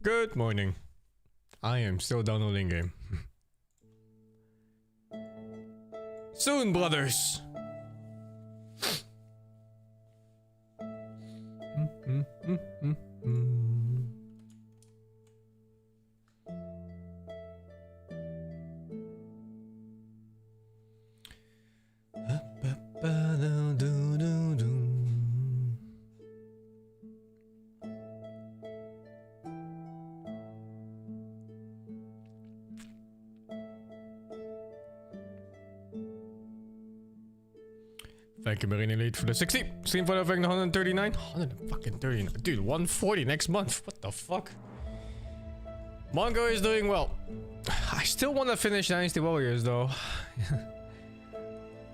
Good morning. I am still downloading game. Soon, brothers. Thank you, Marina Elite, for the 60. Stream for the 139. 139. Dude, 140 next month. What the fuck? Mongo is doing well. I still want to finish Dynasty Warriors, though.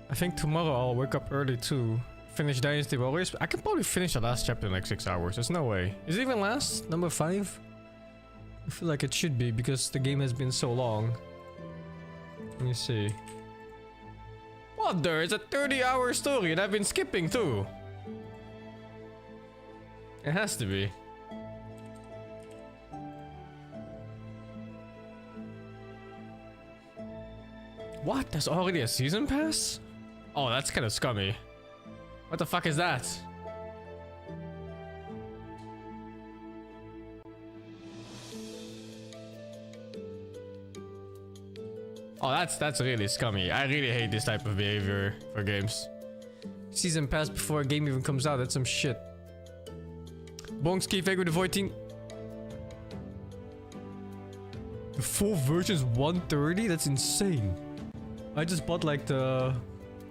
I think tomorrow I'll wake up early too. Finish Dynasty Warriors. I can probably finish the last chapter in like 6 hours. There's no way. Is it even last? Number 5? I feel like it should be because the game has been so long. Let me see. What there? It's a 30-hour story and I've been skipping too. It has to be. What? There's already a season pass? Oh, that's kind of scummy. What the fuck is that? Oh, that's really scummy. I really hate this type of behavior for games. Season pass before a game even comes out. That's some shit. Bongski fake with the Void team. The full version's 130? That's insane. I just bought like the...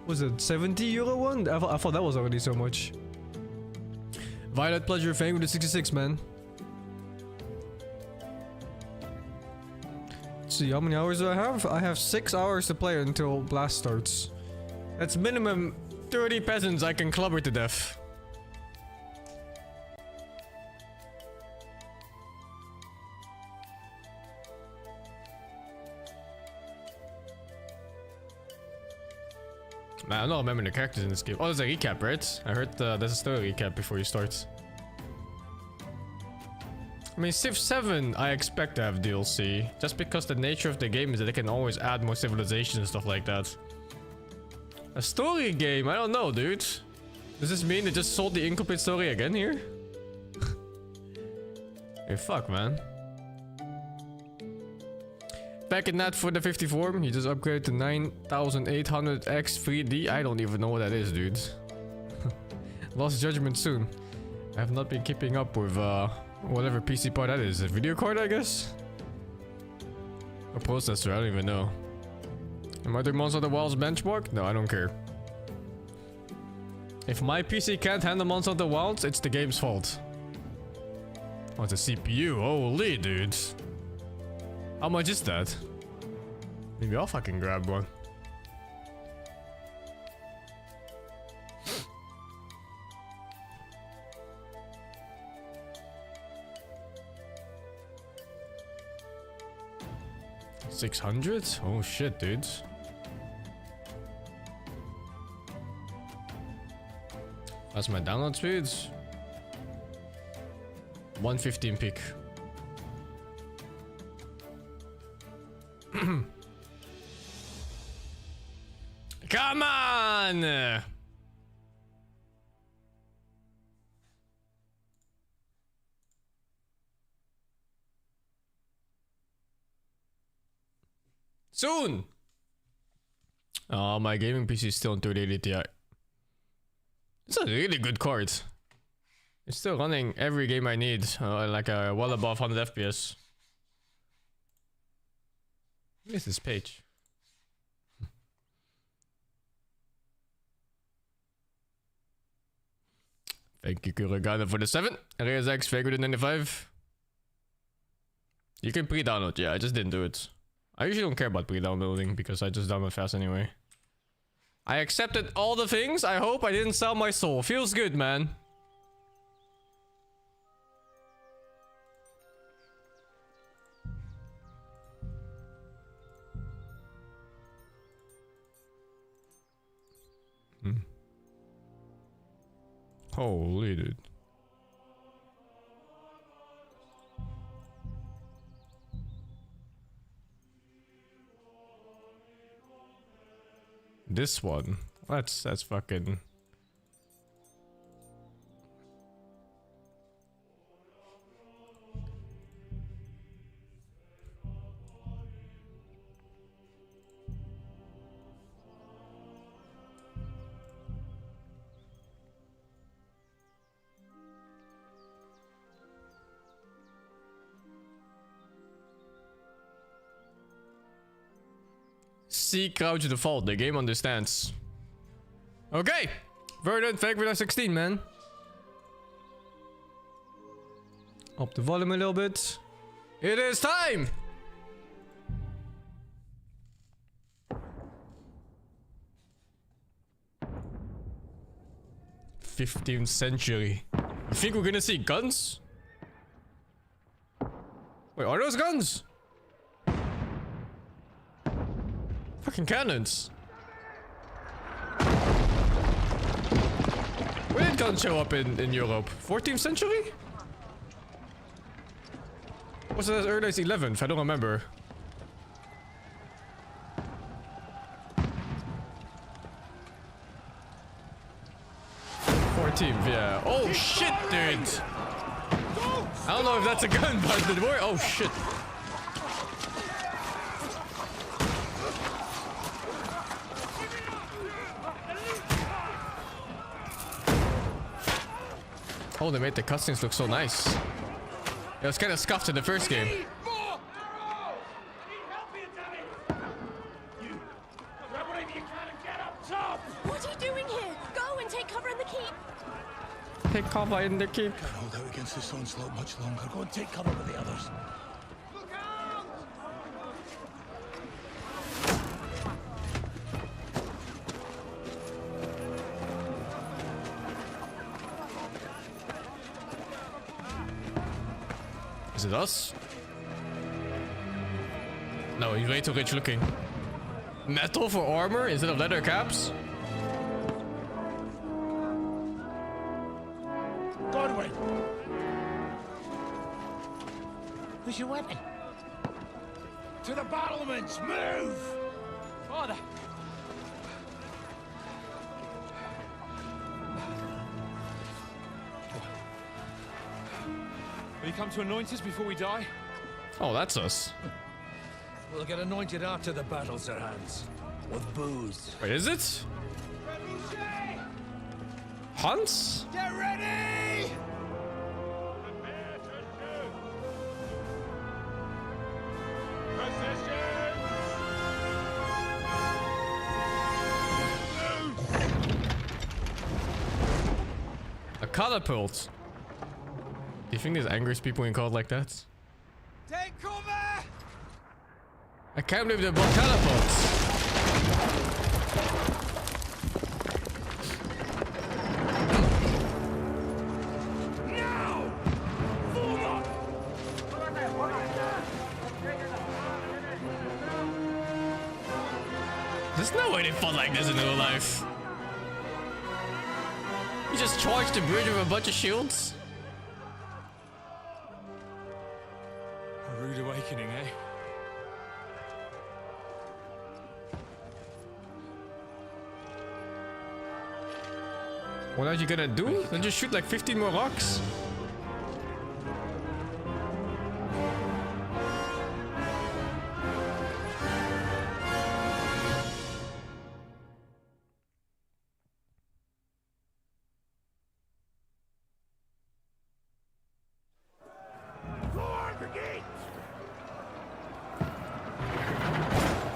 Was it 70 euro one? I thought that was already so much. Violet Pleasure fake with the 66, man. Let's see, how many hours do I have? I have 6 hours to play until Blast starts. That's minimum 30 peasants I can clubber to death. Man, I'm not remembering the characters in this game. Oh, there's a recap, right? I heard there's a story recap before you start. I mean, Civ 7, I expect to have DLC. Just because the nature of the game is that they can always add more civilizations and stuff like that. A story game? I don't know, dude. Does this mean they just sold the incomplete story again here? Hey, fuck, man. Back in that for the 54, you just upgraded to 9800X 3D. I don't even know what that is, dude. Lost judgment soon. I have not been keeping up with whatever PC part that is. A video card, I guess? Or processor, I don't even know. Am I doing Monster of the Wilds benchmark? No, I don't care. If my PC can't handle Monster of the Wilds, it's the game's fault. Oh, it's a CPU. Holy, dude. How much is that? Maybe I'll fucking grab one. $600? Oh shit, dude. That's my download speeds. 115 peak. Come on! Soon! Oh, my gaming PC is still on 3080 Ti. It's a really good card. It's still running every game I need, like well above 100 FPS. Where is this page? Thank you, Kuragana, for the 7. RSX Faker to 95. You can pre-download, yeah, I just didn't do it. I usually don't care about pre-downloading because I just download fast anyway. I accepted all the things. I hope I didn't sell my soul. Feels good, man. Holy dude. this one. That's fucking... See crouch default. The game understands. Okay. Verdant, thank you for that 16, man. Up the volume a little bit. It is time! '15th century. You think we're gonna see guns? Wait, are those guns? Fucking cannons. Where did guns show up in Europe? 14th century? Was it as early as 11th? I don't remember. Yeah. Oh shit, dude. I don't know if that's a gun, but the word. Oh shit. Oh, they made the cutscenes look so nice. It was kind of scuffed in the first game. What are you doing here? Go and take cover in the keep. Take cover in the keep. Can't hold out against this onslaught much longer. Go and take cover with the others. Look out! Is it us? No, he's way too rich looking. Metal for armor instead of leather caps? Godwin! Where's your weapon? To the battlements! Move! Father! Will you come to anoint us before we die? Oh, that's us. We'll get anointed after the battles are hands. With booze. Wait, is it? Hans? Get ready! A catapult. Do you think there's angry people in COD like that? Take cover! I can't believe they're both catapults. Now! Form up! There's no way they fought like this in real life. You just charged the bridge with a bunch of shields? A rude awakening, eh? What are you gonna do? Then just shoot like 15 more rocks?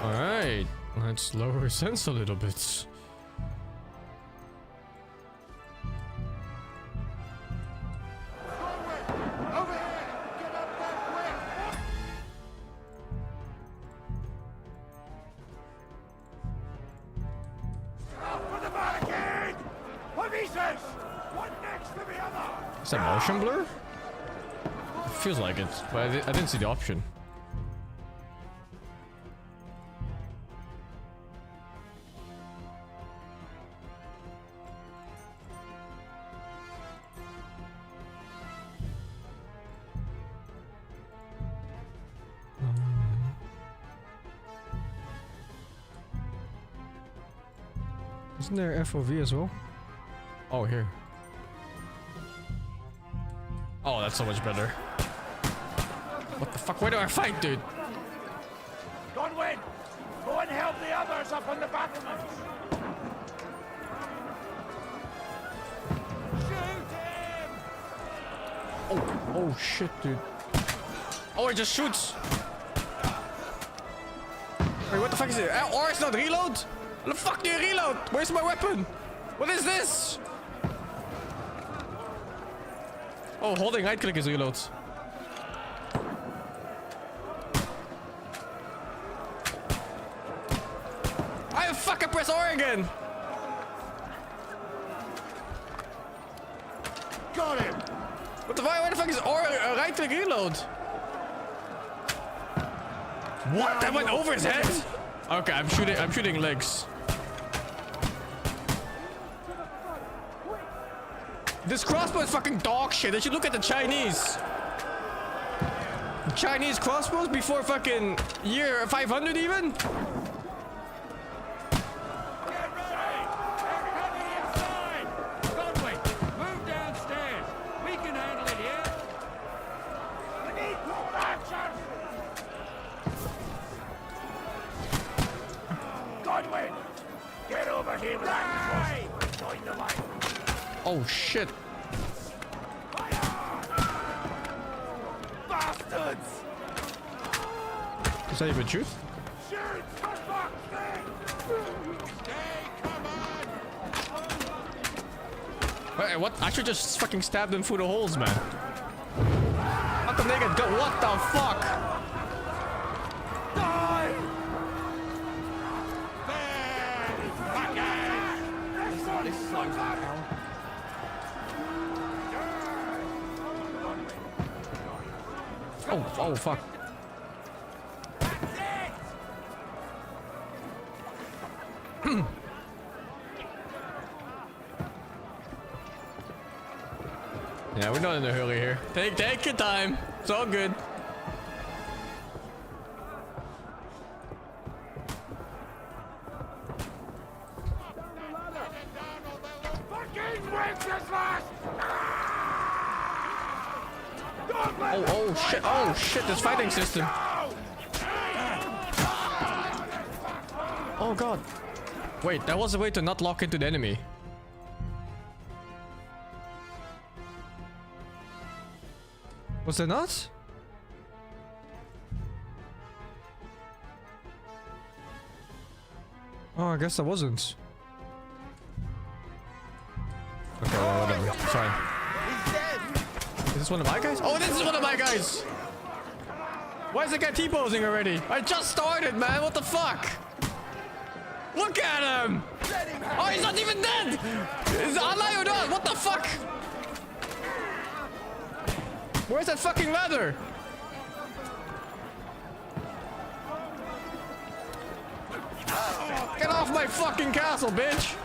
Alright, let's lower sense a little bit. Is that motion blur? It feels like it, but I didn't see the option. Isn't there FOV as well? Oh, here. Oh, that's so much better. What the fuck? Where do I fight, dude? Godwin! Go and help the others up on the battlements! Shoot him! Oh shit, dude. Oh, it just shoots. Wait, what the fuck is it? Or it's not reload? How the fuck do you reload? Where's my weapon? What is this? Oh, holding right click is reload. I fucking press R again. Got him! What the fuck? Where the fuck is R right click reload? What? That went over his head? Okay, I'm shooting legs. This crossbow is fucking dog shit. They should look at the Chinese. Chinese crossbows before fucking year 500 even? Godwin! Get over here with that crossbow! Join the line! Oh shit. Bastards! Is that even truth? Shoot! For fuck's sake! Stay, come on! Wait, what? I should just fucking stab them through the holes, man. How come they get go? What the fuck? Die! Oh fuck. Yeah, we're not in a hurry here. Take your time. It's all good. Oh shit, this fighting system. Oh god. Wait, that was a way to not lock into the enemy. Was there not? Oh, I guess I wasn't. Okay, well, whatever. Sorry. Is this one of my guys? Oh, this is one of my guys! Why is the guy T-posing already? I just started, man. What the fuck? Look at him! Oh, he's not even dead! Is it alive or not? What the fuck? Where's that fucking ladder? Get off my fucking castle, bitch!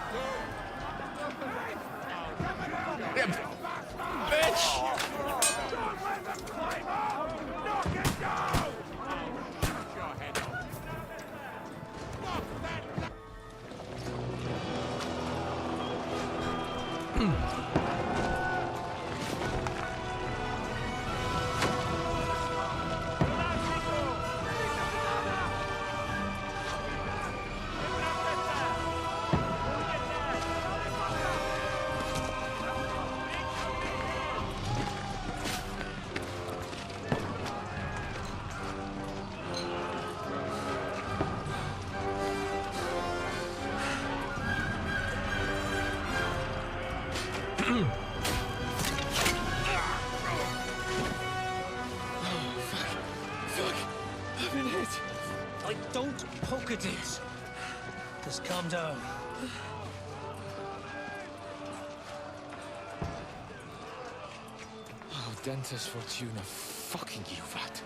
Yeah, bitch! Don't poke at it. Just calm down. Oh, Dentes Fortuna, fucking you, that.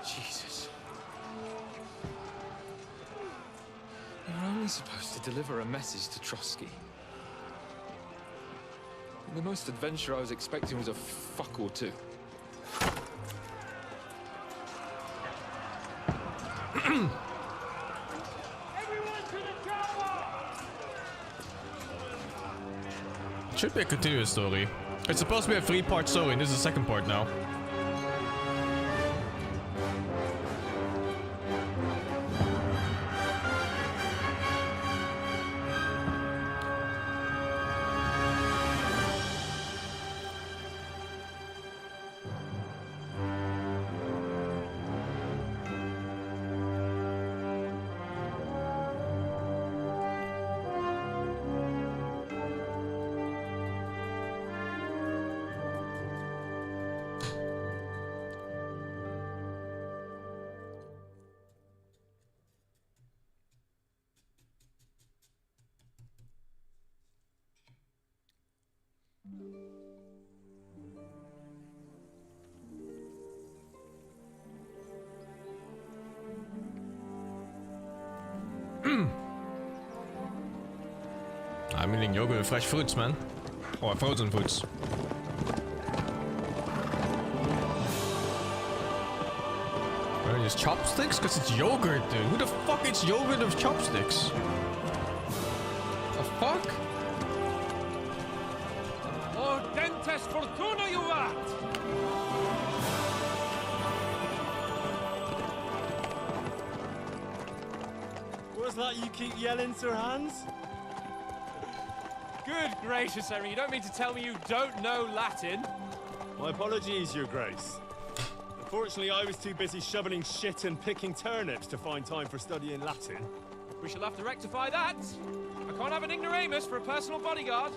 Jesus. You're only supposed to deliver a message to Trotsky. And the most adventure I was expecting was a fuck or two. Everyone to the tower! should be a continuous story. It's supposed to be a 3-part story, and this is the second part now. I'm eating yogurt with fresh fruits, man. Or frozen fruits. Are they just chopsticks? Cause it's yogurt, dude. Who the fuck eats yogurt with chopsticks? The fuck? Oh, dentes fortuna juvat! What's that you keep yelling, Sir Hans? Good gracious, Henry, you don't mean to tell me you don't know Latin? My apologies, Your Grace. Unfortunately, I was too busy shoveling shit and picking turnips to find time for studying Latin. We shall have to rectify that. I can't have an ignoramus for a personal bodyguard.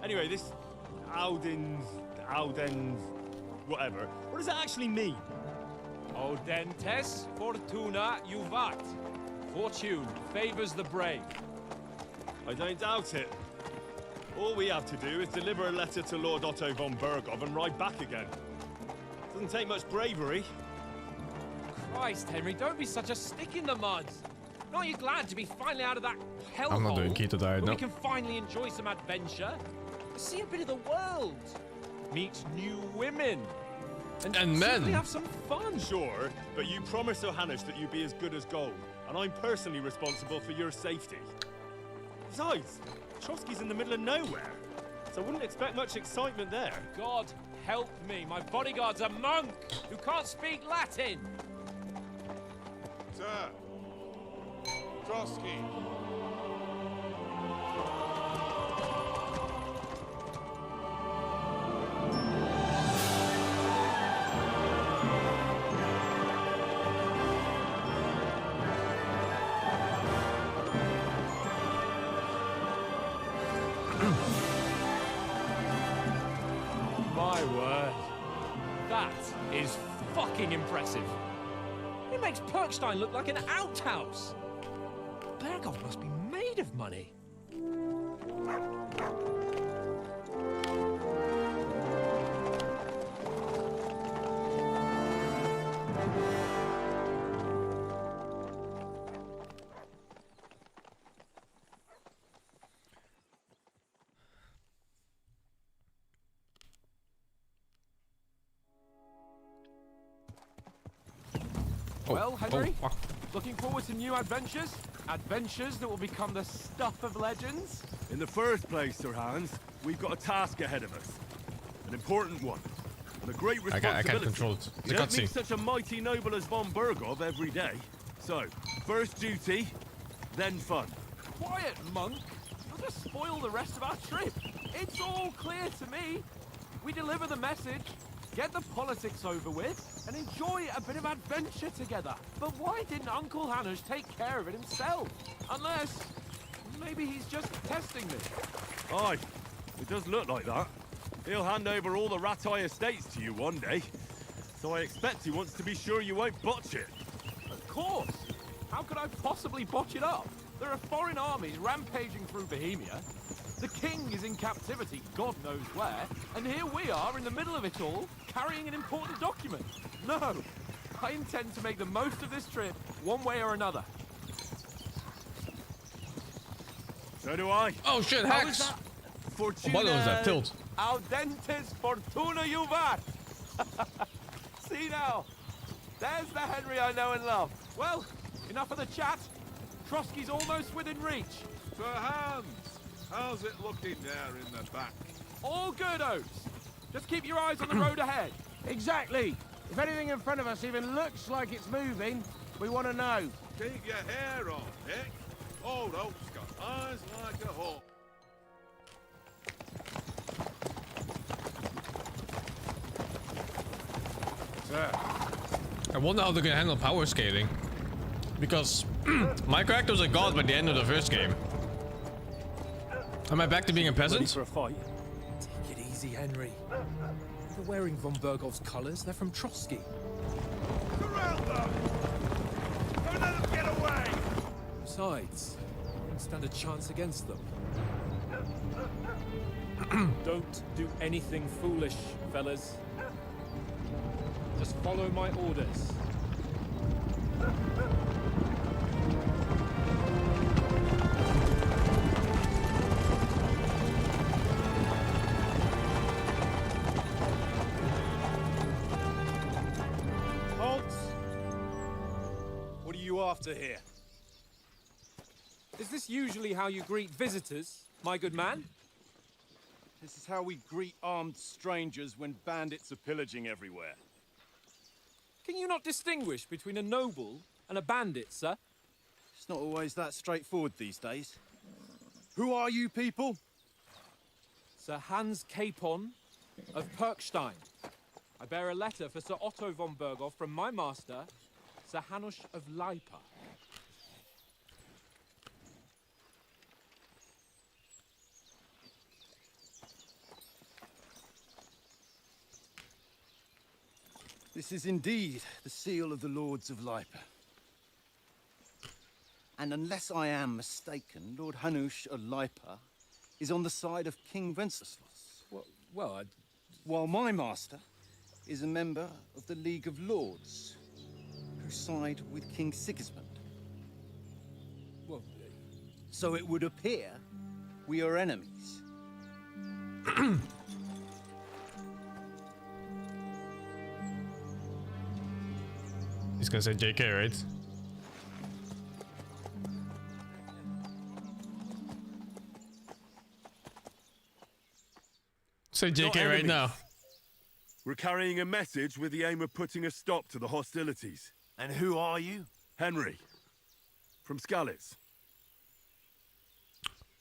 Anyway, this Audens, whatever. What does that actually mean? Audentes fortuna juvat. Fortune favors the brave. I don't doubt it. All we have to do is deliver a letter to Lord Otto von Bergov and ride back again. Doesn't take much bravery. Christ, Henry, don't be such a stick in the mud. Aren't you glad to be finally out of that hellhole? I'm not doing keto diet, no. We can finally enjoy some adventure. See a bit of the world. Meet new women. And simply men. have some fun. Sure, but you promised Johannes that you'd be as good as gold, and I'm personally responsible for your safety. Besides, Trotsky's in the middle of nowhere, so I wouldn't expect much excitement there. God help me, my bodyguard's a monk who can't speak Latin. Sir! Trotsky! My word. That is fucking impressive. It makes Perkstein look like an outhouse. Bergov must be made of money. Well, Henry, Oh. looking forward to new adventures? Adventures that will become the stuff of legends? In the first place, Sir Hans, we've got a task ahead of us. An important one. And a great I responsibility. can't control it. It's You a don't meet cutscene. such a mighty noble as von Bergov every day. So, first duty, then fun. Quiet, monk! You'll just spoil the rest of our trip. It's all clear to me. We deliver the message, get the politics over with, and enjoy a bit of adventure together. But why didn't Uncle Hanush take care of it himself? Unless, maybe he's just testing me. Aye, it does look like that. He'll hand over all the Ratai estates to you one day. So I expect he wants to be sure you won't botch it. Of course! How could I possibly botch it up? There are foreign armies rampaging through Bohemia. The king is in captivity, God knows where, and here we are in the middle of it all, carrying an important document. No, I intend to make the most of this trip, one way or another. So do I. Oh shit, How is hacks! that? Fortuna... What was that? Tilt. Audentes fortuna juvat! See now, there's the Henry I know and love. Well, enough of the chat. Trotsky's almost within reach. Sir Hans! How's it looking there in the back? All good, Oates. Just keep your eyes on the road ahead. Exactly. If anything in front of us even looks like it's moving, we want to know. Keep your hair on, Nick. Old Oak's got eyes like a hawk. I wonder how they're gonna handle power scaling. Because my character was a god by the end of the first game. Am I back to being a Ready peasant? for a fight? Take it easy, Henry. You're wearing von Bergov's colours. They're from Trotsky. Surround them! Don't let them get away! Besides, you don't stand a chance against them. Don't do anything foolish, fellas. Just follow my orders. Halt! What are you after here? Is this usually how you greet visitors, my good man? This is how we greet armed strangers when bandits are pillaging everywhere. Can you not distinguish between a noble and a bandit, sir? It's not always that straightforward these days. Who are you people? Sir Hans Capon of Perkstein. I bear a letter for Sir Otto von Berghoff from my master, Sir Hanush of Leipa. This is indeed the seal of the Lords of Leipa. And unless I am mistaken, Lord Hanush of Leipa is on the side of King Wenceslas. Well, While my master is a member of the League of Lords, who side with King Sigismund. well, So it would appear we are enemies. He's gonna say JK, right? Say JK right enemies. now. We're carrying a message with the aim of putting a stop to the hostilities. And who are you? Henry, from Skalitz.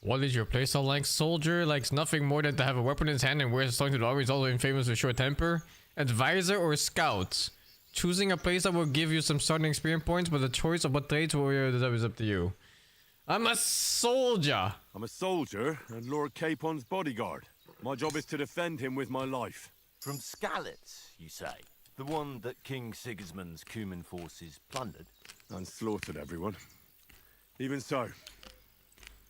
What is your playstyle like? Soldier likes nothing more than to have a weapon in his hand and wears a song to the army. He's also infamous for short temper. Advisor or scout? Choosing a playstyle will give you some starting experience points, but the choice of what traits warrior is up to you. I'm a soldier. I'm a soldier and Lord Capon's bodyguard. My job is to defend him with my life. From Skalitz, you say? The one that King Sigismund's Cuman forces plundered? And slaughtered everyone. Even so,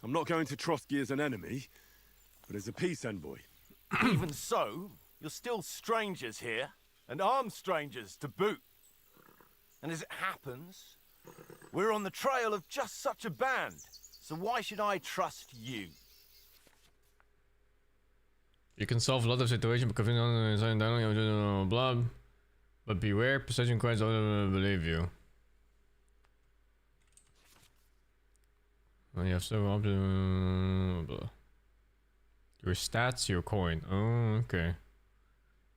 I'm not going to Trotsky as an enemy, but as a peace envoy. Even so, you're still strangers here, and armed strangers to boot. And as it happens, we're on the trail of just such a band, so why should I trust you? You can solve a lot of situations because blah. But beware, perception cards don't believe you. Well, you have several options. Blah. Your stats, your coin. Oh, okay.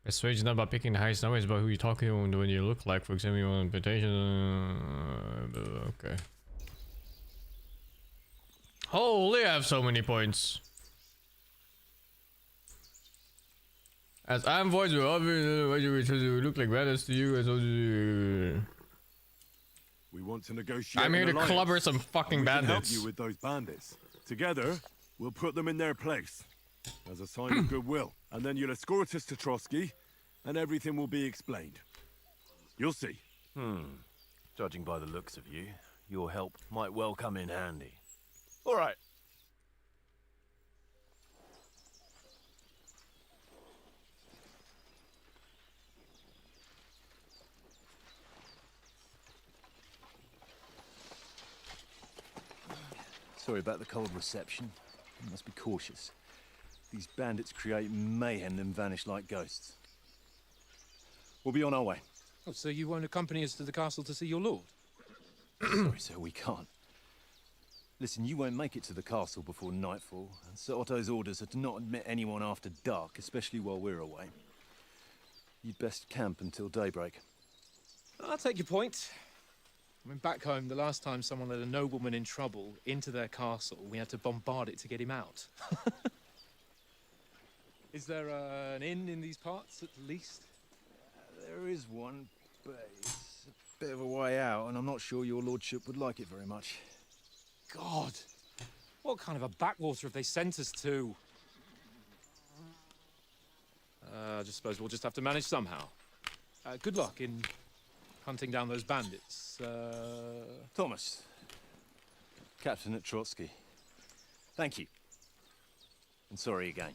Persuasion is not about picking the highest number, it's about who you're talking to and what you look like. For example, you want invitation. Okay. Holy, I have so many points. As I'm voiced with you look like brothers to you as We want to negotiate. I'm here an to alliance, clubber some and fucking we can help bandits. you with those bandits. Together, we'll put them in their place as a sign of goodwill, and then you'll escort us to Trotsky, and everything will be explained. You'll see. Judging by the looks of you, your help might well come in handy. All right. Sorry about the cold reception. You must be cautious. These bandits create mayhem and vanish like ghosts. We'll be on our way. Oh, so you won't accompany us to the castle to see your lord? Sorry, sir, we can't. Listen, you won't make it to the castle before nightfall, and Sir Otto's orders are to not admit anyone after dark, especially while we're away. You'd best camp until daybreak. I'll take your point. I mean, back home, the last time someone let a nobleman in trouble into their castle, we had to bombard it to get him out. Is there an inn in these parts, at least? There is one, but it's a bit of a way out, and I'm not sure your lordship would like it very much. God! What kind of a backwater have they sent us to? I just suppose we'll just have to manage somehow. Good luck in hunting down those bandits. Thomas, Captain at Trotsky. Thank you. And sorry again.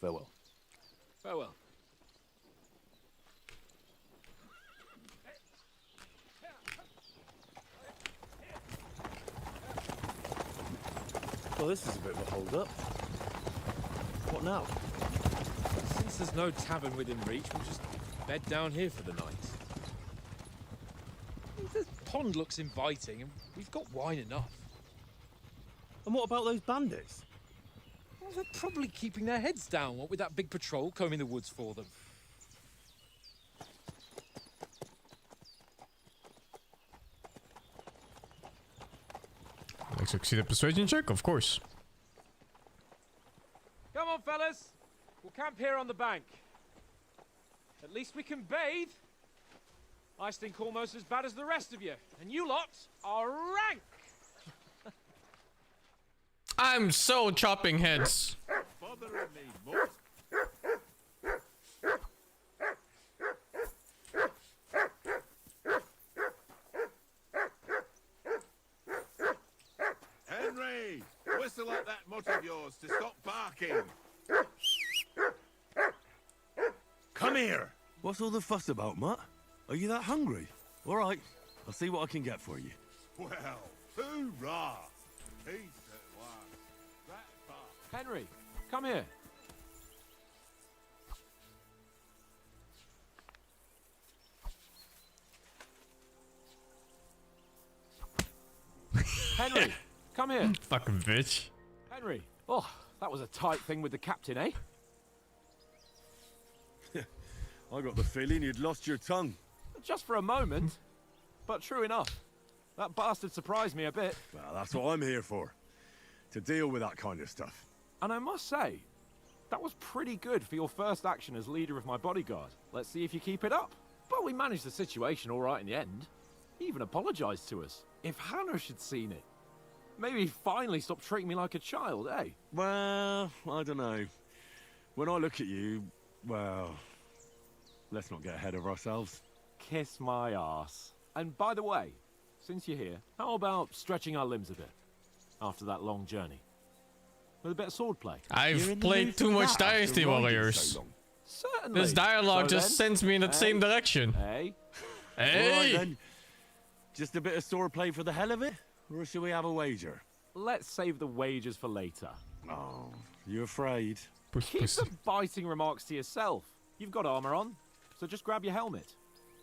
Farewell. Farewell. Well, this is a bit of a hold-up. What now? Since there's no tavern within reach, we'll just bed down here for the night. The pond looks inviting, and we've got wine enough. And what about those bandits? Well, they're probably keeping their heads down, what with that big patrol combing the woods for them. Like succeed a persuasion check, of course. Come on, fellas. We'll camp here on the bank. At least we can bathe. I stink almost as bad as the rest of you, and you lot are rank. I'm so chopping heads. Henry, whistle at that mutt of yours to stop barking. Come here! What's all the fuss about, Mutt? Are you that hungry? All right, I'll see what I can get for you. Well, hoorah! He's at one. That far. Henry, come here. Henry, come here. Fucking bitch. Henry. Oh, that was a tight thing with the captain, eh? I got the feeling you'd lost your tongue. Just for a moment. But true enough. That bastard surprised me a bit. Well, that's what I'm here for. To deal with that kind of stuff. And I must say, that was pretty good for your first action as leader of my bodyguard. Let's see if you keep it up. But we managed the situation all right in the end. He even apologized to us. If Hannah had seen it, maybe he'd finally stop treating me like a child, eh? Well, I don't know. When I look at you, well, let's not get ahead of ourselves. Kiss my arse. And by the way, since you're here, how about stretching our limbs a bit after that long journey? With a bit of swordplay. I've played too much Dynasty Warriors. Certainly. This dialogue So just then, sends me in the same direction. Hey? All right, Hey! then. Just a bit of swordplay for the hell of it? Or should we have a wager? Let's save the wagers for later. Oh, you afraid? Keep the biting remarks to yourself. You've got armor on, so just grab your helmet.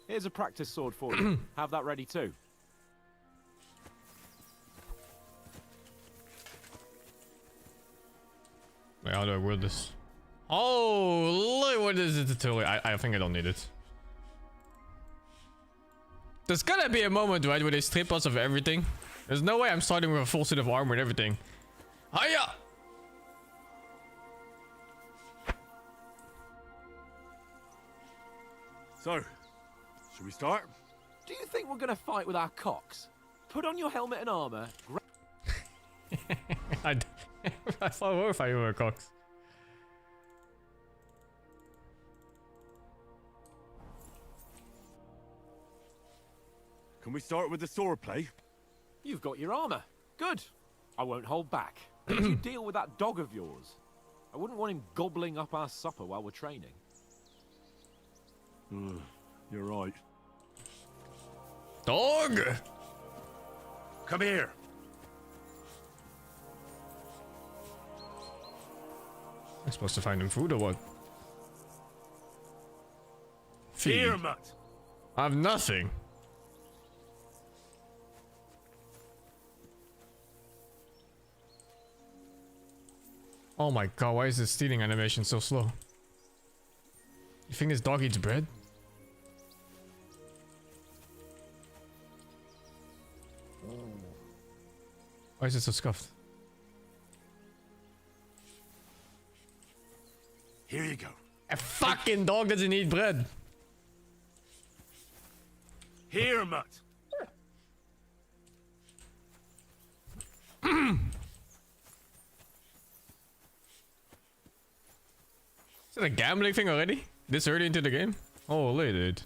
Here's a practice sword for you. Have that ready too. Wait, how do I word this? Oh, look, what is it? Totally, I think I don't need it. There's gotta be a moment, right, where they strip us of everything. There's no way I'm starting with a full suit of armor and everything. Hiya! So, should we start? Do you think we're gonna fight with our cocks? Put on your helmet and armor. I thought we were fighting with cocks. Can we start with the swordplay? You've got your armor. Good. I won't hold back. Did you deal with that dog of yours? I wouldn't want him gobbling up our supper while we're training. You're right. Dog! Come here. I'm supposed to find him food or what? Feed. Here, Mutt. I have nothing. Oh my god, why is this stealing animation so slow? You think this dog eats bread? Why is it so scuffed? Here you go. A fucking dog doesn't eat bread. Here, Mutt. Is it a gambling thing already? This early into the game? Holy dude.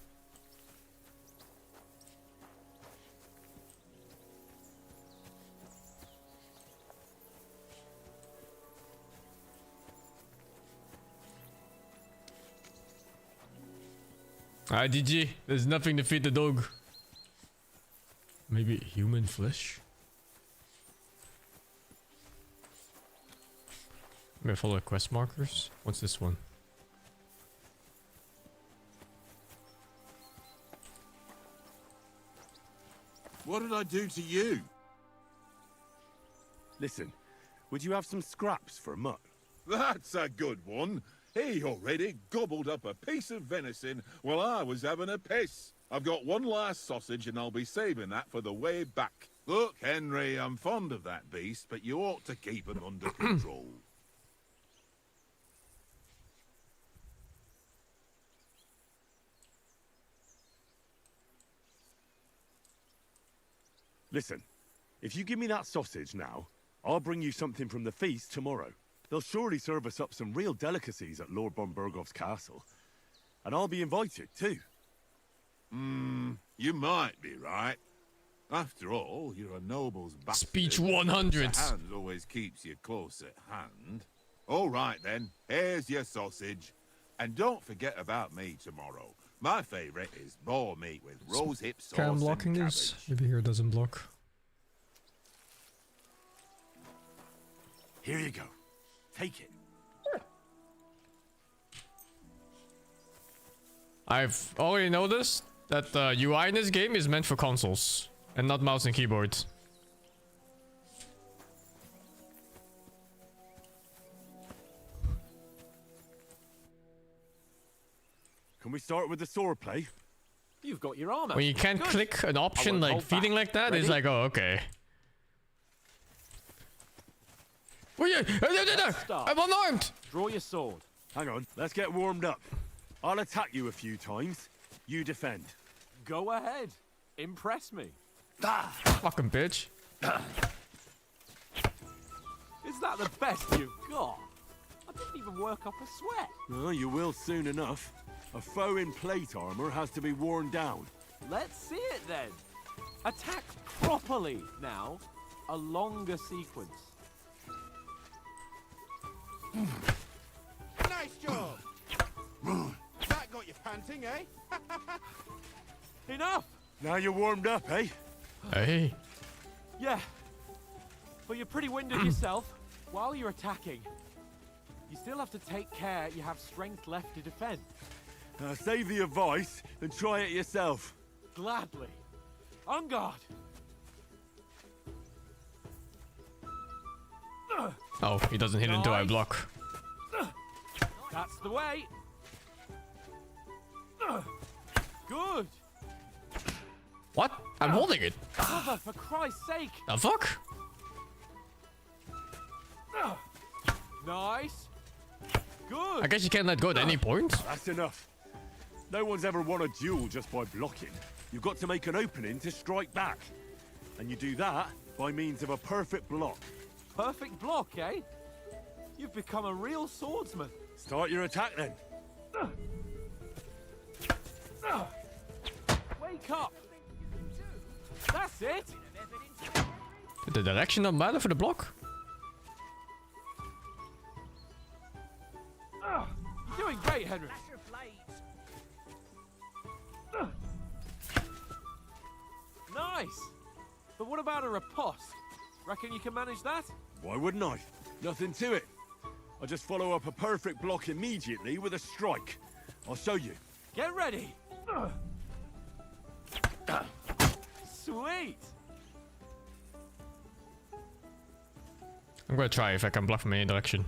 Ah, GG. There's nothing to feed the dog. Maybe human flesh? I'm gonna follow quest markers. What's this one? What did I do to you? Listen, would you have some scraps for Mutt? That's a good one. He already gobbled up a piece of venison while I was having a piss. I've got one last sausage and I'll be saving that for the way back. Look, Henry, I'm fond of that beast, but you ought to keep him under control. Listen, if you give me that sausage now, I'll bring you something from the feast tomorrow. They'll surely serve us up some real delicacies at Lord von Bergov's castle. And I'll be invited, too. You might be right. After all, you're a noble's bastard. Speech 100. The hand always keeps you close at hand. All right, then. Here's your sausage. And don't forget about me tomorrow. My favourite is boar meat with rose hip sauce I'm blocking and this. cabbage. Maybe here it doesn't block. Here you go. Take it. I've already noticed that the UI in this game is meant for consoles and not mouse and keyboard. Can we start with the swordplay? You've got your armor. When you can't Good. click an option won't like hold feeding back. like that, Ready? it's like, oh, okay. Oh yeah, Start. I'm unarmed! Draw your sword. Hang on, let's get warmed up. I'll attack you a few times. You defend. Go ahead. Impress me. Fucking bitch. Is that the best you've got? I didn't even work up a sweat. Oh, you will soon enough. A foe in plate armor has to be worn down. Let's see it then. Attack properly now. A longer sequence. Nice job! That got you panting, eh? Enough! Now you're warmed up, eh? Hey. Yeah. But you're pretty winded yourself while you're attacking. You still have to take care you have strength left to defend. Save the advice and try it yourself. Gladly. On guard. Oh, he doesn't hit until I Nice. block. That's the way. Good. What? I'm holding it. Cover, for Christ's sake. The fuck? Nice. Good. I guess you can't let go at any point. That's enough. No one's ever won a duel just by blocking. You've got to make an opening to strike back. And you do that by means of a perfect block. Perfect block, eh? You've become a real swordsman. Start your attack then. Wake up. That's it. Did the direction not matter for the block? You're doing great, Henry. Nice. But what about a riposte? Reckon you can manage that? Why wouldn't I? Nothing to it. I just follow up a perfect block immediately with a strike. I'll show you. Get ready. Sweet. I'm gonna try if I can block from any direction.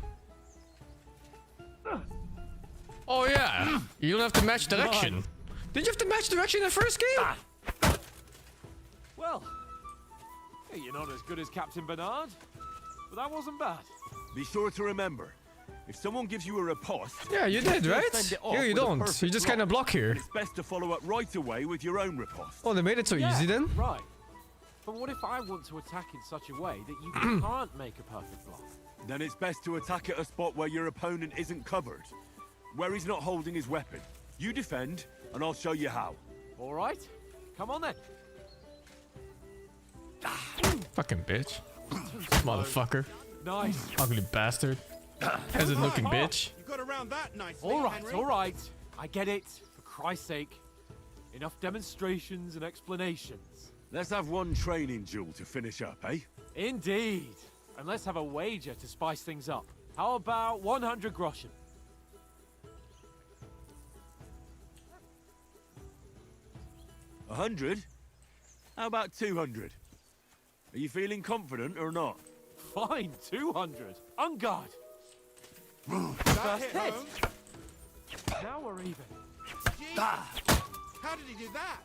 You don't have to match direction. Did you have to match direction in the first game? Well, you're not as good as Captain Bernard, but that wasn't bad. Be sure to remember, if someone gives you a riposte... Yeah, you did, right? send it off Here you with a don't. perfect You just kind of block here. It's best to follow up right away with your own riposte. Oh, they made it so easy then? Right. But what if I want to attack in such a way that you can't make a perfect block? Then it's best to attack at a spot where your opponent isn't covered. Where he's not holding his weapon. You defend, and I'll show you how. All right. Come on then. Fucking bitch. Motherfucker. Nice. Ugly bastard. Peasant looking bitch. You got around that nicely, All right, Henry. all right. I get it. For Christ's sake. Enough demonstrations and explanations. Let's have one training duel to finish up, eh? Indeed. And let's have a wager to spice things up. How about 100 groschen? 100? How about 200? Are you feeling confident or not? Fine, 200. On guard. That hit home. Now we're even. Gee, how did he do that?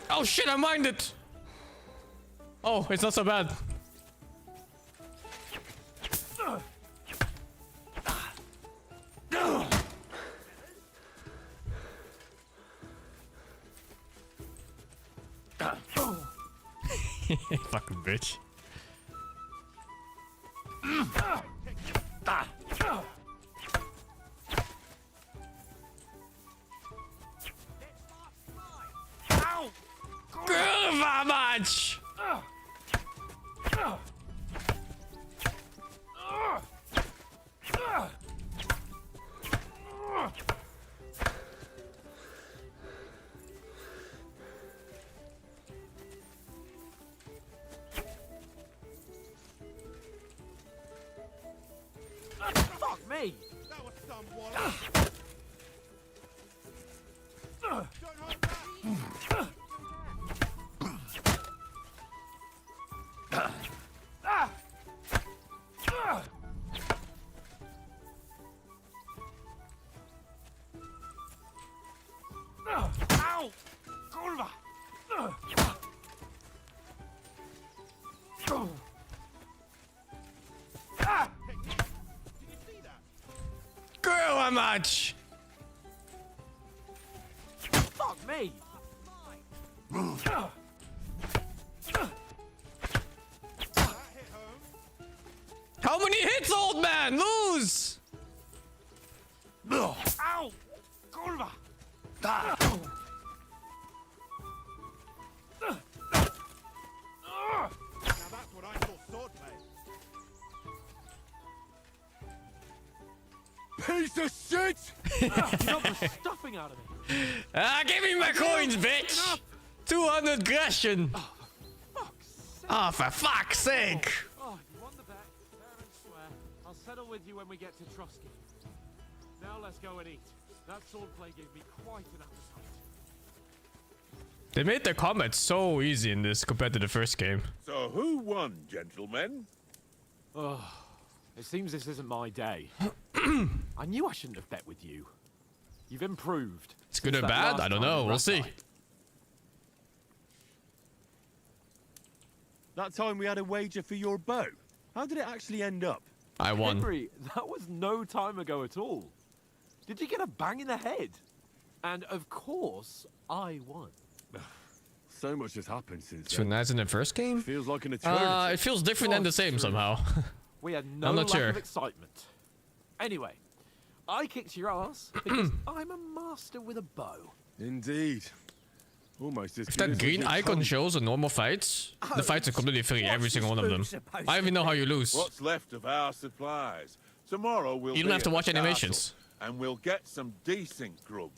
Oh shit, I mined it! Oh, it's not so bad. Fucking bitch. Kurwa mać! Fuck me! That was some wallop. Don't hold back. Ow! Kurwa! Did you see that? Kurwa mać! Fuck me! That hit home. How many hits, old man? Lose! Ow! Kurwa! Now that's what I call swordplay. Piece of shit! You got the stuffing out of me. Ah, give me my coins, bitch! 200 groschen! Ah, for fuck's sake! Oh, you won the bet. Fair and square. I'll settle with you when we get to Trusky. Now let's go and eat. That swordplay gave me quite an appetite. They made the combat so easy in this compared to the first game. So who won, gentlemen? Oh, it seems this isn't my day. I knew I shouldn't have bet with you. You've improved. It's good since or that bad? last I don't time know. in We'll see. Rathmine. That time we had a wager for your bow. How did it actually end up? I won. Henry, that was no time ago at all. Did you get a bang in the head? And of course, I won. So much has happened since So then. nice in the first game? Feels like an eternity. It feels different and the same somehow. We had no I'm not lack sure. of excitement. Anyway, I kicked your ass because I'm a master with a bow. Indeed. Almost as If good that as green it icon comes. shows on normal fights, the fights are completely free, every single one of them. I don't even know how you lose. What's left of our supplies? Tomorrow we'll You don't be have to at watch the animations. castle, and we'll get some decent grub.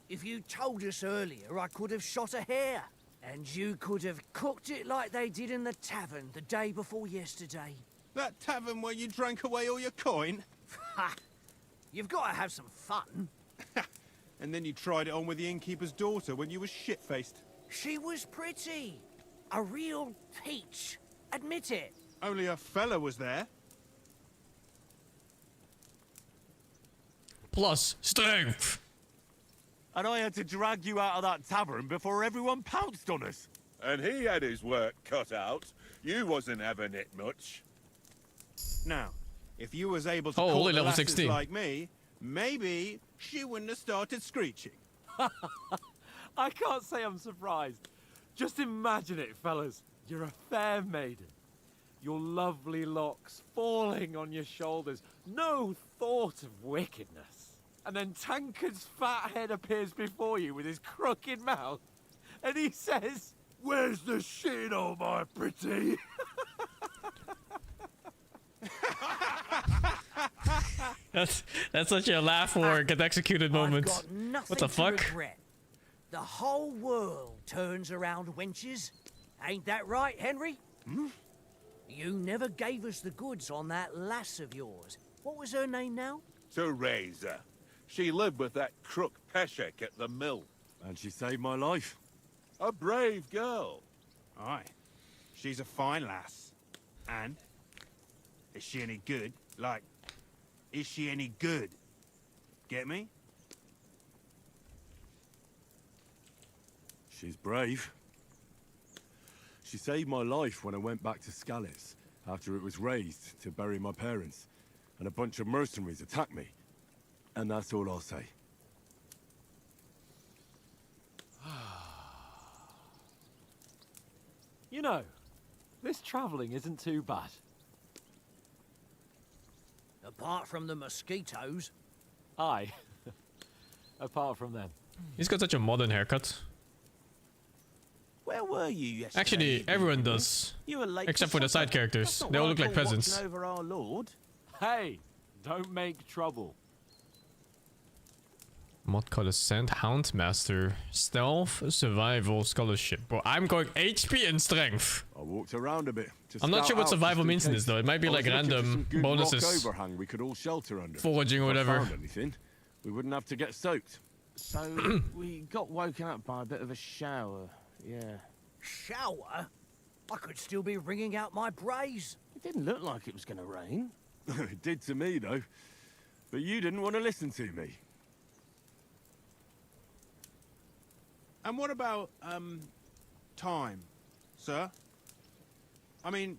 If you told us earlier, I could have shot a hare. And you could have cooked it like they did in the tavern the day before yesterday. That tavern where you drank away all your coin? Ha! You've got to have some fun. And then you tried it on with the innkeeper's daughter when you were shit-faced. She was pretty. A real peach. Admit it. Only a fella was there. Plus strength. And I had to drag you out of that tavern before everyone pounced on us. And he had his work cut out. You wasn't having it much. Now, if you was able to Oh, court only the level lasses 16. like me, maybe she wouldn't have started screeching. I can't say I'm surprised. Just imagine it, fellas. You're a fair maiden. Your lovely locks falling on your shoulders. No thought of wickedness. And then Tankard's fat head appears before you with his crooked mouth. And he says, Where's the shit, oh my pretty? That's such a laugh or get executed moment. I've got nothing What the to fuck? regret. The whole world turns around wenches. Ain't that right, Henry? You never gave us the goods on that lass of yours. What was her name now? Teresa. She lived with that crook Peshek at the mill. And she saved my life. A brave girl. Aye. She's a fine lass. And? Is she any good? Like, is she any good? Get me? She's brave. She saved my life when I went back to Scallis after it was raised to bury my parents, and a bunch of mercenaries attacked me. And that's all I'll say. you know, this travelling isn't too bad. Apart from the mosquitoes. Aye. Apart from them. He's got such a modern haircut. Where were you yesterday? Actually, everyone does. You were late Except for the side characters. They all look like peasants. Over our lord. Hey, don't make trouble. Mod called Ascent Houndmaster. Stealth Survival Scholarship. Bro, I'm going HP and Strength. I walked around a bit. I'm not sure what survival means in this though. It might be I was like looking for random some good bonuses. rock overhang we could all shelter under. Foraging or If I whatever. found anything, we wouldn't have to get soaked. So, we got woken up by a bit of a shower, yeah. Shower? I could still be wringing out my brays. It didn't look like it was going to rain. It did to me, though. But you didn't want to listen to me. And what about, time, sir? I mean,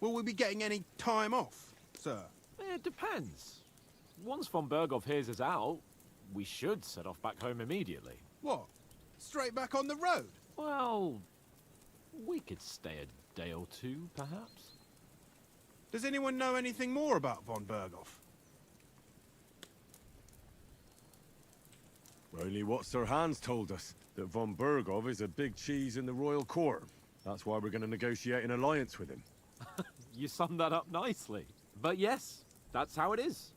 will we be getting any time off, sir? It depends. Once von Berghoff hears us out, we should set off back home immediately. What? Straight back on the road? Well, we could stay a day or two, perhaps. Does anyone know anything more about von Berghoff? Only what Sir Hans told us, that von Berghoff is a big cheese in the royal court. That's why we're going to negotiate an alliance with him. You summed that up nicely. But yes, that's how it is.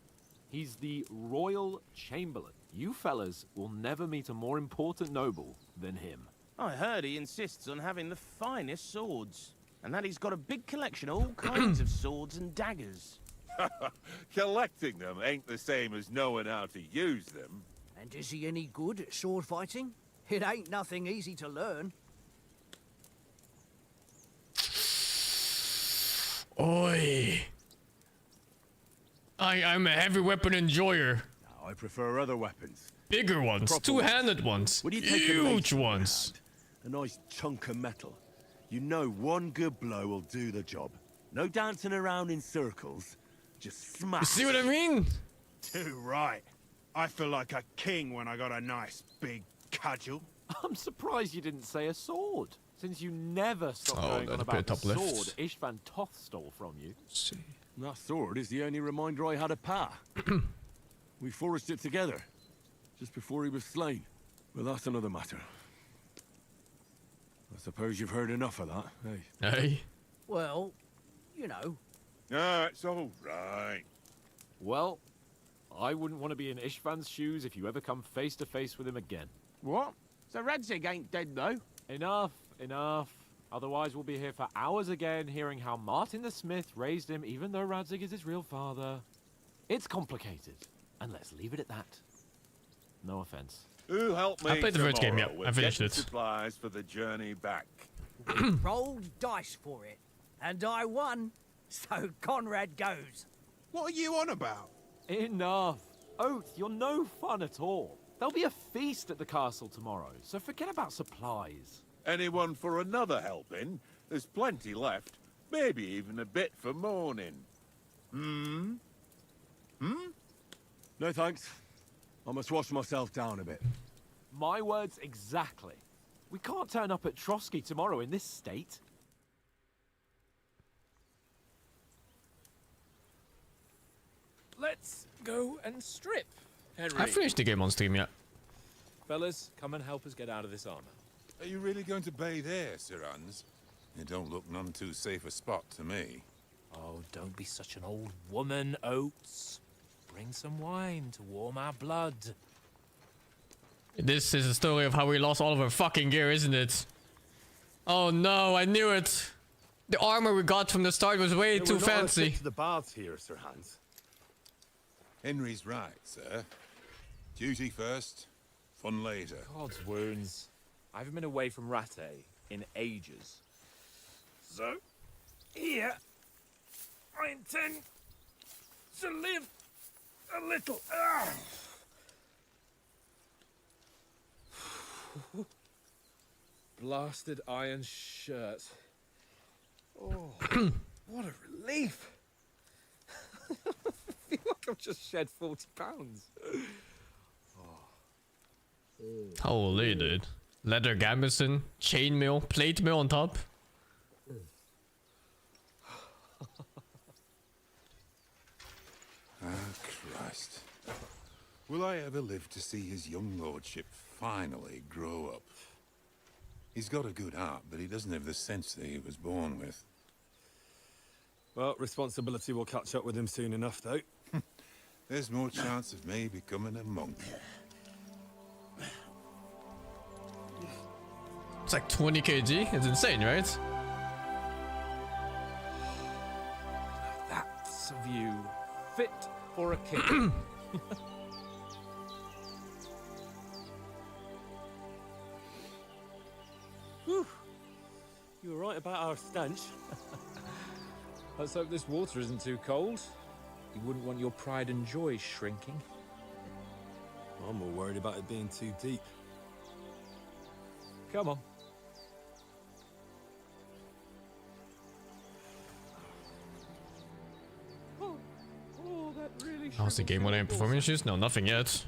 He's the Royal Chamberlain. You fellas will never meet a more important noble than him. I heard he insists on having the finest swords. And that he's got a big collection of all kinds of swords and daggers. Collecting them ain't the same as knowing how to use them. And is he any good at sword fighting? It ain't nothing easy to learn. Oi. I'm a heavy weapon enjoyer. I prefer other weapons. Bigger ones, Proper two-handed ones, When you take a huge mace in your ones. hand, a nice chunk of metal, you know one good blow will do the job. No dancing around in circles, just smash. You see what I mean? Too right. I feel like a king when I got a nice big cudgel. I'm surprised you didn't say a sword, since you never stopped Oh, going on that'd be about a top the left. sword Ishvan Toth stole from you. See. That sword is the only reminder I had of Pa. We forged it together, just before he was slain. But that's another matter. I suppose you've heard enough of that, eh? Hey. Well, you know. Ah, it's all right. Well, I wouldn't want to be in Ishvan's shoes if you ever come face to face with him again. What? So Radzig ain't dead, though? Enough. Enough. Otherwise, we'll be here for hours again, hearing how Martin the Smith raised him, even though Radzig is his real father. It's complicated, and let's leave it at that. No offense. Who helped me I played the first game, yeah. tomorrow with I finished getting it. supplies for the journey back. Rolled dice for it, and I won. So Conrad goes. What are you on about? Enough. Oath, you're no fun at all. There'll be a feast at the castle tomorrow, so forget about supplies. Anyone for another helping? There's plenty left. Maybe even a bit for morning. No thanks. I must wash myself down a bit. My words exactly. We can't turn up at Trotsky tomorrow in this state. Let's go and strip, Henry. I finished the game on stream, yeah. Fellas, come and help us get out of this armor. Are you really going to bathe there, Sir Hans? It don't look none too safe a spot to me. Oh, don't be such an old woman, Oates. Bring some wine to warm our blood. This is a story of how we lost all of our fucking gear, isn't it? Oh no, I knew it. The armor we got from the start was way too fancy. To the baths here, Sir Hans. Henry's right, sir. Duty first, fun later. God's wounds. I haven't been away from Rattay in ages. So, here, I intend to live a little. Blasted iron shirt. Oh, what a relief. I feel like I've just shed 40 pounds. Holy dude. Leather gambeson, chainmail, plate mail on top. Ah, Christ. Will I ever live to see his young lordship finally grow up? He's got a good heart, but he doesn't have the sense that he was born with. Well, responsibility will catch up with him soon enough, though. There's more chance of me becoming a monk. It's like 20 kg. It's insane, right? That's a view fit for a king. Whew. You were right about our stench. Let's hope this water isn't too cold. You wouldn't want your pride and joy shrinking. I'm more worried about it being too deep. Come on. Oh, that really How's the game? What any performance issues? No, nothing yet.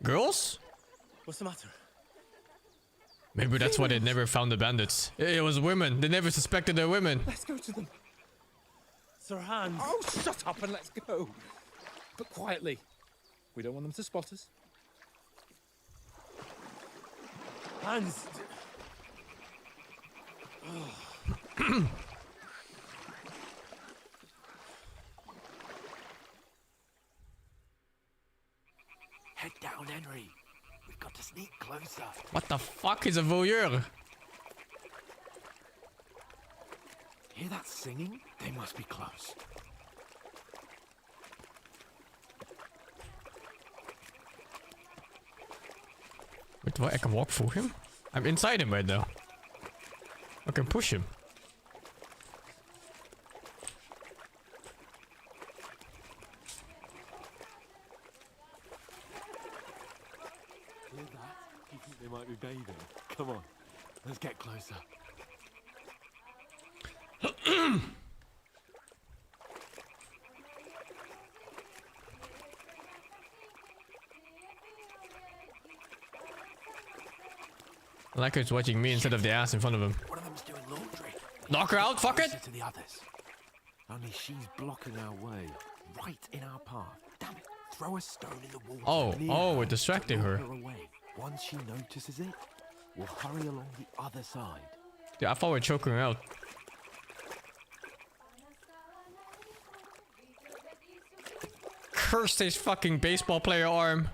Girls? What's the matter? Maybe that's why they never found the bandits. It was women. They never suspected they're women. Let's go to them. Sir Hans. Oh, shut up and let's go. But quietly. We don't want them to spot us. Hans. Head down, Henry. We've got to sneak closer. What the fuck is a voyeur? Hear that singing? They must be close. Wait, what? I can walk through him? I'm inside him right now. I can push him. Hear that? You think they might be bathing? Come on, let's get closer. I like how he's watching me instead of the ass in front of him. One of them's doing laundry. Knock her out, fuck it! Closer to the others. Only she's blocking our way, right in our path. Damn it! Throw a stone in the water. Oh, we're distracting her. Away. Once she notices it, we'll hurry along the other side. Yeah, I thought we were choking her out. Curse his fucking baseball player arm.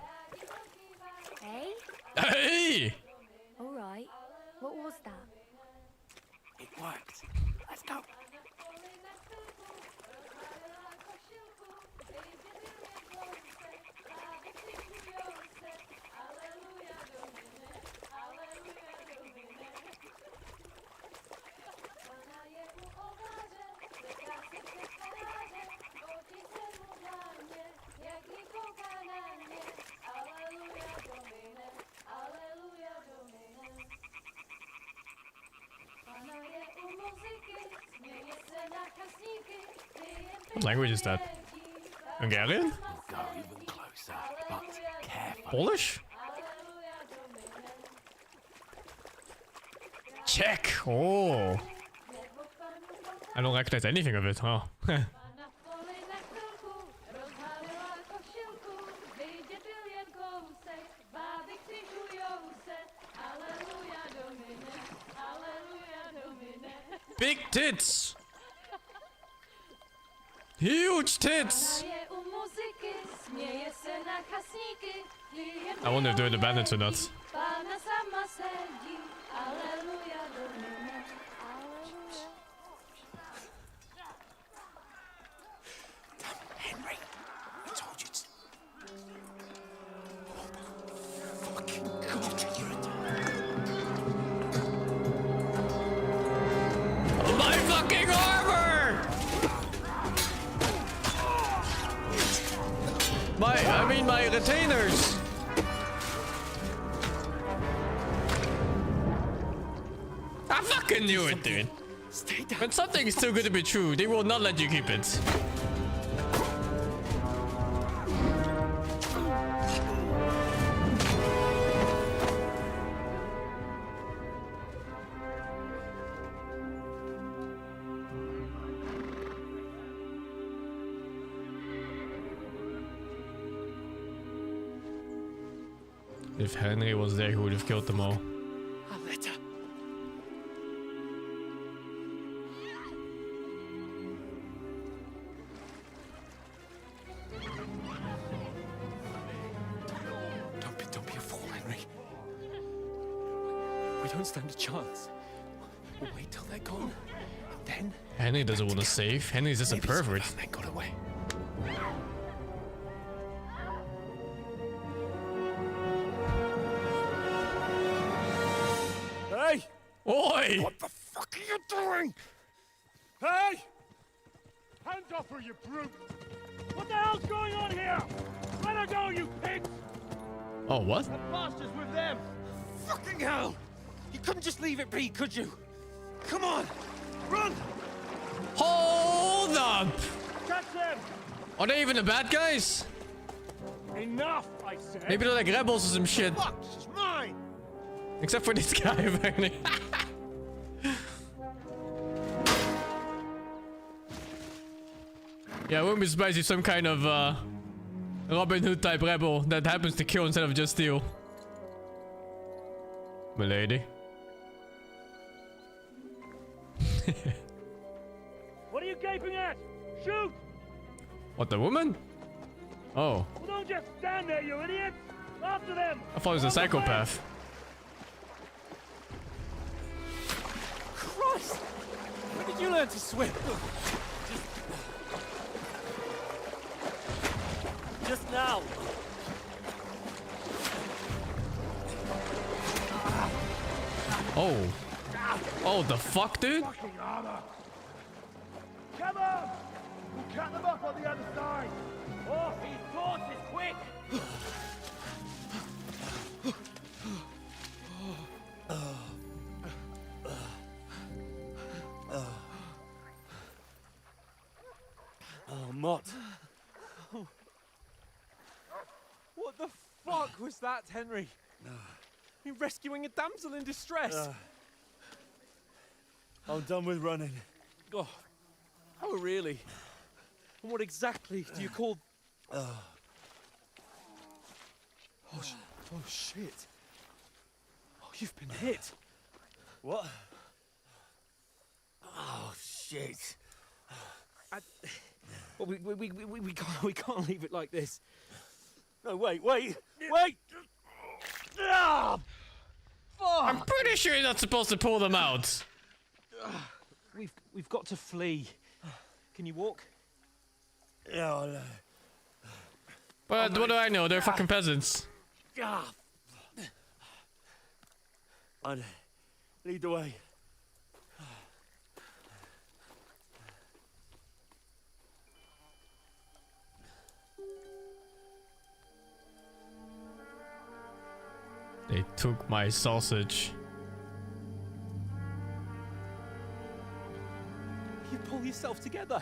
Hey! All right. What was that? It worked. Let's go. What language is that? Hungarian? Go even closer, but careful. Polish? Czech! Oh! I don't recognize anything of it, huh? Big tits! Huge tits! I wonder if they're the bandits or not. Henry, I told you to. Fucking God, My fucking armor! My retainers! I fucking knew it, dude. Stay down. When something is too good to be true, they will not let you keep it. If Henry was there, he would have killed them all. A letter. Don't be a fool, Henry. We don't stand a chance. We'll wait till they're gone, and then Henry doesn't want to save. Henry's just a pervert. they got away. Hey! Oi! What the fuck are you doing? Hey! Hands off her, you brute! What the hell's going on here? Let her go, you pigs! Oh, what? That bastard's with them! Fucking hell! You couldn't just leave it be, could you? Come on! Run! Hold up! Catch them! Are they even the bad guys? Enough, I said! Maybe they're like rebels or some shit. Fuck, she's mine! Except for this guy, apparently. Yeah, I wouldn't be surprised if some kind of Robin Hood type rebel that happens to kill instead of just steal. Milady. What are you gaping at? Shoot! What, the woman? Oh, Well, don't just stand there, you idiot! After them! I thought it was a psychopath. Christ! When did you learn to swim? Just now! Oh. Oh, the fuck, dude? Fucking armor! Come on! We'll cut them up on the other side! Off these horses, quick! Oh, Mott. What the fuck was that, Henry? You're rescuing a damsel in distress. I'm done with running. Oh, oh, really? And what exactly do you call... Oh, oh, shit. Oh, you've been hit. What? Oh, shit. Well, we can't leave it like this. No, wait! I'm pretty sure you're not supposed to pull them out. We've got to flee. Can you walk? Oh, But what do I know? They're fucking peasants. I'd lead the way. They took my sausage. You pull yourself together.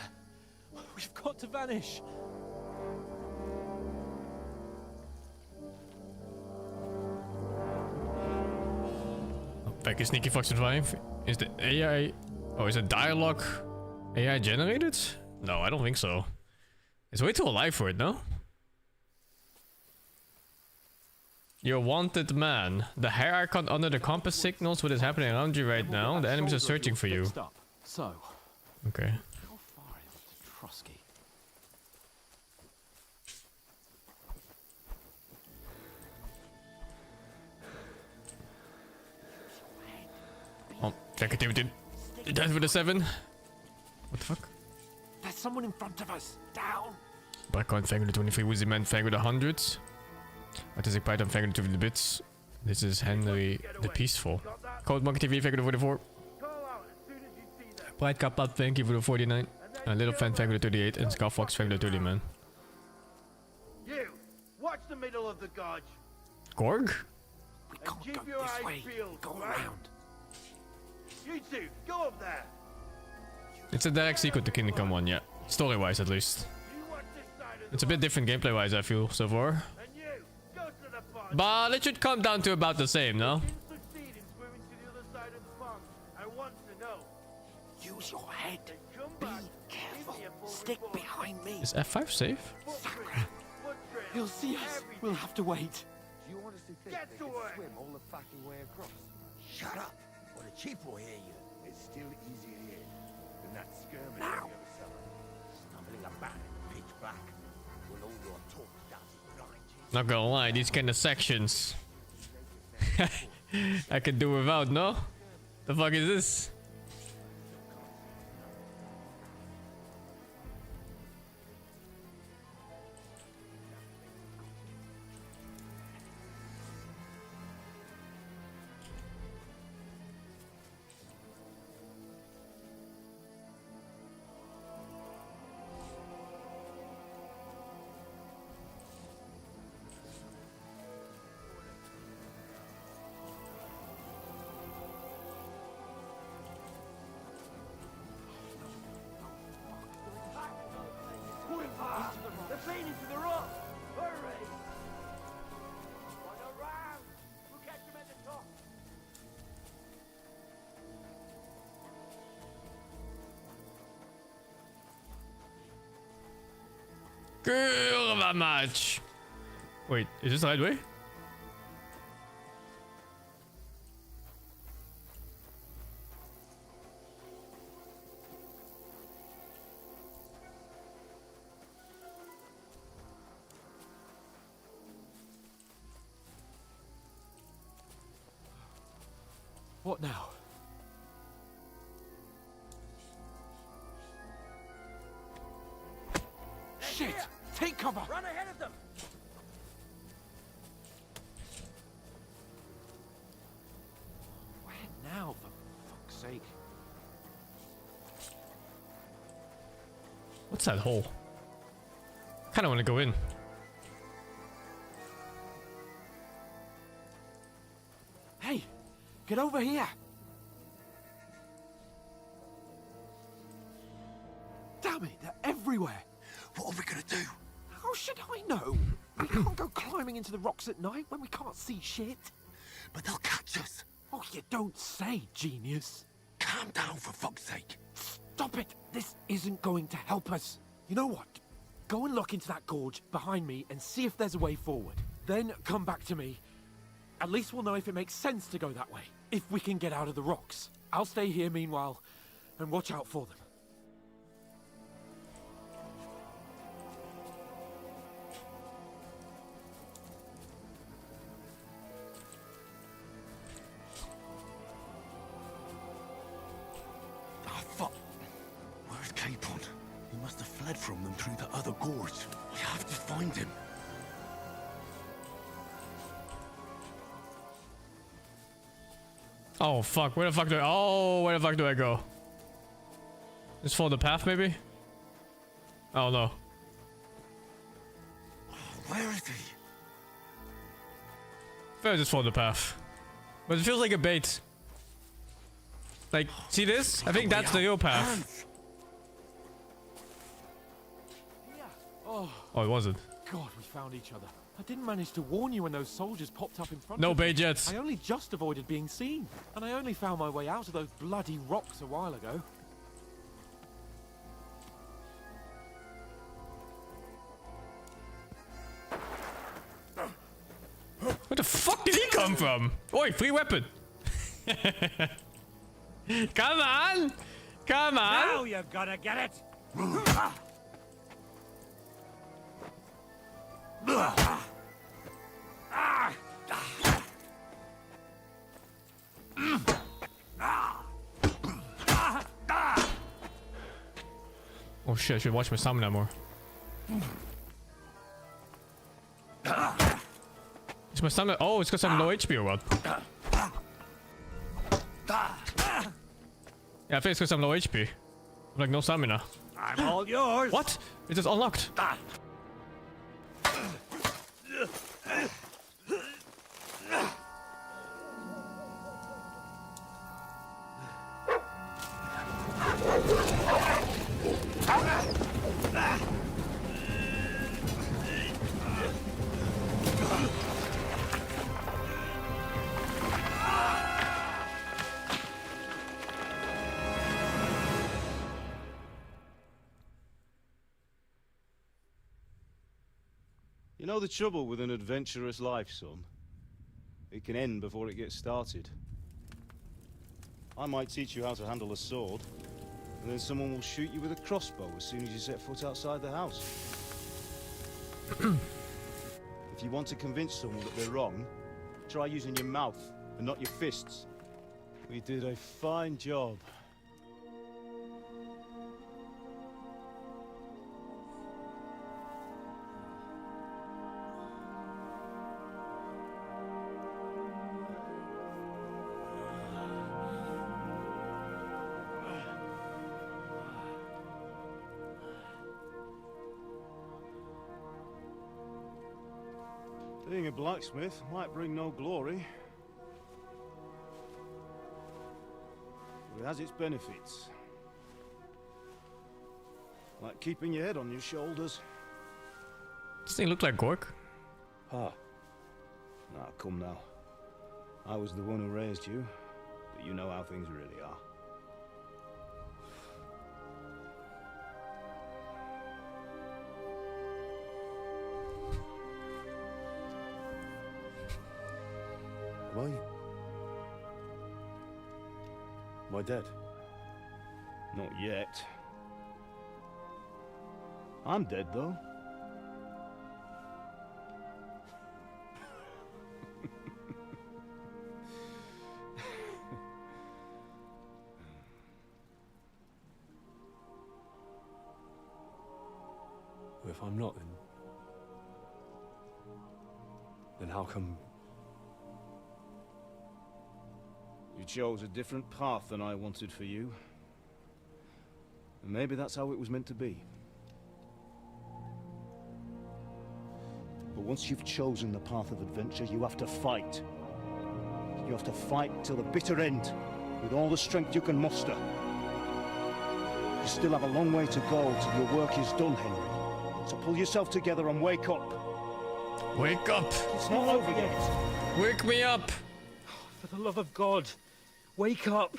We've got to vanish. Back in Sneaky Fox and 5. Is the AI... Oh, is it dialogue AI generated? No, I don't think so. It's way too alive for it, no? You're a wanted man. The hair icon under the compass signals what is happening around you right now. The enemies are searching for you. So, Okay. how far is it to Trusky? Oh, check it, dude. Death with a 7. What the fuck? There's someone in front of us. Down. Blackcoin Fang with the 23, Woozy Man Fang with the 100. Autistic Python Fang with the bits. This is Henry the Peaceful. Code Monkey TV Fang with the 44. Bright Kappa, thank you for the 49. Little Fan Fang with the 38. And Scar Fox Fang with the 30, man. You, watch the middle of the gorge. Gorg? We can't go this way. Go around. You two, go up there. It's a direct sequel to Kingdom Come 1, yeah. Story-wise, at least. It's a bit different gameplay-wise, I feel, so far. But it should come down to about the same, no? Use your head. Be careful. Stick behind me. Is F5 safe? Sakra. He'll see us. We'll have to wait. You honestly think they can swim all the fucking way across? Shut up, or the chief will hear you. It's still easier here than that skirmish the other summer. Stumbling about in the pitch black when all your talk does blind you. Not gonna lie, these kind of sections I could do without, no? The fuck is this? They're playing into the rock. Hurry! On around. We'll catch them at the top. Kurwa mać! Wait, is this the right way? What now? Shit! Take cover! Run ahead of them. Where now, for fuck's sake? What's that hole? Kinda wanna go in. Hey! Get over here! Damn it, they're everywhere! What are we gonna do? How should I know? We can't go climbing into the rocks at night when we can't see shit. But they'll catch us. Oh, you don't say, genius. Calm down, for fuck's sake. Stop it! This isn't going to help us. You know what? Go and look into that gorge behind me and see if there's a way forward. Then come back to me. At least we'll know if it makes sense to go that way. If we can get out of the rocks. I'll stay here meanwhile and watch out for them. fled from them through the other gorge. We have to find him. Oh fuck, where the fuck do I... Oh, where the fuck do I go? Just follow the path, maybe? Oh no. Where is he? Fair, just follow the path. But it feels like a bait. Like, see this? I think that's the real path. Oh, Oh, it wasn't. God, we found each other. I didn't manage to warn you when those soldiers popped up in front No of me. bait yet. I only just avoided being seen. And I only found my way out of those bloody rocks a while ago. Where the fuck did he come from? Oi, free weapon. Come on! Come on! Now you've gotta get it! Oh shit, I should watch my stamina more. Is my stamina... Oh, it's because I'm low HP or what? Yeah, I think it's because I'm low HP. I'm like, no stamina. I'm all yours! What? It is unlocked. You know the trouble with an adventurous life, son? It can end before it gets started. I might teach you how to handle a sword, and then someone will shoot you with a crossbow as soon as you set foot outside the house. If you want to convince someone that they're wrong, try using your mouth and not your fists. We did a fine job. Being a blacksmith might bring no glory, but it has its benefits. Like keeping your head on your shoulders. Does he look like Gork? Ah. Now, come now. I was the one who raised you, but you know how things really are. Am I dead? Not yet. I'm dead, though. If I'm not, then how come... You chose a different path than I wanted for you. And maybe that's how it was meant to be. But once you've chosen the path of adventure, you have to fight. You have to fight till the bitter end, with all the strength you can muster. You still have a long way to go till your work is done, Henry. So pull yourself together and wake up. Wake up! It's not over yet. Wake me up! For the love of God, wake up!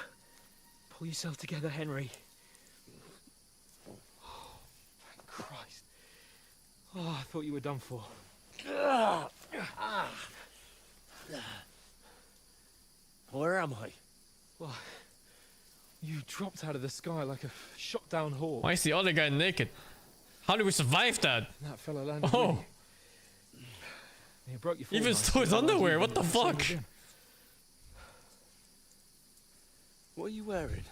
Pull yourself together, Henry. Oh, thank Christ. Oh, I thought you were done for. Where am I? Well, you dropped out of the sky like a shot-down hawk. Why is the other guy naked? How did we survive that? That fella landed. Oh! He broke your Even forknife, stole his so underwear, you what the can swim fuck? again. What are you wearing?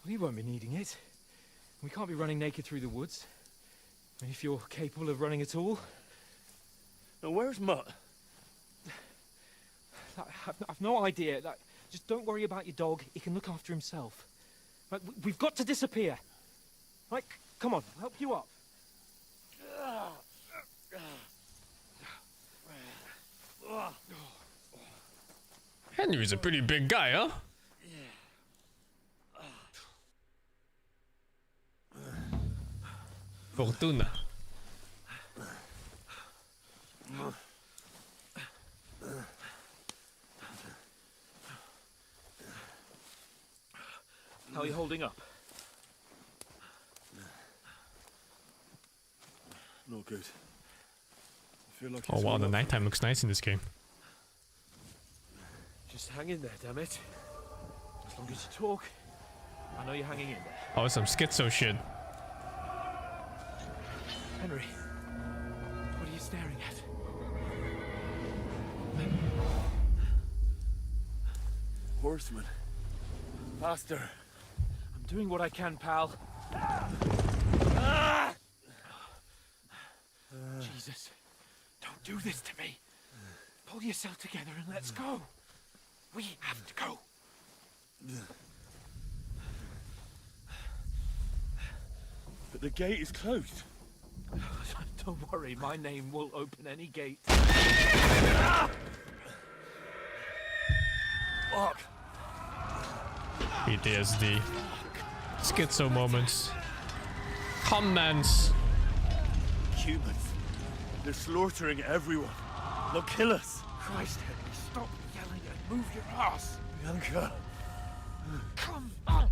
Well, you won't be needing it. We can't be running naked through the woods. If you're capable of running at all. Now, where's Mutt? I've no idea. Just don't worry about your dog. He can look after himself. We've got to disappear. Come on, I'll help you up. Henry's a pretty big guy, huh? Fortuna. How are you holding up? Not good. I feel like Oh wow, the nighttime looks nice in this game. Just hang in there, damn it. As long as you talk, I know you're hanging in there. Oh, some schizo shit. Henry, what are you staring at? Horseman. Faster. I'm doing what I can, pal. Jesus, don't do this to me. Pull yourself together and let's go. We have to go. But the gate is closed. Don't worry, my name will open any gate. Fuck. PTSD. Schizo moments. Comments. Humans. They're slaughtering everyone. They'll kill us. Christ, Henry, stop yelling and move your ass. Bianca. Come on.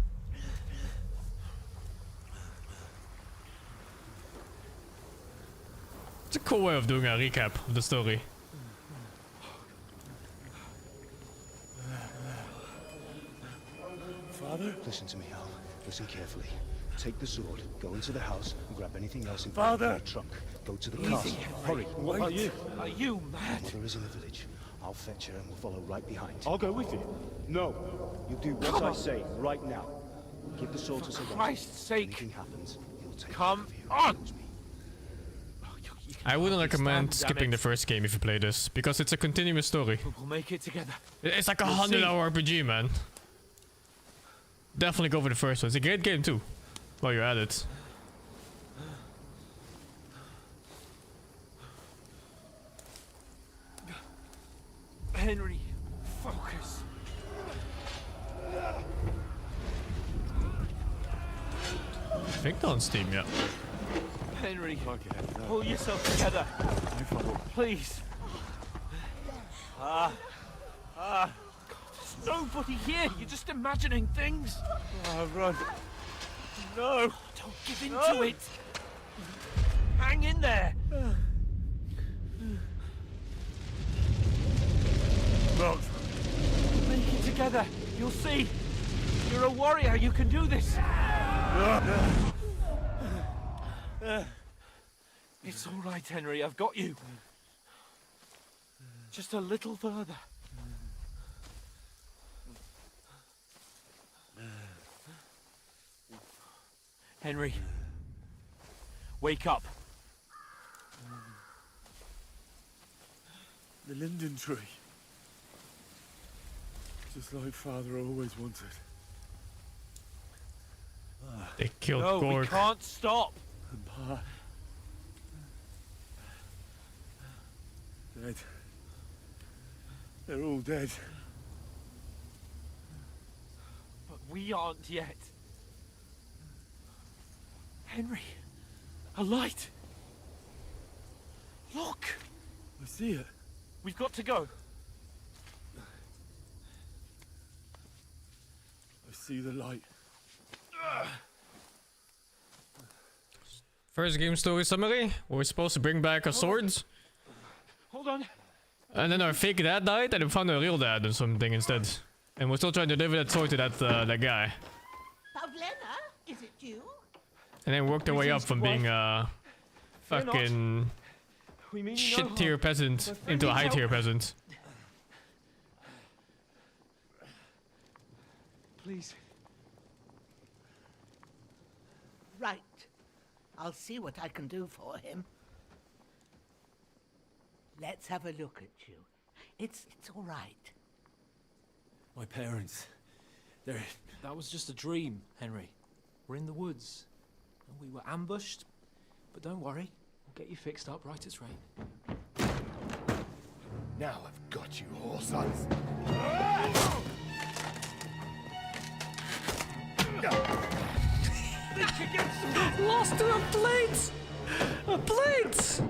It's a cool way of doing a recap of the story. Father? Listen to me, Al. Listen carefully. Take the sword, go into the house, and grab anything else in the trunk. Go to the car. Hurry. What are you? Are you mad? Mother is in the village. I'll fetch her and we'll follow right behind. I'll go with you. No. You do what I say right now. Give the sword to someone. For Christ's sake. Anything happens, he'll take Come care of you. on. I wouldn't recommend skipping the first game if you play this, because it's a continuous story. We'll make it together. It's like a 100-hour RPG, man. Definitely go for the first one. It's a great game too, while you're at it. Henry, focus. I think they're on Steam, yeah. Henry, pull yourself together. Please. God, there's nobody here. You're just imagining things. Run. No. Don't give in to it. Hang in there. Run. Make it together. You'll see. You're a warrior. You can do this. It's all right, Henry. I've got you. Just a little further. Henry, wake up. The linden tree. Just like Father always wanted. They killed No, Gorg. we can't stop. And Pa. Dead. They're all dead. But we aren't yet. Henry, a light. Look. I see it. We've got to go. I see the light. First game story summary. We're supposed to bring back our swords. Hold on. And then our fake dad died and we found a real dad or something instead. And we're still trying to deliver that sword to that guy. Pavlena, is it you? And then worked our way up from being a fucking We mean you no shit harm. tier peasant My friend into a needs high tier help. peasant. Please. Right. I'll see what I can do for him. Let's have a look at you. It's all right. My parents, they're... That was just a dream, Henry. We're in the woods. And we were ambushed. But don't worry, we'll get you fixed up right as rain. Now I've got you, horse eyes. Lost to a plate! A plate!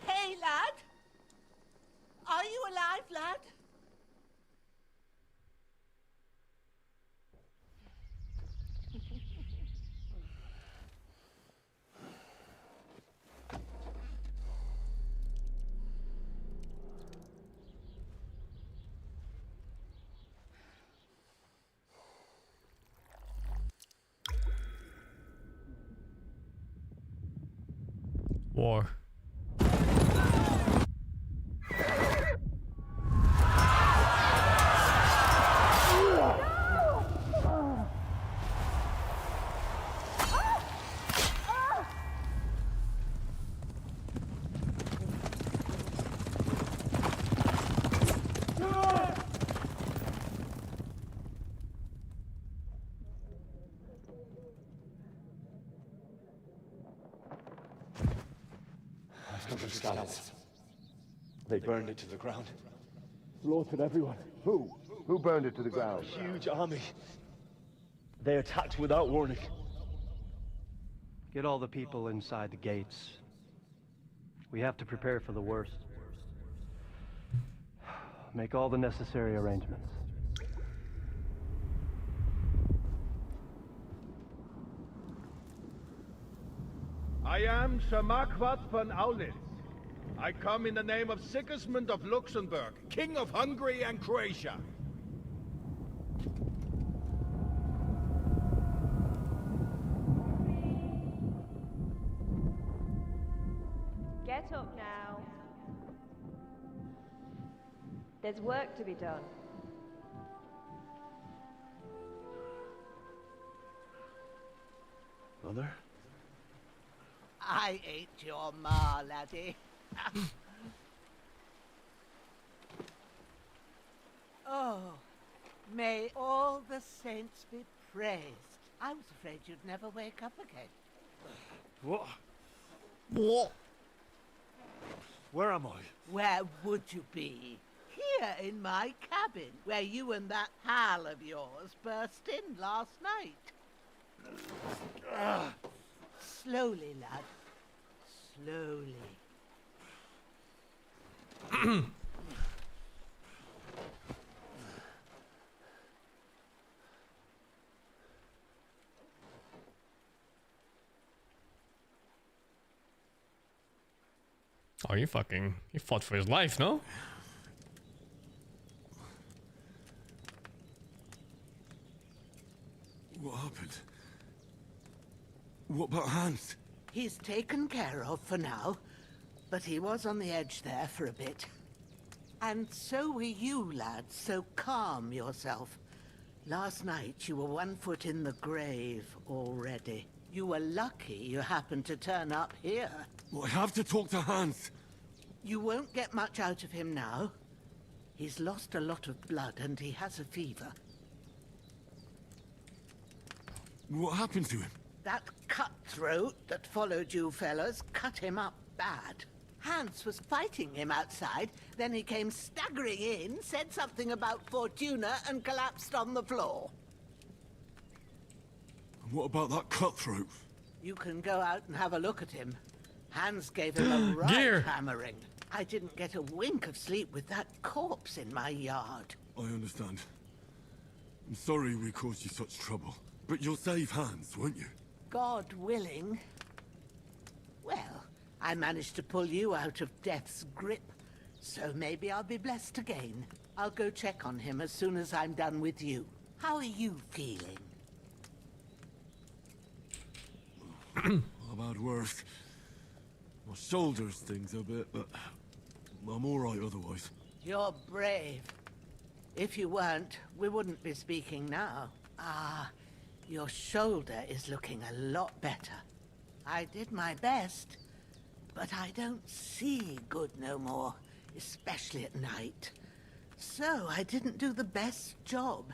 Hey, lad! Are you alive, lad? War. They burned it to the ground. Slaughtered everyone. Who? Who burned it to the ground? A huge army. They attacked without warning. Get all the people inside the gates. We have to prepare for the worst. Make all the necessary arrangements. I am Sir Marquardt von Aulitz. I come in the name of Sigismund of Luxembourg, King of Hungary and Croatia. Get up now. There's work to be done. Mother? I ain't your ma, laddie. Oh, may all the saints be praised. I was afraid you'd never wake up again. What? What? Where am I? Where would you be? Here in my cabin, where you and that pal of yours burst in last night. Slowly, lad. Slowly. Oh, he fought for his life, no? What happened? What about Hans? He's taken care of for now, but he was on the edge there for a bit. And so were you, lad, so calm yourself. Last night you were 1 foot in the grave already. You were lucky you happened to turn up here. Well, I have to talk to Hans. You won't get much out of him now. He's lost a lot of blood and he has a fever. What happened to him? That cutthroat that followed you fellas cut him up bad. Hans was fighting him outside, then he came staggering in, said something about Fortuna, and collapsed on the floor. And what about that cutthroat? You can go out and have a look at him. Hans gave him a right hammering. I didn't get a wink of sleep with that corpse in my yard. I understand. I'm sorry we caused you such trouble. But you'll save Hans, won't you? God willing. Well, I managed to pull you out of death's grip, so maybe I'll be blessed again. I'll go check on him as soon as I'm done with you. How are you feeling? I've had worse. My shoulders stings a bit, but I'm all right otherwise. You're brave. If you weren't, we wouldn't be speaking now. Ah, your shoulder is looking a lot better. I did my best, but I don't see good no more, especially at night. So I didn't do the best job.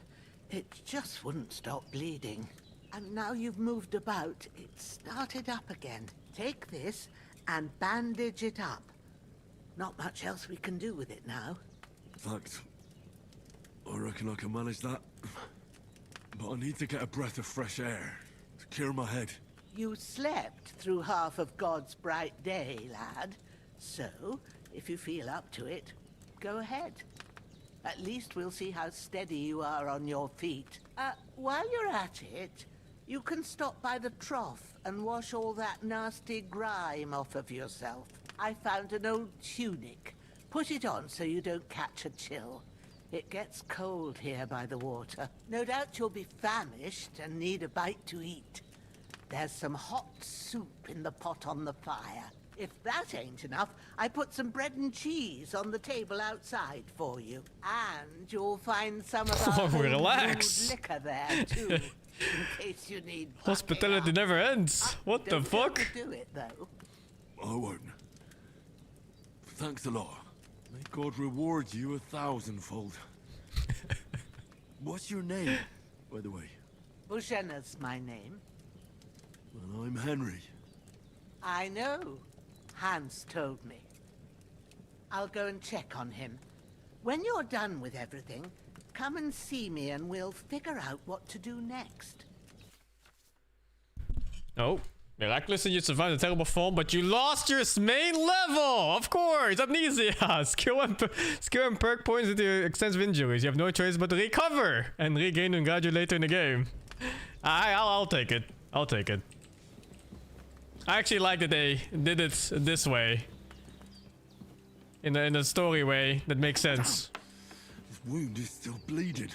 It just wouldn't stop bleeding. And now you've moved about, it started up again. Take this and bandage it up. Not much else we can do with it now. Thanks. I reckon I can manage that. But I need to get a breath of fresh air to clear my head. You slept through half of God's bright day, lad. So, if you feel up to it, go ahead. At least we'll see how steady you are on your feet. While you're at it, you can stop by the trough and wash all that nasty grime off of yourself. I found an old tunic. Put it on so you don't catch a chill. It gets cold here by the water. No doubt you'll be famished and need a bite to eat. There's some hot soup in the pot on the fire. If that ain't enough, I put some bread and cheese on the table outside for you. And you'll find some of our relax. liquor there, too, in case you need Hospitality never ends. What the fuck? do it, though. I won't. Thanks a lot. May God reward you 1,000-fold. What's your name, by the way? Bushena's my name. Well, I'm Henry. I know. Hans told me. I'll go and check on him. When you're done with everything, come and see me and we'll figure out what to do next. Oh, miraculously you survived a terrible fall, but you lost your main level! Of course! Amnesia! Skill and perk points into your extensive injuries. You have no choice but to recover and regain them gradually later in the game. I'll take it. I'll take it. I actually like that they did it this way. In the story way, that makes sense. This wound is still bleeding.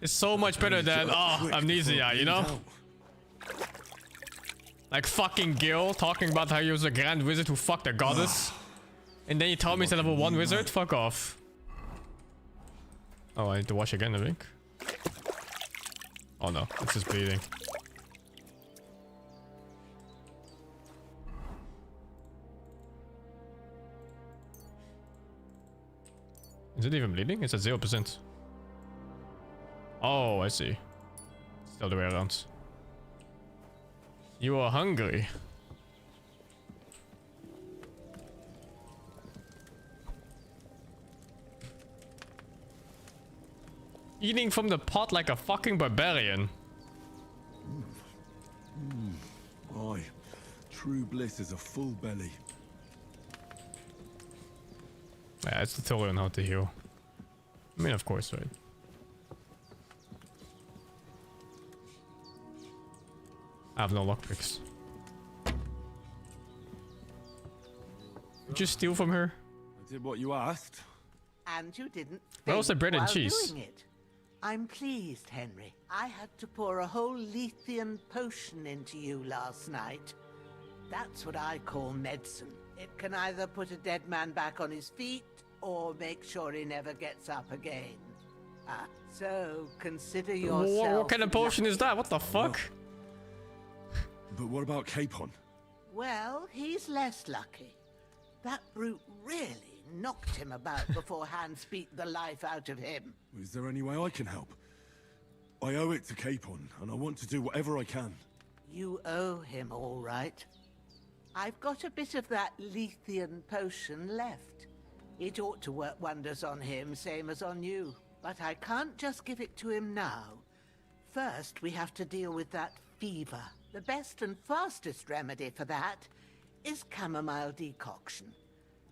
It's so much better than, amnesia, you know? Like fucking Gil talking about how he was a grand wizard who fucked a goddess. And then you tell me he's a level 1 wizard? Fuck off. Oh, I need to wash again, I think. Oh no, it's just bleeding. Is it even bleeding? It's at 0%. Oh, I see. Still the way around. You are hungry. Eating from the pot like a fucking barbarian. Aye, true bliss is a full belly. Yeah, it's a tutorial on how to heal. I mean, of course, right? I have no lockpicks. Did you steal from her? I did what you asked. And you didn't Where was the bread and while cheese? doing it. I'm pleased, Henry. I had to pour a whole Lethean potion into you last night. That's what I call medicine. It can either put a dead man back on his feet or make sure he never gets up again. So consider yourself. What kind of potion is that? What the fuck? But what about Capon? Well, he's less lucky. That brute really knocked him about before Hans beat the life out of him. Is there any way I can help? I owe it to Capon, and I want to do whatever I can. You owe him, all right. I've got a bit of that Lethean potion left. It ought to work wonders on him, same as on you. But I can't just give it to him now. First, we have to deal with that fever. The best and fastest remedy for that is chamomile decoction.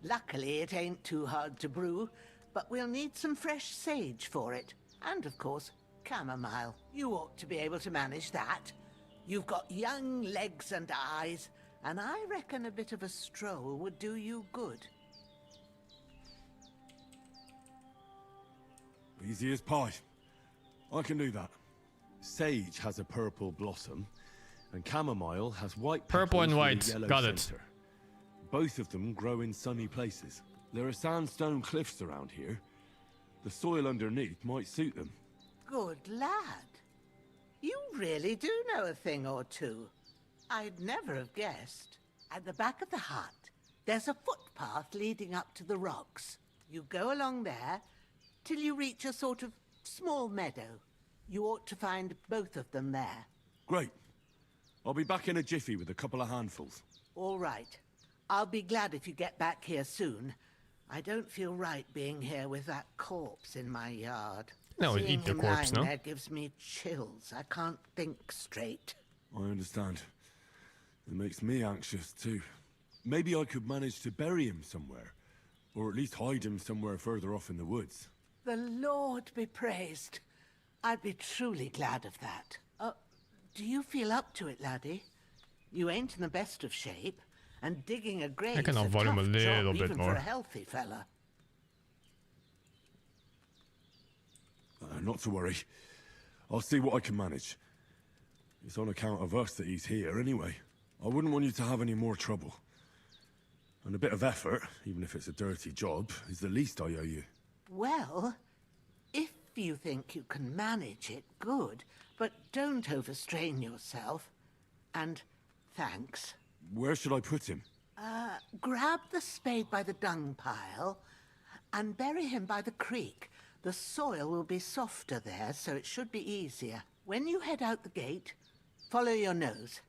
Luckily, it ain't too hard to brew, but we'll need some fresh sage for it. And, of course, chamomile. You ought to be able to manage that. You've got young legs and eyes, and I reckon a bit of a stroll would do you good. Easy as pie. I can do that. Sage has a purple blossom, and chamomile has white purple and petals with a white. yellow Got it. center. Both of them grow in sunny places. There are sandstone cliffs around here. The soil underneath might suit them. Good lad. You really do know a thing or two. I'd never have guessed. At the back of the hut, there's a footpath leading up to the rocks. You go along there till you reach a sort of small meadow. You ought to find both of them there. Great. I'll be back in a jiffy with a couple of handfuls. All right. I'll be glad if you get back here soon. I don't feel right being here with that corpse in my yard. No, Seeing eat the him corpse, lying no? there gives me chills. I can't think straight. I understand. It makes me anxious too. Maybe I could manage to bury him somewhere. Or at least hide him somewhere further off in the woods. The Lord be praised. I'd be truly glad of that. Do you feel up to it, laddie? You ain't in the best of shape, and digging a grave's I can a up volume a tough little job, bit even for more. a healthy fella. Not to worry. I'll see what I can manage. It's on account of us that he's here anyway. I wouldn't want you to have any more trouble. And a bit of effort, even if it's a dirty job, is the least I owe you. Well, if you think you can manage it, good. But don't overstrain yourself. And thanks. Where should I put him? Grab the spade by the dung pile and bury him by the creek. The soil will be softer there, so it should be easier. When you head out the gate, follow your nose.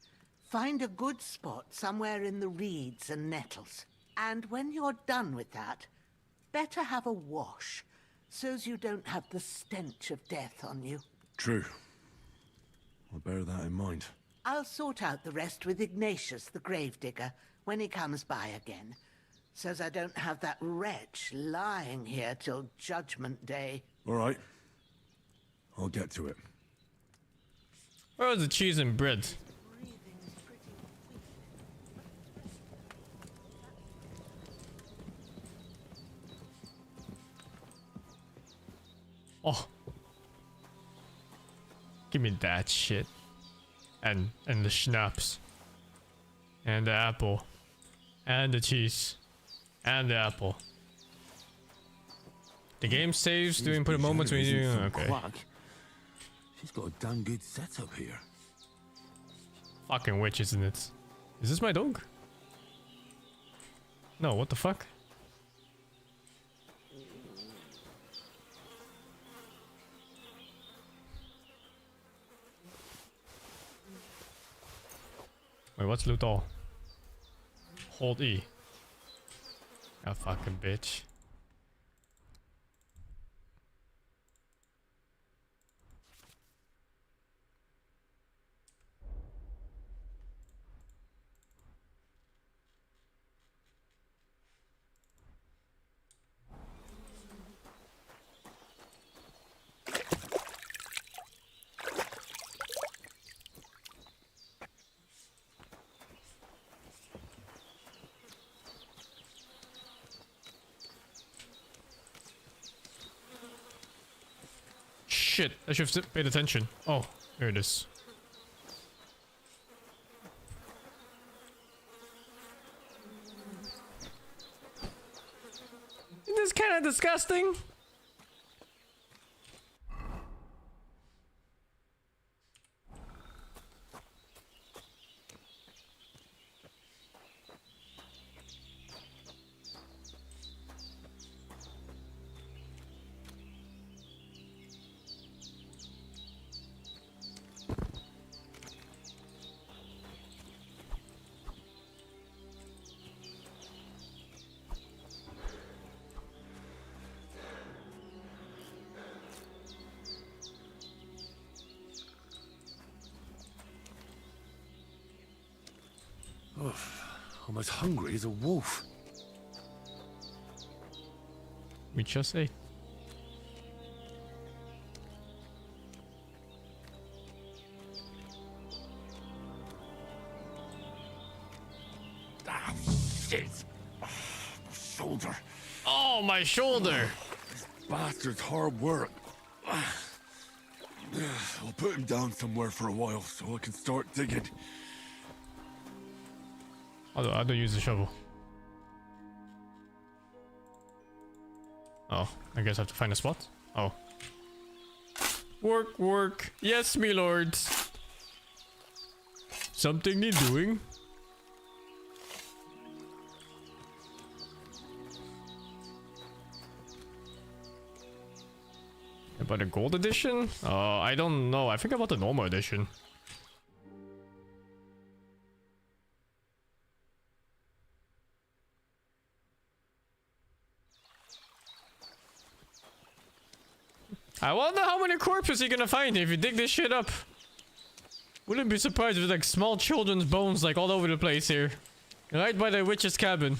Find a good spot somewhere in the reeds and nettles. And when you're done with that, better have a wash, so's you don't have the stench of death on you. True. I'll bear that in mind. I'll sort out the rest with Ignatius, the gravedigger, when he comes by again, so's I don't have that wretch lying here till Judgment Day. All right. I'll get to it. Where are the cheese and bread? Oh. Give me that shit. And the schnapps. And the apple. And the cheese. And the apple. The game saves during put a moment when you okay. She's got a damn good setup here. Fucking witch, isn't it? Is this my dog? No, what the fuck? Wait, what's loot all? Hold E. Ah, fucking bitch. Shit, I should have paid attention. Oh, here it is. This is kind of disgusting. I'm as hungry as a wolf. We just ate. Ah, shit. My shoulder. Oh, my shoulder. This bastard's hard work. I'll put him down somewhere for a while so I can start digging. I don't use the shovel. Oh, I guess I have to find a spot. Oh. Work, work. Yes, me lords. Something need doing. About the gold edition? I don't know. I think about the normal edition. I wonder how many corpses you're gonna find if you dig this shit up. Wouldn't be surprised if there's like small children's bones like all over the place here. Right by the witch's cabin.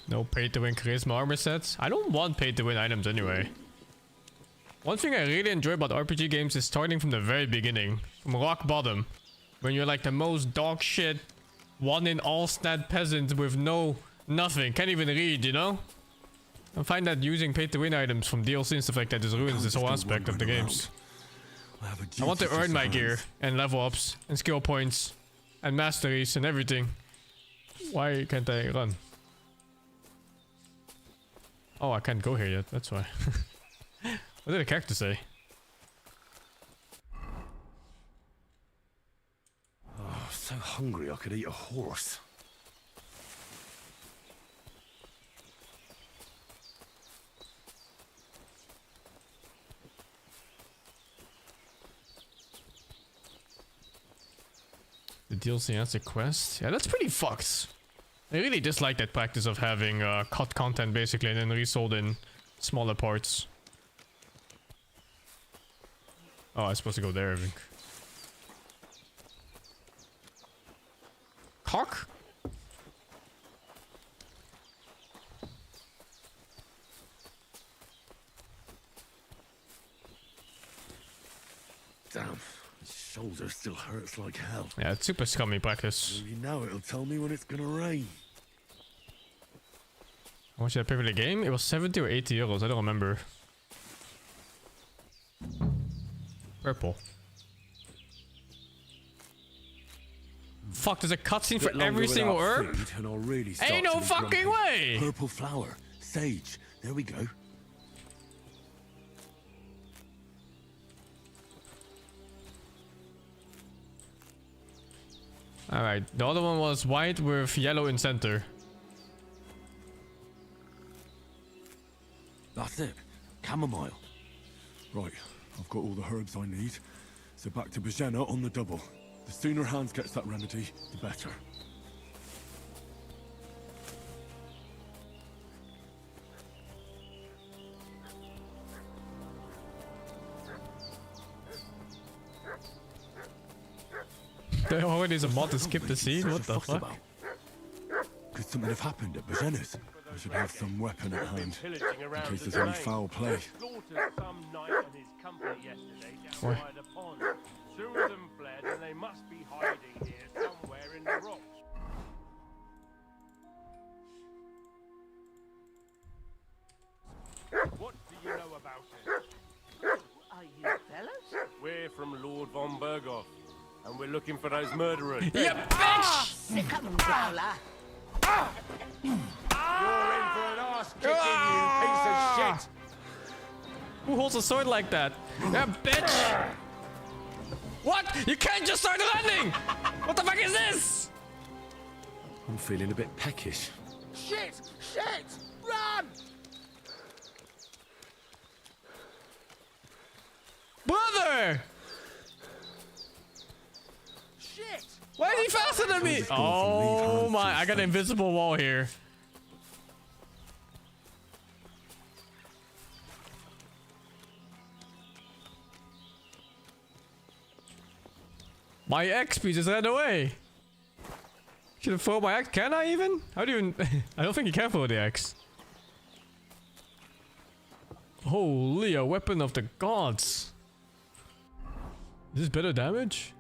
No pay to win charisma armor sets. I don't want pay to win items anyway. One thing I really enjoy about RPG games is starting from the very beginning. From rock bottom. When you're like the most dog shit, one in all stat peasant with nothing. Can't even read, you know? I find that using pay to win items from DLC and stuff like that just ruins this whole aspect of the games. I want to earn my gear and level ups and skill points and masteries and everything. Why can't I run? Oh, I can't go here yet, that's why. What did the character say? Oh, so hungry I could eat a horse. The DLC answer quest? Yeah, that's pretty fucked. I really dislike that practice of having cut content basically and then resold in smaller parts. Oh, I'm supposed to go there, I think. Cock? Damn, his shoulder still hurts like hell. Yeah, it's super scummy practice. You know it'll tell me when it's gonna rain. How much did I pay for the game? It was 70 or 80 euros, I don't remember. Purple. Fuck, there's a cutscene for every single herb? And I'll really Ain't no fucking way! Purple flower, sage, there we go. Alright, the other one was white with yellow in center. That's it, chamomile. Right, I've got all the herbs I need. So back to Bajena on the double. The sooner Hans gets that remedy, the better. There already is a mod to skip the scene? What the fuck? Could something have happened at Bajena's? I should have some weapon at hand, in case there's any foul play. What? Two of them fled, and they must be hiding here somewhere in the rocks. What do you know about it? Are you fellas? We're from Lord von Berghoff, and we're looking for those murderers. You bitch! Sick of them, Growler. You're in for an ass kicking, you piece of shit! Who holds a sword like that? Yeah, bitch! What? You can't just start running! What the fuck is this? I'm feeling a bit peckish. Shit! Shit! Run! Brother! Shit! Why is he faster than me? Oh my, I got an invisible wall here. My XP just ran away. Should have thrown my axe. Can I even? How do you even? I don't think you can throw the axe. Holy, a weapon of the gods. Is this better damage?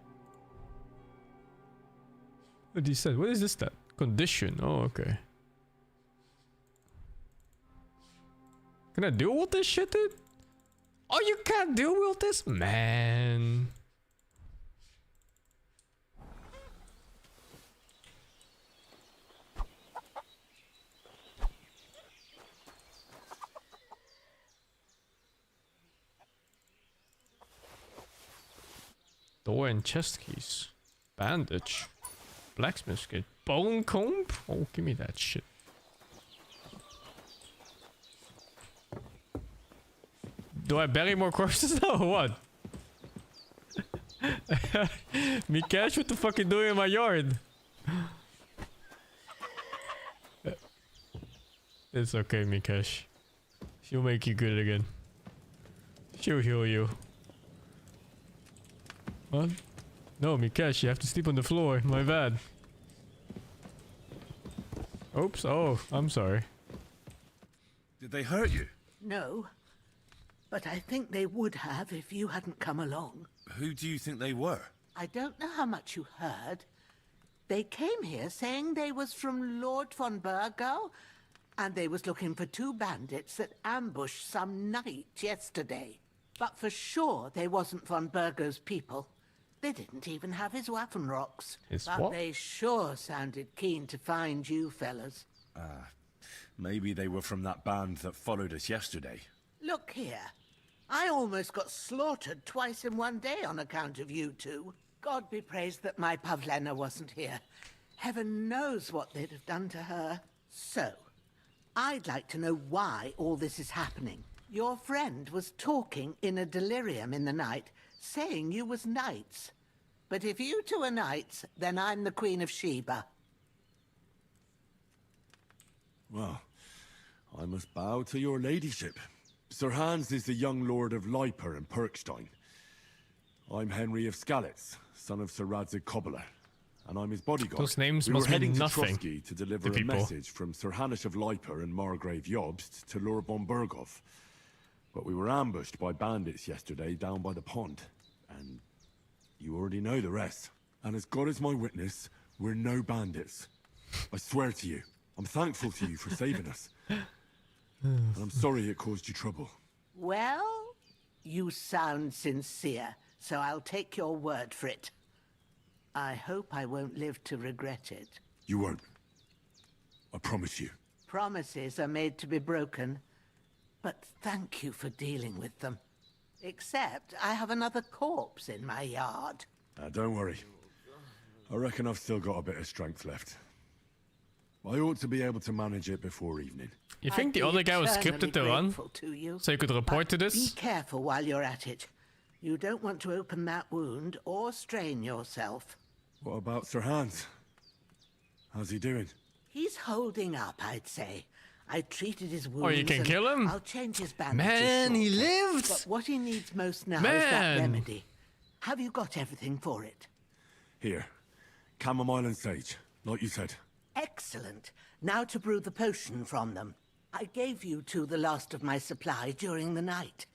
What did he say? What is this stat? Condition. Oh, okay. Can I deal with this shit, dude? Oh, you can't deal with this? Man. Door and chest keys. Bandage. Blacksmith kit. Bone comb? Oh, give me that shit. Do I bury more corpses now or what? Mikesh, what the fuck you doing in my yard? It's okay, Mikesh. She'll make you good again. She'll heal you. What? No, Mikesh, you have to sleep on the floor. My bad. Oops. Oh, I'm sorry. Did they hurt you? No. But I think they would have if you hadn't come along. Who do you think they were? I don't know how much you heard. They came here saying they was from Lord von Burgo, and they was looking for 2 bandits that ambushed some knight yesterday. But for sure they wasn't von Burgo's people. They didn't even have his Waffenrocks. But what? they sure sounded keen to find you fellas. Maybe they were from that band that followed us yesterday. Look here. I almost got slaughtered twice in one day on account of you two. God be praised that my Pavlena wasn't here. Heaven knows what they'd have done to her. So, I'd like to know why all this is happening. Your friend was talking in a delirium in the night, saying you was knights. But if you two are knights, then I'm the Queen of Sheba. Well, I must bow to your ladyship. Sir Hans is the young lord of Leiper and Perkstein. I'm Henry of Skalitz, son of Sir Radzig Cobbler, and I'm his bodyguard. Those names we must were mean heading nothing to Trotsky to deliver to a people. message from Sir Hanish of Leiper and Margrave Jobst to Lord von Burgov. But we were ambushed by bandits yesterday down by the pond, and you already know the rest. And as God is my witness, we're no bandits. I swear to you, I'm thankful to you for saving us. And I'm sorry it caused you trouble. Well, you sound sincere, so I'll take your word for it. I hope I won't live to regret it. You won't. I promise you. Promises are made to be broken, but thank you for dealing with them. Except I have another corpse in my yard. Don't worry. I reckon I've still got a bit of strength left. I ought to be able to manage it before evening. You think the other guy was scripted to run? So you could report to Be this? careful while you're at it. You don't want to open that wound or strain yourself. What about Sir Hans? How's he doing? He's holding up, I'd say. I treated his wounds. Oh, you can and kill him? I'll change his bandages. Man, he shortly. lived! But what he needs most now is Man! that remedy. Have you got everything for it? Here. Chamomile and sage, like you said. Excellent. Now to brew the potion from them. I gave you two the last of my supply during the night.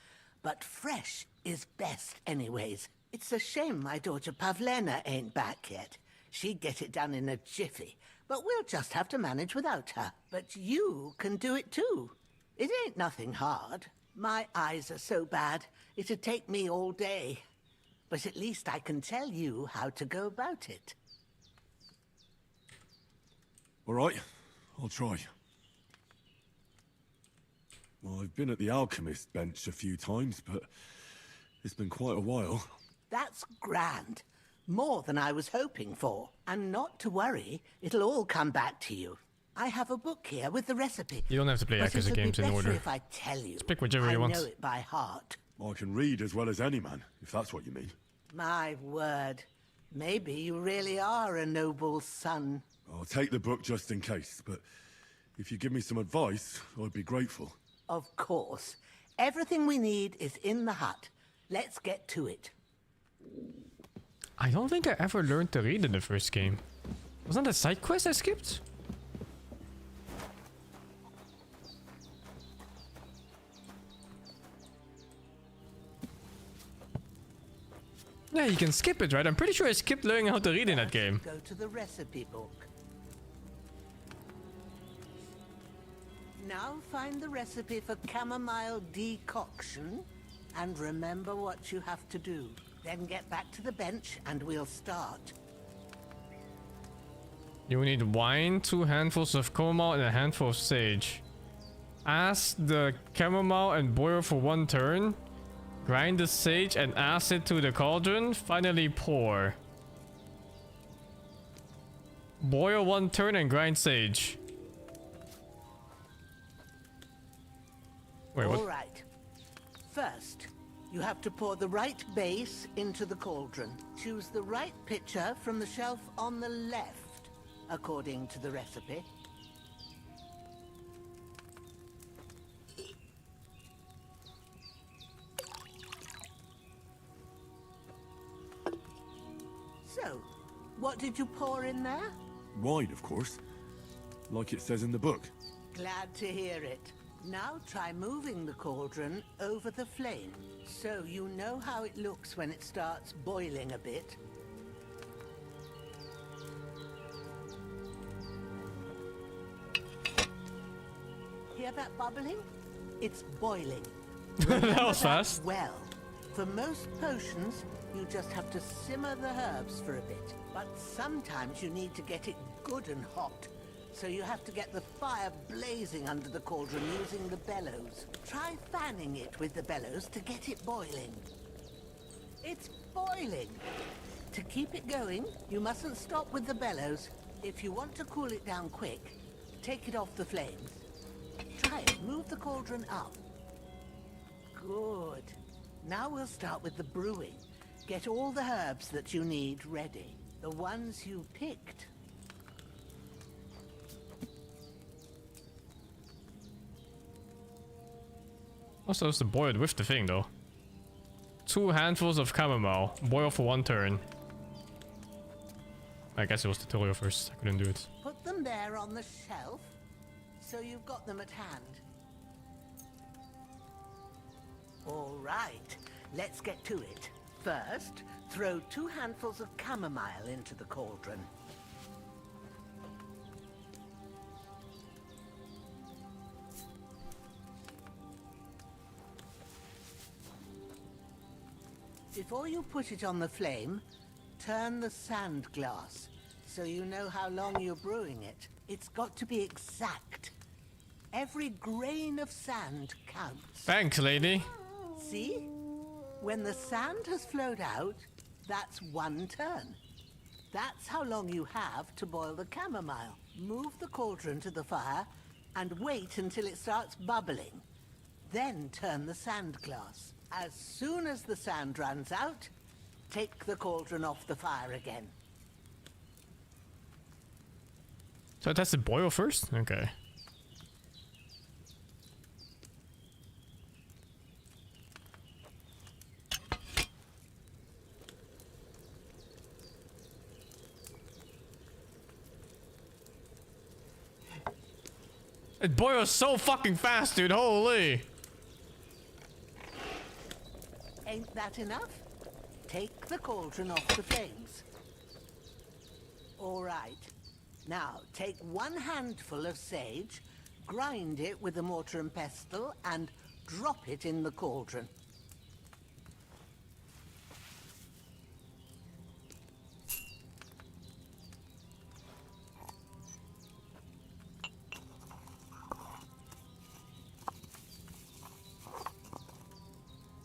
But fresh is best anyways. It's a shame my daughter Pavlena ain't back yet. She'd get it done in a jiffy. But we'll just have to manage without her. But you can do it too. It ain't nothing hard. My eyes are so bad, it'd take me all day. But at least I can tell you how to go about it. All right, I'll try. Well, I've been at the alchemist bench a few times, but it's been quite a while. That's grand. More than I was hoping for. And not to worry, it'll all come back to you. I have a book here with the recipe. You don't have to play but Yakuza it'll games be in better order. if I tell you. Just pick whichever you want. I know it by heart. I can read as well as any man, if that's what you mean. My word. Maybe you really are a noble son. I'll take the book just in case, but if you give me some advice, I'd be grateful. Of course. Everything we need is in the hut. Let's get to it. I don't think I ever learned to read in the first game. Wasn't that a side quest I skipped? Yeah, you can skip it, right? I'm pretty sure I skipped learning how to read in that game. Go to the recipe book. Now find the recipe for chamomile decoction and remember what you have to do. Then get back to the bench and we'll start. You need wine, 2 handfuls of chamomile, and a handful of sage. Add the chamomile and boil for 1 turn. Grind the sage and acid to the cauldron. Finally pour. Boil 1 turn and grind sage. Wait, what? All right. First, you have to pour the right base into the cauldron. Choose the right pitcher from the shelf on the left, according to the recipe. So, what did you pour in there? Wine, of course. Like it says in the book. Glad to hear it. Now try moving the cauldron over the flame, so you know how it looks when it starts boiling a bit. Hear that bubbling? It's boiling. That was fast. Well, for most potions, you just have to simmer the herbs for a bit. But sometimes you need to get it good and hot. So you have to get the fire blazing under the cauldron using the bellows. Try fanning it with the bellows to get it boiling. It's boiling. To keep it going, you mustn't stop with the bellows. If you want to cool it down quick, take it off the flames. Try it. Move the cauldron up. Good. Now we'll start with the brewing. Get all the herbs that you need ready. The ones you picked. Also, it's to boil it with the thing, though. 2 handfuls of chamomile. Boil for 1 turn. I guess it was tutorial first. I couldn't do it. Put them there on the shelf, so you've got them at hand. All right, let's get to it. First, throw 2 handfuls of chamomile into the cauldron. Before you put it on the flame, turn the sand glass, so you know how long you're brewing it. It's got to be exact. Every grain of sand counts. Thanks, lady. See? When the sand has flowed out, that's 1 turn. That's how long you have to boil the chamomile. Move the cauldron to the fire and wait until it starts bubbling. Then turn the sand glass. As soon as the sand runs out, take the cauldron off the fire again. So it has to boil first? Okay. It boils so fucking fast, dude. Holy. Ain't that enough? Take the cauldron off the flames. All right. Now, take 1 handful of sage, grind it with a mortar and pestle, and drop it in the cauldron.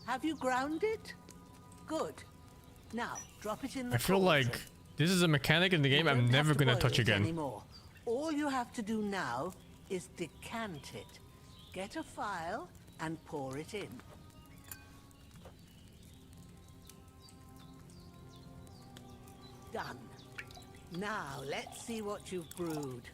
Have you ground it? Good. Now, drop it in the I feel cauldron. like this is a mechanic in the game I'm never gonna touch again. Anymore. All you have to do now is decant it. Get a phial and pour it in. Done. Now, let's see what you've brewed.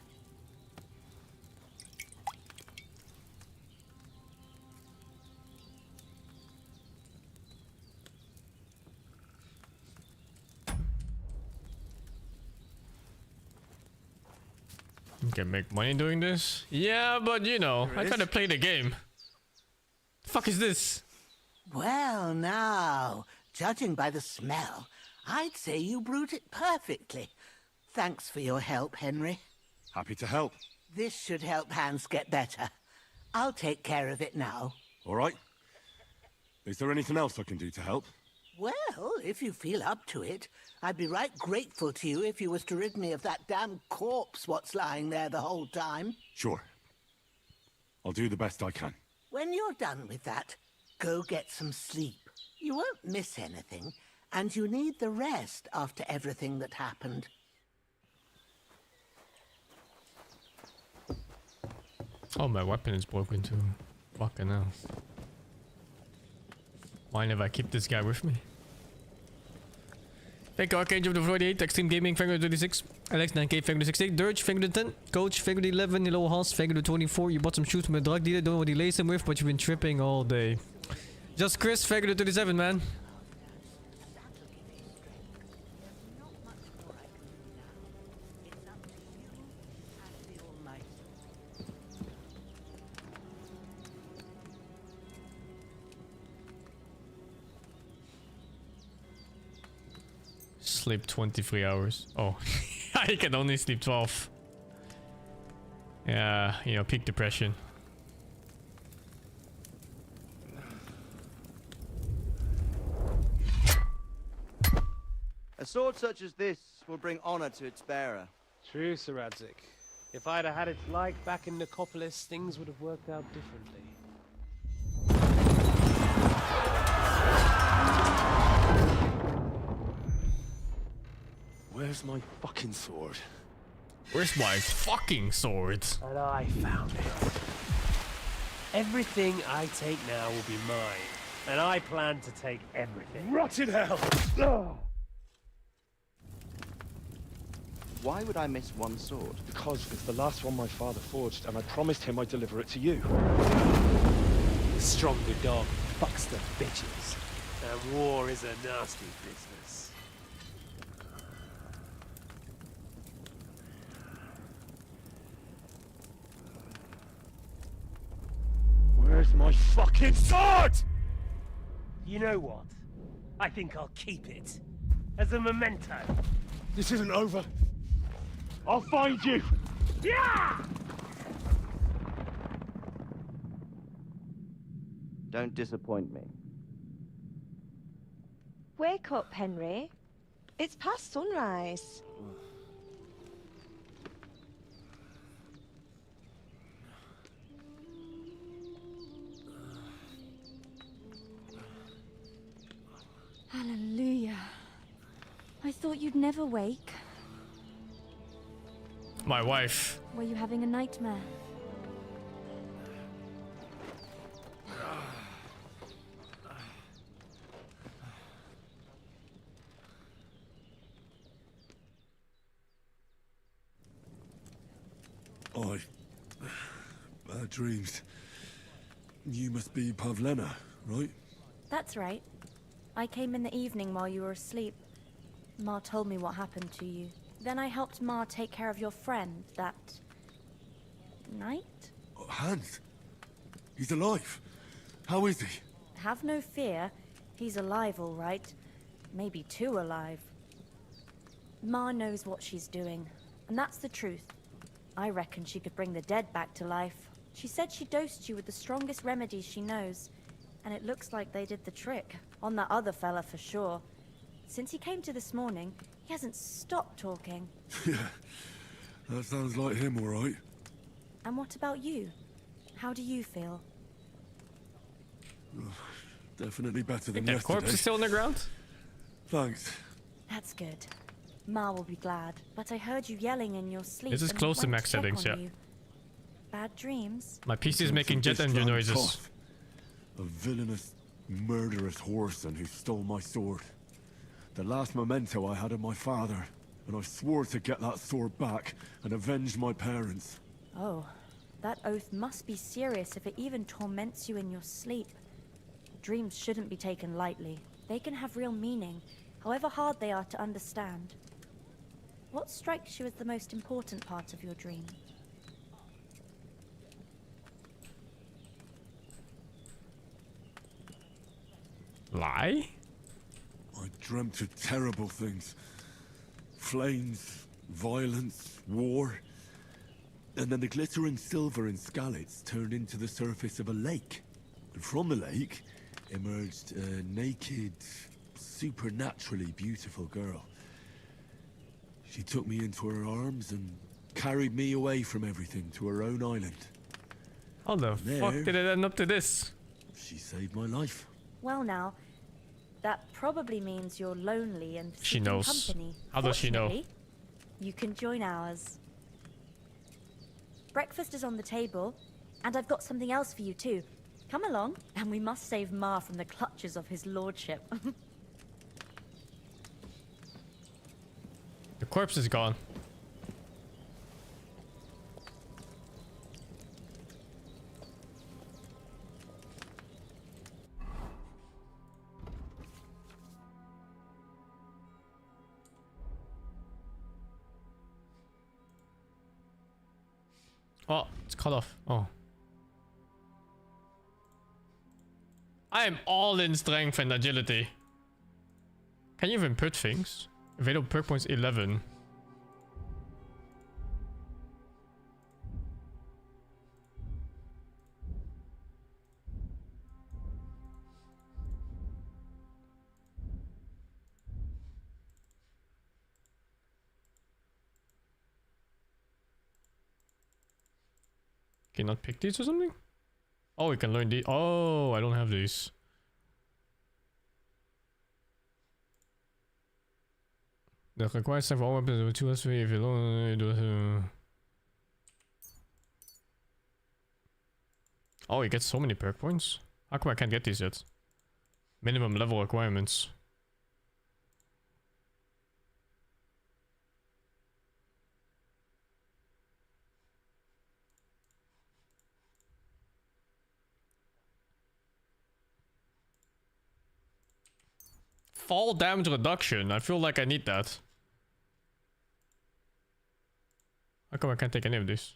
You can make money doing this? Yeah, but you know, I try to play the game. The fuck is this? Well, now, judging by the smell, I'd say you brewed it perfectly. Thanks for your help, Henry. Happy to help. This should help Hans get better. I'll take care of it now. All right. Is there anything else I can do to help? Well, if you feel up to it, I'd be right grateful to you if you was to rid me of that damn corpse what's lying there the whole time. Sure. I'll do the best I can. When you're done with that, go get some sleep. You won't miss anything, and you need the rest after everything that happened. Oh, my weapon is broken too. Fucking hell. Mind if I keep this guy with me? Thank you, Arcade of the 48, Extreme Gaming, Finger 36, Alex 9K, Finger 68, Dirge, Finger 10, Coach, Finger 11, Hello Hans, Finger 24. You bought some shoes from a drug dealer, don't know what he laced them with, but you've been tripping all day. Just Chris, Finger 37, man. Sleep 23 hours. Oh, I can only sleep 12. Yeah, you know, peak depression. A sword such as this will bring honor to its bearer. True, Sir Radzik. If I'd have had its like back in Nicopolis, things would have worked out differently. Where's my fucking sword? Where's my fucking sword? And I found it. Everything I take now will be mine. And I plan to take everything. Rotted hell! Oh. Why would I miss one sword? Because it's the last one my father forged, and I promised him I'd deliver it to you. The stronger dog fucks the bitches. And war is a nasty business. Where's my fucking sword? You know what? I think I'll keep it. As a memento. This isn't over. I'll find you! Yeah! Don't disappoint me. Wake up, Henry. It's past sunrise. Hallelujah. I thought you'd never wake. My wife. Were you having a nightmare? Bad dreams. You must be Pavlena, right? That's right. I came in the evening while you were asleep. Ma told me what happened to you. Then I helped Ma take care of your friend that night? Hans? He's alive. How is he? Have no fear. He's alive, all right. Maybe too alive. Ma knows what she's doing, and that's the truth. I reckon she could bring the dead back to life. She said she dosed you with the strongest remedies she knows, and it looks like they did the trick. On that other fella for sure. Since he came to this morning, he hasn't stopped talking. Yeah, that sounds like him, all right. And what about you? How do you feel? Definitely better than That yesterday. corpse is still on the ground? Thanks. That's good. Ma will be glad. But I heard you yelling in your sleep. This is and close to went max check settings, on yeah. you. Bad dreams? My PC is making jet This engine damn noises. tough. A villainous, murderous whoreson who stole my sword. The last memento I had of my father, and I swore to get that sword back and avenge my parents. Oh, that oath must be serious if it even torments you in your sleep. Dreams shouldn't be taken lightly. They can have real meaning, however hard they are to understand. What strikes you as the most important part of your dream? Lie? I dreamt of terrible things. Flames, violence, war. And then the glittering silver in Skalitz turned into the surface of a lake. And from the lake emerged a naked, supernaturally beautiful girl. She took me into her arms and carried me away from everything to her own island. How the fuck did it end up to this? She saved my life. Well now, that probably means you're lonely and She seeking knows. company. How does she know? Fortunately, you can join ours. Breakfast is on the table, and I've got something else for you too. Come along, and we must save Ma from the clutches of his lordship. The corpse is gone. Oh, it's cut off. Oh. I am all in strength and agility. Can you even put things? Available perk points 11. Can you not pick these or something? Oh, we can learn these. Oh, I don't have these. The required stuff for all weapons with 2 SV if you don't Oh, you get so many perk points. How come I can't get these yet? Minimum level requirements. Fall damage reduction. I feel like I need that. How come I can't take any of these?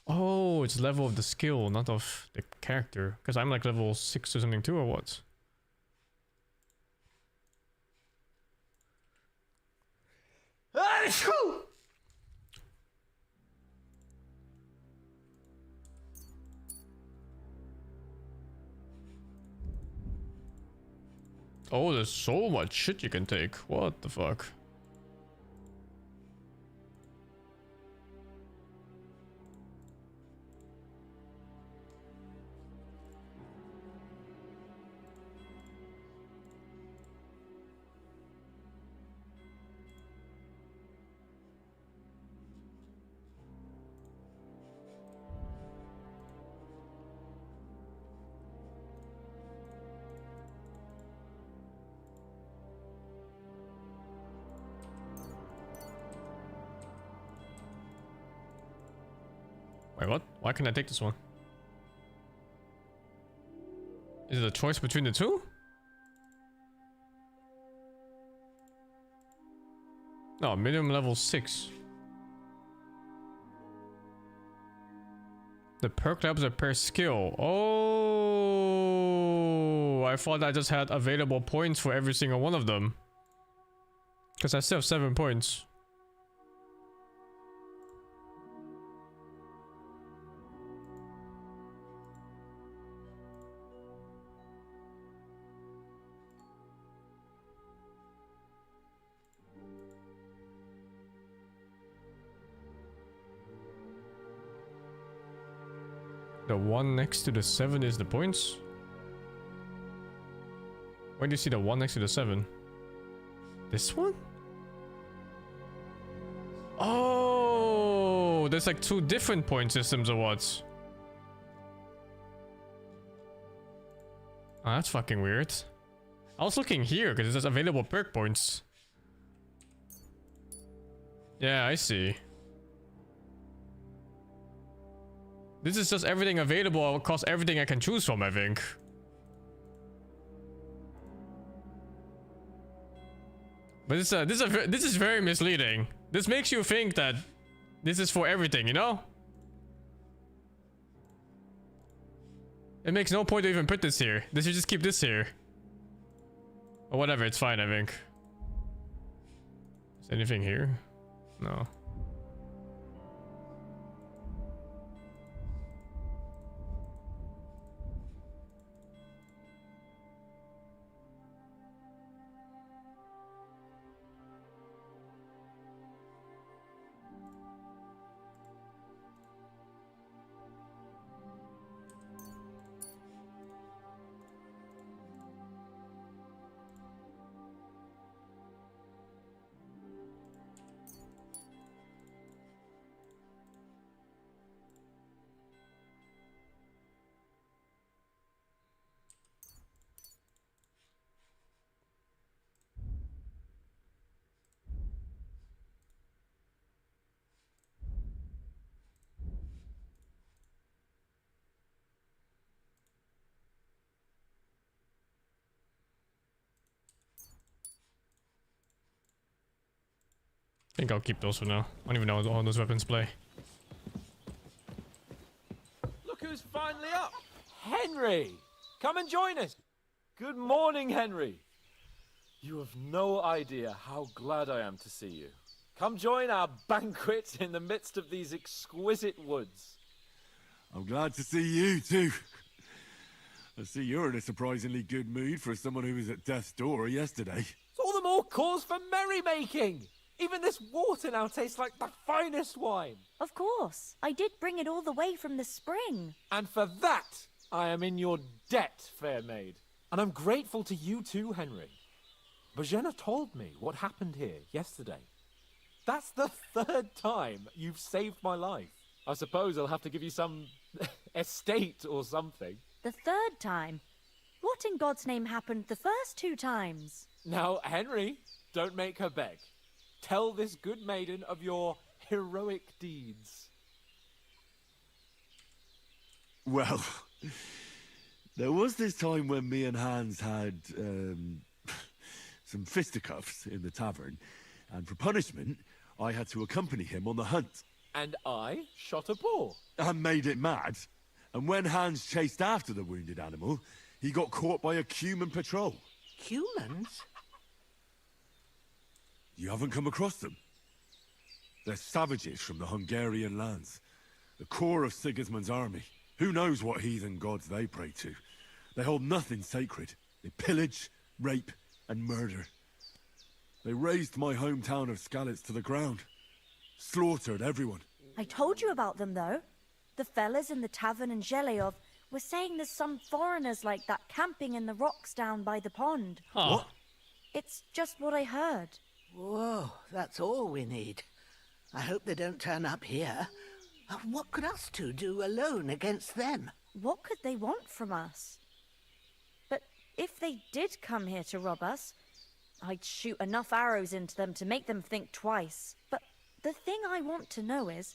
Oh, it's level of the skill, not of the character. Because I'm like level 6 or something too, or what? Oh, there's so much shit you can take. What the fuck? Wait, what? Why can't I take this one? Is it a choice between the two? No, minimum level 6. The perk levels are per skill. Oh, I thought I just had available points for every single one of them. Because I still have 7 points. The one next to the 7 is the points? Where do you see the one next to the 7? This one? Oh, there's like 2 different point systems or what? Oh, that's fucking weird. I was looking here because it says available perk points. Yeah, I see. This is just everything available across everything I can choose from, I think. But this is very misleading. This makes you think that this is for everything, you know? It makes no point to even put this here. They should just keep this here. Or whatever, it's fine, I think. Is anything here? No. think I'll keep those for now. I don't even know how those weapons play. Look who's finally up! Henry! Come and join us! Good morning, Henry! You have no idea how glad I am to see you. Come join our banquet in the midst of these exquisite woods. I'm glad to see you too. I see you're in a surprisingly good mood for someone who was at death's door yesterday. It's all the more cause for merrymaking! Even this water now tastes like the finest wine. Of course. I did bring it all the way from the spring. And for that, I am in your debt, fair maid. And I'm grateful to you too, Henry. Bojena told me what happened here yesterday. That's the 3rd time you've saved my life. I suppose I'll have to give you some estate or something. The 3rd time? What in God's name happened the first 2 times? Now, Henry, don't make her beg. Tell this good maiden of your heroic deeds. Well, there was this time when me and Hans had some fisticuffs in the tavern, and for punishment, I had to accompany him on the hunt. And I shot a boar. And made it mad. And when Hans chased after the wounded animal, he got caught by a Cuman patrol. Humans? You haven't come across them? They're savages from the Hungarian lands. The core of Sigismund's army. Who knows what heathen gods they pray to? They hold nothing sacred. They pillage, rape, and murder. They razed my hometown of Skalitz to the ground. Slaughtered everyone. I told you about them, though. The fellas in the tavern in Zheleyov were saying there's some foreigners like that camping in the rocks down by the pond. What? It's just what I heard. Whoa, that's all we need. I hope they don't turn up here. What could us two do alone against them? What could they want from us? But if they did come here to rob us, I'd shoot enough arrows into them to make them think twice. But the thing I want to know is,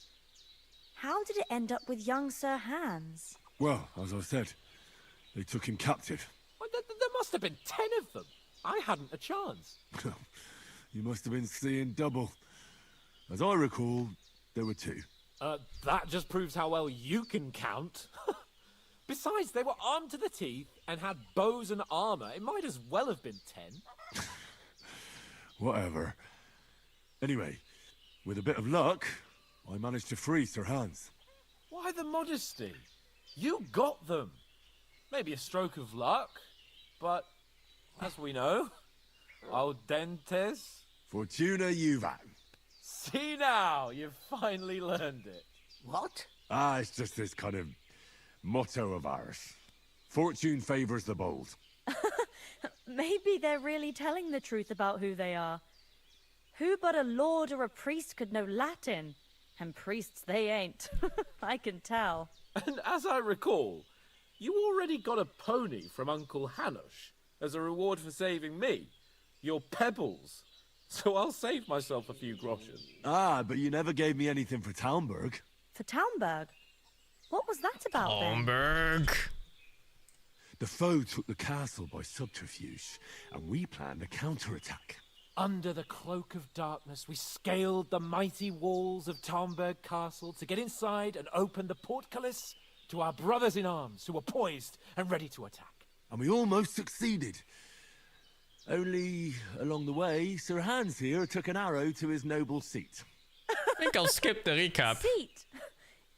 how did it end up with young Sir Hans? Well, as I said, they took him captive. Well, there must have been 10 of them. I hadn't a chance. You must have been seeing double. As I recall, there were 2. That just proves how well you can count. Besides, they were armed to the teeth and had bows and armor. It might as well have been 10. Whatever. Anyway, with a bit of luck, I managed to free Sir Hans. Why the modesty? You got them. Maybe a stroke of luck, but as we know, al dentes. Fortuna juvat. See now, you've finally learned it. What? It's just this kind of motto of ours. Fortune favors the bold. Maybe they're really telling the truth about who they are. Who but a lord or a priest could know Latin? And priests they ain't. I can tell. And as I recall, you already got a pony from Uncle Hanush as a reward for saving me. Your pebbles. So I'll save myself a few groschen. But you never gave me anything for Talmberg. For Talmberg? What was that about then? Talmberg. The foe took the castle by subterfuge, and we planned a counterattack. Under the cloak of darkness, we scaled the mighty walls of Talmberg Castle to get inside and open the portcullis to our brothers in arms who were poised and ready to attack. And we almost succeeded. Only, along the way, Sir Hans here took an arrow to his noble seat. I think I'll skip the recap. Seat?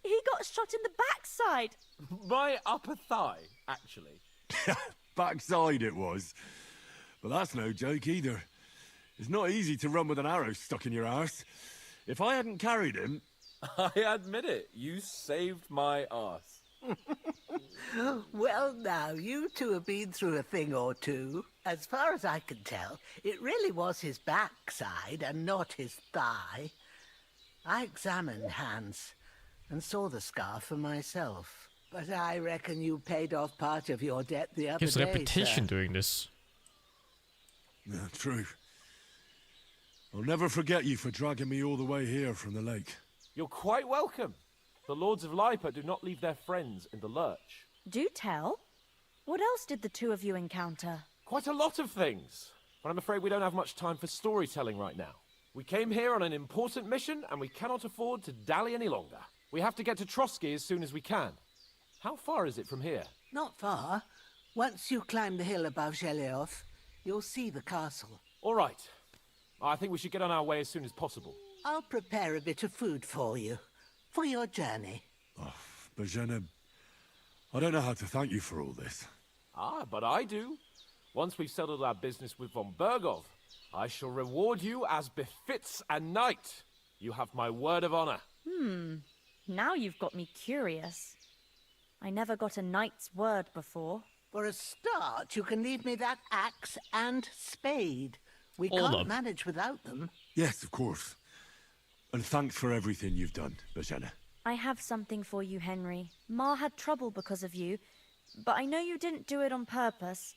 He got shot in the backside. My upper thigh, actually. Backside it was. But that's no joke either. It's not easy to run with an arrow stuck in your arse. If I hadn't carried him... I admit it, you saved my arse. Well, now, you two have been through a thing or two. As far as I can tell, it really was his backside and not his thigh. I examined Hans and saw the scar for myself. But I reckon you paid off part of your debt the other His day, reputation sir. doing this. Yeah, true. I'll never forget you for dragging me all the way here from the lake. You're quite welcome. The Lords of Lipa do not leave their friends in the lurch. Do tell. What else did the two of you encounter? Quite a lot of things. But I'm afraid we don't have much time for storytelling right now. We came here on an important mission, and we cannot afford to dally any longer. We have to get to Trotsky as soon as we can. How far is it from here? Not far. Once you climb the hill above Zheleov, you'll see the castle. All right. I think we should get on our way as soon as possible. I'll prepare a bit of food for you, for your journey. Oh, Bozhena, I don't know how to thank you for all this. Ah, but I do. Once we've settled our business with von Bergov, I shall reward you as befits a knight. You have my word of honor. Now you've got me curious. I never got a knight's word before. For a start, you can leave me that axe and spade. We Hold can't up. manage without them. Yes, of course. And thanks for everything you've done, Bozhena. I have something for you, Henry. Ma had trouble because of you, but I know you didn't do it on purpose,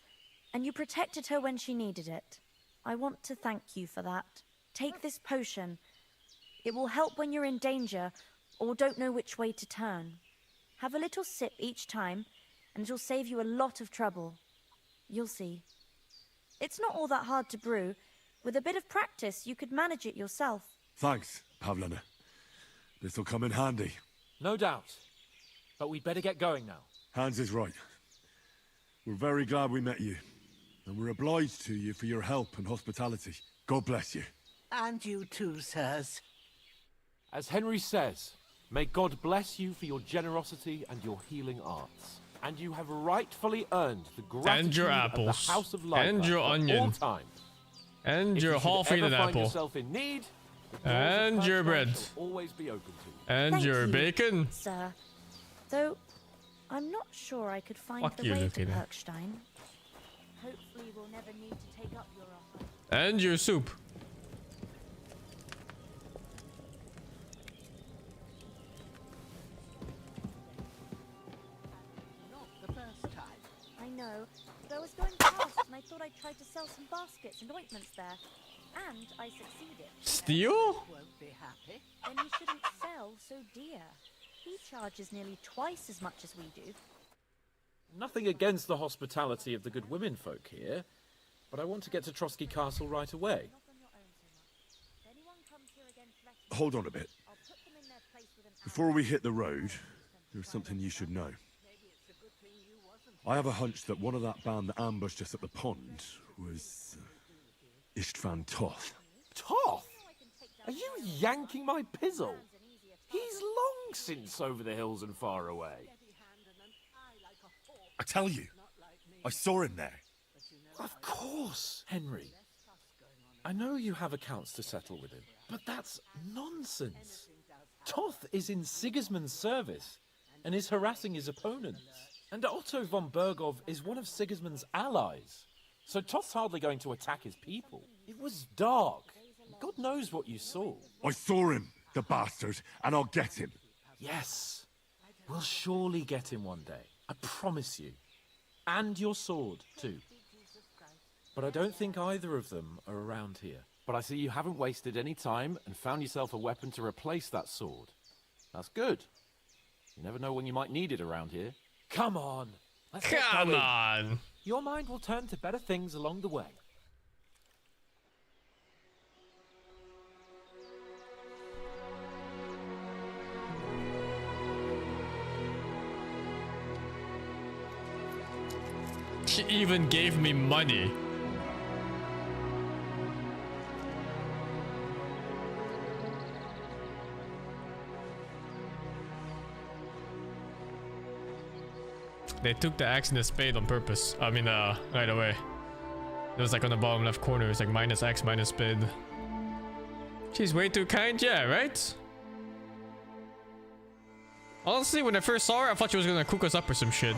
and you protected her when she needed it. I want to thank you for that. Take this potion. It will help when you're in danger or don't know which way to turn. Have a little sip each time, and it'll save you a lot of trouble. You'll see. It's not all that hard to brew. With a bit of practice, you could manage it yourself. Thanks, Pavlina. This'll come in handy. No doubt. But we'd better get going now. Hans is right. We're very glad we met you. And we're obliged to you for your help and hospitality. God bless you. And you too, sirs. As Henry says, may God bless you for your generosity and your healing arts. And you have rightfully earned the gratitude And your of apples. the House of Life And your for onion. all time. And If your you should half-eaten ever find apple. yourself in need, the doors of And your Perkstein bread. shall always be open to you. And Thank your you, bacon. sir. Though, I'm not sure I could find Fuck the you, way to Lucina. Perkstein. Hopefully we'll never need to take up your offer. And your soup. Not the first time. I know, but I was going past and I thought I'd try to sell some baskets and ointments there. And I succeeded. Steal? Won't be happy. Then you shouldn't sell so dear. He charges nearly twice as much as we do. Nothing against the hospitality of the good women folk here, but I want to get to Trotsky Castle right away. Hold on a bit. Before we hit the road, there's something you should know. I have a hunch that one of that band that ambushed us at the pond was Istvan Toth. Toth? Are you yanking my pizzle? He's long since over the hills and far away. I tell you, I saw him there. Of course, Henry. I know you have accounts to settle with him, but that's nonsense. Toth is in Sigismund's service and is harassing his opponents. And Otto von Bergov is one of Sigismund's allies. So Toth's hardly going to attack his people. It was dark. God knows what you saw. I saw him, the bastard, and I'll get him. Yes. We'll surely get him one day. I promise you. And your sword, too. But I don't think either of them are around here. But I see you haven't wasted any time and found yourself a weapon to replace that sword. That's good. You never know when you might need it around here. Come on. Let's get Come going. on. Your mind will turn to better things along the way. She even gave me money. They took the axe and the spade on purpose. I mean, right away. It was like on the bottom left corner. It's like minus axe, minus spade. She's way too kind, yeah, right? Honestly, when I first saw her, I thought she was gonna cook us up or some shit.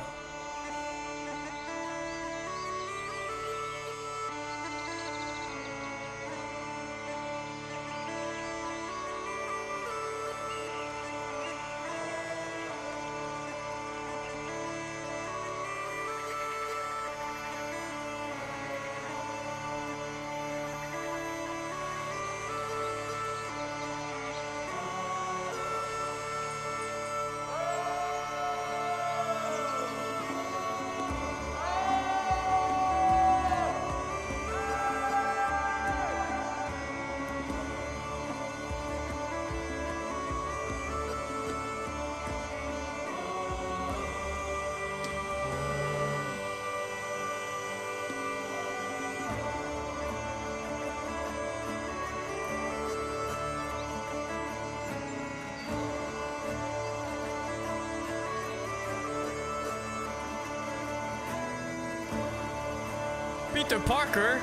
Peter Parker.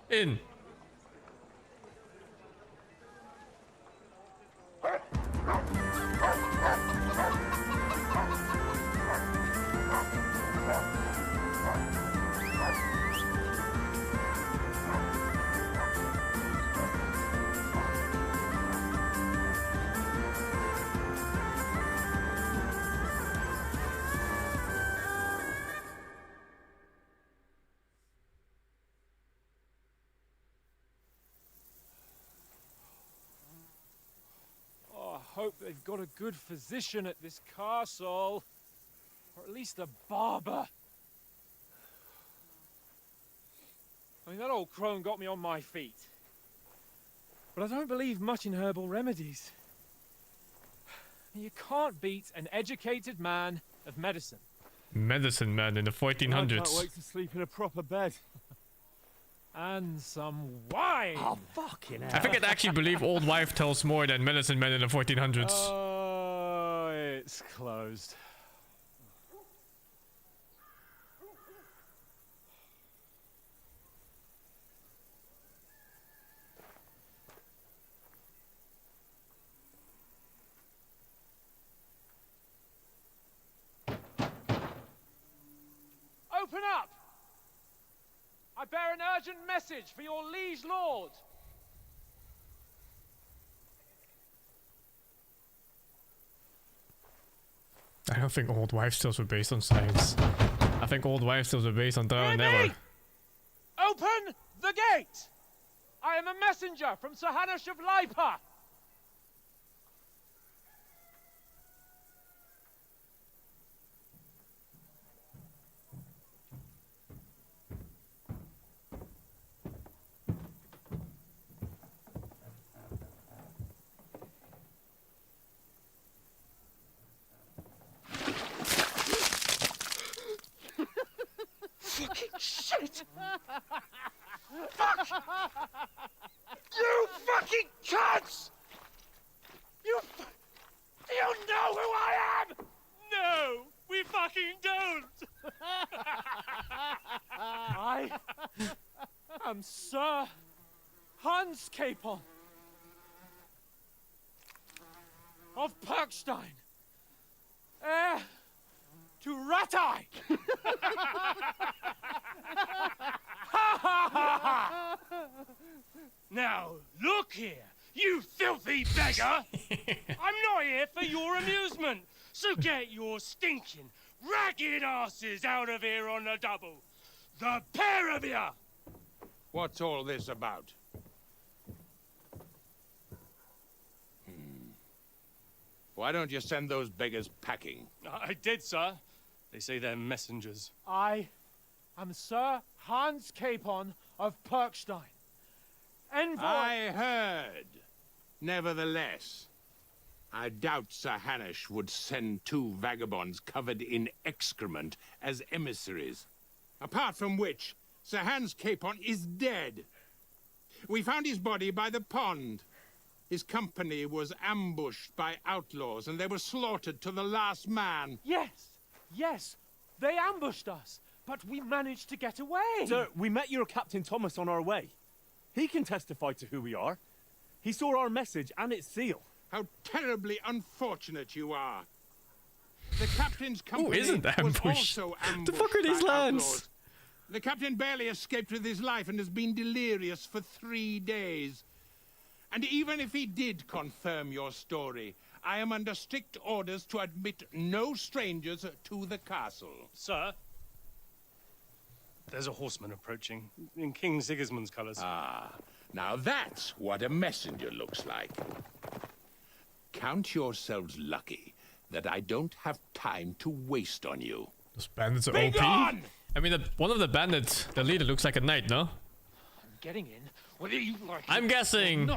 In. I hope they've got a good physician at this castle. Or at least a barber. I mean, that old crone got me on my feet. But I don't believe much in herbal remedies. You can't beat an educated man of medicine. Medicine man in the 1400s. I can't wait to sleep in a proper bed. And some wine! Oh, fucking hell. I think I'd actually believe old wife tells more than medicine man in the 1400s. Oh, it's closed. Open up! I bear an urgent message for your liege lord. I don't think old wives' tales were based on science. I think old wives' tales were based on trial and error. Open the gate! I am a messenger from Sir Hanush of Lipa. Fucking shit! Fuck! You fucking cunts! Do you know who I am? No, we fucking don't! I am Sir Hans Capon of Perkstein, heir to Ratai! Now, look here, you filthy beggar! I'm not here for your amusement, so get your stinking, ragged asses out of here on the double. The pair of you! What's all this about? Why don't you send those beggars packing? I did, sir. They say they're messengers. I am Sir Hans Capon of Perkstein. Envoy... I heard. Nevertheless, I doubt Sir Hanush would send two vagabonds covered in excrement as emissaries. Apart from which, Sir Hans Capon is dead. We found his body by the pond. His company was ambushed by outlaws, and they were slaughtered to the last man. Yes, they ambushed us, but we managed to get away. Sir, we met your Captain Thomas on our way. He can testify to who we are. He saw our message and its seal. How terribly unfortunate you are. The captain's company isn't was ambushed? also ambushed. The fuck are these by lands? outlaws. The captain barely escaped with his life and has been delirious for 3 days. And even if he did confirm your story, I am under strict orders to admit no strangers to the castle. Sir, there's a horseman approaching in King Sigismund's colours. Ah, Now that's what a messenger looks like. Count yourselves lucky that I don't have time to waste on you. Those bandits are Be OP. gone! I mean, one of the bandits, the leader, looks like a knight, no? Getting in, whether you like I'm guessing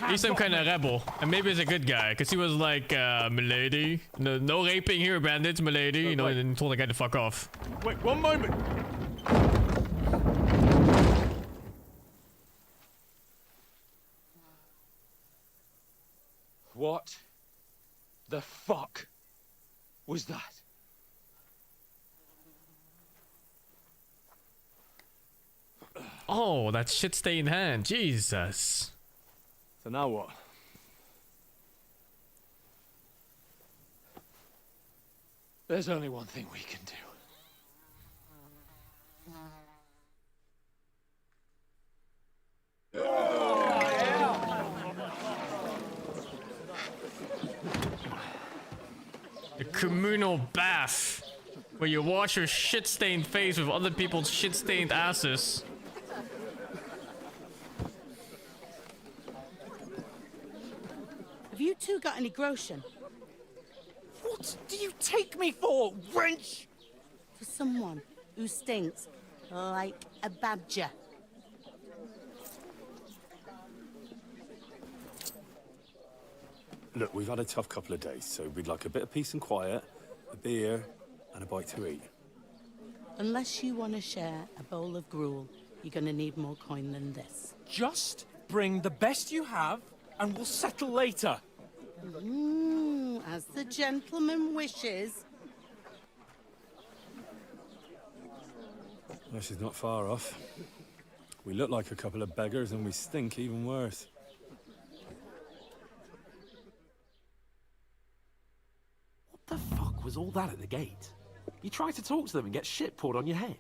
he's some kind of rebel, and maybe he's a good guy, because he was like, milady, no raping here, bandits, milady, you know, and then told the guy to fuck off. Wait, one moment. What the fuck was that? Oh, that shit-stained hand, Jesus. So now what? There's only one thing we can do. The communal bath, where you wash your shit-stained face with other people's shit-stained asses. Have you two got any groschen? What do you take me for, wench? For someone who stinks like a badger. Look, we've had a tough couple of days, so we'd like a bit of peace and quiet, a beer, and a bite to eat. Unless you want to share a bowl of gruel, you're going to need more coin than this. Just bring the best you have, and we'll settle later. As the gentleman wishes. Well, she's not far off. We look like a couple of beggars, and we stink even worse. What the fuck was all that at the gate? You try to talk to them and get shit poured on your head.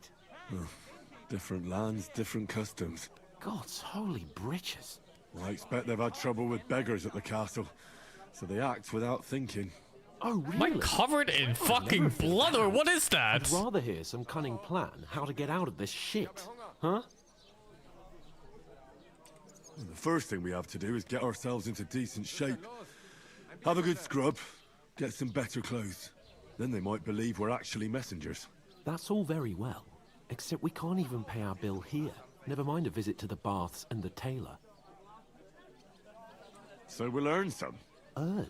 Different lands, different customs. God's holy britches. Well, I expect they've had trouble with beggars at the castle, so they act without thinking. Oh, really? Am I covered in fucking blood, or what is that? I'd rather hear some cunning plan how to get out of this shit, huh? The first thing we have to do is get ourselves into decent shape. Have a good scrub, get some better clothes. Then they might believe we're actually messengers. That's all very well, except we can't even pay our bill here. Never mind a visit to the baths and the tailor. So we'll earn some. Earn?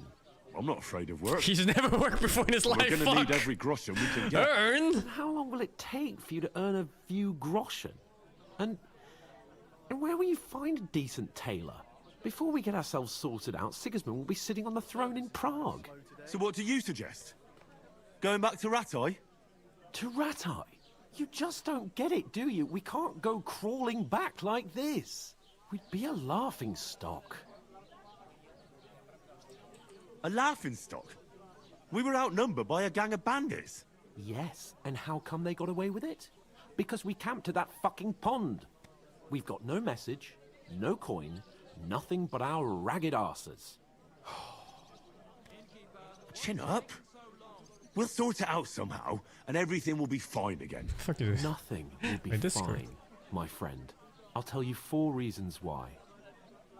I'm not afraid of work. He's never worked before in his life. We're gonna need every groschen we can get. Earn? And how long will it take for you to earn a few groschen? And where will you find a decent tailor? Before we get ourselves sorted out, Sigismund will be sitting on the throne in Prague. So what do you suggest? Going back to Ratai? To Ratai? You just don't get it, do you? We can't go crawling back like this. We'd be a laughing stock. A laughing stock? We were outnumbered by a gang of bandits. Yes, and how come they got away with it? Because we camped at that fucking pond. We've got no message, no coin, nothing but our ragged arses. Chin up. We'll sort it out somehow, and everything will be fine again. Fuck is this? Nothing will be fine, my friend. I'll tell you 4 reasons why.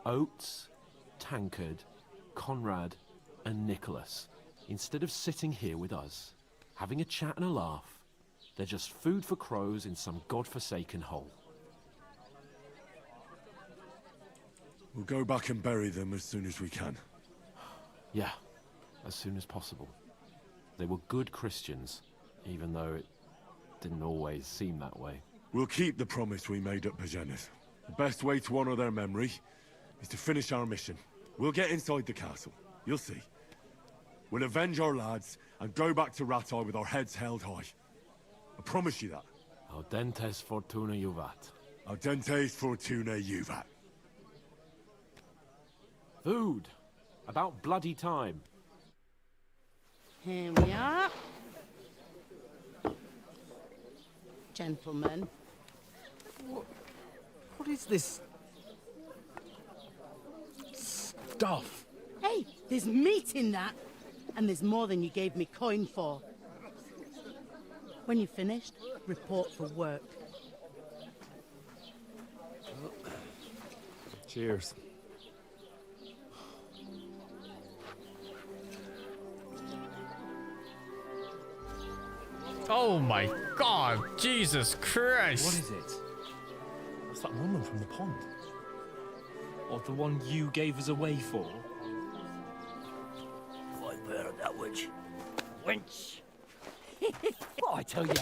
Oates, Tankard, Conrad, and Nicholas, instead of sitting here with us, having a chat and a laugh, they're just food for crows in some godforsaken hole. We'll go back and bury them as soon as we can. Yeah, as soon as possible. They were good Christians, even though it didn't always seem that way. We'll keep the promise we made at Pageneth. The best way to honor their memory is to finish our mission. We'll get inside the castle. You'll see. We'll avenge our lads and go back to Ratai with our heads held high. I promise you that. Audentes fortuna juvat. Audentes fortuna juvat. Food. About bloody time. Here we are. Gentlemen. What is this stuff? Hey, there's meat in that. And there's more than you gave me coin for. When you're finished, report for work. Cheers. Oh my god, Jesus Christ. What is it? What's that woman from the pond? Or the one you gave us away for? I've heard of that witch. Wench. What I tell you?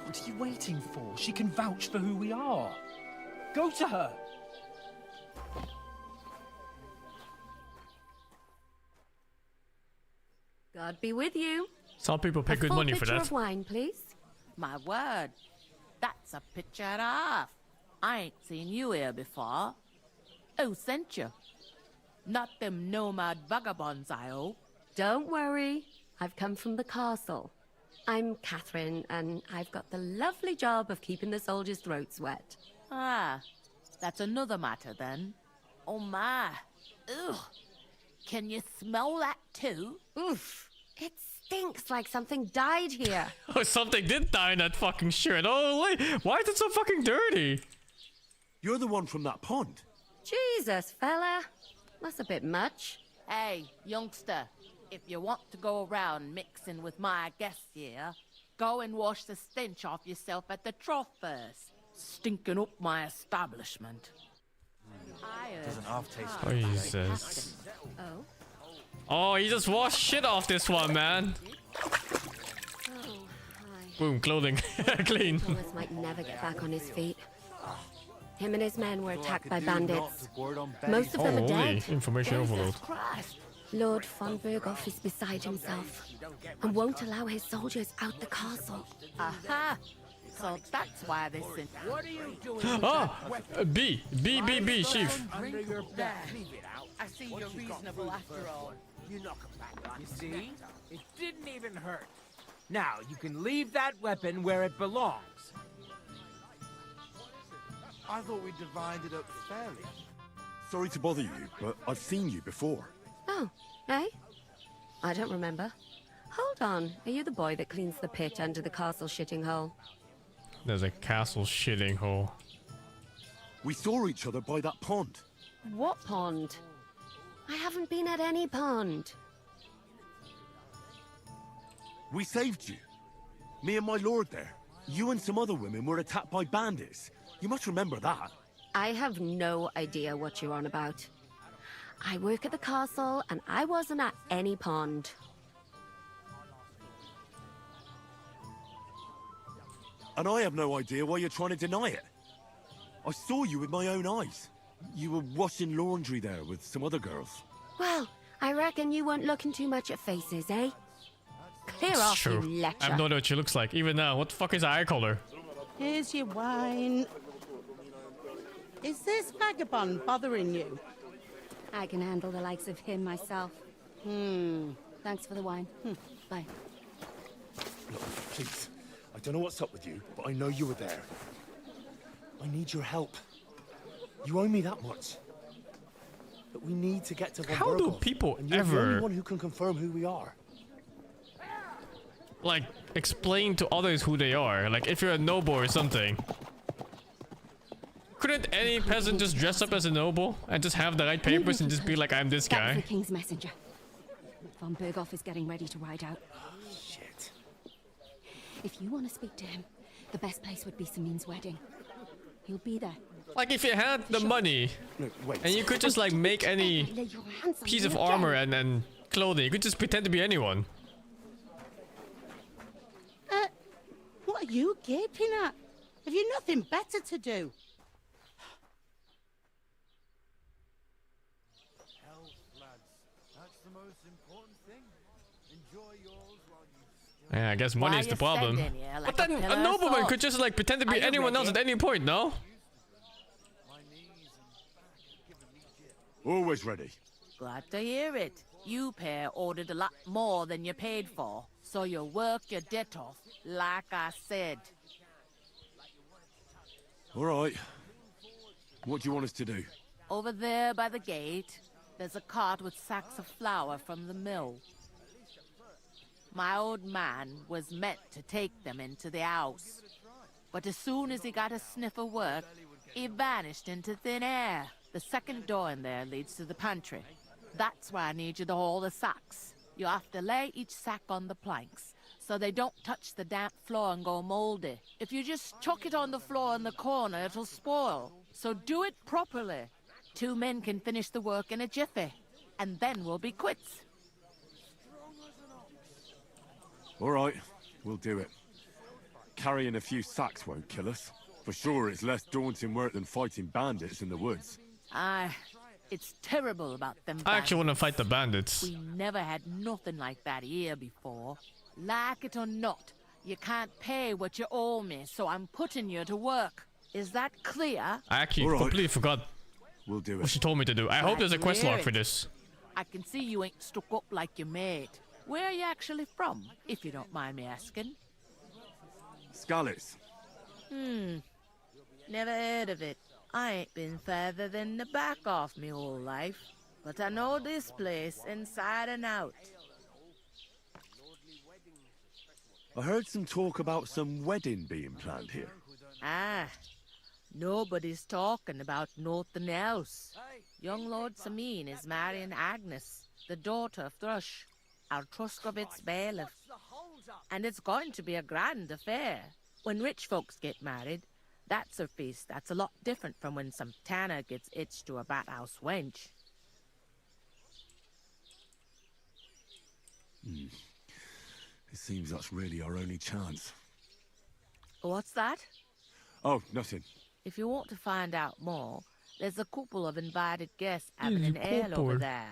What are you waiting for? She can vouch for who we are. Go to her. God be with you. Some people pay A good full money for pitcher that. of wine, please. My word, that's a picture and a half. I ain't seen you here before. Who sent you? Not them nomad vagabonds, I hope. Don't worry. I've come from the castle. I'm Catherine, and I've got the lovely job of keeping the soldiers' throats wet. Ah, that's another matter then. Oh my. Ugh. Can you smell that too? Oof. It stinks like something died here. Oh, something did die in that fucking shirt. Holy, why is it so fucking dirty? You're the one from that pond. Jesus, fella. That's a bit much. Hey, youngster, if you want to go around mixing with my guests here, go and wash the stench off yourself at the trough first. Stinking up my establishment. Doesn't half taste Jesus. Oh? Oh, he just washed shit off this one, man. Oh, hi. Boom, clothing. Clean. Thomas might never get back on his feet. Him and his men were attacked by bandits. Most of them are dead. Information overload. Lord von Berghoff is beside himself and won't allow his soldiers out the castle. Aha! So that's why they sent. What are you doing? Ah! B, chief. Under your back. I see you're reasonable after all. You knock him back on. You see? It didn't even hurt. Now, you can leave that weapon where it belongs. I thought we divided up fairly. Sorry to bother you, but I've seen you before. Oh, eh? I don't remember. Hold on. Are you the boy that cleans the pit under the castle shitting hole? There's a castle shitting hole. We saw each other by that pond. What pond? I haven't been at any pond. We saved you. Me and my lord there. You and some other women were attacked by bandits. You must remember that. I have no idea what you're on about. I work at the castle, and I wasn't at any pond. And I have no idea why you're trying to deny it. I saw you with my own eyes. You were washing laundry there with some other girls. Well, I reckon you weren't looking too much at faces, eh? Clear It's off, true. you lecher. I have no idea what she looks like. Even now, what the fuck is her eye color? Here's your wine. Is this vagabond bothering you? I can handle the likes of him myself. Thanks for the wine. Bye. Look, please. I don't know what's up with you, but I know you were there. I need your help. You owe me that much. But we need to get to Von How do Berghoff, people and you're the only ever one who can confirm who we are. like explain to others who they are? Like if you're a noble or something. Couldn't any peasant just dress up as a noble and just have the right papers and just be like, I'm this That's guy? the king's messenger. Von Berghoff is getting ready to ride out. Shit. If you want to speak to him, the best place would be Samin's wedding. He'll be there. Like if you had the money wait. and you could just like make any Lay your hands on piece me of again. armor and clothing, you could just pretend to be anyone. What are you gaping at? Have you nothing better to do? Health, lads. That's the most important thing. Enjoy yours while you Yeah, I guess money is the problem. But then a nobleman could just like pretend to be anyone else at any point, no? Always ready. Glad to hear it. You pair ordered a lot more than you paid for, so you work your debt off, like I said. All right. What do you want us to do? Over there by the gate, there's a cart with sacks of flour from the mill. My old man was meant to take them into the house. But as soon as he got a sniff of work, He vanished into thin air. The second door in there leads to the pantry. That's where I need you to haul the sacks. You have to lay each sack on the planks, so they don't touch the damp floor and go moldy. If you just chuck it on the floor in the corner, it'll spoil. So do it properly. 2 men can finish the work in a jiffy, and then we'll be quits. All right, we'll do it. Carrying a few sacks won't kill us. For sure, it's less daunting work than fighting bandits in the woods. Aye, it's terrible about them I actually want to fight the bandits. We never had nothing like that here before. Like it or not, you can't pay what you owe me, so I'm putting you to work. Is that clear? I actually completely forgot We'll do it. what she told me to do. I hope there's a quest log for this. I can see you ain't stuck up like your mate. Where are you actually from, if you don't mind me asking? Scallis. Never heard of it. I ain't been further than the back off me whole life, but I know this place inside and out. I heard some talk about some wedding being planned here. Ah, nobody's talking about nothing else. Young Lord Sameen is marrying Agnes, the daughter of Thrush, our Truscovitz bailiff. And it's going to be a grand affair. When rich folks get married, that's a feast that's a lot different from when some tanner gets hitched to a bat-house wench. It seems that's really our only chance. What's that? Oh, nothing. If you want to find out more, there's a couple of invited guests having an ale over there.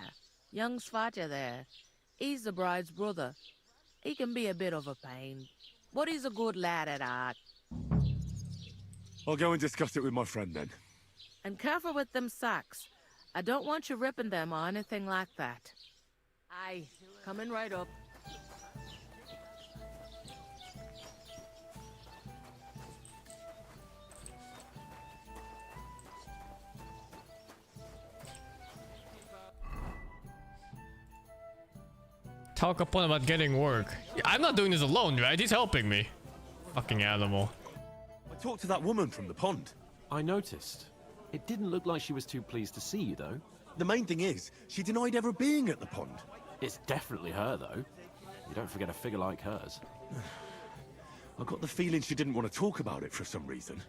Young Svaja there. He's the bride's brother. He can be a bit of a pain, but he's a good lad at heart. I'll go and discuss it with my friend then. And careful with them sacks. I don't want you ripping them or anything like that. Aye, coming right up. Talk upon about getting work. I'm not doing this alone, right? He's helping me. Fucking animal. I talked to that woman from the pond. I noticed. It didn't look like she was too pleased to see you, though. The main thing is, she denied ever being at the pond. It's definitely her, though. You don't forget a figure like hers. I got the feeling she didn't want to talk about it for some reason.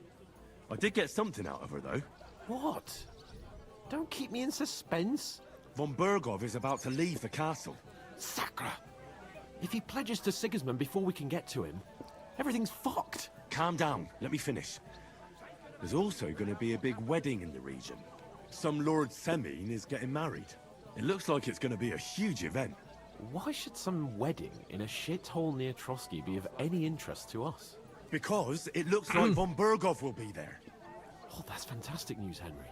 I did get something out of her, though. What? Don't keep me in suspense. Von Bergov is about to leave the castle. Sacra! If he pledges to Sigismund before we can get to him, everything's fucked. Calm down. Let me finish. There's also going to be a big wedding in the region. Some Lord Semine is getting married. It looks like it's going to be a huge event. Why should some wedding in a shithole near Trotsky be of any interest to us? Because it looks like Von Bergov will be there. Oh, that's fantastic news, Henry.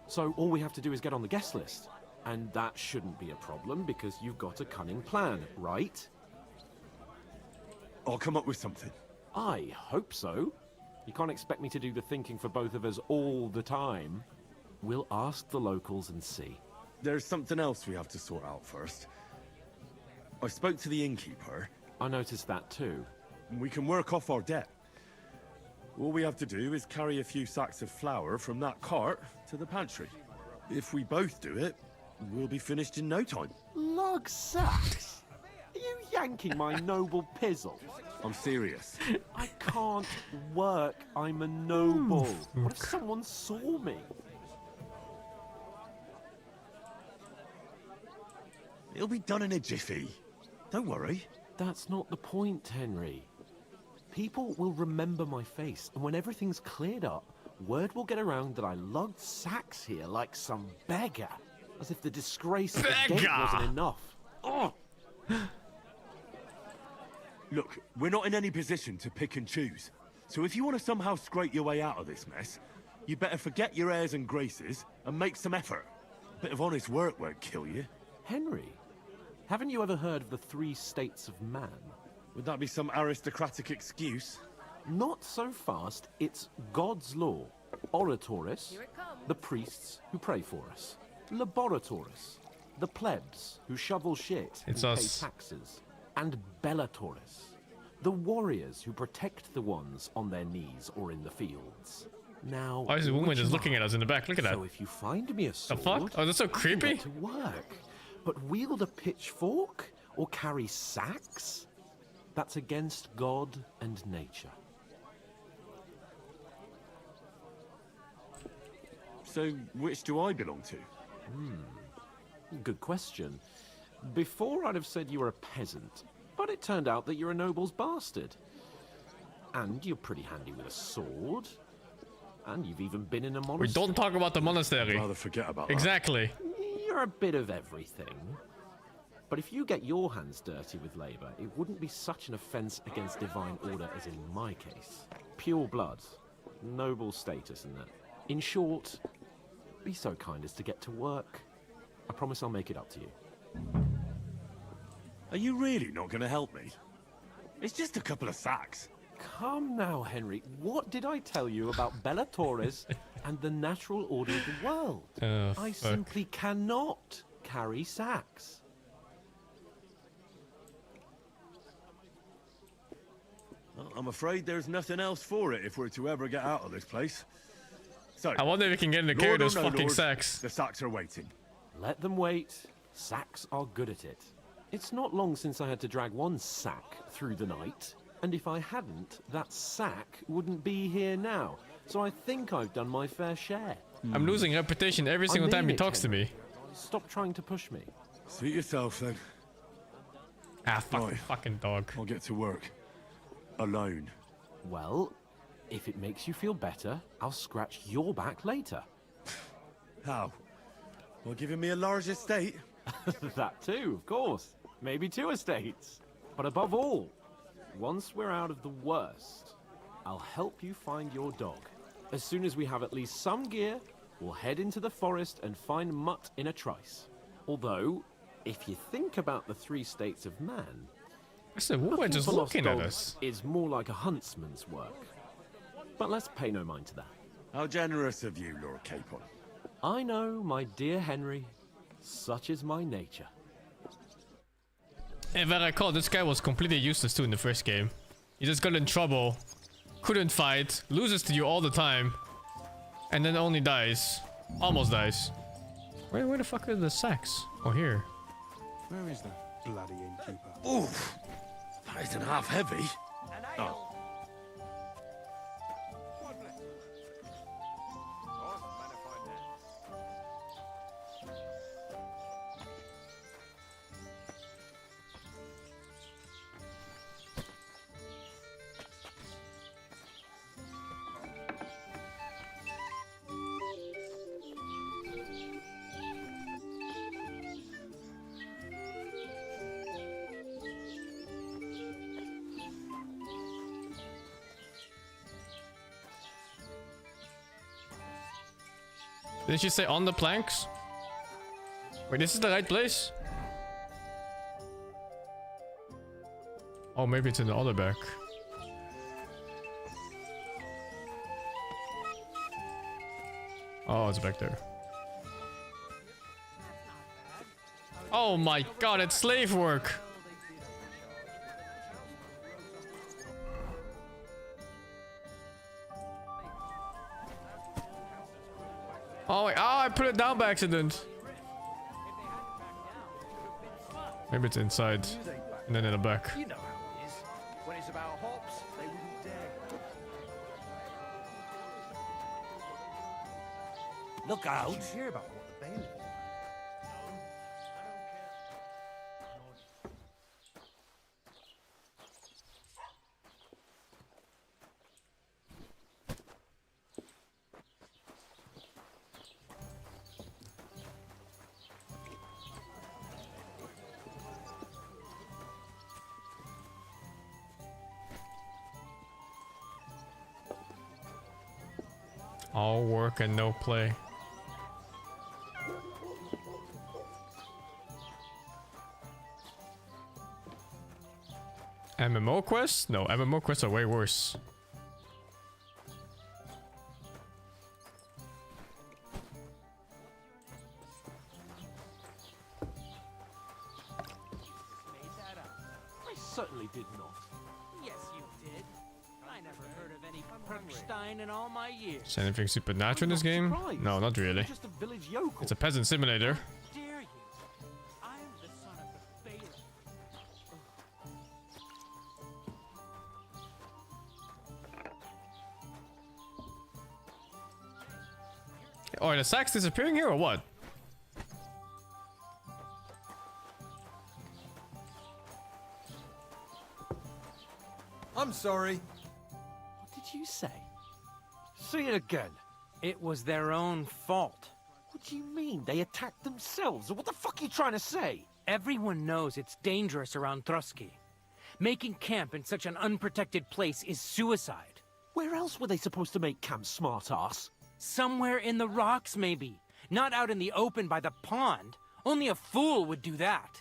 So all we have to do is get on the guest list. And that shouldn't be a problem because you've got a cunning plan, right? I'll come up with something. I hope so. You can't expect me to do the thinking for both of us all the time. We'll ask the locals and see. There's something else we have to sort out first. I spoke to the innkeeper. I noticed that too. We can work off our debt. All we have to do is carry a few sacks of flour from that cart to the pantry. If we both do it, we'll be finished in no time. Log sacks? Are you yanking my noble pizzle? I'm serious. I can't work. I'm a noble. What if someone saw me? It'll be done in a jiffy. Don't worry. That's not the point, Henry. People will remember my face, and when everything's cleared up, word will get around that I lugged sacks here like some beggar. As if the disgrace of the gate wasn't enough. Oh! Look, we're not in any position to pick and choose. So if you want to somehow scrape your way out of this mess, you better forget your airs and graces and make some effort. A bit of honest work won't kill you. Henry, haven't you ever heard of the 3 states of man? Would that be some aristocratic excuse? Not so fast. It's God's law. Oratoris, the priests who pray for us. Laboratoris, the plebs who shovel shit and pay taxes. And Bellatoris, the warriors who protect the ones on their knees or in the fields. Now, Why is the woman which just am looking I? at us in the back? Look at that. So if you find me a sword, fuck? Oh, that's so I can creepy. get to work. But wield a pitchfork or carry sacks? That's against God and nature. So, which do I belong to? Good question. Before I'd have said you were a peasant, but it turned out that you're a noble's bastard. And you're pretty handy with a sword. And you've even been in a monastery. We don't talk about the monastery. I'd rather forget about that. Exactly. You're a bit of everything. But if you get your hands dirty with labor, it wouldn't be such an offense against divine order as in my case. Pure blood, noble status and that. In short, be so kind as to get to work. I promise I'll make it up to you. Are you really not going to help me? It's just a couple of sacks. Come now, Henry. What did I tell you about Bella Torres and the natural order of the world? I simply cannot carry sacks. Well, I'm afraid there's nothing else for it if we're to ever get out of this place. So, I wonder if we can get in the carry Lord or those no fucking Lord, sacks. The sacks are waiting. Let them wait. Sacks are good at it. It's not long since I had to drag one sack through the night. And if I hadn't, that sack wouldn't be here now. So I think I've done my fair share. I'm losing reputation every single time he talks to me. Stop trying to push me. Suit yourself, then. Ah, fucking dog. I'll get to work. Alone. Well, if it makes you feel better, I'll scratch your back later. How? Well, giving me a large estate? That too, of course. Maybe 2 estates. But above all, once we're out of the worst, I'll help you find your dog. As soon as we have at least some gear, we'll head into the forest and find Mutt in a trice. Although, if you think about the 3 states of man, Listen, we're just for lost looking at dogs us. is more like a huntsman's work. But let's pay no mind to that. How generous of you, Lord Capon. I know, my dear Henry. Such is my nature. If I recall, this guy was completely useless too in the first game. He just got in trouble, couldn't fight, loses to you all the time, and then only dies. Almost dies. Where the fuck are the sacks? Oh, here. Where is the bloody innkeeper? Oof! That isn't half heavy. Oh. Didn't you say on the planks? Wait, this is the right place? Oh, maybe it's in the other back. Oh, it's back there. Oh my god, it's slave work! Oh, wait, I put it down by accident. Maybe it's inside, and then in the back. You know how it is. When it's about hops, they wouldn't dare. Look out! Did you hear about what the bailiff? All work and no play. MMO quests? No, MMO quests are way worse. I certainly did not. Yes, you did. I I never heard of any Perkstein in all my years. Is anything supernatural in this game? No, not really. Just a village yokel. It's a peasant simulator. Dare you? I'm the son of the Bailiff. Oh, are the sacks disappearing here or what? I'm sorry. What did you say? Say it again. It was their own fault. What do you mean? They attacked themselves? What the fuck are you trying to say? Everyone knows it's dangerous around Trotsky. Making camp in such an unprotected place is suicide. Where else were they supposed to make camp, smart-ass? Somewhere in the rocks, maybe. Not out in the open by the pond. Only a fool would do that.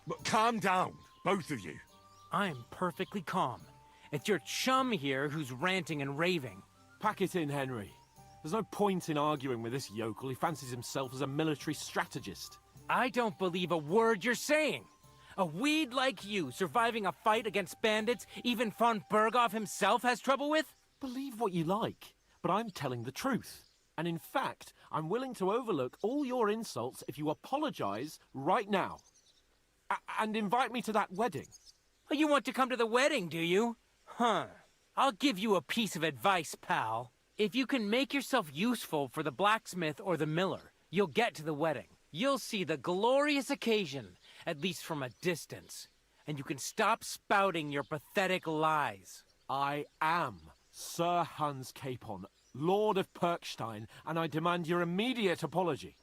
But calm down, both of you. I'm perfectly calm. It's your chum here who's ranting and raving. Pack it in, Henry. There's no point in arguing with this yokel. He fancies himself as a military strategist. I don't believe a word you're saying. A weed like you surviving a fight against bandits even von Berghoff himself has trouble with? Believe what you like, but I'm telling the truth. And in fact, I'm willing to overlook all your insults if you apologize right now. And invite me to that wedding. Oh, you want to come to the wedding, do you? Huh. I'll give you a piece of advice, pal. If you can make yourself useful for the blacksmith or the miller, you'll get to the wedding. You'll see the glorious occasion, at least from a distance. And you can stop spouting your pathetic lies. I am Sir Hans Capon, Lord of Perkstein, and I demand your immediate apology.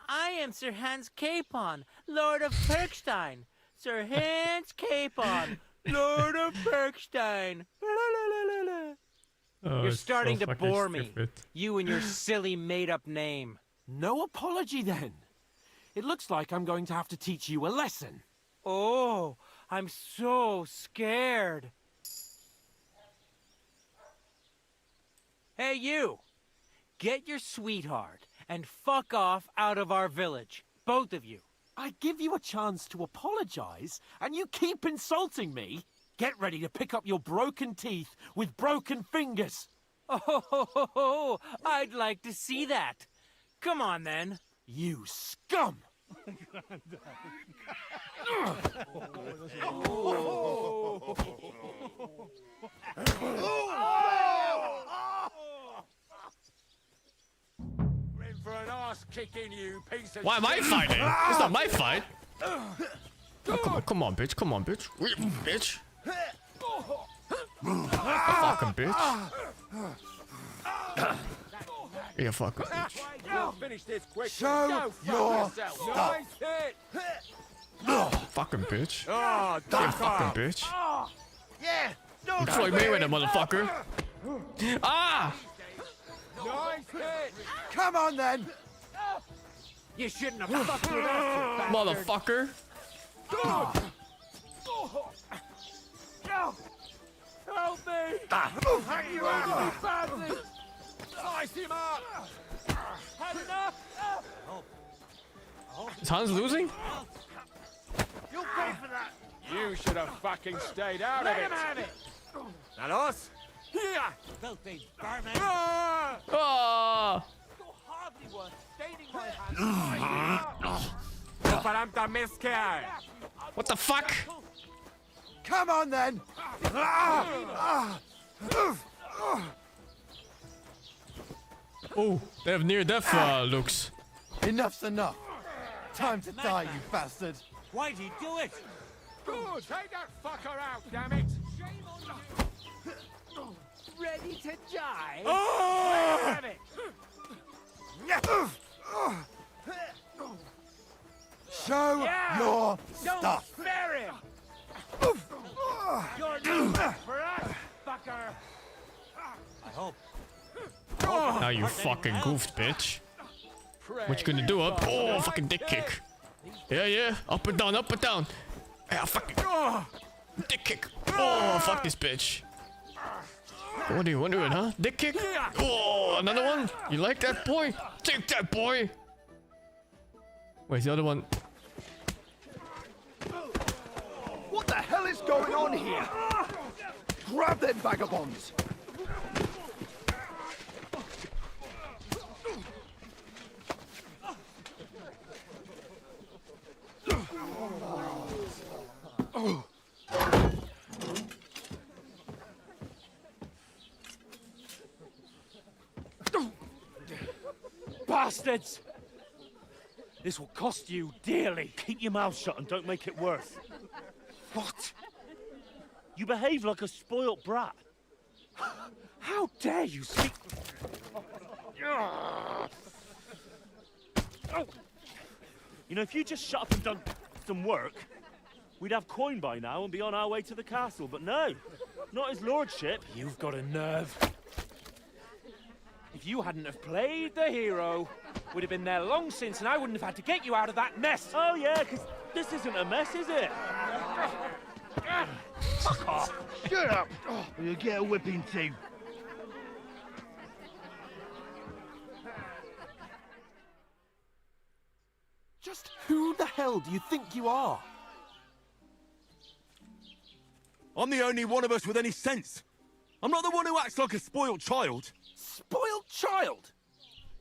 I am Sir Hans Capon, Lord of Perkstein. Sir Hans Capon, Lord of Perkstein. Oh, You're it's starting so to fucking bore me. stupid. You and your silly made-up name. No apology, then. It looks like I'm going to have to teach you a lesson. Oh, I'm so scared. Hey, you. Get your sweetheart and fuck off out of our village. Both of you. I give you a chance to apologize, and you keep insulting me. Get ready to pick up your broken teeth with broken fingers. Oh, I'd like to see that. Come on, then. You scum! In for an ass kicking, you piece of Why am I shit. fighting? It's not my fight. Oh, come on, bitch. Come on, bitch. Bitch. Fucking bitch. Yeah, fucking bitch. We'll finish this quick. Show Go fuck your yourself. stuff. Nice hit. Fucking bitch. Oh, Yeah, duck fucking up. bitch. Yeah, I'm Floyd Mayweather, motherfucker. Ah! Nice hit. come on then. You shouldn't have fucked with us, you Motherfucker. Help me. Hang you Hurt me badly. Slice him up. Had enough. Is Hans losing? You'll pay for that. You should have fucking stayed out of Let it. him have it. That us? Here. Filthy vermin. Ah! Ah! Hardly worth staining my hands. Superamta miscare. What the fuck? Come on then. Oh, they have near death looks. Enough's enough. Time to die, you bastard. Why'd you do it? Good. Take that fucker out, damn it. Shame on you. Ready to die? Oh! Have it. Show Yeah. your Don't stuff. spare him. You're no match for us, fucker. I hope. Now you fucking goofed, bitch. What you gonna do up? Oh, fucking dick kick. Yeah, yeah. Up and down, up and down. Yeah, fucking dick kick. Oh, fuck this bitch. What are you wondering, huh? Dick kick? Oh, another one? You like that, boy? Take that, boy. Where's the other one? going on here? Grab them vagabonds! Bastards! This will cost you dearly. Keep your mouth shut and don't make it worse. What? You behave like a spoilt brat. How dare you speak... You know, if you just shut up and done some work, we'd have coin by now and be on our way to the castle, but no, not his lordship. You've got a nerve. If you hadn't have played the hero, we'd have been there long since and I wouldn't have had to get you out of that mess. Oh yeah, because this isn't a mess, is it? Fuck off! Shut up! Or you'll get a whipping too. Just who the hell do you think you are? I'm the only one of us with any sense. I'm not the one who acts like a spoiled child. Spoiled child?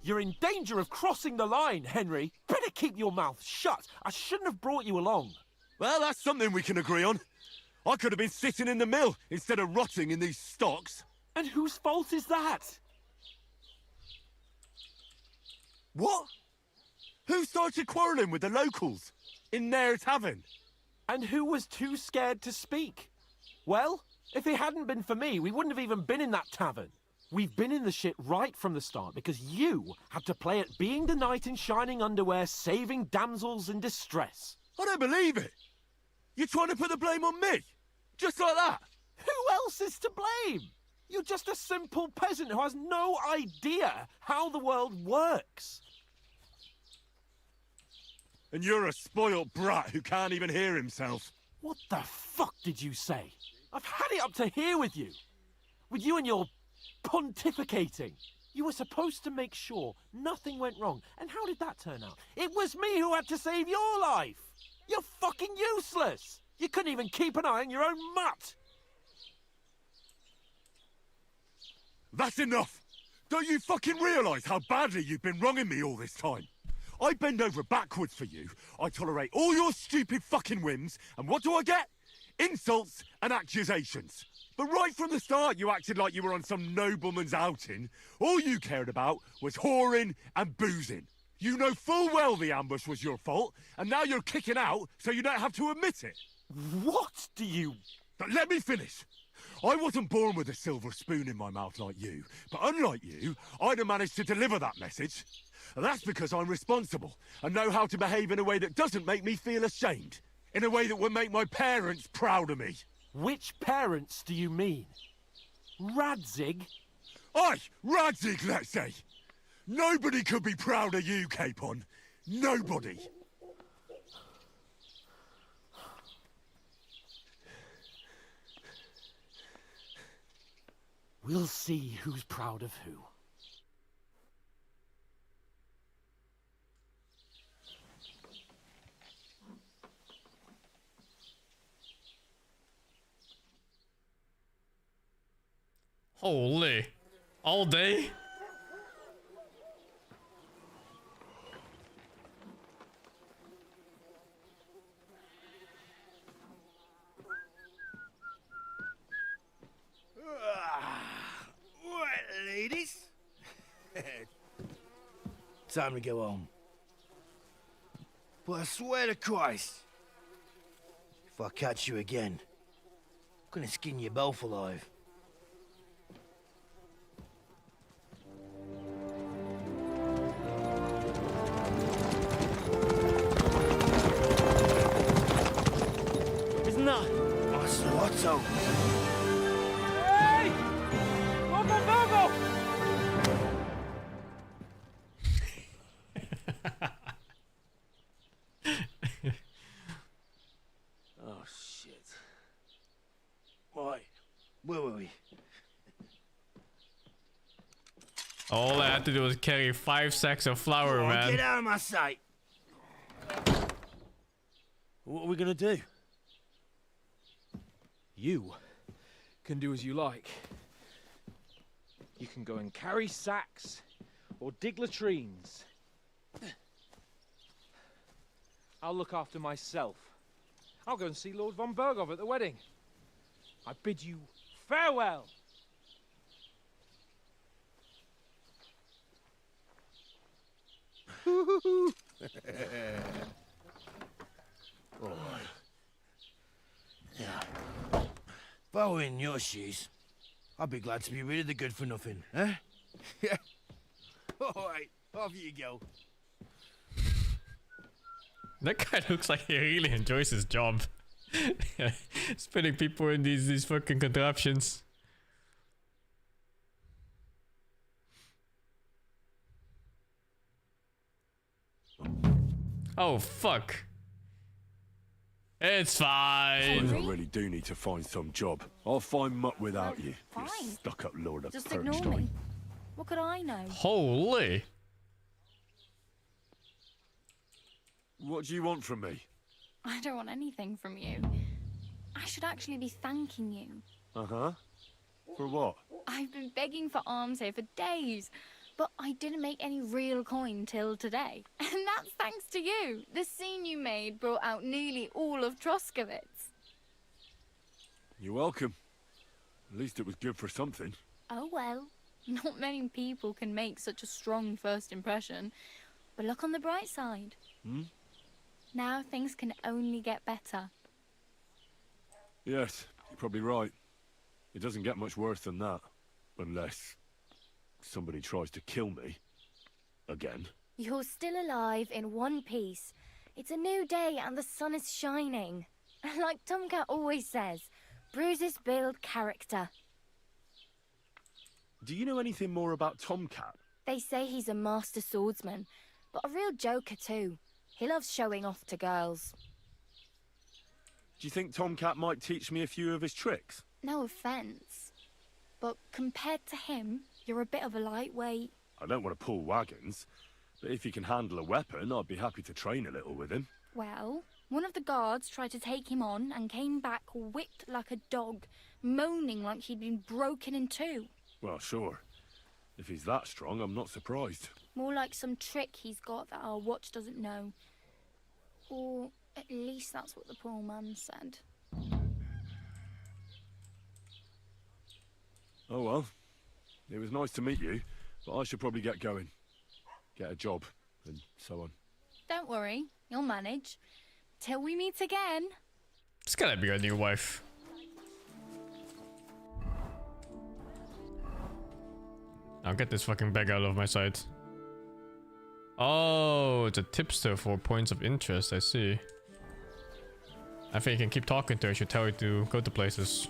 You're in danger of crossing the line, Henry. Better keep your mouth shut. I shouldn't have brought you along. Well, that's something we can agree on. I could have been sitting in the mill instead of rotting in these stocks. And whose fault is that? What? Who started quarrelling with the locals in their tavern? And who was too scared to speak? Well, if it hadn't been for me, we wouldn't have even been in that tavern. We've been in the shit right from the start because you had to play at being the knight in shining underwear, saving damsels in distress. I don't believe it. You're trying to put the blame on me? Just like that? Who else is to blame? You're just a simple peasant who has no idea how the world works. And you're a spoilt brat who can't even hear himself. What the fuck did you say? I've had it up to here with you. With you and your pontificating. You were supposed to make sure nothing went wrong. And how did that turn out? It was me who had to save your life. You're fucking useless. You couldn't even keep an eye on your own mutt. That's enough. Don't you fucking realise how badly you've been wronging me all this time? I bend over backwards for you. I tolerate all your stupid fucking whims. And what do I get? Insults and accusations. But right from the start, you acted like you were on some nobleman's outing. All you cared about was whoring and boozing. You know full well the ambush was your fault, and now you're kicking out so you don't have to admit it. What do you... But let me finish. I wasn't born with a silver spoon in my mouth like you, but unlike you, I'd have managed to deliver that message. And that's because I'm responsible and know how to behave in a way that doesn't make me feel ashamed. In a way that would make my parents proud of me. Which parents do you mean? Radzig? Aye, Radzig, let's say. Nobody could be proud of you, Capon. Nobody. We'll see who's proud of who. Holy. All day? Right, ladies. Time to go home. But I swear to Christ, if I catch you again, I'm gonna skin you both alive. Isn't that... Otto. Hey! Go! Oh, shit. Right, where were we? All I had to do was carry 5 sacks of flour, Come on, man. get out of my sight. What are we gonna do? You can do as you like. You can go and carry sacks or dig latrines. I'll look after myself. I'll go and see Lord von Berghoff at the wedding. I bid you farewell. If I were in your shoes, I'd be glad to be rid of the good for nothing, eh? Yeah. All right, off you go. That guy looks like he really enjoys his job. Spinning people in these fucking contraptions. Oh fuck. It's fine. I really do need to find some job. I'll find mutt without you. Fine. You stuck-up lord of Just ignore Perkstein. me. What could I know? Holy. What do you want from me? I don't want anything from you. I should actually be thanking you. Uh-huh. For what? I've been begging for alms here for days, but I didn't make any real coin till today. And that's thanks to you. The scene you made brought out nearly all of Troskowitz. You're welcome. At least it was good for something. Oh well, not many people can make such a strong first impression. But look on the bright side. Hmm? Now things can only get better. Yes, you're probably right. It doesn't get much worse than that. Unless somebody tries to kill me. Again. You're still alive in one piece. It's a new day and the sun is shining. Like Tomcat always says, bruises build character. Do you know anything more about Tomcat? They say he's a master swordsman, but a real joker too. He loves showing off to girls. Do you think Tomcat might teach me a few of his tricks? No offence, but compared to him, you're a bit of a lightweight. I don't want to pull wagons, but if he can handle a weapon, I'd be happy to train a little with him. Well, one of the guards tried to take him on and came back whipped like a dog, moaning like he'd been broken in two. Well, sure. If he's that strong, I'm not surprised. More like some trick he's got that our watch doesn't know. Or at least that's what the poor man said. Oh well. It was nice to meet you, but I should probably get going. Get a job, and so on. Don't worry, you'll manage. Till we meet again. It's gotta be your new wife. I'll get this fucking bag out of my sight. Oh, it's a tipster for points of interest, I see. I think you can keep talking to her, she'll tell you to go to places.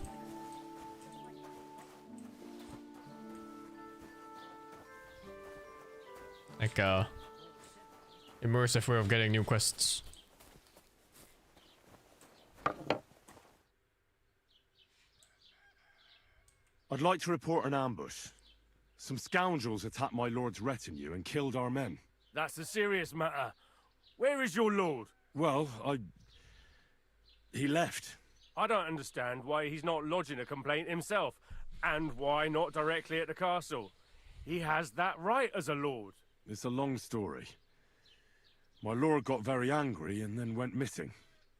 Like immersive way of getting new quests. I'd like to report an ambush. Some scoundrels attacked my lord's retinue and killed our men. That's a serious matter. Where is your lord? Well, he left. I don't understand why he's not lodging a complaint himself, and why not directly at the castle. He has that right as a lord. It's a long story. My lord got very angry and then went missing.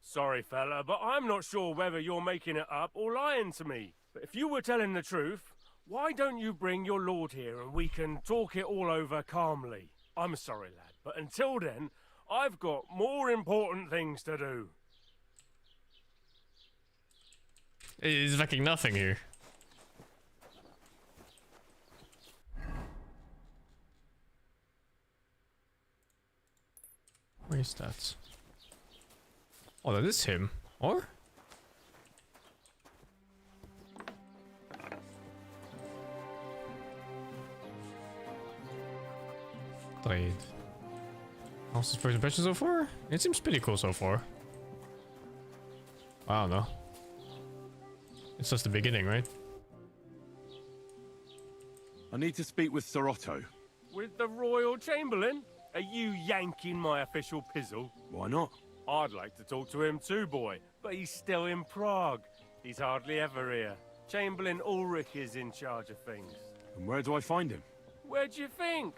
Sorry, fella, but I'm not sure whether you're making it up or lying to me. But if you were telling the truth, why don't you bring your lord here and we can talk it all over calmly? I'm sorry, lad, but until then, I've got more important things to do. It's fucking nothing here. Where is that? Oh, that is him. Or? Trade. How's his first impression so far? It seems pretty cool so far. I don't know. It's just the beginning, right? I need to speak with Sir Otto. With the Royal Chamberlain? Are you yanking my official pizzle? Why not? I'd like to talk to him too, boy, but he's still in Prague. He's hardly ever here. Chamberlain Ulrich is in charge of things. And where do I find him? Where do you think?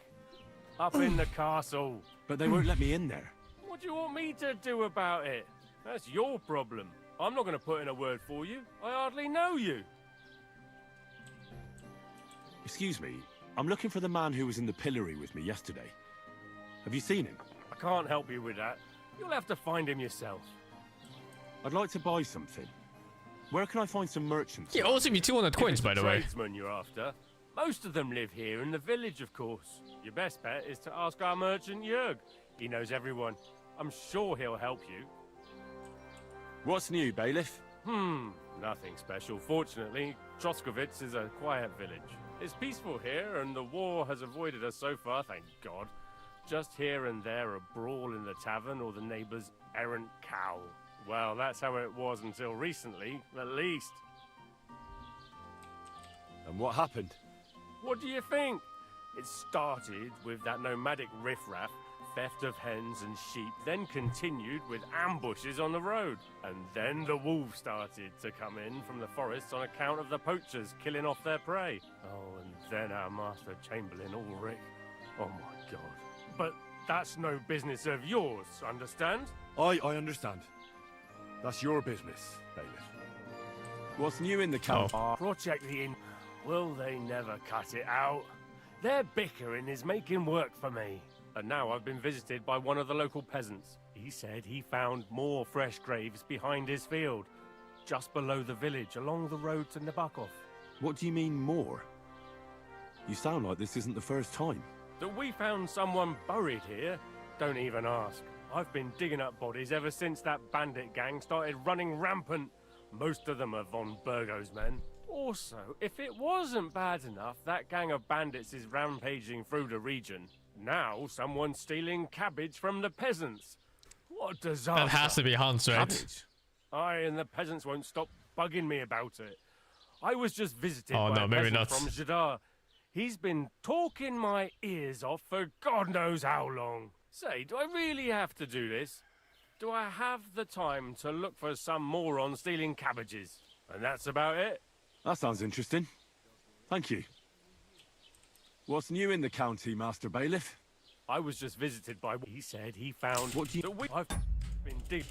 Up in the castle. But they won't let me in there. What do you want me to do about it? That's your problem. I'm not going to put in a word for you. I hardly know you. Excuse me, I'm looking for the man who was in the pillory with me yesterday. Have you seen him? I can't help you with that. You'll have to find him yourself. I'd like to buy something. Where can I find some merchants? He owes me 200 coins, by the way. Tradesman you're after. Most of them live here in the village, of course. Your best bet is to ask our merchant Jörg. He knows everyone. I'm sure he'll help you. What's new, bailiff? Nothing special. Fortunately, Troskowitz is a quiet village. It's peaceful here, and the war has avoided us so far, thank God. Just here and there a brawl in the tavern or the neighbour's errant cow. Well, that's how it was until recently, at least. And what happened? What do you think? It started with that nomadic riffraff, theft of hens and sheep, then continued with ambushes on the road. And then the wolves started to come in from the forests on account of the poachers killing off their prey. Oh, and then our master Chamberlain Ulrich. Oh my God. But that's no business of yours, understand? I understand. That's your business, bailiff. What's new in the camp? Project the Inn. Will they never cut it out? Their bickering is making work for me. And now I've been visited by one of the local peasants. He said he found more fresh graves behind his field, just below the village, along the road to Nabokov. What do you mean, more? You sound like this isn't the first time. That we found someone buried here? Don't even ask. I've been digging up bodies ever since that bandit gang started running rampant. Most of them are von Burgo's men. Also, if it wasn't bad enough that gang of bandits is rampaging through the region, now someone's stealing cabbage from the peasants. What a disaster. That has to be Hans, right? Cabbage. Aye, and the peasants won't stop bugging me about it. I was just visited by a maybe peasant not. from Jadar. He's been talking my ears off for God knows how long. Say, do I really have to do this? Do I have the time to look for some moron stealing cabbages? And that's about it. That sounds interesting. Thank you. What's new in the county, Master Bailiff? I was just visited by... He said he found... What do you... I've been digging...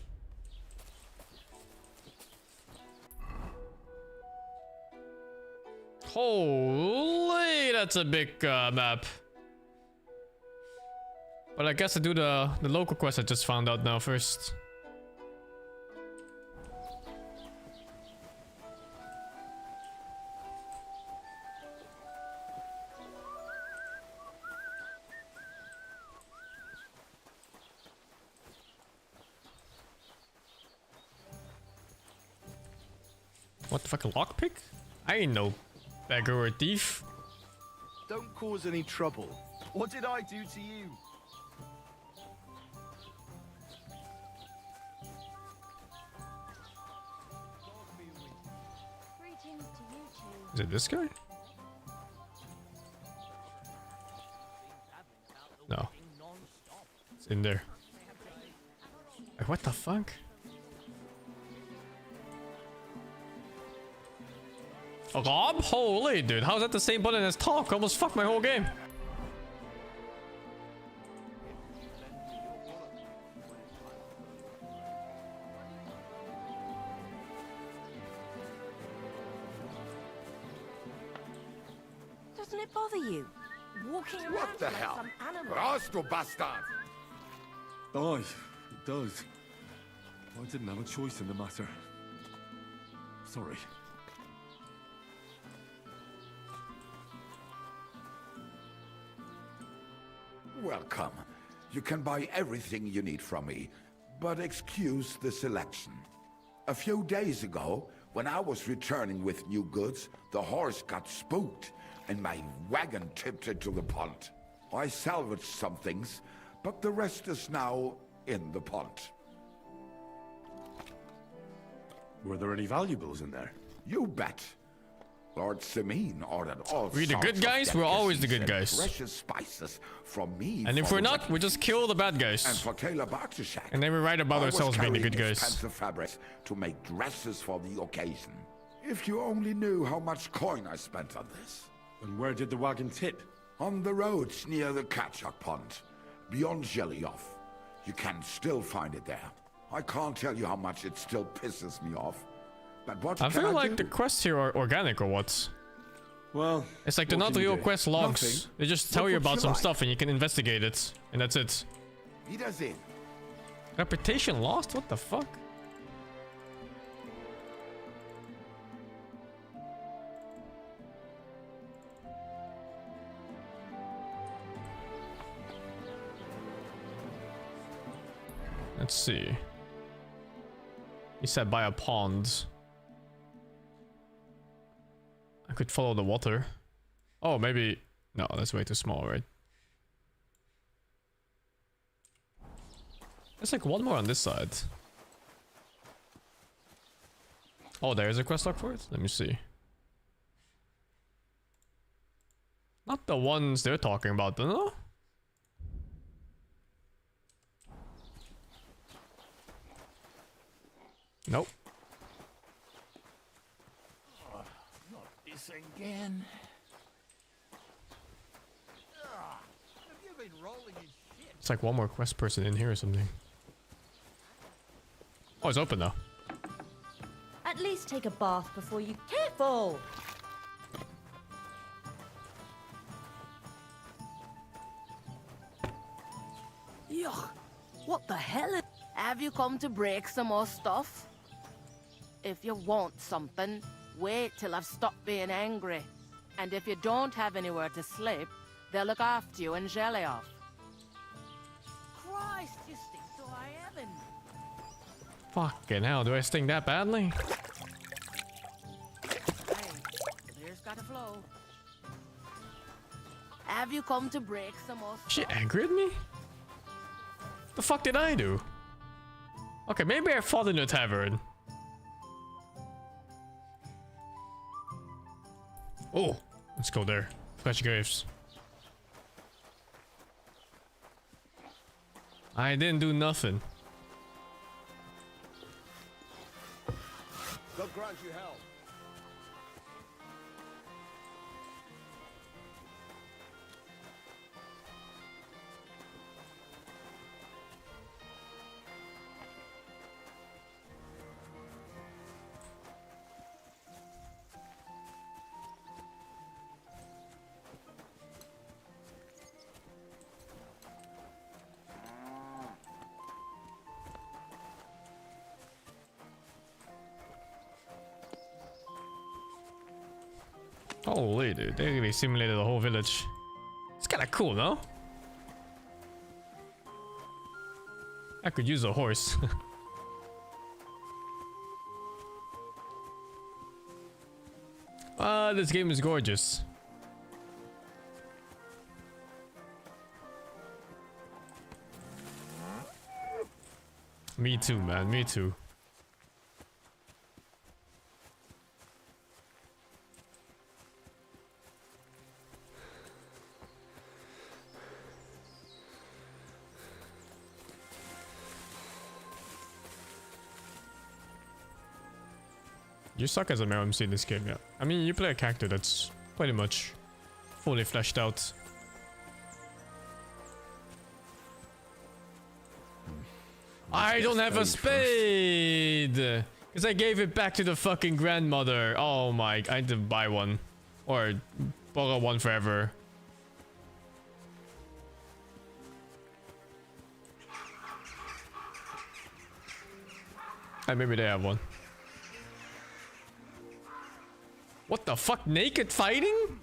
Holy, that's a big map. But I guess I do the local quest I just found out now first. What the fuck, a lockpick? I ain't no beggar or thief. Don't cause any trouble. What did I do to you? Is it this guy? No. It's in there. Like, what the fuck? Rob? Holy, dude. How's that the same button as talk? Almost fucked my whole game. Doesn't it bother you? Walking around What the like hell? some animal. Rasta bastard! Aye, it does. I didn't have a choice in the matter. Sorry. Welcome. You can buy everything you need from me, but excuse the selection. A few days ago, when I was returning with new goods, the horse got spooked and my wagon tipped into the pond. I salvaged some things, but the rest is now in the pond. Were there any valuables in there? You bet. Lord Simeon ordered all We're the sorts good of guys, we're always the good delicacies guys. and precious spices from me. And if for we're the not, we just kill the bad guys. And for Taylor Bartashak. And then we write about I was ourselves being the carrying good guys. expensive fabrics to make dresses for the occasion. If you only knew how much coin I spent on this. And where did the wagon tip? On the roads near the Katchak Pond, beyond Zhelyov. You can still find it there. I can't tell you how much it still pisses me off. But what I can feel I like do? the quests here are organic or what? Well, it's like they're what not can you real do? quest logs. Nothing. They just tell What you would about you some like? stuff and you can investigate it. And that's it. Wiedersehen. Reputation lost? What the fuck? Let's see. He said by a pond. I could follow the water. Oh, maybe... No, that's way too small, right? There's like one more on this side. Oh, there's a quest log for it? Let me see. Not the ones they're talking about, no? Nope. Oh, not this again. Have you been rolling in shit? It's like one more quest person in here or something. Oh, it's open now. At least take a bath before you... Careful! Yuck. What the hell? Have you come to break some more stuff? If you want something, wait till I've stopped being angry. And if you don't have anywhere to sleep, they'll look after you in Zhelyov. Christ, you stink to high heaven. Fucking hell, do I sting that badly? Hey, beer's gotta flow. Have you come to break some more stuff? She angry at me? The fuck did I do? Okay, maybe I fought in a tavern. Oh, let's go there. Flash graves. I didn't do nothing. God grant you help. Holy dude, they really simulated the whole village. It's kinda cool, no? I could use a horse. This game is gorgeous. Me too, man, me too. You suck as a male MC in this game, yeah. I mean, you play a character that's pretty much fully fleshed out. I don't have a spade! Because I gave it back to the fucking grandmother. Oh my, I had to buy one. Or borrow one forever. And maybe they have one. What the fuck? Naked fighting?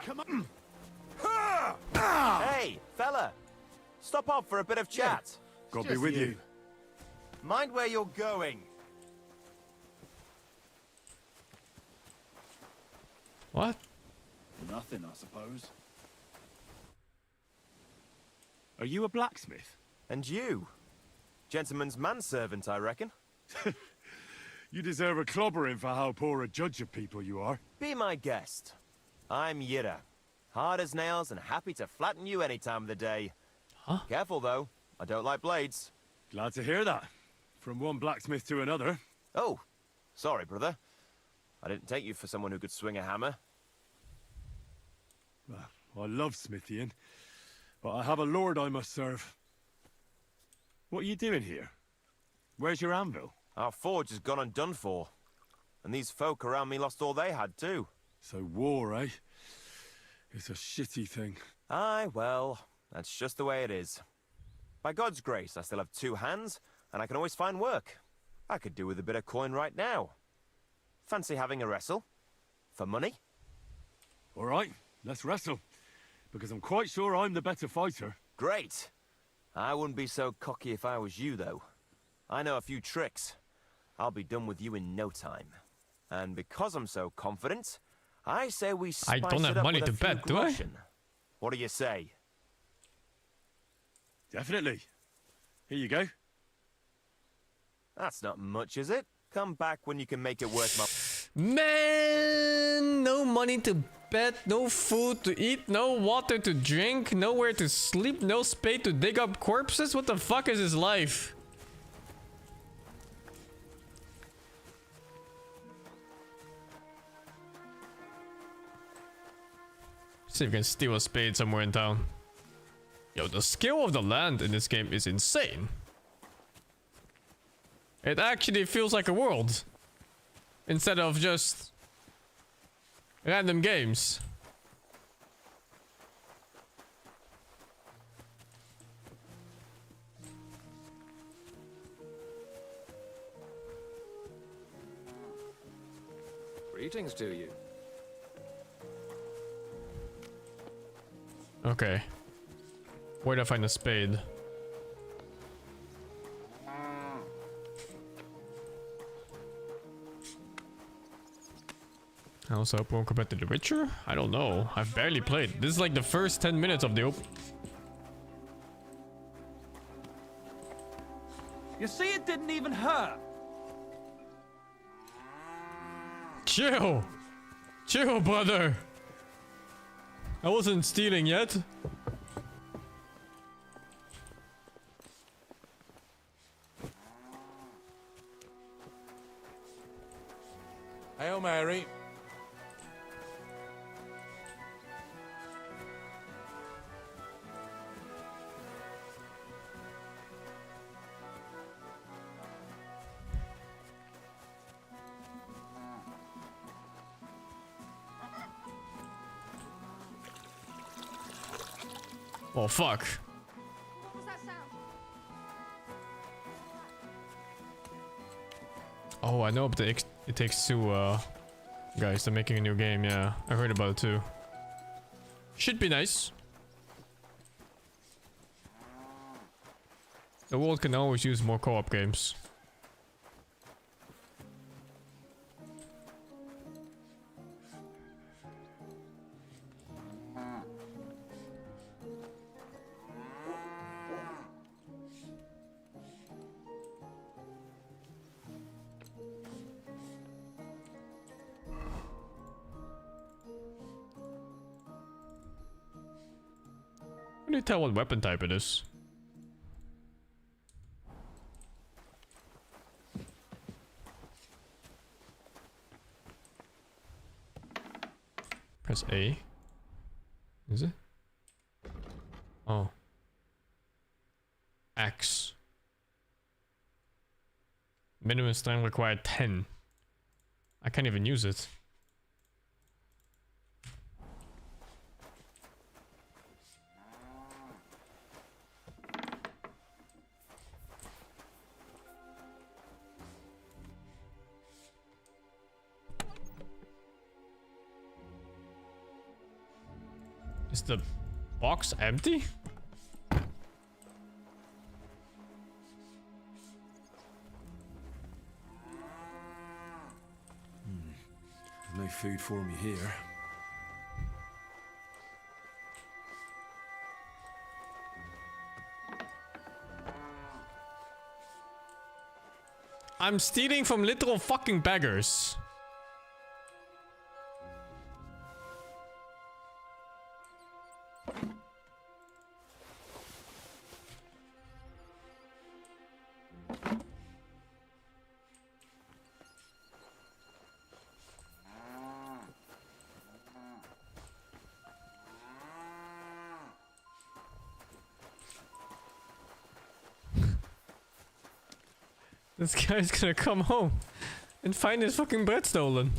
Come on. Hey, fella. Stop off for a bit of chat. God be with you. Mind where you're going. What? Nothing, I suppose. Are you a blacksmith? And you? Gentleman's manservant, I reckon. You deserve a clobbering for how poor a judge of people you are. Be my guest. I'm Yira. Hard as nails and happy to flatten you any time of the day. Huh? Careful, though. I don't like blades. Glad to hear that. From one blacksmith to another. Oh, sorry, brother. I didn't take you for someone who could swing a hammer. Well, I love smithying, but I have a lord I must serve. What are you doing here? Where's your anvil? Our forge has gone undone for. And these folk around me lost all they had, too. So war, eh? It's a shitty thing. Aye, well, that's just the way it is. By God's grace, I still have 2 hands, and I can always find work. I could do with a bit of coin right now. Fancy having a wrestle? For money? All right, let's wrestle. Because I'm quite sure I'm the better fighter. Great. I wouldn't be so cocky if I was you, though. I know a few tricks. I'll be done with you in no time. And because I'm so confident, I say we spice I don't it have up money with a to few bet, do I? groschen. What do you say? Definitely. Here you go. That's not much, is it? Come back when you can make it worth my... Man, no money to bet, no food to eat, no water to drink, nowhere to sleep, no spade to dig up corpses. What the fuck is his life? See if we can steal a spade somewhere in town. Yo, the skill of the land in this game is insane. It actually feels like a world. Instead of just random games. Greetings to you. Okay. Where do I find a spade? How's open compared to The Witcher? I don't know. I've barely played. This is like the first 10 minutes of the open. You see, it didn't even hurt. Chill! Chill, brother! I wasn't stealing yet. Hail Mary. Oh, fuck. What was that sound? Oh, I know, but it takes 2 guys to making a new game. Yeah, I heard about it too. Should be nice. The world can always use more co-op games. How do you tell what weapon type it is? Press A. Is it? Oh. X. Minimum time required 10. I can't even use it. Is the box empty? No food for me here. I'm stealing from literal fucking beggars. This guy's gonna come home and find his fucking bread stolen.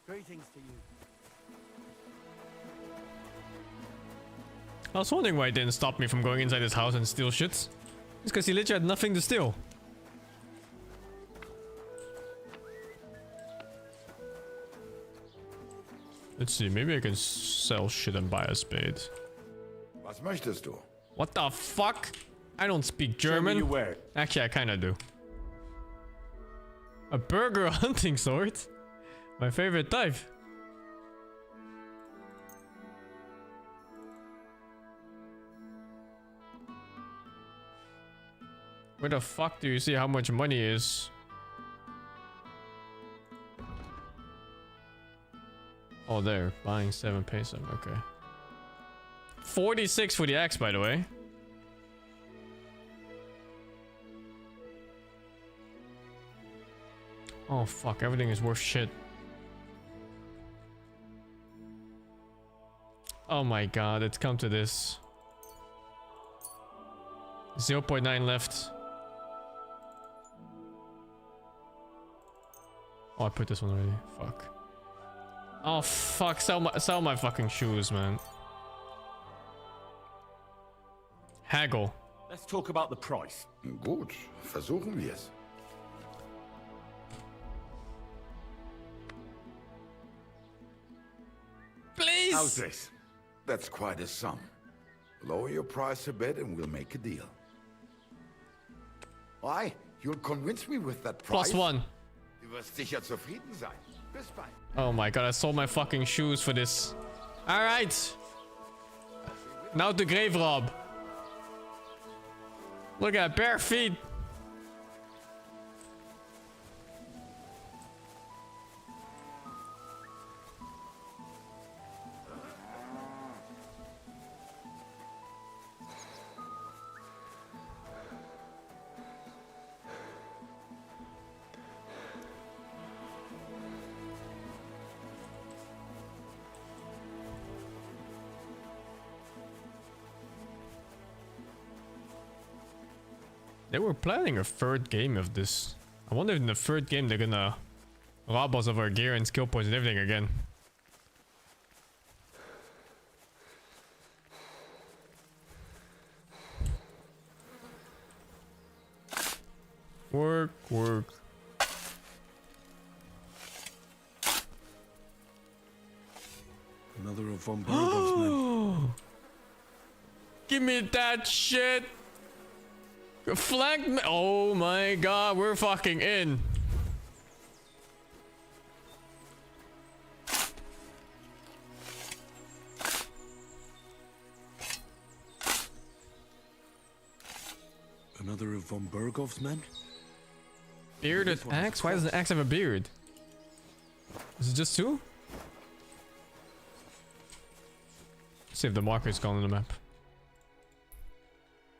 Greetings to you. I was wondering why he didn't stop me from going inside his house and steal shit. It's because he literally had nothing to steal. Let's see, maybe I can sell shit and buy a spade. Was möchtest du? What the fuck? I don't speak German. Actually, I kinda do. A burger hunting sword? My favorite type. Where the fuck do you see how much money is? Oh, there. Buying 7 peso. Okay. 46 for the axe, by the way. Oh fuck, everything is worth shit. Oh my god, it's come to this. 0.9 left. Oh, I put this one already. Fuck. Oh fuck, sell my fucking shoes, man. Haggle. Let's talk about the price. Gut, versuchen wir es. Please. How's this? That's quite a sum. Lower your price a bit and we'll make a deal. Why? You'll convince me with that price? +1. Du wirst sicher zufrieden sein. Bis bald. Oh my god, I sold my fucking shoes for this. Alright. Now to grave rob. Look at bare feet. They were planning a third game of this. I wonder if in the third game they're gonna rob us of our gear and skill points and everything again. Work, work. Another of Von Bergov's men. Give me that shit! Flank me! Oh my god, we're fucking in. Another of Von Bergov's men? Bearded axe? Why does the axe have a beard? Is it just 2? Let's see if the marker is gone on the map.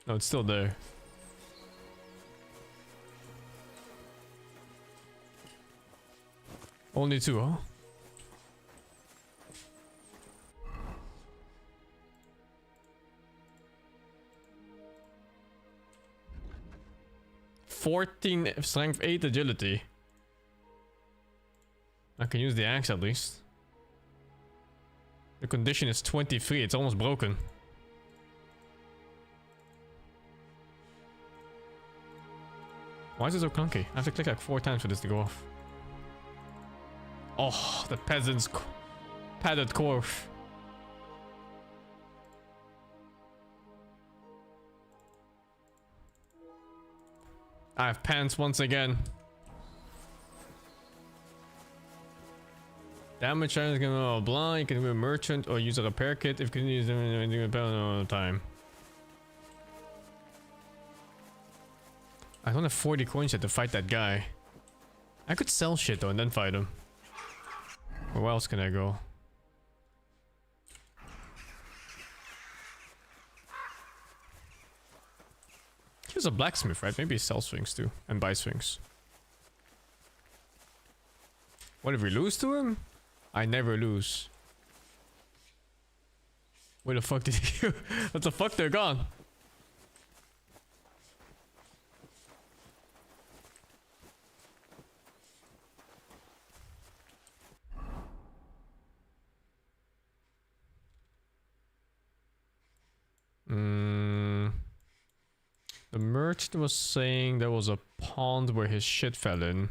No, it's still there. Only 2, huh? (14) strength, 8 agility. I can use the axe at least. The condition is 23, it's almost broken. Why is it so clunky? I have to click like 4 times for this to go off. Oh, the peasant's padded corpse. I have pants once again. Damage challenge can blah, blah. You can be a merchant or use a repair kit if you can use them in all the time. I don't have 40 coins yet to fight that guy. I could sell shit though and then fight him. Where else can I go? He's a blacksmith, right? Maybe he sells things too and buys things. What if we lose to him? I never lose. Where the fuck did he go? What the fuck? They're gone. The merchant was saying there was a pond where his shit fell in.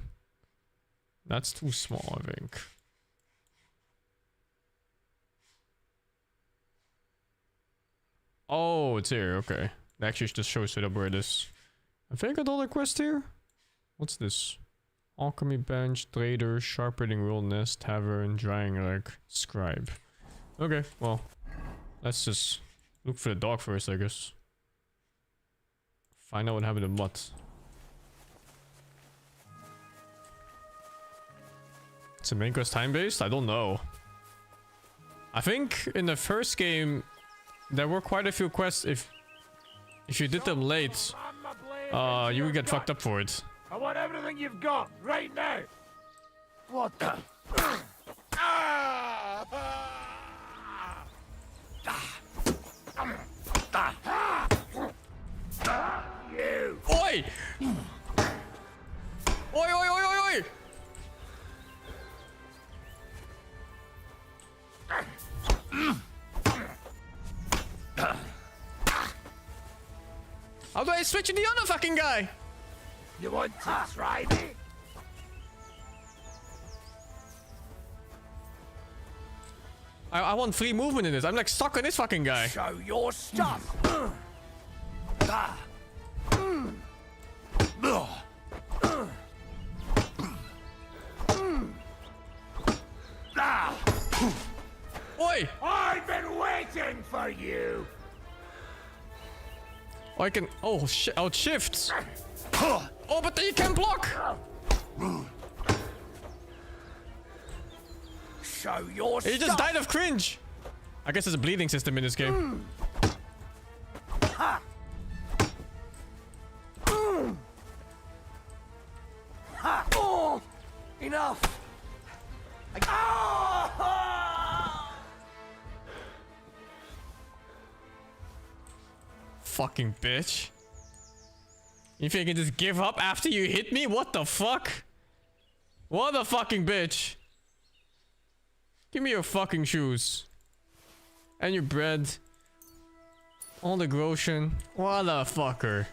That's too small, I think. Oh, it's here. Okay. It actually just shows it up where it is. I think I got all the quests here. What's this? Alchemy bench, trader, sharpening roll nest, tavern, drying rack, scribe. Okay, well, let's just look for the dog first, I guess. Find out what happened to Mutt. Is the main quest time-based? I don't know. I think in the first game there were quite a few quests. If you did them late, you would get fucked up for it. I want everything you've got right now. What the? You. Oi! Oi, oi, oi, oi, oi! How do I switch to the other fucking guy? You want to try me? I want free movement in this. I'm like stuck on this fucking guy. Show your stuff. Oi! I've been waiting for you. Oh, I can. Oh shit! Oh, it shifts. Oh, but then you can block. Show your He just died of cringe. I guess there's a bleeding system in this game. Oh, enough. Fucking bitch. You think I can just give up after you hit me? What the fuck? What a fucking bitch. Give me your fucking shoes. And your bread. All the groschen. What a fucker.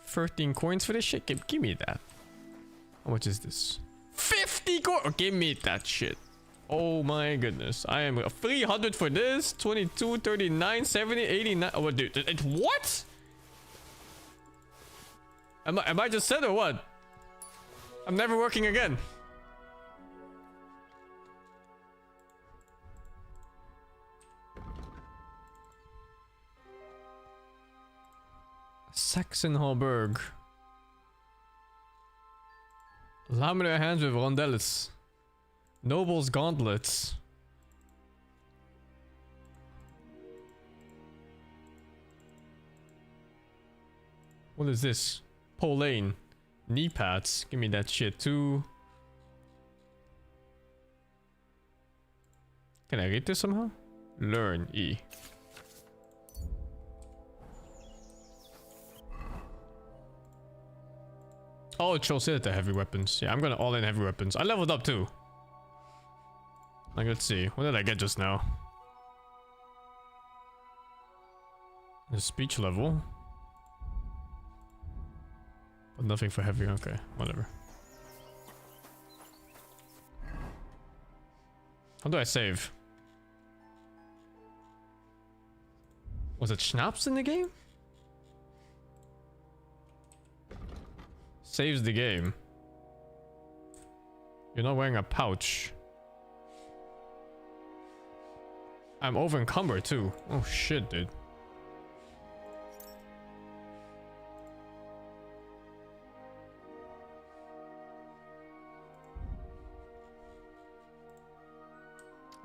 13 coins for this shit? Give me that. How much is this? 50 coins! Oh, give me that shit. Oh my goodness. I am 300 for this. 22, 39, 70, 89. Oh, dude. What? Am I just set or what? I'm never working again. Saxon Hallberg. Laminar hands with rondelles. Noble's gauntlets. What is this? Polane. Knee pads. Give me that shit too. Can I read this somehow? Learn E. Oh, it shows it the heavy weapons. Yeah, I'm gonna all in heavy weapons. I leveled up too. Like, let's see. What did I get just now? The speech level. But nothing for heavy. Okay, whatever. How do I save? Was it schnapps in the game? Saves the game. You're not wearing a pouch. I'm over encumbered too. Oh shit, dude.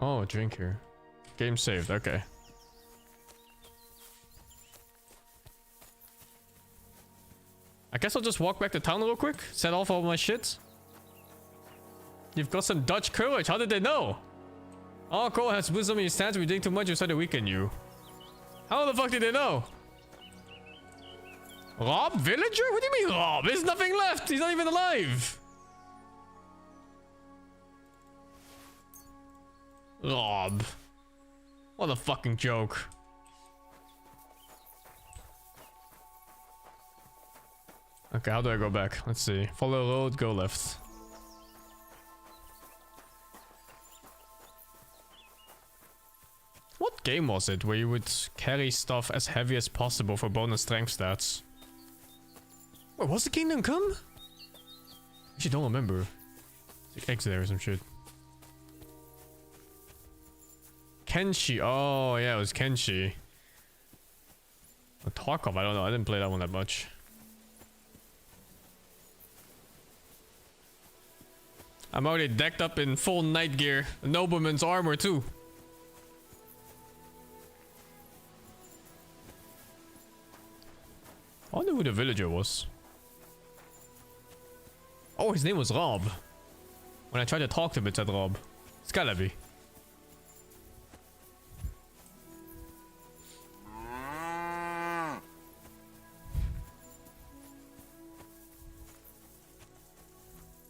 Oh, drink here. Game saved, okay. I guess I'll just walk back to town real quick. Set off all my shit. You've got some Dutch courage. How did they know? Oh, Cole has wisdom in his stance. We're doing too much inside to weaken you. How the fuck did they know? Rob? Villager? What do you mean Rob? There's nothing left. He's not even alive. Rob. What a fucking joke. Okay, how do I go back? Let's see. Follow road, go left. What game was it where you would carry stuff as heavy as possible for bonus strength stats? Wait, was the Kingdom Come? Actually, don't remember. It's like eggs there or some shit. Kenshi. Oh, yeah, it was Kenshi. Or Tarkov, I don't know. I didn't play that one that much. I'm already decked up in full night gear. A nobleman's armor, too. I wonder who the villager was. Oh, his name was Rob. When I tried to talk to him, it said Rob. It's gotta be.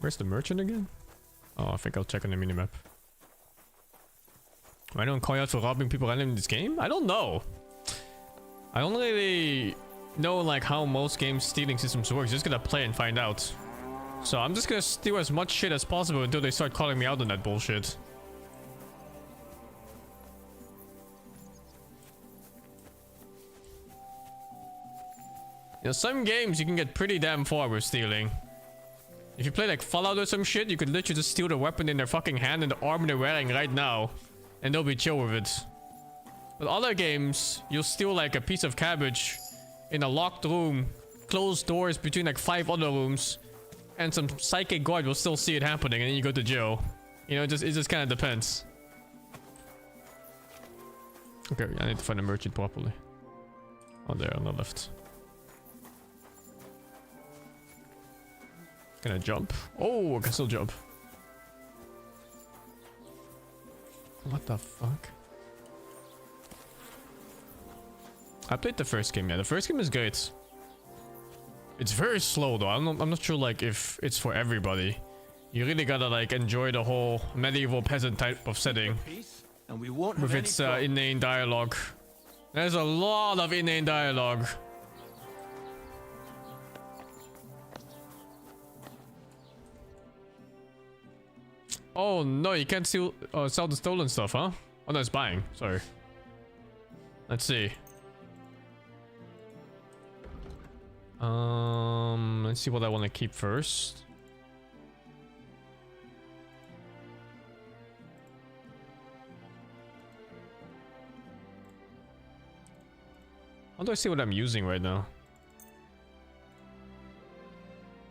Where's the merchant again? Oh, I think I'll check on the minimap. Why don't call you out for robbing people randomly in this game? I don't know. I don't really know like how most game stealing systems work. Just gonna play and find out. So I'm just gonna steal as much shit as possible until they start calling me out on that bullshit. You know, some games you can get pretty damn far with stealing. If you play like Fallout or some shit, you could literally just steal the weapon in their fucking hand and the armor they're wearing right now. And they'll be chill with it. But other games, you'll steal like a piece of cabbage in a locked room, closed doors between like 5 other rooms, and some psychic guard will still see it happening and then you go to jail. You know, it just kind of depends. Okay, I need to find a merchant properly. Oh, there on the left. Can I jump? Oh, I can still jump. What the fuck? I played the first game, yeah. The first game is good. It's very slow though. I'm not sure like if it's for everybody. You really gotta like enjoy the whole medieval peasant type of setting. And we won't with have its any inane dialogue. There's a lot of inane dialogue. Oh no, you can't sell the stolen stuff, huh? Oh no, it's buying. Sorry. Let's see. Let's see what I want to keep first. How do I see what I'm using right now?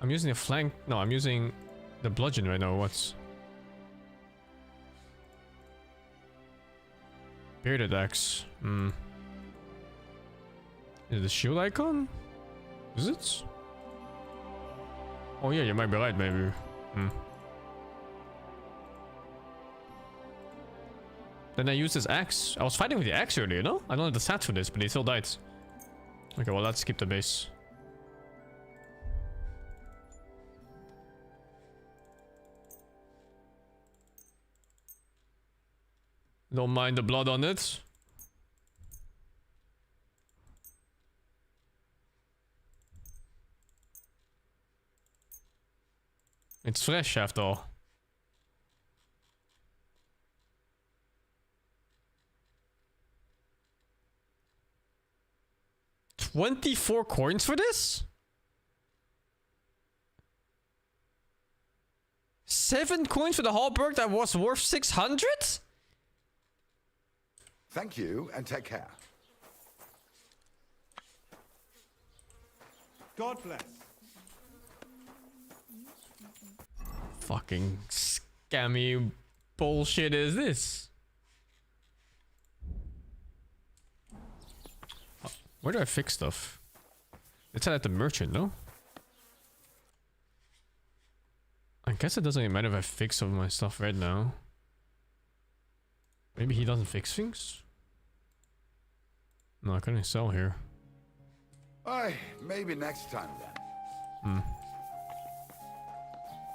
I'm using a flank. No, I'm using the bludgeon right now. What's bearded axe? Hmm. Is it the shield icon? Is it? Oh yeah, you might be right, maybe. Hmm. Then I used this axe. I was fighting with the axe earlier, no? I don't have the stats for this, but he still died. Okay, well, let's skip the base. Don't mind the blood on it. It's fresh after all. $24 coins for this? 7 coins for the halberd that was worth 600? Thank you, and take care. God bless. Fucking scammy bullshit is this? Where do I fix stuff? It's at the merchant, no? I guess it doesn't even matter if I fix some of my stuff right now. Maybe he doesn't fix things? No, I couldn't sell here. Aye, maybe next time then.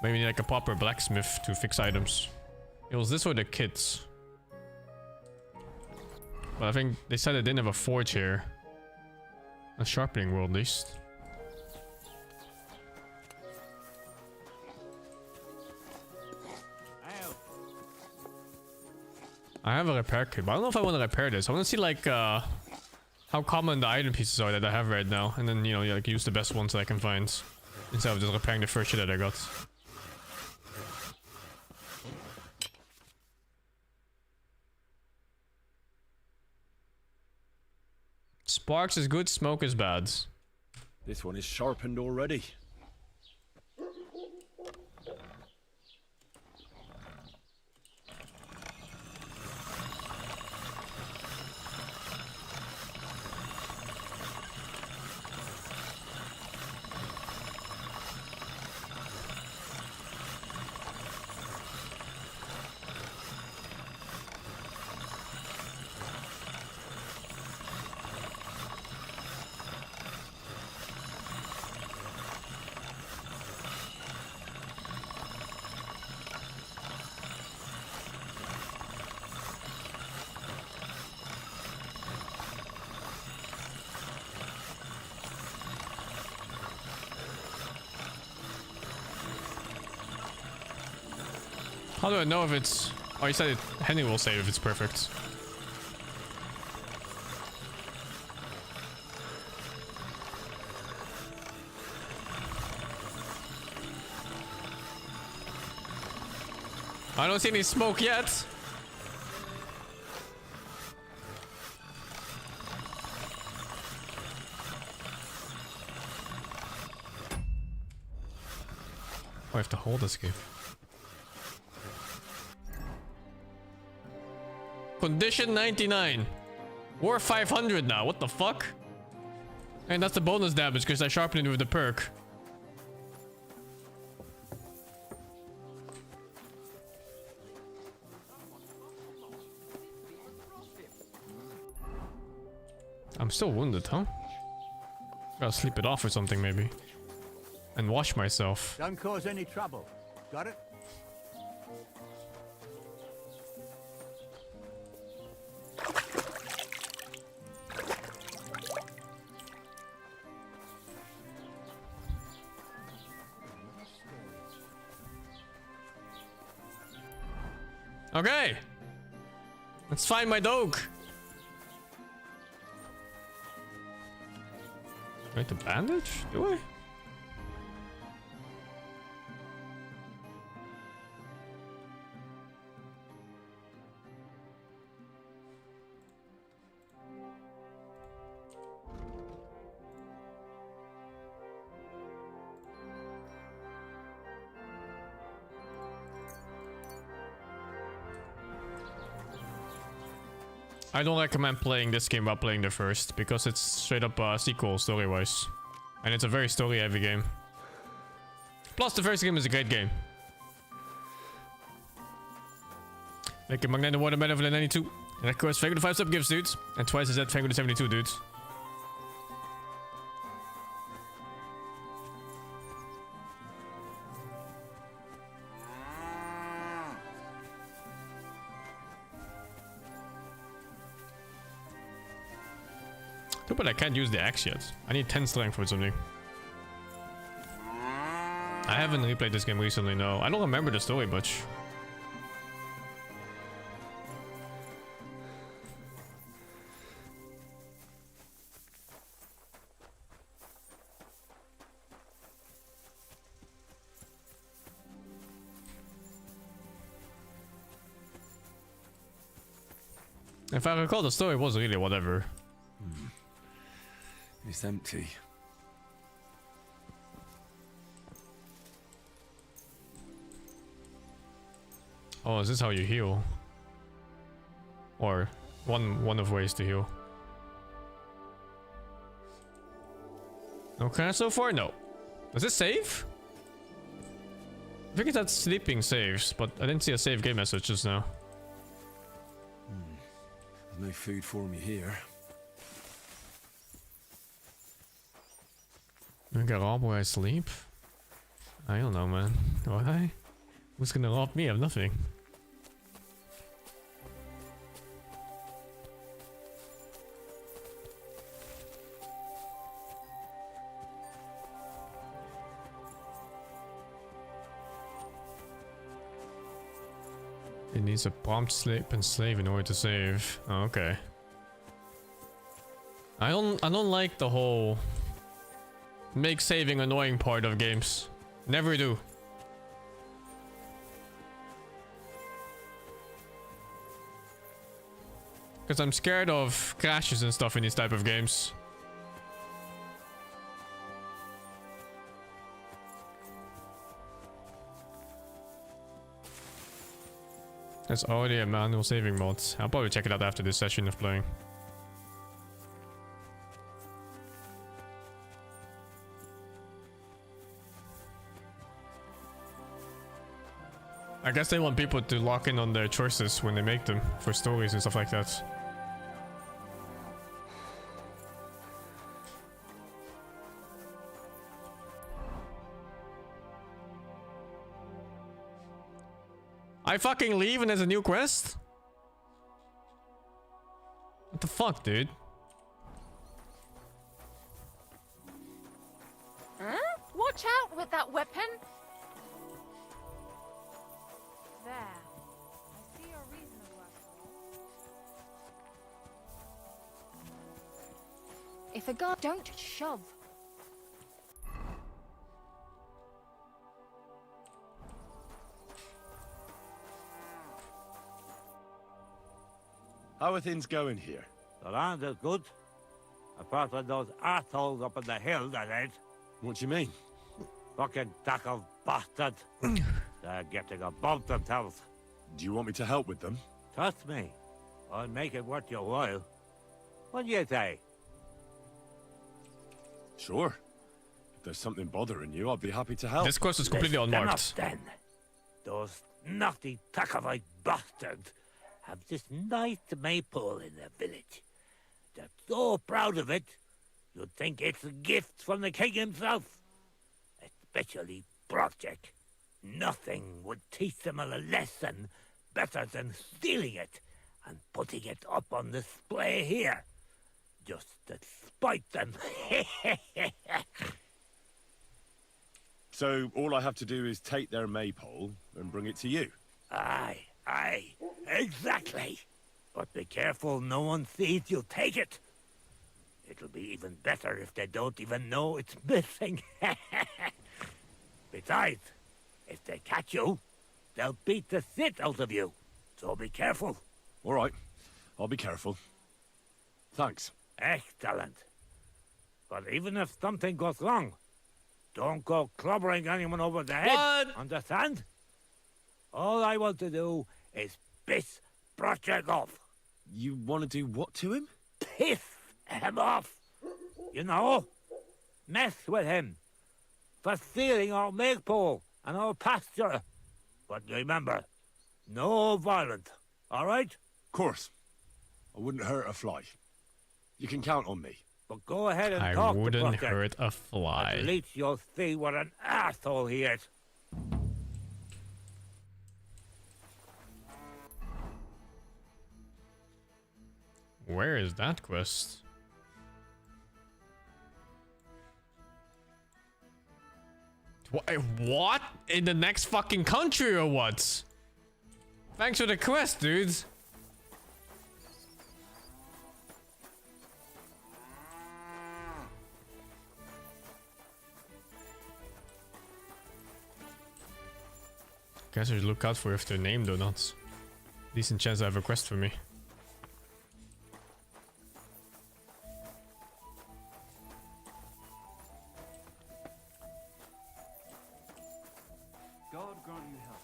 Maybe need like a proper blacksmith to fix items. It was this or the kits. But I think they said they didn't have a forge here. A sharpening world at least. I have a repair kit, but I don't know if I want to repair this. I want to see like how common the item pieces are that I have right now, and then you know, like use the best ones that I can find instead of just repairing the first shit that I got. Sparks is good, smoke is bad. This one is sharpened already. How do I know if it's... Oh, you said it... Henry will say if it's perfect. I don't see any smoke yet. Oh, I have to hold this game. Condition 99. We're 500 now. What the fuck? And that's the bonus damage because I sharpened it with the perk. I'm still wounded, huh? Gotta sleep it off or something maybe. And wash myself. Don't cause any trouble. Got it? Okay. Let's find my dog. Wait, the bandage? Do I? I don't recommend playing this game while playing the first, because it's straight up a sequel story-wise. And it's a very story-heavy game. Plus, the first game is a great game. Thank you, Magneto Watermelon for the 92. And of course, thank you for the 5 sub gifts, dudes. And twice as that, thank you for the 72, dudes. But I can't use the axe yet. I need 10 strength for something. I haven't replayed this game recently, no. I don't remember the story much. If I recall, the story was really whatever. It's empty. Oh, is this how you heal? Or one of ways to heal. Okay, so far, no. Does it save? I think it's that sleeping saves, but I didn't see a save game message just now. There's no food for me here. I get robbed where I sleep? I don't know, man. Why? Who's gonna rob me? I have nothing. It needs a prompt sleep and slave in order to save. Oh, okay. I don't like the whole make saving annoying part of games. Never do. Because I'm scared of crashes and stuff in these type of games. There's already a manual saving mod. I'll probably check it out after this session of playing. I guess they want people to lock in on their choices when they make them for stories and stuff like that. I fucking leave and there's a new quest? What the fuck, dude? Huh? Watch out with that weapon! There. I see your reasonable. If a guard don't shove. How are things going here? The land is good. Apart from those assholes up on the hill, that ain't. What do you mean? Fucking tackle bastard. They're getting above themselves. Do you want me to help with them? Trust me. I'll make it worth your while. What do you say? Sure. If there's something bothering you, I'll be happy to help. This quest is completely unmarked. Enough then. Those naughty Takavite bastards have this nice maypole in their village. They're so proud of it, you'd think it's a gift from the king himself. Especially Project. Nothing would teach them a lesson better than stealing it and putting it up on display here. Just to spite them. So all I have to do is take their maypole and bring it to you? Aye, exactly. But be careful no one sees you take it. It'll be even better if they don't even know it's missing. Besides, if they catch you, they'll beat the shit out of you. So be careful. All right, I'll be careful. Thanks. Excellent. But even if something goes wrong, don't go clobbering anyone over the head. What? Understand? All I want to do is piss Project off. You want to do what to him? Piss him off. You know, mess with him for stealing our maypole and our pasture. But remember, no violence, all right? Of course. I wouldn't hurt a fly. You can count on me. But go ahead and I talk to wouldn't Project. hurt a fly. At least you'll see what an asshole he is. Where is that quest? What? In the next fucking country or what? Thanks for the quest, dudes. Guess I should look out for if they're named or not. Decent chance I have a quest for me. God grant you help.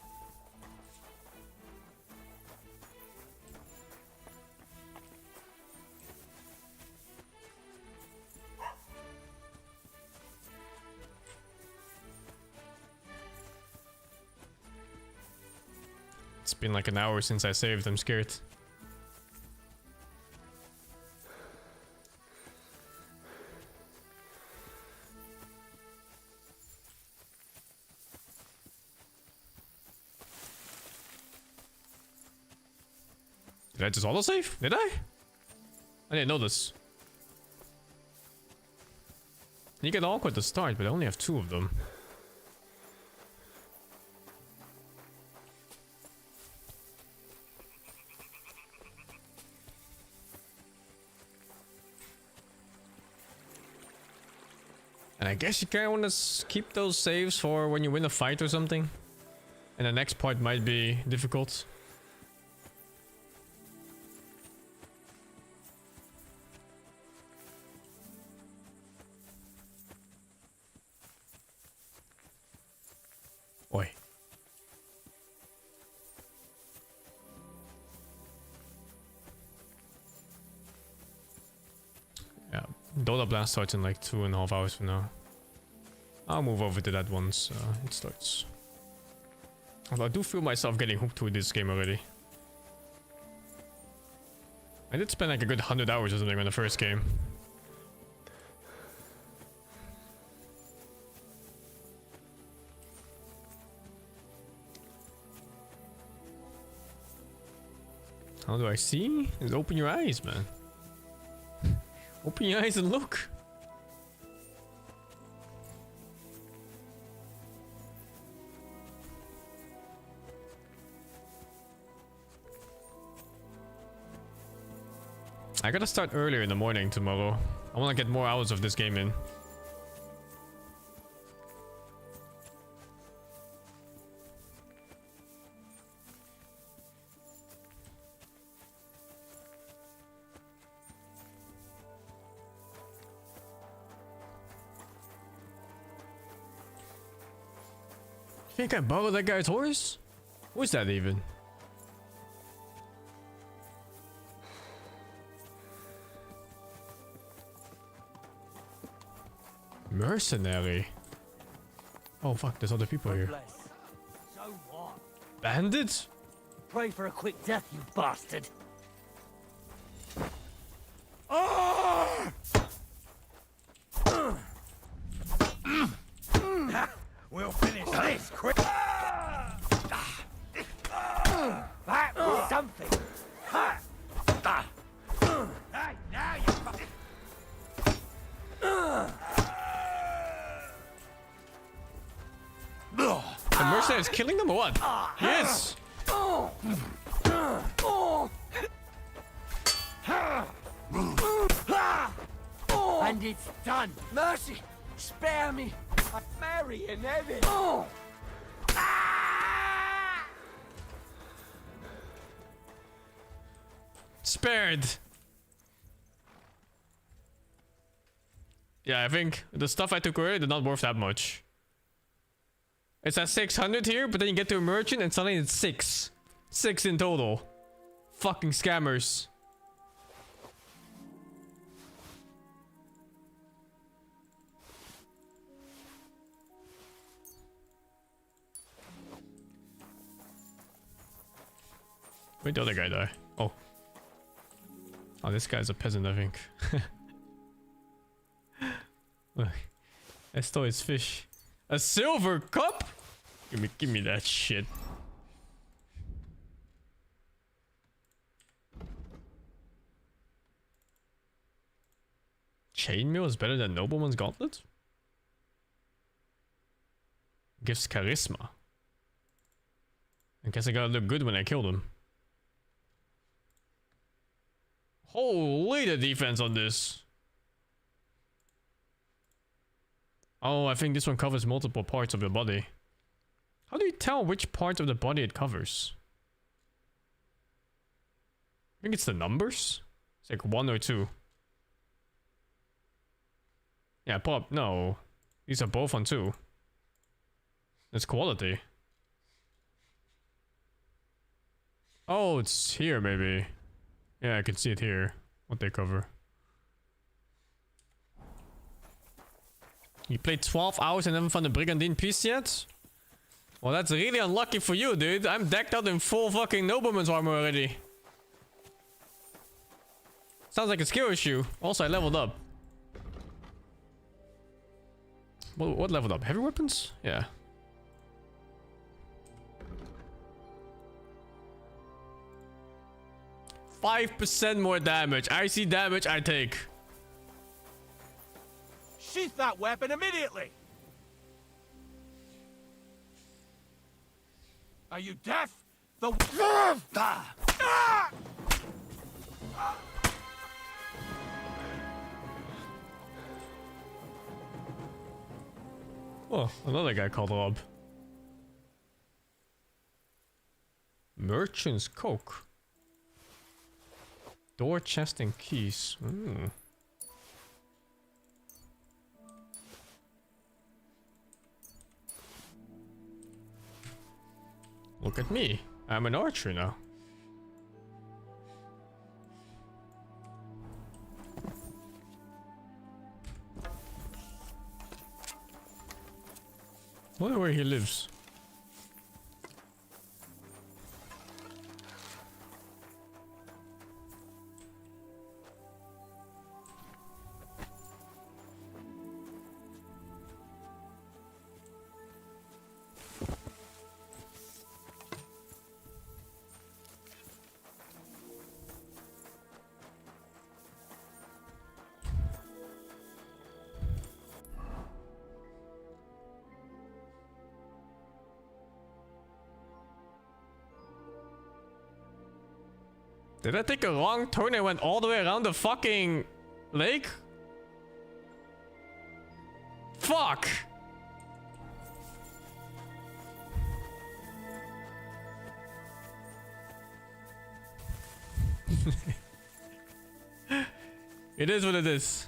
been like an hour since I saved. I'm scared. Did I just autosave? Did I? I didn't know this. You get awkward to start, but I only have 2 of them. And I guess you kind of want to keep those saves for when you win a fight or something. And the next part might be difficult. Oi. Yeah, Dota Blast starts in like 2.5 hours from now. I'll move over to that once it starts. Although I do feel myself getting hooked to this game already. I did spend like a good 100 hours or something on the first game. How do I see? Just open your eyes, man. Open your eyes and look. I gotta start earlier in the morning tomorrow. I wanna get more hours of this game in. Think I borrowed that guy's horse? Who's that even? Mercenary. Oh fuck, there's other people here. So what? Bandits? Pray for a quick death, you bastard. We'll finish this quick. That was something. Hey, now you fucking. The mercenary is killing them or what? Yes! And it's done. Mercy, spare me. Mary and Evan. Spared. Yeah, I think the stuff I took earlier did not worth that much. It's at 600 here, but then you get to a merchant and suddenly it's 6. 6 in total. Fucking scammers. Where'd the other guy die? Oh. Oh, this guy's a peasant, I think. Look. I stole his fish. A silver cup? Give me that shit. Chainmail is better than Nobleman's Gauntlet? Gives charisma. I guess I gotta look good when I killed him. Holy, the defense on this. Oh, I think this one covers multiple parts of your body. How do you tell which part of the body it covers? I think it's the numbers. It's like 1 or 2. Yeah, pop. No. These are both on 2. That's quality. Oh, it's here maybe. Yeah, I can see it here. What they cover. You played 12 hours and haven't found the Brigandine piece yet? Well, that's really unlucky for you, dude. I'm decked out in full fucking nobleman's armor already. Sounds like a skill issue. Also, I leveled up. What leveled up? Heavy weapons? Yeah. %5 more damage. I see damage, I take. Sheath that weapon immediately! Are you deaf? The... Oh, another guy called Rob. Merchant's Coke. Door, chest, and keys. Look at me. I'm an archer now. Wonder where he lives. Did I take a wrong turn and went all the way around the fucking lake? Fuck! It is what it is.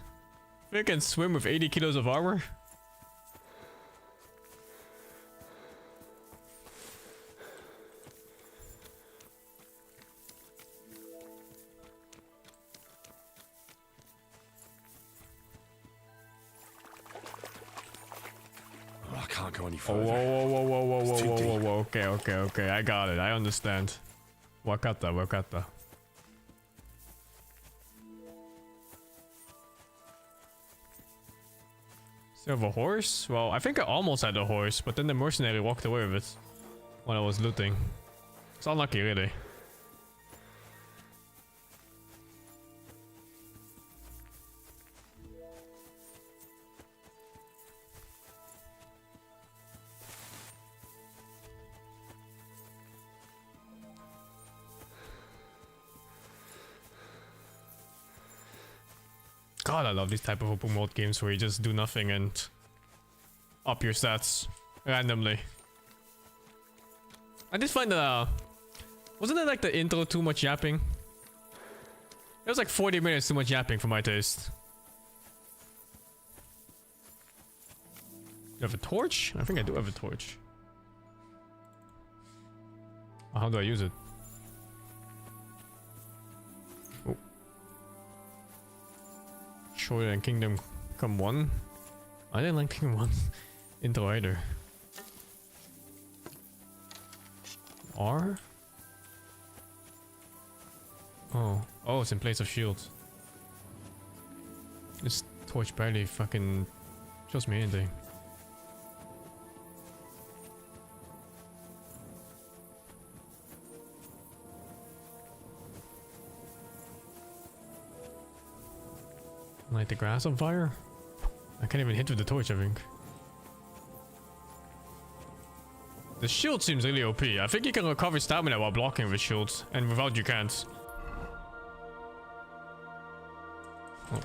I can swim with 80 kilos of armor. Whoa, whoa. Okay. I got it. I understand. Wakata. Still have a horse? Well, I think I almost had a horse, but then the mercenary walked away with it when I was looting. It's unlucky, really. God, I love these type of open world games where you just do nothing and up your stats randomly. I did find wasn't it like the intro too much yapping? It was like 40 minutes too much yapping for my taste. You have a torch? I think I do have a torch. How do I use it? Shorter than Kingdom Come 1. I didn't like Kingdom 1 intro either. R? Oh, it's in place of shield. This torch barely fucking shows me anything. Light the grass on fire? I can't even hit with the torch, I think. The shield seems really OP. I think you can recover stamina while blocking with shields, and without you can't. Oh.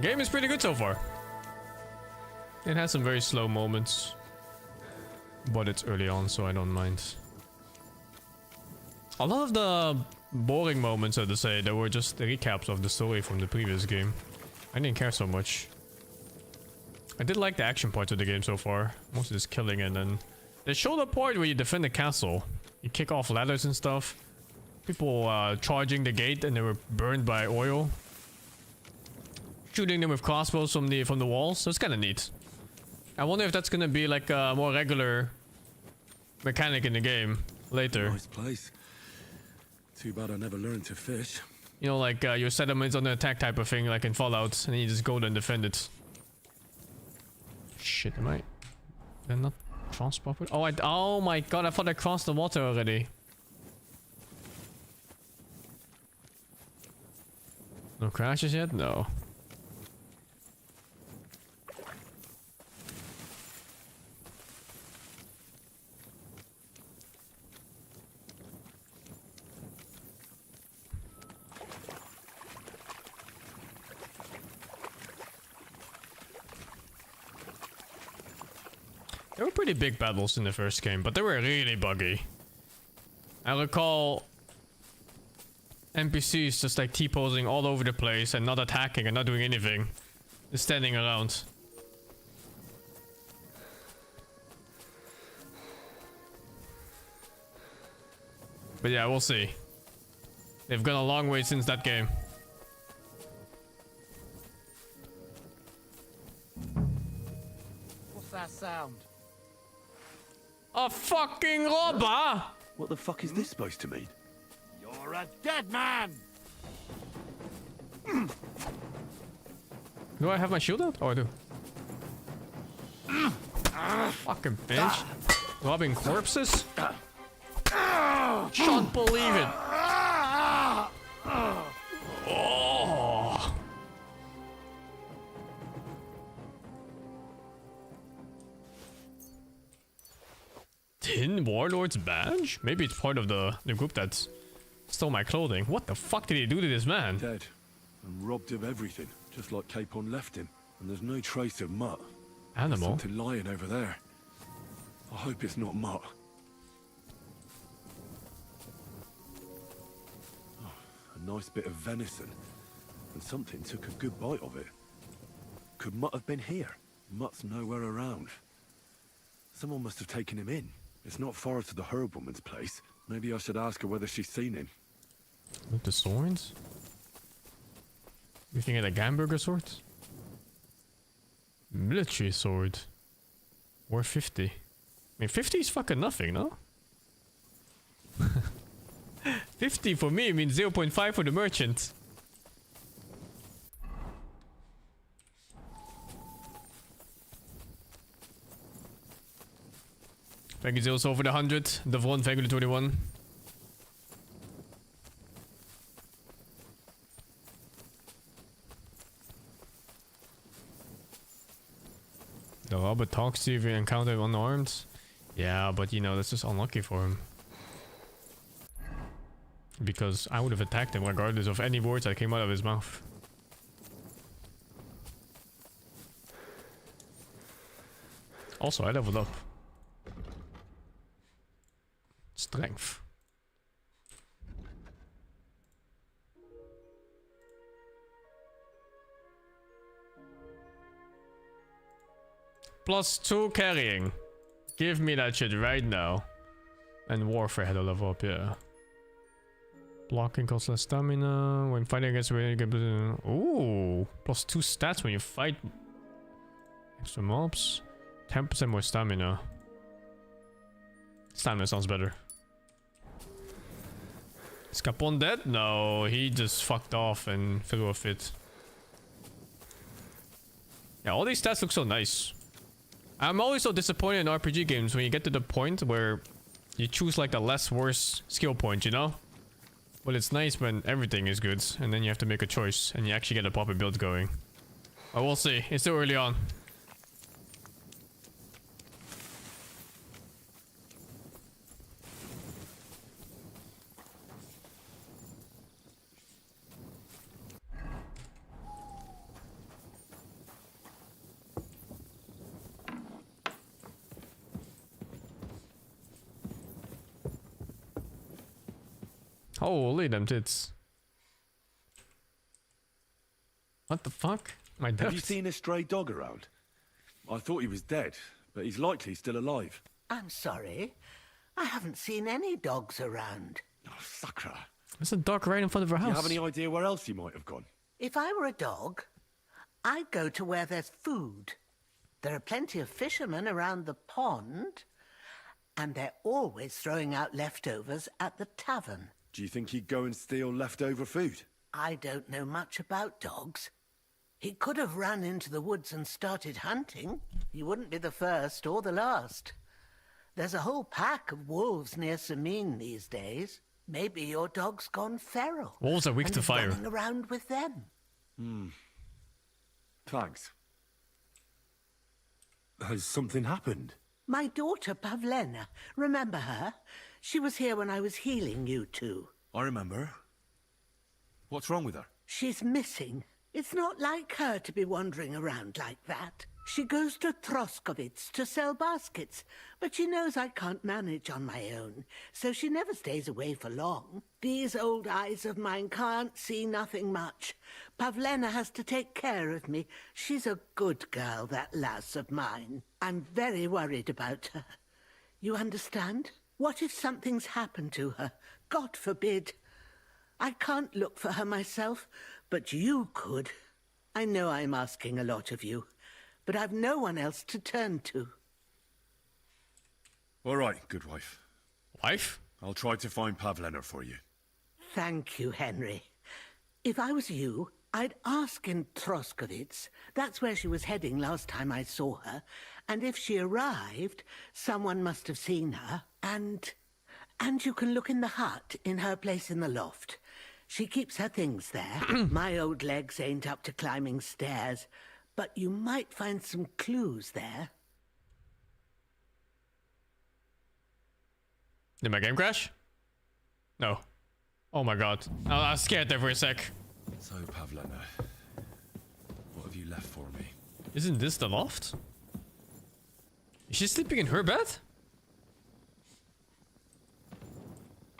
Game is pretty good so far. It has some very slow moments, but it's early on, so I don't mind. A lot of the boring moments, so to say, they were just recaps of the story from the previous game. I didn't care so much. I did like the action parts of the game so far. Mostly just killing, and then they showed a part where you defend the castle. You kick off ladders and stuff. People charging the gate and they were burned by oil. shooting them with crossbows from the walls. So it's kind of neat. I wonder if that's gonna be like a more regular mechanic in the game later. Nice place. Too bad I never learned to fish. You know, like your settlement's on the attack type of thing, like in Fallout, and then you just go there and defend it. Shit, am I? They're not transport. Oh my god! I thought I crossed the water already. No crashes yet? No. There were pretty big battles in the first game, but they were really buggy. I recall NPCs just like T-posing all over the place and not attacking and not doing anything. Just standing around. But yeah, we'll see. They've gone a long way since that game. What's that sound? A fucking robber! What the fuck is this supposed to mean? You're a dead man! Do I have my shield out? Oh, I do. Fucking bitch. Robbing corpses? Can't believe it. Oh. Tin Warlord's badge? Maybe it's part of the group that stole my clothing. What the fuck did he do to this man? Dead. And robbed of everything, just like Capon left him. And there's no trace of Mutt. Animal? There's something lying over there. I hope it's not Mutt. Oh, a nice bit of venison. And something took a good bite of it. Could Mutt have been here? Mutt's nowhere around. Someone must have taken him in. It's not far to the herb woman's place. Maybe I should ask her whether she's seen him. With the swords? You think of the Gamburger sword? Military sword. Or 50. I mean, 50 is fucking nothing, no? 50 for me means 0.5 for the merchant. Thank you, Zeus, over the 100. Devon, thank you, the 21. The robber talks to you if you encounter him unarmed. Yeah, but you know, that's just unlucky for him. Because I would have attacked him regardless of any words that came out of his mouth. Also, I leveled up. Strength. +2 carrying. Give me that shit right now. And warfare had a level up, yeah. Blocking costs less stamina. When fighting against you get ooh, +2 stats when you fight extra mobs. 10% more stamina. Stamina sounds better. Is Capon dead? No, he just fucked off and threw a fit. Yeah, all these stats look so nice. I'm always so disappointed in RPG games when you get to the point where you choose like the less worse skill point, you know? But it's nice when everything is good and then you have to make a choice and you actually get a proper build going. But we'll see. It's still early on. Holy them tits. What the fuck? My depth. Have you seen a stray dog around? I thought he was dead, but he's likely still alive. I'm sorry. I haven't seen any dogs around. Oh, Sakra. There's a dog right in front of her house. Do you have any idea where else he might have gone? If I were a dog, I go to where there's food. There are plenty of fishermen around the pond, and they're always throwing out leftovers at the tavern. Do you think he'd go and steal leftover food? I don't know much about dogs. He could have run into the woods and started hunting. He wouldn't be the first or the last. There's a whole pack of wolves near Samin these days. Maybe your dog's gone feral. Wolves are weak and to is fire. running around with them. Thanks. Has something happened? My daughter, Pavlena. Remember her? She was here when I was healing you two. I remember. What's wrong with her? She's missing. It's not like her to be wandering around like that. She goes to Troskovitz to sell baskets, but she knows I can't manage on my own, so she never stays away for long. These old eyes of mine can't see nothing much. Pavlena has to take care of me. She's a good girl, that lass of mine. I'm very worried about her. You understand? What if something's happened to her? God forbid. I can't look for her myself, but you could. I know I'm asking a lot of you, but I've no one else to turn to. All right, good wife. Wife? I'll try to find Pavlena for you. Thank you, Henry. If I was you, I'd ask in Troskovitz. That's where she was heading last time I saw her. And if she arrived, someone must have seen her. And you can look in the hut in her place in the loft. She keeps her things there. My old legs ain't up to climbing stairs, but you might find some clues there. Did my game crash? No. Oh my god. I was scared there for a sec. So, Pavlena, what have you left for me? Isn't this the loft? Is she sleeping in her bed?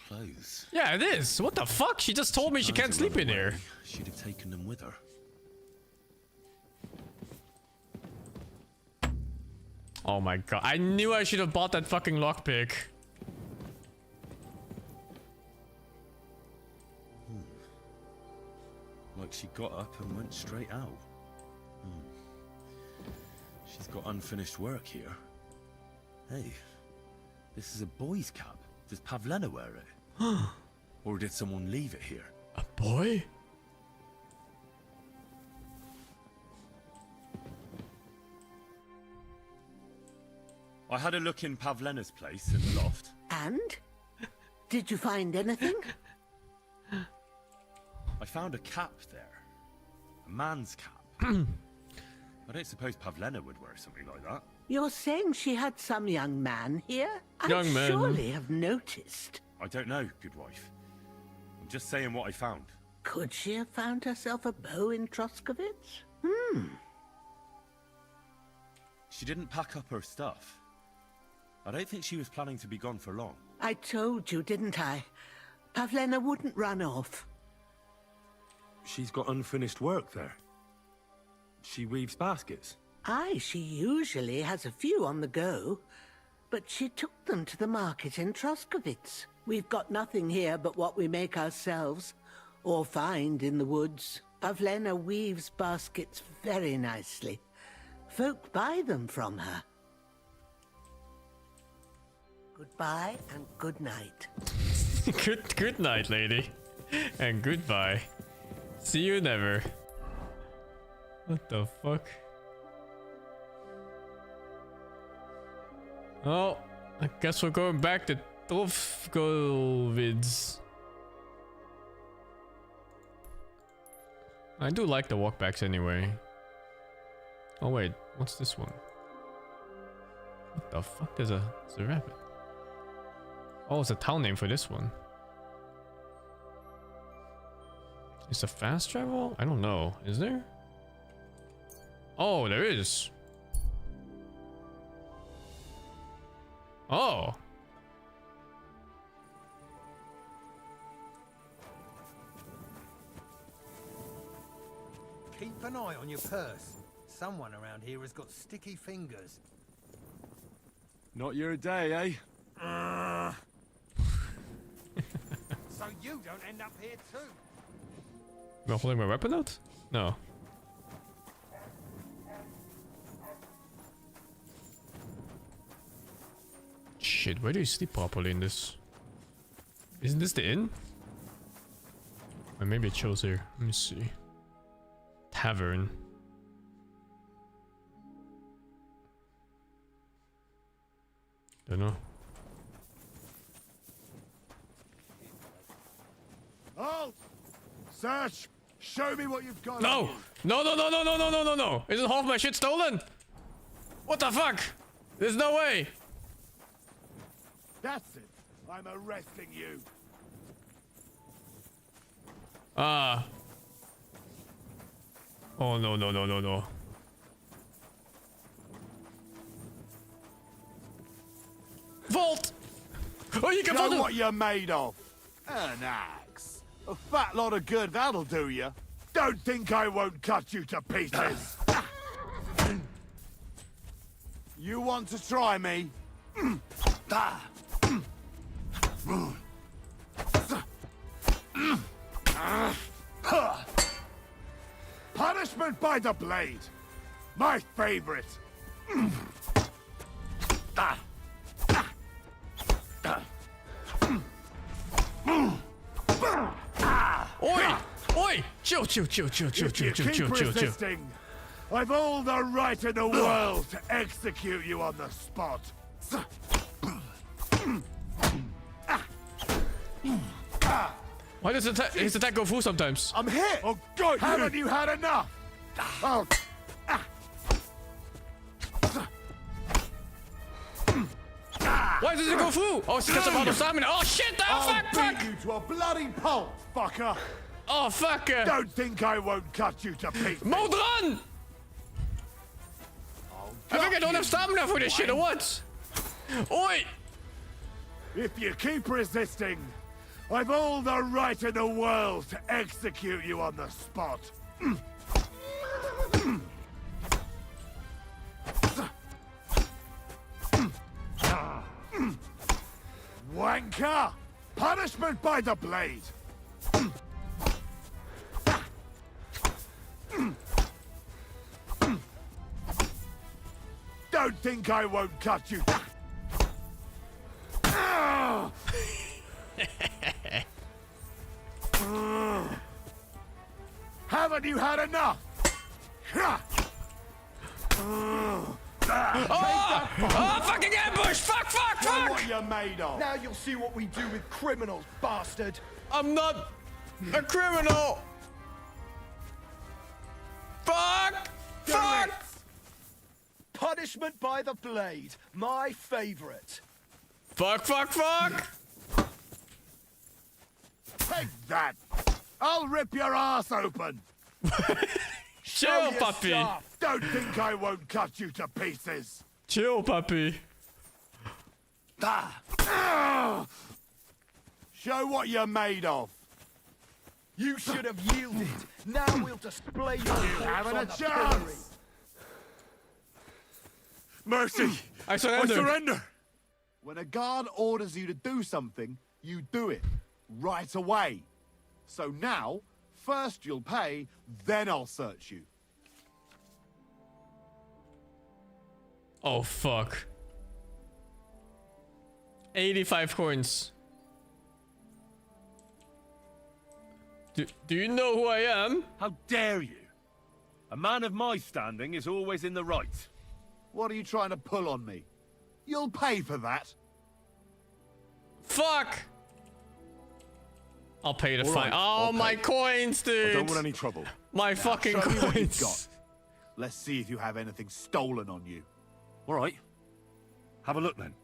Clothes. Yeah, it is. What the fuck? She just told me she can't sleep in here. She'd have taken them with her. Oh my god. I knew I should have bought that fucking lockpick. Like she got up and went straight out. She's got unfinished work here. Hey, this is a boy's cap. Does Pavlena wear it? Or did someone leave it here? A boy? I had a look in Pavlena's place in the loft. And? Did you find anything? I found a cap there. A man's cap. I don't suppose Pavlena would wear something like that. You're saying she had some young man here? Young I'd man. surely have noticed. I don't know, good wife. I'm just saying what I found. Could she have found herself a beau in Troskovitz? She didn't pack up her stuff. I don't think she was planning to be gone for long. I told you, didn't I? Pavlena wouldn't run off. She's got unfinished work there. She weaves baskets. Aye, she usually has a few on the go. But she took them to the market in Troskovitz. We've got nothing here but what we make ourselves, or find in the woods. Pavlena weaves baskets very nicely. Folk buy them from her. Goodbye and good night. Good night, lady. And goodbye. See you never. What the fuck? Oh, I guess we're going back to Troskovitz. I do like the walkbacks anyway. Oh wait, what's this one? What the fuck? There's a rabbit. Oh, it's a town name for this one. Is it fast travel? I don't know. Is there? Oh, there is. Oh. Keep an eye on your purse. Someone around here has got sticky fingers. Not your day, eh? So you don't end up here too. Am I holding my weapon out? No. Shit, where do you sleep properly in this? Isn't this the inn? Or maybe it shows here. Let me see. Tavern. Don't know. Halt! Search! Show me what you've got. No! No, no, no, no, no, no, no, no, no! Isn't half my shit stolen? What the fuck? There's no way! That's it. I'm arresting you. Ah. Oh, no, no, no, no, no. Vault! Oh, you can vault Show it! what you're made of. An axe. A fat lot of good that'll do you. Don't think I won't cut you to pieces. You want to try me? Punishment by the blade. My favorite. Oi! Oi! Chill, chill, chill, chill, chill, If chill, you chill, keep chill, chill, chill. resisting, I've all the right in the world to execute you on the spot. Why does his attack go through sometimes? I'm hit! Oh, God! Haven't you had enough? Oh. Why does it go through? Oh, it's because I'm out of stamina. Oh shit! Oh fuck! I'll Fuck! beat you to a bloody pulp, fucker! Oh fuck! Don't think I won't cut you to pieces. Mode run! I think I don't have stamina for this shit or what? Oi! If you keep resisting, I've all the right in the world to execute you on the spot. Wanker! Punishment by the blade! Don't think I won't cut you. Haven't you had enough? Oh! Oh, fucking ambush! Fuck, fuck, Show fuck! what you're made of. Now you'll see what we do with criminals, bastard. I'm not a criminal! Fuck! Fuck! Punishment by the blade, my favorite. Fuck, fuck, fuck! Take that! I'll rip your ass open! Chill, puppy! Don't think I won't cut you to pieces! Chill, puppy. Show what you're made of! You should have yielded. Now we'll display your Having a on the chance! pillory. Mercy! I surrender! I surrender! When a guard orders you to do something, you do it. Right away. So now, first you'll pay, then I'll search you. Oh, fuck. 85 coins. Do you know who I am? How dare you? A man of my standing is always in the right. What are you trying to pull on me? You'll pay for that. Fuck! I'll pay the All fine. right, Oh, I'll my pay. coins, dude! I don't want any trouble. My Now, fucking show me what you've coins. got. Let's see if you have anything stolen on you. All right. Have a look then.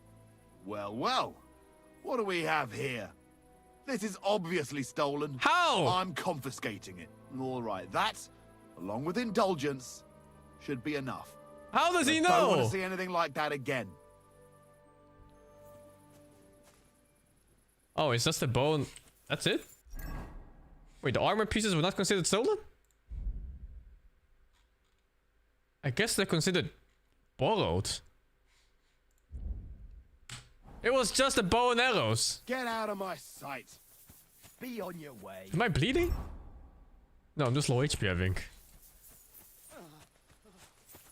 Well, well. What do we have here? This is obviously stolen. How? I'm confiscating it. All right, that, along with indulgence, should be enough. How does he I don't want know? to see anything like that again. Oh, it's just a bone. That's it? Wait, the armor pieces were not considered stolen? I guess they're considered borrowed. It was just a bow and arrows. Get out of my sight. Be on your way. Am I bleeding? No, I'm just low HP, I think.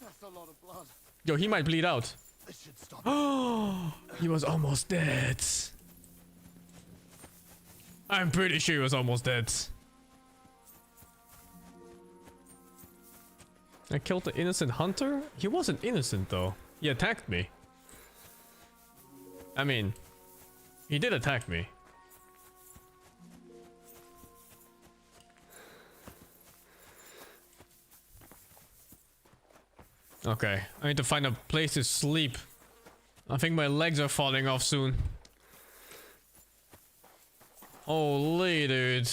That's a lot of blood. Yo, he might bleed out. This should stop. Oh, he was almost dead. I'm pretty sure he was almost dead. I killed the innocent hunter? He wasn't innocent though. He attacked me. I mean, he did attack me. Okay, I need to find a place to sleep. I think my legs are falling off soon. Holy dude.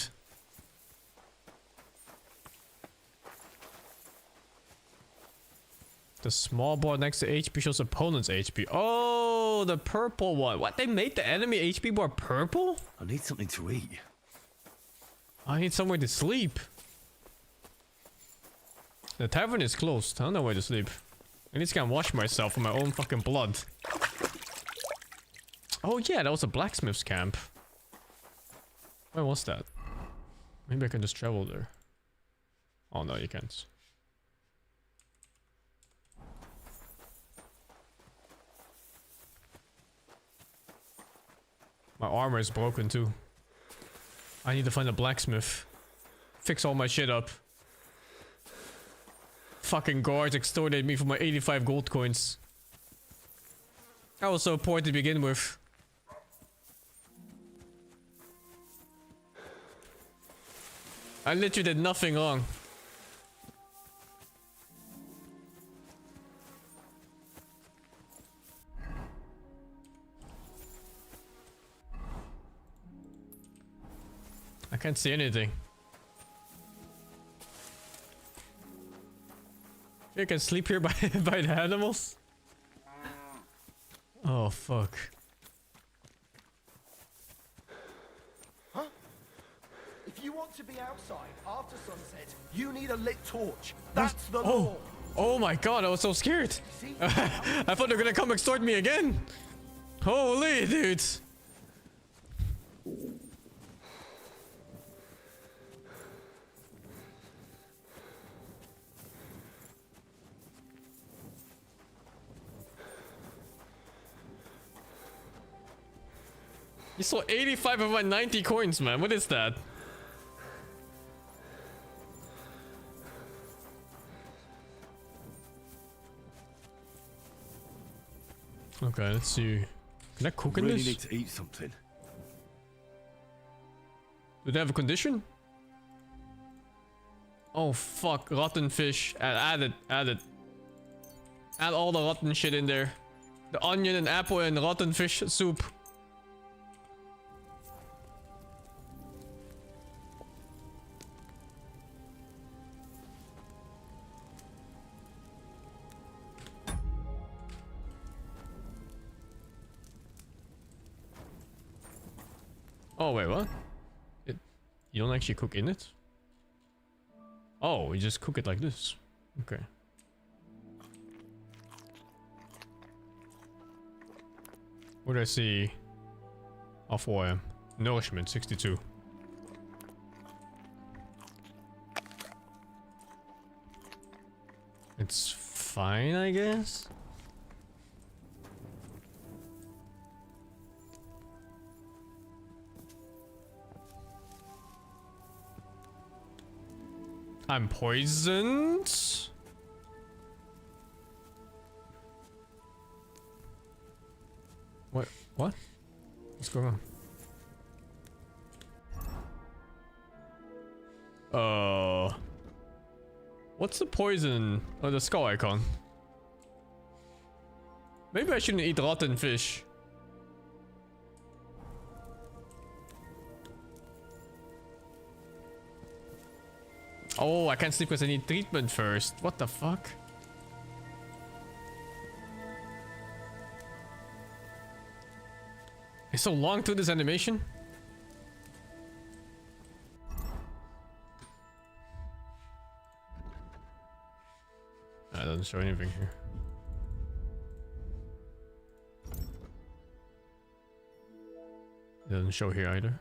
The small bar next to HP shows opponent's HP. Oh, the purple one. What? They made the enemy HP bar purple? I need something to eat. I need somewhere to sleep. The tavern is closed. I don't know where to sleep. I need to go and wash myself in my own fucking blood. Oh yeah, that was a blacksmith's camp. Where was that? Maybe I can just travel there. Oh no, you can't. My armor is broken too. I need to find a blacksmith. Fix all my shit up. Fucking guards extorted me for my 85 gold coins. I was so poor to begin with. I literally did nothing wrong. I can't see anything. You can sleep here by by the animals? Oh fuck. Huh? If you want to be outside after sunset, you need a lit torch. That's the law. Oh my god, I was so scared. I thought they were gonna come extort me again. Holy dude. You saw 85 of my 90 coins, man. What is that? Okay, let's see. Can I cook in really this? Need to eat something. Do they have a condition? Oh fuck, rotten fish. Add it. Add all the rotten shit in there. The onion and apple and rotten fish soup. Oh wait, what? You don't actually cook in it? Oh, you just cook it like this. Okay. What do I see? How far I am? Nourishment 62. It's fine, I guess. I'm poisoned. What? What? What's going on? What's the poison? Oh, the skull icon. Maybe I shouldn't eat rotten fish. Oh, I can't sleep because I need treatment first. What the fuck? It's so long through this animation. That doesn't show anything here. It doesn't show here either.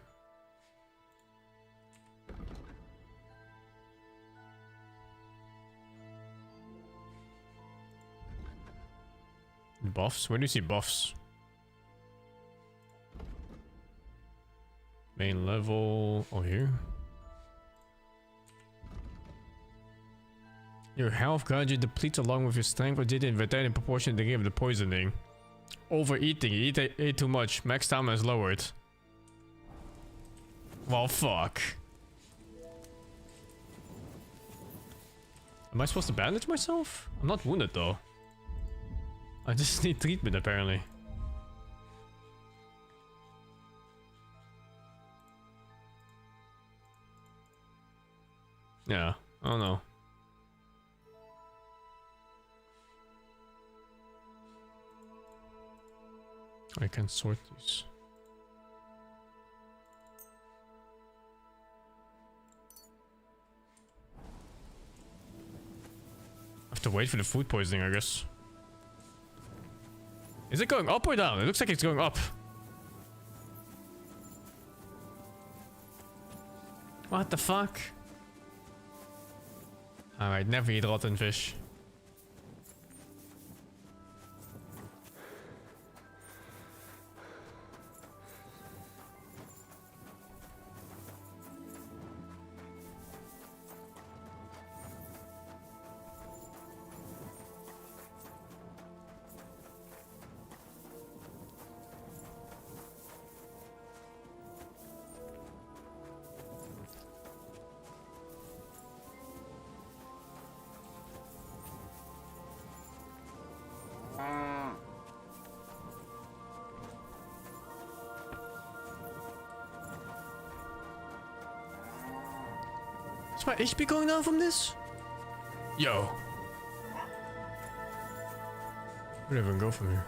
Buffs? Where do you see buffs? Main level. Oh, here. Your health gradually depletes along with your strength, but did invert in proportion to the rate of the poisoning. Overeating. You ate too much. Max stamina is lowered. Well, fuck. Am I supposed to bandage myself? I'm not wounded though. I just need treatment apparently. Yeah, I don't know. I can sort these. I have to wait for the food poisoning, I guess. Is it going up or down? It looks like it's going up. What the fuck? Alright, never eat rotten fish. Is my HP going down from this? Yo. Where do I even go from here?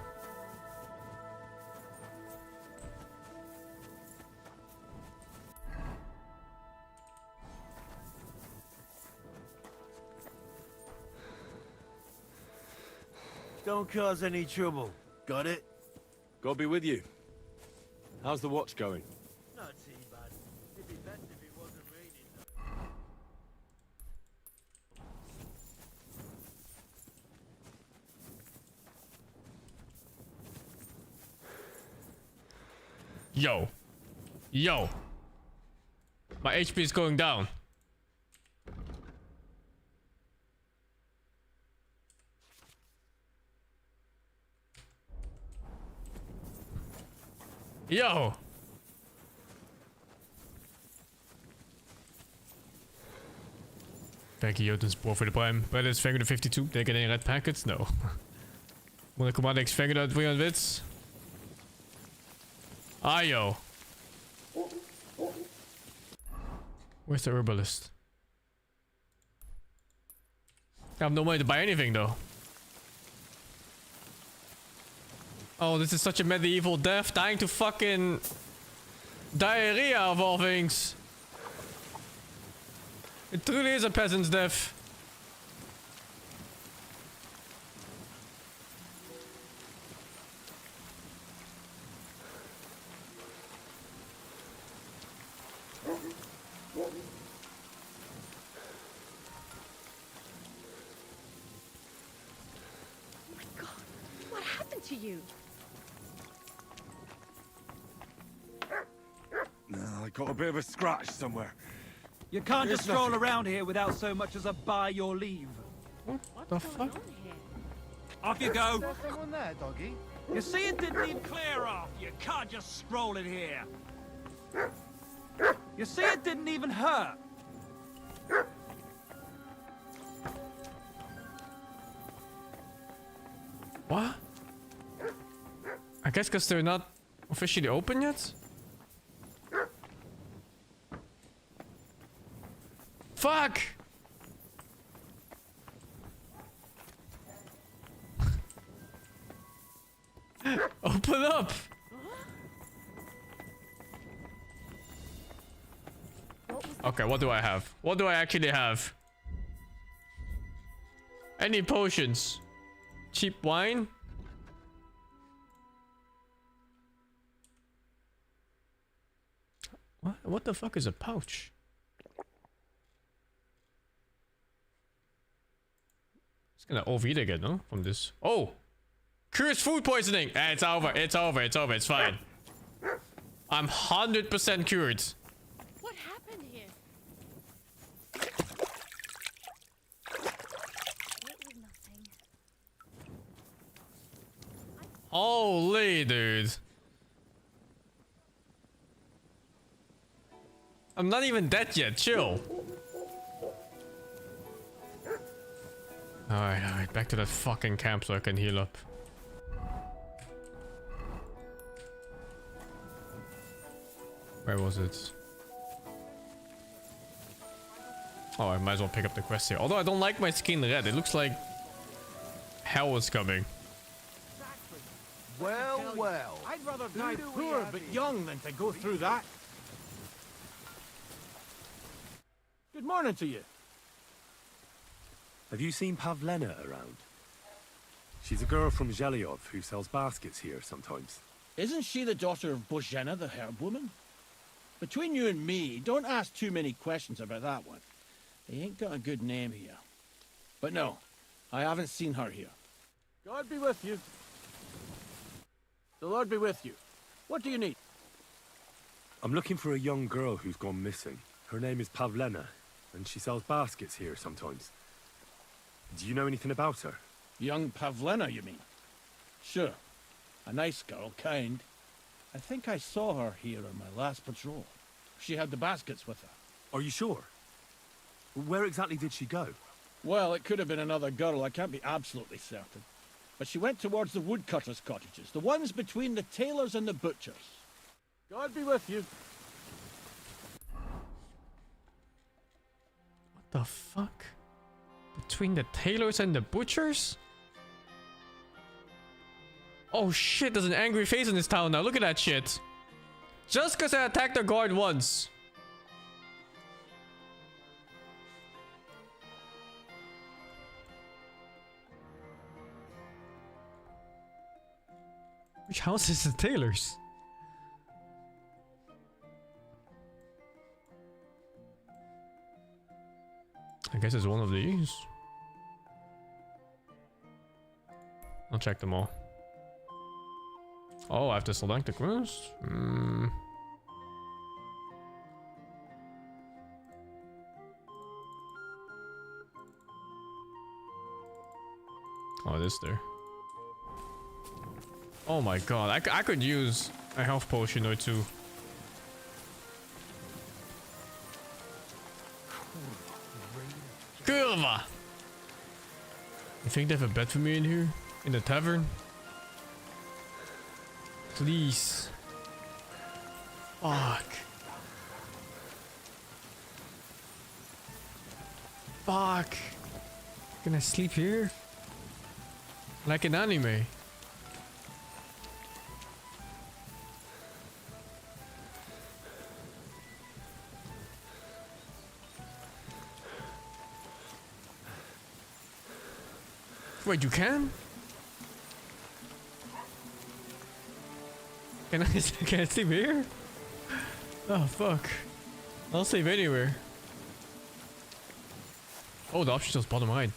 Don't cause any trouble. Got it? God be with you. How's the watch going? Not too bad. It'd be best if it wasn't raining. Yo. Yo. My HP is going down. Yo. Thank you, Jotenspoor, voor de prime. But it's Vanguard 52. Did I get any red packets? No. Monocommand X Vanguard 300 bits. Ah, yo. Where's the herbalist? I have no money to buy anything though. Oh, this is such a medieval death. Dying to fucking diarrhea of all things. It truly is a peasant's death. What happened to you? I got a bit of a scratch somewhere. You can't There's just stroll nothing. around here without so much as a by your leave. What the fuck? Off you go. Is there someone there, doggy? You see, it didn't need clear off. You can't just stroll in here. You see, it didn't even hurt. What? I guess because they're not officially open yet? Fuck! Open up! Okay, what do I have? What do I actually have? Any potions? Cheap wine? What the fuck is a pouch? It's gonna overeat again, no? From this. Oh! Cursed food poisoning. It's over. It's over. It's over. It's fine. I'm 100% cured. What happened here? It was nothing. Holy dude. I'm not even dead yet. Chill. Alright. Back to that fucking camp so I can heal up. Where was it? Oh, I might as well pick up the quest here. Although I don't like my skin red. It looks like hell is coming. Well, well. I'd rather die poor but young than to go through that. Good morning to you. Have you seen Pavlena around? She's a girl from Zhelyov who sells baskets here sometimes. Isn't she the daughter of Bozhena, the herb woman? Between you and me, don't ask too many questions about that one. They ain't got a good name here. But no, I haven't seen her here. God be with you. The Lord be with you. What do you need? I'm looking for a young girl who's gone missing. Her name is Pavlena, and she sells baskets here sometimes. Do you know anything about her? Young Pavlena, you mean? Sure. A nice girl, kind. I think I saw her here on my last patrol. She had the baskets with her. Are you sure? Where exactly did she go? Well, it could have been another girl. I can't be absolutely certain. But she went towards the woodcutters' cottages, the ones between the tailors and the butchers. God be with you. What the fuck? Between the tailors and the butchers? Oh shit, there's an angry face in this town now. Look at that shit. Just because I attacked a guard once. Which house is the tailor's? I guess it's one of these. I'll check them all. Oh, I have to select the quest? Oh, this there. Oh my god, I could use a health potion or two. Kurva! You think they have a bed for me in here? In the tavern? Please. Fuck. Fuck. Can I sleep here? Like an anime. Wait, you can? Can I sleep here? Oh fuck. I'll sleep anywhere. Oh, the option is bottom right.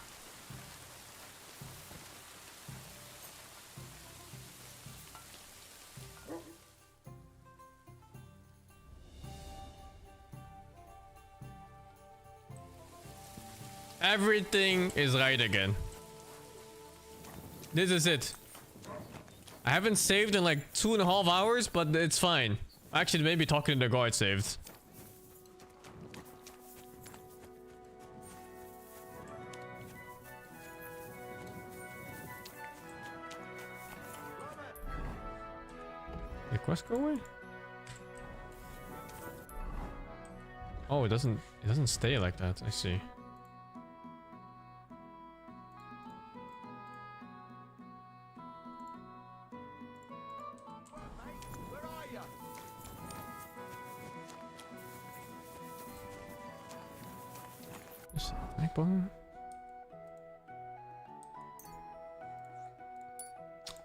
Everything is right again. This is it. I haven't saved in like 2.5 hours, but it's fine. Actually, maybe talking to the guard saved. Did quest go away? Oh, it doesn't stay like that. I see.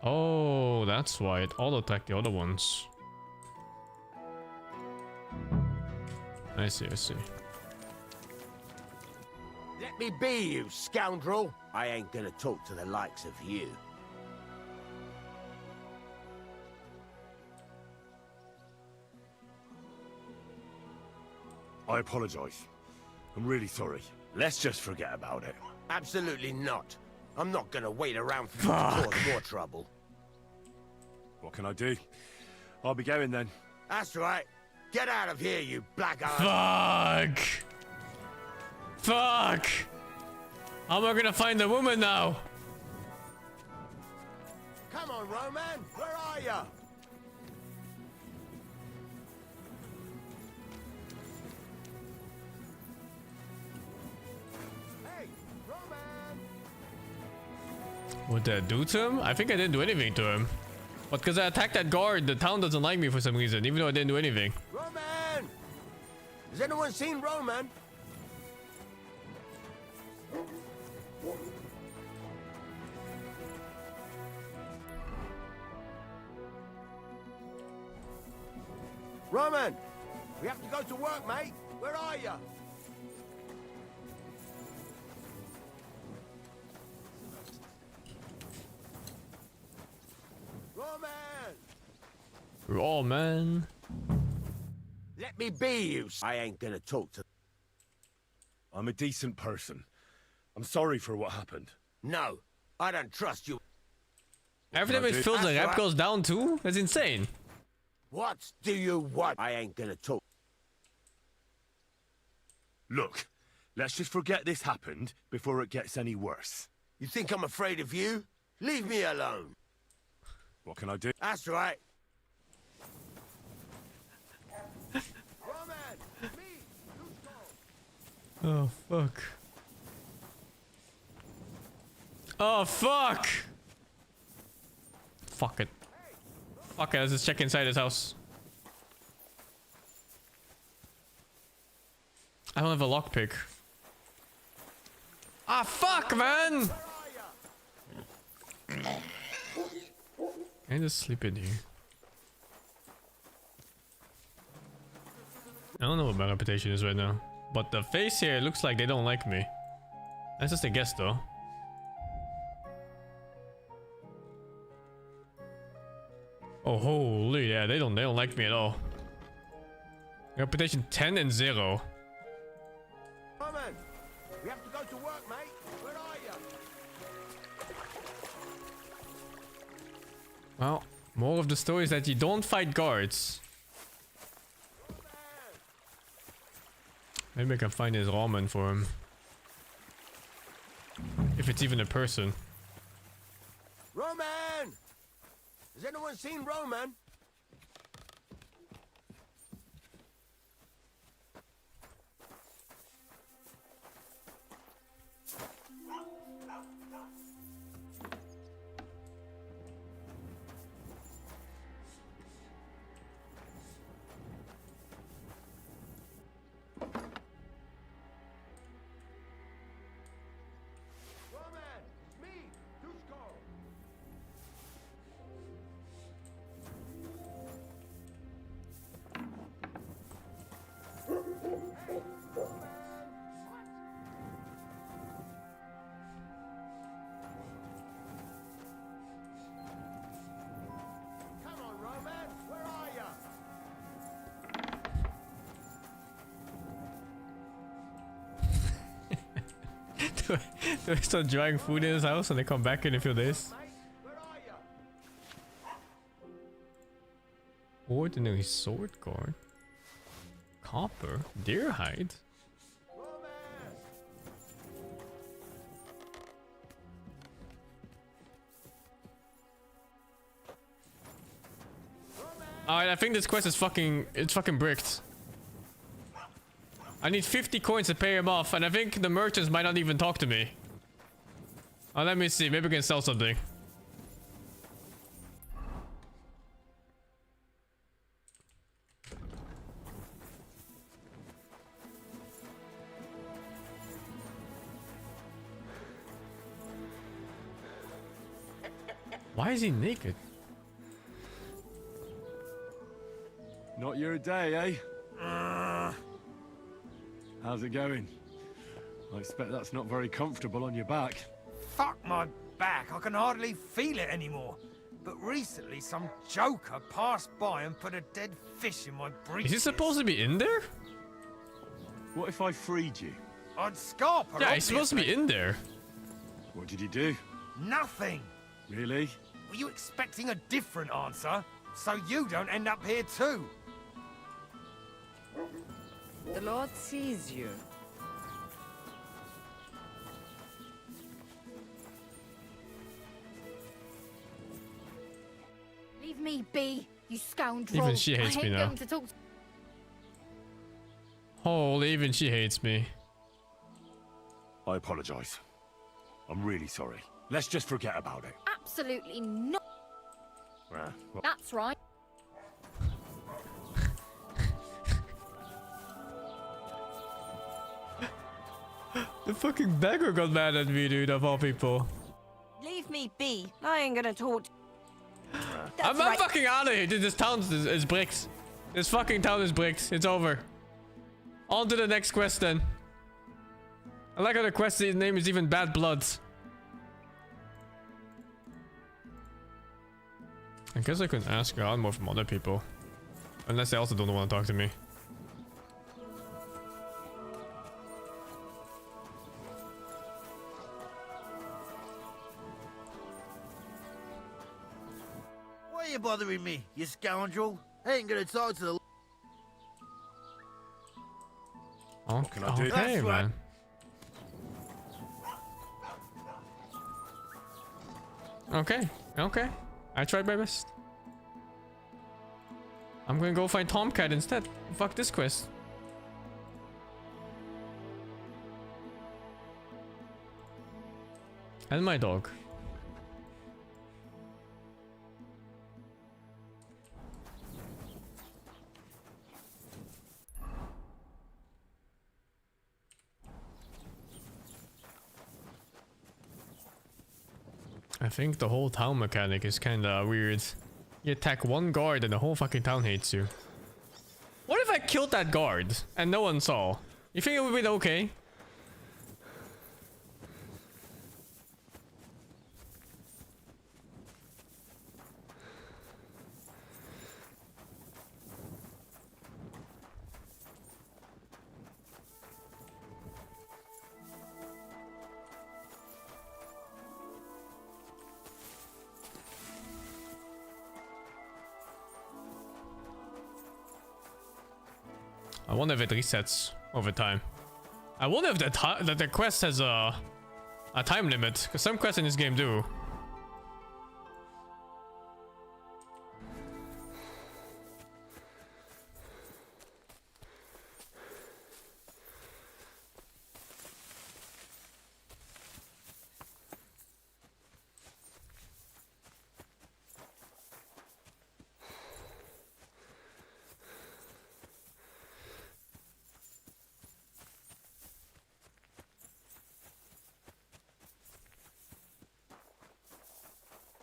Oh, that's why it auto-attacked the other ones. I see, I see. Let me be, you scoundrel! I ain't gonna talk to the likes of you. I apologize. I'm really sorry. Let's just forget about it. Absolutely not. I'm not gonna wait around for you to cause more trouble. What can I do? I'll be going then. That's right. Get out of here, you blackguard. Fuck! How am I gonna find the woman now? Come on, Roman. Where are you? Hey, Roman. What did I do to him? I think I didn't do anything to him. But because I attacked that guard, the town doesn't like me for some reason, even though I didn't do anything. Roman! Has anyone seen Roman? Roman! We have to go to work, mate. Where are you? Roman! Oh man. Let me be, you. I ain't gonna talk to. I'm a decent person. I'm sorry for what happened. No, I don't trust you. Every time it fills, the rep goes down too? That's insane. What do you want? I ain't gonna talk. Look, let's just forget this happened before it gets any worse. You think I'm afraid of you? Leave me alone. What can I do? That's right. Oh fuck. Oh fuck! Fuck it. Fuck it, let's just check inside his house. I don't have a lockpick. Ah fuck, man! Can I just sleep in here? I don't know what my reputation is right now. But the face here looks like they don't like me. That's just a guess though. Oh holy, yeah, they don't like me at all. Reputation 10 and 0. Come on. We have to go to work, mate. Where are you? Well, more of the story is that you don't fight guards. Maybe I can find his ramen for him. If it's even a person. Roman! Has anyone seen Roman? Do I start drying food in his house and they come back in a few days? Ordinary sword guard. Copper. Deer hide. Alright, I think this quest is fucking bricked. I need 50 coins to pay him off, and I think the merchants might not even talk to me. Let me see, maybe we can sell something. Why is he naked? Not your day, eh? How's it going? I expect that's not very comfortable on your back. Fuck my back, I can hardly feel it anymore. But recently some joker passed by and put a dead fish in my briefcase. Is he supposed to be in there? What if I freed you? I'd scarp her, Yeah, he's supposed to be obviously. in there. What did you do? Nothing. Really? Were you expecting a different answer? So you don't end up here too. The Lord sees you. Leave me be, you scoundrel. Even she hates I me ain't now. going to talk. Holy, even she hates me. I apologize. I'm really sorry. Let's just forget about it. Absolutely not. Well, That's right. The fucking beggar got mad at me, dude, of all people. Leave me be. I ain't gonna talk. I'm fucking out of here, dude. This town is bricks. This fucking town is bricks. It's over. On to the next quest then. I like how the quest's name is even Bad Bloods. I guess I can ask around more from other people. Unless they also don't want to talk to me. Why are you bothering me, you scoundrel? I ain't gonna talk to the... What can I do? Okay, That's right. man. Okay, okay. I tried my best. I'm gonna go find Tomcat instead. Fuck this quest. And my dog. I think the whole town mechanic is kinda weird. You attack one guard and the whole fucking town hates you. What if I killed that guard and no one saw? You think it would be okay? I wonder if it resets over time. I wonder if that the quest has a time limit, because some quests in this game do.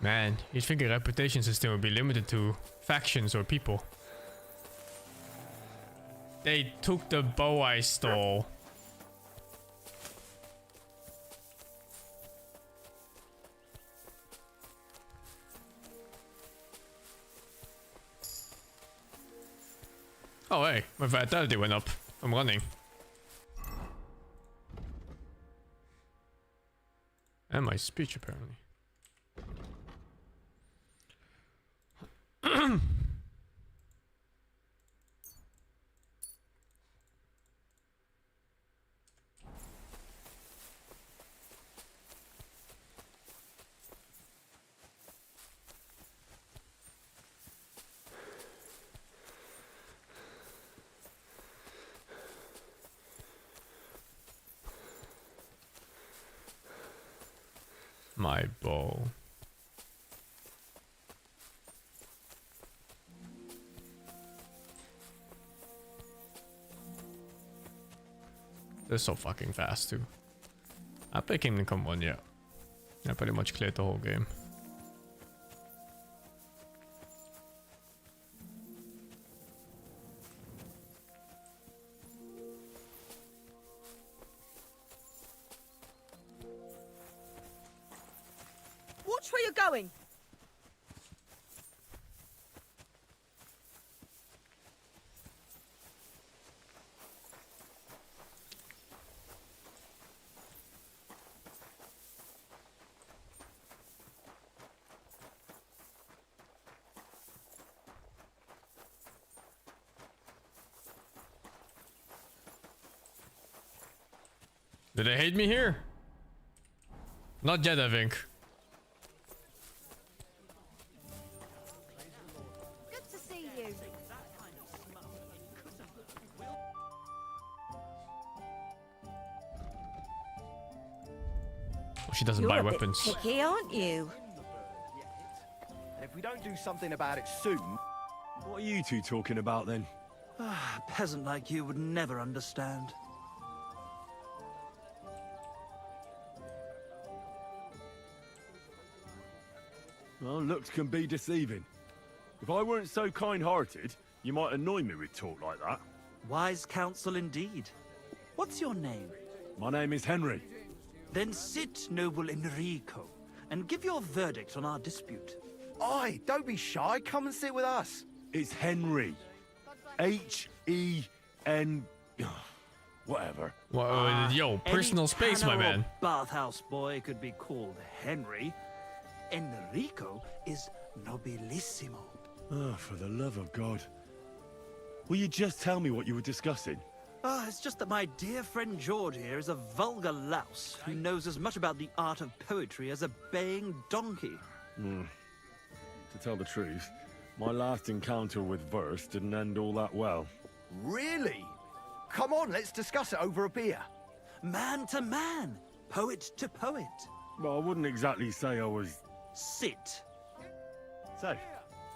Man, you'd think a reputation system would be limited to factions or people. They took the bow I stole. Oh hey, my vitality went up. I'm running. And my speech apparently. My bow. They're so fucking fast too. I play Kingdom Come 1, yeah. I pretty much cleared the whole game. Watch where you're going. Do they hate me here? Not yet, I think. Good to see you. Oh, she doesn't You're buy a bit weapons. picky, aren't you? And if we don't do something about it soon... What are you two talking about then? A peasant like you would never understand. Well, looks can be deceiving. If I weren't so kind-hearted, you might annoy me with talk like that. Wise counsel indeed. What's your name? My name is Henry. Then sit, noble Enrico, and give your verdict on our dispute. Oi, don't be shy. Come and sit with us. It's Henry. H-E-N... Whatever. Whoa, yo, personal space, my Any man. bathhouse boy could be called Henry. Enrico is nobilissimo. Oh, for the love of God. Will you just tell me what you were discussing? It's just that my dear friend George here is a vulgar louse who knows as much about the art of poetry as a baying donkey. To tell the truth, my last encounter with verse didn't end all that well. Really? Come on, let's discuss it over a beer. Man to man, poet to poet. Well, I wouldn't exactly say I was... Sit. So, are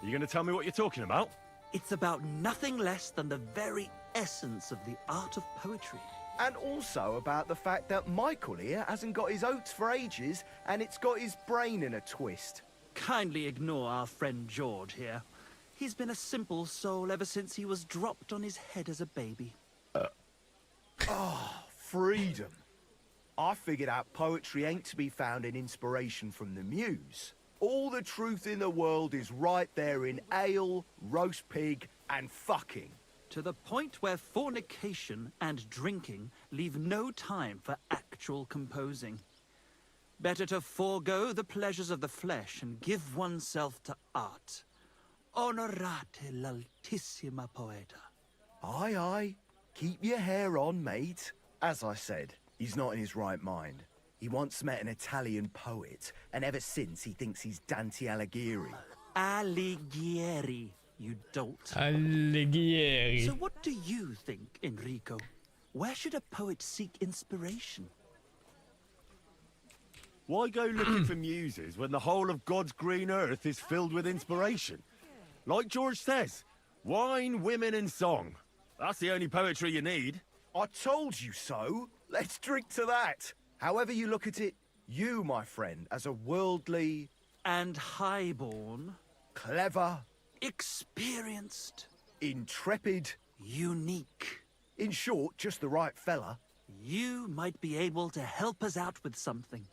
you going to tell me what you're talking about? It's about nothing less than the very essence of the art of poetry. And also about the fact that Michael here hasn't got his oats for ages, and it's got his brain in a twist. Kindly ignore our friend George here. He's been a simple soul ever since he was dropped on his head as a baby. Freedom. I figured out poetry ain't to be found in inspiration from the muse. All the truth in the world is right there in ale, roast pig, and fucking. To the point where fornication and drinking leave no time for actual composing. Better to forego the pleasures of the flesh and give oneself to art. Onorate l'altissima poeta. Aye, aye. Keep your hair on, mate. As I said, he's not in his right mind. He once met an Italian poet, and ever since he thinks he's Dante Alighieri. Alighieri, you dolt. Alighieri. So what do you think, Enrico? Where should a poet seek inspiration? Why go looking for muses when the whole of God's green earth is filled with inspiration? Like George says, wine, women and song. That's the only poetry you need. I told you so. Let's drink to that. However you look at it, you, my friend, as a worldly... And highborn. Clever. Experienced. Intrepid. Unique. In short, just the right fella. You might be able to help us out with something.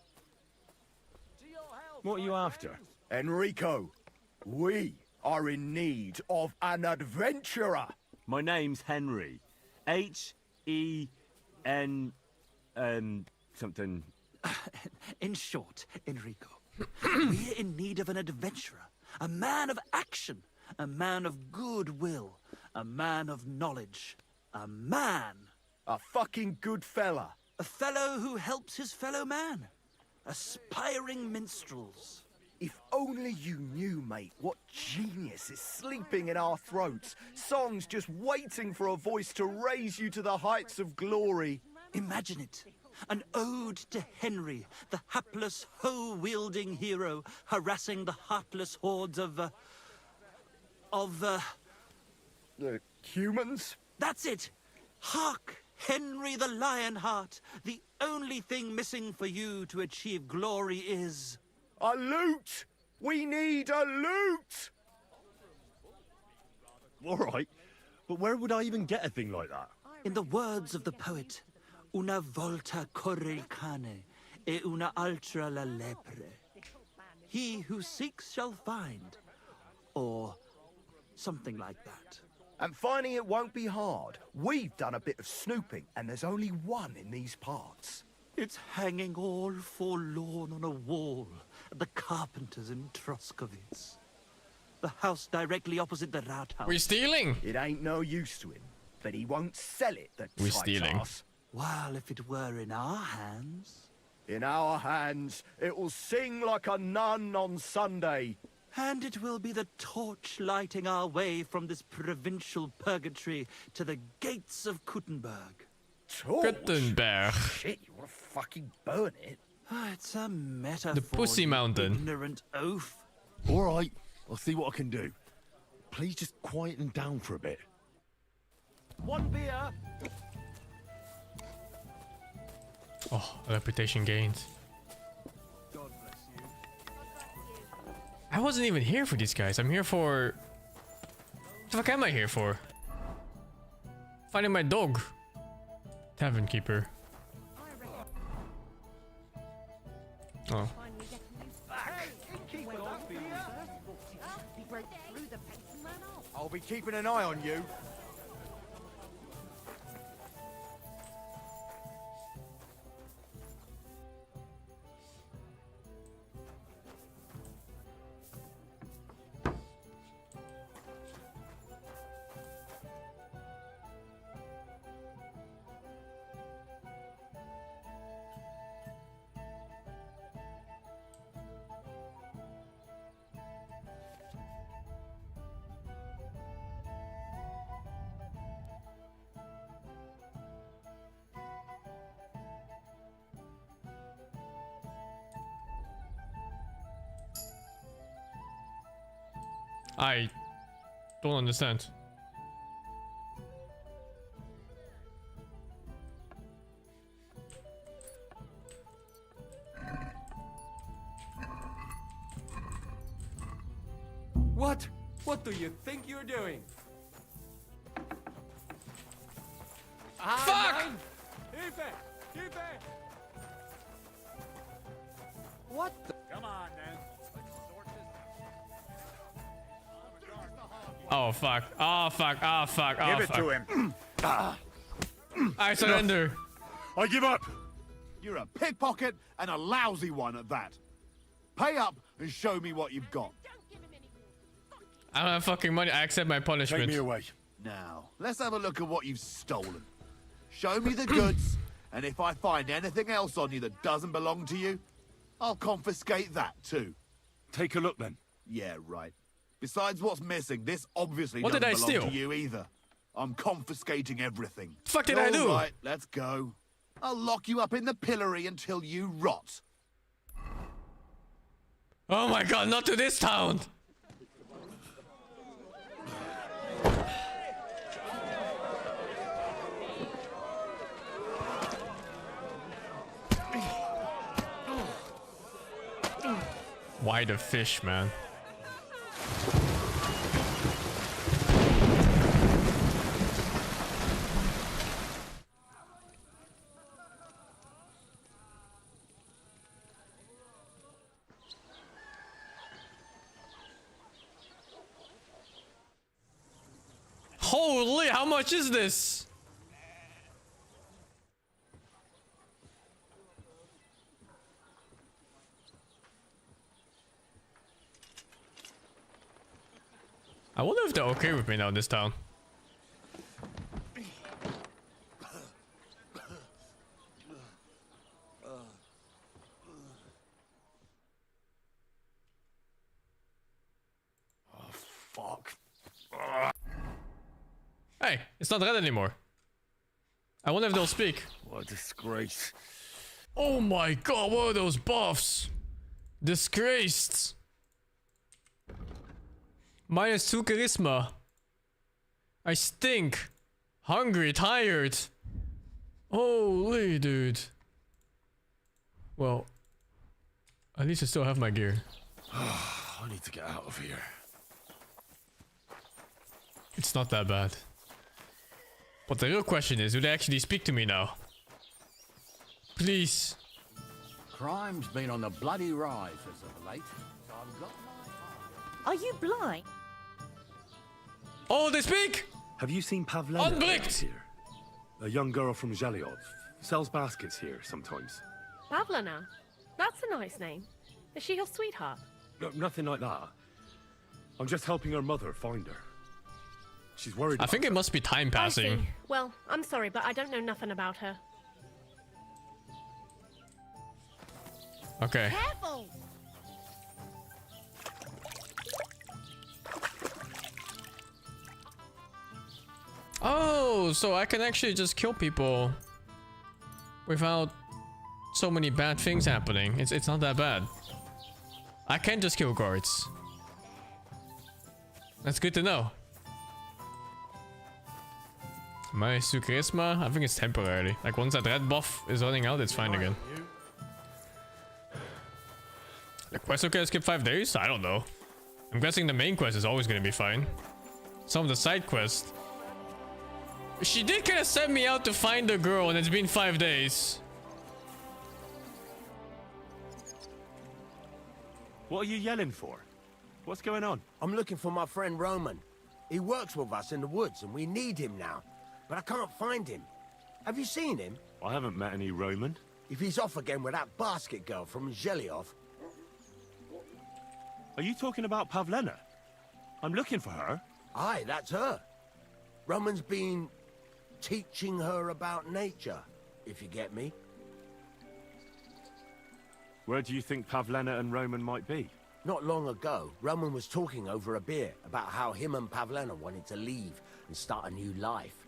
What are you after? Enrico, we are in need of an adventurer. My name's Henry. H-E-N... something... In short, Enrico, we're in need of an adventurer. A man of action. A man of goodwill. A man of knowledge. A man. A fucking good fella. A fellow who helps his fellow man. Aspiring minstrels. If only you knew, mate, what genius is sleeping in our throats. Songs just waiting for a voice to raise you to the heights of glory. Imagine it. An ode to Henry, the hapless, hoe-wielding hero, harassing the heartless hordes of humans? That's it! Hark, Henry the Lionheart! The only thing missing for you to achieve glory is... a lute! We need a lute! All right, but where would I even get a thing like that? In the words of the poet, una volta corre il cane, e una altra la lepre. He who seeks shall find. Or something like that. And finding it won't be hard. We've done a bit of snooping, and there's only one in these parts. It's hanging all forlorn on a wall at the carpenter's in Troskowitz. The house directly opposite the Rathaus. We're stealing! It ain't no use to him, but he won't sell it, the We're tight stealing. ass. Well, if it were in our hands. In our hands, it will sing like a nun on Sunday. And it will be the torch lighting our way from this provincial purgatory to the gates of Kuttenberg. Kuttenberg. Shit, you want to fucking burn it? It's a metaphor. The Pussy you Mountain. Ignorant oaf. All right, I'll see what I can do. Please just quieten down for a bit. One beer. Oh, reputation gains. God bless you. I wasn't even here for these guys. I'm here for... What the fuck am I here for? Finding my dog. Tavern keeper. Oh. I'll be keeping an eye on you. I don't understand. What? What do you think you're doing? Fuck! Keep it! Keep it! What the? Come on, man. Oh fuck. Oh fuck. Oh fuck. Oh Give fuck. it to him. I surrender. I give up. You're a pickpocket and a lousy one at that. Pay up and show me what you've got. I don't have fucking money. I accept my punishment. Take me away. Now, let's have a look at what you've stolen. Show me the goods, and if I find anything else on you that doesn't belong to you, I'll confiscate that too. Take a look then. Yeah, right. Besides what's missing, this obviously What doesn't did I belong steal? to you either. I'm confiscating everything. The fuck did I do? All right, let's go. I'll lock you up in the pillory until you rot. Oh my god, not to this town! Why the fish, man? Holy, how much is this? I wonder if they're okay with me now in this town. Oh, fuck. Hey, it's not red anymore. I wonder if they'll speak. What a disgrace. Oh my god, what are those buffs? Disgraced. -2 charisma. I stink. Hungry, tired. Holy dude. Well, at least I still have my gear. I need to get out of here. It's not that bad. But the real question is, do they actually speak to me now? Please. Crime's been on the bloody rise as of late. So I've got Are you blind? Oh, they speak! Have you seen Pavlena Unblicked! here? A young girl from Zhelyov. Sells baskets here sometimes. Pavlena? That's a nice name. Is she your sweetheart? No, nothing like that. I'm just helping her mother find her. She's worried I think it must be time I passing. see. Well, I'm sorry, but I don't know nothing about her. Okay. Careful! Oh, so I can actually just kill people without so many bad things happening. It's not that bad. I can just kill guards. That's good to know. My charisma, I think it's temporarily. Like once that red buff is running out, it's fine again. The quest okay to skip 5 days? I don't know. I'm guessing the main quest is always gonna be fine. Some of the side quests. She did kind of send me out to find the girl, and it's been 5 days. What are you yelling for? What's going on? I'm looking for my friend Roman. He works with us in the woods, and we need him now. But I can't find him. Have you seen him? I haven't met any Roman. If he's off again with that basket girl from Zhelyov. Are you talking about Pavlena? I'm looking for her. Aye, that's her. Roman's been teaching her about nature, if you get me. Where do you think Pavlena and Roman might be? Not long ago, Roman was talking over a beer about how him and Pavlena wanted to leave and start a new life.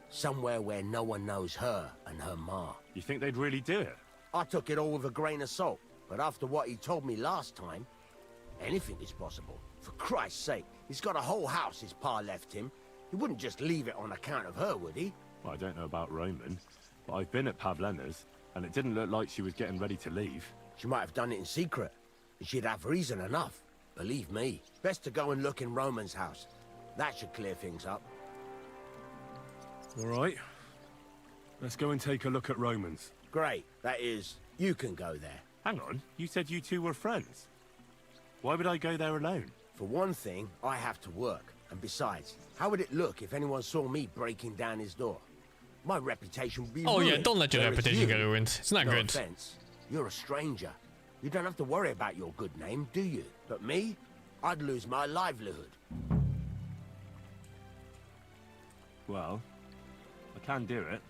Somewhere where no one knows her and her ma. You think they'd really do it? I took it all with a grain of salt, but after what he told me last time, anything is possible. For Christ's sake, he's got a whole house his pa left him. He wouldn't just leave it on account of her, would he? Well, I don't know about Roman, but I've been at Pavlena's, and it didn't look like she was getting ready to leave. She might have done it in secret, and she'd have reason enough. Believe me. Best to go and look in Roman's house. That should clear things up. All right. Let's go and take a look at Roman's. Great. That is, you can go there. Hang on, you said you two were friends. Why would I go there alone? For one thing, I have to work. And besides, how would it look if anyone saw me breaking down his door? My reputation would be ruined. Oh yeah, don't let your reputation get ruined. It's not no good. Offense, you're a stranger. You don't have to worry about your good name, do you? But me, I'd lose my livelihood. Well, I can do it.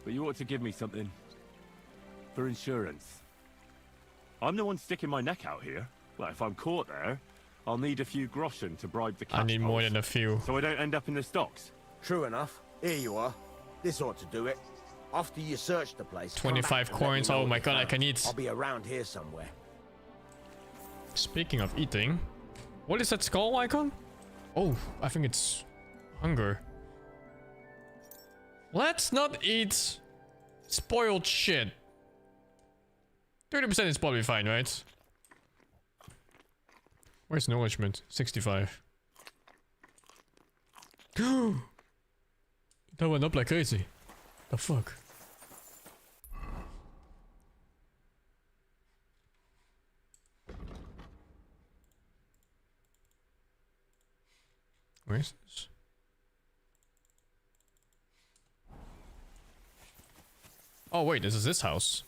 But you ought to give me something. For insurance. I'm the one sticking my neck out here. Well, if I'm caught there, I'll need a few groschen to bribe the I need more than a few. So I don't end up in the stocks. True enough. Here you are. This ought to do it. After you search the place, 25 coins. Oh my god, I can eat. I'll be around here somewhere. Speaking of eating, what is that skull icon? Oh, I think it's hunger. Let's not eat spoiled shit. 30% is probably fine, right? Where's nourishment? 65. That went up like crazy. The fuck? Where is this? Oh wait, this is this house.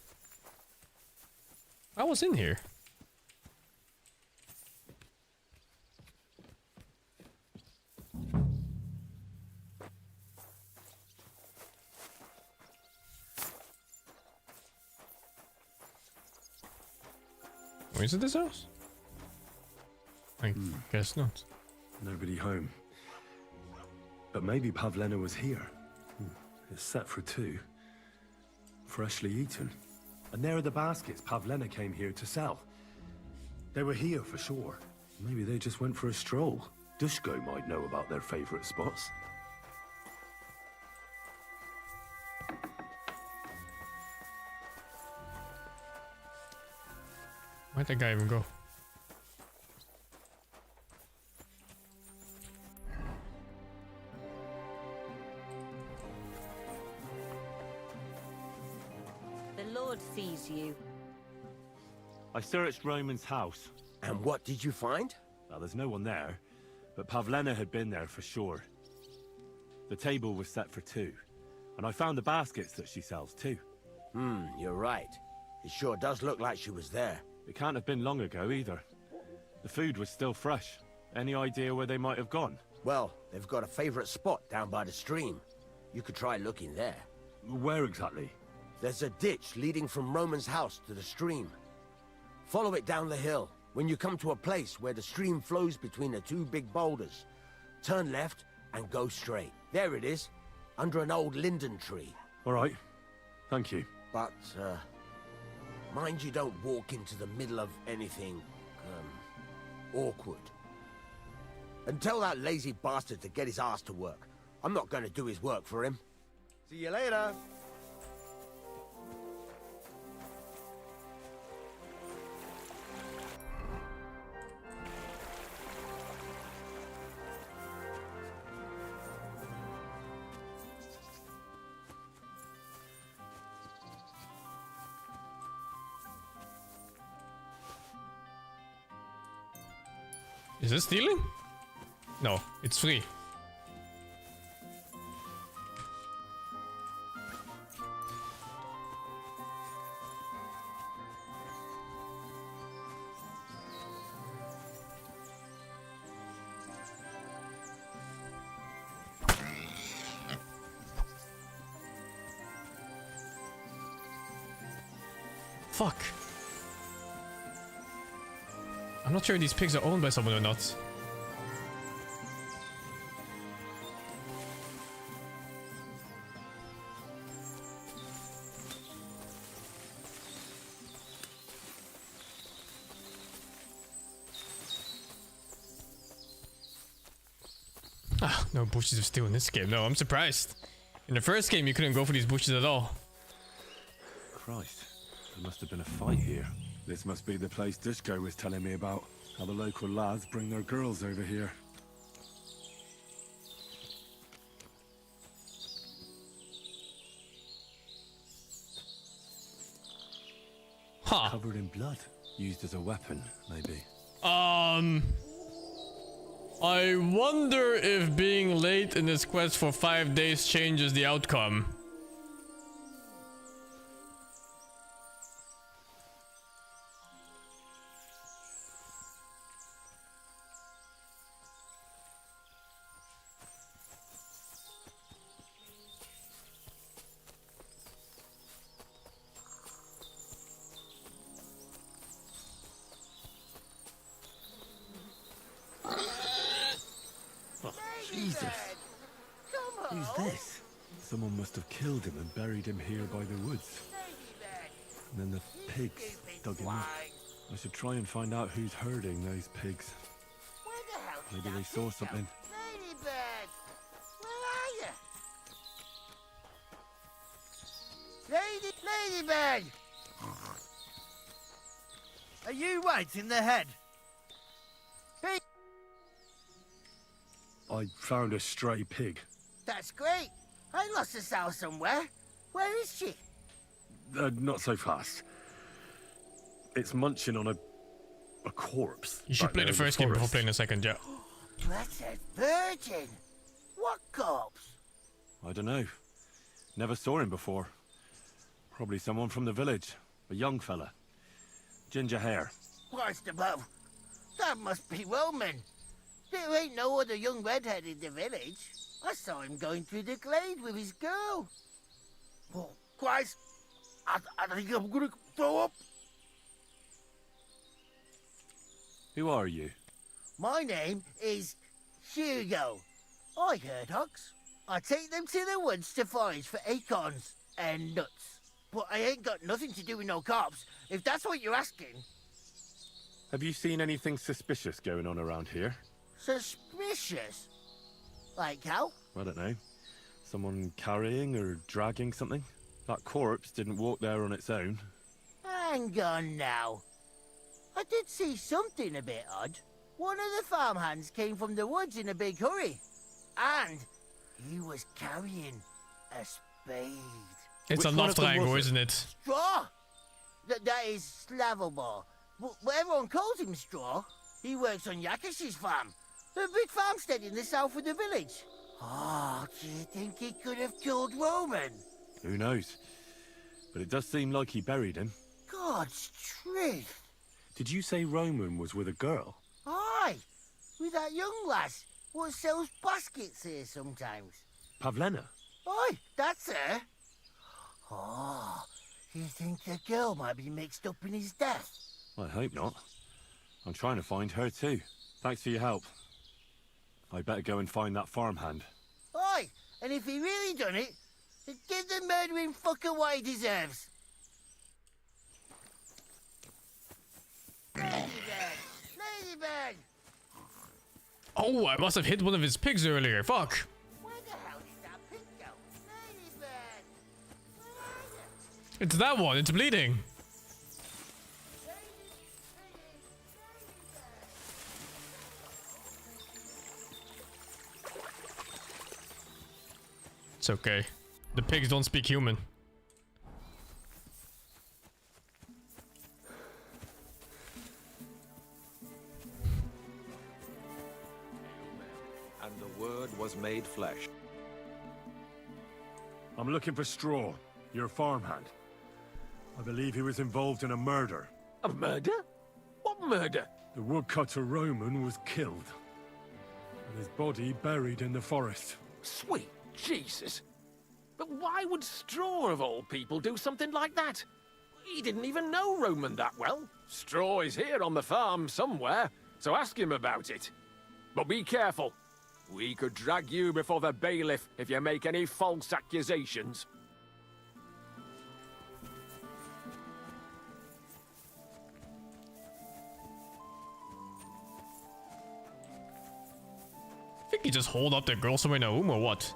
I was in here. Wait, is it this house? I guess not. Nobody home. But maybe Pavlena was here. It's set for 2. Freshly eaten. And there are the baskets Pavlena came here to sell. They were here for sure. Maybe they just went for a stroll. Dushko might know about their favorite spots. Where'd that guy even go? The Lord sees you. I searched Roman's house. And what did you find? Well, there's no one there, but Pavlena had been there for sure. The table was set for 2, and I found the baskets that she sells too. You're right. It sure does look like she was there. It can't have been long ago either. The food was still fresh. Any idea where they might have gone? Well, they've got a favorite spot down by the stream. You could try looking there. Where exactly? There's a ditch leading from Roman's house to the stream. Follow it down the hill. When you come to a place where the stream flows between the two big boulders, turn left and go straight. There it is, under an old linden tree. All right. Thank you. But, mind you don't walk into the middle of anything, awkward. And tell that lazy bastard to get his ass to work. I'm not going to do his work for him. See you later. Is this stealing? No, it's free. Fuck. I'm not sure if these pigs are owned by someone or not. Ah, no bushes of steel in this game. No, I'm surprised. In the first game, you couldn't go for these bushes at all. Christ, there must have been a fight here. This must be the place Dushko was telling me about. How the local lads bring their girls over here. Huh. Covered in blood. Used as a weapon, maybe. I wonder if being late in this quest for 5 days changes the outcome. Jesus. Who's this? Someone must have killed him and buried him here by the woods. And then the pigs dug him up. I should try and find out who's herding those pigs. Maybe they saw something. Ladybird! Where are you? Ladybird! Are you right in the head? I found a stray pig. That's great. I lost a sow somewhere. Where is she? Not so fast. It's munching on a corpse. You should back play there the in first game before forest. playing the second, yeah. That's a virgin. What corpse? I don't know. Never saw him before. Probably someone from the village. A young fella. Ginger hair. Christ above. That must be Roman. There ain't no other young redhead in the village. I saw him going through the glade with his girl. Oh, Christ. I think I'm gonna throw up. Who are you? My name is Hugo. I herd hogs. I take them to the woods to forage for acorns and nuts. But I ain't got nothing to do with no cops, if that's what you're asking. Have you seen anything suspicious going on around here? Suspicious? Like how? I don't know. Someone carrying or dragging something? That corpse didn't walk there on its own. Hang on now. I did see something a bit odd. One of the farmhands came from the woods in a big hurry. And he was carrying a spade. It's a love triangle, isn't it? Straw! That is Slavobor. But everyone calls him Straw. He works on Yakish's farm. A big farmstead in the south of the village. Oh, do you think he could have killed Roman? Who knows? But it does seem like he buried him. God's truth. Did you say Roman was with a girl? Aye, with that young lass what sells baskets here sometimes. Pavlena? Aye, that's her. Oh, you think the girl might be mixed up in his death? I hope not. I'm trying to find her too. Thanks for your help. I better go and find that farmhand. Aye, and if he really done it, then give the murdering fucker what he deserves. Ladybird! Ladybird! Oh, I must have hit one of his pigs earlier. Fuck. Where the hell did that pig go? Ladybird! It's that one. It's bleeding. It's okay. The pigs don't speak human. And the word was made flesh. I'm looking for Straw, your farmhand. I believe he was involved in a murder. A murder? What murder? The woodcutter Roman was killed, and his body buried in the forest. Sweet Jesus. But why would Straw, of all people, do something like that? He didn't even know Roman that well. Straw is here on the farm somewhere, so ask him about it. But be careful. We could drag you before the bailiff if you make any false accusations. I think he just hold up the girl somewhere in a room or what?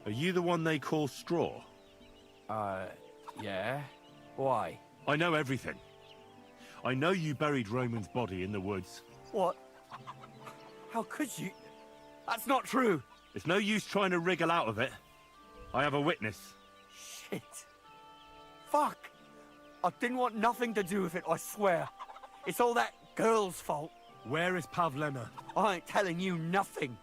Are you the one they call Straw? Yeah? Why? I know everything. I know you buried Roman's body in the woods. What? How could you? That's not true. It's no use trying to wriggle out of it. I have a witness. Shit. Fuck. I didn't want nothing to do with it, I swear. It's all that girl's fault. Where is Pavlena? I ain't telling you nothing.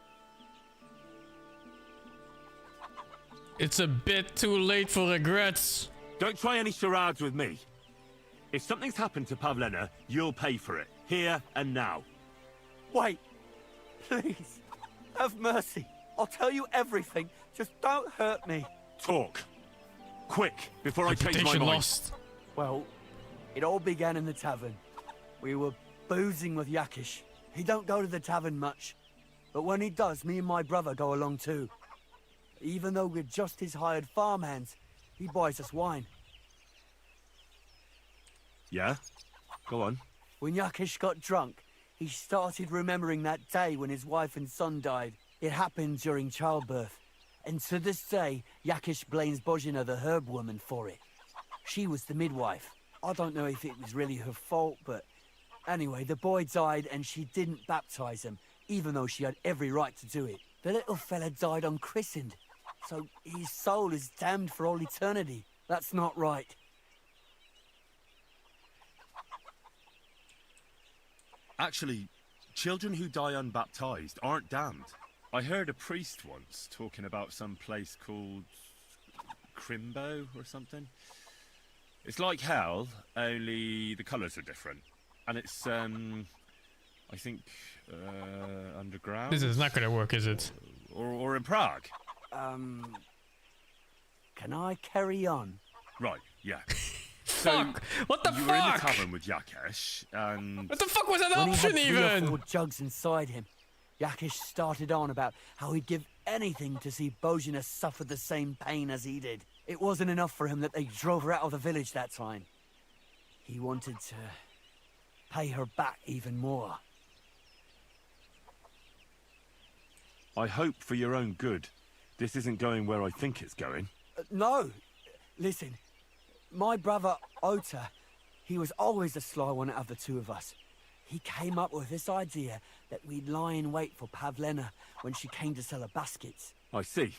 It's a bit too late for regrets. Don't try any charades with me. If something's happened to Pavlena, you'll pay for it. Here and now. Wait. Please. Have mercy. I'll tell you everything. Just don't hurt me. Talk. Quick, before I change my mind. Lost. Well, it all began in the tavern. We were boozing with Yakish. He don't go to the tavern much. But when he does, me and my brother go along too. Even though we're just his hired farmhands, he buys us wine. Yeah? Go on. When Yakish got drunk, he started remembering that day when his wife and son died. It happened during childbirth. And to this day, Yakish blames Bozhina, the herb woman, for it. She was the midwife. I don't know if it was really her fault, but... Anyway, the boy died and she didn't baptize him, even though she had every right to do it. The little fella died unchristened, so his soul is damned for all eternity. That's not right. Actually, children who die unbaptized aren't damned. I heard a priest once talking about some place called Crimbo or something. It's like hell, only the colours are different. And it's, I think, underground? This is not gonna work, is it? Or in Prague. Can I carry on? Right, yeah. Fuck! What the you were in the fuck? tavern with Yakesh, and... What the fuck was that When option he had 3 or even? 4 jugs inside him, Yakish started on about how he'd give anything to see Bozhina suffer the same pain as he did. It wasn't enough for him that they drove her out of the village that time. He wanted to pay her back even more. I hope for your own good, this isn't going where I think it's going. No! Listen, my brother Ota, he was always the sly one out of the two of us. He came up with this idea that we'd lie in wait for Pavlena when she came to sell her baskets. I see.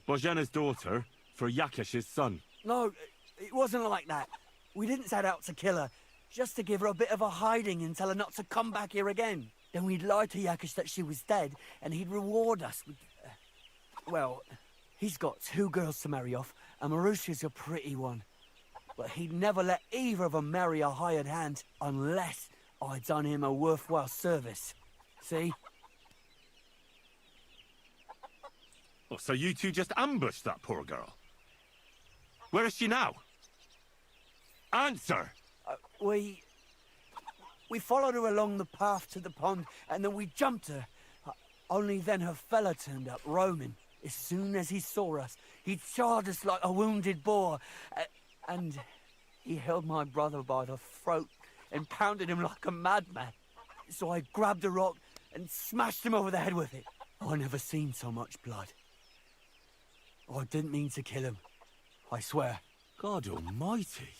Bozhena's daughter for Yakesh's son. No, it wasn't like that. We didn't set out to kill her, just to give her a bit of a hiding and tell her not to come back here again. Then we'd lie to Yakish that she was dead, and he'd reward us with... well, he's got 2 girls to marry off, and Marusha's a pretty one. but he'd never let either of them marry a hired hand unless I'd done him a worthwhile service. See? Oh, so you two just ambushed that poor girl? Where is she now? Answer! We followed her along the path to the pond, and then we jumped her. Only then her fella turned up, Roman. As soon as he saw us, he charged us like a wounded boar. And he held my brother by the throat and pounded him like a madman. So I grabbed a rock and smashed him over the head with it. I never seen so much blood. I didn't mean to kill him, I swear. God almighty.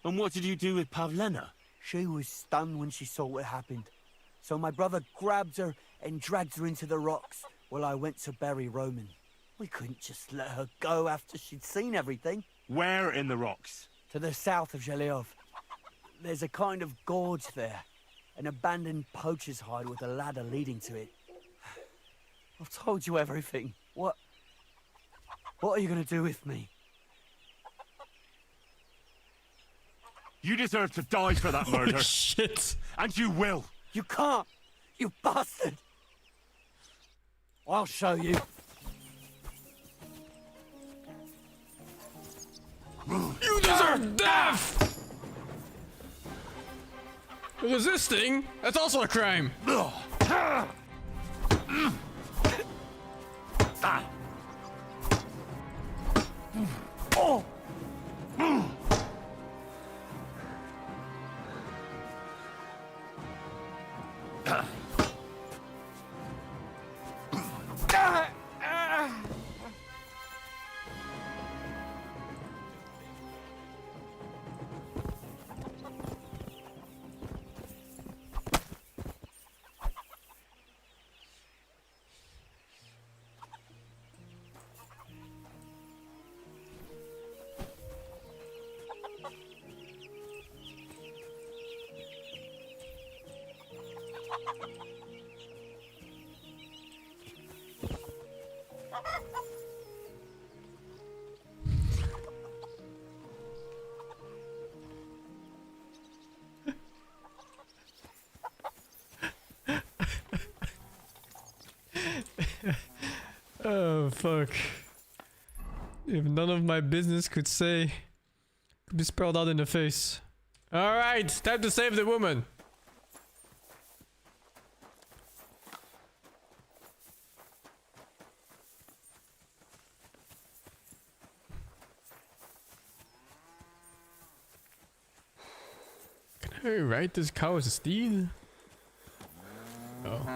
And what did you do with Pavlena? She was stunned when she saw what happened. So my brother grabbed her and dragged her into the rocks while I went to bury Roman. We couldn't just let her go after she'd seen everything. Where in the rocks? To the south of Zhelyov. There's a kind of gorge there. An abandoned poacher's hide with a ladder leading to it. I've told you everything. What are you gonna do with me? You deserve to die for that murder. Oh, shit. And you will. You can't! You bastard! I'll show you. You deserve death! Resisting? That's also a crime. Oh! Oh, fuck. If none of my business could be spelled out in the face. Alright, time to save the woman. Can I ride this cow as a steed? Oh.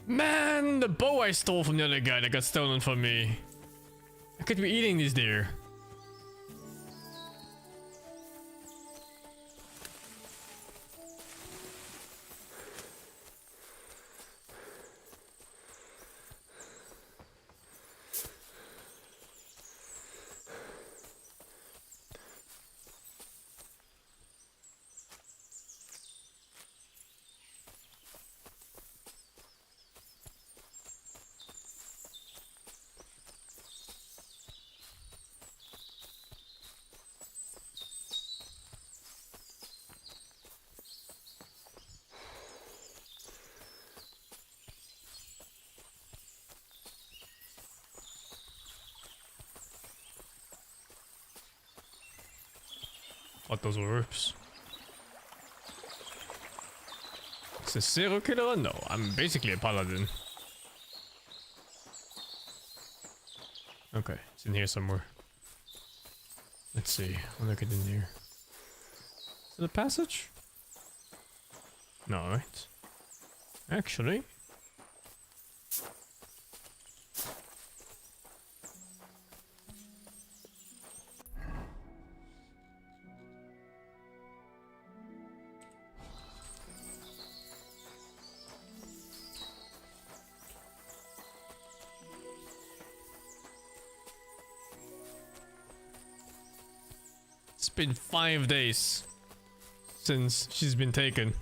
Man, the bow I stole from the other guy that got stolen from me. I could be eating these deer. Thought those were rips. Is this serial killer? No, I'm basically a paladin. Okay, it's in here somewhere. Let's see. I'll look it in here. Is it a passage? No, right? Actually. It's been 5 days since she's been taken.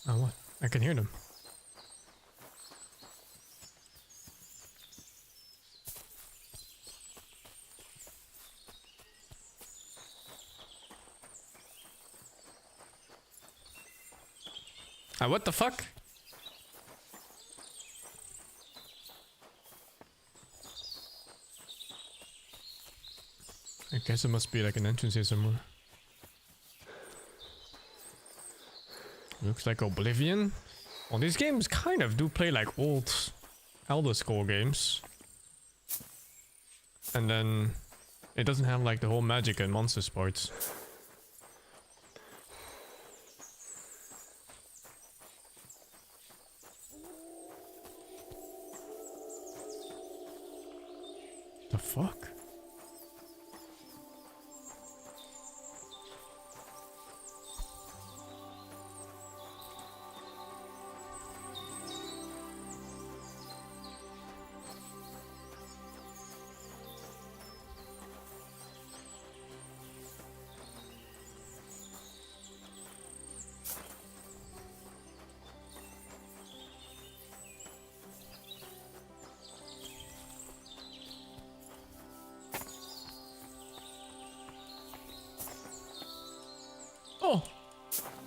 Oh, what? I can hear them. What the fuck? I guess it must be like an entrance here somewhere. Looks like Oblivion. Well, these games kind of do play like old Elder Scrolls games. And then it doesn't have like the whole magic and monsters parts. The fuck?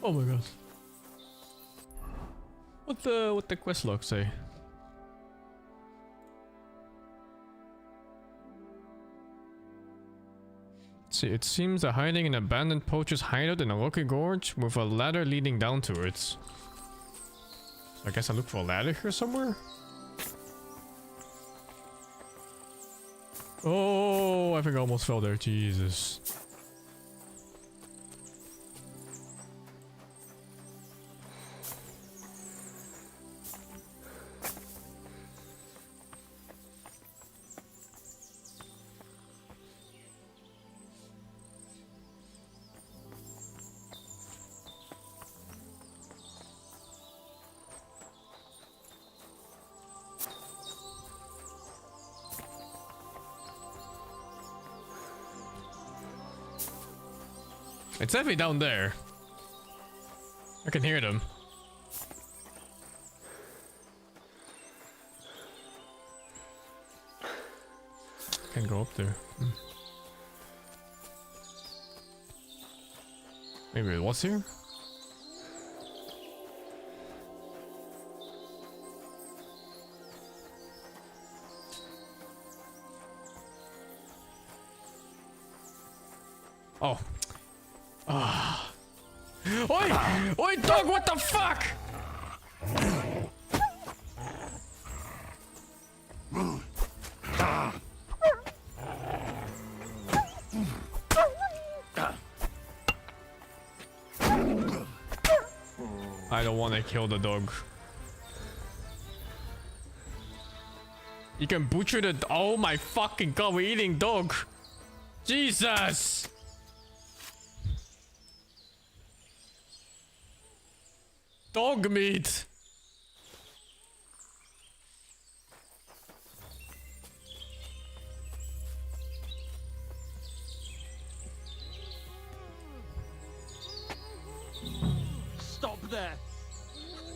Oh my god. What the quest log say? See, it seems they're hiding an abandoned poacher's hideout in a rocky gorge with a ladder leading down to it. So I guess I look for a ladder here somewhere? Oh, I think I almost fell there. Jesus. It's definitely down there. I can hear them. Can't go up there. Maybe it was here? Oh. Ah. Oi! Oi, dog, what the fuck? I don't want to kill the dog. You can butcher the... Oh my fucking god, we're eating dog. Jesus! Dog meat! Stop there!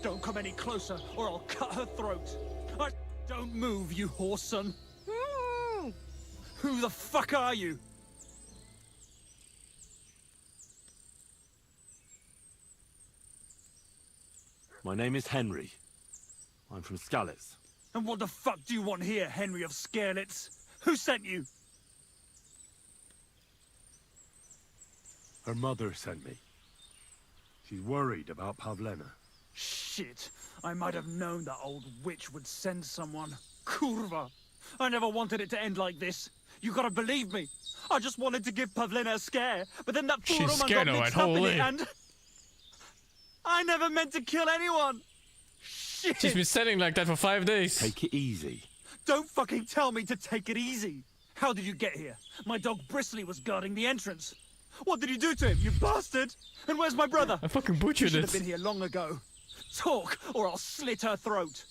Don't come any closer, or I'll cut her throat. Don't move, you horse son. Who the fuck are you? My name is Henry. I'm from Skalitz. And what the fuck do you want here, Henry of Skalitz? Who sent you? Her mother sent me. She's worried about Pavlena. Shit. I might have known that old witch would send someone. Kurva. I never wanted it to end like this. You gotta believe me. I just wanted to give Pavlena a scare, but then that fool woman got mixed up in it and... I never meant to kill anyone! Shit! She's been sitting like that for 5 days. Take it easy. Don't fucking tell me to take it easy! How did you get here? My dog Bristly was guarding the entrance. What did you do to him, you bastard? And where's my brother? I fucking You butchered should have it. been here long ago. Talk, or I'll slit her throat.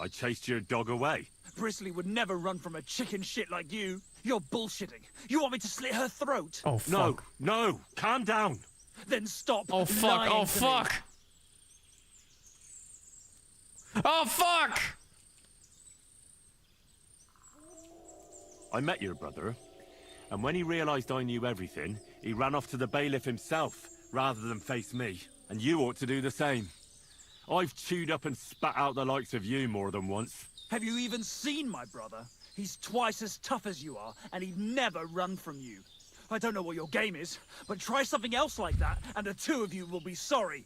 I chased your dog away. Bristly would never run from a chicken shit like you. You're bullshitting. You want me to slit her throat? Oh, fuck. No, calm down. Then stop. Oh, fuck. lying Oh, to fuck. Oh, fuck! I met your brother, and when he realized I knew everything, he ran off to the bailiff himself, rather than face me. And you ought to do the same. I've chewed up and spat out the likes of you more than once. Have you even seen my brother? He's twice as tough as you are, and he'd never run from you. I don't know what your game is, but try something else like that, and the two of you will be sorry.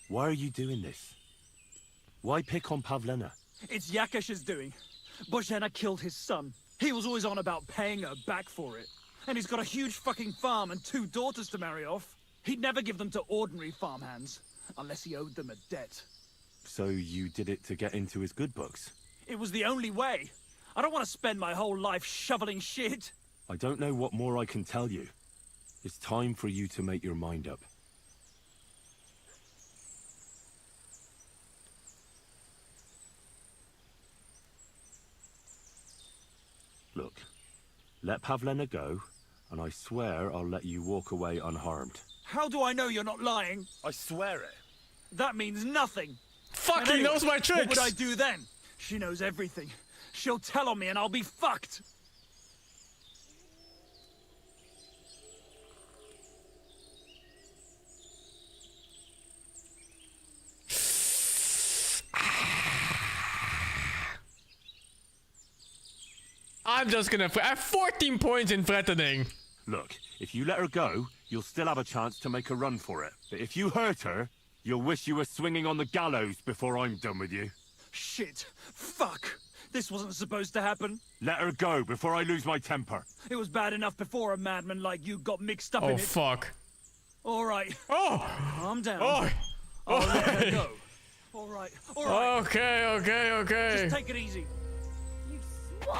Why are you doing this? Why pick on Pavlena? It's Yakesh's doing. Bozhena killed his son. He was always on about paying her back for it. And he's got a huge fucking farm and 2 daughters to marry off. He'd never give them to ordinary farmhands, unless he owed them a debt. So you did it to get into his good books? It was the only way. I don't want to spend my whole life shoveling shit. I don't know what more I can tell you. It's time for you to make your mind up. Look, let Pavlena go, and I swear I'll let you walk away unharmed. How do I know you're not lying? I swear it. That means nothing. Fuck, And he anyway, knows my tricks! What would I do then? She knows everything. She'll tell on me and I'll be fucked. I'm just gonna... I have 14 points in threatening. Look, if you let her go, you'll still have a chance to make a run for it. But if you hurt her, you'll wish you were swinging on the gallows before I'm done with you. Shit. Fuck. This wasn't supposed to happen. Let her go before I lose my temper. It was bad enough before a madman like you got mixed up in Oh, it. fuck. All right. Oh! Calm down. Oh! I'll let her Oi. go. All right. All right. Okay. Just take it easy.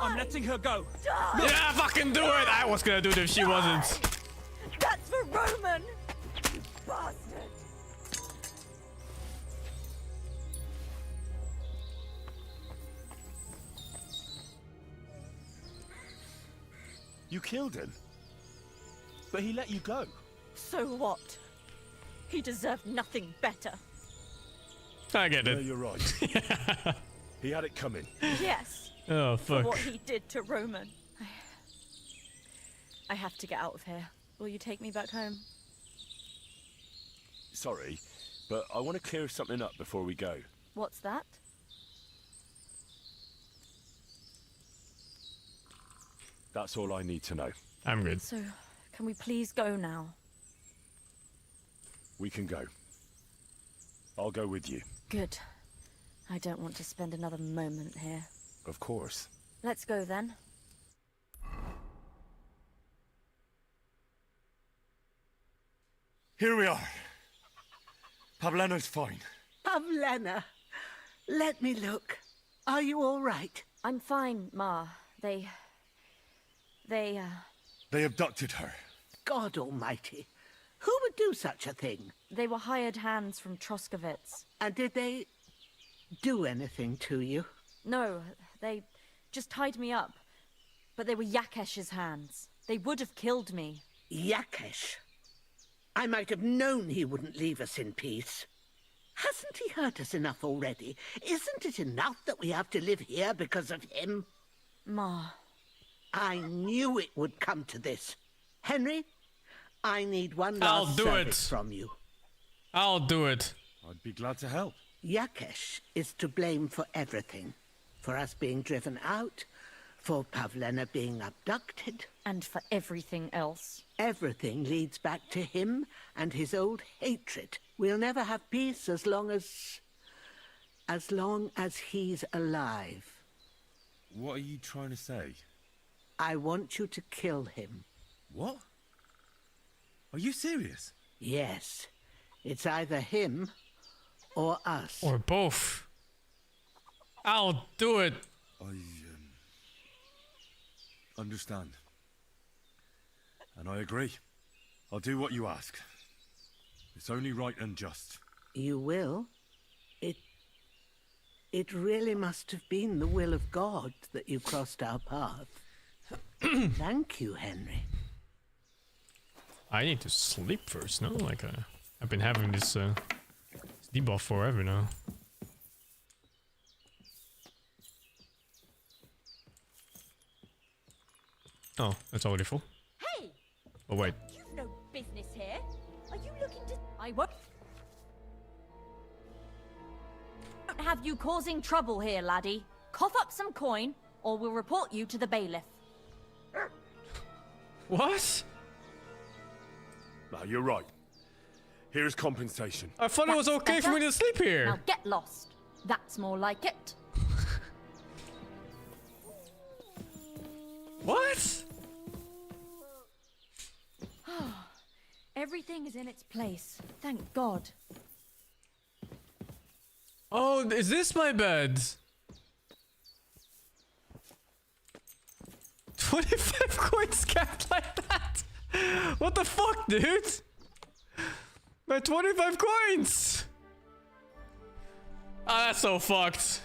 I'm letting her go. Yeah, fucking do it! I was gonna do it if she wasn't. That's for Roman! You bastard! You killed him. But he let you go. So what? He deserved nothing better. I get it. Yeah, you're right. He had it coming. Yes. Oh, For fuck. what he did to Roman. I have to get out of here. Will you take me back home? Sorry, but I want to clear something up before we go. What's that? That's all I need to know. I'm good. So, can we please go now? We can go. I'll go with you. Good. I don't want to spend another moment here. Of course. Let's go then. Here we are. Pavlena's fine. Pavlena, let me look. Are you all right? I'm fine, Ma. They They abducted her. God almighty. Who would do such a thing? They were hired hands from Troskovitz. And did they do anything to you? No, they just tied me up. But they were Yakesh's hands. They would have killed me. Yakesh? I might have known he wouldn't leave us in peace. Hasn't he hurt us enough already? Isn't it enough that we have to live here because of him? Ma. I knew it would come to this. Henry, I need one last I'll do service it. from you. I'll do it. I'd be glad to help. Yakesh is to blame for everything. For us being driven out, for Pavlena being abducted. And for everything else. Everything leads back to him and his old hatred. We'll never have peace as long as he's alive. What are you trying to say? I want you to kill him. What? Are you serious? Yes. It's either him or us. Or both. I'll do it. I understand. And I agree. I'll do what you ask. It's only right and just. You will? It really must have been the will of God that you crossed our path. Thank you, Henry. I need to sleep first, no? Like, I've been having this debuff forever now. Oh, that's already full. Hey! Oh, wait. You've no business here. Are you looking to... I won't have you causing trouble here, laddie. Cough up some coin, or we'll report you to the bailiff. What? No, you're right. Here's compensation. I thought it was okay for me to sleep here. Now get lost. That's more like it. What? Everything is in its place. Thank God. Oh, is this my bed? 25 coins kept like that? What the fuck, dude? My 25 coins! Ah, that's so fucked.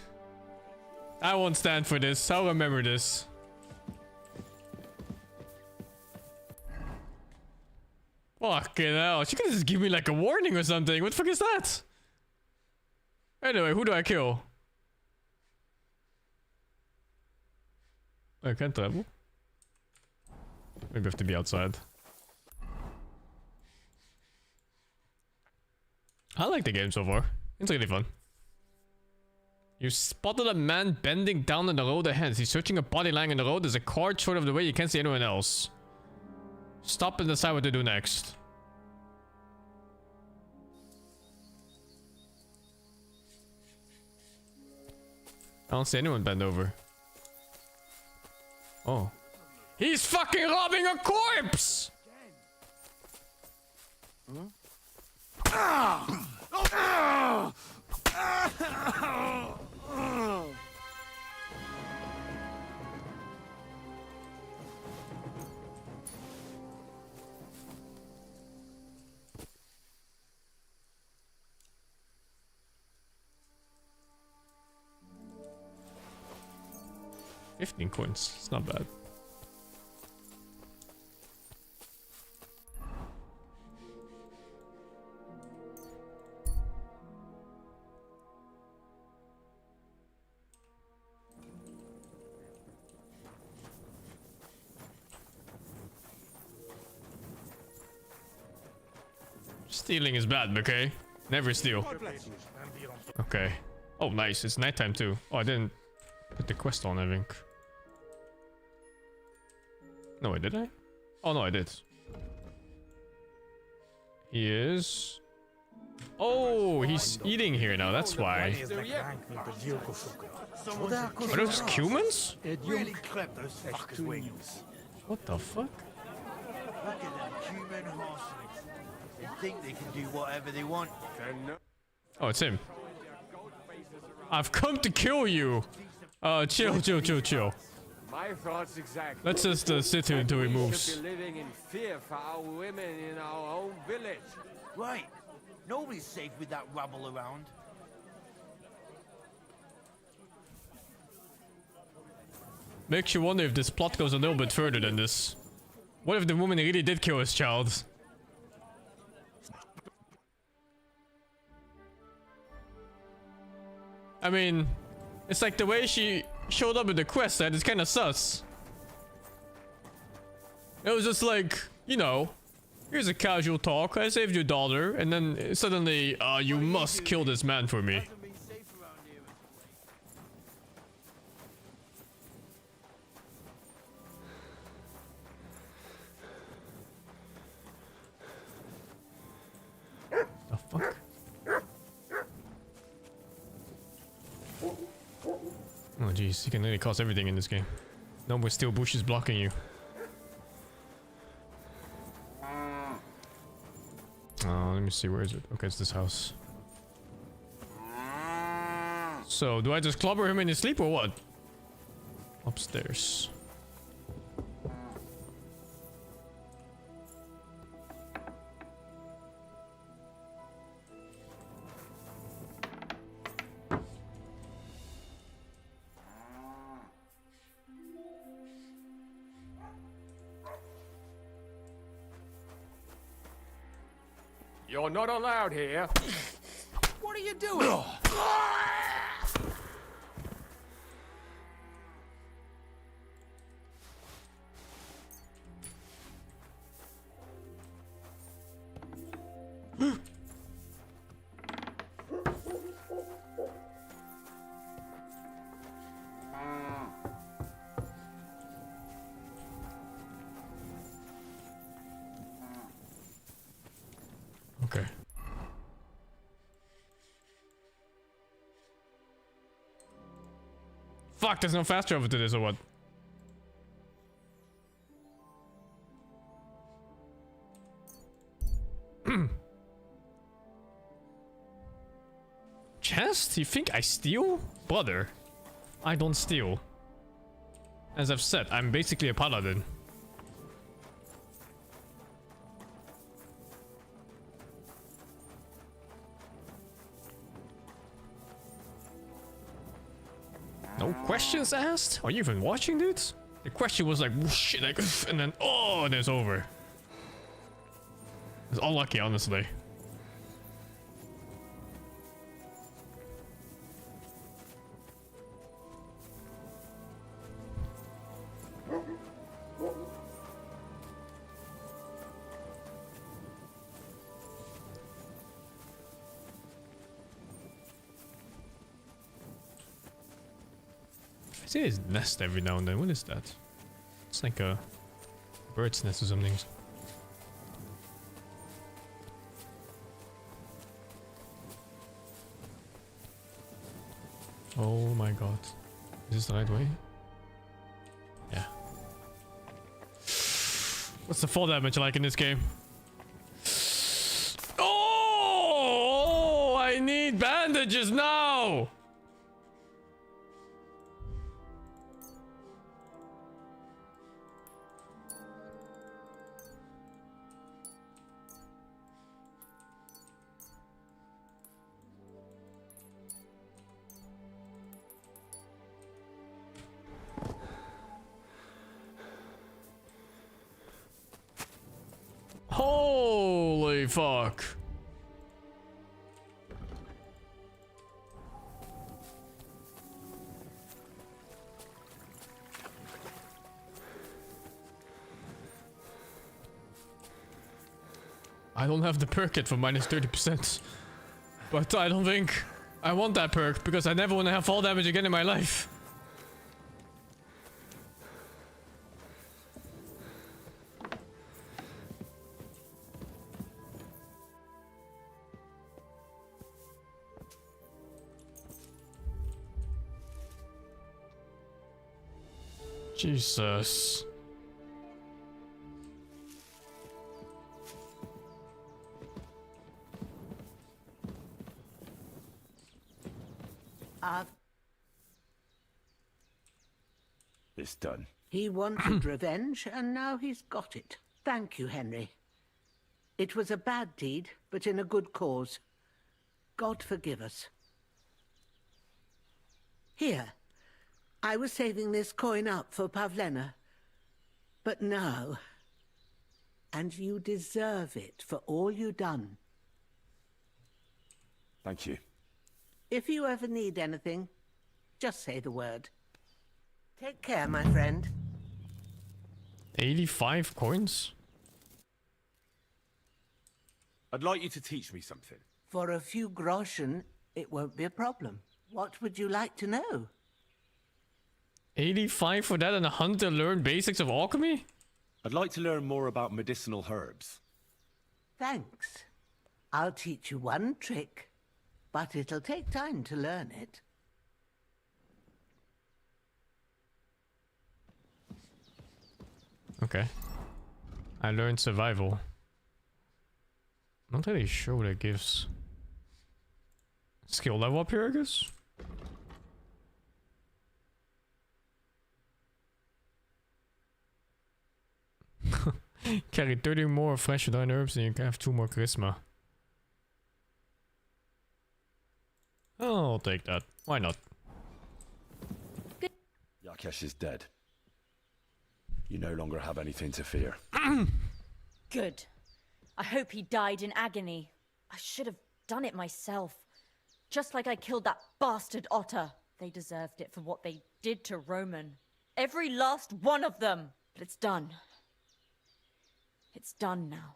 I won't stand for this. I'll remember this. Fucking hell. She could just give me like a warning or something. What the fuck is that? Anyway, who do I kill? I can't travel. Maybe I have to be outside. I like the game so far. It's really fun. You spotted a man bending down on the road ahead. He's searching a body lying on the road. There's a car short of the way. You can't see anyone else. Stop and decide what to do next. I don't see anyone bend over. Oh. He's fucking robbing a corpse! Hmm? 15 coins. It's not bad. Stealing is bad, okay? Never steal. Okay. Oh, nice. It's nighttime too. Oh, I didn't put the quest on, I think. No, did I? Oh, no, I did. He is... Oh, he's eating here now, that's why. Are those humans? Really clip those fuckers' wings. What the fuck? Look at them human horses. They think they can do whatever they want. Oh, it's him. I've come to kill you. Chill. My thoughts exactly. Let's just sit here until he moves. We should be living in fear for our women in our own village. Right. Nobody's safe with that rabble around. Makes you wonder if this plot goes a little bit further than this. What if the woman really did kill his child? I mean, it's like the way she showed up with the quest, right? It's kind of sus. It was just like, you know, here's a casual talk. I saved your daughter, and then suddenly, you must kill this man for me. The fuck? Oh jeez, you can really cause everything in this game. No more steel bushes blocking you. Let me see, where is it? Okay, it's this house. So, do I just clobber him in his sleep or what? Upstairs. You're not allowed here. What are you doing? Okay. Fuck, there's no fast travel to this or what? Chest? You think I steal? Brother, I don't steal. As I've said, I'm basically a paladin. No questions asked? Are you even watching, dudes? The question was like, shit, like, and then, oh, and it's over. It's unlucky, honestly. I see his nest every now and then. What is that? It's like a bird's nest or something. Oh my god. Is this the right way? Yeah. What's the fall damage like in this game? Oh! I need bandages now! Holy fuck. I don't have the perk yet for minus 30%. But I don't think I want that perk because I never want to have fall damage again in my life. Jesus. It's done. He wanted revenge, and now he's got it. Thank you, Henry. It was a bad deed, but in a good cause. God forgive us. Here. I was saving this coin up for Pavlena. But no. And you deserve it for all you done. Thank you. If you ever need anything, just say the word. Take care, my friend. 85 coins? I'd like you to teach me something. For a few groschen, it won't be a problem. What would you like to know? 85 for that and 100 to learn basics of alchemy? I'd like to learn more about medicinal herbs. Thanks. I'll teach you one trick, but it'll take time to learn it. Okay. I learned survival. Not really sure what it gives. Skill level up here, I guess? Carry 30 more flesh and herbs and you can have 2 more charisma. I'll take that. Why not? Yakesh is dead. You no longer have anything to fear. Good. I hope he died in agony. I should have done it myself. Just like I killed that bastard otter. They deserved it for what they did to Roman. Every last one of them. But it's done. It's done now.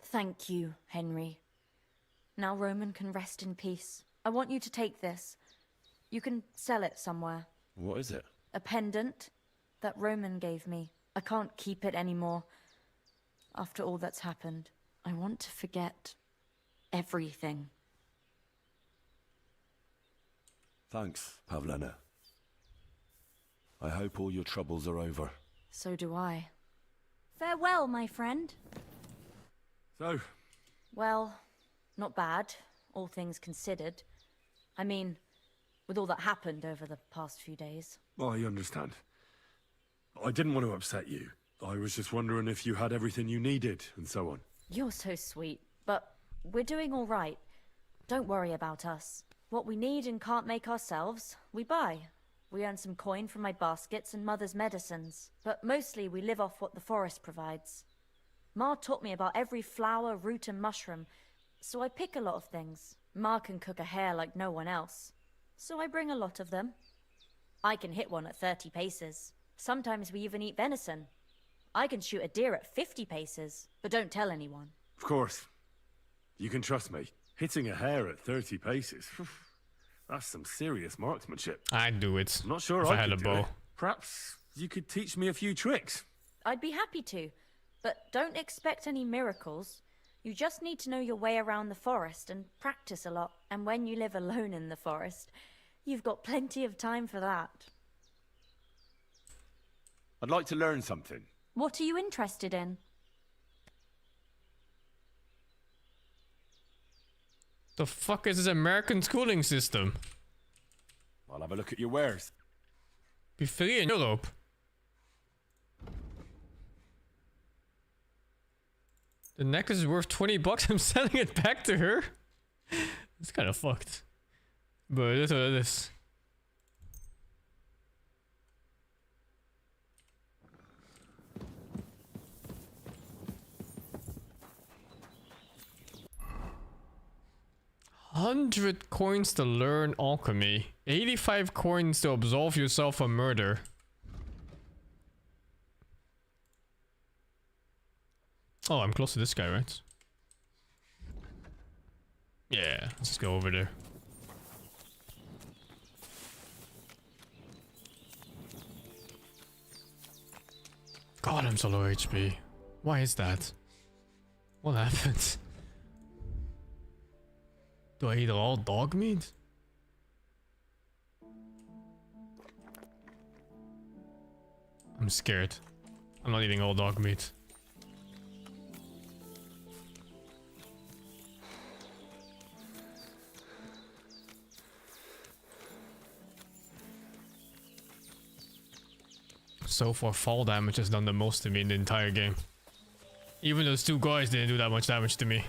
Thank you, Henry. Now Roman can rest in peace. I want you to take this. You can sell it somewhere. What is it? A pendant that Roman gave me. I can't keep it anymore. After all that's happened, I want to forget everything. Thanks, Pavlena. I hope all your troubles are over. So do I. Farewell, my friend. So? Well, not bad, all things considered. I mean, with all that happened over the past few days. I understand. I didn't want to upset you. I was just wondering if you had everything you needed, and so on. You're so sweet, but we're doing all right. Don't worry about us. What we need and can't make ourselves, we buy. We earn some coin from my baskets and Mother's medicines, but mostly we live off what the forest provides. Ma taught me about every flower, root and mushroom, so I pick a lot of things. Ma can cook a hare like no one else, so I bring a lot of them. I can hit one at 30 paces. Sometimes we even eat venison. I can shoot a deer at 50 paces, but don't tell anyone. Of course. You can trust me. Hitting a hare at 30 paces. That's some serious marksmanship. I'd do it. I'm not sure if I had could a do bow. it. Perhaps you could teach me a few tricks. I'd be happy to, but don't expect any miracles. You just need to know your way around the forest and practice a lot. And when you live alone in the forest, you've got plenty of time for that. I'd like to learn something. What are you interested in? The fuck is this American schooling system? I'll have a look at your wares. Be free in Europe. The necklace is worth 20 bucks. I'm selling it back to her. It's kind of fucked. But it is what it is. $100 coins to learn alchemy. 85 coins to absolve yourself from murder. Oh, I'm close to this guy, right? Yeah, let's just go over there. God, I'm so low HP. Why is that? What happened? Do I eat all dog meat? I'm scared. I'm not eating all dog meat. So far, fall damage has done the most to me in the entire game. Even those 2 guys didn't do that much damage to me.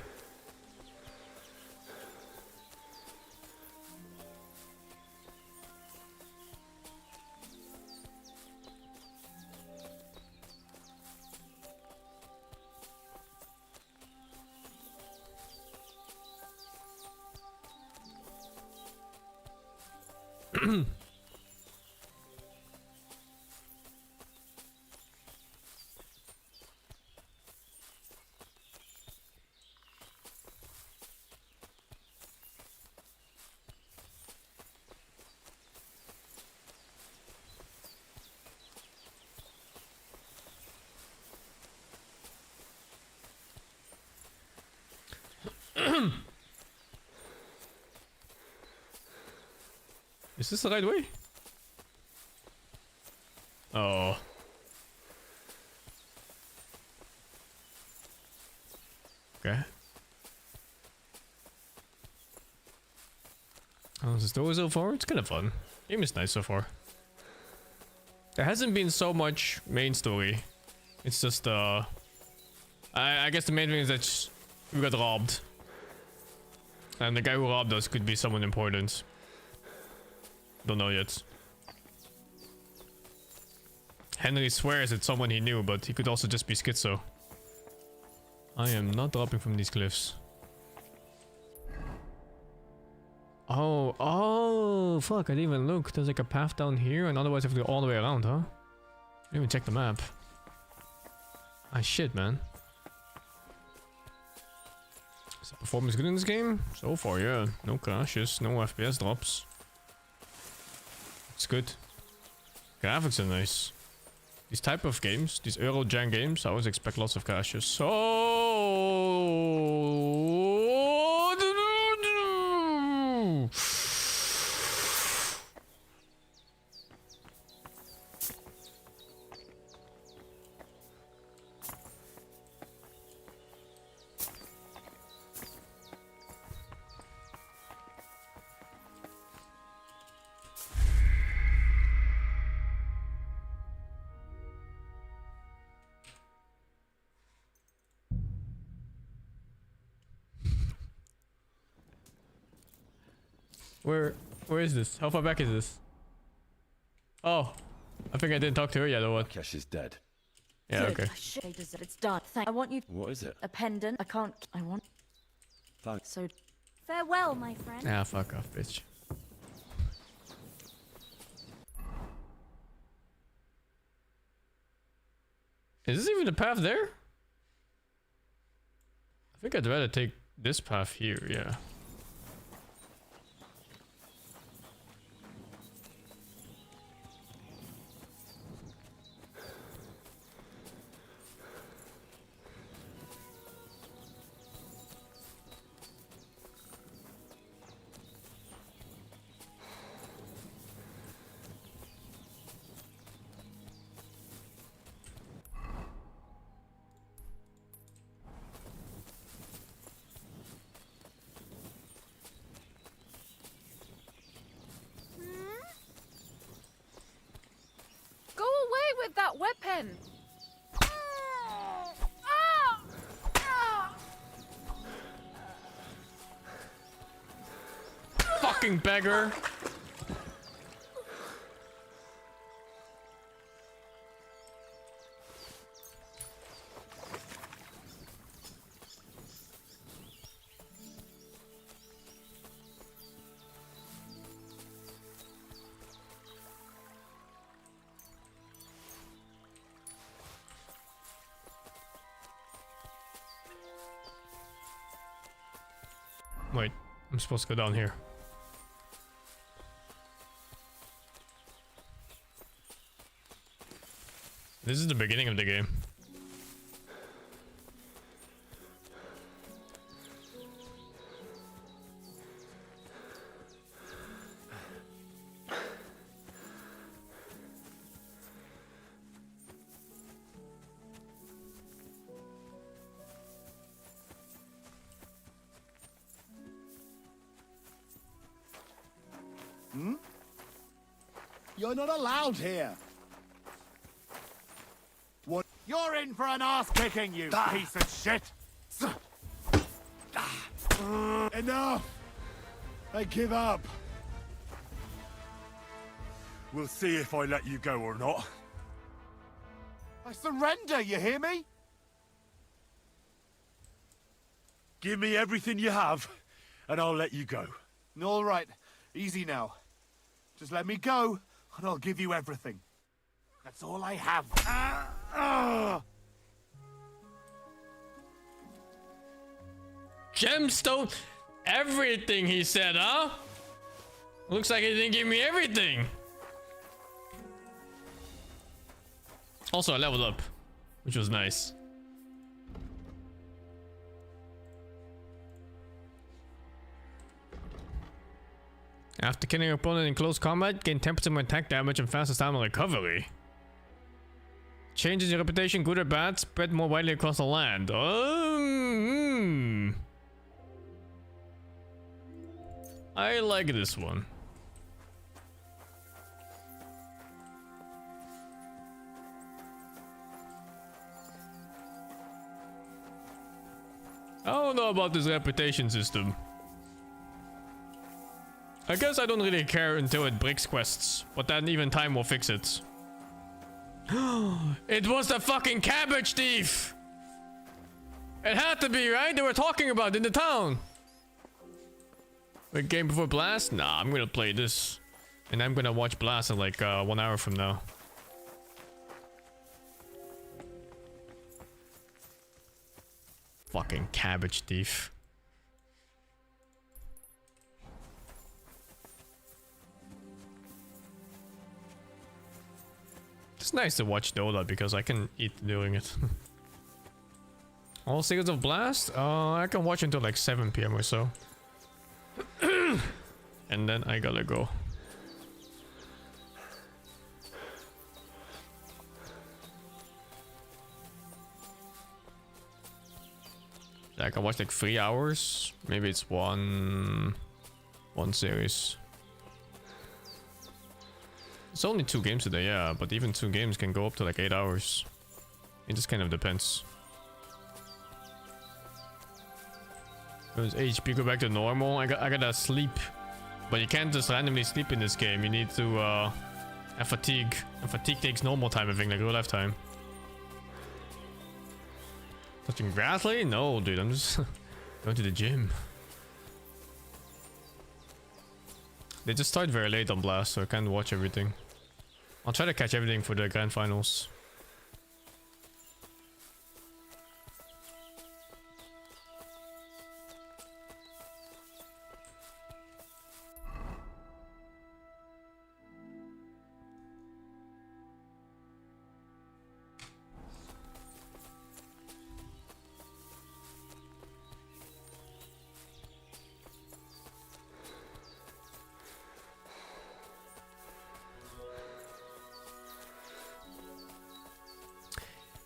Is this the right way? Oh. Okay. How's the story so far? It's kind of fun. Game is nice so far. There hasn't been so much main story. It's just I guess the main thing is that we got robbed. And the guy who robbed us could be someone important. Don't know yet. Henry swears it's someone he knew, but he could also just be schizo. I am not dropping from these cliffs. Oh, fuck, I didn't even look. There's like a path down here, and otherwise I have to go all the way around, huh? I didn't even check the map. Ah, shit, man. Is the performance good in this game? So far, yeah. No crashes, no FPS drops. It's good. Graphics are nice. These type of games, these Eurogen games, I always expect lots of crashes. So... Where is this? How far back is this? Oh, I think I didn't talk to her yet or what? Kesh is dead. Yeah, okay. It's done. I want you. What is it? A pendant. I can't. I want. Thanks. So, farewell, my friend. Ah, fuck off, bitch. Is this even a path there? I think I'd rather take this path here, yeah. With that weapon. Fucking beggar. Wait, I'm supposed to go down here. This is the beginning of the game. Hmm? You're not allowed here. What? You're in for an ass kicking, you piece of shit. Enough. I give up. We'll see if I let you go or not. I surrender, you hear me? Give me everything you have, and I'll let you go. All right. Easy now. Just let me go, and I'll give you everything. That's all I have. Gemstone, everything he said, huh? Looks like he didn't give me everything. Also, I leveled up, which was nice. After killing your opponent in close combat, gain 10% more attack damage and faster stamina recovery. Changes your reputation, good or bad, spread more widely across the land. I like this one. I don't know about this reputation system. I guess I don't really care until it breaks quests, but then even time will fix it. It was the fucking cabbage thief! It had to be, right? They were talking about it in the town. Wait, game before Blast? Nah, I'm gonna play this. And I'm gonna watch Blast in like 1 hour from now. Fucking cabbage thief. It's nice to watch Dola because I can eat doing it. All Seasons of Blast? I can watch until like 7 PM or so. And then I gotta go. I can watch like 3 hours. Maybe it's one series. It's only 2 games today, yeah, but even 2 games can go up to like 8 hours. It just kind of depends. Does HP go back to normal? I gotta sleep. But you can't just randomly sleep in this game. You need to have fatigue. And fatigue takes normal time, I think, like real life time. Touching grass lately? No, dude, I'm just going to the gym. They just start very late on Blast, so I can't watch everything. I'll try to catch everything for the grand finals.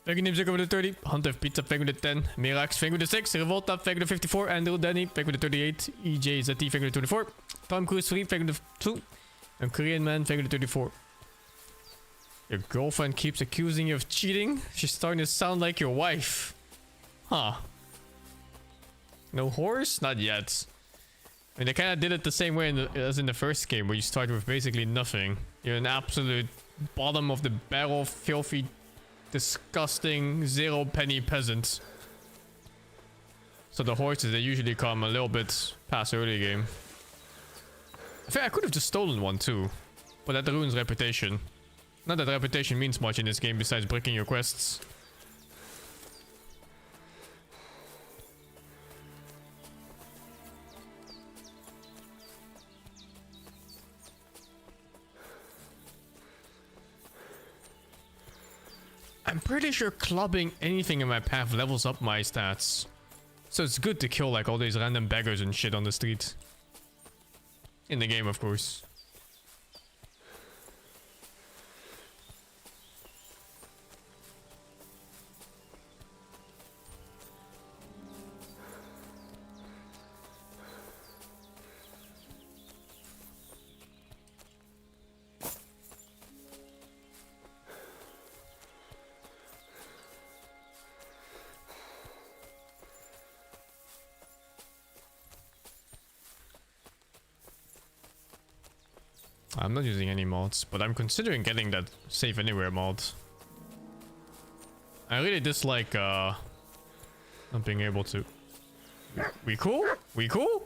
Thank you, Nimzik, over the 30. Hunter Pizza, thank you, the 10. Mirax, thank you, the 6. Revolta, thank you, the 54. Andrew, Danny, thank you, the 38. EJ, ZT, thank you, the 24. Tom Cruise 3, thank you, the 2. And Korean Man, thank you, the 34. Your girlfriend keeps accusing you of cheating? She's starting to sound like your wife. Huh. No horse? Not yet. I mean, they kind of did it the same way as in the first game, where you start with basically nothing. You're an absolute bottom of the barrel, filthy, disgusting, 0-penny peasant. So the horses, they usually come a little bit past early game. I think I could have just stolen one too, but that ruins reputation. Not that reputation means much in this game besides breaking your quests. I'm pretty sure clubbing anything in my path levels up my stats. So it's good to kill like all these random beggars and shit on the street. In the game, of course. I'm not using any mods, but I'm considering getting that save anywhere mod. I really dislike not being able to. We cool? We cool?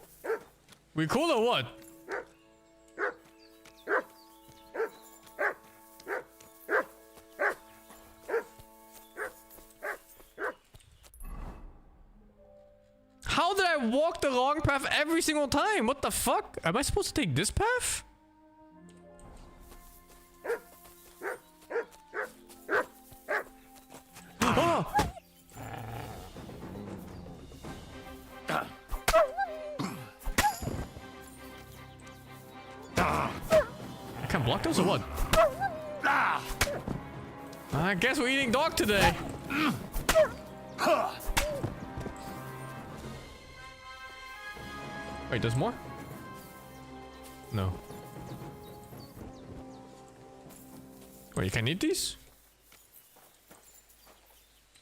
We cool or what? How did I walk the wrong path every single time? What the fuck? Am I supposed to take this path? Oh! I can't block those or what? I guess we're eating dog today. Wait, there's more? No. Oh, you can eat these?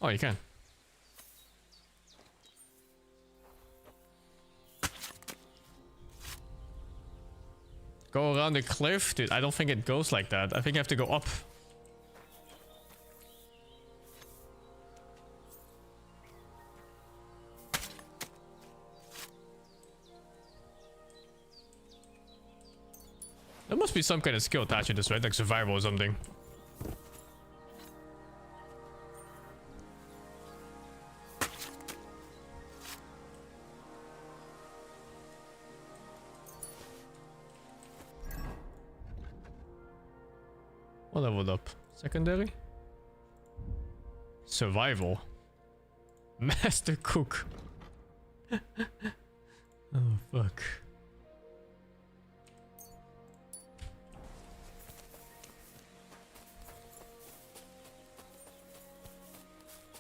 Oh, you can. Go around the cliff? Dude, I don't think it goes like that. I think you have to go up. There must be some kind of skill attached to this, right? Like survival or something. What leveled up? Secondary? Survival. Master cook. Oh fuck.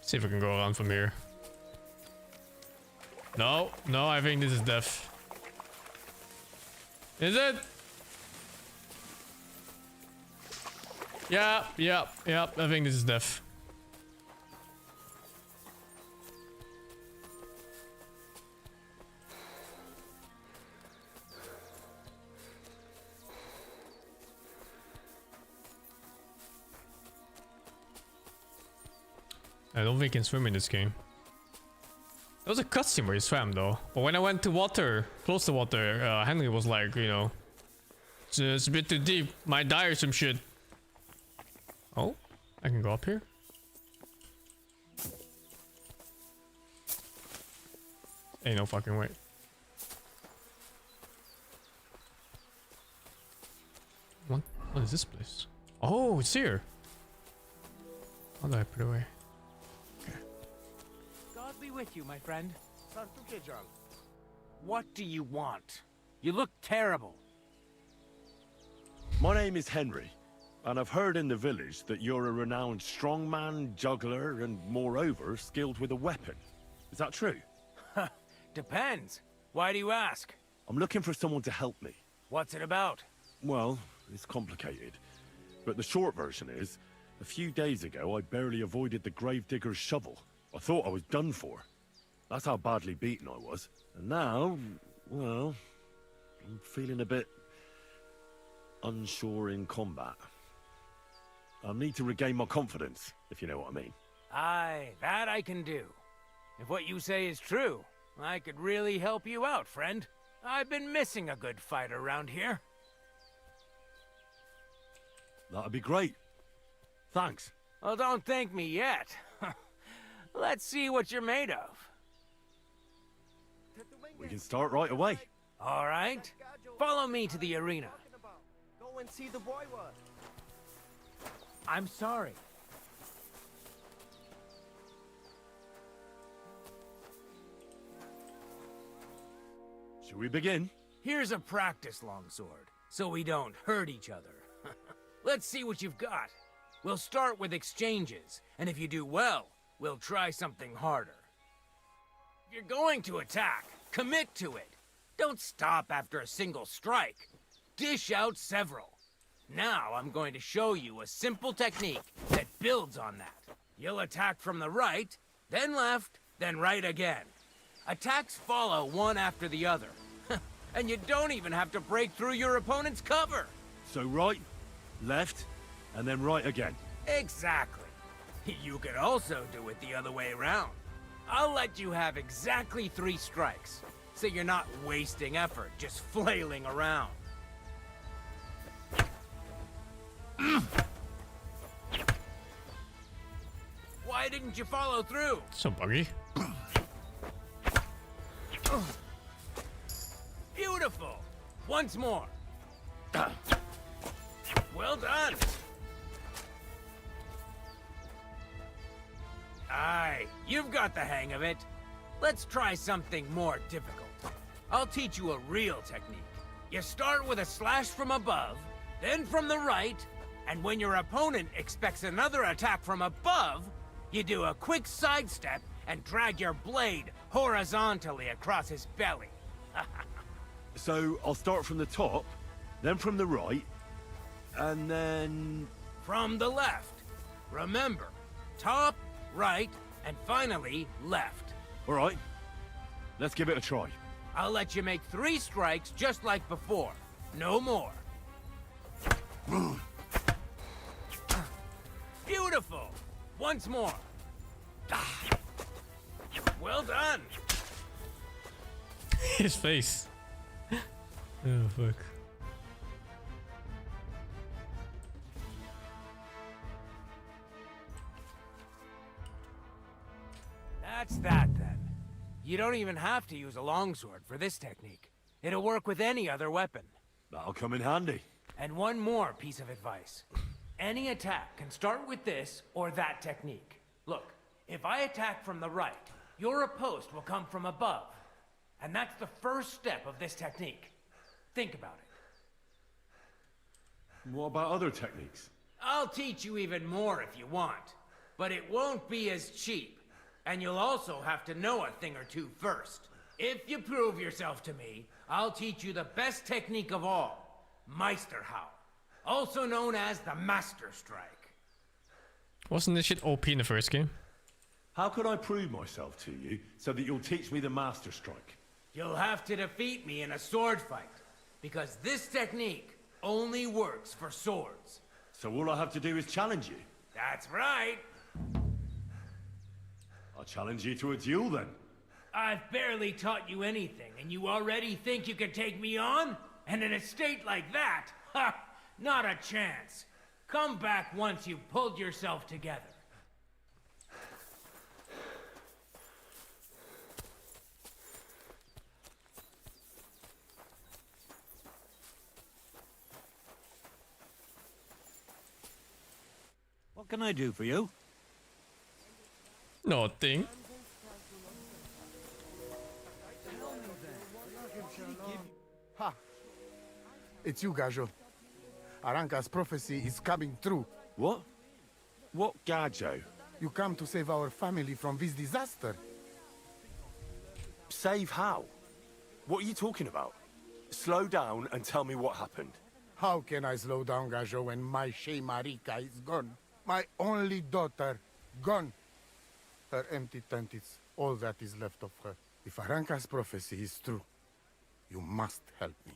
See if we can go around from here. No, no, I think this is death. Is it? Yeah, I think this is death. I don't think you can swim in this game. There was a cutscene where you swam though. But when I went to water, close to water, Henry was like, you know, it's a bit too deep. Might die or some shit. Oh, I can go up here. Ain't no fucking way. What is this place? Oh, it's here. How do I put it away? God be with you, my friend. What do you want? You look terrible. My name is Henry, and I've heard in the village that you're a renowned strongman, juggler, and moreover, skilled with a weapon. Is that true? Depends. Why do you ask? I'm looking for someone to help me. What's it about? Well, it's complicated. But the short version is, a few days ago, I barely avoided the gravedigger's shovel. I thought I was done for. That's how badly beaten I was. And now, well, I'm feeling a bit unsure in combat. I'll need to regain my confidence, if you know what I mean. Aye, that I can do. If what you say is true, I could really help you out, friend. I've been missing a good fight around here. That'd be great. Thanks. Well, don't thank me yet. Let's see what you're made of. We can start right away. All right. Follow me to the arena. Go and see the boy work. I'm sorry. Should we begin? Here's a practice longsword, so we don't hurt each other. Let's see what you've got. We'll start with exchanges, and if you do well, we'll try something harder. If you're going to attack, commit to it. Don't stop after a single strike. Dish out several. Now I'm going to show you a simple technique that builds on that. You'll attack from the right, then left, then right again. Attacks follow one after the other. And you don't even have to break through your opponent's cover. So right, left, and then right again. Exactly. You could also do it the other way around. I'll let you have exactly 3 strikes, so you're not wasting effort just flailing around. Why didn't you follow through? So buggy. Beautiful. Once more. Well done. Aye, you've got the hang of it. Let's try something more difficult. I'll teach you a real technique. You start with a slash from above, then from the right, and when your opponent expects another attack from above, you do a quick sidestep and drag your blade horizontally across his belly. So I'll start from the top, then from the right, and then... From the left. Remember, top, right, and finally left. All right, let's give it a try. I'll let you make 3 strikes just like before. No more. Beautiful. Once more. Well done. His face. Oh, fuck. That's that, then. You don't even have to use a longsword for this technique. It'll work with any other weapon. That'll come in handy. And one more piece of advice. Any attack can start with this or that technique. Look, if I attack from the right, your riposte will come from above. And that's the first step of this technique. Think about it. What about other techniques? I'll teach you even more if you want. But it won't be as cheap. And you'll also have to know a thing or two first. If you prove yourself to me, I'll teach you the best technique of all, Meisterhau, also known as the Master Strike. Wasn't this shit OP in the first game? How can I prove myself to you so that you'll teach me the Master Strike? You'll have to defeat me in a sword fight, because this technique only works for swords. So all I have to do is challenge you? That's right. I'll challenge you to a duel then. I've barely taught you anything, and you already think you can take me on? And in a state like that, ha! Not a chance. Come back once you've pulled yourself together. What can I do for you? Nothing. Ha! It's you, Gajo. Aranka's prophecy is coming true. What? What Gajo? You come to save our family from this disaster. Save how? What are you talking about? Slow down and tell me what happened. How can I slow down, Gajo, when my Shea Marika is gone? My only daughter, gone. Her empty tent is all that is left of her. If Aranka's prophecy is true, you must help me.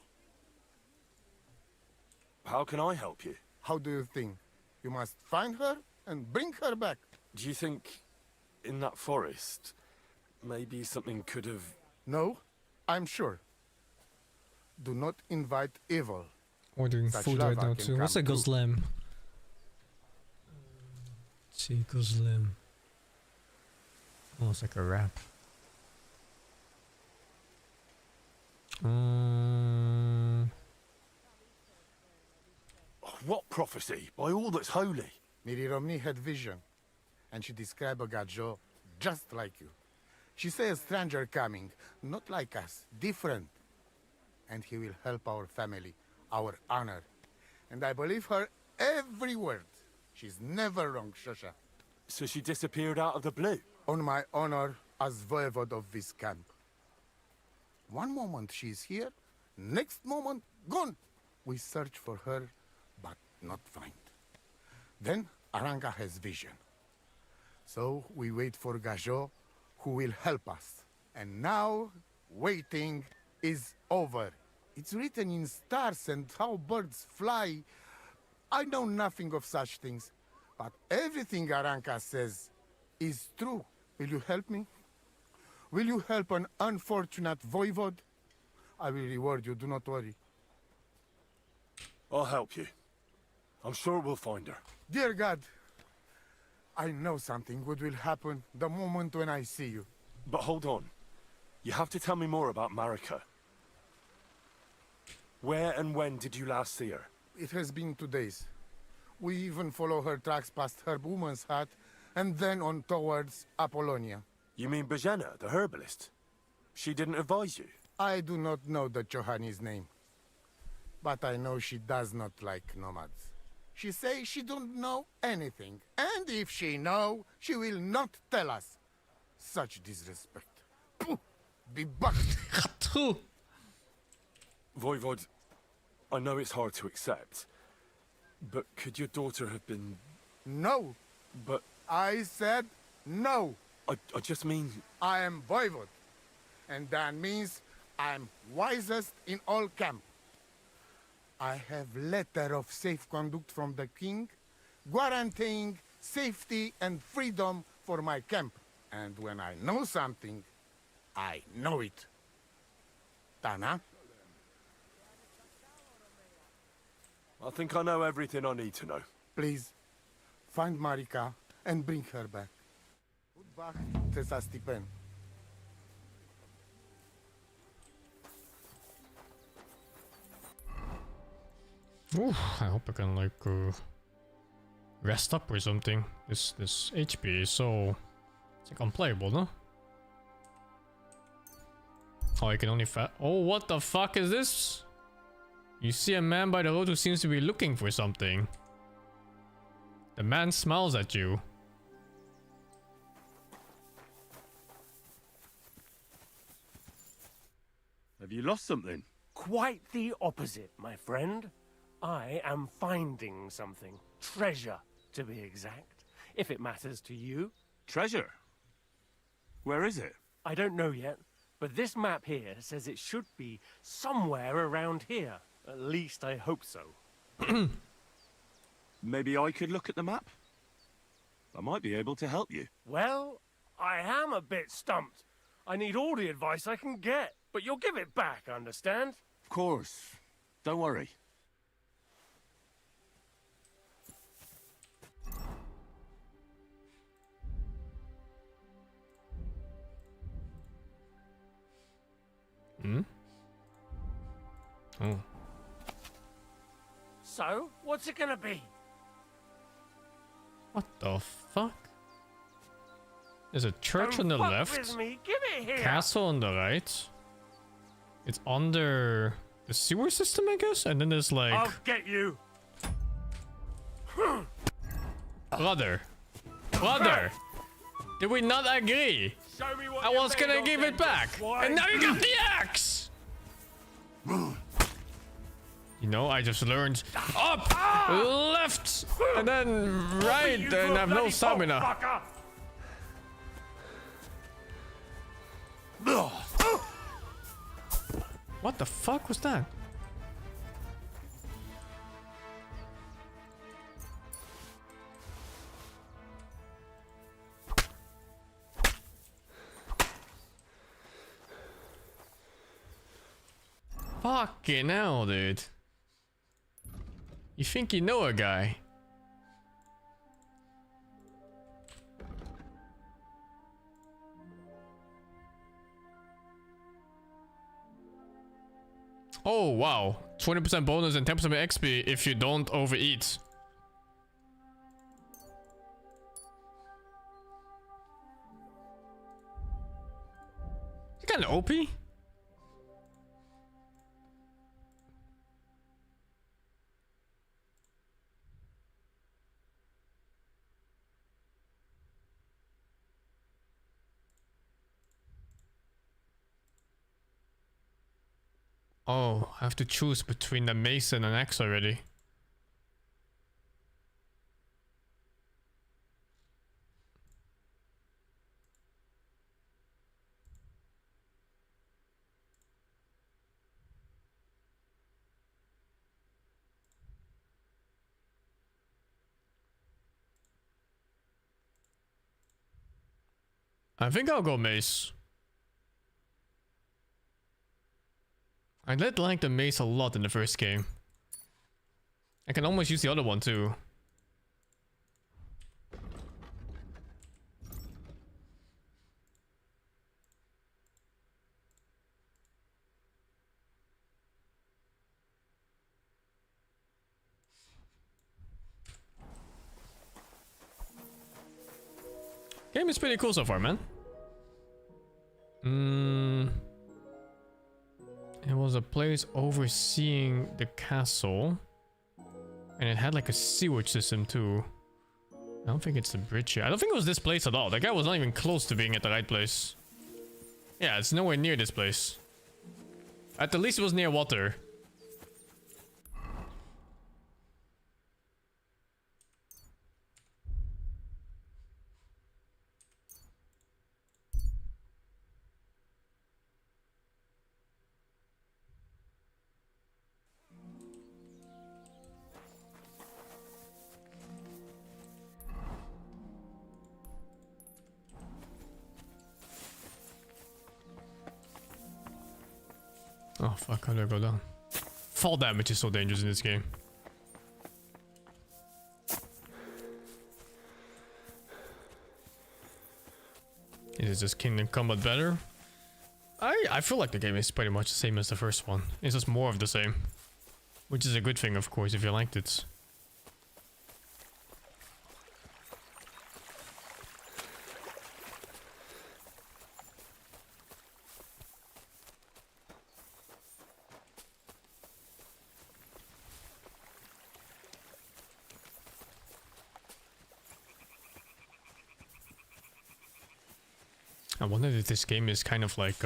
How can I help you? How do you think? You must find her and bring her back. Do you think in that forest, maybe something could have... No, I'm sure. Do not invite evil. Ordering Such food right lava now can too. What's a come true. Goslam? See, Goslam. Oh, it's like a rap. What prophecy? By all that's holy. Miri Romney had vision, and she described a Gajo just like you. She said a stranger coming, not like us, different. And he will help our family, our honor. And I believe her every word. She's never wrong, Shosha. So she disappeared out of the blue? On my honor as voivode of this camp. One moment she's here, next moment gone. We search for her, but not find. Then Aranga has vision. So we wait for Gajo, who will help us. And now, waiting is over. It's written in stars and how birds fly. I know nothing of such things, but everything Aranka says is true. Will you help me? Will you help an unfortunate voivode? I will reward you, do not worry. I'll help you. I'm sure we'll find her. Dear God, I know something good will happen the moment when I see you. But hold on. You have to tell me more about Marika. Where and when did you last see her? It has been 2 days. We even follow her tracks past her woman's hut and then on towards Apollonia. You mean Bajena, the herbalist? She didn't advise you? I do not know the Johani's name. But I know she does not like nomads. She says she don't know anything. And if she know, she will not tell us. Such disrespect. Pooh! Be bucked! Voivod, I know it's hard to accept, but could your daughter have been... No. But... I said no. I just mean... I am voivod, and that means I'm wisest in all camp. I have letter of safe conduct from the king, guaranteeing safety and freedom for my camp. And when I know something, I know it. Tana? I think I know everything I need to know. Please, find Marika and bring her back. Put back Tessa Stipen. Ooh, I hope I can like rest up or something. This HP is so it's like unplayable, no? Oh, I can only oh, what the fuck is this? You see a man by the road who seems to be looking for something. The man smiles at you. Have you lost something? Quite the opposite, my friend. I am finding something. Treasure, to be exact. If it matters to you. Treasure? Where is it? I don't know yet, but this map here says it should be somewhere around here. At least I hope so. Maybe I could look at the map? I might be able to help you. Well, I am a bit stumped. I need all the advice I can get, but you'll give it back, understand? Of course. Don't worry. Hmm? Oh. So, what's it gonna be? What the fuck? There's a church on the Don't fuck left. with me. Give it here. Castle on the right. It's under the sewer system, I guess? And then there's like... I'll get you. Brother. Brother. Did we not agree? Show me what I you're was made gonna of give then, it back. swine. And now you got the axe. You know, I just learned up, left, and then right, and I have no stamina. What the fuck was that? Fucking hell, dude. You think you know a guy? Oh wow, 20% bonus and 10% XP if you don't overeat. You kind of OP. Oh, I have to choose between the mace and an axe already. I think I'll go mace. I did like the mace a lot in the first game. I can almost use the other one too. Game is pretty cool so far, man. It was a place overseeing the castle. And it had like a sewage system too. I don't think it's the bridge here. I don't think it was this place at all. That guy was not even close to being at the right place. Yeah, it's nowhere near this place. At the least it was near water. Oh fuck, how do I go down? Fall damage is so dangerous in this game. Is it just Kingdom Combat better? I feel like the game is pretty much the same as the first one. It's just more of the same. Which is a good thing, of course, if you liked it. I wonder if this game is kind of like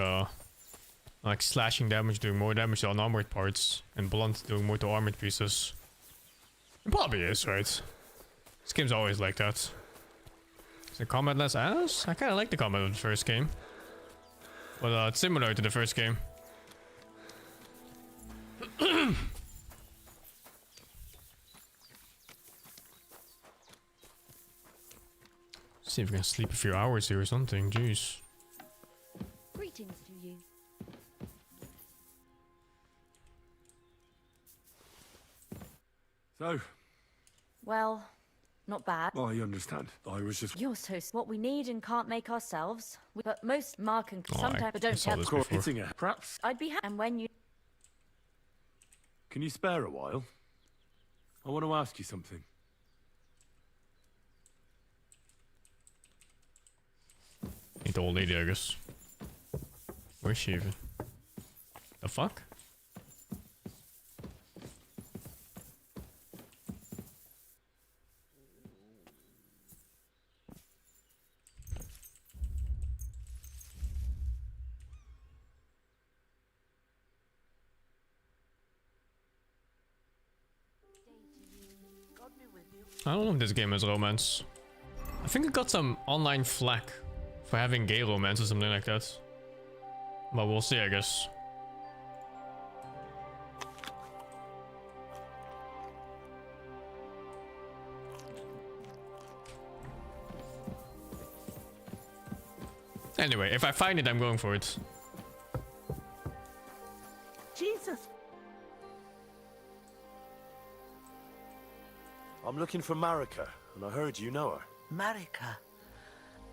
slashing damage doing more damage to unarmored parts and blunt doing more to armored pieces. It probably is, right? This game's always like that. Is the combat less ass? I kinda like the combat of the first game. But it's similar to the first game. See if we can sleep a few hours here or something, jeez. Greetings to you. So? Well, not bad. I understand. I was just... You're so what we need and can't make ourselves. But most Mark and Oh, sometimes but don't tell. Hitting it. Perhaps. I'd be happy. And when you... Can you spare a while? I want to ask you something. Ain't the old lady, I guess. Where's she even? The fuck? I don't know if this game has romance. I think it got some online flack for having gay romance or something like that. But we'll see, I guess. Anyway, if I find it, I'm going for it. Jesus. I'm looking for Marika, and I heard you know her. Marika.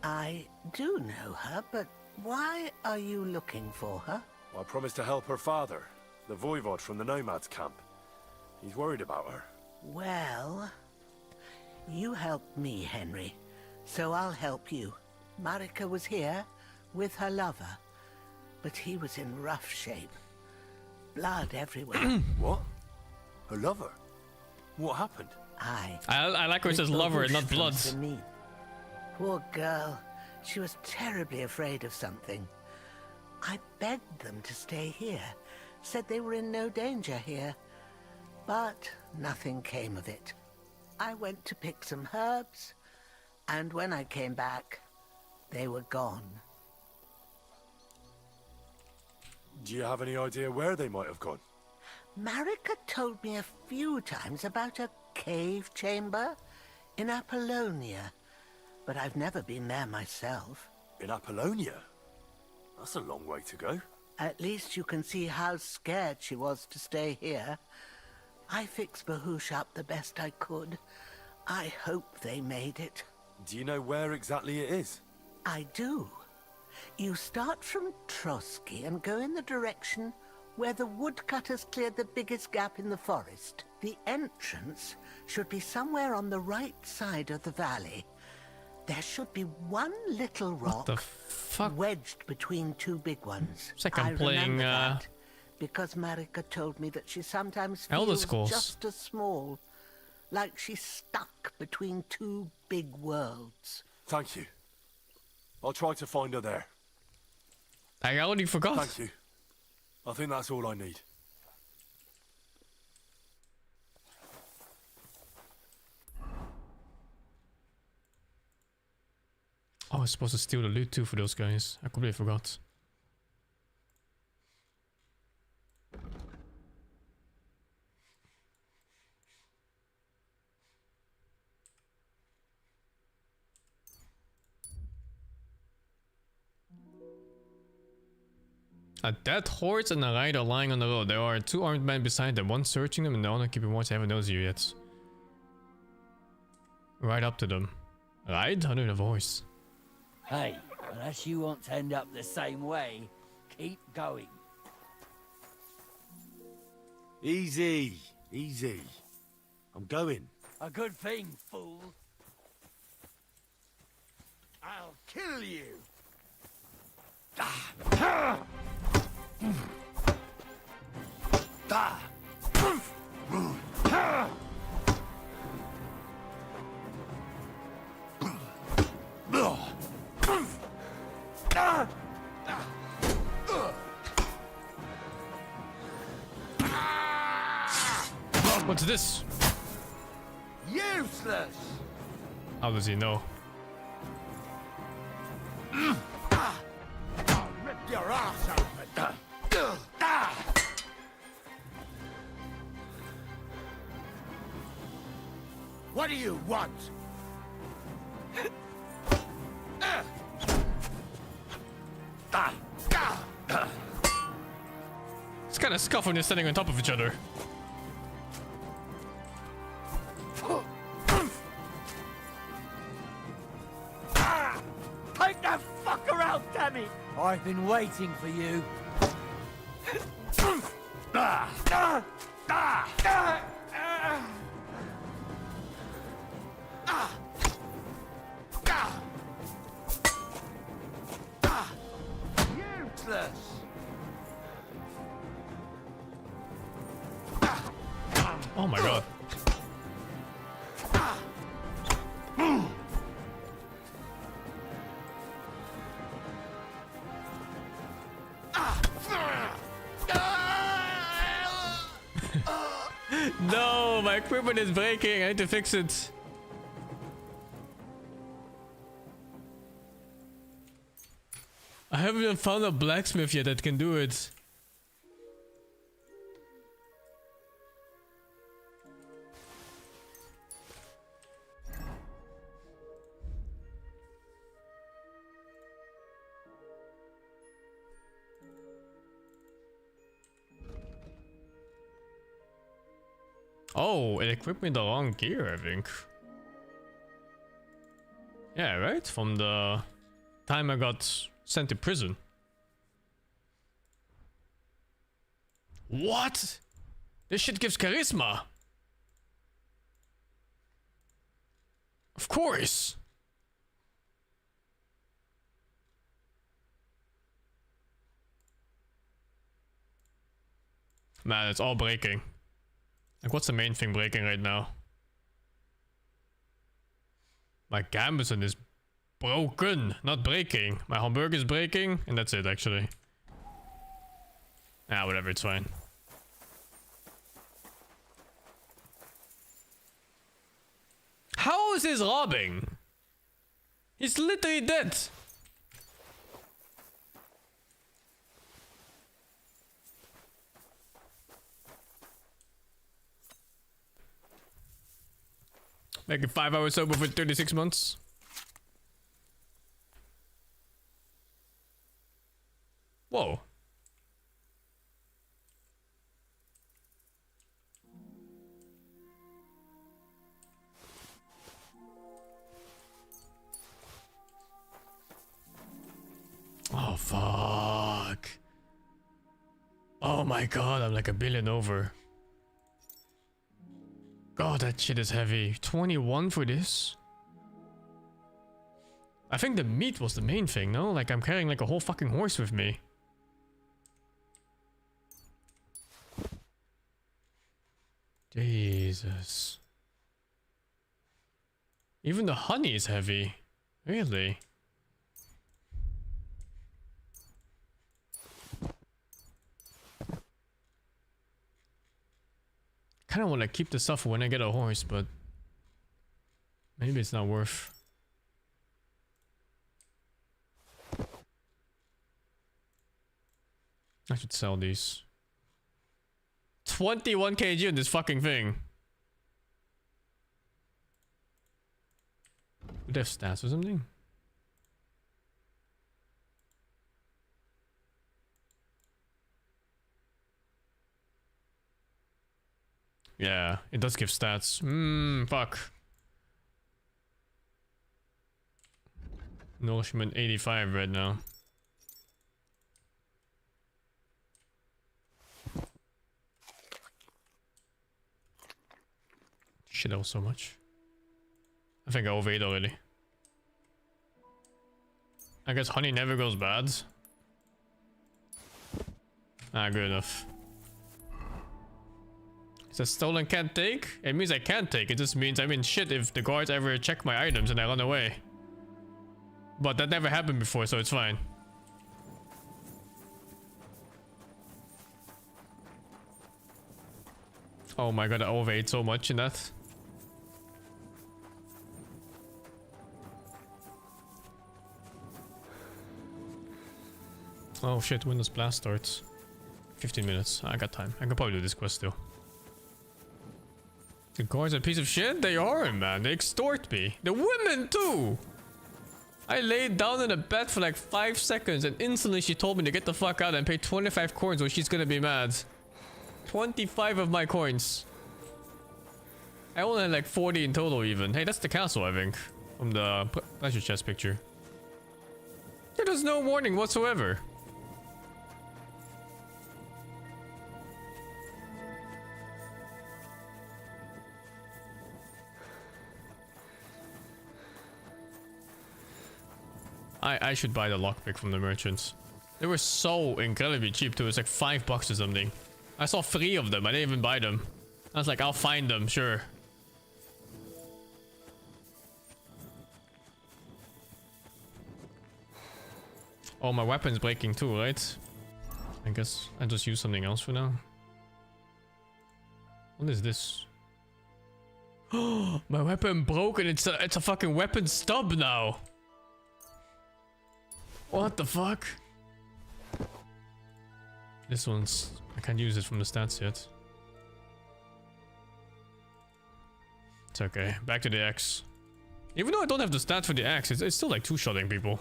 I do know her, but why are you looking for her? I promised to help her father, the voivod from the nomads camp. He's worried about her. Well, you helped me, Henry, so I'll help you. Marika was here with her lover, but he was in rough shape. Blood everywhere. What? Her lover? What happened? I like how it says lover and not blood. Poor girl. She was terribly afraid of something. I begged them to stay here. Said they were in no danger here. But nothing came of it. I went to pick some herbs, and when I came back, they were gone. Do you have any idea where they might have gone? Marika told me a few times about a cave chamber in Apollonia, but I've never been there myself. In Apollonia? That's a long way to go. At least you can see how scared she was to stay here. I fixed Bahush up the best I could. I hope they made it. Do you know where exactly it is? I do. You start from Trotsky and go in the direction where the woodcutters cleared the biggest gap in the forest. The entrance should be somewhere on the right side of the valley. There should be one little rock wedged between two big ones. It's like I'm playing that because Marika told me that she sometimes Elder feels Scrolls. just as small, like she's stuck between two big worlds. Thank you. I'll try to find her there. I already forgot. Thank you. I think that's all I need. Oh, I was supposed to steal the loot too for those guys. I completely forgot. A dead horse and a rider lying on the road. There are 2 armed men beside them, one searching them and the other keeping watch. I haven't noticed you yet. Right up to them. Ride? I don't have a horse. Hey, unless you want to end up the same way, keep going. Easy, easy. I'm going. A good thing, fool. I'll kill you. What's this? Useless. How does he know? I'll rip your ass open. What do you want? It's kind of scuff when they're standing on top of each other. Take that fucker out, damn it! I've been waiting for you. Useless. Oh my god. No, my equipment is breaking. I need to fix it. I haven't even found a blacksmith yet that can do it. Oh, it equipped me the wrong gear, I think. Yeah, right? From the time I got sent to prison. What? This shit gives charisma. Of course. Man, it's all breaking. Like, what's the main thing breaking right now? My gambeson is broken, not breaking. My hamburger is breaking, and that's it, actually. Ah, whatever, it's fine. How is this robbing? He's literally dead. Making 5 hours sober for 36 months. Whoa. Oh, fuck. Oh my god, I'm like a billion over. God, that shit is heavy. 21 for this? I think the meat was the main thing, no? Like, I'm carrying like a whole fucking horse with me. Jesus. Even the honey is heavy. Really? I kind of want to keep the stuff for when I get a horse, but maybe it's not worth. I should sell these. 21 kg in this fucking thing. Would they have stats or something? Yeah, it does give stats. Fuck. Nourishment 85 right now. Shit, that was so much. I think I overate already. I guess honey never goes bad. Ah, good enough. Is that stolen can't take? It means I can't take. It just means I'm in shit if the guards ever check my items and I run away. But that never happened before, so it's fine. Oh my god, I overate so much in that. Oh shit, when does blast starts? 15 minutes. I got time. I can probably do this quest still. The guards are a piece of shit? They are, man. They extort me. The women too! I laid down in a bed for like 5 seconds and instantly she told me to get the fuck out and pay 25 coins or she's gonna be mad. 25 of my coins. I only had like 40 in total even. Hey, that's the castle, I think. From the pleasure chest picture. There was no warning whatsoever. I should buy the lockpick from the merchants. They were so incredibly cheap too. It's like $5 or something. I saw 3 of them. I didn't even buy them. I was like, I'll find them, sure. Oh, my weapon's breaking too, right? I guess I just use something else for now. What is this? Oh, my weapon broke and it's a fucking weapon stub now. What the fuck? This one's... I can't use it from the stats yet. It's okay. Back to the axe. Even though I don't have the stats for the axe, it's still like two-shotting people.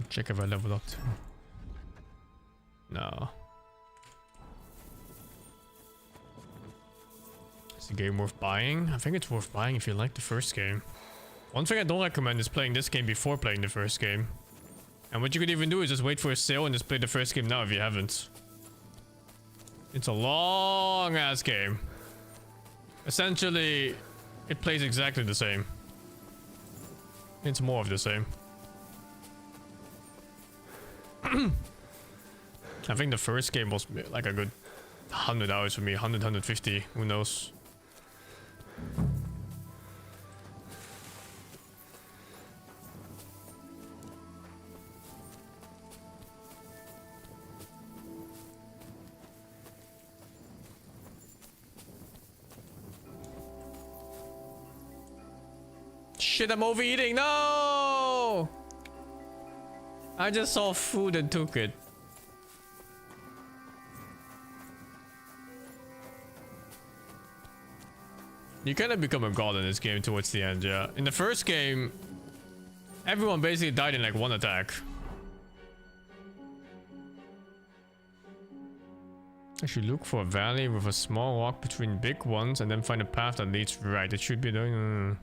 Check if I leveled up too. No. Is the game worth buying? I think it's worth buying if you like the first game. One thing I don't recommend is playing this game before playing the first game. And what you could even do is just wait for a sale and just play the first game now if you haven't. It's a long ass game. Essentially, it plays exactly the same. It's more of the same. I think the first game was like a good 100 hours for me, 100, 150, who knows. Shit, I'm overeating, no! I just saw food and took it. You kind of become a god in this game towards the end, yeah. In the first game, everyone basically died in like one attack. I should look for a valley with a small rock between big ones and then find a path that leads right. It should be doing...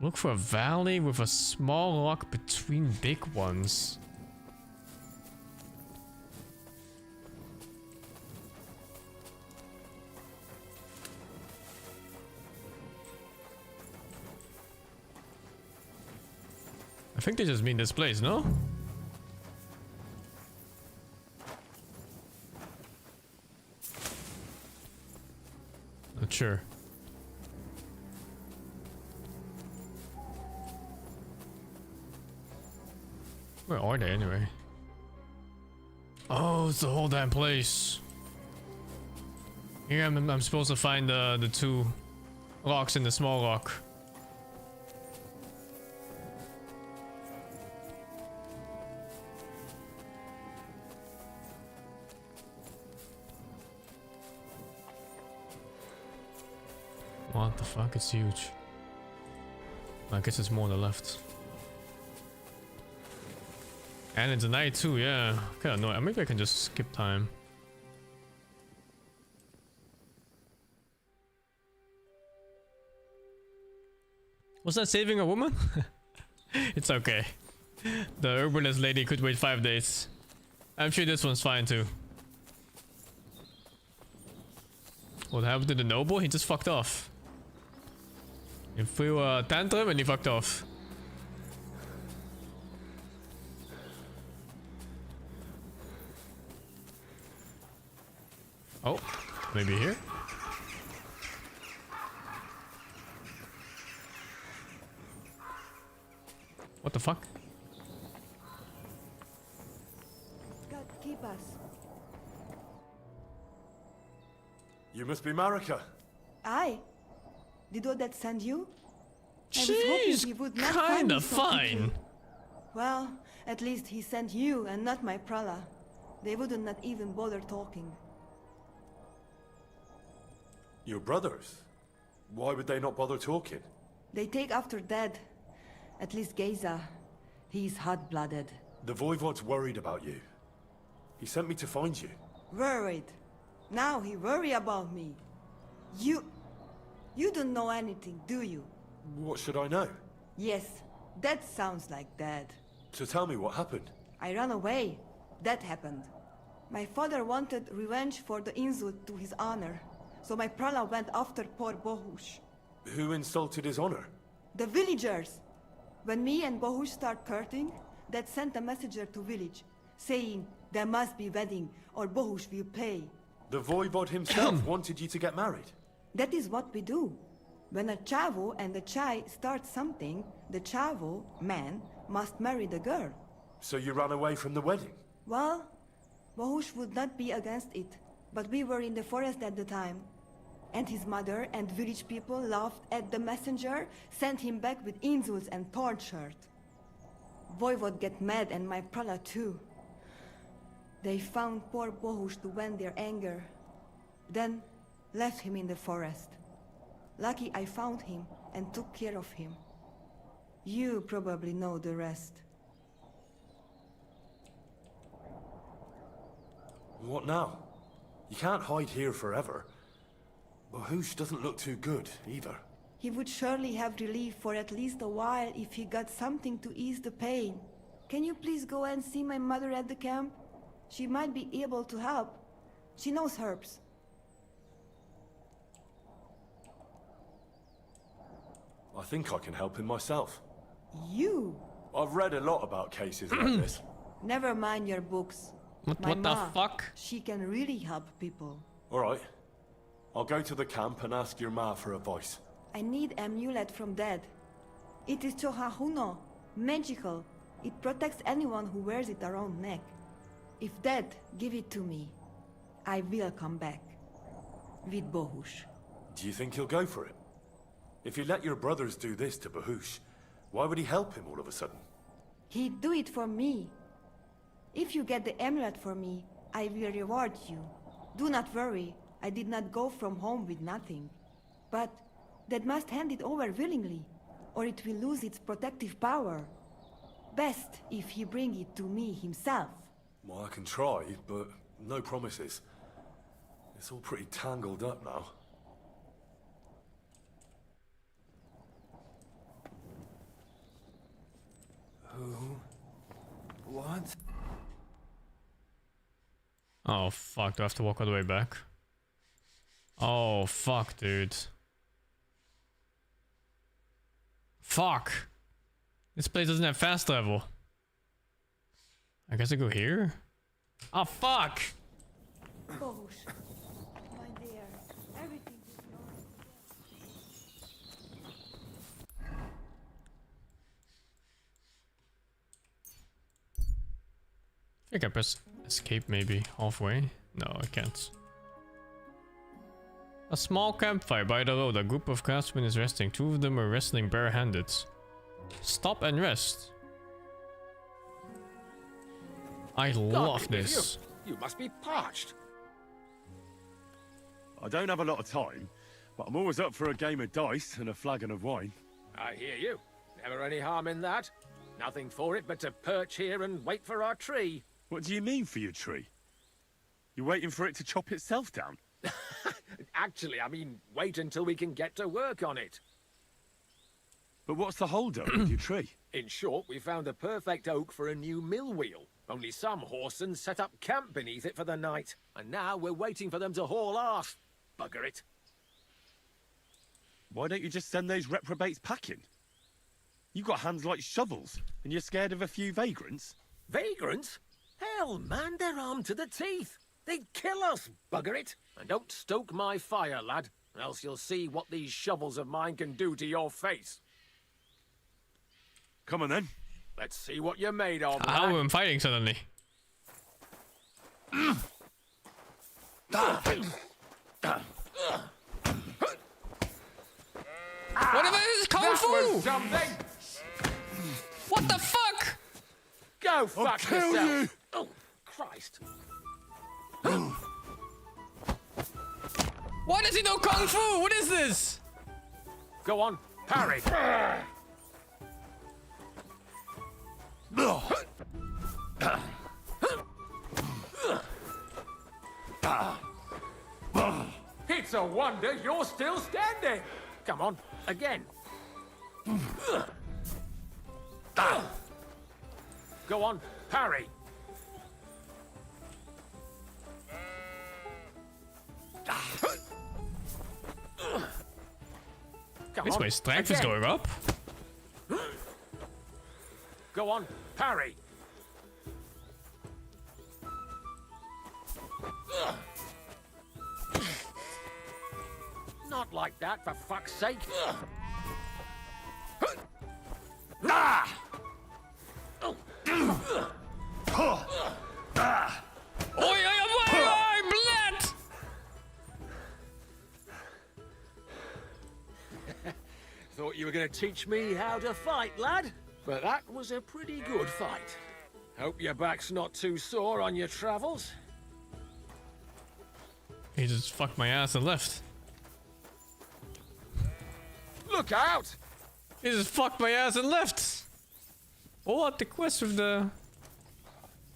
Look for a valley with a small rock between big ones. I think they just mean this place, no? Not sure. Where are they anyway? Oh, it's the whole damn place. Here I'm supposed to find the 2 rocks in the small rock. What the fuck? It's huge. I guess it's more on the left. And it's night too, yeah. Kinda annoying. Maybe I can just skip time. Was that saving a woman? It's okay. The herbalist lady could wait 5 days. I'm sure this one's fine too. What happened to the noble? He just fucked off. He threw a tantrum and he fucked off. Oh, maybe here? What the fuck? God keep us. You must be Marika. Aye. Did Odette send you? She's he would not kinda find me so quickly. fine. Well, at least he sent you and not my prala. They wouldn't not even bother talking. Your brothers? Why would they not bother talking? They take after dead. At least Geza. He's hot-blooded. The Voivod's worried about you. He sent me to find you. Worried. Now he worry about me. You don't know anything, do you? What should I know? Yes, that sounds like Dad. So tell me what happened. I ran away. That happened. My father wanted revenge for the insult to his honor. So my prala went after poor Bohush. Who insulted his honor? The villagers! When me and Bohush start courting, Dad sent a messenger to village, saying there must be wedding or Bohush will pay. The Voivod himself wanted you to get married. That is what we do. When a chavo and a chai start something, the chavo, man, must marry the girl. So you ran away from the wedding? Well, Bohush would not be against it, but we were in the forest at the time. And his mother and village people laughed at the messenger, sent him back with insults and torn shirt. Voivod get mad and my prala too. They found poor Bohush to vent their anger. Then left him in the forest. Lucky I found him and took care of him. You probably know the rest. What now? You can't hide here forever. Bohush doesn't look too good, either. He would surely have relief for at least a while if he got something to ease the pain. Can you please go and see my mother at the camp? She might be able to help. She knows herbs. I think I can help him myself. You? I've read a lot about cases like this. Never mind your books. What My the ma, fuck? She can really help people. Alright. I'll go to the camp and ask your ma for advice. I need amulet from Dad. It is Chohahuno, magical. It protects anyone who wears it around neck. If Dad give it to me, I will come back. With Bohush. Do you think he'll go for it? If you let your brothers do this to Bohush, why would he help him all of a sudden? He'd do it for me. If you get the amulet for me, I will reward you. Do not worry, I did not go from home with nothing. But Dad must hand it over willingly, or it will lose its protective power. Best if he bring it to me himself. Well, I can try, but no promises. It's all pretty tangled up now. Who? What? Oh fuck, do I have to walk all the way back? Oh fuck, dude. Fuck. This place doesn't have fast travel. I guess I go here? Oh fuck! Bohush, my dear, everything is yours. I think I press escape maybe halfway. No, I can't. A small campfire by the road. A group of craftsmen is resting. Two of them are wrestling barehanded. Stop and rest. I love this. You must be parched. I don't have a lot of time, But I'm always up for a game of dice and a flagon of wine. I hear you. Never any harm in that. Nothing for it but to perch here and wait for our tree. What do you mean for your tree? You're waiting for it to chop itself down? Actually, I mean, wait until we can get to work on it. But what's the hold-up with your tree? In short, we found the perfect oak for a new mill wheel. Only some horsens set up camp beneath it for the night. And now we're waiting for them to haul off. Bugger it. Why don't you just send those reprobates packing? You've got hands like shovels, and you're scared of a few vagrants? Vagrants? Hell, man, they're armed to the teeth. They'd kill us, bugger it. And don't stoke my fire, lad, or else you'll see what these shovels of mine can do to your face. Come on, then. Let's see what you're made of, How am I fighting suddenly? What about this kung That fu? was something. What the fuck? Go fuck kill yourself. you. Oh, Christ. Why does he know kung fu? What is this? Go on, parry. It's a wonder you're still standing. Come on, again. Go on, parry. Come Is on, my strength is again. going up? Go on, parry. Not like that, for fuck's sake. Ah! Oi, oi, blood! Thought you were going to teach me how to fight, lad. But that was a pretty good fight. Hope your back's not too sore on your travels. He just fucked my ass and left. Look out! He just fucked my ass and left. Oh, what the quest with the...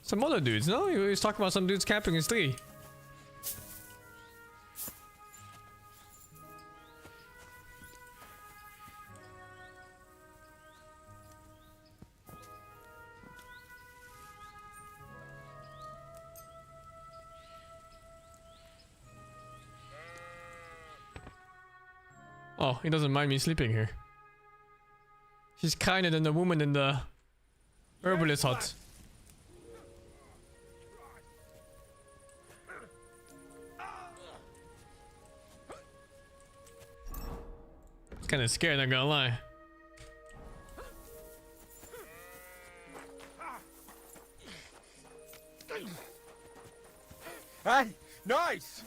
Some other dudes, no? He was talking about some dudes camping his tree. Oh, he doesn't mind me sleeping here. She's kinder than the woman in the herbalist hut. Kinda scared, not gonna lie. Hey, nice!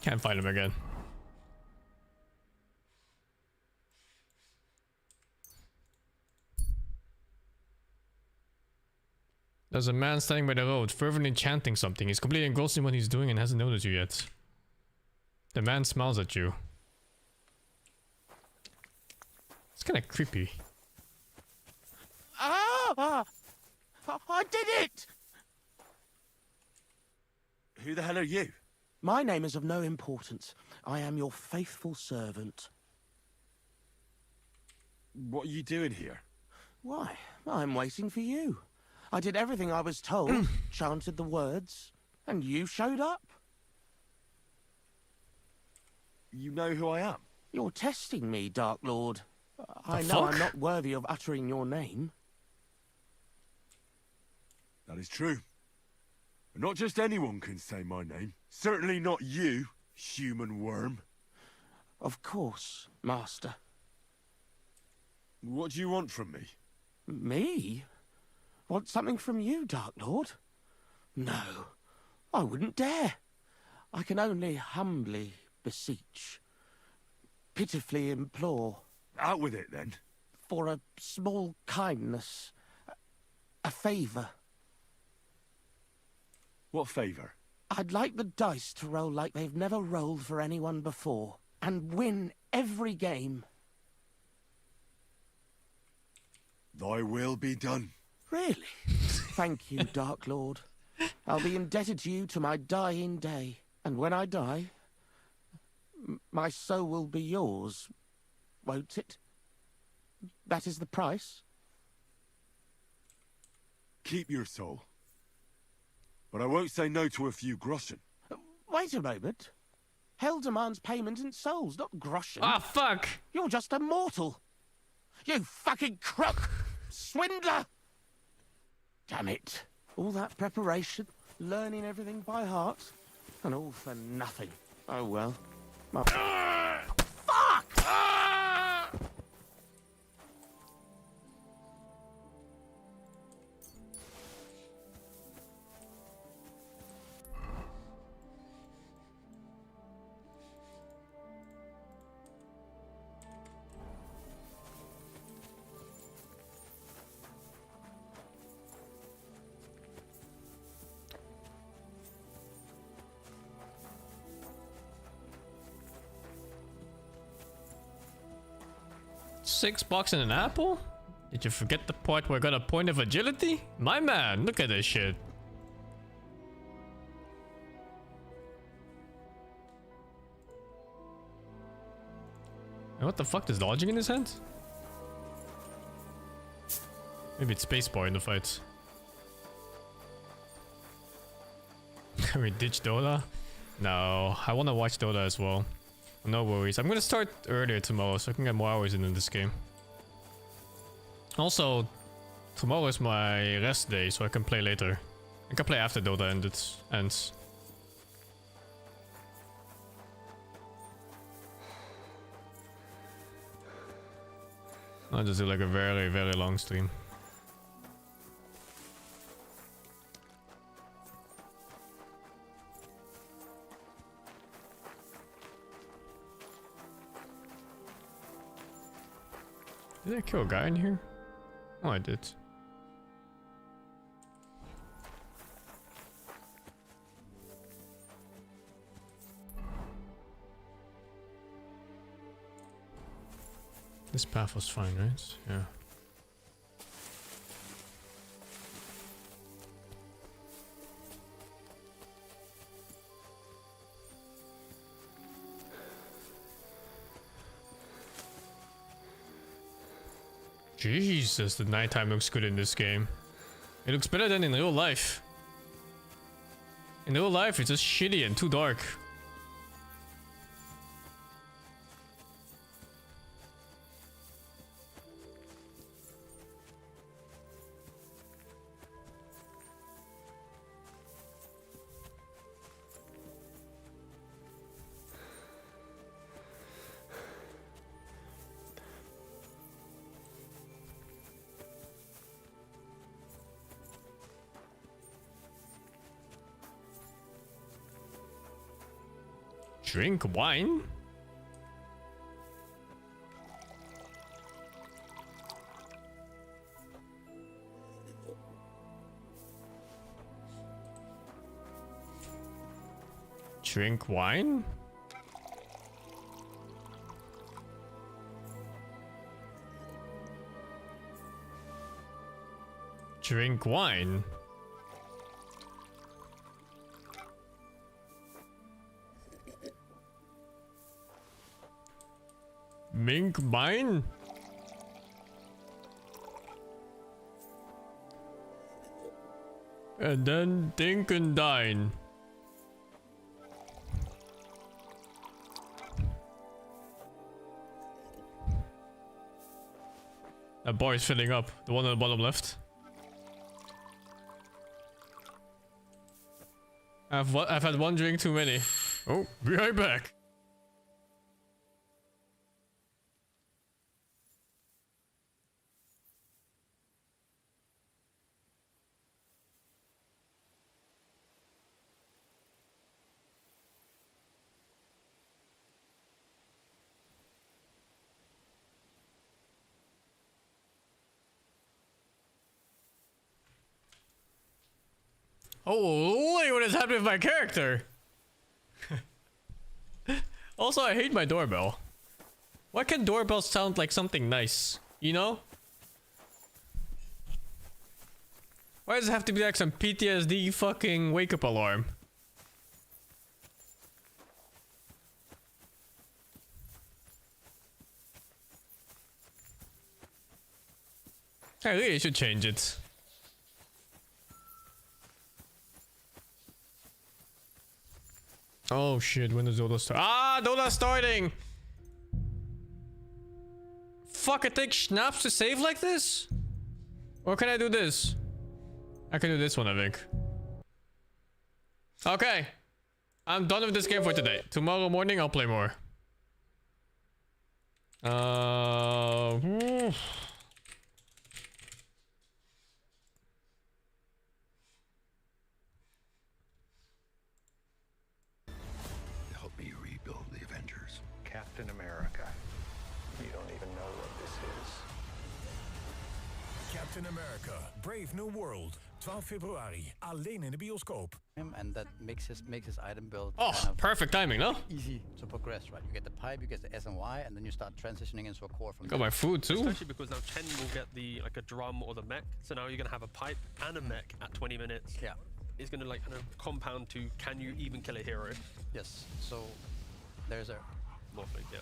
Can't find him again. There's a man standing by the road, fervently chanting something. He's completely engrossed in what he's doing and hasn't noticed you yet. The man smiles at you. It's kind of creepy. Ah! I did it! Who the hell are you? My name is of no importance. I am your faithful servant. What are you doing here? Why, I'm waiting for you. I did everything I was told, chanted the words, and you showed up. You know who I am? You're testing me, Dark Lord. I know fuck? I'm not worthy of uttering your name. That is true. And not just anyone can say my name. Certainly not you, human worm. Of course, Master. What do you want from me? Me? Want something from you, Dark Lord? No, I wouldn't dare. I can only humbly beseech, pitifully implore. Out with it, then. For a small kindness, a favour. What favor? I'd like the dice to roll like they've never rolled for anyone before, and win every game. Thy will be done. Really? Thank you, Dark Lord. I'll be indebted to you to my dying day. And when I die, my soul will be yours, won't it? That is the price? Keep your soul. But I won't say no to a few groschen. Wait a moment. Hell demands payment in souls, not groschen. Ah, fuck! You're just a mortal. You fucking crook! Swindler! Damn it. All that preparation, learning everything by heart, and all for nothing. Oh well. Fuck! $6 and an apple? Did you forget the part where I got a point of agility? My man, look at this shit. And what the fuck, there's dodging in his hand? Maybe it's spacebar in the fights. Can we ditch Dota? No, I wanna watch Dota as well. No worries. I'm gonna start earlier tomorrow so I can get more hours in this game. Also, tomorrow is my rest day so I can play later. I can play after Dota ends. I'll just do like a very, very long stream. Did I kill a guy in here? Oh, I did. This path was fine, right? Yeah. Jesus, the nighttime looks good in this game. It looks better than in real life. In real life, it's just shitty and too dark. Drink wine? Drink wine? Drink wine? Mink mine? And then think and dine. That bar is filling up. The one on the bottom left. I've had one drink too many. Oh, be right back. telling you what is happening with my character. Also, I hate my doorbell. Why can doorbells sound like something nice? You know? Why does it have to be like some PTSD fucking wake-up alarm? I really should change it. Oh shit, when does Zola start? Ah, Dola's starting! Fuck, it takes schnapps to save like this? Or can I do this? I can do this one, I think. Okay. I'm done with this game for today. Tomorrow morning, I'll play more. Help me rebuild the Avengers. Captain America. You don't even know what this is. Captain America, Brave New World. 12 februari, alleen in de bioscoop. And that makes his item build Oh, kind of perfect timing, no? easy to progress, right? You get the pipe, you get the S and Y, and then you start transitioning into a core from Got my food too. Especially because now Chen will get the like a drum or the mech. So now you're gonna have a pipe and a mech at 20 minutes. Yeah. It's gonna like kind of compound to can you even kill a hero? Yes. So there's a Morphling, yeah.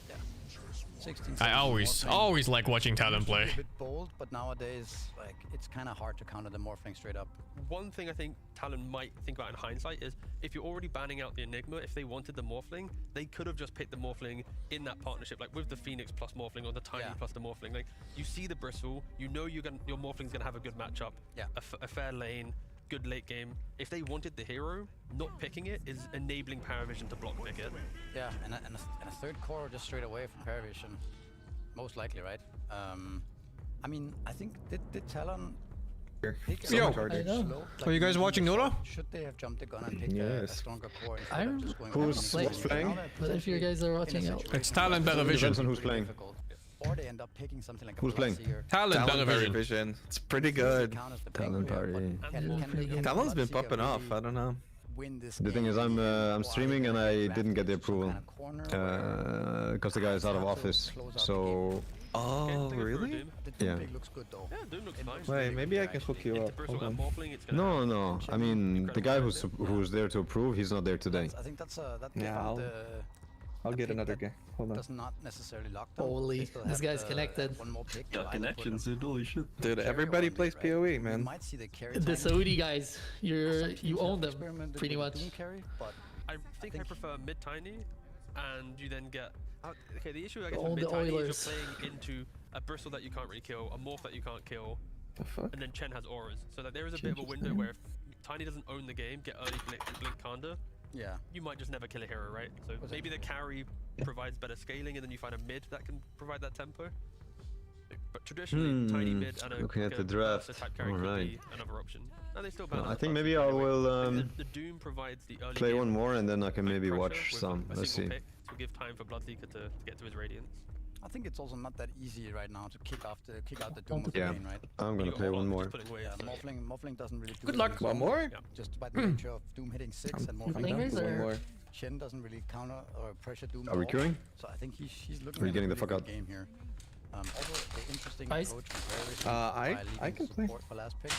16. I always like watching Talon play. A bit bold, but nowadays, like, it's kind of hard to counter the Morphling straight up. One thing I think Talon might think about in hindsight is if you're already banning out the Enigma, if they wanted the Morphling, they could have just picked the Morphling in that partnership, like with the Phoenix plus Morphling or the Tiny plus the Morphling. Like, you see the Bristle, you know your Morphling's gonna have a good matchup, a fair lane, good late game. If they wanted the hero, not picking it is enabling Paravision to block pick it. Yeah, and a third core just straight away from Paravision, most likely, right? I mean, I think did Talon pick Yo, I know. Are you guys watching Nora? Should they have jumped the gun and picked a stronger core instead of just going Who's playing? But if you guys are watching out. It's Talon Better Vision. Depends on who's playing. Or they end up picking something like a Who's playing? Talon Better Vision. It's pretty good. Talon party. Talon's been popping off. I don't know. The thing is, I'm streaming and I didn't get the approval because the guy is out of office. So. Oh, really? Yeah. Yeah, Doom looks fine. Wait, maybe I can hook you up. Hold on. No, no. I mean, the guy who's there to approve, he's not there today. I think that's Yeah, I'll get another guy. Hold on. Does not necessarily lock them. Holy, this guy's connected. One more pick. Got connections, dude. Holy shit. Dude, everybody plays PoE, man. The Saudi guys, you own them pretty much. I think I prefer mid tiny, and you then get. Okay, the issue I guess All with the mid tiny is Oilers. you're playing into a Bristle that you can't really kill, a Morph that you can't kill, and then Chen has auras. So that there is a bit of a window where if Tiny doesn't own the game, get early blink Kanda, yeah, you might just never kill a hero, right? So maybe the carry provides better scaling, and then you find a mid that can provide that tempo. But traditionally, Tiny mid and a Looking at the draft. type carry could Alright. be another option. And they still No, balance. I think maybe I will the Doom provides the early play game one more and then I can maybe pressure watch with some. a Let's see. single pick to give time for Bloodseeker to get to his Radiance. I think it's also not that easy right now to kick out the Doom of the Yeah, game, right? I'm gonna play one more. Yeah, Morphling doesn't really do Good it luck. really One well. more? Yeah. Just by the nature of Doom hitting 6 and Morphling down for one more. Chen doesn't really counter or pressure Doom Are we at all. queuing? So I think he's looking Are you at getting a the fuck really out? good game here. Also, the interesting Ice? approach from Paravision I by can leaving play. support for last pick.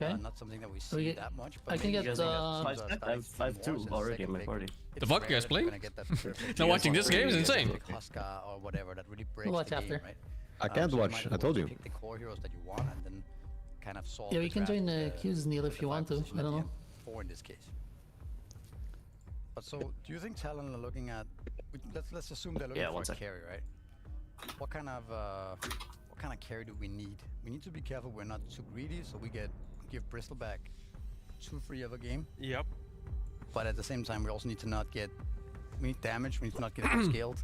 Okay. Not something that we So see we- that much. But I can maybe get, using uh, that to dive I've two since already in second my pick. party. It's The fuck you rare guys that play? you're gonna get that perfect Now watching this game is insane. pick Huska or whatever that really breaks watch the game, after. right? I can't So you watch, might as I well told just you. Pick the core heroes that you want and then kind of solve Yeah, the we can draft, join the queues, Neil, if you want to. I don't know. 4 in this case. But so, do you think Talon are looking at? Let's assume they're looking Yeah, for one a sec. carry, right? What kind of carry do we need? We need to be careful we're not too greedy, so we give Bristol back too free of a game. Yep. But at the same time, we also need to not get. We need damage. We need to not get outscaled.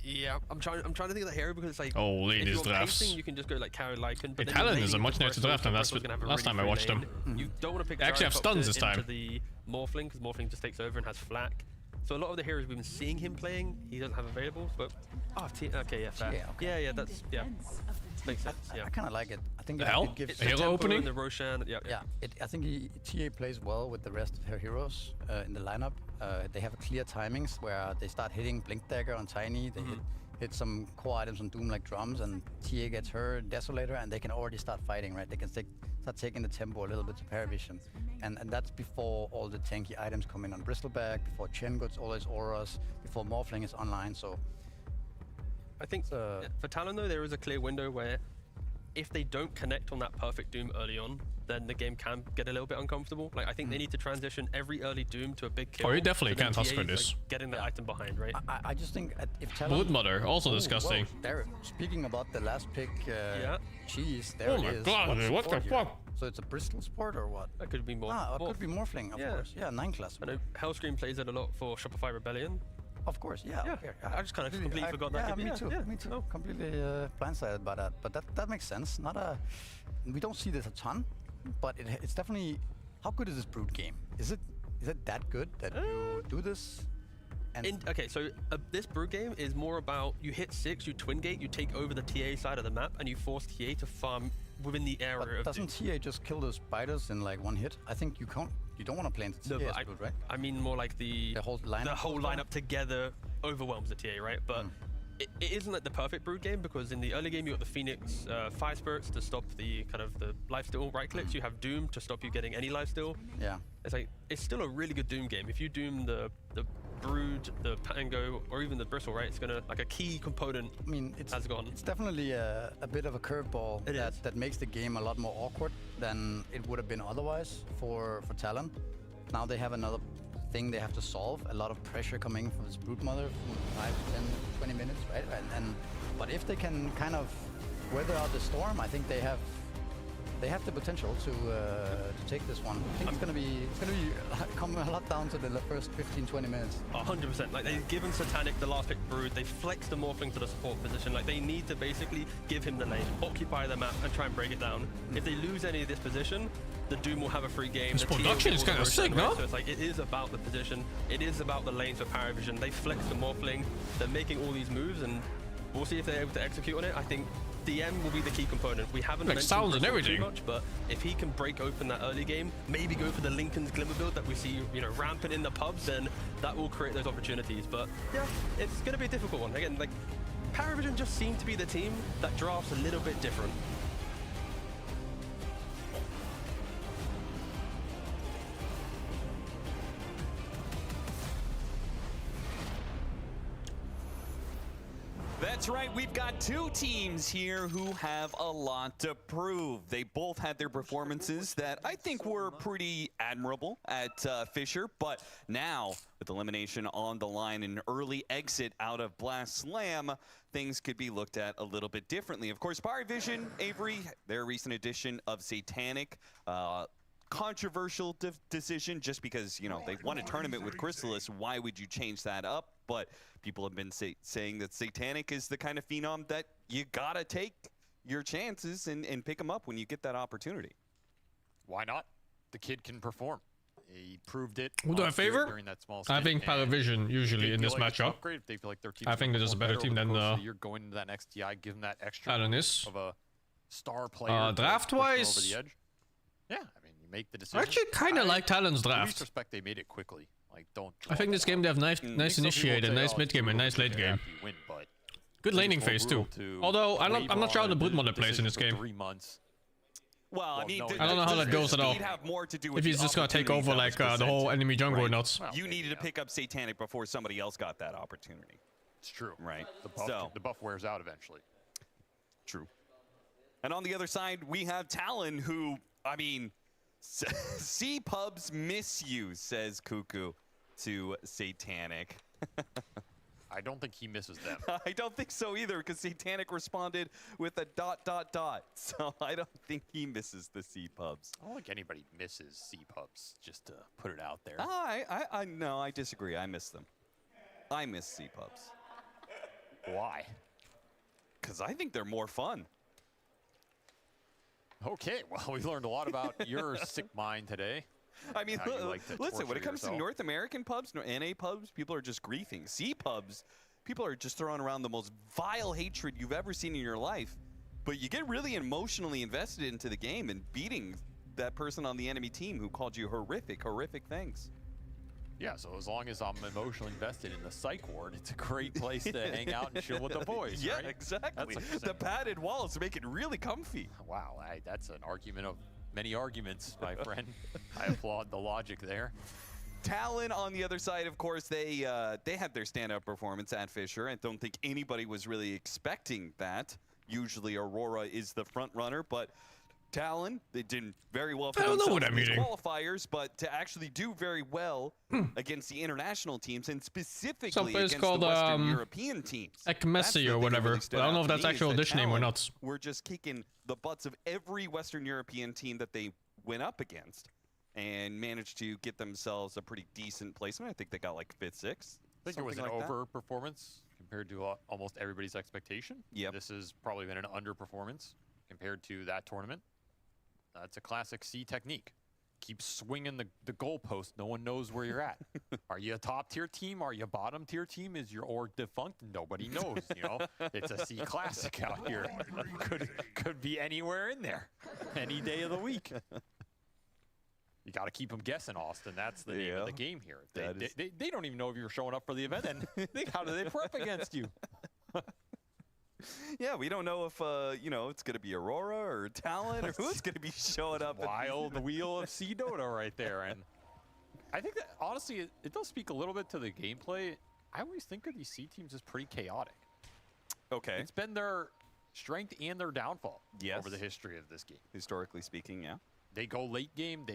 Yeah, I'm trying to think of the hero because it's like Oh, if ladies you're drafts. pacing, you can just go like carry Lycan. But then Talon you're is a laning much the nicer Bristol, draft than so last Bristle's gonna have a last time I really watched free them. lane. You don't want to pick They actually have Gyrocops stuns this time. into the Morphling because Morphling just takes over and has flak. So a lot of the heroes we've been seeing him playing, he doesn't have available. But okay, yeah, fair. Yeah, that's Makes sense. Yeah. I kind of like it. I think it gives the hero tempo opening? and the Roshan. Yeah. I think TA plays well with the rest of her heroes in the lineup. They have clear timings where they start hitting Blink Dagger on Tiny. They hit some core items on Doom like drums, and TA gets her Desolator, and they can already start fighting, right? They can start taking the tempo a little bit to Paravision. And that's before all the tanky items come in on Bristleback, before Chen gets all his auras, before Morphling is online, so... I think for Talon, though, there is a clear window where if they don't connect on that perfect Doom early on, then the game can get a little bit uncomfortable. Like, I think they need to transition every early Doom to a big kill. Oh, you definitely so then can't TA husk for is, this. like, getting the item behind, right? I just think if Talon... Bloodmother, also disgusting. Whoa, there, speaking about the last pick, Cheese, there Oh it my is. god, what the fuck? So it's a Bristol Sport or what? That could be more. It could be Morphling, of course. Yeah, 9 class. I know Hellscream plays it a lot for Shopify Rebellion. Of course, yeah. Okay. I just kind of completely forgot that. Me too. Oh. Completely blindsided by that. But that makes sense. We don't see this a ton, but it's definitely... How good is this Brood game? Is it that good that you do this? Okay, so this Brood game is more about you hit 6, you twin gate, you take over the TA side of the map, and you force TA to farm within the area of doesn't TA just kill the spiders in like one hit? I think you can't. You don't want to play into TA Brood, right? I mean more like the whole lineup together overwhelms the TA, right? But it isn't like the perfect Brood game, because in the early game you got the Phoenix Fire Spirits to stop the kind of the lifesteal right clicks. You have Doom to stop you getting any lifesteal. Yeah. It's still a really good Doom game. If you Doom the Brood, the Pango, or even the Bristle, right? It's gonna like a key component. I mean, has gone. It's definitely a bit of a curveball that makes the game a lot more awkward than it would have been otherwise for Talon. Now they have another thing they have to solve. A lot of pressure coming from this Broodmother from 5 to 10, 20 minutes, right? But if they can kind of weather out the storm, I think they have the potential to take this one. I think it's gonna be coming a lot down to the first 15-20 minutes. 100%. Like, they've given Satanic the last pick Brood. They flexed the Morphling to the support position. Like, they need to basically give him the lane, occupy the map, and try and break it down. If they lose any of this position, the Doom will have a free game. This production is kind of sick, no? So it's like, it is about the position. It is about the lanes for Paravision. They flexed the Morphling. They're making all these moves, and we'll see if they're able to execute on it. I think DM will be the key component. We haven't mentioned sounds and Bristol everything too much, but if he can break open that early game, maybe go for the Lincoln's Glimmer build that we see, rampant in the pubs, then that will create those opportunities. But yeah, it's going to be a difficult one. Again, like, Paravision just seem to be the team that drafts a little bit different. That's right, we've got two teams here who have a lot to prove. They both had their performances that I think were pretty admirable at Fisher, but now with elimination on the line and early exit out of Blast Slam, things could be looked at a little bit differently. Of course, Paravision, Avery, their recent addition of Satanic, controversial decision just because, they won a tournament with Chrysalis. Why would you change that up? But people have been saying that Satanic is the kind of phenom that you gotta take your chances and pick him up when you get that opportunity. Why not? The kid can perform. He proved it. Who do I favor? During that small I think Paravision usually in this matchup. If they feel like their I think this is a better team than you're going into that next TI, give them that extra Talon is. of a star player. Draft-wise, over the edge. Yeah, I mean, you make the decision. I actually kind of like Talon's I draft. respect they made it quickly. Like, don't. I think this game they have nice initiate, a nice mid game, and nice late game. Good laning phase too. Although I'm not sure how the Broodmother plays in this game. 3 months. Well, I mean, I don't know how that goes at all. If he's just gonna take over like the whole enemy jungle or not. You needed to pick up Satanic before somebody else got that opportunity. It's true. Right. The buff wears out eventually. True. And on the other side, we have Talon, who, I mean, C-pubs miss you, says Cuckoo to Satanic. I don't think he misses them. I don't think so either, because Satanic responded with a ... So I don't think he misses the C-pubs. I don't think anybody misses C-pubs, just to put it out there. No, I disagree. I miss them. I miss C-pubs. Why? Because I think they're more fun. Okay, well, we learned a lot about your sick mind today. I mean, listen, when it comes to North American pubs, NA pubs, people are just griefing. C pubs, people are just throwing around the most vile hatred you've ever seen in your life. but you get really emotionally invested into the game and beating that person on the enemy team who called you horrific things. Yeah, so as long as I'm emotionally invested in the psych ward, it's a great place to hang out and chill with the boys, Yeah, right? exactly. That's The padded walls make it really comfy. Wow, that's an argument of many arguments, my friend. I applaud the logic there. Talon on the other side, of course, they had their standout performance at Fisher. I don't think anybody was really expecting that. Usually Aurora is the front runner, but Talon, they did very well for themselves in these qualifiers, but to actually do very well against the international teams and specifically Some place against called the Western European teams. Ekmesi or whatever. Really But I don't know if that's actual dish name or not. We're just kicking the butts of every Western European team that they went up against and managed to get themselves a pretty decent placement. I think they got like 5th, 6th. I think it was an over-performance compared to almost everybody's expectation. Yep. This has probably been an underperformance compared to that tournament. It's a classic C technique. Keep swinging the goalpost. No one knows where you're at. Are you a top-tier team? Are you a bottom-tier team? Is your org defunct? Nobody knows, you know? It's a C classic out here. Could be anywhere in there. Any day of the week. You got to keep them guessing, Austin. That's the name of the game here. They don't even know if you're showing up for the event, and how do they prep against you? Yeah, we don't know if, you know, it's going to be Aurora or Talon or who's going to be showing up. Wild wheel of C Dota right there. And I think that, honestly, it does speak a little bit to the gameplay. I always think of these C teams as pretty chaotic. Okay. It's been their strength and their downfall over the history of this game. Historically speaking, yeah. They go late game.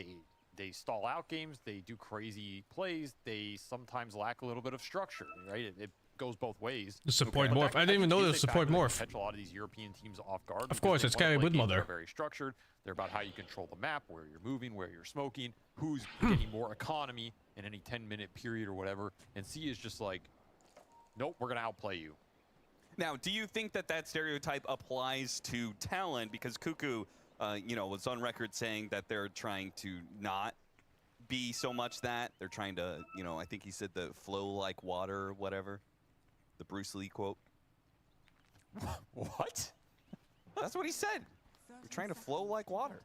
They stall out games. They do crazy plays. They sometimes lack a little bit of structure, right? It goes both ways. The support morph. I didn't even know the support morph. Catch a lot of these European teams off guard. Of course, it's Carry Wood Mother. They're very structured. They're about how you control the map, where you're moving, where you're smoking, who's getting more economy in any 10-minute period or whatever. And C is just like, nope, we're going to outplay you. Now, do you think that that stereotype applies to Talon? Because Cuckoo, you know, was on record saying that they're trying to not be so much that. They're trying to, you know, I think he said the flow like water or whatever. The Bruce Lee quote. What? That's what he said. We're trying to flow like water.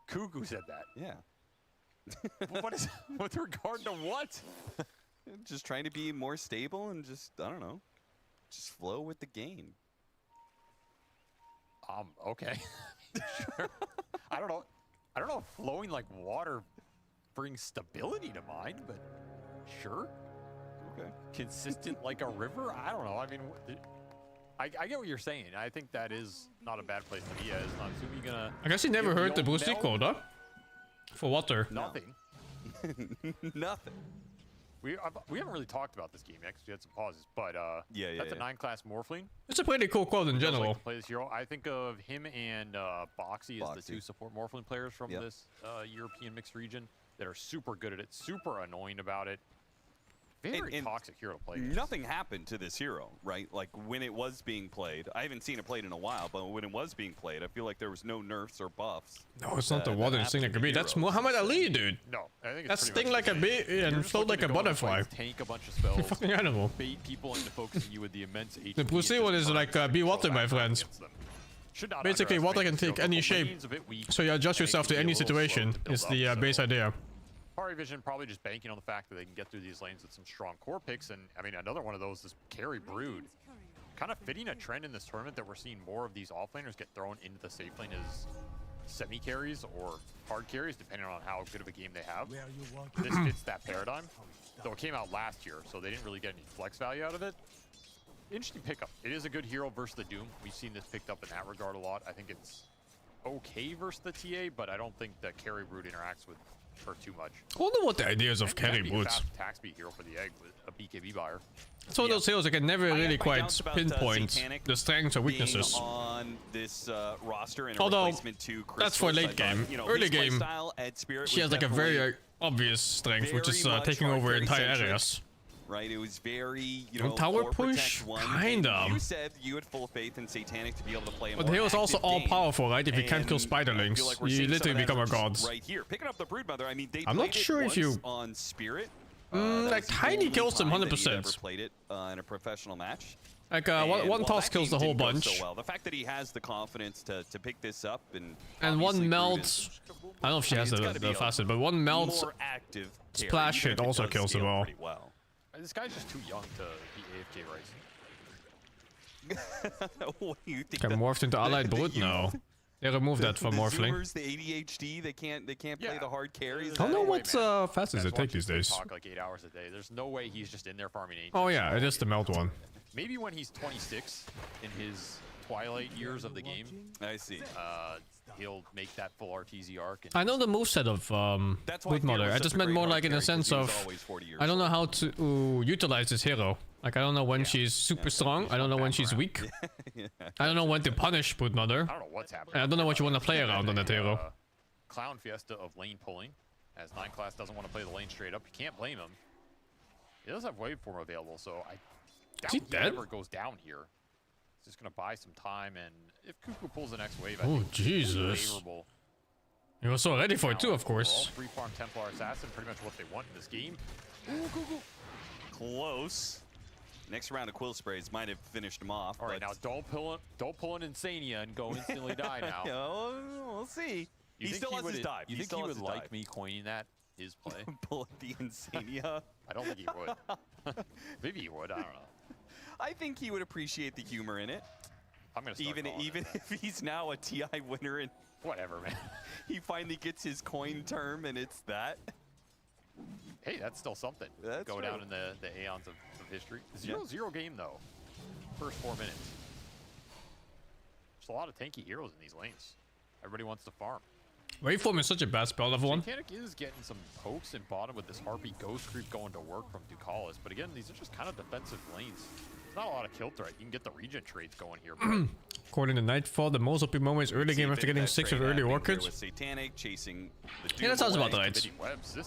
Cuckoo said that. Yeah. What is with regard to what? Just trying to be more stable and just, I don't know, just flow with the game. Okay. Sure. I don't know if flowing like water brings stability to mind, but sure. Okay. Consistent like a river? I don't know. I mean, I get what you're saying. I think that is not a bad place to be at. It's not assuming you're gonna. I guess he never heard the Bruce Lee quote, huh? For water. Nothing. Nothing. We haven't really talked about this game yet because we had some pauses, but that's a 9-class Morphling. It's a pretty cool quote in general. Like to play this hero. I think of him and Boxy as the 2 support Morphling players from this European mixed region that are super good at it, super annoying about it. Very toxic hero to play against. Nothing happened to this hero, right? Like when it was being played. I haven't seen it played in a while, but when it was being played, I feel like there was no nerfs or buffs. No, it's not the water thing like a bee. That's Muhammad Ali, dude. No, I think that's sting like a bee and float like a butterfly. Tank a bunch of spells. Fucking animal. Bait people into focusing you with the immense HP. The Bruce Lee one is like be water, my friends. Basically, water can take any shape, so you adjust yourself to any situation. Is the base idea. Pari Vision probably just banking on the fact that they can get through these lanes with some strong core picks, and I mean another one of those is Carry Brood. Kind of fitting a trend in this tournament that we're seeing more of these offlaners get thrown into the safe lane as semi-carries or hard carries, depending on how good of a game they have. This fits that paradigm, though it came out last year, so they didn't really get any flex value out of it. Interesting pickup. It is a good hero versus the Doom. We've seen this picked up in that regard a lot. I think it's okay versus the TA, but I don't think that Carry Brood interacts with her too much. I wonder what the idea is of Carry Brood. Attack speed hero for the egg with a BKB buyer. It's one of those heroes I can never really quite pinpoint the strengths or weaknesses. On this roster and although that's for late game. Early game, she has like a very obvious strength, which is taking over entire areas. Right, it was very, you know, tower push, kinda. You said you had full faith in Satanic to be able to play a but the hero's also all powerful, right? If you can't kill spiderlings, you literally become a god. Right here, picking up the Broodmother. I mean, they I'm not sure if you on Spirit, Like Tiny kills him 100%. Ever played it in a professional match. Like one toss kills the whole bunch. So well. The fact that he has the confidence to pick this up and one melt. I don't know if she has the facet, but one melt more active splash hit also kills him all. Well. This guy's just too young to be AFK racing. What do you think? Got morphed into Allied Brute? No. They removed that from morphling. Zoomers, the ADHD, they can't play the hard carries. I don't know what fast does it take these days. Talk like 8 hours a day. There's no way he's just in there farming 8. Oh yeah, it is the melt one. Maybe when he's 26 in his twilight years of the game. I see. He'll make that full RTZ arc. I know the moveset of Bootmother. I just meant more like in the sense of I don't know how to utilize this hero. Like I don't know when she's super strong. I don't know when she's weak. I don't know when to punish Bootmother. I don't know what's happening. I don't know what you want to play around on that hero. Clown Fiesta of lane pulling, as 9 class doesn't want to play the lane straight up. You can't blame him. He does have waveform available, so I doubt he ever goes down here. He's just gonna buy some time, and if Cuckoo pulls the next wave, I think Jesus. favorable. He was so ready for it too, of course. Free farm Templar Assassin, pretty much what they want in this game. Ooh, Cuckoo. Close. Next round of Quill Sprays might have finished him off. All right, now don't pull an Insania and go instantly die now. We'll see. He still has his dive. You think he would like me coining that? His play? Pull the Insania? I don't think he would. Maybe he would. I don't know. I think he would appreciate the humor in it. I'm gonna start even if he's now a TI winner and whatever, man. He finally gets his coin term and it's that. Hey, that's still something. That's Go right. down in the aeons of history. 0-0 game though. First 4 minutes. There's a lot of tanky heroes in these lanes. Everybody wants to farm. Waveform is such a bad spell, level 1. Satanic is getting some pokes in bottom with this Harpy Ghost Creep going to work from Ducalis, but again, these are just kind of defensive lanes. There's not a lot of kill threat. You can get the regen trades going here. According to Nightfall, the most OP moment is early game after getting 6 with early orchids. Satanic chasing the Yeah, that sounds about right.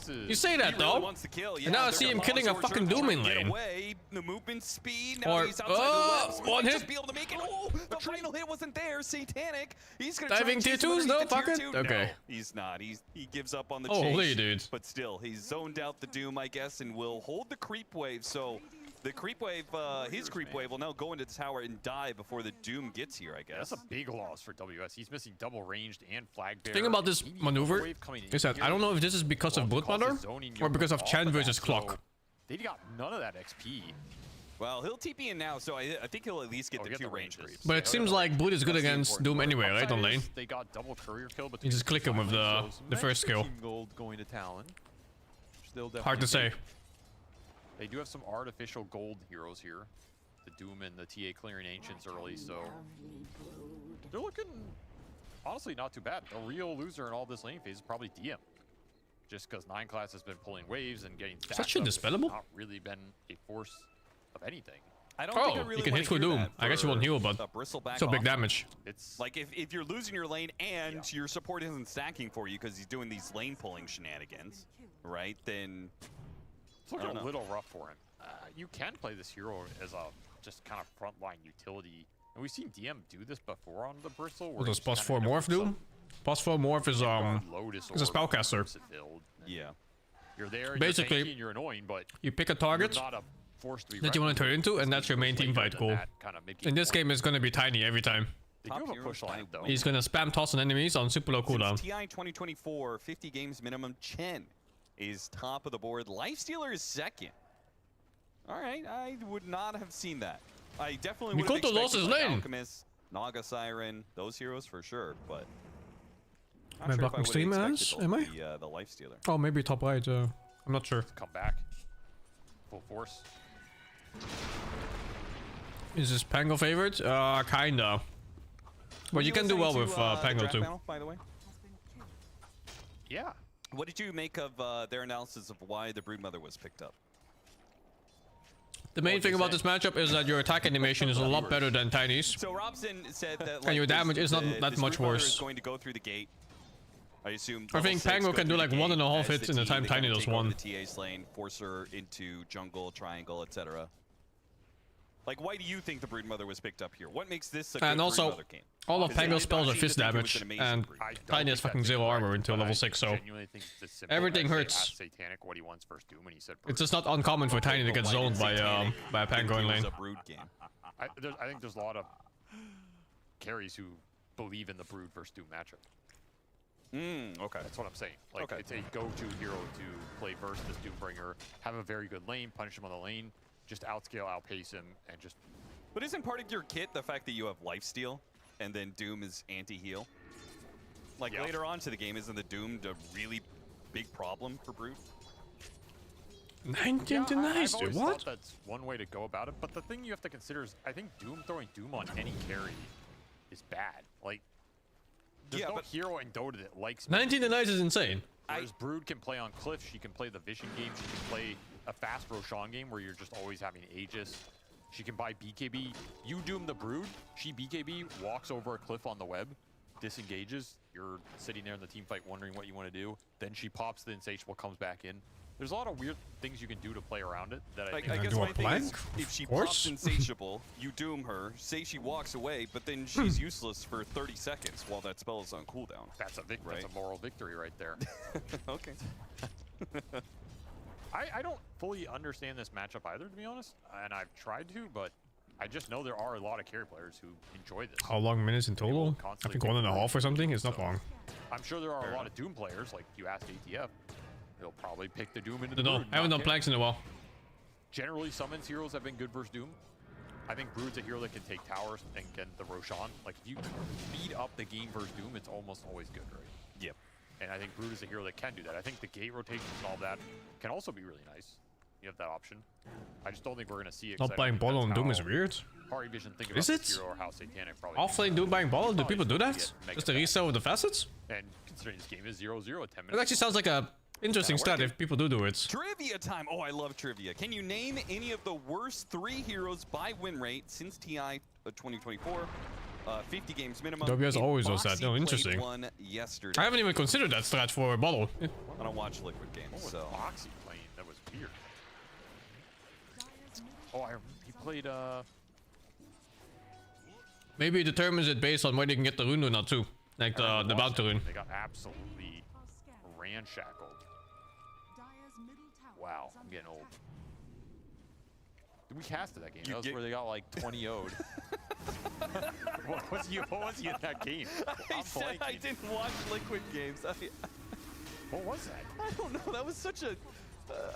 You say that though. Wants to kill. Yeah, and now I see him killing a fucking Doom in lane. Away. The movement speed. Now Or he's outside the one hit. Just be able to make it. Oh, the final hit wasn't there. Satanic. He's gonna Diving try tier and chase him 2s? underneath No, the fuck tier it. 2. Okay. No, he's not. He gives up on the Holy chase. dude. But still, he's zoned out the Doom, I guess, and will hold the creep wave. So the creep wave, his creep wave will now go into the tower and die before the Doom gets here, I guess. That's a big loss for WS. He's missing double ranged and flag bearer. The thing about this maneuver is that I don't know if this is because of Bloodmother or because of Chan versus Clock. They got none of that XP. Well, he'll TP in now, so I think he'll at least get the 2 range creeps. But it seems like Blood is good against Doom anyway, right, on lane? They got double courier kill, but You just click him with the first skill. Gold going to Talon. Still Hard to say. They do have some artificial gold heroes here. The Doom and the TA clearing Ancients early, so they're looking honestly not too bad. The real loser in all this lane phase is probably DM. Just because 9 class has been pulling waves and getting Is that shit dispellable? Not really been a force of anything. I don't think I really you can want hit to for hear Doom. that I guess you won't heal, but so big off. damage. It's like if you're losing your lane and your support isn't stacking for you because he's doing these lane pulling shenanigans, right? Then it's looking a little rough for him. You can play this hero as a just kind of frontline utility, and we've seen DM do this before on the Bristle. What does plus 4 morph do? Plus 4 morph is a spellcaster. Yeah. You're there. Basically, you're tanky and you're annoying, but you pick a target you're not a force to be that you want to turn into, and that's your main team fight goal. In this game, it's going to be Tiny every time. They do have a push line though. He's going to spam toss on enemies on super low cooldown. TI 2024, 50 games minimum. Chen is top of the board. Lifestealer is second. All right, I would not have seen that. I definitely would have Mikoto lost his lane. Alchemist, Naga Siren, those heroes for sure, but Am I blocking stream as? Am I? The Lifestealer. Oh, maybe top right. I'm not sure. Come back. Full force. Is this Pango favorite? Kinda. But you can do well with Pango too. Panel, by the way. Yeah. What did you make of their analysis of why the Broodmother was picked up? The main thing about this matchup is that your attack animation is a lot better than Tiny's. So Robson said that and your damage is not that much worse. Is going to go through the gate. I assume. I think Pango can do like 1.5 hits in the time Tiny does one. The TA's lane, force her into jungle, triangle, etc. Like, why do you think the Broodmother was picked up here? What makes this a good And also, Broodmother game? all of Because Pango's I spells are seem to fist think it was damage, an amazing and breed. Tiny has fucking 0 armor until level 6, so everything hurts. Satanic what he wants first Doom, and he said It's just not uncommon for Tiny to get zoned by a Pango in lane. I think there's a lot of carries who believe in the Brood versus Doom matchup. Okay. That's what I'm saying. Like, it's a go-to hero to play versus this Doombringer, have a very good lane, punish him on the lane, just outscale, outpace him, and just... But isn't part of your kit the fact that you have lifesteal, and then Doom is anti-heal? Like, later on to the game, isn't the Doom a really big problem for Brood? 19 to nice, dude. I've always What? thought that's one way to go about it, but the thing you have to consider is, I think throwing Doom on any carry is bad. Like, there's no hero in Dota that likes 19 to nice is insane. Whereas Brood can play on Cliff, she can play the Vision game, she can play a fast Roshan game where you're just always having Aegis. She can buy BKB. You Doom the Brood, she BKB, walks over a cliff on the web, disengages. You're sitting there in the team fight wondering what you want to do. Then she pops the Insatiable, comes back in. There's a lot of weird things you can do to play around it that I guess my thing is, if she pops Insatiable, you Doom her, say she walks away, but then she's useless for 30 seconds while that spell is on cooldown. That's a That's a moral victory right there. Okay. I don't fully understand this matchup either, to be honest, and I've tried to, but I just know there are a lot of carry players who enjoy this. How long minutes in total? I think 1.5 or something. It's not long. I'm sure there are a lot of Doom players, like you asked ATF, they'll probably pick the Doom into the No, Brood. I haven't done planks in a while. Generally, summons heroes have been good versus Doom. I think Brood's a hero that can take towers and get the Roshan. Like, if you speed up the game versus Doom, it's almost always good, right? Yep. And I think Brood is a hero that can do that. I think the gate rotation and all that can also be really nice. You have that option. I just don't think we're going to see it. Not buying ball on Doom is weird. Hari Vision think about Is this it? hero or how Satanic probably... Offlane Doom buying ball? Do people do that? Just a resell with the facets? And considering this game is 0-0 at 10 minutes... It actually sounds like a interesting stat if people do it. Trivia time! Oh, I love trivia. Can you name any of the worst 3 heroes by win rate since TI 2024? 50 games minimum. WS always does that. Boxy No, played interesting. one yesterday. I haven't even considered that strat for a bottle. I don't watch Liquid games, so... Boxy playing? That was weird. Oh, he played, Maybe it determines it based on whether you can get the rune or not too. Like the bounty rune. They got absolutely ramshackled. Wow, I'm getting old. We casted that game. That was where they got like 20 0'd. What was he in that game? I said I didn't watch Liquid games. What was that? I don't know. That was such a...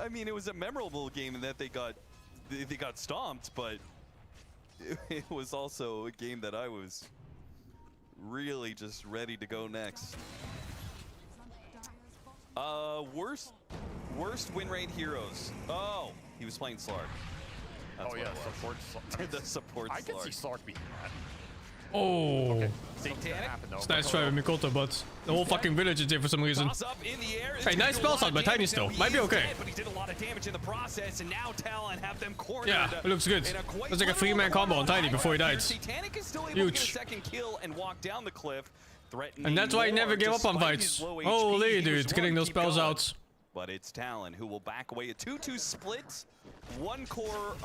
I mean, it was a memorable game in that they got stomped, but it was also a game that I was really just ready to go next. Worst win rate heroes. Oh, he was playing Slark. That's oh yeah, support Slark. The support I Slark. can see Slark beating that. Oh. Okay. Satanic? It's nice try with Mikoto, but the whole fucking village is there for some reason. Hey, nice spell sound by Tiny still. Might be okay. But he did a lot of damage in the process, and now Talon have them cornered. Yeah, it looks good. It's like a 3-man combo on Tiny before he died. Satanic is still able to get a second kill and walk down the cliff, threatening. And that's why he never gave up on fights. Holy dude, getting those spells out. But it's Talon who will back away. A 2-2 split, 1 core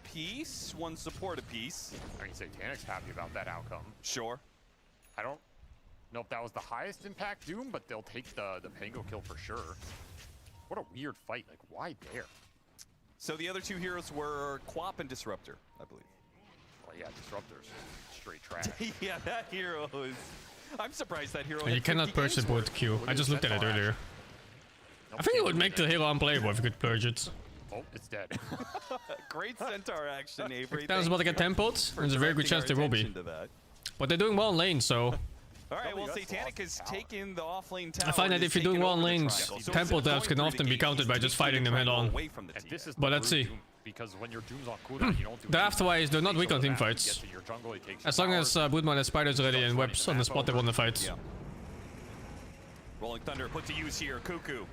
piece, 1 support apiece. I mean, Satanic's happy about that outcome. Sure. I don't know if that was the highest impact Doom, but they'll take the Pango kill for sure. What a weird fight. Like, why there? So the other 2 heroes were Quap and Disruptor, I believe. Well, yeah, Disruptor's straight trash. Yeah, that hero is... I'm surprised that hero. And you cannot purge the board Q. I just looked at it earlier. I think it would make the hero unplayable if you could purge it. Oh, it's dead. Great Centaur action, Avery. That was about to get templed. There's a very good chance they will be. But they're doing well in lane, so... Alright, well, Satanic has taken the offlane tower. I find that if you're doing well in lanes, tempo devs can often be countered by just fighting them head on. But let's see. Because when your Doom's on cooldown, you don't do Draft-wise, they're not weak on team fights. As long as Broodman has spiders ready and webs on the spot, they won the fight. Rolling Thunder put to use here, Cuckoo.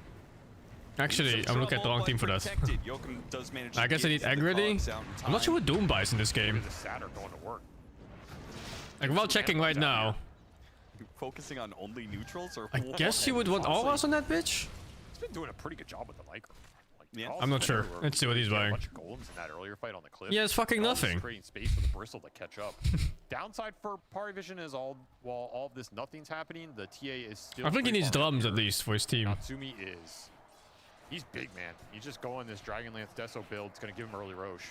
Actually, I'm looking at the wrong team for that. I guess I need egg ready. I'm not sure what Doom buys in this game. Like, without checking right now. Focusing on only neutrals, or I guess you would want auras on that bitch? He's been doing a pretty good job with the micro. Like, Yeah. I'm not sure. Let's see what he's buying. A bunch of golems in that earlier fight on the cliff. Yeah, it's fucking nothing. Creating space for the bristle to catch up. Downside for Pari Vision is while all of this nothing's happening, the TA is still. I think he needs drums at least for his team. Natsumi is. He's big, man. He's just going this Dragonlance Deso build. It's gonna give him early Roche.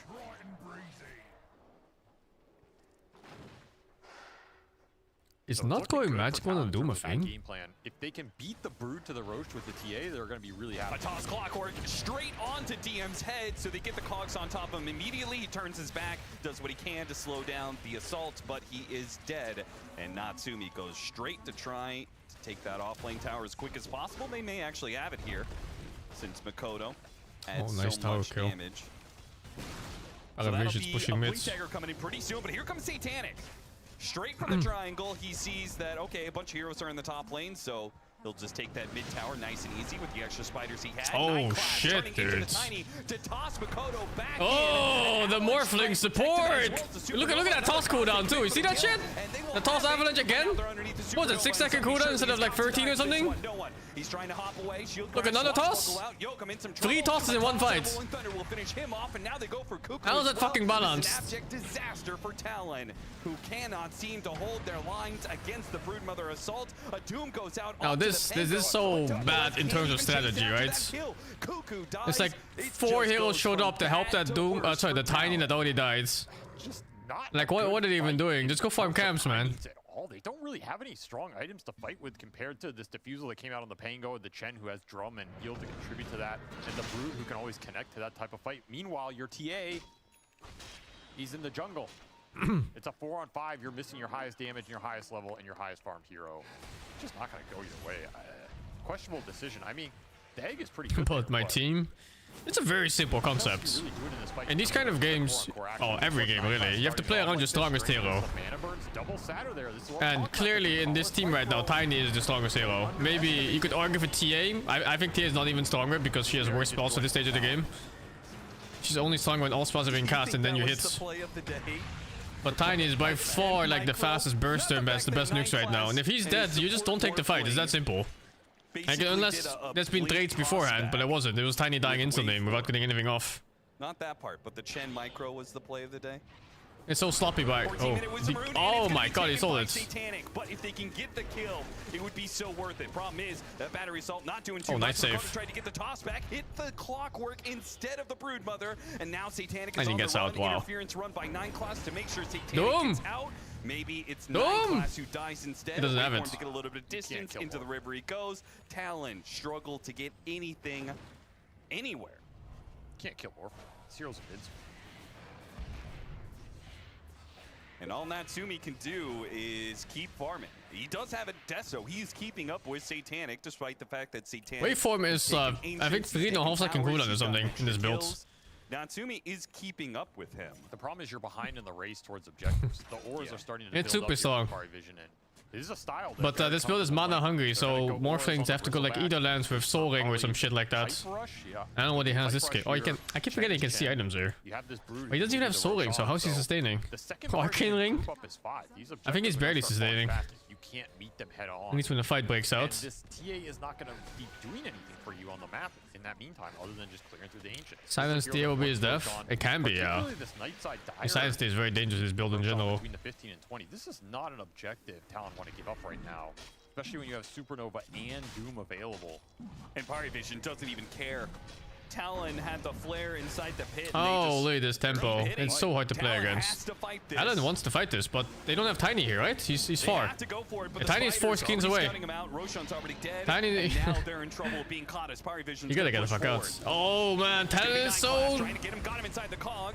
It's not going magical on Doom, I think. Game plan. If they can beat the Brood to the Roche with the TA, they're going to be really happy. A toss clockwork straight onto DM's head, so they get the cogs on top of him immediately. He turns his back, does what he can to slow down the assault, but he is dead. And Natsumi goes straight to try to take that off-lane tower as quick as possible. They may actually have it here, since Makoto adds nice so tower much kill. damage. Vision's pushing mids. Blue Dagger coming in pretty soon, but here comes Satanic. Straight from the triangle, he sees that, okay, a bunch of heroes are in the top lane, so he'll just take that mid tower nice and easy with the extra spiders he had. Oh shit, dude. Oh, the Morphling support! Look at that toss cooldown too. You see that shit? The toss avalanche again? What was it, 6-second cooldown instead of like 13 or something? He's trying to hop away. Look, another toss? 3 tosses in one fight. How is that fucking balanced? Abject disaster for Talon, who cannot seem to hold their lines against the Broodmother assault. A Doom goes out. Now this is so bad in terms of strategy, right? It's like 4 heroes showed up to help that Doom, sorry, the Tiny that already died. Like what are they even doing? Just go farm camps, man. They don't really have any strong items to fight with compared to this Diffusal that came out on the Pango, the Chen who has Drum and Yield to contribute to that, and the Brood who can always connect to that type of fight. Meanwhile, your TA, he's in the jungle. It's a 4-on-5. You're missing your highest damage and your highest level and your highest farmed hero. Just not going to go either way. Questionable decision. I mean, the egg is pretty good. But my team, it's a very simple concept. In these kind of games, every game really, you have to play around your strongest hero. And clearly in this team right now, Tiny is the strongest hero. Maybe you could argue for TA. I think TA is not even stronger because she has worse spells at this stage of the game. She's only strong when all spells have been cast and then you hit. But Tiny is by far like the fastest burster and the best nukes right now. And if he's dead, you just don't take the fight. It's that simple. Like, unless there's been trades beforehand, but it wasn't. It was Tiny dying instantly without getting anything off. Not that part, but the Chen Micro was the play of the day. It's so sloppy by. Oh my god, he sold it. Satanic, but if they can get the kill, it would be so worth it. Problem is that battery assault not doing too much. Nice save. Tried to get the toss back, hit the clockwork instead of the Broodmother, and now Satanic is and he on gets the run. Out. Wow. Interference run by 9 class to make sure Satanic gets out. Maybe it's 9 class who dies instead. He doesn't have it. To get a little bit of distance into the river he goes. Talon struggle to get anything anywhere. Can't kill more. This hero's invincible. And all Natsumi can do is keep farming. He does have a Deso. He's keeping up with Satanic, despite the fact that Satanic... Waveform is, I think 3.5 second cooldown or something in this build. Natsumi is keeping up with him. The problem is you're behind in the race towards objectives. The ores are starting to it's build super strong. Vision and this is a style. But this build is mana hungry, so Morphlings have to go like either lands with Soul Ring or some shit like that. I don't know what he has this game. Oh, I keep forgetting he can see items there. But he doesn't even have Soul Ring, so how's he sustaining? Arcane Ring? I think he's barely sustaining. You can't meet them head on. At least when the fight breaks out. And this TA is not going to be doing anything for you on the map in that meantime, other than just clearing through the ancient. Silence TA will be his death. It can be, yeah. The Silence TA is very dangerous in this build in general. Between the 15 and 20, this is not an objective Talon want to give up right now, especially when you have Supernova and Doom available. And Pari Vision doesn't even care. Talon had the flare inside the pit. Oh, look at this tempo. It's so hard to play against. Alan wants to fight this, but they don't have Tiny here, right? He's far. Tiny is 4 screens away. Tiny... you gotta get the fuck out. Oh man, Talon is so...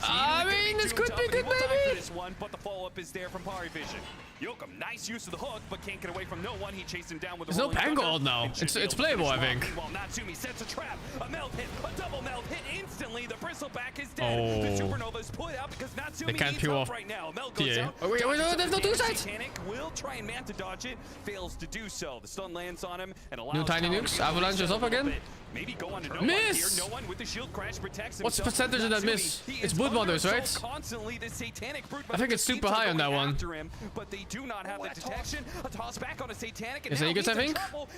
I mean, this could be good, maybe. But the follow-up is there from Pari Vision. Yoakum, nice use of the hook, but can't get away from no one. He chased him down with There's no Pango now. It's playable, I think. Meanwhile, Natsumi sets a trap. A melt hit, a double melt hit instantly. The bristleback is dead. The Supernova is put out because Natsumi can't peel off right now. Melt goes out. Oh, wait, there's no two sides. Satanic will try and Manta dodge it. Fails to do so. The stun lands on him and allows new Tiny nukes. Avalanche is up again. Maybe go on to miss! No one with the shield crash protects himself. What's the percentage of that miss? It's Broodmothers, right? Constantly, the Satanic I think it's super high on that one. Him, but they do not have the detection. A toss back on a Satanic. Is Aegis, I think?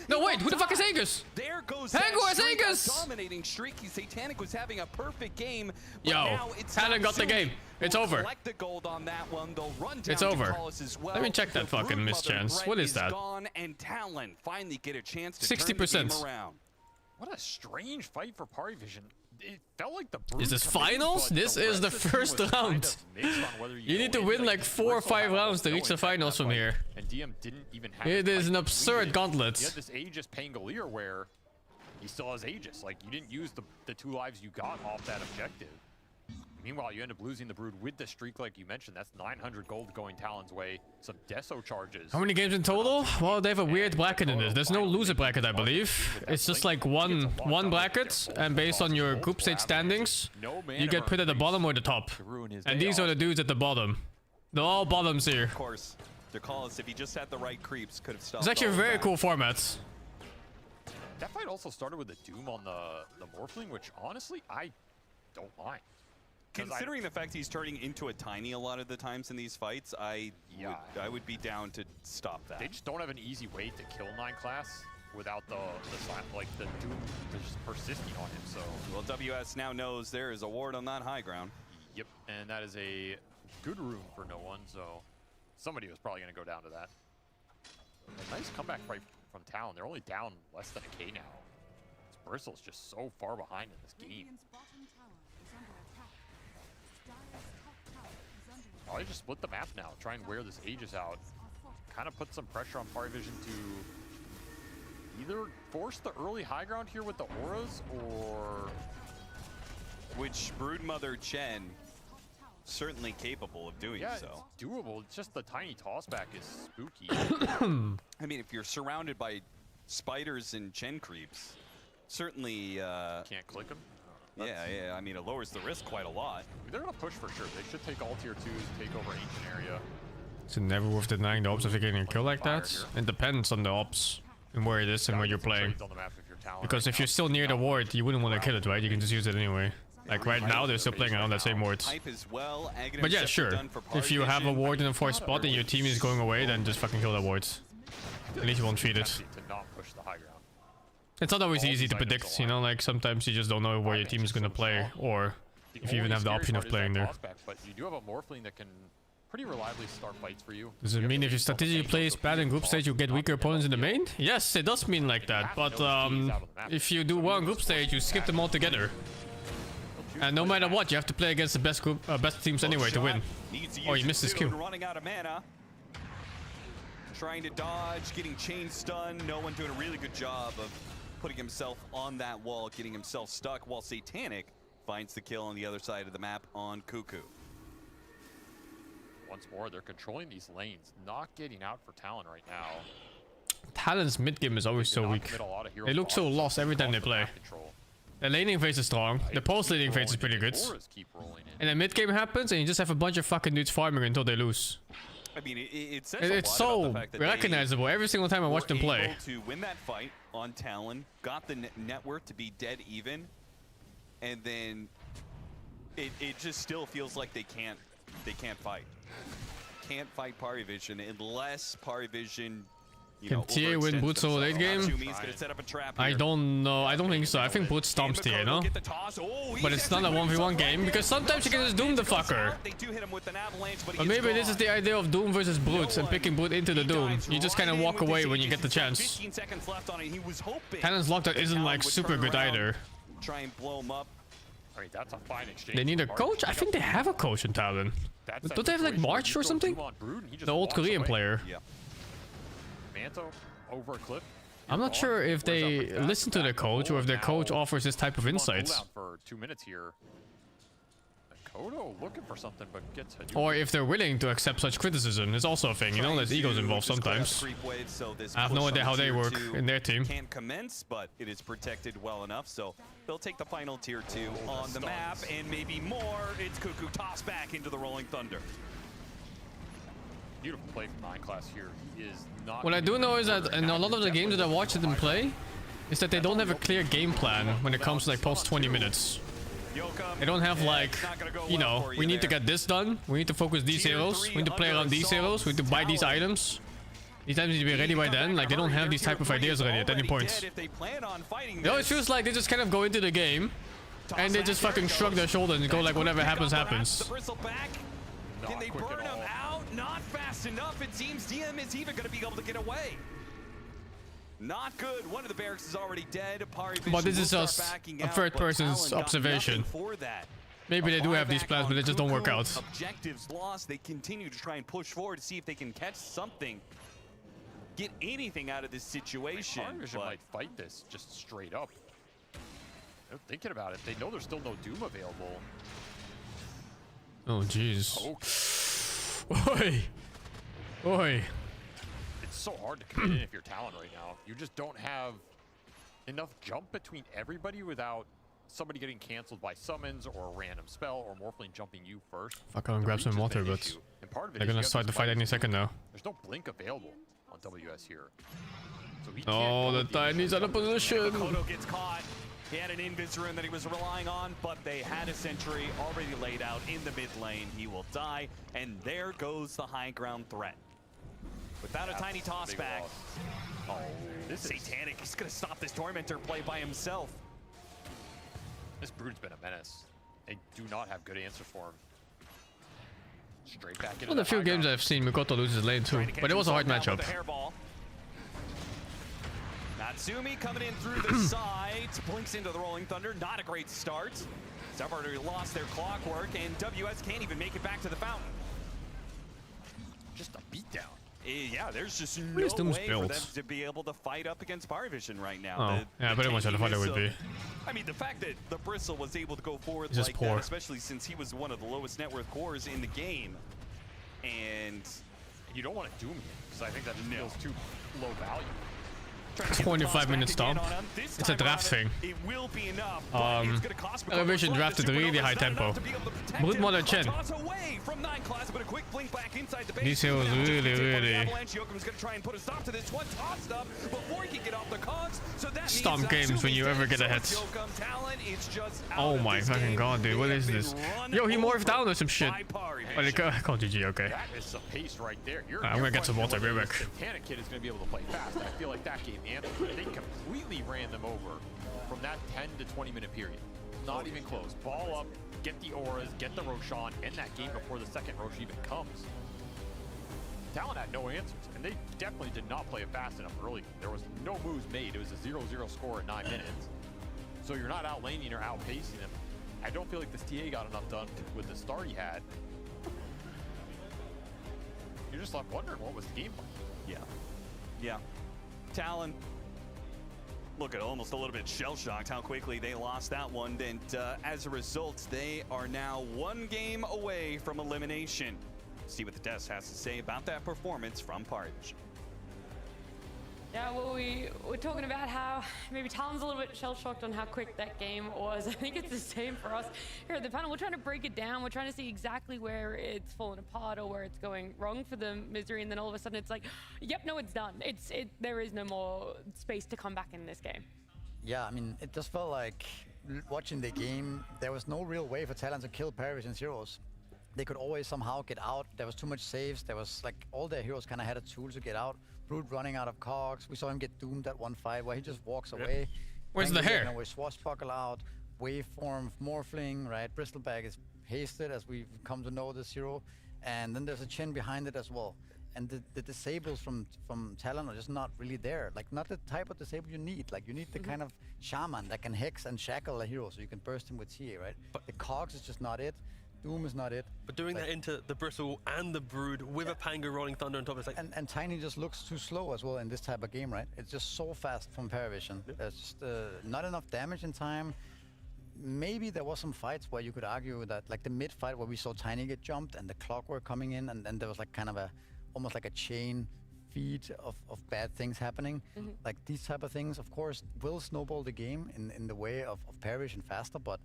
No, wait, who the fuck is Aegis? There goes Pango is Aegis! Dominating streak. He's Satanic was having a perfect game. But Yo, now it's Talon got the game. It's over. Collect the gold on that one. They'll run down It's over. as well. Let me check that fucking mischance. What is that? Gone, and Talon finally get a chance to 60%. turn the game around. What a strange fight for Party Vision. It felt like the Brood Is this committed, finals? but This is the rest of team first was kind round. of mixed on whether You need to go win in. like 4 or Bristle 5 had rounds to no reach the impact on finals that from fight, here. And DM didn't even have It his is fight an absurd completed. gauntlet. You had this Aegis Pangolier where he still has Aegis. Like, you didn't use the 2 lives you got off that objective. Meanwhile, you end up losing the Brood with the streak like you mentioned. That's 900 gold going Talon's way. Some Deso charges. How many games in total? Well, they have a weird bracket in this. There's no loser bracket, I believe. It's just like one bracket, and based on your group stage standings, you get put at the bottom or the top. And these are the dudes at the bottom. They're all bottoms here. Of course, DeCallis, if he just had the right creeps, could have stopped. It's actually a all of very that. cool format. That fight also started with the Doom on the Morphling, which honestly, I don't mind. Considering the fact he's turning into a tiny a lot of the times in these fights, I would be down to stop that. They just don't have an easy way to kill 9 class without the Doom just persisting on him. So well, WS now knows there is a ward on that high ground. Yep, and that is a good room for no one. So somebody was probably going to go down to that. A nice comeback fight from Talon. They're only down less than a K now. Bristle's just so far behind in this game. I'll just split the map now. Try and wear this Aegis out. Kind of put some pressure on Party Vision to either force the early high ground here with the auras, or which Broodmother Chen certainly capable of doing yeah, so. It's doable. It's just the tiny tossback is spooky. I mean, if you're surrounded by spiders and Chen creeps, certainly can't click them. Yeah. I mean, it lowers the risk quite a lot. They're gonna push for sure. They should take all tier 2s, take over ancient area. It's never worth denying the ops if you're getting a kill like that. It depends on the ops and where it is and where you're playing. Because if you're still near the ward, you wouldn't want to kill it, right? You can just use it anyway. Like right now, they're still playing around that same ward. But yeah, sure. If you have a ward in a 4th spot and your team is going away, then just fucking kill that ward. At least you won't feed it. To not push the high ground. It's not always easy to predict, you know, like sometimes you just don't know where your team is going to play, or if you even have the option of playing there. But you do have a Morphling that can pretty reliably start fights for you. Does it mean if your strategy plays bad in group stage, you get weaker opponents in the main? Yes, it does mean like that, but if you do well in group stage, you skip them all together. And no matter what, you have to play against the best teams anyway to win. Oh, you missed this Q. Running out of mana. Trying to dodge, getting chain stun. No one doing a really good job of putting himself on that wall, getting himself stuck, while Satanic finds the kill on the other side of the map on Cuckoo. Once more, they're controlling these lanes, not getting out for Talon right now. Talon's mid game is always so weak. They look so lost every time they play. The laning phase is strong, the post laning phase is pretty good. And then mid game happens and you just have a bunch of fucking dudes farming until they lose. I mean, it's so recognizable every single time I watch them play. Able to win that fight on Talon, got the net worth to be dead even, and then it just still feels like they can't fight. Can't fight Party Vision unless Party Vision, you know, can TA win Boots solo late game? I don't know. I don't think so. I think Boots stomps TA, no? But it's not a 1v1 game because sometimes you can just Doom the fucker. But maybe this is the idea of Doom versus Brute and picking Brute into the Doom. You just kind of walk away when you get the chance. Talon's lockdown isn't like super good either. Try and blow him up. I mean, that's a fine exchange. They need a coach? I think they have a coach in Talon. Don't they have like March or something? The old Korean player. Manto over a cliff. I'm not sure if they listen to their coach or if their coach offers this type of insights. For 2 minutes here. Kodo looking for something, but gets or if they're willing to accept such criticism. It's also a thing, you know, there's egos involved sometimes. I have no idea how they work in their team. Can't commence, but it is protected well enough, so they'll take the final tier 2 on the map, and maybe more. It's Cuckoo tossed back into the Rolling Thunder. Beautiful play from 9 class here. He is not. What I do know is that in a lot of the games that I watch them play, is that they don't have a clear game plan when it comes to like post 20 minutes. They don't have like, you know, we need to get this done, we need to focus these heroes, we need to play around these heroes, we need to buy these items. These items need to be ready by then. Like, they don't have these type of ideas ready at any point. It always feels like they just kind of go into the game, And they just fucking shrug their shoulders and go like, whatever happens, happens. The bristle back. Can they burn him out? Not fast enough. It seems DM is even going to be able to get away. Not good. One of the barracks is already dead. But this is just a third person's observation. Maybe they do have these plans, but they just don't work out. Objectives lost. They continue to try and push forward to see if they can catch something. Get anything out of this situation. Parvision might fight this just straight up. They're thinking about it. They know there's still no Doom available. Oh, jeez. Oh. Oi. Oi. It's so hard to commit in if you're Talon right now. You just don't have enough jump between everybody without somebody getting canceled by summons or a random spell or Morphling jumping you first. Fuck, I'm gonna grab some water, but they're gonna start the fight any second now. There's no blink available on WS here. So oh, the Tiny's out of position. Kodo gets caught. He had an invis rune that he was relying on, but they had a sentry already laid out in the mid lane. He will die, and there goes the high ground threat. Without a tiny toss back. Oh, this Satanic. He's going to stop this Tormentor play by himself. This Brood's been a menace. They do not have good answers for him. Straight back into the few games I've seen, Mikoto loses lane too, but it was a hard matchup. Natsumi coming in through the side, blinks into the Rolling Thunder. Not a great start. They've already lost their clockwork, and WS can't even make it back to the fountain. Just a beatdown. Yeah, there's just no way for them to be able to fight up against Parvision right now. Oh, yeah, I pretty much how the fighter would be. I mean, the fact that the Bristle was able to go forward like that, especially since he was one of the lowest net worth cores in the game. And you don't want to doom him, because I think that feels too low value. 25-minute stomp. It's a draft thing. Elevation drafted really high tempo. Broodmother Chen. These heroes really stomp games when you ever get a hit. Oh my fucking god, dude, what is this? Yo, he morphed down or some shit. Oh, they call GG, okay. That is some pace right there. I'm gonna get some water, be right back. Satanic Kid is gonna be able to play fast. I feel like that game they completely ran them over from that 10 to 20 minute period. Not even close. Ball up, get the auras, get the Roshan, end that game before the second Rosh even comes. Talon had no answers, and they definitely did not play it fast enough early. There was no moves made. It was a 0-0 score in 9 minutes. So you're not outlaning or outpacing them. I don't feel like this TA got enough done with the start he had. You're just left wondering what was the game like. Yeah. Talon, look at almost a little bit shell-shocked how quickly they lost that one. And as a result, they are now 1 game away from elimination. See what the desk has to say about that performance from Parge. Yeah, well, we're talking about how maybe Talon's a little bit shell-shocked on how quick that game was. I think it's the same for us here at the panel. We're trying to break it down. We're trying to see exactly where it's fallen apart or where it's going wrong for the Misery, and then all of a sudden it's like, yep, no, it's done. There is no more space to come back in this game. Yeah, I mean, it just felt like watching the game, there was no real way for Talon to kill Parrish and Zeros. They could always somehow get out. There was too much saves. There was like all their heroes kind of had a tool to get out. Brood running out of cogs. We saw him get doomed at one fight where he just walks away. Where's the hair? We swashbuckle out. Waveform, Morphling, right? Bristleback is hasted as we've come to know this hero. And then there's a Chen behind it as well. And the disables from Talon are just not really there. Like, not the type of disable you need. Like, you need the kind of shaman that can hex and shackle a hero so you can burst him with TA, right? But the cogs is just not it. Doom is not it. But doing that into the Bristle and the Brood with a Pango Rolling Thunder on top, it's like... And Tiny just looks too slow as well in this type of game, right? It's just so fast from Paravision. There's just not enough damage in time. Maybe there was some fights where you could argue that, like the mid fight where we saw Tiny get jumped and the clockwork coming in, and then there was like kind of almost like a chain feed of bad things happening. Like these type of things, of course, will snowball the game in the way of Paravision faster, but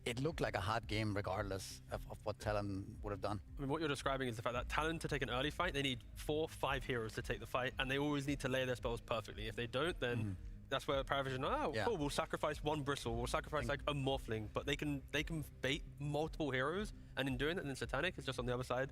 it looked like a hard game regardless of what Talon would have done. I mean, what you're describing is the fact that Talon to take an early fight, they need 4-5 heroes to take the fight, and they always need to lay their spells perfectly. If they don't, then that's where Paravision, cool, we'll sacrifice one Bristle, we'll sacrifice like a Morphling, but they can bait multiple heroes, and in doing that, then Satanic is just on the other side.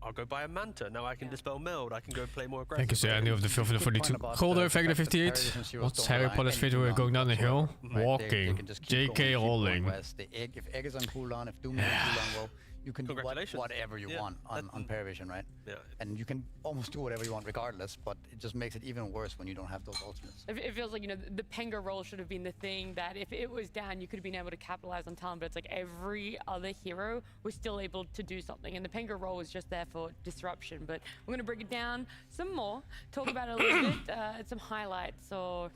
I'll go buy a Manta. Now I can dispel Meld. I can go play more aggressive. Thank you, sir. Andy of the Phil for the 42. Calder, thank you, the 58. What's Harry Potter's favorite way of going down the hill? Walking. JK rolling. The egg, if egg is on cooldown, if Doom is on cooldown, well, you can do whatever you want on Paravision, right? Yeah. And you can almost do whatever you want regardless, but it just makes it even worse when you don't have those ultimates. It feels like, you know, the Penga roll should have been the thing that if it was down, you could have been able to capitalize on Talon, but it's like every other hero was still able to do something, and the Penga roll was just there for disruption. But we're going to break it down some more, talk about it a little bit, some highlights, or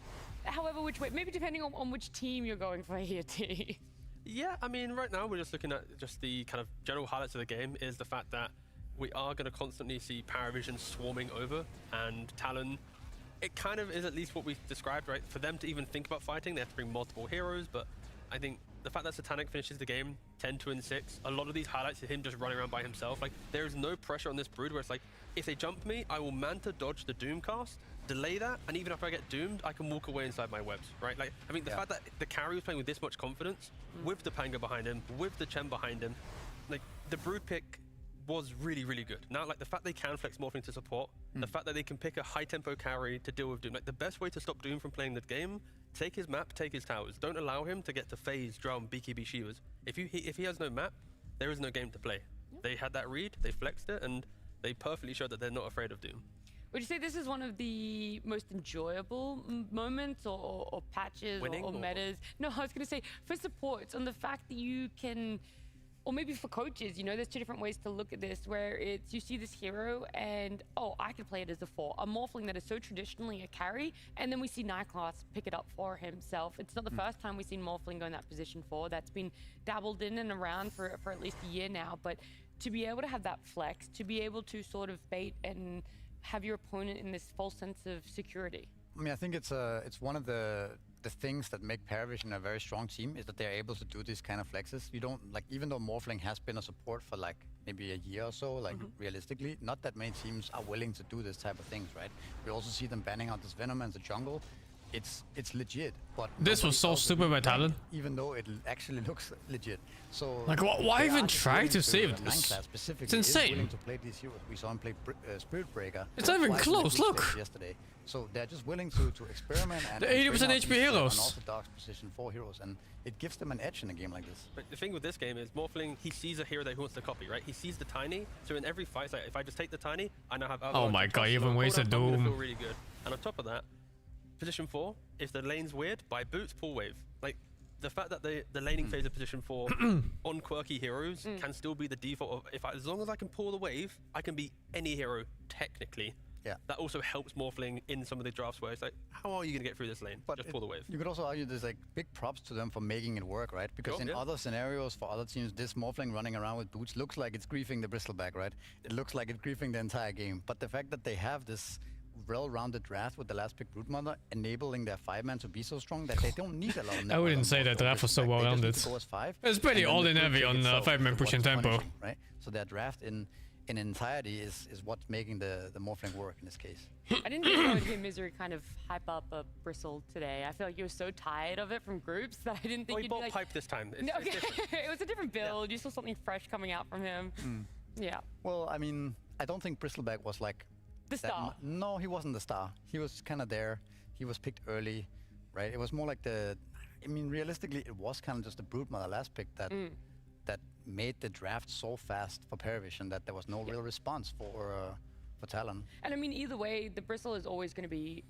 however which way, maybe depending on which team you're going for here, T. Yeah, I mean, right now we're just looking at just the kind of general highlights of the game is the fact that we are going to constantly see Paravision swarming over, and Talon, it kind of is at least what we've described, right? For them to even think about fighting, they have to bring multiple heroes, but I think the fact that Satanic finishes the game 10-6, a lot of these highlights is him just running around by himself. Like, there is no pressure on this Brood where it's like, if they jump me, I will Manta dodge the Doom cast, delay that, and even if I get doomed, I can walk away inside my webs, right? Like, I mean, the fact that the carry was playing with this much confidence, with the Panga behind him, with the Chen behind him, like, the Brood pick was really, really good. Now, like, the fact they can flex Morphling to support, the fact that they can pick a high-tempo carry to deal with Doom, like, the best way to stop Doom from playing the game, take his map, take his towers. Don't allow him to get to phase, drum, BKB Shivas. If he has no map, there is no game to play. They had that read, they flexed it, and they perfectly showed that they're not afraid of Doom. Would you say this is one of the most enjoyable moments or patches or metas? No, I was going to say for supports, on the fact that you can, or maybe for coaches, you know, there's two different ways to look at this, where it's you see this hero and, oh, I could play it as a 4, a Morphling that is so traditionally a carry, and then we see Nightclass pick it up for himself. It's not the first time we've seen Morphling go in that position 4. That's been dabbled in and around for at least a year now, but to be able to have that flex, to be able to sort of bait and have your opponent in this false sense of security. I mean, I think it's one of the things that make Paravision a very strong team is that they're able to do these kind of flexes. You don't, like, even though Morphling has been a support for like maybe a year or so, like realistically, not that many teams are willing to do this type of things, right? We also see them banning out this Venom and the jungle. It's legit, but this was so stupid by Talon. Even though it actually looks legit. So like, why even try to save this? It's insane. Willing to play these heroes. We saw him play Spirit Breaker. It's not even close. Look. Yesterday, so they're just willing to experiment and the 80% HP heroes. Unorthodox position 4 heroes, and it gives them an edge in a game like this. But the thing with this game is Morphling, he sees a hero that he wants to copy, right? He sees the Tiny, so in every fight, it's like, if I just take the Tiny, I now have. Oh my god! He even wasted Doom. Feel really good. And on top of that, position 4, if the lane's weird, buy boots, pull wave. Like, the fact that the laning phase of position 4 on quirky heroes can still be the default of, as long as I can pull the wave, I can beat any hero, technically. Yeah. That also helps Morphling in some of the drafts where it's like, how are you going to get through this lane? But just pull the wave. You could also argue there's like big props to them for making it work, right? Because in other scenarios for other teams, this Morphling running around with boots looks like it's griefing the Bristleback, right? It looks like it's griefing the entire game. But the fact that they have this well-rounded draft with the last pick Broodmother, enabling their 5-man to be so strong that they don't need a lot of. I wouldn't say that draft was so well-rounded. It's pretty all-in heavy on 5-man push and tempo. Right? So their draft in entirety is what's making the Morphling work in this case. I didn't think I would hear Misery kind of hype up a Bristle today. I feel like he was so tired of it from groups that I didn't think he bought pipe this time. No, okay. It was a different build. You saw something fresh coming out from him. Yeah. Well, I mean, I don't think Bristleback was like the star. No, he wasn't the star. He was kind of there. He was picked early, right? It was more like I mean, realistically, it was kind of just the Broodmother last pick that made the draft so fast for Paravision that there was no real response for Talon. And I mean, either way, the Bristle is always going to be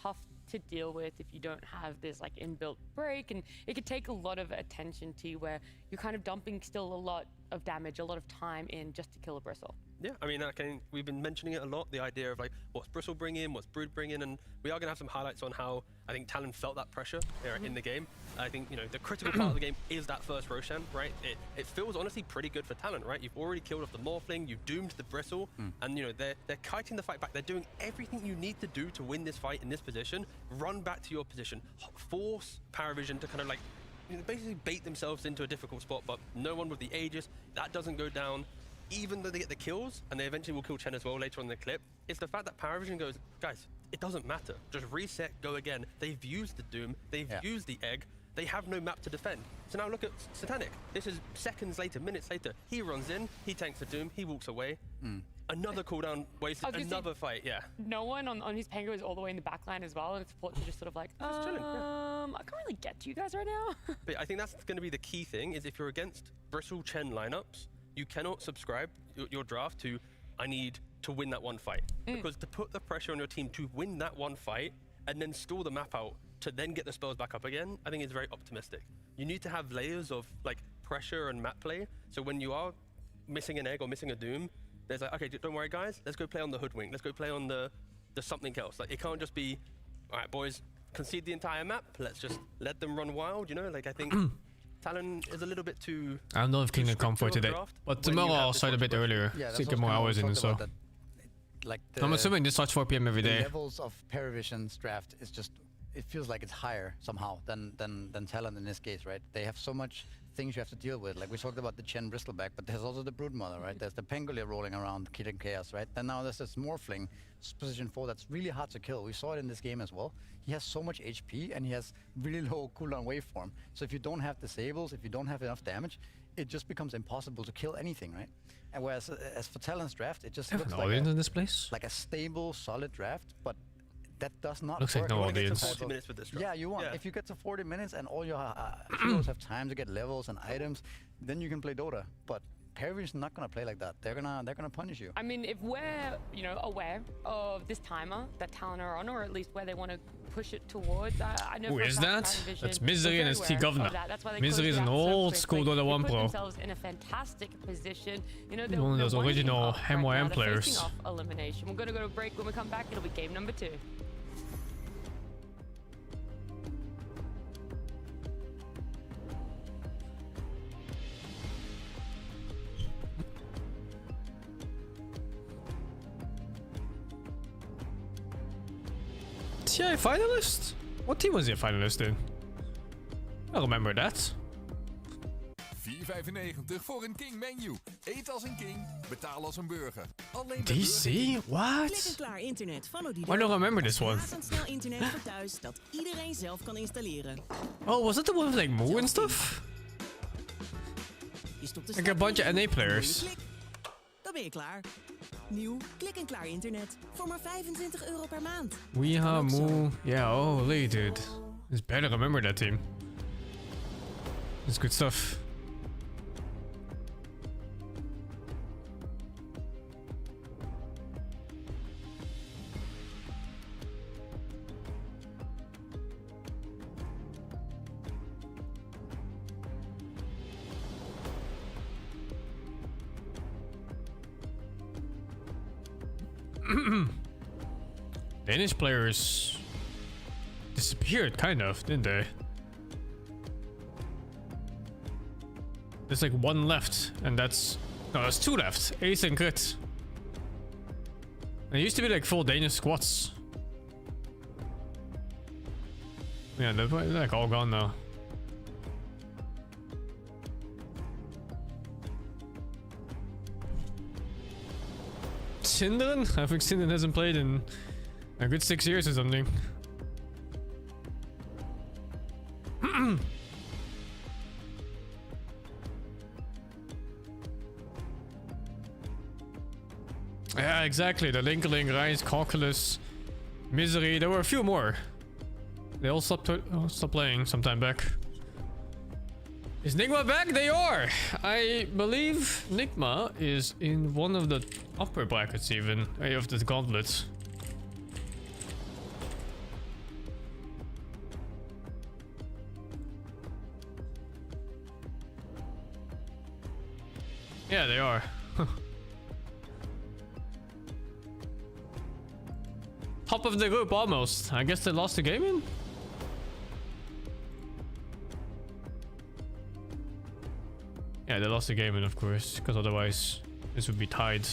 tough to deal with if you don't have this like inbuilt break, and it could take a lot of attention to where you're kind of dumping still a lot of damage, a lot of time in just to kill a Bristle. Yeah, I mean, we've been mentioning it a lot, the idea of like what's Bristle bring in, what's Brood bring in, and we are going to have some highlights on how I think Talon felt that pressure in the game. I think, you know, the critical part of the game is that first Roshan, right? It feels honestly pretty good for Talon, right? You've already killed off the Morphling, you've doomed the Bristle, and you know, they're kiting the fight back. They're doing everything you need to do to win this fight in this position. Run back to your position, force Paravision to kind of like, you know, basically bait themselves into a difficult spot, but no one with the Aegis, that doesn't go down. Even though they get the kills, and they eventually will kill Chen as well later on in the clip, it's the fact that Paravision goes, guys, it doesn't matter. Just reset, go again. They've used the Doom, they've used the Egg, they have no map to defend. So now look at Satanic. This is seconds later, minutes later. He runs in, he tanks the Doom, he walks away. Another cooldown wasted, another fight, yeah. No one on his Pango is all the way in the back line as well, and it's just sort of like, Just chilling, yeah. I can't really get to you guys right now. But I think that's going to be the key thing, is if you're against Bristle Chen lineups, you cannot subscribe your draft to, I need to win that one fight. Because to put the pressure on your team to win that one fight, and then stall the map out to then get the spells back up again, I think is very optimistic. You need to have layers of like pressure and map play, so when you are missing an egg or missing a doom, there's like, okay, don't worry guys, let's go play on the hoodwink, let's go play on the something else. Like, it can't just be, all right boys, concede the entire map, let's just let them run wild, you know? Like, I think Talon is a little bit too... I don't know if Kingdom come for today, but tomorrow I'll start a bit earlier, so you get more hours in and so. Like I'm assuming this starts 4 p.m. every day. The levels of Paravision's draft is just, it feels like it's higher somehow than Talon in this case, right? They have so much things you have to deal with. Like we talked about the Chen Bristleback, but there's also the Broodmother, right? There's the Pangolier rolling around, killing chaos, right? Then now there's this Morphling, position 4, that's really hard to kill. We saw it in this game as well. He has so much HP and he has really low cooldown waveform. So if you don't have disables, if you don't have enough damage, it just becomes impossible to kill anything, right? And whereas as for Talon's draft, it just looks like in this place? Like a stable, solid draft, but that does not looks work. like no audience. 40 minutes with this draft. Yeah, you want. If you get to 40 minutes and all your heroes have time to get levels and items, then you can play Dota. But Paravision's not gonna play like that. They're gonna punish you. I mean, if we're aware of this timer that Talon are on, or at least where they want to push it towards, I know. Who for a is fact that? Paravision That's Misery and are it's very T aware of Governor. that. That's why they Misery is closed an it out so old school quickly. Dota 1 They put pro. themselves in a fantastic position. You know, One of those original MYM players. Facing off elimination. We're gonna go to break. When we come back, it'll be game number 2. TI finalist? What team was he a finalist in? I remember that. $4,95 voor een King menu. Eet als een king, betaal als een burger. Alleen DC? What? Klik-en-klaar internet van Odido. I don't remember this one. Razendsnel internet voor thuis dat iedereen zelf kan installeren. Oh, was it the one with like Moo and stuff? Like a bunch of NA players. Dan ben je klaar. Nieuw klik-en-klaar internet voor maar €25 per maand. We have Moo. Yeah, holy dude. It's better remember that team. It's good stuff. Danish players disappeared, kind of, didn't they? There's like 1 left, and that's... No, there's 2 left. Ace and Crit. And it used to be like full Danish squads. Yeah, they're like all gone now. Sindren? I think Sindren hasn't played in a good 6 years or something. Yeah, exactly. The Linkerling, Rise, Calculus, Misery. There were a few more. They all stopped playing some time back. Is Nigma back? They are! I believe Nigma is in one of the upper brackets even, of the gauntlets. Yeah, they are. Top of the group almost. I guess they lost the game in? Yeah, they lost the game in, of course, because otherwise this would be tied.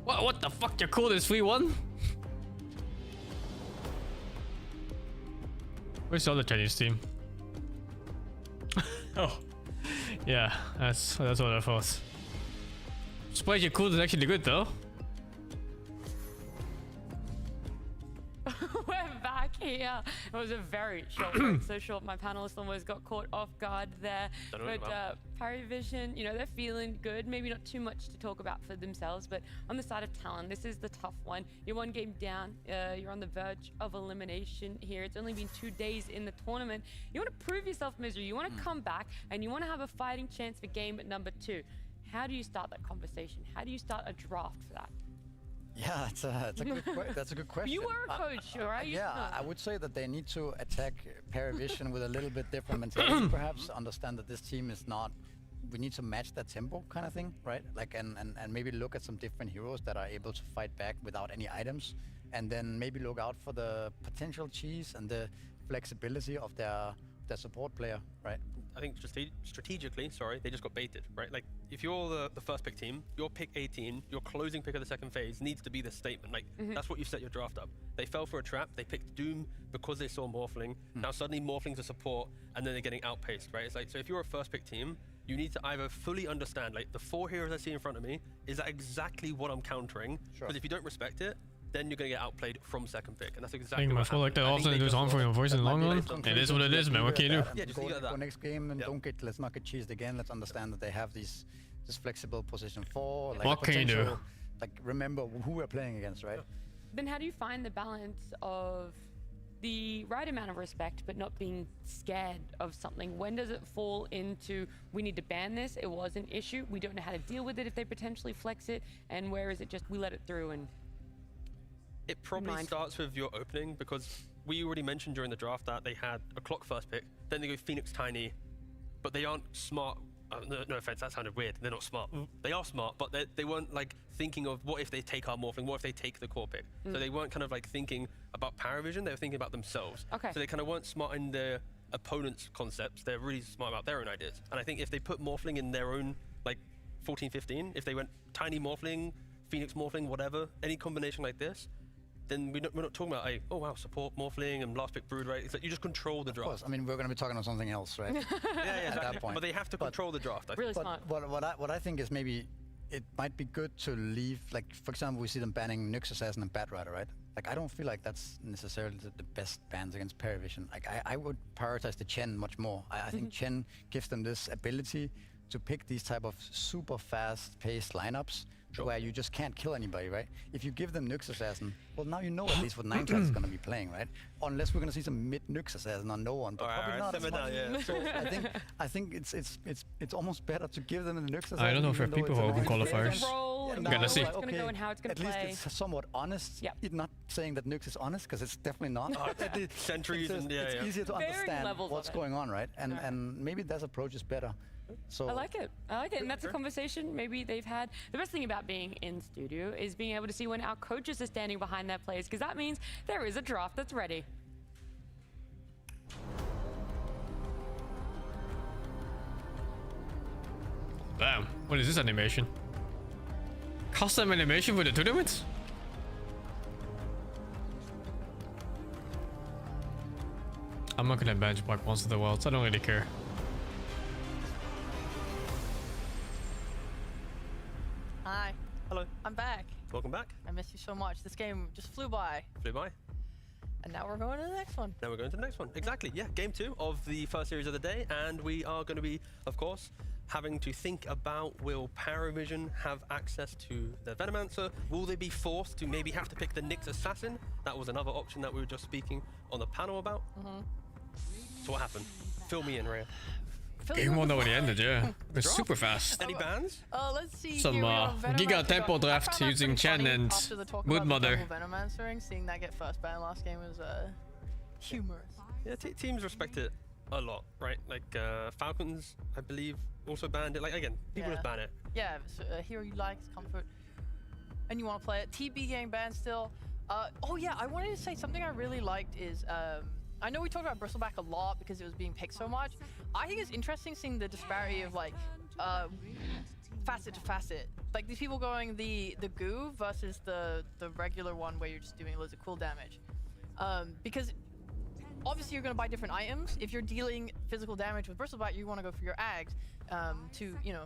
What the fuck? You're cool, this 3-1? Where's the other Chinese team? Oh, yeah, that's what I thought. Surprised your cool is actually good though. We're back. Yeah, it was a very short break, so short my panelists almost got caught off guard there. But Parivision, you know, they're feeling good. Maybe not too much to talk about for themselves, but on the side of Talon, this is the tough one. You're one game down. You're on the verge of elimination here. It's only been 2 days in the tournament. You want to prove yourself, Misery. You want to come back, and you want to have a fighting chance for game number 2. How do you start that conversation? How do you start a draft for that? Yeah, that's a good question. You were a coach, right? Yeah, I would say that they need to attack Parivision with a little bit different mentality, perhaps understand that this team is not. We need to match that tempo, kind of thing, right? Like, and maybe look at some different heroes that are able to fight back without any items, and then maybe look out for the potential cheese and the flexibility of their support player, right? I think strategically, they just got baited, right? Like, if you're the first pick team, your pick 18, your closing pick of the second phase needs to be the statement. Like, that's what you set your draft up. They fell for a trap. They picked Doom because they saw Morphling. Now suddenly Morphling's a support, and then they're getting outpaced, right? It's like, so if you're a first pick team, you need to either fully understand, like, the 4 heroes I see in front of me, is that exactly what I'm countering? Because if you don't respect it, then you're going to get outplayed from second pick, and that's exactly what happened. Like that often do on for your voice in the long run. It is what it is, man. What can you do? Yeah, just go next game and let's not get cheesed again. Let's understand that they have this flexible position 4. Like, what can you do? Like, remember who we're playing against, right? Then how do you find the balance of the right amount of respect, but not being scared of something? When does it fall into, we need to ban this, it was an issue, we don't know how to deal with it if they potentially flex it, and where is it just, we let it through and... It probably starts with your opening, because we already mentioned during the draft that they had a clock first pick, then they go Phoenix Tiny, but they aren't smart. No offense, that sounded weird. They're not smart. They are smart, but they weren't like thinking of what if they take our Morphling, what if they take the core pick. So they weren't kind of like thinking about Paravision, they were thinking about themselves. Okay. So they kind of weren't smart in their opponent's concepts, they're really smart about their own ideas. And I think if they put Morphling in their own, like 14-15, if they went Tiny Morphling, Phoenix Morphling, whatever, any combination like this, then we're not talking about, oh wow, support Morphling and last pick Brood, right? It's like you just control the draft. Of course, I mean, we're going to be talking about something else, right? yeah, at that point. But they have to control the draft. Really smart. What I think is maybe it might be good to leave, like, for example, we see them banning Nyx Assassin and Batrider, right? Like, I don't feel like that's necessarily the best bans against Parivision. Like, I would prioritize the Chen much more. I think Chen gives them this ability to pick these type of super fast-paced lineups where you just can't kill anybody, right? If you give them Nyx Assassin, well, now you know at least what Ninecast is going to be playing, right? Unless we're going to see some mid Nyx Assassin on no one, but probably not as much. So I think it's almost better to give them the Nyx Assassin. I don't know if people who open qualifiers. Gonna see. It's going to go and how it's going to play. At least it's somewhat honest. Yep. It's not saying that Nyx is honest, because it's definitely not. Centuries and it's easier to understand what's going on, right? And maybe that approach is better. So I like it, and that's a conversation maybe they've had. The best thing about being in studio is being able to see when our coaches are standing behind their players, because that means there is a draft that's ready. Damn, what is this animation? Custom animation for the tournament? I'm not gonna benchmark Monster of the Wilds, I don't really care. Hi. Hello. I'm back. Welcome back. I missed you so much. This game just flew by. Flew by. And now we're going to the next one. Now we're going to the next one. Exactly. Yeah, game 2 of the first series of the day, and we are going to be, of course, having to think about, will Paravision have access to the Venomancer? Will they be forced to maybe have to pick the Nyx Assassin? That was another option that we were just speaking on the panel about. So what happened? Fill me in, Rhea. Game 1 already ended, yeah. It's super fast. Any bans? Let's see. Some Giga Tempo draft using Chen and Woodmother. Venomancering, seeing that get first ban last game was humorous. Yeah, teams respect it a lot, right? Like Falcons, I believe, also banned it. Like, again, people just ban it. Yeah, so a hero you like is Comfort, and you want to play it. TB getting banned still. Oh yeah, I wanted to say something I really liked is I know we talked about Bristleback a lot because it was being picked so much. I think it's interesting seeing the disparity of like facet to facet. Like these people going the goo versus the regular one where you're just doing loads of cool damage. Because obviously you're going to buy different items. If you're dealing physical damage with Bristleback, you want to go for your Ags to, you know,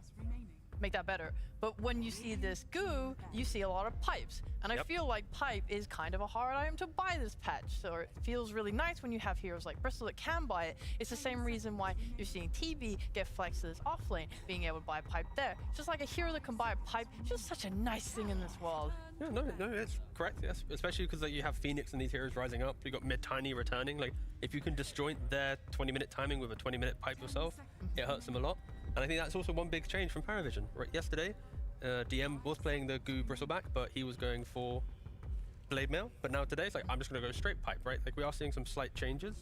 make that better. But when you see this goo, you see a lot of pipes. And I feel like pipe is kind of a hard item to buy this patch. So it feels really nice when you have heroes like Bristol that can buy it. It's the same reason why you're seeing TB get flexed to this off lane, being able to buy a pipe there. Just like a hero that can buy a pipe, it's just such a nice thing in this world. Yeah, no, it's correct. Yes, especially because like, you have Phoenix and these heroes rising up. You got Mid Tiny returning. Like if you can disjoint their 20-minute timing with a 20-minute pipe yourself, it hurts them a lot. And I think that's also one big change from Paravision. Right, yesterday, DM was playing the goo Bristleback, but he was going for Blade Mail. But now today, it's like I'm just going to go straight pipe. Right, like we are seeing some slight changes.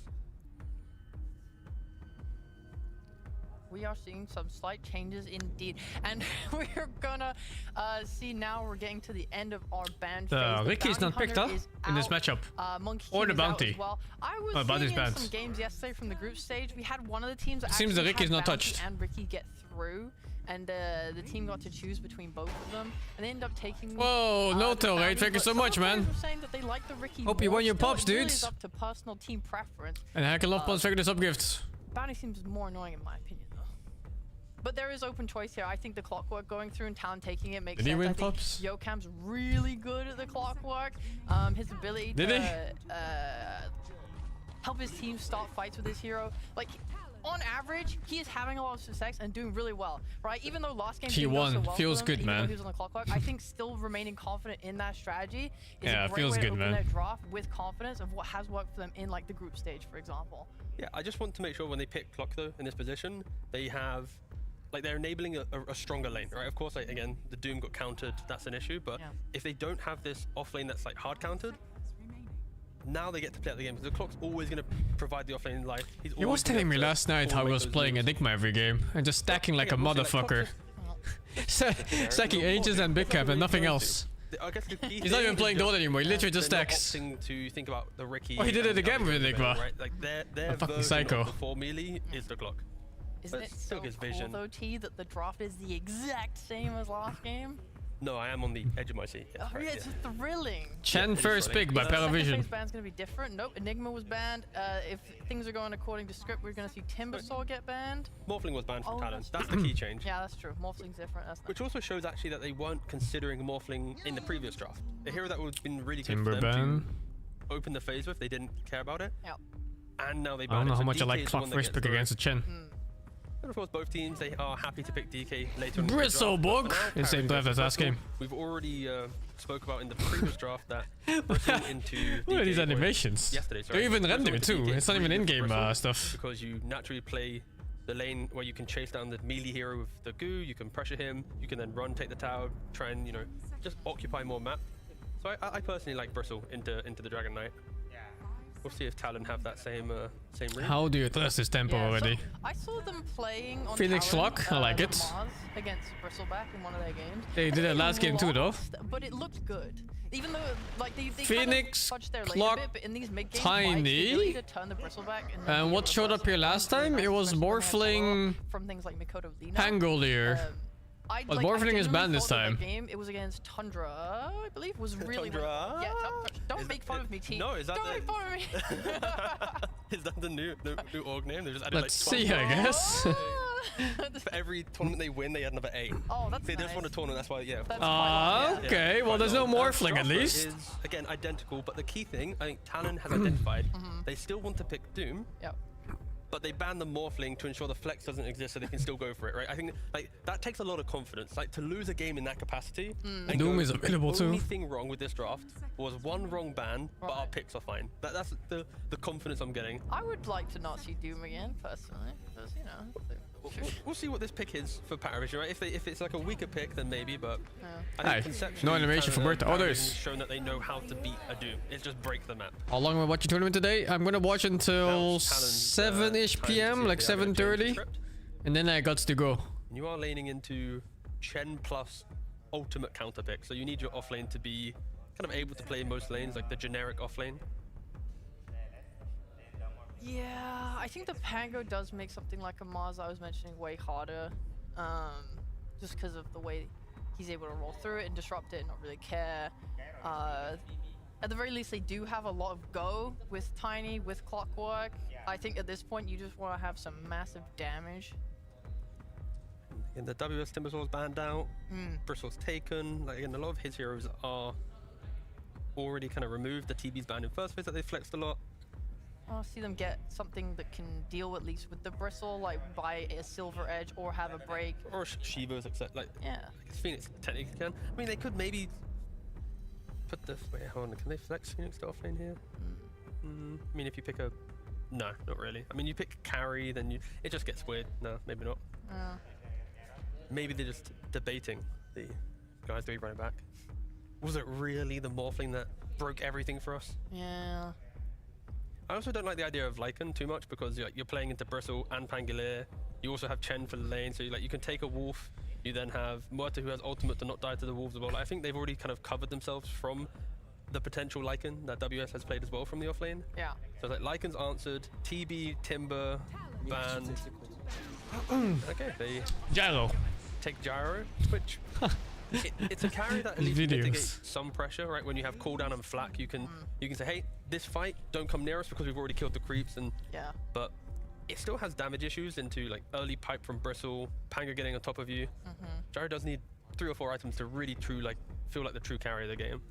We are seeing some slight changes indeed. And we're gonna see now we're getting to the end of our band phase. Ricky is not picked up in this matchup. Or the bounty. Well. I was seeing in some games yesterday from the group stage. We had one of the teams that seems that Ricky is not touched. And Ricky get through. And the team got to choose between both of them. And they ended up taking... Whoa, no tail rate. Thank you so much, man. Saying that they like the Ricky Hope you won your pops, really dudes. is up to personal team preference. And heck, I love pops. Thank you for the sub gifts. Bounty seems more annoying in my opinion. But there is open choice here. I think the clockwork going through and Talon taking it makes sense. Did he win I think pops? Yokam's really good at the clockwork. His ability to help his team start fights with his hero. Like, on average, he is having a lot of success and doing really well, right? Even though last game he didn't won. go so well Feels for him, good, even man. though he was on the clockwork, I think still remaining confident in that strategy is Yeah, a great feels way good, to open man. their draft with confidence of what has worked for them in like the group stage, for example. Yeah, I just want to make sure when they pick Clock though in this position, they have like they're enabling a stronger lane, right? Of course, like again, the Doom got countered, that's an issue, but if they don't have this off lane that's like hard countered, now they get to play out the game because the Clock's always going to provide the offlane life. He was telling me last night how he was playing Enigma every game and just stacking like a motherfucker. Stacking Aegis and Big Cap and nothing else. I guess the key He's not even playing Dawn anymore, he literally just they're not stacks. opting to think about the Ricky. Oh, he did it again with Enigma. Right? Like their fucking version psycho. of the 4 melee is the Clock. Isn't it so cool though, T, that the draft is the exact same as last game? No, I am on the edge of my seat. Yes, right, It's thrilling. Chen first pick by Paravision. Second phase ban's gonna be different. Nope, Enigma was banned. If things are going according to script, we're gonna see Timbersaw get banned. Morphling was banned from Talon. That's the key change. Yeah, that's true. Morphling's different. That's Which also shows actually that they weren't considering Morphling in the previous draft. A hero that would have been really good Timber for them ban. to open the phase with, they didn't care about it. Yep. And now they I banned don't know it. how So much I DK like is the Clock one that first gets pick the against the Chen. And of course, both teams, they are happy to pick DK later on. Bristleborg in the same draft as last game. We've already spoke about in the previous draft that Bristle into Look at these DK animations. yesterday, They're even Bristle rendered into too. DK It's not even with in-game Bristle stuff. Because you naturally play the lane where you can chase down the melee hero with the goo, you can pressure him, you can then run, take the tower, try and, you know, just occupy more map. So I personally like Bristle into the Dragon Knight. We'll see if Talon have that same read. How do you trust this tempo already? So I saw them playing on Phoenix Talon, Clock, I like it. Mars against Bristleback in one of their games. They did it last game too, though. Lost, but it looked good. Even though like they Phoenix kind of fudged their lane Clock, a bit, but in these mid games, Tiny. to turn the Bristleback And what showed up here last time? It was Morphling from things like Mikoto Lina. Pangolier. But Morphling is banned this time. Game, it was against Tundra, I believe, was really Tundra? Yeah, don't make fun of me, T. No, is that don't make fun of me. Is that the new org name? They just added Let's like 12 see, I guess. For every tournament they win, they add another 8. Oh, that's They nice. just won a tournament, that's why, yeah. Okay, well, there's no Morphling at least. Is, again, identical, but the key thing, I think Talon has identified, they still want to pick Doom. Yep. But they ban the Morphling to ensure the flex doesn't exist so they can still go for it, right? I think like that takes a lot of confidence. Like to lose a game in that capacity. And Doom go, is available the too. only thing wrong with this draft was one wrong ban, but our picks are fine. That's the confidence I'm getting. I would like to not see Doom again, personally, because, you know... We'll see what this pick is for Paravision, right? If it's like a weaker pick, then maybe, but I Hey, think conceptually, no animation for Bertha. Oh, there's shown that they know how to beat a Doom. It's just break the map. How long am I watching tournament today? I'm gonna watch until 7-ish p.m., like 7:30, and then I got to go. You are laning into Chen plus ultimate counter pick, so you need your offlane to be kind of able to play most lanes, like the generic offlane. Yeah, I think the Pango does make something like a Mars I was mentioning way harder, just because of the way he's able to roll through it and disrupt it and not really care. At the very least, they do have a lot of go with Tiny, with Clockwork. I think at this point, you just want to have some massive damage. And the WS Timbersaw is banned out. Bristle's taken. Like, again, a lot of his heroes are already kind of removed. The TB's banned in first phase that they flexed a lot. I'll see them get something that can deal at least with the Bristle, like buy a Silver Edge or have a break. Or Shiva's except like, yeah. I guess Phoenix technically can. I mean, they could maybe put the, wait, hold on, can they flex Phoenix to offlane here? I mean, if you pick a, no, not really. I mean, you pick carry, then it just gets weird. No, maybe not. Maybe they're just debating the guys, do we run it back? Was it really the Morphling that broke everything for us? Yeah. I also don't like the idea of Lycan too much because you're playing into Bristle and Pangolier. You also have Chen for the lane, so you can take a Wolf. You then have Muerta who has ultimate to not die to the Wolves as well. I think they've already kind of covered themselves from the potential Lycan that WS has played as well from the offlane. Yeah. So it's like Lycan's answered, TB, Timber, banned. Okay, they Gyro. take Gyro, which it's a carry that at least mitigates some pressure, right? When you have cooldown and flak, you can say, hey, this fight, don't come near us because we've already killed the creeps, and but it still has damage issues into like early pipe from Bristle, Panga getting on top of you. Gyro does need 3 or 4 items to really feel like the true carry of the game.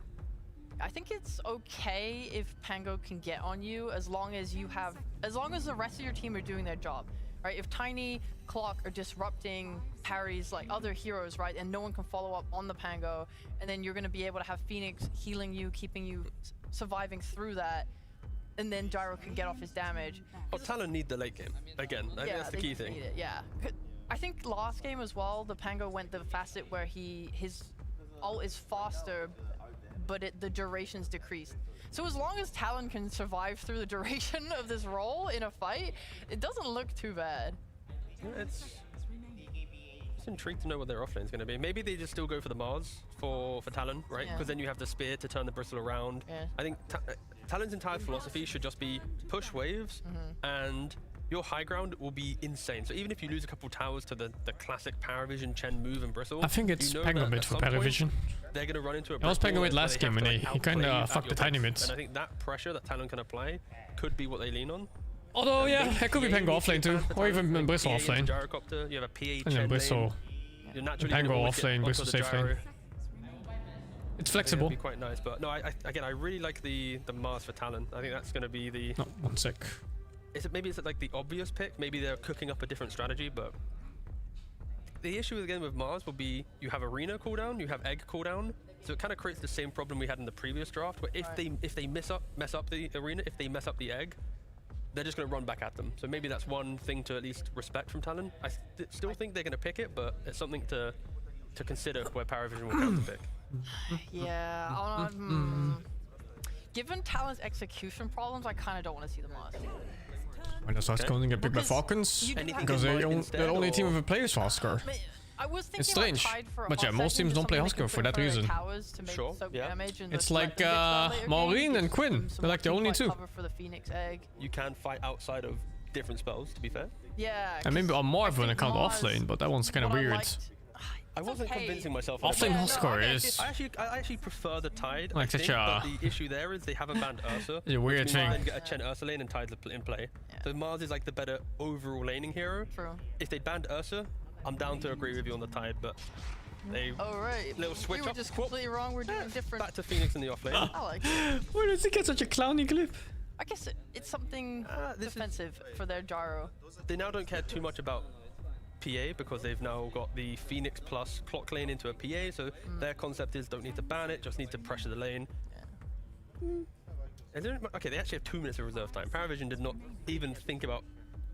I think it's okay if Pango can get on you as long as the rest of your team are doing their job. Right, if Tiny, Clock are disrupting parries like other heroes, right, and no one can follow up on the Pango, and then you're going to be able to have Phoenix healing you, keeping you surviving through that, and then Gyro can get off his damage. Well, Talon need the late game again. I think that's the key thing. Yeah, I think last game as well, the Pango went the facet where his ult is faster, but the duration's decreased. So as long as Talon can survive through the duration of this role in a fight, it doesn't look too bad. Yeah, it's intrigued to know what their offlane is going to be. Maybe they just still go for the Mars for Talon, right? Because then you have the spear to turn the Bristle around. I think Talon's entire philosophy should just be push waves, and your high ground will be insane. So even if you lose a couple towers to the classic Paravision, Chen move, and Bristle, I think it's Pango mid for Paravision. They're going to run into a It was Pango mid last game, and he kind of fucked the tiny mids. And I think that pressure that Talon can apply could be what they lean on. Although, yeah, it could be Pango offlane too, or even Bristle offlane. You have a PA and then Bristle, Pango offlane, Bristle safe lane. It's flexible. It'd be quite nice, but no, again, I really like the Mars for Talon. I think that's going to be the... No, 1 sec. Maybe it's like the obvious pick. Maybe they're cooking up a different strategy, but the issue again with Mars will be you have Arena cooldown, you have Egg cooldown, so it kind of creates the same problem we had in the previous draft, where if they mess up the Arena, if they mess up the Egg, they're just going to run back at them. So maybe that's one thing to at least respect from Talon. I still think they're going to pick it, but it's something to consider where Paravision will counter pick. Yeah, given Talon's execution problems, I kind of don't want to see the Mars. When they start going to get picked by Falcons, because they're the only team with a players Husker. I was thinking it's strange, but yeah, most teams don't play Husker for that reason. Sure, yeah. It's like Maureen and Quinn, they're like the only two. For the Phoenix Egg. You can fight outside of different spells, to be fair. Yeah. And maybe on Marvin account offlane, but that one's kind of weird. I wasn't convincing myself. Offlane Husker is... I actually prefer the Tide, like such but the issue there is they haven't banned Ursa. It's a weird thing. You get a Chen Ursa lane and Tide's in play. So Mars is like the better overall laning hero. True. If they banned Ursa, I'm down to agree with you on the Tide, but they... Oh, right. Little switch we were up. just completely wrong. We're doing different... Back to Phoenix in the offlane. I like it. Where does he get such a clowny clip? I guess it's something defensive for their Gyro. They now don't care too much about PA because they've now got the Phoenix plus clock lane into a PA, so their concept is don't need to ban it, just need to pressure the lane. Okay, they actually have 2 minutes of reserve time. Paravision did not even think about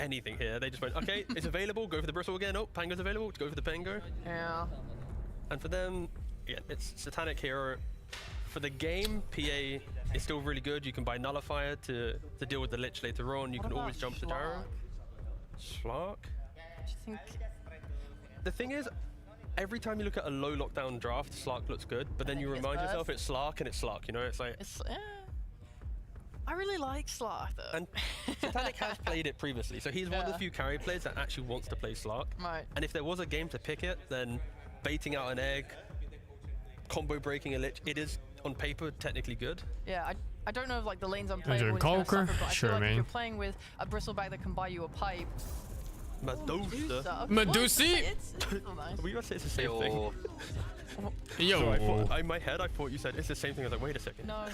anything here. They just went, okay, it's available, go for the Bristle again. Oh, Pango's available, go for the Pango. Yeah. And for them, yeah, it's Satanic Hero. For the game, PA is still really good. You can buy Nullifier to deal with the Lich later on. You can always jump to Gyro. Slark? The thing is, every time you look at a low lockdown draft, Slark looks good, but then you remind yourself it's Slark and it's Slark, you know? It's like... I really like Slark, though. And Satanic has played it previously, so he's one of the few carry players that actually wants to play Slark. Right. And if there was a game to pick it, then baiting out an Egg, combo breaking a Lich, it is, on paper, technically good. Yeah, I don't know if like the lanes I'm playing with Conquer? but I sure, feel like man. if you're playing with a Bristleback that can buy you a pipe, Medusa. Medusi? We gotta say it's the same thing. Yo. So I thought, in my head, I thought you said it's the same thing. I was like, wait a second. No.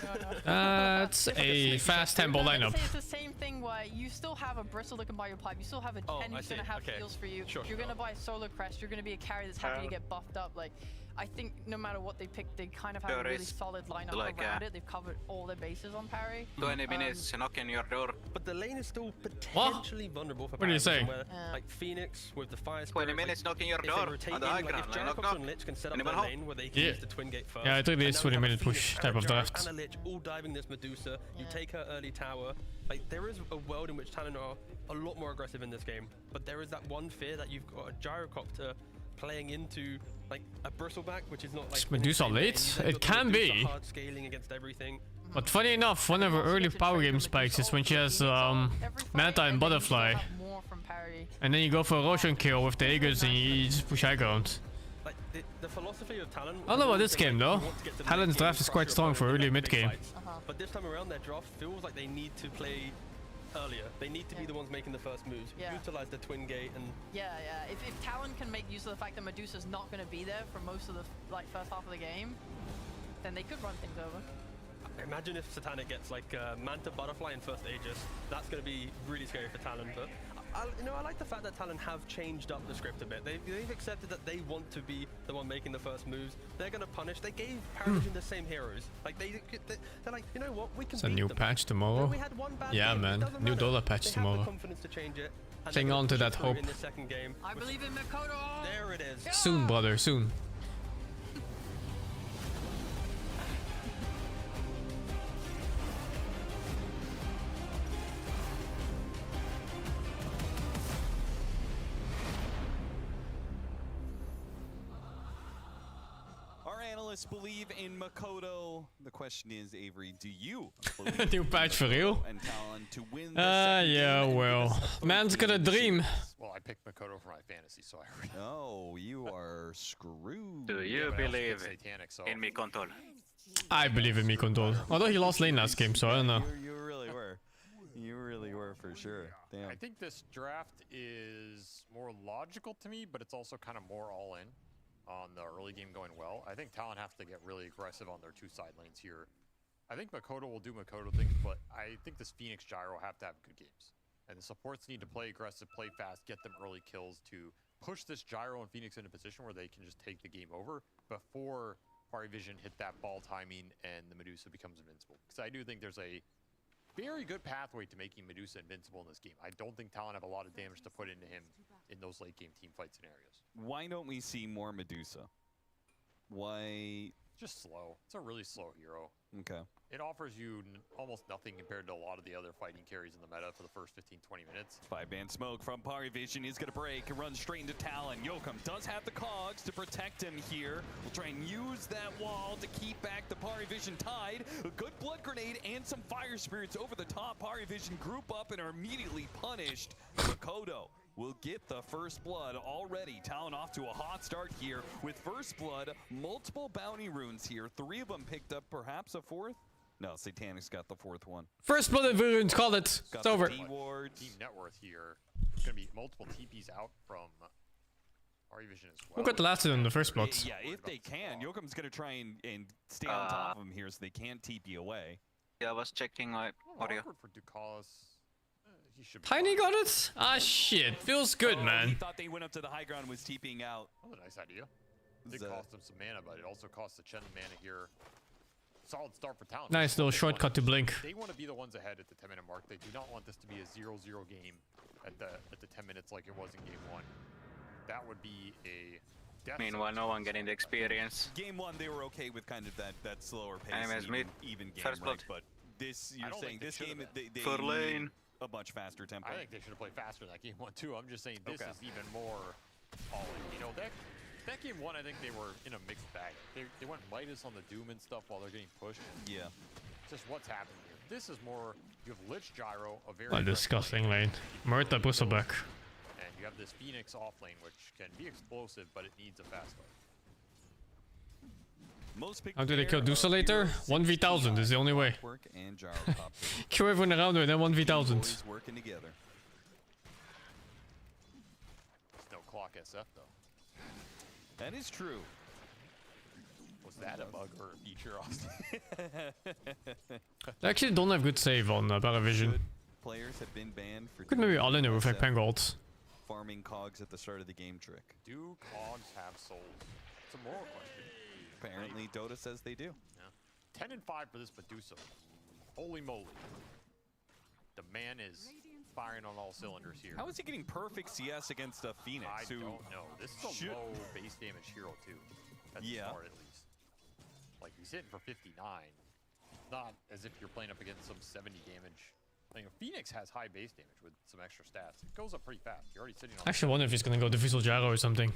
That's a fast tempo lineup. It's the same thing where you still have a bristle that can buy your pipe. You still have a 10 who's going to have heals for you. Sure, you're going to buy a solar crest. You're going to be a carry that's happy to get buffed up. Like, I think no matter what they pick, they kind of have a really solid lineup around it. They've covered all their bases on parry. 20 minutes knocking your door. But the lane is still potentially vulnerable for What are you saying? Like Phoenix with the fire 20 minutes knocking your door on the high ground. If Jericho and Lich can set up their lane where they can use the twin gate first. Yeah, I think this 20-minute push type of draft. And a Lich all diving this Medusa. You take her early tower. Like, there is a world in which Talon are a lot more aggressive in this game. But there is that one fear that you've got a gyrocopter playing into like a bristleback, which is not like Medusa late. It can be. Hard scaling against everything. But funny enough, one of her early power game spikes is when she has Manta and Butterfly. And then you go for a Roshan kill with the Aegis and you just push high ground. Like the philosophy of Talon. I don't know about this game though. Talon's draft is quite strong for early mid game. But this time around, their draft feels like they need to play earlier. They need to be the ones making the first moves. Utilize the twin gate and... Yeah. If Talon can make use of the fact that Medusa's not going to be there for most of the first half of the game, then they could run things over. Imagine if Satanic gets like Manta Butterfly in first Aegis. That's going to be really scary for Talon. But I like the fact that Talon have changed up the script a bit. They've accepted that they want to be the one making the first moves. They're going to punish. They gave Paravision the same heroes. Like they're like, you know what, we can. It's a new patch tomorrow. We had one bad Yeah, game. man. New dollar patch they tomorrow. Have the confidence to change it. Hang on to that hope. In the second game. I believe in Mikoto. There it is. Soon, brother, soon. Analysts believe in Makoto. The question is, Avery, do you? New patch for real? And Talon to win yeah, well. Man's got a dream. Well, I picked Makoto for my fantasy, so I already... Oh, you are screwed. Do you believe in me control? I believe in me control. Although he lost lane last game, so I don't know. You really were. You really were for sure. Damn. I think this draft is more logical to me, but it's also kind of more all in on the early game going well. I think Talon have to get really aggressive on their two side lanes here. I think Makoto will do Makoto things, but I think this Phoenix Gyro have to have good games. And the supports need to play aggressive, play fast, get them early kills to push this Gyro and Phoenix into a position where they can just take the game over before Parivision hit that ball timing and the Medusa becomes invincible. Because I do think there's a very good pathway to making Medusa invincible in this game. I don't think Talon have a lot of damage to put into him in those late game team fight scenarios. Why don't we see more Medusa? Why? Just slow. It's a really slow hero. Okay. It offers you almost nothing compared to a lot of the other fighting carries in the meta for the first 15-20 minutes. 5-man smoke from Parivision is going to break and run straight into Talon. Yokum does have the cogs to protect him here. We'll try and use that wall to keep back the Parivision tide. A good blood grenade and some fire spirits over the top. Parivision group up and are immediately punished. Makoto will get the first blood already. Talon off to a hot start here with first blood. Multiple bounty runes here. 3 of them picked up, perhaps a 4th. No, Satanic's got the 4th one. First blood runes, called it. It's over. Team net worth here. There's going to be multiple TPs out from Parivision as well. Who got the last one in the first blood? Yeah, if they can. Yokum's going to try and stay on top of him here so they can't TP away. Yeah, I was checking my audio. For Ducalis. Tiny got it? Ah, shit. Feels good, man. He thought they went up to the high ground and was TPing out. That was a nice idea. It did cost him some mana, but it also cost the Chen mana here. Solid start for Talon. Nice little shortcut to blink. They want to be the ones ahead at the 10-minute mark. They do not want this to be a 0-0 game at the 10 minutes like it was in game 1. That would be a death. Meanwhile, no one getting the experience. Game 1, they were okay with kind of that slower pace, even game, first blood. But this, you're saying this game, they for lane. A much faster tempo. I think they should have played faster in that game 1 too. I'm just saying this is even more all in. You know, that game 1, I think they were in a mixed bag. They went Midas on the Doom and stuff while they're getting pushed. Yeah. Just what's happening here. This is more, you have Lich Gyro, a very disgusting lane. Murta Bristleback. And you have this Phoenix off lane, which can be explosive, but it needs a fast start. How do they kill Dusa later? 1v1000 is the only way. Kill everyone around her and then 1v1000. Working together. SF though. That is true. Was that a bug or a feature, Austin? They actually don't have good save on Paravision. Players have been banned for Could maybe all in it with like Pengold. farming cogs at the start of the game trick. Do cogs have souls? It's a moral question. Apparently, Dota says they do. Yeah. 10 and 5 for this Medusa. Holy moly. The man is firing on all cylinders here. How is he getting perfect CS against a Phoenix? I don't know. This is a low base damage hero too. That's smart at least. Like he's hitting for 59. Not as if you're playing up against some 70 damage. Like, Phoenix has high base damage with some extra stats. It goes up pretty fast. You're already sitting on. I actually wonder if he's gonna go Diffusal Gyro or something.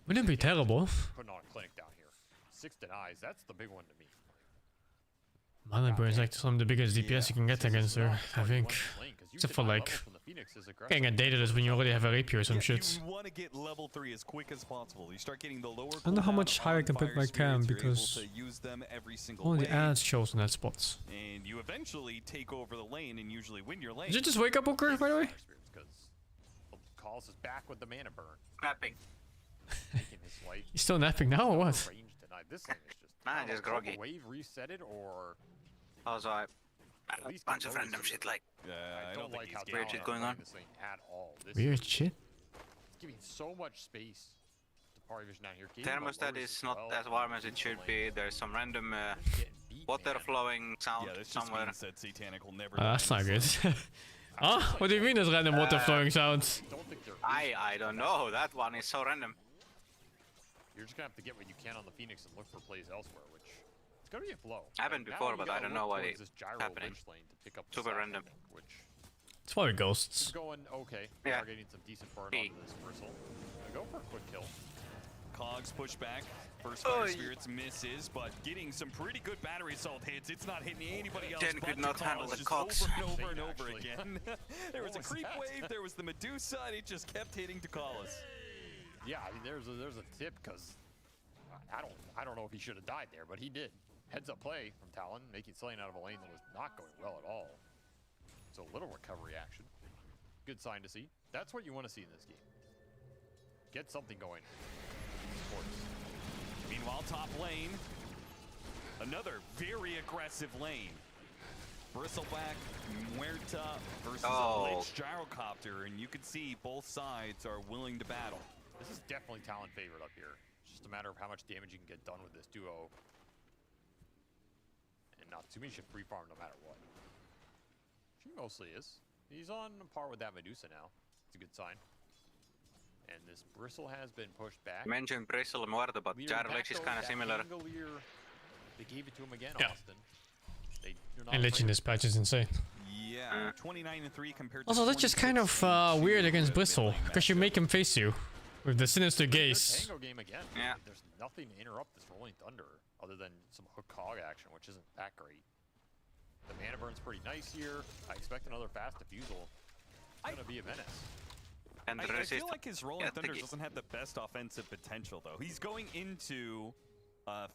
Wouldn't it be terrible? Putting on a clinic down here. 6 denies. That's the big one to me. Mana Burn is like some of the biggest DPS you can get against her, I think. Except for like getting a data when you already have a rapier or some shit. You want to get level 3 as quick as possible. You start getting the lower. I don't know how much higher I can put my cam because use them every single all the way, ads shows on that spot. and you eventually take over the lane and usually win your lane. Did you just wake up, Booker, by the way? Calls us back with the mana burn. Napping. He's still napping now or what? Range denied. This thing is just. Man, just groggy. Wave reset it or. Also, a bunch of random shit like. I don't like how weird shit going on. This thing at all. This Weird shit. It's giving so much space to Party Vision down here. Thermostat is not as warm as it should be. There's some random water flowing sound somewhere. That Satanic will never. That's not good. Huh? What do you mean there's random water flowing sounds? I don't know. That one is so random. You're just gonna have to get what you can on the Phoenix and look for plays elsewhere, which it's gonna be a flow. Happened before, but I don't know why it's happening. Super random. It's probably ghosts. It's going okay. Yeah. Targeting some decent burn on this bristle. Gonna go for a quick kill. Cogs push back. First Fire Spirits misses, but getting some pretty good battery assault hits. It's not hitting anybody else. Den could not handle the just cogs. over and over again. There was a creep wave. There was the Medusa, and it just kept hitting Takalis. Yeah, I mean, there's a tip because I don't know if he should have died there, but he did. Heads up play from Talon, making Slaying out of a lane that was not going well at all. So a little recovery action. Good sign to see. That's what you want to see in this game. Get something going. Meanwhile, top lane, another very aggressive lane. Bristleback, Muerta versus a Lich Gyrocopter, and you can see both sides are willing to battle. This is definitely Talon favorite up here. It's just a matter of how much damage you can get done with this duo. And not too many should free farm no matter what. She mostly is. He's on par with that Medusa now. It's a good sign. And this Bristle has been pushed back. Mentioned Bristle and Muerta, but Jarlex is kind of similar. They gave it to him again, Yeah. Austin. And Lich in this patch is insane. Yeah, 29 and 3 compared to. Also, that's just kind of weird against Bristle because you make him face you with the Sinister Gaze. Tango game again. Yeah. There's nothing to interrupt this Rolling Thunder other than some hook cog action, which isn't that great. The mana burn's pretty nice here. I expect another fast defusal. It's gonna be a menace. And I feel like his Rolling Thunder doesn't have the best offensive potential, though. He's going into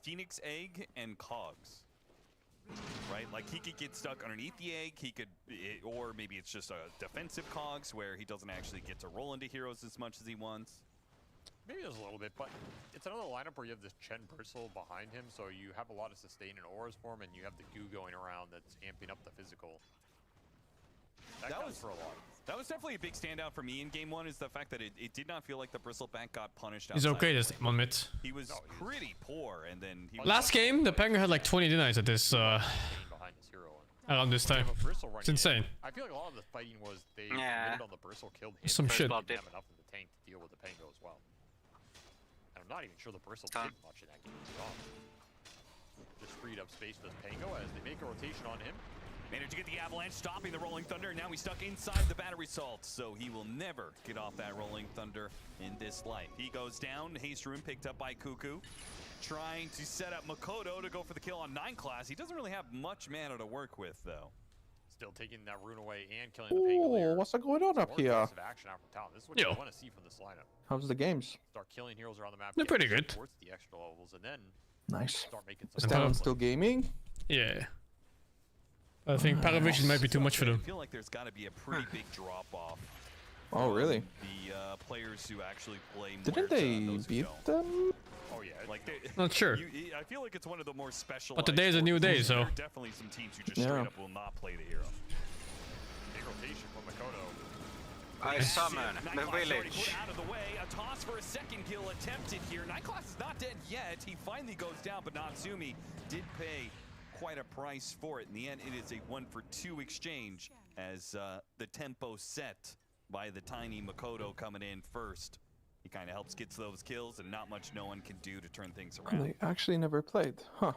Phoenix Egg and Cogs. Right? Like, he could get stuck underneath the egg, he could, or maybe it's just a defensive Cogs where he doesn't actually get to roll into heroes as much as he wants. Maybe there's a little bit, but it's another lineup where you have this Chen Bristle behind him, so you have a lot of sustain and auras for him, and you have the goo going around that's amping up the physical. That was for a lot. That was definitely a big standout for me in game one, is the fact that it did not feel like the Bristleback got punished. He's okay this game on mid. He was pretty poor, and then he Last game, the Penguin had like 20 denies at this around this time. It's insane. I feel like a lot of the fighting was they committed on the Bristle, killed him. Some shit. Didn't have enough in the tank to deal with the Pango as well. And I'm not even sure the Bristle did much in that game. Just freed up space for this Pango as they make a rotation on him. managed to get the Avalanche, stopping the Rolling Thunder, and now he's stuck inside the Battery Salt, so he will never get off that Rolling Thunder in this life. He goes down, Haste Rune picked up by Cuckoo, trying to set up Makoto to go for the kill on 9 class. He doesn't really have much mana to work with, though. Still taking that rune away and killing the Pangolier. What's going on up here? Action out from Talon. This is what you want to see from this lineup. How's the games? Start killing heroes around the map. They're pretty good. Towards the extra levels, and then nice. Start making Is Talon still gaming? Yeah. I think Paravision might be too much for them. I feel like there's got to be a pretty big drop-off. Oh, really? The players who actually play. Didn't they beat them? Oh yeah, like not sure. I feel like it's one of the more special. But today is a new day, so. There are definitely some teams who just straight up will not play the hero. Big rotation from Makoto. I summon the Nightclass already village. put out of the way. A toss for a second kill attempted here. Nightclass is not dead yet. He finally goes down, but Natsumi did pay quite a price for it. In the end, it is a 1-for-2 exchange as the tempo set by the tiny Makoto coming in first. He kind of helps get those kills, and not much no one can do to turn things around. They actually never played. Huh.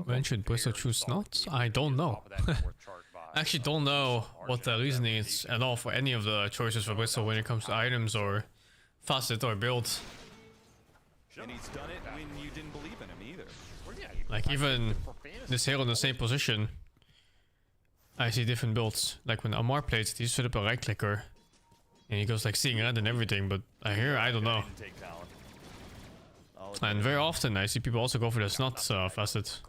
When should Bristol choose not? I don't know. I actually don't know what the reasoning is at all for any of the choices for Bristol when it comes to items or facet or builds. And he's done it when you didn't believe in him either. Like even this hero in the same position, I see different builds. Like when Amar plays, he set up a right clicker. And he goes like seeing red and everything, but I don't know. And very often I see people also go for the snot facet.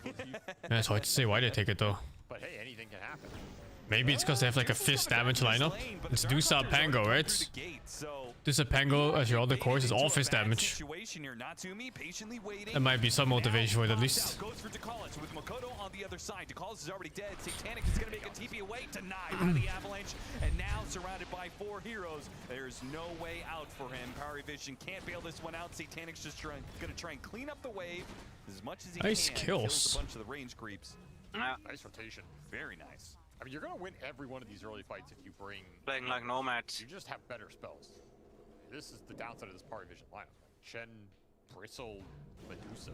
Yeah, it's hard to say why they take it though. But hey, anything can happen. Maybe it's because they have like a fist damage lineup. It's Dusa Pango, right? Dusa Pango as your other course is all fist damage. That might be some motivation for it at least. Goes for Dakalis with Makoto on the other side. Dakalis is already dead. Satanic is going to make a TP away, denied by the Avalanche, and now surrounded by 4 heroes. There's no way out for him. Power Vision can't bail this one out. Satanic's just going to try and clean up the wave as much as he nice can. Kills. Kills a bunch of the range creeps. Nice rotation. Very nice. I mean, you're gonna win every one of these early fights if you bring Playing like nomads. You just have better spells. This is the downside of this Power Vision lineup. Chen, Bristle, Medusa.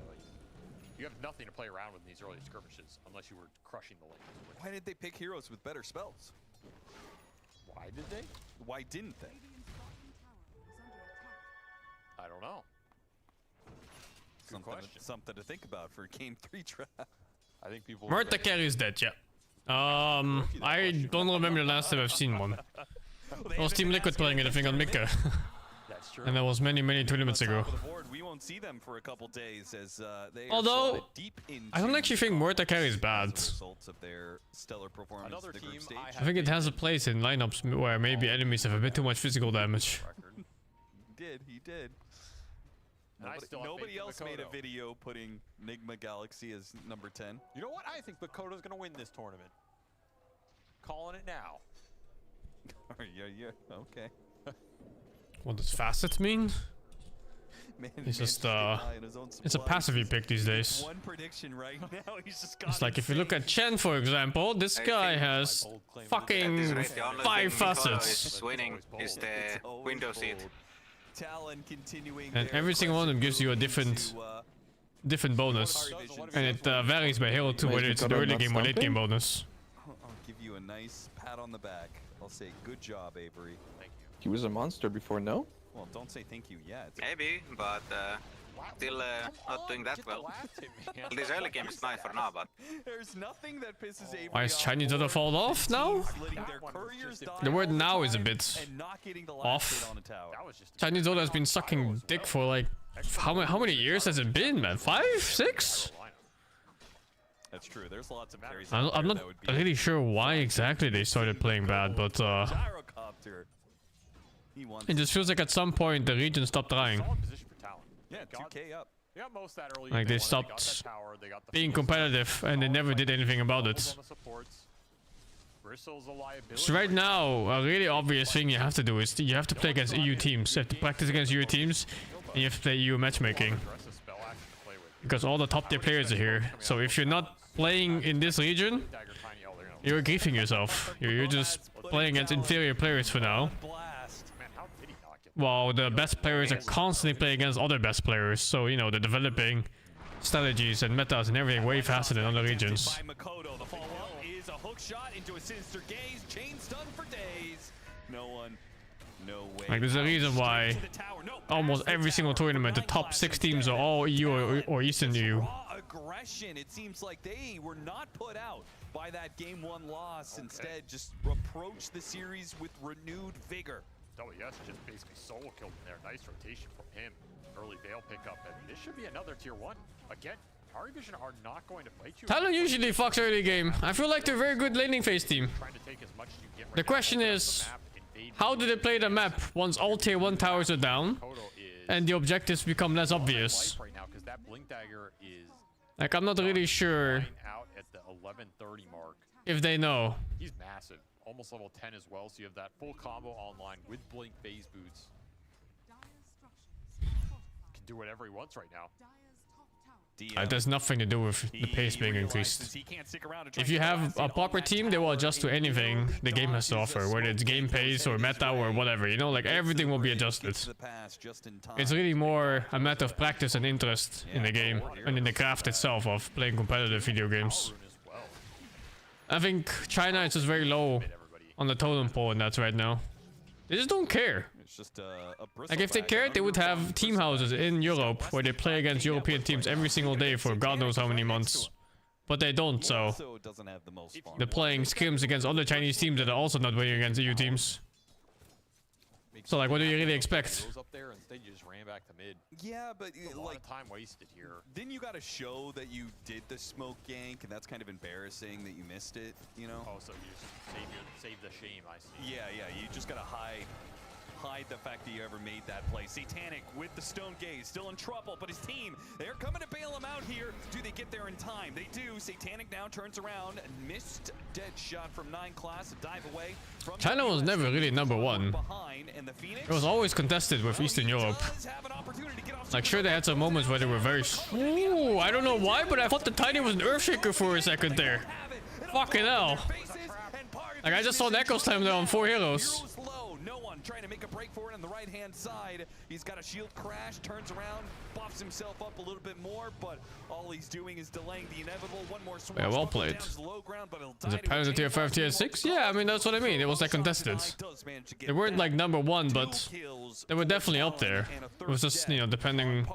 You have nothing to play around with in these early skirmishes unless you were crushing the lane. Why did they pick heroes with better spells? Why did they? Why didn't they? I don't know. Something to think about for Game 3 trap. I think people. Murta carry is dead, yeah. I don't remember the last time I've seen one. It was Team Liquid playing it, I think, on Mika. That's true. And that was many tournaments ago. We won't see them for a couple days as they although I don't actually think Murta carry is bad. Results of their stellar performance Another in the group team stage. I think it has a place in lineups where maybe enemies have a bit too much physical damage. He did. Nobody else made a video putting Nigma Galaxy as number 10. You know what? I think Makoto's gonna win this tournament. Calling it now. yeah, okay. What does facet mean? Man, It's just it's a passive he pick these days. One prediction right now. He's just It's like if you look at Chen, for example, this guy has fucking 5 facets. Is winning is the window seat. Talon continuing And every single one of them gives you a different bonus. And it varies by hero too, whether it's an early game or late game bonus. I'll give you a nice pat on the back. I'll say good job, Avery. Thank you. He was a monster before, no? Well, don't say thank you yet. Maybe, but still not doing that well. This early game is nice for now, but there's nothing that pisses Avery Why is Chinese Dota fall off now? The word now is a bit off. Chinese Dota has been sucking dick for like how many years has it been, man? 5, 6? That's true. There's lots of carries. I'm not really sure why exactly they started playing bad, but it just feels like at some point the region stopped trying. Yeah, 2K up. They got most of that early. Like they stopped being competitive and they never did anything about it. So right now, a really obvious thing you have to do is you have to play against EU teams. You have to practice against EU teams and you have to play EU matchmaking. Because all the top tier players are here. So if you're not playing in this region, you're griefing yourself. You're just playing against inferior players for now. While the best players are constantly playing against other best players. So, you know, they're developing strategies and metas and everything way faster than other regions. By Makoto, the follow-up is a hook shot into a sinister gaze. Chain stun for days. No way. Like, there's a reason why almost every single tournament, the top 6 teams are all EU or Eastern EU. Aggression. It seems like they were not put out by that game 1 loss. Instead, just approach the series with renewed vigor. WS just basically solo killed in there. Nice rotation from him. Early Veil pickup, and this should be another tier 1. Again, Power Vision are not going to fight you. Talon usually fucks early game. I feel like they're a very good laning phase team. Trying to take as much as you get right the question now. is, How do they play the map once all tier 1 towers are down and the objectives become less obvious? Right now, because that blink dagger is Like, I'm not really sure out at the 11:30 mark. if they know. He's massive, almost level 10 as well. So you have that full combo online with blink phase boots. Can do whatever he wants right now. There's nothing to do with the pace being increased. If you have a proper team, they will adjust to anything the game has to offer, whether it's game pace or meta or whatever, you know, like everything will be adjusted. It's really more a matter of practice and interest in the game and in the craft itself of playing competitive video games. I think China is just very low on the totem pole and that's right now. They just don't care. Like if they cared, they would have team houses in Europe where they play against European teams every single day for God knows how many months. But they don't, so they're playing scrims against other Chinese teams that are also not winning against EU teams. So like, what do you really expect? Goes up there, instead you just ran back to mid. Yeah, but a lot of time wasted here. Then you got to show that you did the smoke gank, and that's kind of embarrassing that you missed it, you know? Oh, so you just save the shame, I see. Yeah, you just got to hide the fact that you ever made that play. Satanic with the stone gaze, still in trouble, but his team, they're coming to bail him out here. Do they get there in time? They do. Satanic now turns around, missed dead shot from 9 class, a dive away from China was never really number 1. It was always contested with Eastern Europe. Like sure, they had some moments where they were very... Ooh, I don't know why, but I thought the Tiny was an Earthshaker for a second there. Fucking hell. Like I just saw an Echo Slam there on 4 heroes. Trying to make a break for it on the right-hand side. He's got a shield crash, turns around, buffs himself up a little bit more, but all he's doing is delaying the inevitable. One more swing. Yeah, well played. Is it Pirates tier 5, tier 6? Yeah, I mean, that's what I mean. It was like contested. They weren't like number 1, but they were definitely up there. It was just, you know, depending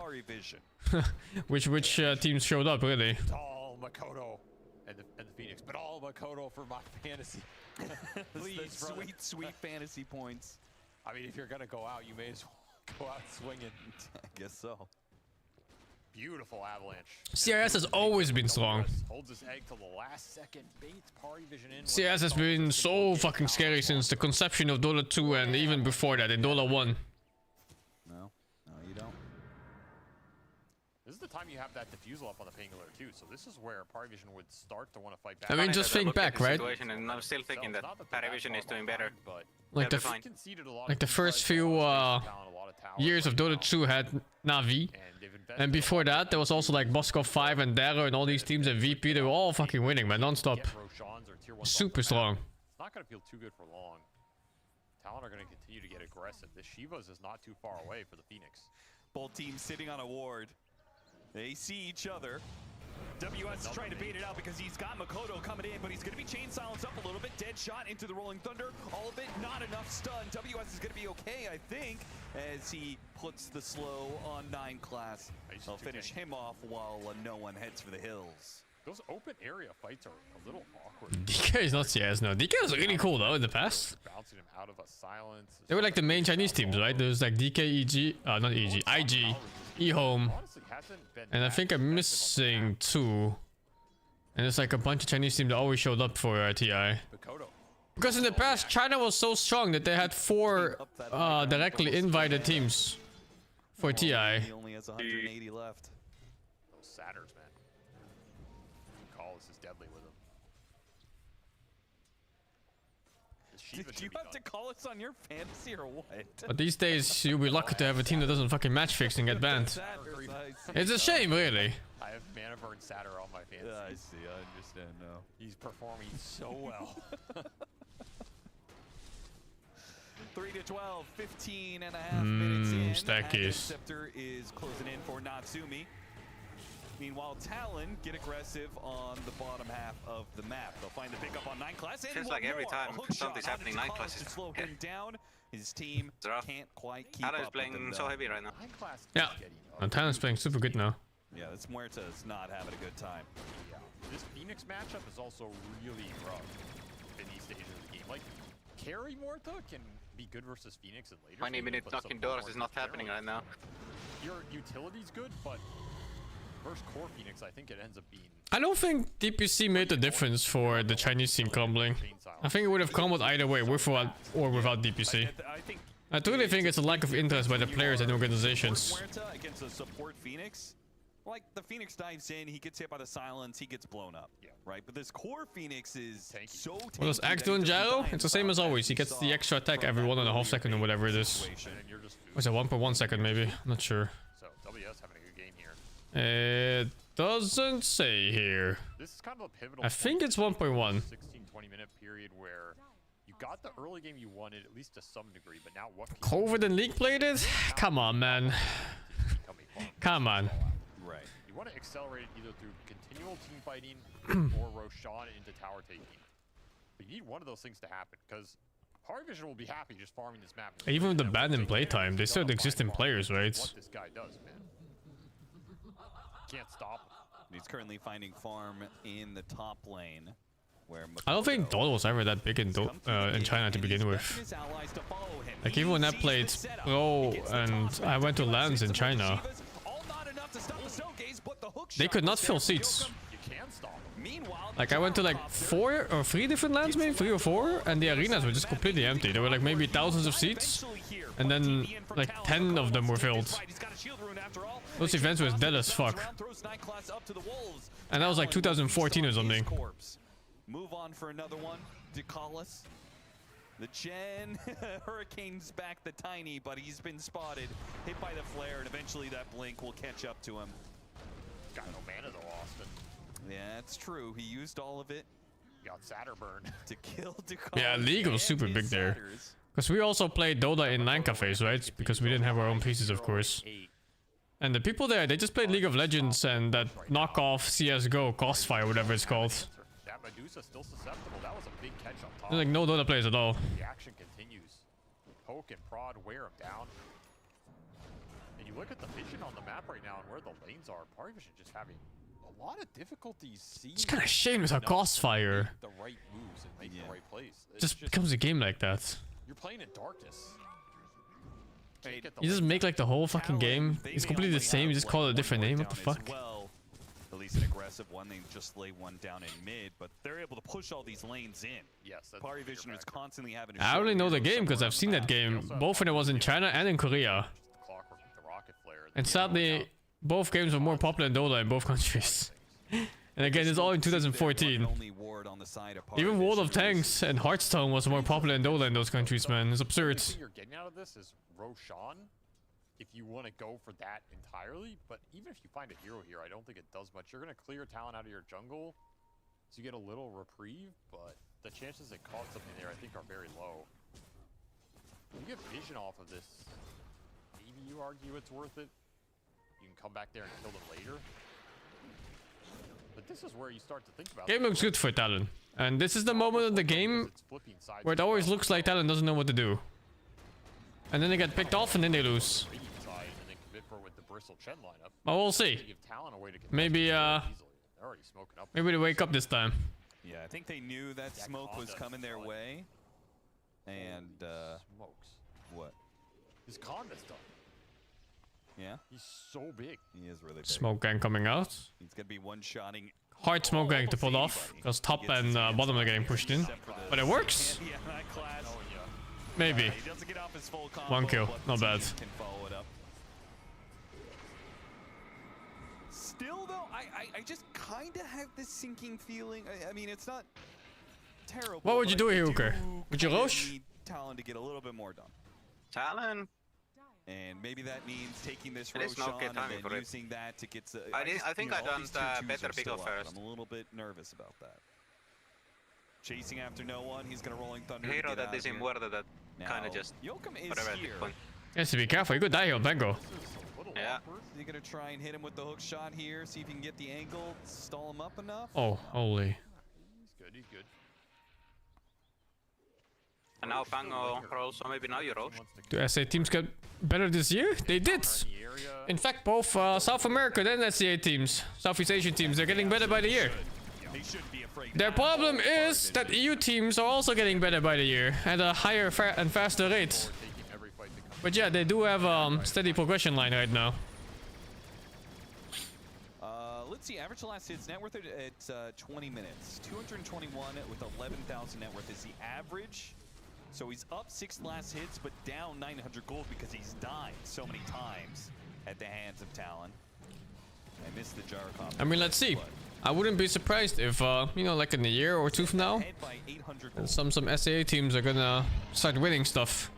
which teams showed up, really. All Makoto and the Phoenix, but all Makoto for my fantasy. Please, sweet fantasy points. I mean, if you're gonna go out, you may as well go out swinging. I guess so. Beautiful avalanche. CRS has always been strong. Holds his egg till the last second. Baits Party Vision in. CRS has been so fucking scary since the conception of Dota 2 and even before that in Dota 1. No, you don't. This is the time you have that diffusal up on the Pangolin too, so this is where Parivision would start to want to fight back. I mean, just think back, right? And I'm still thinking that Parivision is doing better. Like the first few years of Dota 2 had Na'Vi, and before that there was also like Boskov 5 and Darrow and all these teams and VP. They were all fucking winning, man, non-stop. Super strong. It's not gonna feel too good for long. Talon are gonna continue to get aggressive. The Shivas is not too far away for the Phoenix. Both teams sitting on a ward. They see each other. WS is trying to bait it out because he's got Makoto coming in, but he's going to be chain silenced up a little bit. Dead shot into the Rolling Thunder. All of it, not enough stun. WS is going to be okay, I think, as he puts the slow on 9 class. They'll finish him off while no one heads for the hills. Those open area fights are a little awkward. DK is not CS, no. DK was really cool though in the past. Bouncing him out of a silence. They were like the main Chinese teams, right? There was like DK, EG, not EG, IG, eHome, and I think I'm missing 2. And there's like a bunch of Chinese teams that always showed up for TI. Because in the past, China was so strong that they had 4 directly invited teams for TI. He only has 180 left. Those Satyrs, man. Callis is deadly with him. Did you have to call us on your fantasy or what? But these days, you'll be lucky to have a team that doesn't fucking match fix and get banned. It's a shame, really. I have Mana Burn Satyr on my fantasy. Yeah, I see. I understand now. He's performing so well. 3 to 12, 15 and a half minutes in. Stackies. Scepter is closing in for Natsumi. Meanwhile, Talon get aggressive on the bottom half of the map. They'll find the pickup on 9 class. And feels like every time something's happening, 9 class is slow him down. His team can't quite keep Talon up is playing with them, so heavy right now. Yeah, and Talon's playing super good now. Yeah, that's Muerta's not having a good time. Yeah, this Phoenix matchup is also really rough in these stages of the game. Like, carry Muerta can be good versus Phoenix in later. 20-minute knocking doors is not happening right now. Your utility's good, but first core Phoenix, I think it ends up being I don't think DPC made the difference for the Chinese scene crumbling. I think it would have crumbled either way, with or without DPC. I truly think it's a lack of interest by the players and organizations. Against a support Phoenix, like the Phoenix dives in, he gets hit by the silence, he gets blown up. Right, but this core Phoenix is so tanky. What does Axe do in gyro? It's the same as always. He gets the extra attack every 1.5 seconds or whatever it is. Was it 1.1 second maybe? I'm not sure. So WS having a good game here. It doesn't say here. This is kind of a pivotal. I think it's 1.1. 16-20 minute period where you got the early game you wanted at least to some degree, but now what? COVID and League played it? Come on, man. Come on. Right. You want to accelerate it either through continual team fighting or Roshan into tower taking. But you need one of those things to happen because Power Vision will be happy just farming this map. Even with the ban in playtime, they still have existing players, right? What this guy does, man. Can't stop him. He's currently finding farm in the top lane. Where I don't think Dota was ever that big in China to begin with. Like even when I played Pro and I went to LANs in China, they could not fill seats. Like I went to like 4 or 3 different LANs, maybe 3 or 4, and the arenas were just completely empty. There were like maybe thousands of seats, and then like 10 of them were filled. Those events were dead as fuck. And that was like 2014 or something. Move on for another one. Decalis. The Chen. Hurricane's back the Tiny, but he's been spotted. Hit by the flare, and eventually that blink will catch up to him. Got no mana though, Austin. Yeah, it's true. He used all of it. Got Satterburn to kill Decalis. Yeah, League was super big there. Because we also played Dota in LAN cafes, right? Because we didn't have our own PCs, of course. And the people there, they just played League of Legends and that knockoff CSGO, Crossfire, whatever it's called. That Medusa still susceptible. That was a big catch on top. There's like no Dota players at all. The action continues. Poke and prod, wear him down. And you look at the vision on the map right now and where the lanes are. Power Vision just having a lot of difficulties seeing. It's kind of shame with how Crossfire the right moves and make the right plays. just becomes a game like that. You're playing in darkness. You just make like the whole fucking game. It's completely the same. You just call it a different name. What the fuck? At least an aggressive one. They just lay one down in mid, but they're able to push all these lanes in. Yes, Power Vision is constantly having to I only know the game because I've seen that game both when it was in China and in Korea. And sadly, both games were more popular in Dota in both countries. And again, it's all in 2014. Even World of Tanks and Hearthstone was more popular in Dota in those countries, man. It's absurd. What you're getting out of this is Roshan, if you want to go for that entirely, but even if you find a hero here, I don't think it does much. You're going to clear talent out of your jungle, so you get a little reprieve, but the chances it caught something there, I think, are very low. You get vision off of this, maybe you argue it's worth it. You can come back there and kill them later. But this is where you start to think about Game looks good for Talon. And this is the moment of the game where it always looks like Talon doesn't know what to do. And then they get picked off and then they lose. Well, we'll see. Maybe maybe they wake up this time. Yeah, I think they knew that smoke was coming their way. And smokes. What? His Conda's done. Yeah? He's so big. He is really big. Smoke gang coming out. He's gonna be one-shotting. Hard smoke gang to pull off because top and bottom are getting pushed in. But it works. Maybe. 1 kill, not bad. Still though, I just kind of have this sinking feeling. I mean, it's not terrible. What would you do here, Hooker? Would you Roche? Need Talon to get a little bit more done. Talon. And maybe that means taking this There's Roshan no good and timing then for it. using that to get. I think I done the better pickle up, first. I'm a little bit nervous about that. Chasing after no one, he's gonna Rolling Thunder. Hero that is in Muerta that kind of just Yoakum is whatever here. He has to be careful. You could die here on Bengo. Yeah. You're gonna try and hit him with the hook shot here, see if you can get the angle, stall him up enough. Oh, holy. He's good, he's good. And now Pango rolls, so maybe now you roll. Do SA teams get better this year? They did. In fact, both South America and SCA teams, Southeast Asian teams, they're getting better by the year. Their problem is that EU teams are also getting better by the year at a higher and faster rate. But yeah, they do have a steady progression line right now. let's see. Average last hits net worth at 20 minutes. 221 with 11,000 net worth is the average. So he's up 6 last hits, but down 900 gold because he's died so many times at the hands of Talon. I missed the Jarkov. I mean, let's see. I wouldn't be surprised if, you know, like in a year or two from now, some SAA teams are gonna start winning stuff.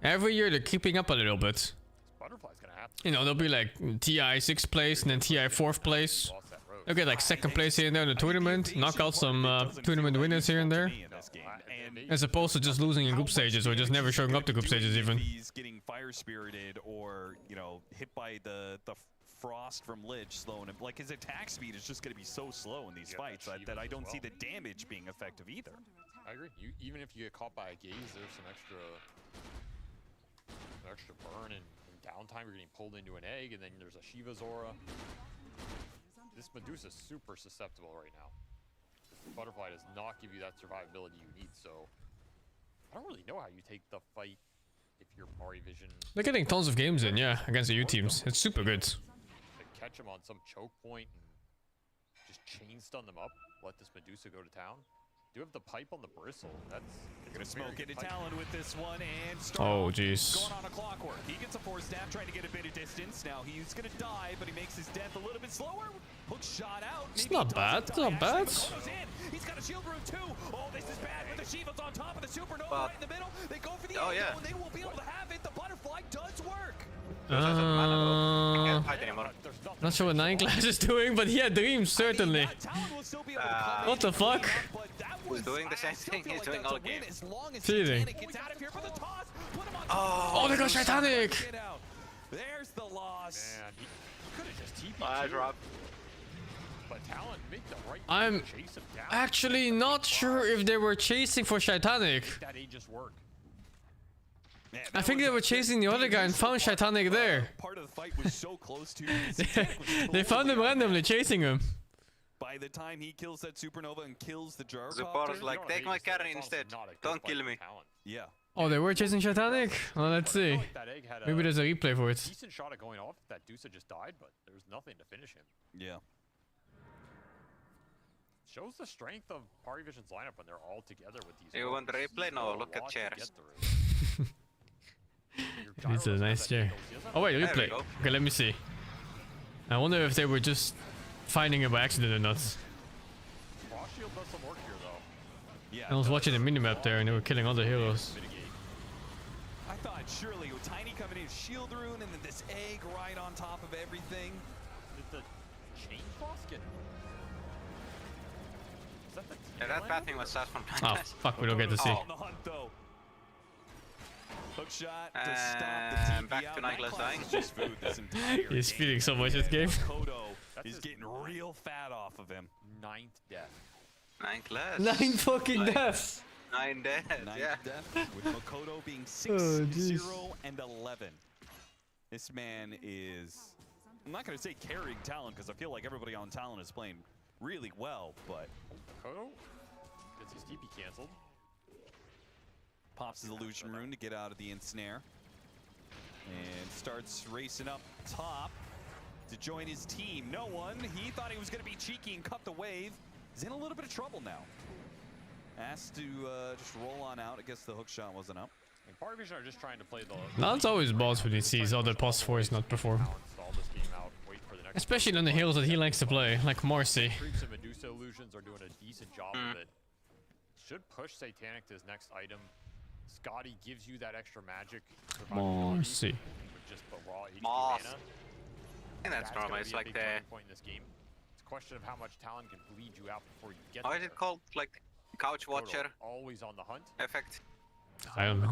Every year they're keeping up a little bit. Butterfly's gonna have to. You know, they'll be like TI 6th place and then TI 4th place. They'll get like 2nd place here and there in the tournament, knock out some tournament winners here and there. As opposed to just losing in group stages or just never showing up to group stages even. He's getting fire spirited or, you know, hit by the frost from Lich slowing him. Like his attack speed is just going to be so slow in these fights that I don't see the damage being effective either. I agree. Even if you get caught by a gaze, there's some extra burn and downtime. You're getting pulled into an egg, and then there's a Shiva's aura. This Medusa's super susceptible right now. Butterfly does not give you that survivability you need, so I don't really know how you take the fight if you're Mari Vision. They're getting tons of games in, yeah, against the U teams. It's super good. To catch them on some choke point and just chain stun them up, let this Medusa go to town. Do have the pipe on the bristle. That's gonna smoke into Talon with this one and oh jeez. Going on a clockwork. He gets a 4-stab, trying to get a bit of distance. Now he's gonna die, but he makes his death a little bit slower. Hook shot out. It's not bad. It's not bad. He's got a shield room too. Oh, this is bad. With the Shiva's on top of the supernova right in the middle. They go for the angle and they won't be able to have it. The butterfly does work. Not sure what 9 Class is doing, but he had dreams, certainly. What the fuck? He's doing the same thing he's doing all game. Cheating. Oh, they got Titanic! There's the loss. Man, he could have just TP'd. I drop. But Talon made the right I'm chase him down. actually not sure if they were chasing for Titanic. That just work. I think they were chasing the other guy and found Titanic there. Part of the fight was so close to. They found him randomly chasing him. By the time he kills that supernova and kills the Jarkov, Support's like, take my carry instead. Don't kill me. Yeah. Oh, they were chasing Titanic? Well, let's see. Maybe there's a replay for it. Decent shot at going off. That Dusa just died, but there's nothing to finish him. Yeah. Shows the strength of Parivision's lineup when they're all together with these. You want the replay? No, look at chairs. It's a nice chair. Oh wait, replay. Okay, let me see. I wonder if they were just finding it by accident or not. Frost Shield does some work here, though. Yeah. I was watching the minimap there and they were killing other heroes. I thought surely with Tiny coming in, Shield Rune, and then this egg right on top of everything. Did the chain frost get? Is that the Yeah, that bad thing was sus from Oh, fuck, we don't get to see. On the hunt, though. Hook shot to stop the TP back out. to Nicholas dying. Just food this entire He's game. feeling so much this game. Kodo is getting real fat off of him. 9th death. 9 less. 9 fucking deaths! 9 deaths, yeah. Death, with Makoto being 6, Oh, 0, and 11. This man is... I'm not going to say carrying Talon, because I feel like everybody on Talon is playing really well, but... Kodo gets his TP canceled. Pops his illusion rune to get out of the ensnare. And starts racing up top to join his team. No one. He thought he was going to be cheeky and cut the wave. He's in a little bit of trouble now. Asked to just roll on out. I guess the hook shot wasn't up. And Parivision are just trying to play the... Now it's always balls when he sees other pos 4s not perform. Especially on the heroes that he likes to play, like Marcy. Creeps and Medusa illusions are doing a decent job of it. Should push Satanic to his next item. Scotty gives you that extra magic. Marcy. With just the raw HP Moss. mana. And that's normal. It's like the... point in this game. It's a question of how much Talon can bleed you out before you get How there. is it called? Like couch watcher Always on the hunt. effect? I don't know.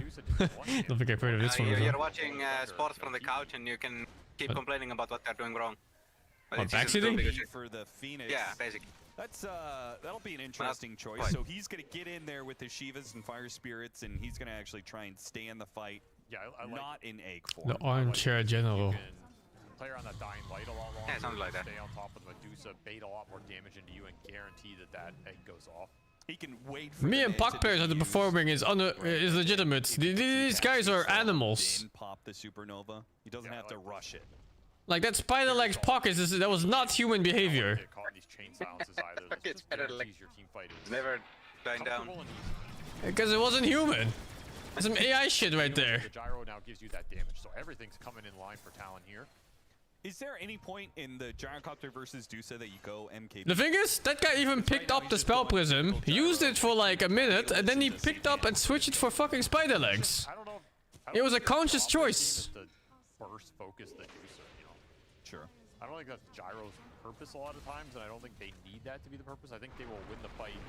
Don't think I've heard of this one. You're watching sports from the couch and you can keep complaining about what they're doing wrong. But it's just backseating? too big a shit. For the Phoenix. Yeah, basically. That's that'll be an interesting choice. So he's gonna get in there with his Shivas and Fire Spirits, and he's gonna actually try and stay in the fight. Yeah, I like not in egg form. The armchair general. Play around that dying light a lot longer. Yeah, something like that. Stay on top of the Medusa, bait a lot more damage into you, and guarantee that that egg goes off. He can wait for Me and Puck players are performing is legitimate. These guys are animals. Pop the supernova. He doesn't have to rush it. Like that spider legs pockets, that was not human behavior. It's better like never dying down. Because it wasn't human. Some AI shit right there. The gyro now gives you that damage, so everything's coming in line for Talon here. Is there any point in the Gyrocopter versus Dusa that you go MKB? The thing is, that guy even picked up the spell prism, used it for like a minute, and then he picked up and switched it for fucking spider legs. It was a conscious choice. Burst focus the Dusa, you know. Sure. I don't think that's Gyro's purpose a lot of times, and I don't think they need that to be the purpose. I think they will win the fight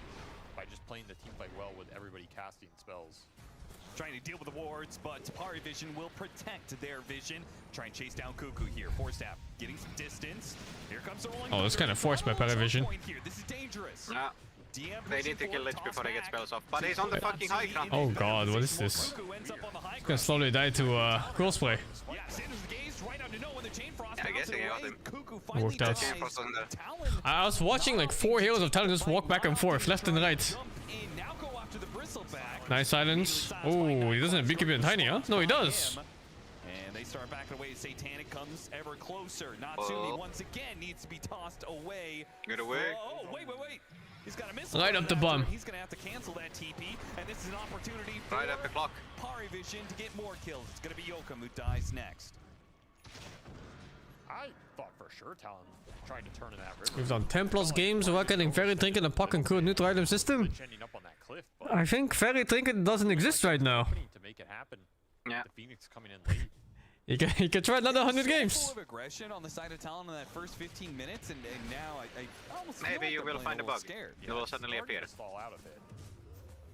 by just playing the team fight well with everybody casting spells. Trying to deal with the wards, but Tapari Vision will protect their vision. Try and chase down Cuckoo here. Force Staff getting some distance. Here comes the rolling. Oh, it's kind of forced by Paravision. This is dangerous. Yeah. They need to kill Lich before they get spells off. But he's on the fucking high ground. Oh god, what is this? He's gonna slowly die to crossplay. I guess I got him. Worked out. I was watching like 4 heroes of Talon just walk back and forth, left and right. Nice silence. Oh, he doesn't have BKB and Tiny, huh? No, he does. And they start backing away. Satanic comes ever closer. Natsumi once again needs to be tossed away. Get away. Oh, wait. He's got a missile. Right up the bum. He's going to have to cancel that TP. And this is an opportunity for right up the clock. Pari Vision to get more kills. It's going to be Yokum who dies next. I thought for sure Talon tried to turn in that river. We've done 10+ games without getting Fairy Trinket and Puck and Crew neutral item system. I think Fairy Trinket doesn't exist right now. To make it happen. Yeah. The Phoenix coming in late. He can try another 100 games. Full of aggression on the side of Talon in that first 15 minutes, and now I almost feel maybe like you will find a bug. Scared. It will suddenly appear. Fall out of it.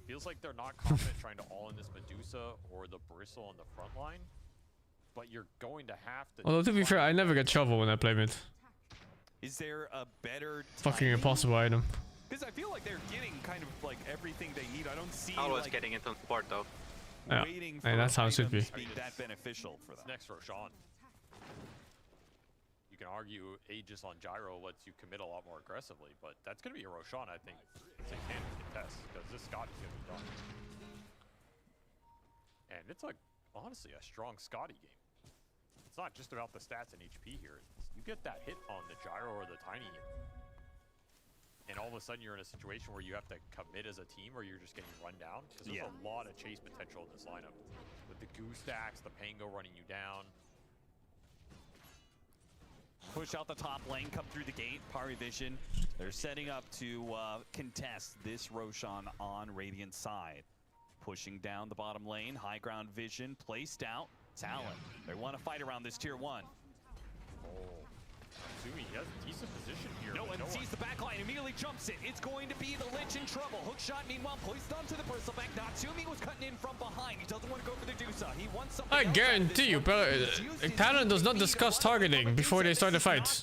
Feels like they're not confident trying to all in this Medusa or the Bristle on the front line. But you're going to have to. Although to be fair, I never get shovel when I play mid. Is there a better fucking impossible item? Because I feel like they're getting kind of like everything they need. I don't see always like, getting into support though. Yeah, and that's how it should be. Being that beneficial for them. Next Roshan. You can argue Aegis on Gyro lets you commit a lot more aggressively, but that's going to be a Roshan I think Satan can contest because this Scotty's going to be done. And it's like honestly a strong Scotty game. It's not just about the stats and HP here. You get that hit on the Gyro or the Tiny, and all of a sudden you're in a situation where you have to commit as a team or you're just getting run down. Because there's a lot of chase potential in this lineup. With the Goose stacks, the Pango running you down. Push out the top lane, come through the gate, Pari Vision. They're setting up to contest this Roshan on Radiant's side. Pushing down the bottom lane, high ground Vision placed out. Talon, they want to fight around this tier 1. Oh, Natsumi, he has a decent position here. No one sees the back line, immediately jumps it. It's going to be the Lich in trouble. Hookshot, meanwhile, placed onto the bristleback. Natsumi was cutting in from behind. He doesn't want to go for the Dusa. He wants something I guarantee you, Talon does not discuss targeting before they start the fight.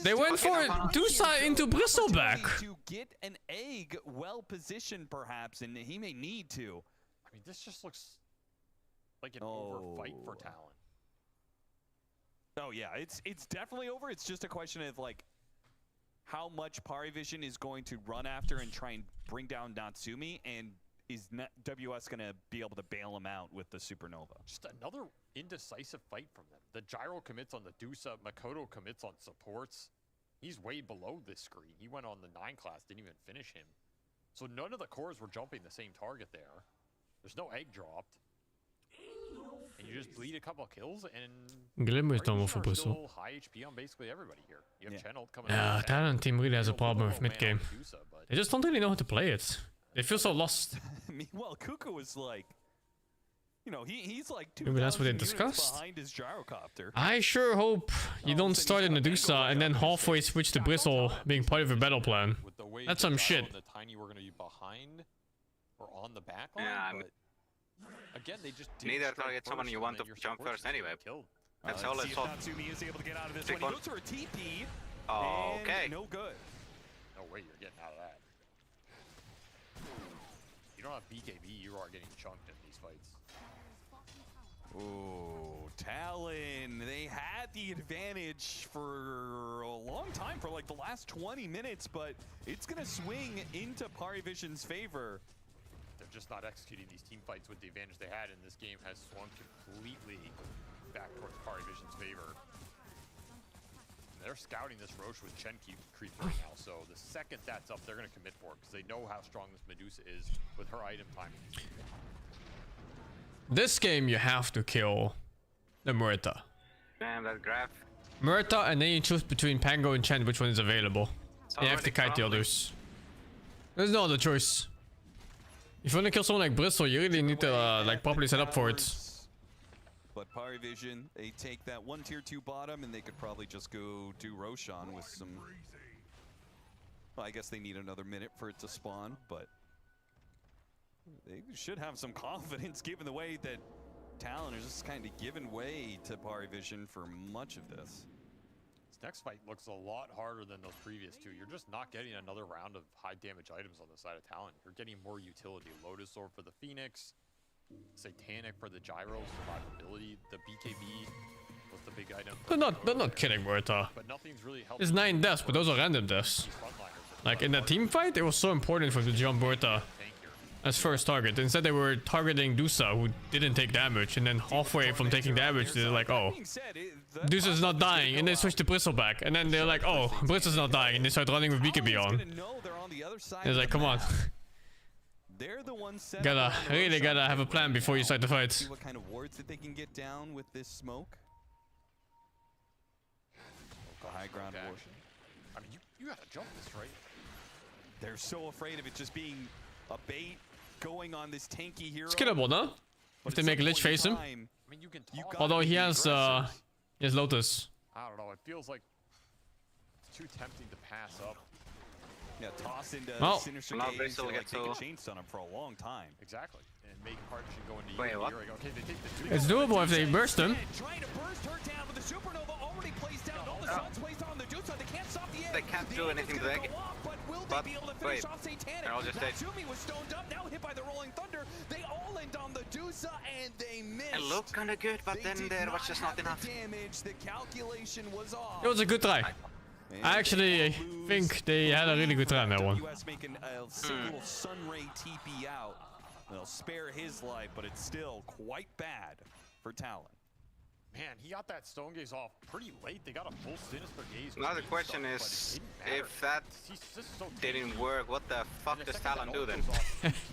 They went for Dusa into bristleback. To get an egg well positioned, perhaps, and he may need to. I mean, this just looks like an over fight for Talon. Oh yeah, it's definitely over. It's just a question of like how much Pari Vision is going to run after and try and bring down Natsumi, and is WS going to be able to bail him out with the Supernova? Just another indecisive fight from them. The Gyro commits on the Dusa, Makoto commits on supports. He's way below this screen. He went on the 9 class, didn't even finish him. So none of the cores were jumping the same target there. There's no egg dropped. And you just bleed a couple of kills, and Glimmer is normal for Bristle. still high HP on basically everybody here. You have Channel coming Yeah, Talon team really has a problem with mid game. They just don't really know how to play it. They feel so lost. Meanwhile, Cuckoo is like, you know, he's like 2,000 Maybe that's what they units discussed. behind his Gyrocopter. I sure hope you don't start in Medusa and then halfway switch to Bristle being part of your battle plan. That's some shit. The Tiny were going to be behind or on the back line, Yeah, but again, they just need to target someone you want to jump first anyway. That's all it's all. Natsumi is able to get out of this one. He goes for a TP. Okay. And no good. No way you're getting out of that. You don't have BKB, you are getting chunked in these fights. Ooh, Talon. They had the advantage for a long time, for like the last 20 minutes, but it's going to swing into Pari Vision's favor. They're just not executing these team fights with the advantage they had, and this game has swung completely back towards Pari Vision's favor. And they're scouting this Roche with Chen creep right now, so the second that's up, they're going to commit for it because they know how strong this Medusa is with her item timing. This game you have to kill the Murta. Damn, that graph. Murta, and then you choose between Pango and Chen, which one is available. You have to kite the others. There's no other choice. If you want to kill someone like Bristol, you really need to like properly set up for it. But Pari Vision, they take that one tier 2 bottom, and they could probably just go do Roshan with some. Well, I guess they need another minute for it to spawn, but they should have some confidence given the way that Talon is just kind of giving way to Pari Vision for much of this. This next fight looks a lot harder than those previous two. You're just not getting another round of high damage items on the side of Talon. You're getting more utility. Lotus Sword for the Phoenix, Satanic for the Gyro, survivability. The BKB was the big item. They're not killing Murta. But nothing's really helped. It's 9 deaths, but those are random deaths. Like in that team fight, it was so important for them to jump Murta as first target. Instead, they were targeting Dusa, who didn't take damage, and then halfway from taking damage, they're like, oh, Dusa's not dying, and they switch to Bristleback, and then they're like, oh, Bristle's not dying, and they start running with BKB on. It's like, come on. Really gotta have a plan before you start the fight. See what kind of wards that they can get down with this smoke. The high ground abortion. I mean, you gotta jump this, right? They're so afraid of it just being a bait going on this tanky hero. It's killable, no? If they make Lich face him. I mean, you can Although he has Lotus. I don't know. It feels like it's too tempting to pass up. Yeah, toss into well, Sinister Gaze to like take a chainstone on him for a long time. Exactly. And make Partition go into Wait, what? Okay, they take the It's doable if they burst him. Trying to burst her down with the supernova already placed down. All the sun's placed on the Dusa. They can't stop the edge. They can't do anything to the egg. But be able to finish off Satanic? They're all just dead. Natsumi was stoned up, now hit by the Rolling Thunder. They all end on the Dusa and they missed. It looked kind of good, but then there was just not enough. Damage. The calculation was off. It was a good try. I actually think they had a really good try on that one. US making a single Sunray TP out. They'll spare his life, but it's still quite bad for Talon. Man, he got that Stone Gaze off pretty late. They got a full Sinister Gaze. Now the question is, if that didn't work, what the fuck does Talon do then?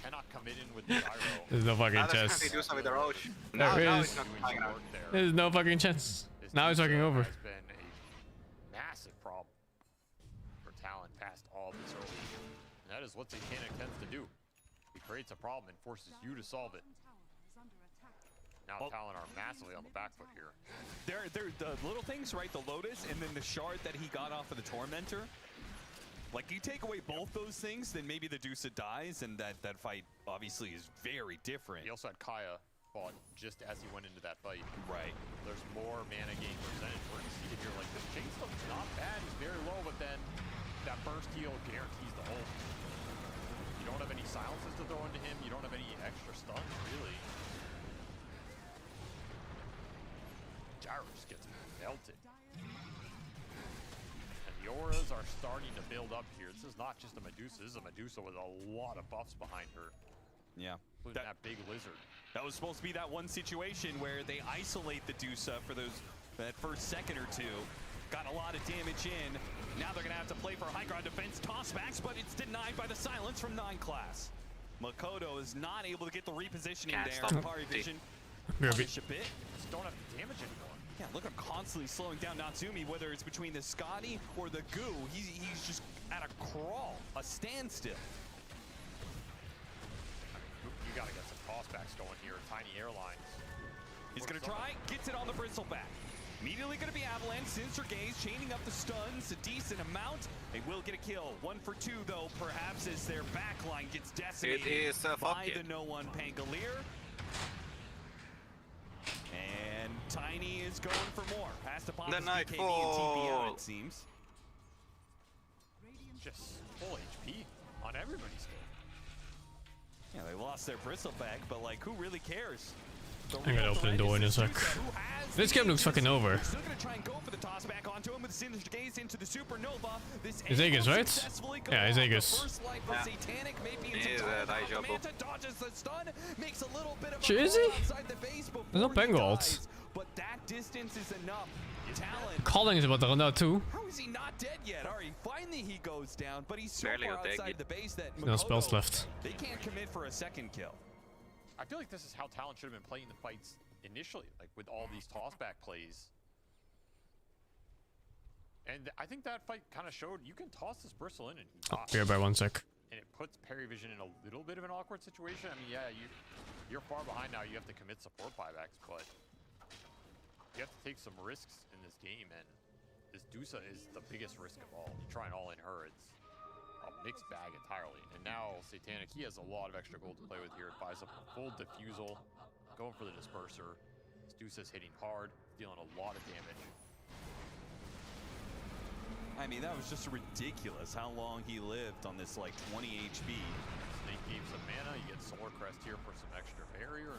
Cannot come in with the gyro. There's no fucking chance. Do something with the Roche. There's no fucking chance. Now it's fucking over. It's been a massive problem for Talon past all of this early. And that is what Satanic tends to do. He creates a problem and forces you to solve it. Now Talon are massively on the back foot here. They're the little things, right? The Lotus and then the shard that he got off of the Tormentor. Like, you take away both those things, then maybe the Dusa dies, and that fight obviously is very different. He also had Kaya fought just as he went into that fight. Right. There's more mana gain percentage. We're gonna see it here. Like, this Chainstone's not bad. He's very low, but then that burst heal guarantees the ult. You don't have any silences to throw into him. You don't have any extra stuns, really. Gyros gets melted. And the auras are starting to build up here. This is not just a Medusa. This is a Medusa with a lot of buffs behind her. Yeah. Including that big lizard. That was supposed to be that one situation where they isolate the Dusa for that first second or two. Got a lot of damage in. Now they're going to have to play for high ground defense tossbacks, but it's denied by the silence from 9 class. Makoto is not able to get the repositioning there. Pari Vision punish a bit. Just don't have the damage anymore. Yeah, look, I'm constantly slowing down Natsumi, whether it's between the Scotty or the Goo. He's just at a crawl, a standstill. You gotta get some tossbacks going here. Tiny airlines. He's gonna try, gets it on the Bristleback. Immediately gonna be Avalanche, Sinister Gaze, chaining up the stuns, a decent amount. They will get a kill. 1 for 2 though, perhaps, as their backline gets decimated by the no-one Pangolier. And Tiny is going for more. Has to pop his BKB and TP out, it seems. Just full HP on everybody still. Yeah, they lost their Bristleback, but like, who really cares? I'm gonna open the door in a sec. This game looks fucking over. Still gonna try and go for the tossback onto him with Sinister Gaze into the Supernova. It's Aegis, right? Yeah, it's Aegis. Is he? There's no Bengal ult. but that distance is enough. Talon. Calling is about to run out too. How is he not dead yet? Alright, finally he goes down, but he's so Barely far got outside the base that No spells left. They can't commit for a second kill. I feel like this is how Talon should have been playing the fights initially, like with all these tossback plays. And I think that fight kind of showed you can toss this Bristle in and he Oh, here by 1 sec. and it puts Parry Vision in a little bit of an awkward situation. I mean, yeah, you're far behind now. You have to commit support buybacks, but you have to take some risks in this game, and this Dusa is the biggest risk of all. You try and all in her, it's a mixed bag entirely. And now Satanic, he has a lot of extra gold to play with here. It buys up a full defusal, going for the disperser. This Dusa's hitting hard, dealing a lot of damage. I mean, that was just ridiculous how long he lived on this like 20 HP. Snake gave some mana, you get Solar Crest here for some extra barrier.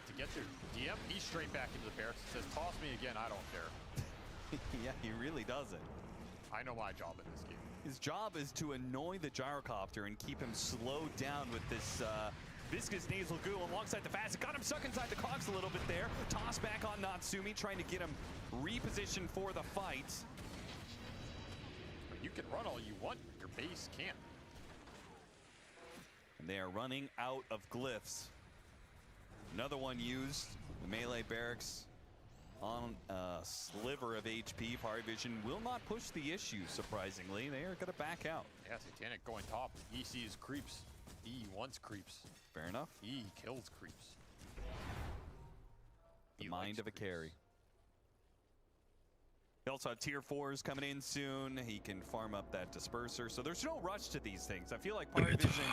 To get to DM, he's straight back into the barracks and says, toss me again, I don't care. Yeah, he really doesn't. I know my job in this game. His job is to annoy the gyrocopter and keep him slowed down with this viscous nasal goo alongside the fast. It got him stuck inside the cogs a little bit there. Toss back on Natsumi, trying to get him repositioned for the fight. But you can run all you want, your base can't. And they are running out of glyphs. Another one used, the melee barracks on a sliver of HP. Parry Vision will not push the issue, surprisingly. They are going to back out. Yeah, Satanic going top. He sees creeps. He wants creeps. Fair enough. He kills creeps. The mind of a carry. He also have tier 4s coming in soon. He can farm up that disperser. So there's no rush to these things. I feel like Parry Vision...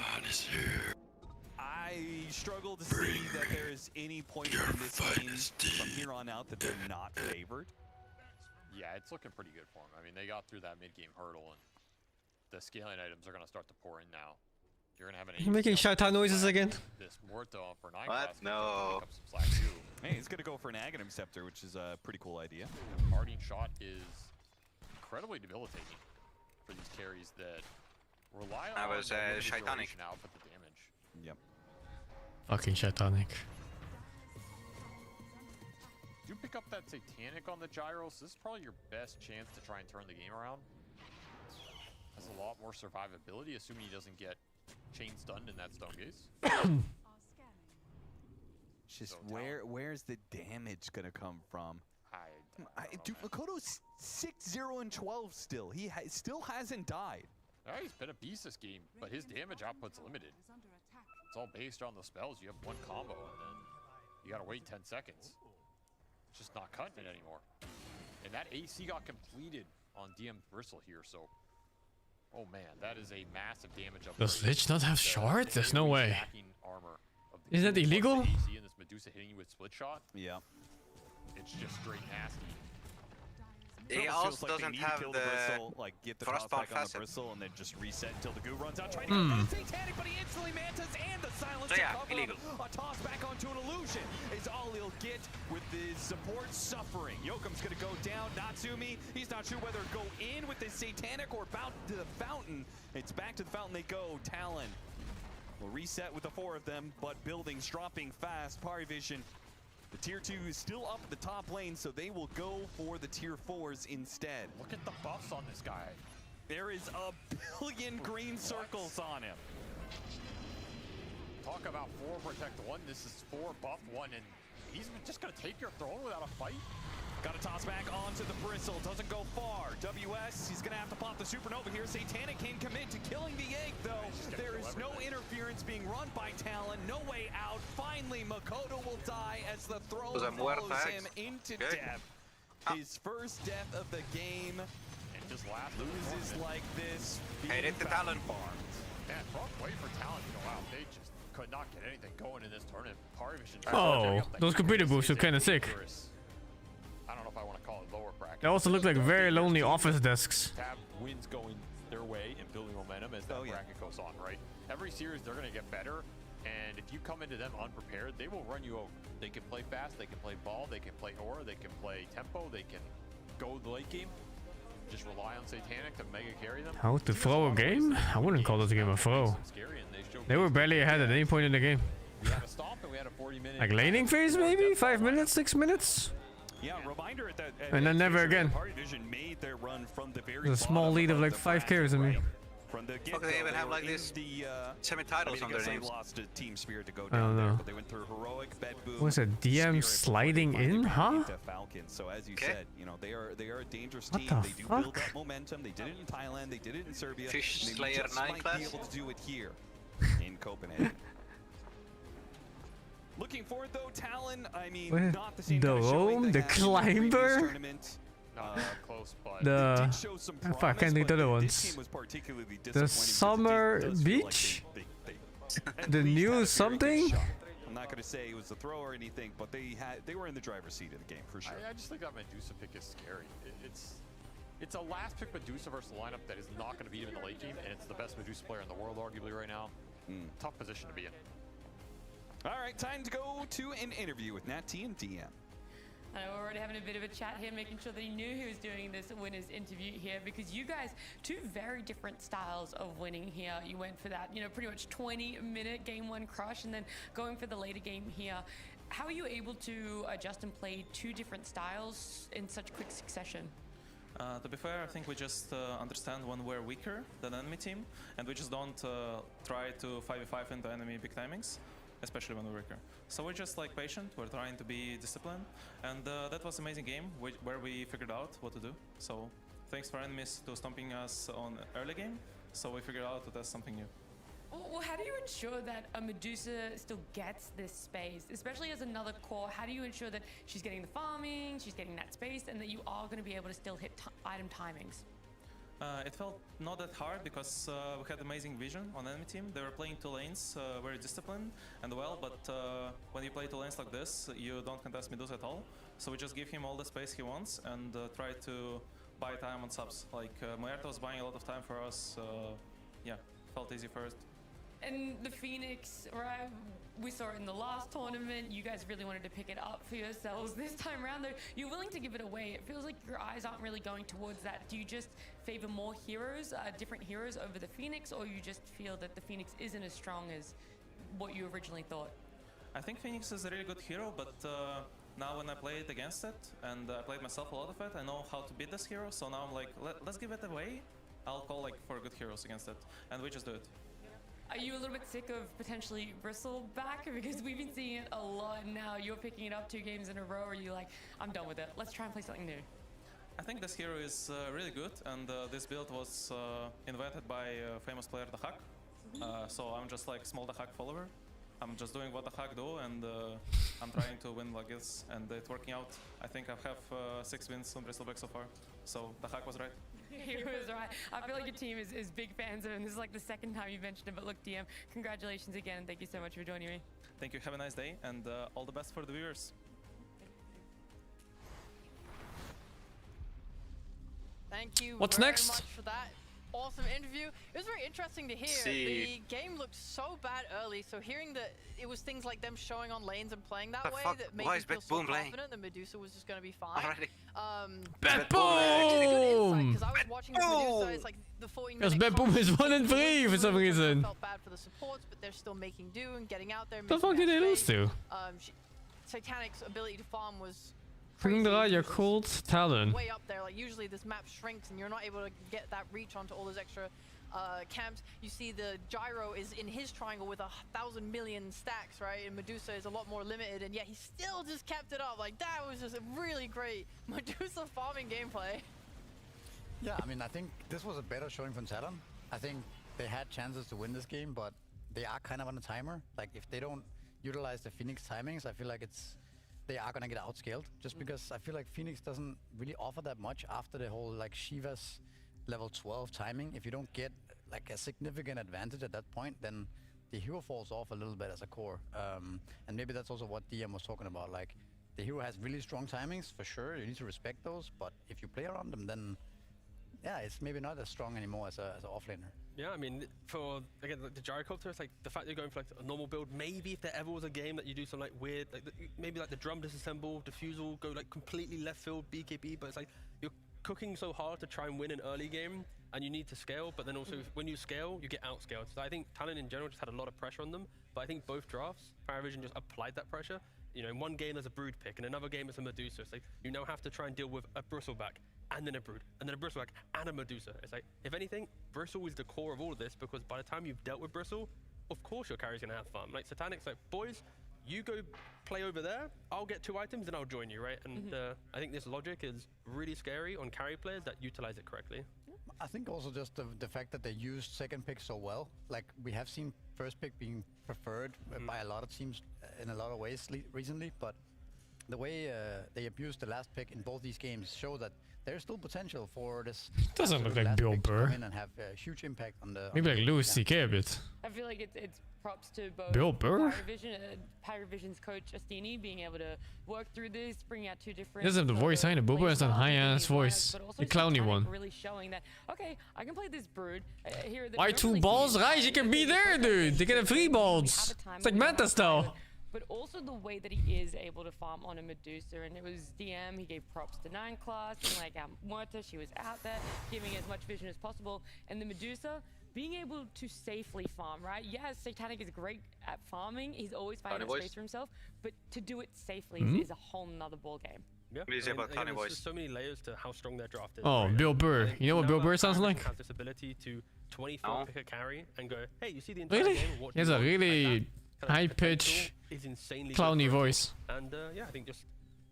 I struggle to see that there is any point in this game from here on out that they're not favored. Yeah, it's looking pretty good for him. I mean, they got through that mid-game hurdle, and the scaling items are going to start to pour in now. You're going to have an... You're making shaitan noises again? This Morto for 9 What? No. Pick up some slack too. Hey, he's going to go for an Aghanim Scepter, which is a pretty cool idea. Parting shot is incredibly debilitating for these carries that rely on... I was Shaitanic. Output the damage. Yep. Fucking Shaitanic. Do pick up that Satanic on the gyros. This is probably your best chance to try and turn the game around. Has a lot more survivability, assuming he doesn't get chain stunned in that stone gaze. Just where's the damage gonna come from? Dude, Makoto's 6-0-12 still. He still hasn't died. Yeah, he's been a beast this game, but his damage output's limited. It's all based on the spells. You have one combo, and then you gotta wait 10 seconds. It's just not cutting it anymore. And that AC got completed on DM Bristle here, so... Oh man, that is a massive damage upgrade. Does Lich not have shard? There's no way. Armor of the Is that illegal? AC and this Medusa hitting you with split shot. Yeah. It's just straight nasty. He also doesn't have the bristle, like get the toss back on the bristle and then just reset until the goo runs out. Trying to go for the Satanic, but he instantly mantas and the silence so yeah, to illegal. A toss back onto an illusion is all he'll get with his support suffering. Yokum's gonna go down. Natsumi, he's not sure whether to go in with the Satanic or bounce to the fountain. It's back to the fountain they go. Talon will reset with the 4 of them, but buildings dropping fast. Parry Vision. The tier 2 is still up at the top lane, so they will go for the tier 4s instead. Look at the buffs on this guy. There is a billion green circles on him. Talk about 4 protect 1. This is 4 buff 1, and he's just gonna take your throne without a fight. Got to toss back onto the bristle. Doesn't go far. WS, he's going to have to pop the supernova here. Satanic can commit to killing the egg, though. There is no interference being run by Talon. No way out. Finally, Makoto will die as the throne follows him into death. His first death of the game. And just loses like this. Hey, it's the Talon. Man, rough way for Talon to go out. They just could not get anything going in this tournament. Parry Vision. Oh, those computer boosts are kind of sick. I don't know if I want to call it lower bracket. They also look like very lonely office desks. Have wins going their way and building momentum as that bracket goes on, right? Every series they're going to get better, and if you come into them unprepared, they will run you over. They can play fast, they can play ball, they can play aura, they can play tempo, they can go the late game. Just rely on Satanic to mega carry them. How to throw a game? I wouldn't call this game a throw. They were barely ahead at any point in the game. We had a stomp and we had a 40-minute. Like laning phase, maybe 5 minutes, 6 minutes. Yeah, reminder at that. And then never again. Party Vision made their run from the very There's a small lead of like 5 carries in me. From the Fuck, they even have like this semi-titles on their they names. lost to Team Spirit to go I don't down there, know. but they went through heroic, bed boom. What's a DM sliding in, huh? Falcons. So as you said, you know, they are a dangerous What team. the They do build fuck? up momentum. They did it in Thailand. They did it in Serbia. Fish and they Slayer just 9 might class? be able to do it here in Copenhagen. Looking forward though, Talon. I mean, What? not the same The kind of showing Rome, they the had in previous climber? tournament. Close, but The they did show some fuck, I promise, can't read the but other this ones. game was particularly The disappointing summer because it does feel like beach. they The at least had a new very good something. shot. I'm not going to say it was the throw or anything, but they were in the driver's seat of the game for sure. I just think that Medusa pick is scary. It's a last pick Medusa versus a lineup that is not going to beat him in the late game, and it's the best Medusa player in the world, arguably, right now. Tough position to be in. All right, time to go to an interview with Nat T and DM. I know we're already having a bit of a chat here, making sure that he knew he was doing this winners interview here, because you guys, two very different styles of winning here. You went for that, you know, pretty much 20-minute game one crush, and then going for the later game here. How are you able to adjust and play two different styles in such quick succession? To be fair, I think we just understand when we're weaker than enemy team, and we just don't try to 5v5 into enemy big timings, especially when we're weaker. So we're just like patient, we're trying to be disciplined, and that was an amazing game where we figured out what to do. So thanks for enemies to stomping us on early game, so we figured out to test something new. Well, how do you ensure that a Medusa still gets this space, especially as another core? How do you ensure that she's getting the farming, she's getting that space, and that you are going to be able to still hit item timings? It felt not that hard because we had amazing vision on enemy team. They were playing two lanes, very disciplined and well, but when you play two lanes like this, you don't contest Medusa at all. So we just give him all the space he wants and try to buy time on subs. Like Muerta was buying a lot of time for us. Yeah, felt easy first. And the Phoenix, right? We saw it in the last tournament. You guys really wanted to pick it up for yourselves. This time around, though, you're willing to give it away. It feels like your eyes aren't really going towards that. Do you just favor more heroes, different heroes over the Phoenix, or you just feel that the Phoenix isn't as strong as what you originally thought? I think Phoenix is a really good hero, but now when I played against it, and I played myself a lot of it, I know how to beat this hero, so now I'm like, let's give it away. I'll call like for good heroes against it, and we just do it. Are you a little bit sick of potentially Bristle back? Because we've been seeing it a lot now. You're picking it up 2 games in a row. Or you're like, I'm done with it. Let's try and play something new. I think this hero is really good, and this build was invented by a famous player, The Hack. So I'm just like small The Hack follower. I'm just doing what The Hack do, and I'm trying to win like this, and it's working out. I think I have 6 wins on Bristleback so far. So The Hack was right. He was right. I feel like your team is big fans of him. This is like the second time you mentioned it. But look, DM, congratulations again, and thank you so much for joining me. Thank you. Have a nice day, and all the best for the viewers. Thank you What's very next? much for that awesome interview. It was very interesting to hear. See. The game looked so bad early, so hearing that it was things like them showing on lanes and playing that The way fuck? that made Why me is feel Bad so Boom playing? confident that Medusa was just going to be fine. Already. Bad Boom! Because I was Bad watching Medusa, it's like the 14 Because minute Bad Boom is 1 and 3 for some reason. felt bad for the supports, but they're still making do and getting out there. The fuck did they lose to? Titanic's ability to farm was Tundra, Yakult, Talon. way up there. Like usually this map shrinks and you're not able to get that reach onto all those extra camps. You see the Gyro is in his triangle with 1,000 million stacks, right? And Medusa is a lot more limited, and yet he still just kept it up. Like that was just a really great Medusa farming gameplay. Yeah, I mean, I think this was a better showing from Talon. I think they had chances to win this game, but they are kind of on a timer. Like if they don't utilize the Phoenix timings, I feel like they are gonna get outscaled. Just because I feel like Phoenix doesn't really offer that much after the whole like Shiva's level 12 timing. If you don't get like a significant advantage at that point, then the hero falls off a little bit as a core. And maybe that's also what DM was talking about. Like the hero has really strong timings for sure. You need to respect those, but if you play around them, then yeah, it's maybe not as strong anymore as an offlaner. Yeah, I mean, for again the gyrocopter, it's like the fact you're going for like a normal build. Maybe if there ever was a game that you do some like weird, like maybe like the drum disassemble, diffusal, go like completely left field BKB, but it's like you're cooking so hard to try and win an early game, and you need to scale, but then also when you scale, you get outscaled. So I think Talon in general just had a lot of pressure on them, but I think both drafts, Paravision just applied that pressure. You know, in one game there's a Brood pick, in another game it's a Medusa. It's like, you now have to try and deal with a Bristleback, and then a Brood, and then a Bristleback, and a Medusa. It's like, if anything, Bristle is the core of all of this, because by the time you've dealt with Bristle, of course your carry's gonna have fun. Like, Satanic's like, boys, you go play over there, I'll get 2 items and I'll join you, right? And I think this logic is really scary on carry players that utilize it correctly. I think also just the fact that they used second pick so well. Like, we have seen first pick being preferred by a lot of teams in a lot of ways recently, but the way they abused the last pick in both these games show that there's still potential for this. Doesn't look like Bill Burr. Come in and have a huge impact on the. Maybe like Louis CK a bit. I feel like it's props to both Bill Burr? Paravision's coach Astini being able to work through this, bring out 2 different. He doesn't have the voice either. Bill Burr has that high ass voice. The clowny one. Really showing that, okay, I can play this Brood. Here Why 2 balls? Rise, you can be there, dude. They get a 3 balls. It's like Manta style. But also the way that he is able to farm on a Medusa, and it was DM, he gave props to 9 class, and like Muerta, she was out there, giving as much vision as possible, and the Medusa, being able to safely farm, right? Yes, Satanic is great at farming, he's always finding a space for himself, but to do it safely is a whole nother ball game. Yeah, there's so many layers to how strong their draft is. Oh, right? Bill Burr. You know what Bill Burr sounds like? Has this ability to 24 pick a carry and go, hey, you see the entire game? He has a really high pitch, clowny voice. And yeah, I think just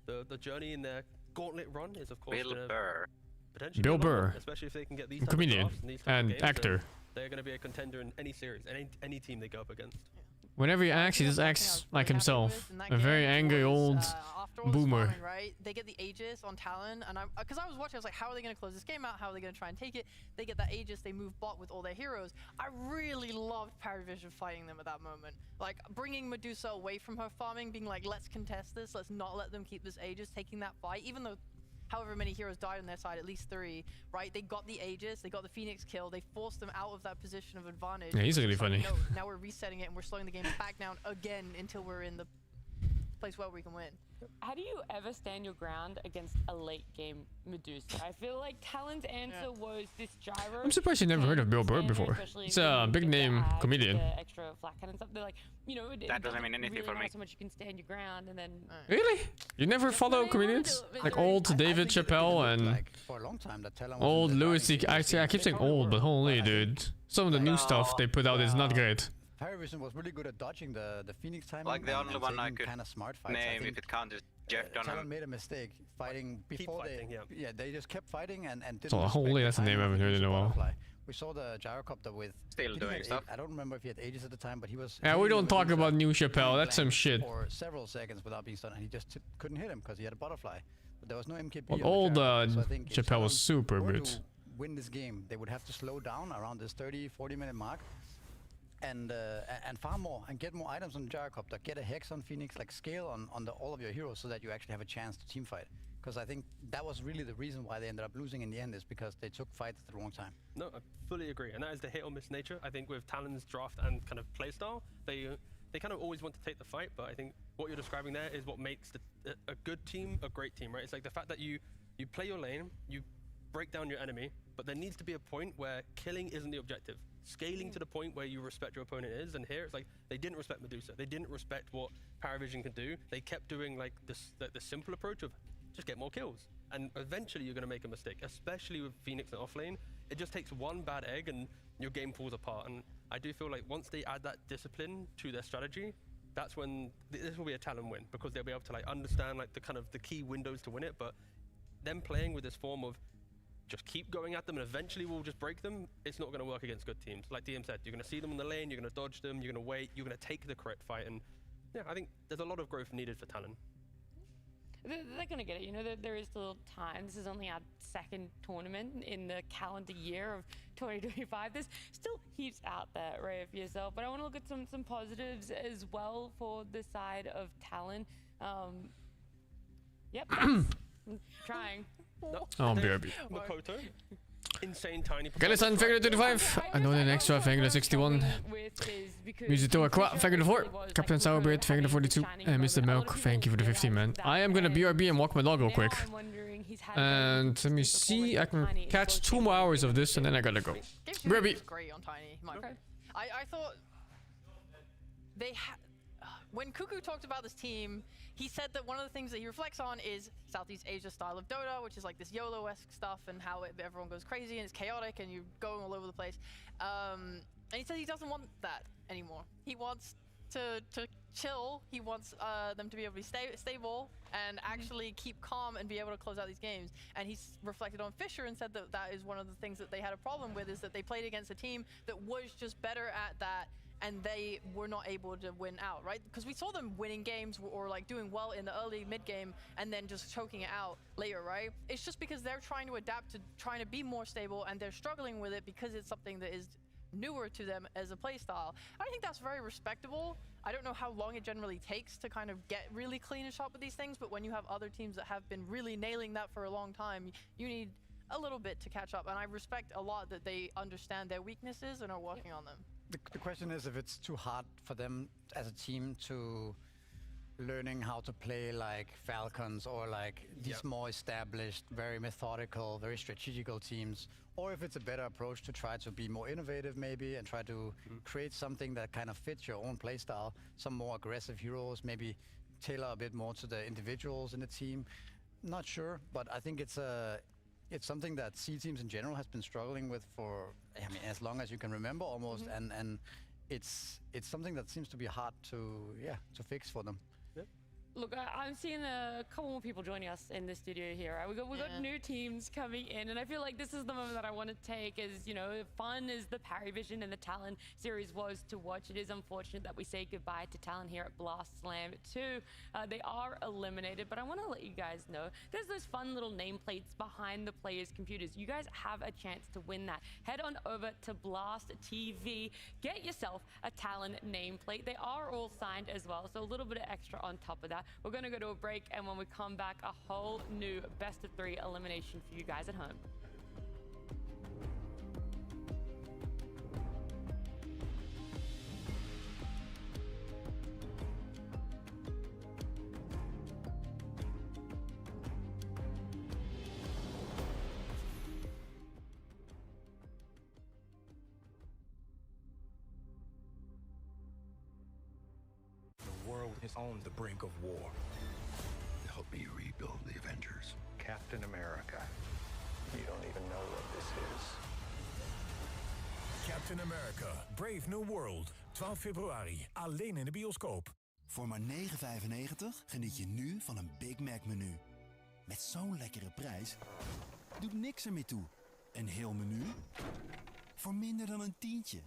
the journey in their gauntlet run is, of course, Bill Burr. Potentially Bill Burr, especially if they can get these comedian and actor. They're going to be a contender in any series, any team they go up against. Whenever he acts, he just acts like himself. A very angry old boomer. Farming, right? They get the Aegis on Talon, and because I was watching, I was like, how are they going to close this game out? How are they going to try and take it? They get that Aegis, they move bot with all their heroes. I really loved Paravision fighting them at that moment. Like, bringing Medusa away from her farming, being like, let's contest this, let's not let them keep this Aegis, taking that fight, even though however many heroes died on their side, at least 3, right? They got the Aegis, they got the Phoenix kill, they forced them out of that position of advantage. Yeah, he's really funny. No, now we're resetting it and we're slowing the game back down again until we're in the place where we can win. How do you ever stand your ground against a late game Medusa? I feel like Talon's answer was this gyro. I'm surprised you never heard of Bill Burr before. He's a big name comedian. Extra flat cannon stuff. They're like, you know, that doesn't mean anything really for me. So much you can stand your ground, and then. Really? You never follow comedians? Like old David Chappelle and for a long time, that Talon old Louis CK. I keep saying old, but holy dude, some of the new stuff they put out is not great. Paravision was really good at dodging the Phoenix timing. Like the only one I could kind of smart fights. name if it counts is Jeff Dunham. Talon made a mistake fighting before they just kept fighting and didn't. So holy, that's a name I haven't heard in a while. We saw the gyrocopter with still doing stuff. I don't remember if he had Aegis at the time, but he was. Yeah, we don't talk about new Chappelle. That's some shit. For several seconds without being stunned, and he just couldn't hit him because he had a butterfly. But there was no MKP. Well, old Chappelle was super good. To win this game, they would have to slow down around this 30-40 minute mark. And farm more and get more items on the gyrocopter, get a hex on Phoenix, like scale on all of your heroes so that you actually have a chance to team fight. Because I think that was really the reason why they ended up losing in the end, is because they took fights at the wrong time. No, I fully agree, and that is the hit or miss nature. I think with Talon's draft and kind of playstyle, they kind of always want to take the fight, but I think what you're describing there is what makes a good team a great team, right? It's like the fact that you play your lane, you break down your enemy, but there needs to be a point where killing isn't the objective. Scaling to the point where you respect your opponent is, and here it's like they didn't respect Medusa. They didn't respect what Paravision can do. They kept doing like the simple approach of just get more kills, and eventually you're going to make a mistake, especially with Phoenix and offlane. It just takes one bad egg and your game falls apart. And I do feel like once they add that discipline to their strategy, that's when this will be a Talon win, because they'll be able to like understand like the key windows to win it. But them playing with this form of just keep going at them and eventually we'll just break them, it's not going to work against good teams. Like DM said, you're going to see them in the lane, you're going to dodge them, you're going to wait, you're going to take the correct fight. And yeah, I think there's a lot of growth needed for Talon. They're going to get it. You know, there is still time. This is only our second tournament in the calendar year of 2025. There's still heaps out there, right, for yourself. But I want to look at some positives as well for the side of Talon. Yep, I'm trying. No. Oh, BRB. Makoto. Insane tiny. Gallisan, Figure 25. Another extra, Figure 61. Musito Aqua, Figure 4. Captain Sourbeard, Figure 42. And Mr. Milk, thank you for the 15, man. I am gonna BRB and walk my dog real quick. And let me see, I can catch 2 more hours of this and then I gotta go. Grabby. Great on Tiny. I thought they when Cuckoo talked about this team, he said that one of the things that he reflects on is Southeast Asia style of Dota, which is like this YOLO-esque stuff and how everyone goes crazy and it's chaotic and you're going all over the place. And he said he doesn't want that anymore. He wants to chill. He wants them to be able to be stable and actually keep calm and be able to close out these games. And he's reflected on Fisher and said that that is one of the things that they had a problem with, is that they played against a team that was just better at that and they were not able to win out, right? Because we saw them winning games or like doing well in the early mid game and then just choking it out later, right? It's just because they're trying to adapt to trying to be more stable and they're struggling with it because it's something that is newer to them as a play style. I think that's very respectable. I don't know how long it generally takes to kind of get really clean and sharp with these things, but when you have other teams that have been really nailing that for a long time, you need a little bit to catch up. And I respect a lot that they understand their weaknesses and are working on them. The question is if it's too hard for them as a team to learning how to play like Falcons or like these more established, very methodical, very strategical teams, or if it's a better approach to try to be more innovative maybe and try to create something that kind of fits your own play style, some more aggressive heroes, maybe tailor a bit more to the individuals in the team. Not sure, but I think it's something that C teams in general has been struggling with for, I mean, as long as you can remember almost, and it's something that seems to be hard to fix for them. Look, I'm seeing a couple more people joining us in the studio here. Right? We got new teams coming in, and I feel like this is the moment that I want to take as, you know, fun as the Parry Vision and the Talon series was to watch. It is unfortunate that we say goodbye to Talon here at Blast Slam 2. They are eliminated, but I want to let you guys know there's those fun little nameplates behind the players' computers. You guys have a chance to win that. Head on over to Blast TV, get yourself a Talon nameplate. They are all signed as well, so a little bit of extra on top of that. We're going to go to a break, and when we come back, a whole new best of 3 elimination for you guys at home. The world is on the brink of war. Help me rebuild the Avengers. Captain America. You don't even know what this is. Captain America, Brave New World. 12 februari, alleen in de bioscoop. Voor maar €9,95 geniet je nu van een Big Mac menu. Met zo'n lekkere prijs doet niks er meer toe. Een heel menu voor minder dan een tientje.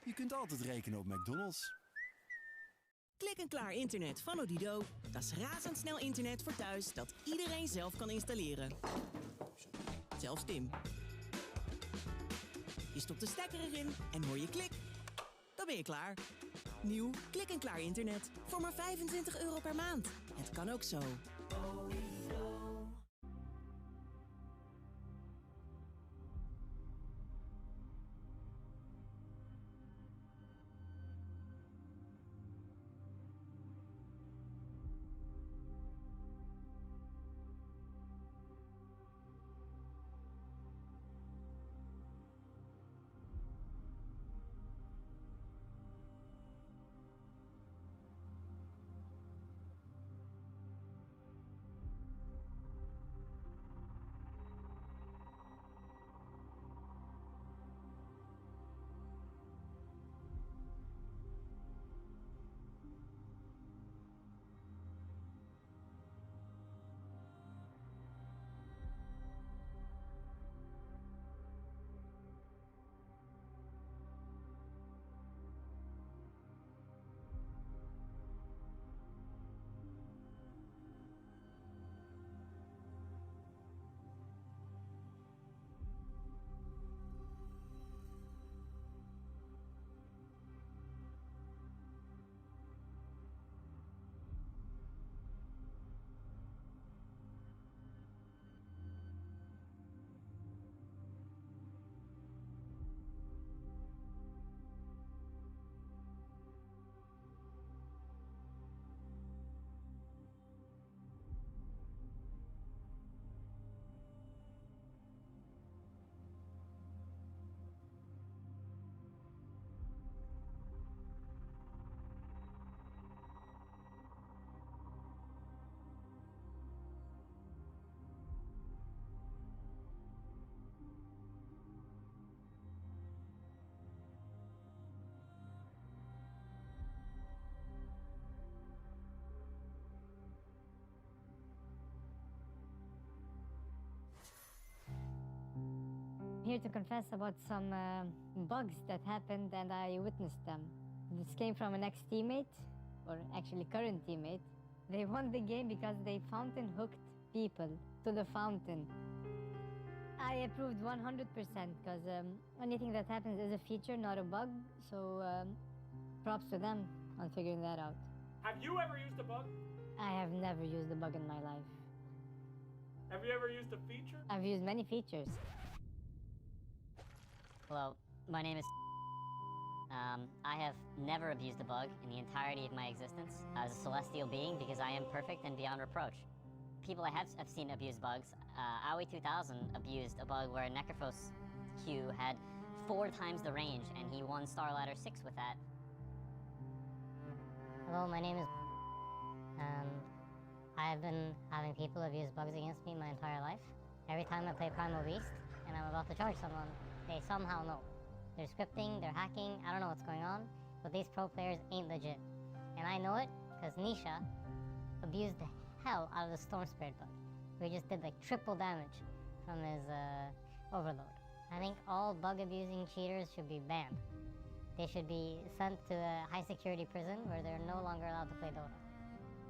Je kunt altijd rekenen op McDonald's. Klik-en-klaar internet van Odido. Dat is razendsnel internet voor thuis dat iedereen zelf kan installeren. Zelfs Tim. Je stopt de stekker erin en hoor je klik. Dan ben je klaar. Nieuw klik-en-klaar internet voor maar €25 per maand. Het kan ook zo. here to confess about some bugs that happened and I witnessed them. This came from an ex-teammate, or actually current teammate. They won the game because they fountain hooked people to the fountain. I approved 100% because anything that happens is a feature, not a bug. So props to them on figuring that out. Have you ever used a bug? I have never used a bug in my life. Have you ever used a feature? I've used many features. Hello, my name is I have never abused a bug in the entirety of my existence as a celestial being because I am perfect and beyond reproach. People I have seen abuse bugs, Aoi 2000 abused a bug where Necrophos Q had 4 times the range and he won Star Ladder 6 with that. Hello, my name is I have been having people abuse bugs against me my entire life. Every time I play Primal Beast and I'm about to charge someone, they somehow know. They're scripting, they're hacking, I don't know what's going on, but these pro players ain't legit. And I know it because Nisha abused the hell out of the Storm Spirit bug. We just did like triple damage from his overload. I think all bug abusing cheaters should be banned. They should be sent to a high security prison where they're no longer allowed to play Dota.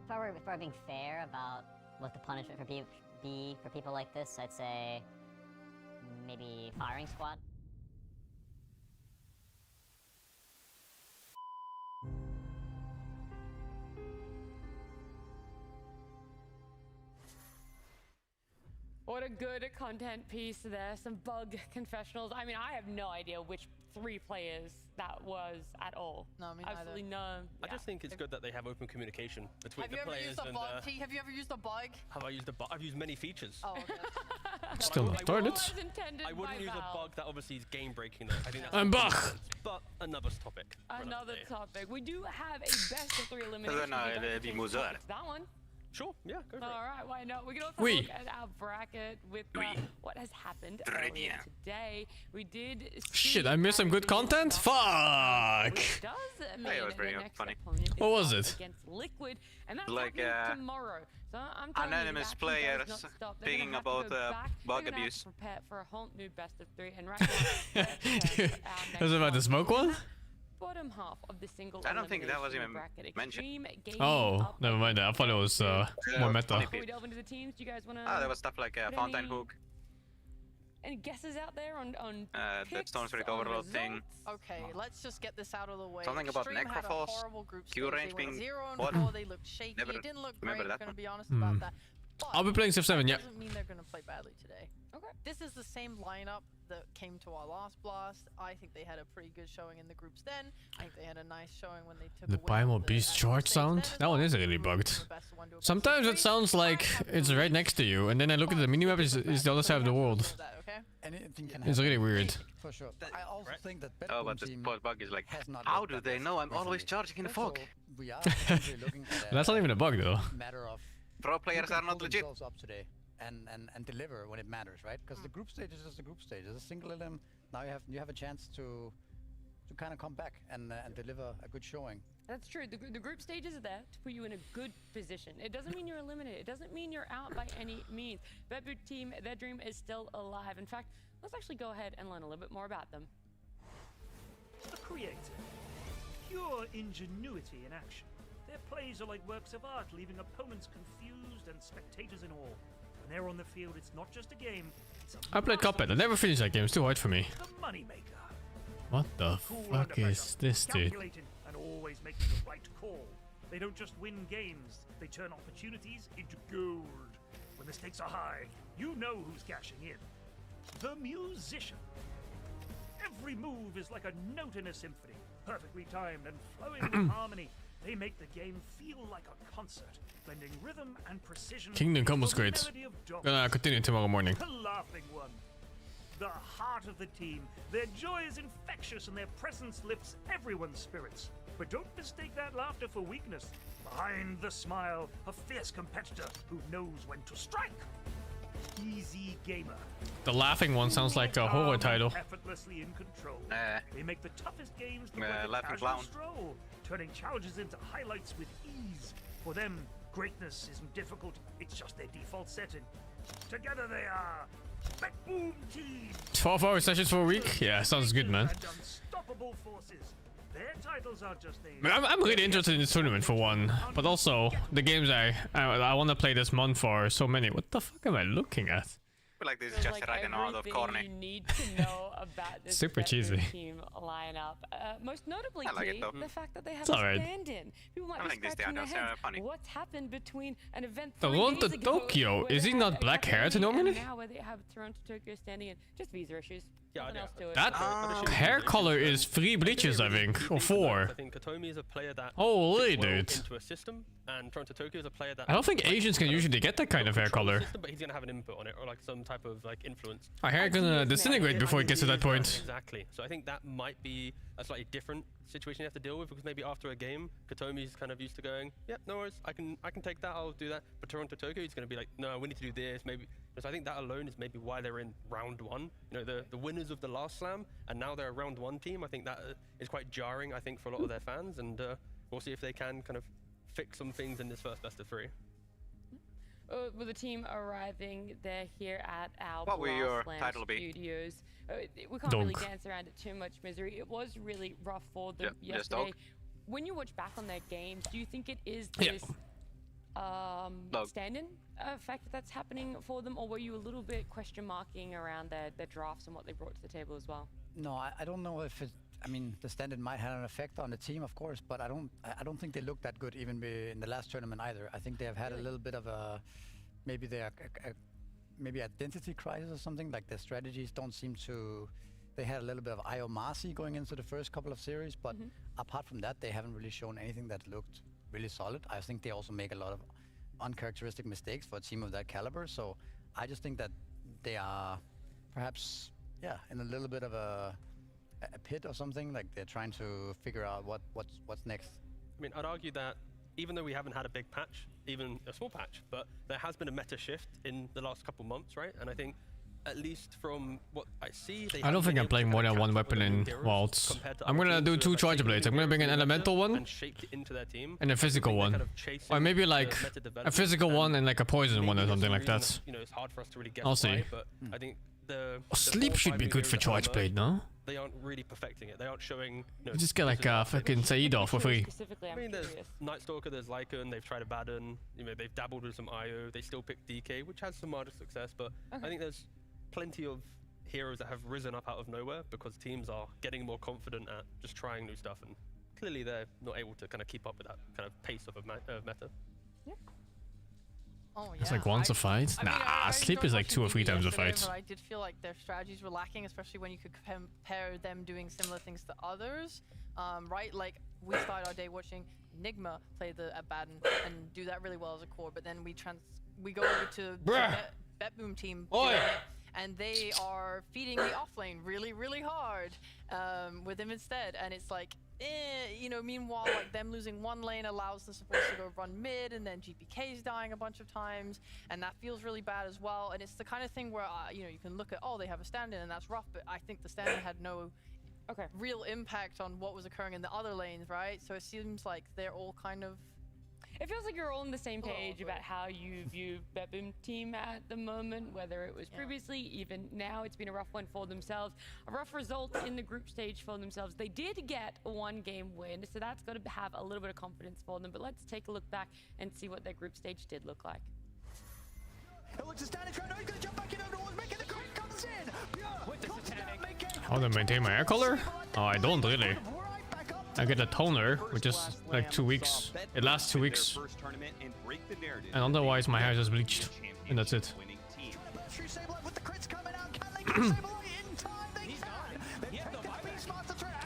If I were being fair about what the punishment for be for people like this, I'd say maybe firing squad. What a good content piece there. Some bug confessionals. I mean, I have no idea which 3 players that was at all. No, me absolutely none. I just think it's good that they have open communication between the players. Have you ever used a bug, T? Have you ever used a bug? Have I used a bug? I've used many features. Oh, okay. Still not started. I wouldn't use a bug that obviously is game breaking though. I think that's I'm back. But another topic. Another topic. We do have a best of 3 elimination. That one. Sure, yeah, go for it. All right, why not? We can also look at our bracket with what has happened earlier today. We did Shit, I missed some good content? Fuck! Does mean it was pretty funny. What was it? Against Liquid, and that's like tomorrow. So I'm telling anonymous you, players speaking about bug abuse. Prepare for a whole new best of 3, and right now, Was it about the smoke one? Bottom half of the single. I don't think that was even mentioned. Oh, never mind. I thought it was more meta. Before we delve into the teams, do you guys want to? There was stuff like Fountain Hook. Any guesses out there on the Stone Spirit Overload thing. Okay, let's just get this out of the way. Something about Extreme had a Necrophos, horrible group Q stage. range They went being 0 and what? 4. They looked shaky. Never It didn't look remember great. that I'm gonna one. be honest about that. But I'll be playing Civ 7, yeah. Doesn't mean they're gonna play badly today. Okay. This is the same lineup that came to our last blast. I think they had a pretty good showing in the groups then. I think they had a nice showing when they took The Primal Beast charge sound? That one is really bugged. Sometimes it sounds like it's right next to you, and then I look at the minimap, it's the other side of the world. It's really weird. For sure. I also think that But this poor bug is like, how do they know I'm always charging in the fog? We are currently looking at That's not even a bug though. matter of pro players are not legit. Up today and deliver when it matters, right? Because the group stage is just a group stage. It's a single LM. Now you have a chance to kind of come back and deliver a good showing. That's true. The group stages are there to put you in a good position. It doesn't mean you're eliminated. It doesn't mean you're out by any means. Bedboot team, their dream is still alive. In fact, let's actually go ahead and learn a little bit more about them. The creator. Pure ingenuity in action. Their plays are like works of art, leaving opponents confused and spectators in awe. When they're on the field, it's not just a game. It's a I played Cuphead. I never finished that game. It's too hard for me. the moneymaker. What the fuck is this, dude? Calculating and always making the right call. They don't just win games, they turn opportunities into gold. When the stakes are high, you know who's cashing in. The musician. Every move is like a note in a symphony, perfectly timed and flowing with harmony. They make the game feel like a concert, blending rhythm and precision. Kingdom Come was with the great. melody of dogs. Gonna continue tomorrow morning. The laughing one. The heart of the team. Their joy is infectious and their presence lifts everyone's spirits. But don't mistake that laughter for weakness. Behind the smile, a fierce competitor who knows when to strike. Easy gamer. The laughing one sounds like a horror title. Effortlessly in control. They make the toughest games look like a Laughing casual Clown. stroll, turning challenges into highlights with ease. For them, greatness isn't difficult, it's just their default setting. Together they are Boom team. 12-hour sessions for a week? Yeah, sounds good, man. And unstoppable forces. Their titles are just I'm really interested in this tournament for one, but also the games I want to play this month are so many. What the fuck am I looking at? I feel like this is just running out of corny. You need to know about this Super cheesy. team lineup. Most notably, I like it, though. the fact that they have It's a alright. stand-in. People might I be think these scratching their down heads. funny. What's happened between an event 3 Toronto, days ago Tokyo. where Is they he had not a black haired Academy, normally? and now where they have Toronto, Tokyo standing in? Just visa issues. Yeah, Nothing else to it. That hair color is 3 bleaches, I think, or 4. I think Katomi is a player that Holy fits well dude. into a system, and Toronto Tokyo is a player that I don't think Asians can usually get that kind of hair control the color. system, but he's gonna have an input on it, or like some type of like influence. Our hair gonna disintegrate before it gets to that point. Exactly. So I think that might be a slightly different situation you have to deal with, because maybe after a game, Katomi's kind of used to going, "Yep, no worries, I can take that, I'll do that." But Toronto Tokyo, he's going to be like, "No, we need to do this." Maybe. So I think that alone is maybe why they're in round 1. You know, the winners of the last slam, and now they're a round 1 team. I think that is quite jarring, I think, for a lot of their fans, and we'll see if they can kind of fix some things in this first best of 3. With the team arriving, they're here at our What will your Blastland title be? studios. We can't really Donk. dance around it too much, Misery. It was really rough for them Yeah, just yesterday. donk. When you watch back on their games, do you think it is Yeah. this stand-in effect that's happening for them, or were you a little bit question marking around their drafts and what they brought to the table as well? No, I don't know if it. I mean, the stand-in might have an effect on the team, of course, but I don't think they look that good even in the last tournament either. I think they have had a little bit of a maybe maybe identity crisis or something. Like their strategies don't seem to. They had a little bit of Iomasi going into the first couple of series, but apart from that, they haven't really shown anything that looked really solid. I think they also make a lot of uncharacteristic mistakes for a team of that caliber. So I just think that they are perhaps, in a little bit of a pit or something. Like they're trying to figure out what's next. I mean, I'd argue that even though we haven't had a big patch, even a small patch, but there has been a meta shift in the last couple months, right? And I think, at least from what I see, I don't think I'm playing more than one weapon in Wilds. I'm gonna do 2 Charger Blades. I'm gonna bring an elemental one and a physical one. Or maybe like a physical one and like a poison one or something like that. You know, it's hard for us to really guess I'll see. but I think the Sleep should be good for Charge Blade, no? They aren't really perfecting it. They aren't showing. You just get like a fucking Saeed for free. I mean, there's Night Stalker, there's Lycan, they've tried Abaddon, you know, they've dabbled with some IO, they still pick DK, which has some modest success, but I think there's plenty of heroes that have risen up out of nowhere because teams are getting more confident at just trying new stuff, and clearly they're not able to kind of keep up with that kind of pace of a meta. Oh, yeah. It's like once a fight? Nah, Sleep is like 2 or 3 times a fight. But I did feel like their strategies were lacking, especially when you could compare them doing similar things to others. Right? Like, we started our day watching Nigma play the Abaddon and do that really well as a core, but then we go over to the Betboom team doing it, and they are feeding the offlane really, really hard with him instead, and it's like, you know, meanwhile, like them losing one lane allows the supports to go run mid, and then GPK's dying a bunch of times, and that feels really bad as well. And it's the kind of thing where, you know, you can look at, oh, they have a stand-in, and that's rough, but I think the stand-in had no real impact on what was occurring in the other lanes, right? So it seems like they're all kind of... It feels like you're all on the same page about how you view Betboom team at the moment, whether it was previously, even now. It's been a rough one for themselves. A rough result in the group stage for themselves. They did get a 1-game win, so that's got to have a little bit of confidence for them. But let's take a look back and see what their group stage did look like. How to maintain my hair color? Oh, I don't really. I get a toner, which is like 2 weeks. It lasts 2 weeks. And otherwise my hair is just bleached. And that's it.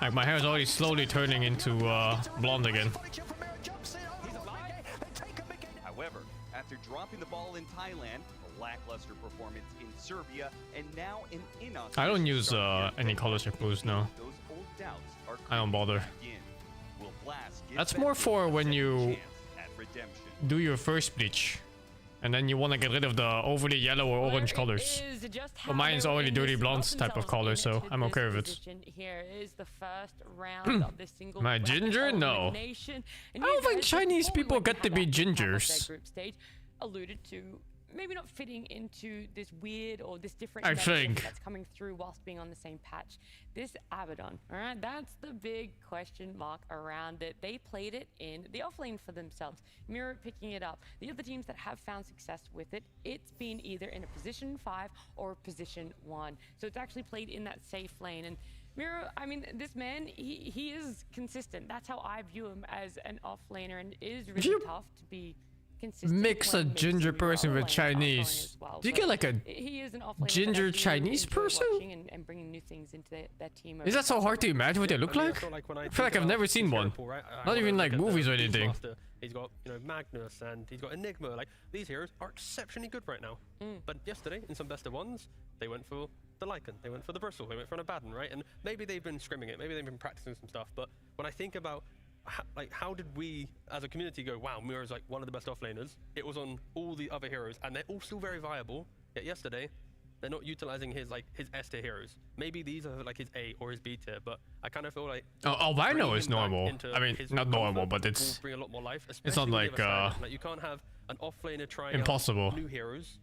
Like my hair is already slowly turning into blonde again. However, after dropping the ball in Thailand, a lackluster performance in Serbia, and now an inauspicious I don't use any color check boost now. those old doubts are I don't bother. again. Will Blast get That's back more to for their when second you chance at redemption? do your first bleach. And then you want to get rid of the overly yellow or orange colors. But mine's already dirty blonde type of color, so I'm okay with it. Here is the first round of this single My ginger? No. I don't think Chinese people get to be gingers. Group stage alluded to maybe not fitting into this weird or this different I meta think. that's coming through whilst being on the same patch. This Abaddon, all right, that's the big question mark around it. They played it in the offlane for themselves. Mirror picking it up. The other teams that have found success with it, it's been either in a position 5 or position 1. So it's actually played in that safe lane. And Miro, I mean, this man, he is consistent. That's how I view him as an offlaner, and it is really tough to be consistent. Mix a ginger person with Chinese. Do you get like a he is an offlaner ginger Chinese person? And bringing new things into that team. Is that so hard to imagine what they look like? I feel like I've never seen one. Not even like movies or anything. He's got, you know, Magnus and he's got Enigma. Like, these heroes are exceptionally good right now. But yesterday, in some best of ones, they went for the Lycan, they went for the Bristle, they went for an Abaddon, right? And maybe they've been scrimming it, maybe they've been practicing some stuff. But when I think about how did we as a community go, wow, Mira's like one of the best offlaners. It was on all the other heroes and they're all still very viable. Yet yesterday, they're not utilizing his S tier heroes. Maybe these are like his A or his B tier, but I kind of feel like albino is normal. I mean, not normal, but it's bring a lot more life. It's not like you can't have an offlaner trying impossible. Out new heroes.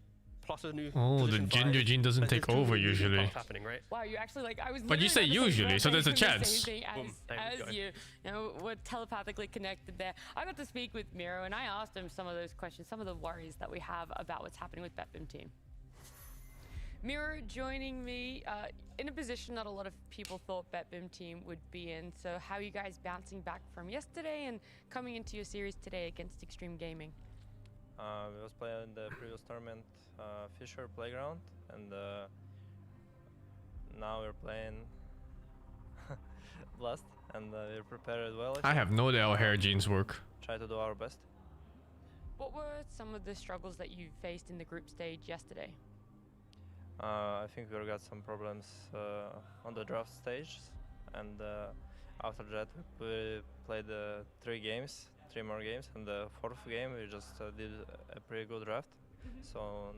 Plus a new the ginger gene doesn't take over usually. Happening, right? Wow, you actually like I was. But you say usually, so there's a chance. As you know, we're telepathically connected there. I got to speak with Miro, and I asked him some of those questions, some of the worries that we have about what's happening with BetBim team. Miro joining me in a position that a lot of people thought BetBim team would be in. So how are you guys bouncing back from yesterday and coming into your series today against Extreme Gaming? We was playing the previous tournament, Fisher Playground, and now we're playing Blast, and we're prepared well. I have no idea how hair genes work. Try to do our best. What were some of the struggles that you faced in the group stage yesterday? I think we got some problems on the draft stage, and after that we played 3 more games, and the 4th game we just did a pretty good draft. So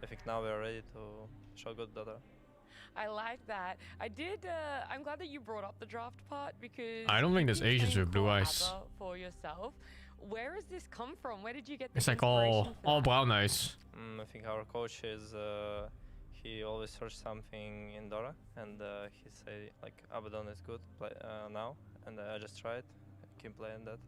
I think now we are ready to show good data. I like that. I'm glad that you brought up the draft part because I don't think there's Asians with blue eyes. For yourself, where has this come from? Where did you get this? It's like all brown eyes. I think our coach is he always search something in Dora, and he say like Abaddon is good now, and I just tried, keep playing that.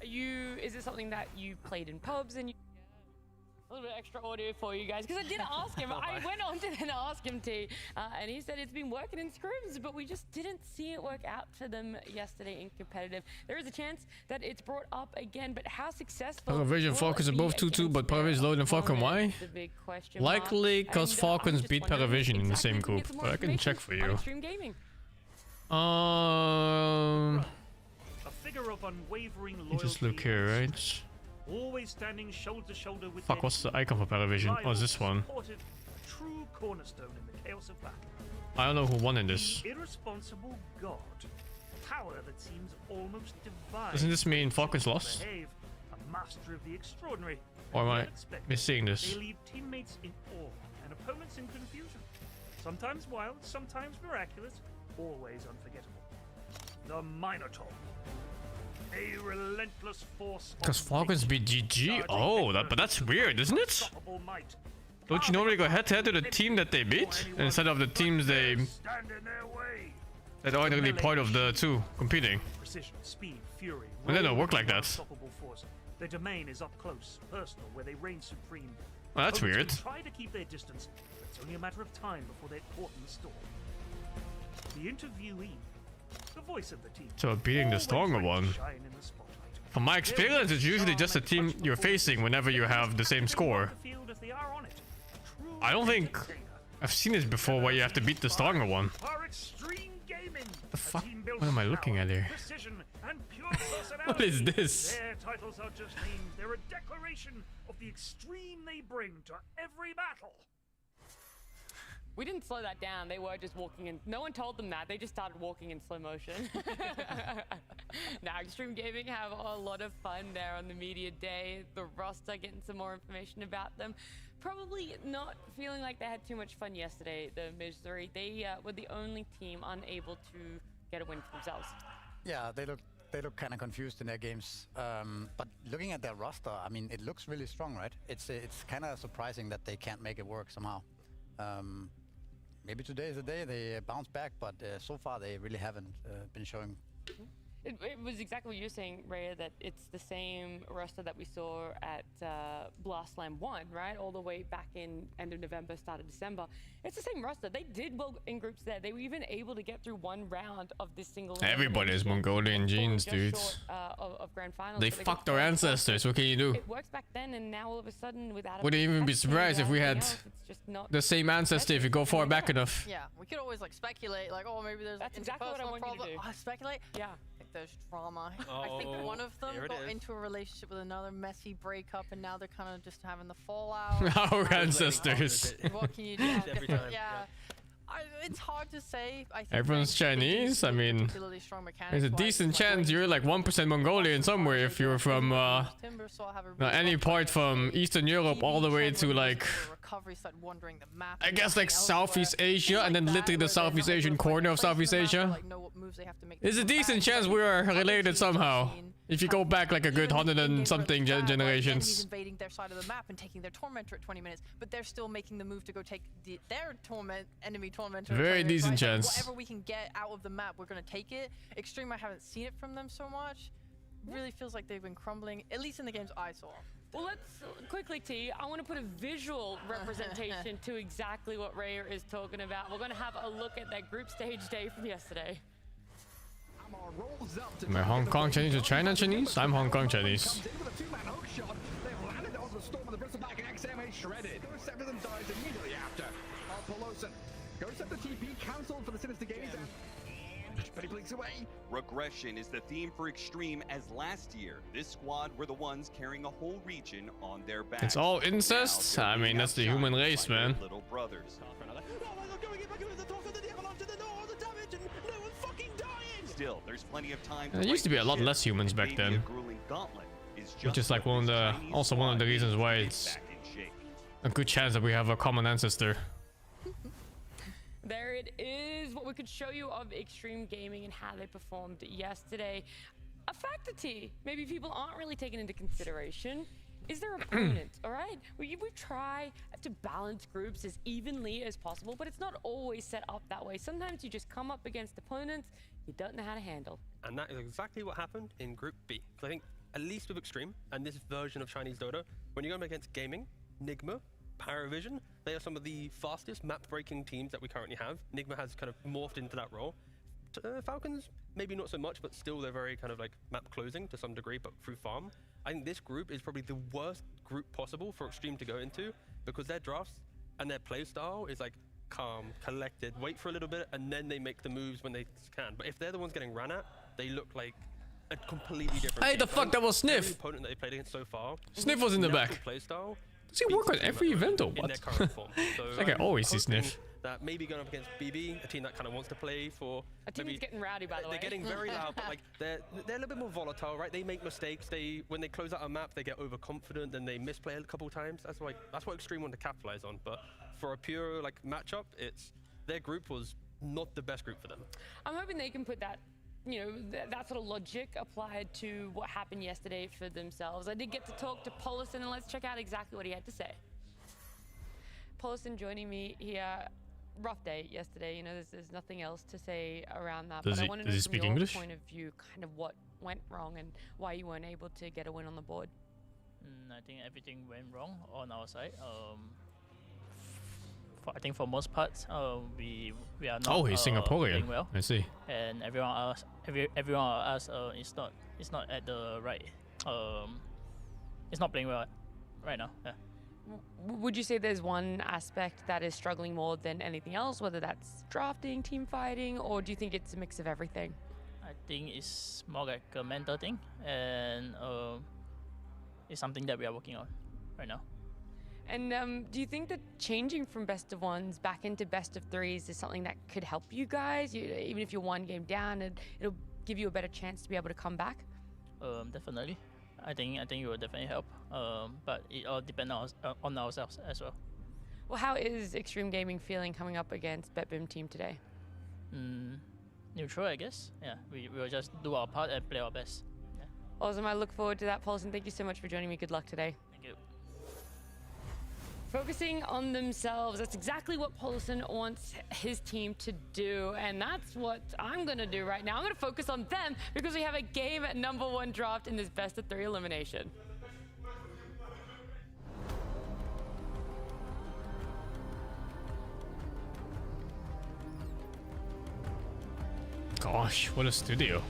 Is it something that you played in pubs and a little bit extra audio for you guys? Because I did ask him, I went on to then ask him and he said it's been working in scrims, but we just didn't see it work out for them yesterday in competitive. There is a chance that it's brought up again, but how successful? Paravision Falcons are both 2-2, but Paravision lower than Falcon. Why? Likely because Falcons beat Paravision in the same group, but I can check for you. Extreme Gaming. A figure of unwavering You just look here, right? Always standing shoulder to shoulder with Fuck, what's the icon for Paravision? Oh, it's this one. True cornerstone in the chaos of battle. I don't know who won in this. The irresponsible god. Power that seems almost divine. Doesn't this mean Falcons lost? Behave, a master of the extraordinary. Or am I missing this? They leave teammates in awe and opponents in confusion. Sometimes wild, sometimes miraculous, always unforgettable. The Minotaur. A relentless force. Because Falcons beat GG? Oh, but that's weird, isn't it? Don't you normally go head-to-head to the team that they beat? Instead of the teams that aren't really part of the two competing. Precision, speed, fury. And they don't work like that. Their domain is up close, personal, where they reign supreme. Well, that's weird. Try to keep their distance, but it's only a matter of time before they're caught in the storm. The interviewee, the voice of the team. So beating the stronger one. From my experience, it's usually just a team you're facing whenever you have the same score. I don't think I've seen this before where you have to beat the stronger one. The fuck? What am I looking at here? What is this? Their titles are just names. They're a declaration of the extreme they bring to every battle. We didn't slow that down. They were just walking in. No one told them that. They just started walking in slow motion. Now, Extreme Gaming have a lot of fun there on the media day. The roster getting some more information about them. Probably not feeling like they had too much fun yesterday, the Misery. They were the only team unable to get a win for themselves. Yeah, they looked they look kind of confused in their games. But looking at their roster, I mean, it looks really strong, right? It's kind of surprising that they can't make it work somehow. Maybe today is the day they bounce back, but so far they really haven't been showing. It was exactly what you're saying, Rhea, that it's the same roster that we saw at Blast Slam 1, right? All the way back in end of November, start of December. It's the same roster. They did well in groups there. They were even able to get through one round of this single. Everybody is Mongolian genes, dudes. Of grand finals. They fucked our ancestors. What can you do? It works back then, and now all of a sudden, without. Wouldn't even be surprised if we had the same ancestor if you go far back enough. Yeah, we could always like speculate, like, oh, maybe there's that's exactly what I want you to do. Speculate. Yeah. There's drama. I think one of them got into a relationship with another messy breakup, and now they're kind of just having the fallout. Our ancestors. What can you do? Yeah. It's hard to say. I think everyone's Chinese. I mean, there's a decent chance you're like 1% Mongolian somewhere if you're from any part from Eastern Europe all the way to like, I guess like Southeast Asia, and then literally the Southeast Asian corner of Southeast Asia. There's a decent chance we are related somehow. If you go back like a good 100 and something generations. He's invading their side of the map and taking their tormentor at 20 minutes, but they're still making the move to go take their enemy tormentor. Very decent chance. Whatever we can get out of the map, we're gonna take it. Extreme, I haven't seen it from them so much. Really feels like they've been crumbling, at least in the games I saw. Well, let's quickly, T. I want to put a visual representation to exactly what Rhea is talking about. We're gonna have a look at that group stage day from yesterday. Am I Hong Kong Chinese or China Chinese? I'm Hong Kong Chinese. Regression is the theme for Extreme, as last year, this squad were the ones carrying a whole region on their backs. It's all incest? I mean, that's the human race, man. Little brothers. Still, there's plenty of time. There used to be a lot less humans back then, which is like one of the reasons why it's a good chance that we have a common ancestor. There it is, what we could show you of Extreme Gaming and how they performed yesterday. A factor, T, maybe people aren't really taking into consideration is their opponent, all right? We try to balance groups as evenly as possible, but it's not always set up that way. Sometimes you just come up against opponents you don't know how to handle. And that is exactly what happened in Group B. So I think, at least with Extreme and this version of Chinese Dota, when you go up against Gaming, Nigma, Paravision, they are some of the fastest map-breaking teams that we currently have. Nigma has kind of morphed into that role. Falcons, maybe not so much, but still they're very kind of like map closing to some degree, but through farm. I think this group is probably the worst group possible for Extreme to go into, because their drafts and their play style is like calm, collected, wait for a little bit, and then they make the moves when they can. But if they're the ones getting run at, they look like a completely different Hey, team. the fuck, that was Sniff! Every opponent that they played against so far, Sniff was in the back. Play style Does he work on every event or in what? their current form. So Like I always see Sniff. That maybe going up against BB, a team that kind of wants to play for. A team that's getting rowdy, by the way. They're getting very loud, but like they're a little bit more volatile, right? They make mistakes. When they close out a map, they get overconfident, then they misplay a couple times. That's what Extreme want to capitalize on. But for a pure like matchup, their group was not the best group for them. I'm hoping they can put that, you know, that sort of logic applied to what happened yesterday for themselves. I did get to talk to Polison, and let's check out exactly what he had to say. Polison joining me here. Rough day yesterday, you know, there's nothing else to say around that. Does but I want to he know speak from your English? point of view, kind of what went wrong and why you weren't able to get a win on the board. I think everything went wrong on our side. I think for most parts, we are not. Oh, he's Singaporean. Playing well. I see. And everyone else is not at the right. It's not playing well right now. Yeah. Would you say there's one aspect that is struggling more than anything else, whether that's drafting, team fighting, or do you think it's a mix of everything? I think it's more like a mental thing, and it's something that we are working on right now. And do you think that changing from best of ones back into best of threes is something that could help you guys? Even if you're one game down, it'll give you a better chance to be able to come back? Definitely. I think it will definitely help, but it all depends on ourselves as well. Well, how is Extreme Gaming feeling coming up against BetBim team today? neutral, I guess. Yeah, we will just do our part and play our best. Yeah. Awesome. I look forward to that, Paulson. Thank you so much for joining me. Good luck today. Thank you. Focusing on themselves. That's exactly what Paulson wants his team to do. And that's what I'm going to do right now. I'm going to focus on them because we have a game at #1 draft in this best of 3 elimination. Gosh, what a studio.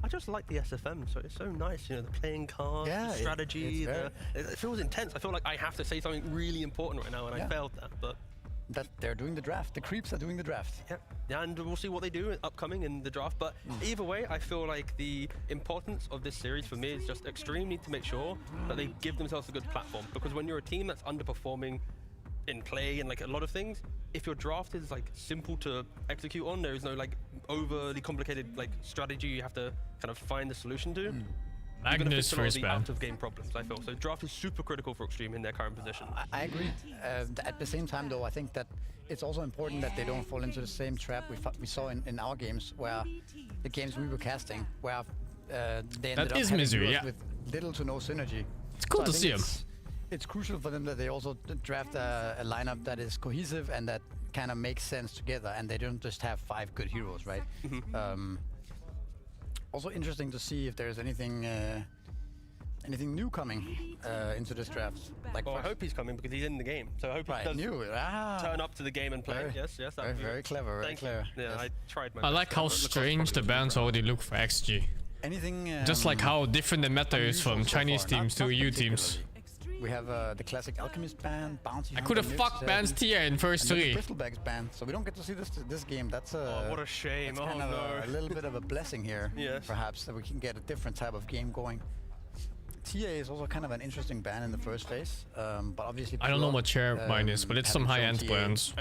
I just like the SFM, so it's so nice, you know, the playing cards, Yeah, the strategy, it's it feels intense. I feel like I have to say something really important right now, and I failed that, but... That they're doing the draft. The creeps are doing the draft. Yeah, and we'll see what they do upcoming in the draft. But either way, I feel like the importance of this series for me is just Extreme need to make sure that they give themselves a good platform. Because when you're a team that's underperforming in play and like a lot of things, if your draft is like simple to execute on, there is no like overly complicated like strategy you have to kind of find the solution to. Magnus first ban. Out of game problems, I feel. So draft is super critical for Extreme in their current position. I agree. At the same time, though, I think that it's also important that they don't fall into the same trap we saw in our games, where the games we were casting, where they ended up having heroes with little to no synergy. It's cool to see them. It's crucial for them that they also draft a lineup that is cohesive and that kind of makes sense together, and they don't just have 5 good heroes, right? Also interesting to see if there's anything new coming into this draft. Like, well, I hope he's coming because he's in the game. So I hope he does turn up to the game and play. Yes, very clever. Very clever. Yeah, I tried my I like how strange the bans already look for XG. Anything? Just like how different the meta is from Chinese teams to EU teams. We have the classic Alchemist ban, Bounty. I could have fucked bans tier in first 3. Bristleback's ban, so we don't get to see this game. That's what a shame. That's kind of a little bit of a blessing here, perhaps, that we can get a different type of game going. TA is also kind of an interesting ban in the first phase, but obviously I don't know what chair mine is, but it's some high-end brands.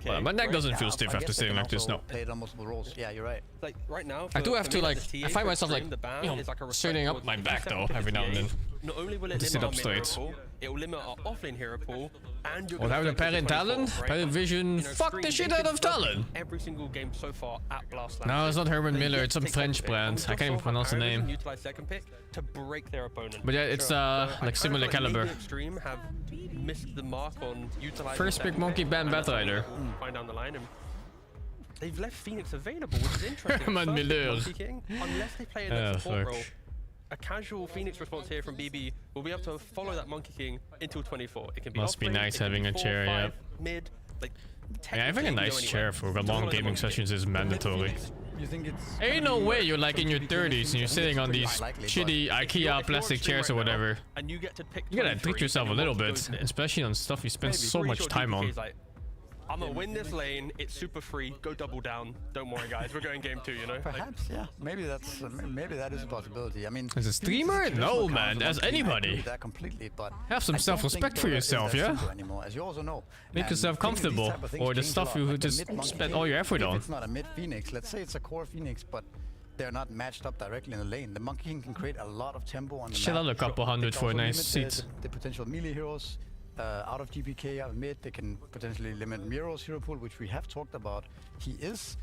My neck doesn't feel stiff after sitting like this, no. Played on multiple roles. Yeah, you're right. Like right now, I do have to like, I find myself like, you know, turning up my back though every now and then. Not only will it to sit up straight. It will limit our offlane hero pool, and you're going to Parent Talon? Parent Vision, fuck the shit out of Talon! Every single game so far at Blast. No, it's not Herman Miller, it's some French brand. I can't even pronounce the name. Utilize second pick to break their opponent. But yeah, it's like similar caliber. Extreme have missed the mark on utilizing first pick Monkey ban Batrider. Find down the line and they've left Phoenix available, which is interesting. Herman Miller. Unless they play in that support role. A casual Phoenix response here from BB will be able to follow that Monkey King until 24. It can be must be nice having a chair, yeah. Mid, like, yeah, having a nice chair for long gaming sessions is mandatory. You think it's ain't no way you're like in your 30s and you're sitting on these shitty IKEA plastic chairs or whatever. And you get to pick. You gotta treat yourself a little bit, especially on stuff you spend so much time on. I'm gonna win this lane. It's super free. Go double down. Don't worry, guys. We're going game 2. You know. Perhaps, yeah. Maybe that is a possibility. I mean, as a streamer, no man. As anybody. That completely, but have some self-respect for yourself, yeah. Anymore, as you also know. Make yourself comfortable, or the stuff you just spend all your effort on. It's not a mid Phoenix. Let's say it's a core Phoenix, but they're not matched up directly in the lane. The Monkey King can create a lot of tempo on the map. Shell out a couple hundred for a nice seat. The potential melee heroes. Out of GPK, out of mid, they can potentially limit Miro's hero pool, which we have talked about. He is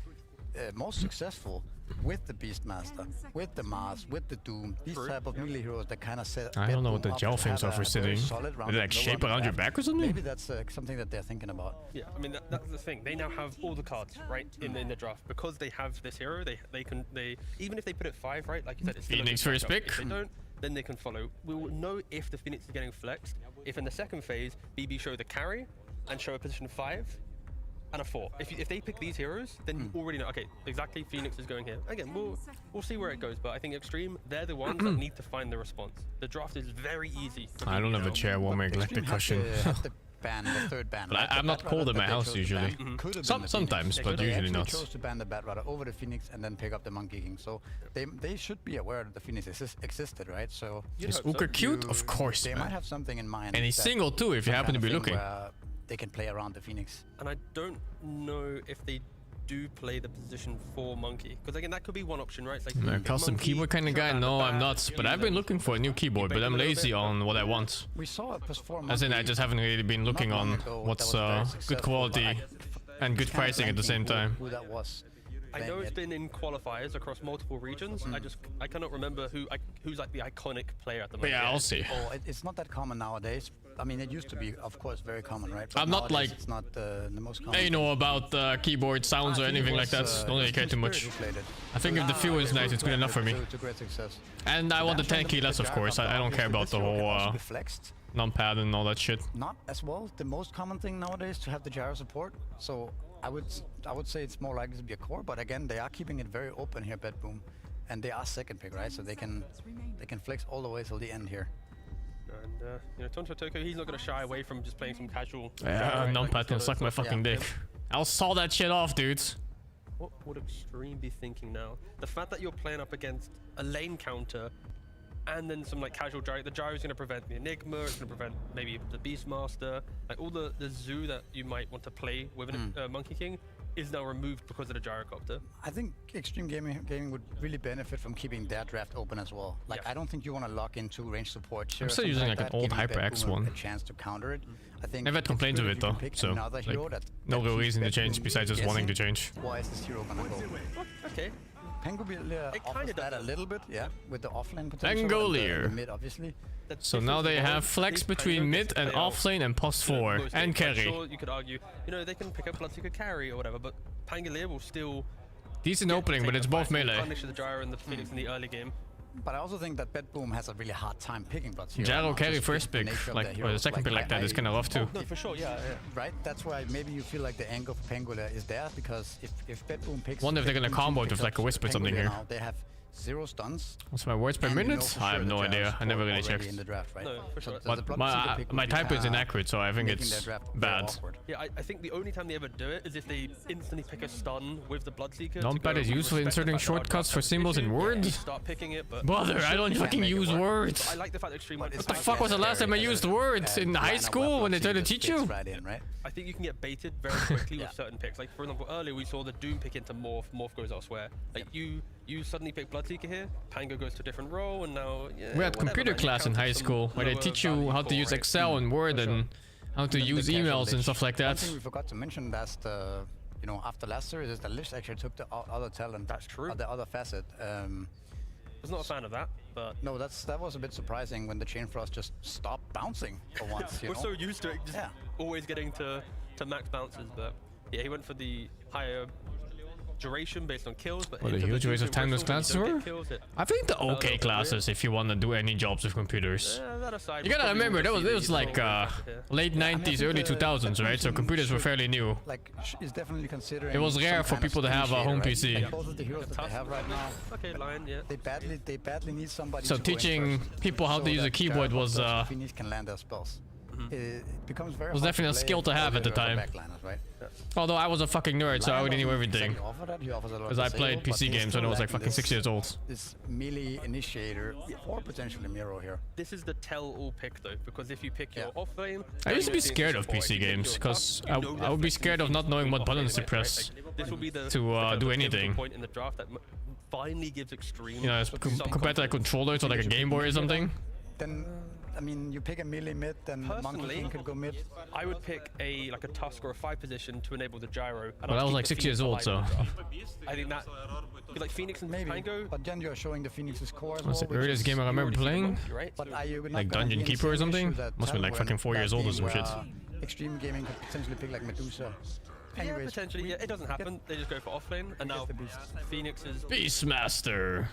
most successful with the Beastmaster, with the Mars, with the Doom. These type of melee heroes that kind of set. I don't know what the gel things are for sitting. Did they like shape around your back or something? Maybe that's something that they're thinking about. Yeah, I mean that's the thing. They now have all the cards right in the draft because they have this hero. They can even if they put it 5 right, like you said, it's Phoenix first pick. If they don't, then they can follow. We will know if the Phoenix is getting flexed. If in the second phase, BB show the carry and show a position 5 and a 4. If they pick these heroes, then you already know, okay, exactly Phoenix is going here. Again, we'll see where it goes, but I think Extreme, they're the ones that need to find the response. The draft is very easy. I don't have a chair, won't make electric cushion. Ban, the third ban. But I'm not cold at my house usually. Sometimes, but usually not. They chose to ban the Batrider over the Phoenix and then pick up the Monkey King. So they should be aware that the Phoenix existed, right? So is Uka cute? Of course, they might have something in mind. And he's single too, if you happen to be looking. They can play around the Phoenix. And I don't know if they do play the position for Monkey? Because again, that could be one option, right? It's like I'm a custom Monkey, keyboard kind of guy. around the No, I'm back, not. But use I've been them. looking for a new keyboard, but I'm lazy on what I want. We saw it perform. As in, I just haven't really been looking on what's good quality and good pricing at the same time. Who that was. I know it's been in qualifiers across multiple regions. I cannot remember who's like the iconic player at the But moment. yeah, I'll see. Oh, it's not that common nowadays. I mean, it used to be, of course, very common, right? But I'm not nowadays like it's not the most common. I know about keyboard sounds or anything like that. Don't really care too much. I think if the feel is nice, it's good enough for me. To great success. And I want the 10 key less, of course. I don't care about the whole numpad and all that shit. Not as well the most common thing nowadays to have the gyro support. So I would say it's more likely to be a core. But again, they are keeping it very open here, Bedboom, and they are second pick, right? So they can flex all the way till the end here. And you know, Tonto Toko, he's not going to shy away from just playing some casual. Yeah, numpad can suck my fucking dick. I'll saw that shit off, dudes. What would Extreme be thinking now? The fact that you're playing up against a lane counter and then some like casual gyro. The gyro is going to prevent the Enigma, it's going to prevent maybe the Beastmaster. Like all the zoo that you might want to play with a Monkey King is now removed because of the gyrocopter. I think Extreme Gaming would really benefit from keeping their draft open as well. Like, I don't think you want to lock into range support. I'm still using like an old HyperX one. A chance to counter it. I think I've had complaints of it though, so like, no real reason to change besides just wanting to change. Why is this hero gonna go? Okay. Pangolier offers that a little bit, yeah, with the offlane potential. Pangolier. And the mid, obviously. So now they have flex between mid and offlane and post 4 and carry. Sure, you could argue, you know, they can pick up Bloodseeker carry or whatever, but Pangolier will still decent opening, but it's both melee. Punish the gyro and the Phoenix in the early game. But I also think that Bedboom has a really hard time picking Bloodseeker. Gyro carry first pick, like, or the second pick like that is kind of rough too. No, for sure, yeah. Right? That's why maybe you feel like the angle for Pangolier is there, because if Bedboom picks... Wonder if they're gonna combo it with like a Wisp or something here. Now, they have 0 stuns. What's my words per minute? I have no idea. I never really checked. In the draft, right? No, for sure. But my type is inaccurate, so I think it's bad. Yeah, I think the only time they ever do it is if they instantly pick a stun with the Bloodseeker. Numpad is used for inserting shortcuts for symbols in words? Start picking it, but brother, I don't fucking use words. I like the fact that Extreme. What the fuck was the last time I used words? In high school when they tried to teach you? I think you can get baited very quickly with certain picks. Like for example, earlier we saw the Doom pick into Morph. Morph goes elsewhere. Like you suddenly pick Bloodseeker here, Pango goes to a different role, and now we had computer class in high school where they teach you how to use Excel and Word and how to use emails and stuff like that. One thing we forgot to mention last, you know, after last series is that Lish actually took the other talent. That's true. The other facet. I was not a fan of that, but no, that was a bit surprising when the Chain Frost just stopped bouncing for once. We're so used to it, just always getting to max bounces, but yeah, he went for the higher duration based on kills, but what a huge waste of time those classes were. I think the okay classes if you want to do any jobs with computers. You gotta remember that was like late 90s, early 2000s, right? So computers were fairly new. Like, is definitely considering. It was rare for people to have a home PC. Like both of the heroes that they have right now. Okay, Lion, yeah. They badly need somebody. So teaching people how to use a keyboard was Phoenix can land their spells. It becomes very was definitely a skill to have at the time. Although I was a fucking nerd, so I already knew everything. Because I played PC games when I was like fucking 6 years old. This melee initiator or potentially Miro here. This is the tell-all pick though, because if you pick your off-lane... I used to be scared of PC games, because I would be scared of not knowing what buttons to press to do anything. Point in the draft that finally gives Extreme. You know, compared to like controllers or like a Game Boy or something. Then I mean, you pick a melee mid, then Monkey King could go mid. I would pick a Tusk or a 5 position to enable the gyro. Well, I was like 6 years old, so. I think that, like Phoenix and maybe, Pango. but then you're showing the Phoenix's core as well. What's the earliest game I remember playing? But are you like Dungeon Keeper or something? Must be like fucking 4 years old or some shit. Extreme Gaming could potentially pick like Medusa. Yeah, potentially. Yeah, it doesn't happen. They just go for offlane, and now Phoenix is Beastmaster.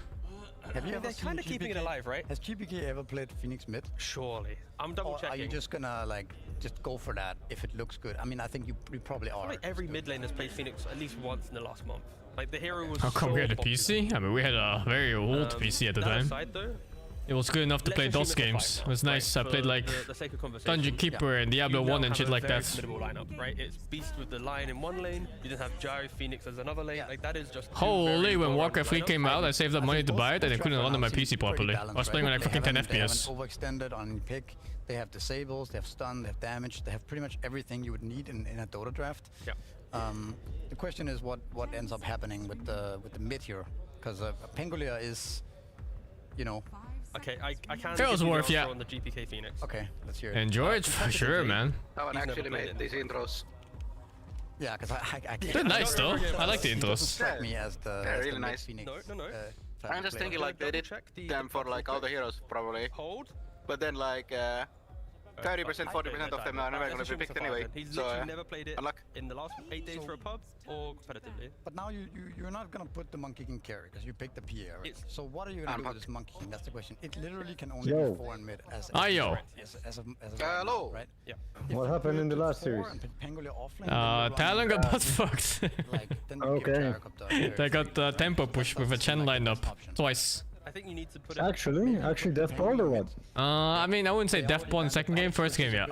They're kind of keeping it alive, right? Has GPK ever played Phoenix mid? Surely. I'm double checking. Are you just gonna like just go for that if it looks good? I mean, I think you probably are. Like every mid lane has played Phoenix at least once in the last month. Like the hero was. How come we had a PC? I mean, we had a very old PC at the time. Aside, though, it was good enough to play DOS games. It was nice. I played like Dungeon Keeper and Diablo 1 and shit like that. Lineup, right? It's Beast with the Lion in one lane. You then have Gyro Phoenix as another lane. Like that is just. Holy! When Warcraft 3 came out, I saved up money to buy it, and I couldn't run on my PC properly. I was playing on like fucking 10 FPS. They haven't overextended on pick. They have disables, they have stun, they have damage, they have pretty much everything you would need in a Dota draft. Yeah. The question is what ends up happening with the mid here, because Pengulia is, you know. Okay, I can't. Failsworth, yeah. On the GPK Phoenix. Okay, let's hear it. Enjoy it for sure, man. That one actually made these intros. Yeah, because I They're nice though. I like the intros. Strike me as the really nice. Phoenix, No. I'm just thinking like they did them for like all the heroes probably. Hold. But then like 30%, 40% of them are never going to be picked anyway. He's So literally never played it unluck. in the last 8 days for a pub or competitively. But now you're not gonna put the Monkey King carry because you picked the PA, right? So what are you gonna do with this Monkey King? That's the question. It literally can only be 4 and mid as Ayo. as a hello, right? Yeah. What happened in the last series? Pengulia offlane. Talon got butt fucked. Okay. They got tempo push with a Chen lineup twice. I think you need to put Actually, death ball or what? I mean, I wouldn't say death ball in second game. First game, yeah.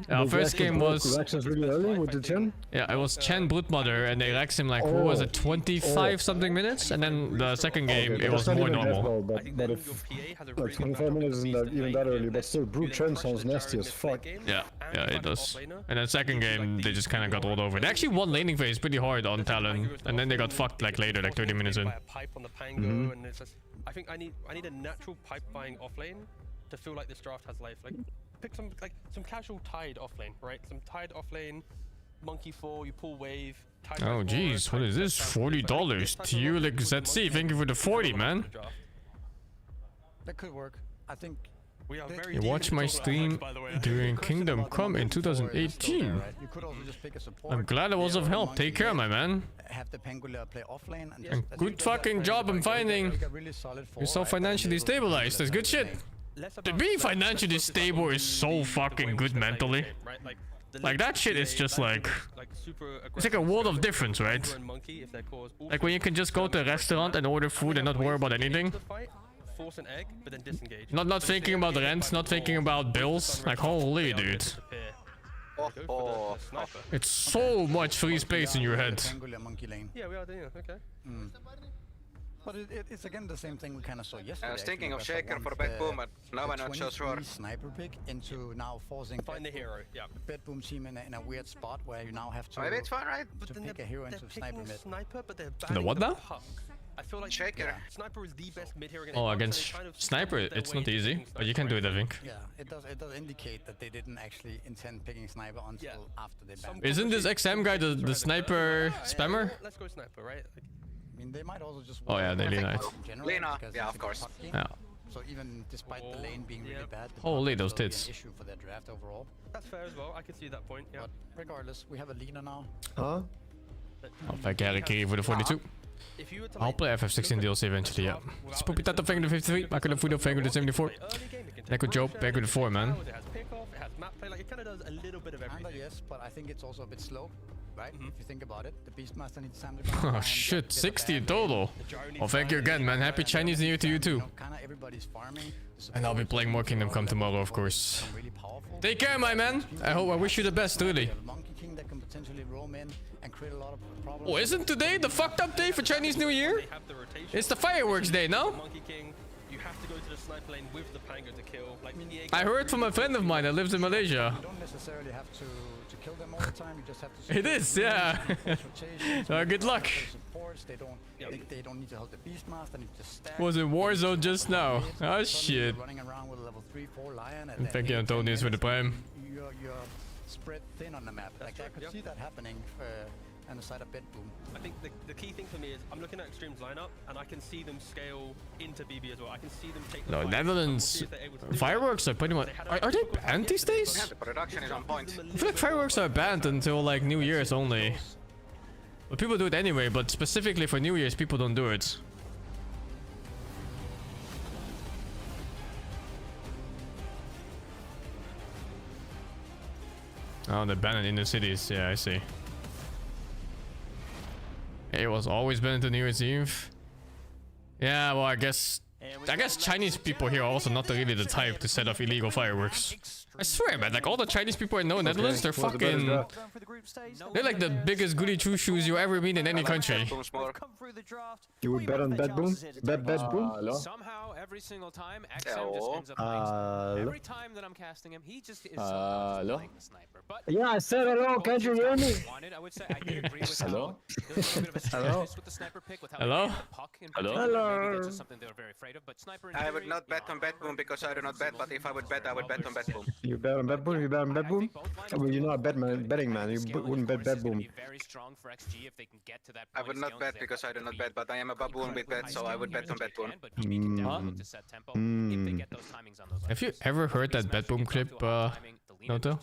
The First game was Reactions really early with the Chen. yeah, it was Chen Broodmother, and they Rex him like what was it, 25 something minutes, and then the second game it was more normal. But if like 25 minutes isn't that even that early, but still, Brute Chen sounds nasty as fuck. Yeah, it does. And then second game they just kind of got rolled over. They actually won laning phase pretty hard on Talon, and then they got fucked like later, like 30 minutes in. Pipe on the Pango, and it's just, I think I need a natural pipe buying offlane to feel like this draft has life. Like pick some casual Tide offlane, right? Some Tide offlane, Monkey 4, you pull wave. Tide Oh jeez, what is this? $40. Tulik ZC, thank you for the 40, man. That could work. I think. You watched my stream during Kingdom Come in 2018. I'm glad I was of help. Take care, my man. Have the Pengulia play offlane And good fucking job in finding you're so financially stabilized. That's good shit. To be financially stable is so fucking good mentally. Like that shit is just like it's like a world of difference, right? Like when you can just go to a restaurant and order food and not worry about anything. Force an egg, but then disengage. Not thinking about rent, not thinking about bills. Like holy dude. It's so much free space in your head. Yeah, we are doing it. Okay. But it's again the same thing we kind of saw yesterday. I was thinking of Shaker for Bet Boom, but now I'm not so sure. Sniper pick into now forcing find the hero. Yeah. Bet Boom team in a weird spot where you now have to. Maybe it's fine, right? To pick a hero into sniper mid. Sniper, but they're The what now? I feel like Shaker. Sniper is the best mid hero against against Sniper, it's not easy, but you can do it, I think. Yeah, it does indicate that they didn't actually intend picking Sniper until after they banned. Isn't this XM guy the Sniper spammer? Let's go Sniper, right? I mean, they might also just. Oh yeah, they Lena. Lena, yeah, of course. Yeah. So even despite the lane being really bad, holy those tits. An issue for their draft overall. That's fair as well. I can see that point. Yeah. But regardless, we have a Lena now. Huh? I'll back carry for the 42. I'll play FF16 DLC eventually, yeah. Spoopy Tato, thank you to 53. Michael Fudo, thank you to 74. Neko Joe, thank you to 4, man. It has pickoff, it has map play, like it kind of does a little bit of everything. Yes, but I think it's also a bit slow, right? If you think about it, the Beastmaster needs time to Oh shit, 60 in total. Well, thank you again, man. Happy Chinese New Year to you too. And I'll be playing more Kingdom Come tomorrow, of course. Take care, my man. I wish you the best, really. Oh, isn't today the fucked up day for Chinese New Year? It's the fireworks day, no? You have to go to the sniper lane with the Pango to kill. Like I heard from a friend of mine that lives in Malaysia. You don't necessarily have to kill them all the time. You just have to. It is, yeah. Good luck. They don't need to help the Beastmaster. They need to stack. Was in Warzone just now. Oh shit. Running around with a level 3/4 Lion. And thank you, Antonius, for the prime. You're spread thin on the map. Like I could see that happening on the side of Bet Boom. I think the key thing for me is I'm looking at Extreme's lineup and I can see them scale into BB as well. I can see them take. No, Netherlands fireworks are pretty much. Are they banned these days? Yeah, the production is on point. I feel like fireworks are banned until like New Year's only. But people do it anyway, but specifically for New Year's, people don't do it. Oh, they ban it in the cities. Yeah, I see. It was always banned to New Year's Eve. Yeah, well, I guess Chinese people here are also not really the type to set off illegal fireworks. I swear, man, like all the Chinese people I know in Netherlands, they're fucking... They're like the biggest goody two-shoes you ever meet in any country. You would bet on Bet Boom? Bet Boom? Somehow, every single time, XM just ends up playing. Every time that I'm casting him, he just is playing the sniper. But yeah, I said hello, can't you hear me? I would say I do agree with Hello? Hello? With the sniper pick, with how Hello? Hello? Maybe that's just something they were very afraid of, but sniper I would not bet on Bet Boom because I do not bet, but if I would bet, I would bet on Bet Boom. You bet on Bet Boom? You bet on Bet Boom? Well, you're not a betting man. You wouldn't bet Bet Boom. very strong for XG if they can get to that I would not bet because I do not bet, but I am a baboon with bet, so I would bet on Bet Boom. Have you ever heard that Bet Boom clip, Noto?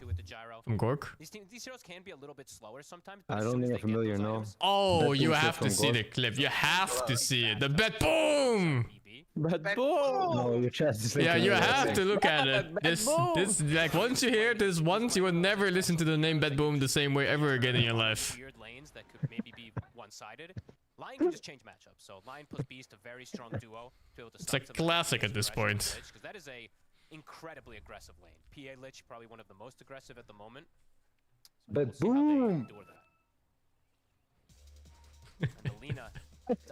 From Gork? These heroes can be a little bit slower sometimes. I don't think I'm familiar, no. Oh, you have to see the clip. You have to see it. The Bet Boom! Bet Boom! No, your chest is Yeah, you have to look at it. This, like, once you hear this once, you will never listen to the name Bet Boom the same way ever again in your life. Weird lanes that could maybe be one-sided. Lion can just change matchups. So Lion plus Beast, a very strong duo. It's a classic at this point. Because that is a incredibly aggressive lane. PA Lich probably one of the most aggressive at the moment. Bet Boom! And the Lina,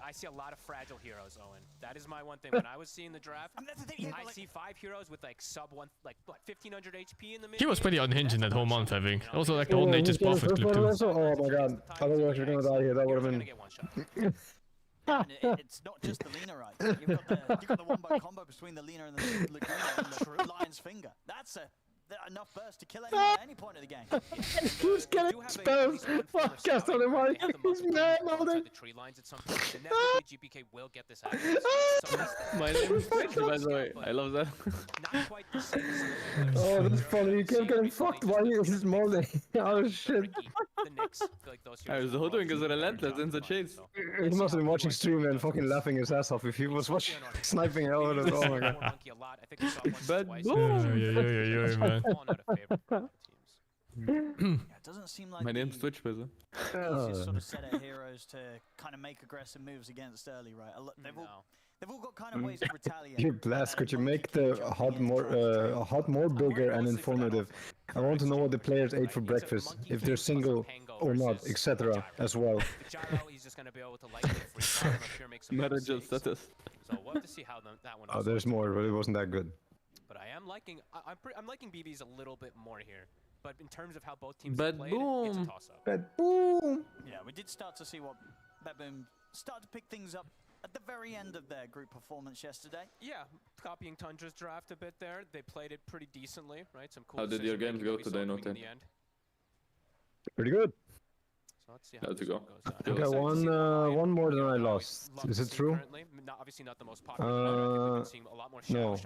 I see a lot of fragile heroes, Owen. That is my one thing. When I was seeing the draft, I see 5 heroes with like sub 1500 HP in the mid. He was pretty unhinged in that whole month, I think. Also, like the whole Nature's Prophet clip too. Oh my god, I thought you were gonna die here. That would have been. It's not just the Lina, right? You've got the one-by combo between the Lina and the Laguna and the Lion's Finger. That's enough burst to kill anyone at any point of the game. Who's getting exposed? Podcast on him, Mike. He's mad all day. The tree lines at some point. Inevitably, GPK will get this out. My name is Twitch, by the way. I love that. Not quite the same. Oh, that's funny. You kept getting fucked while he was molding. Oh shit. I was hoping is relentless in the chase. He must have been watching stream and fucking laughing his ass off if he was watching sniping hell out of it. Oh my god. But Yeah, man. It doesn't seem like My name's Twitch, by the way. easiest sort of set of heroes to kind of make aggressive moves against early, right? They've all got kind of ways of retaliating. You blast, could you make the HUD more bigger and informative? I want to know what the players ate for breakfast, if they're single or not, etc. as well. Manager status. So we'll have to see how that one. Oh, there's more, but it wasn't that good. But I am liking. I'm liking BB's a little bit more here. But in terms of how both teams Bet played, Boom. it's a toss-up. Bet Boom! Yeah, we did start to see what Bet Boom start to pick things up at the very end of their group performance yesterday. Yeah, copying Tundra's draft a bit there. They played it pretty decently, right? Some cool. How did your games go today, Note? Pretty good. So let's see how to go. I got one more than I lost. Is it true? Obviously not the most popular. No.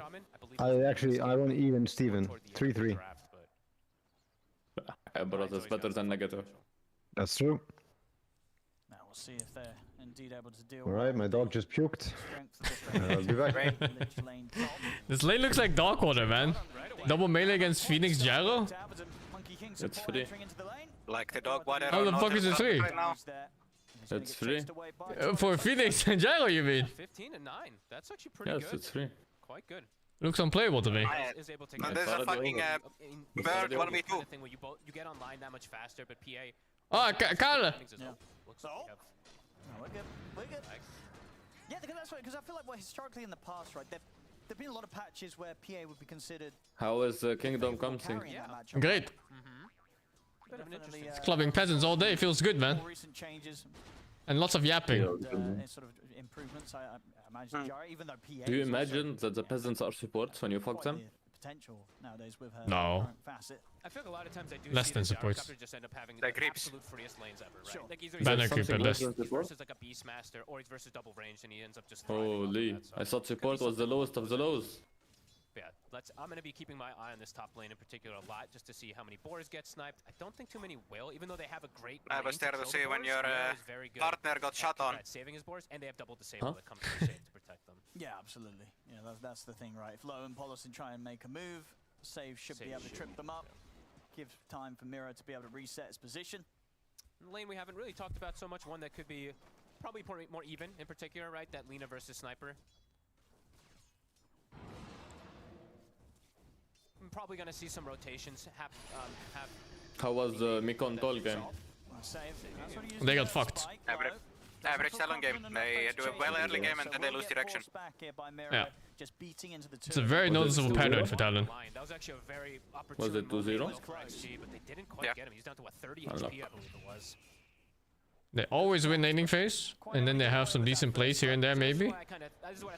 I won even Steven. 3-3. But that's better than negative. That's true. Now we'll see if they're indeed able to deal. Alright, my dog just puked. I'll be back. This lane looks like Darkwater, man. Double melee against Phoenix Gyro? It's free. Like the dog water. How the fuck is it free? It's free. For Phoenix and Gyro, you mean? 15 and 9. That's actually pretty Yes, good. it's free. Quite good. Looks unplayable to me. No, there's a fucking bird 1v2. You get online that much faster, but PA. Oh, Kyle! We're good. We're good. Yeah, that's right. Because I feel like historically in the past, right, there've been a lot of patches where PA would be considered. How is Kingdom Come Sing? Great. Clubbing peasants all day feels good, man. Recent changes. And lots of yapping. Sort of improvements, I imagine. Even though PA. Do you imagine that the peasants are supports when you fuck them? Potential nowadays with her No. facet. I feel like a lot of times I do Less see than the supports. Gyrocopter just end up having Like the creeps. absolute freest lanes ever, right? Sure. Like he's Banner creep at best. he's versus like a Beastmaster, or he's versus double range, and he ends up just. Holy, I thought support was the lowest of the lows. Yeah, I'm gonna be keeping my eye on this top lane in particular a lot, just to see how many boars get sniped. I don't think too many will, even though they have a great. I was there to see when your partner got shot on. Saving his boars, and they have double disable that comes to save to protect them. Yeah, absolutely. Yeah, that's the thing, right? If Low and Policy try and make a move, Save should be able to trip them up. Give time for Mira to be able to reset his position. Lane we haven't really talked about so much. One that could be probably more even in particular, right? That Lina versus Sniper. probably gonna see some rotations How was the Mikon Toll game? They got fucked. Average Talon game. They do a well early game and then they lose direction. Yeah. It's a very noticeable pattern for Talon. That was actually a very Was it 2-0? but they didn't quite get him. He's down to what, 30 HP, I believe it was. They always win laning phase, and then they have some decent plays here and there maybe.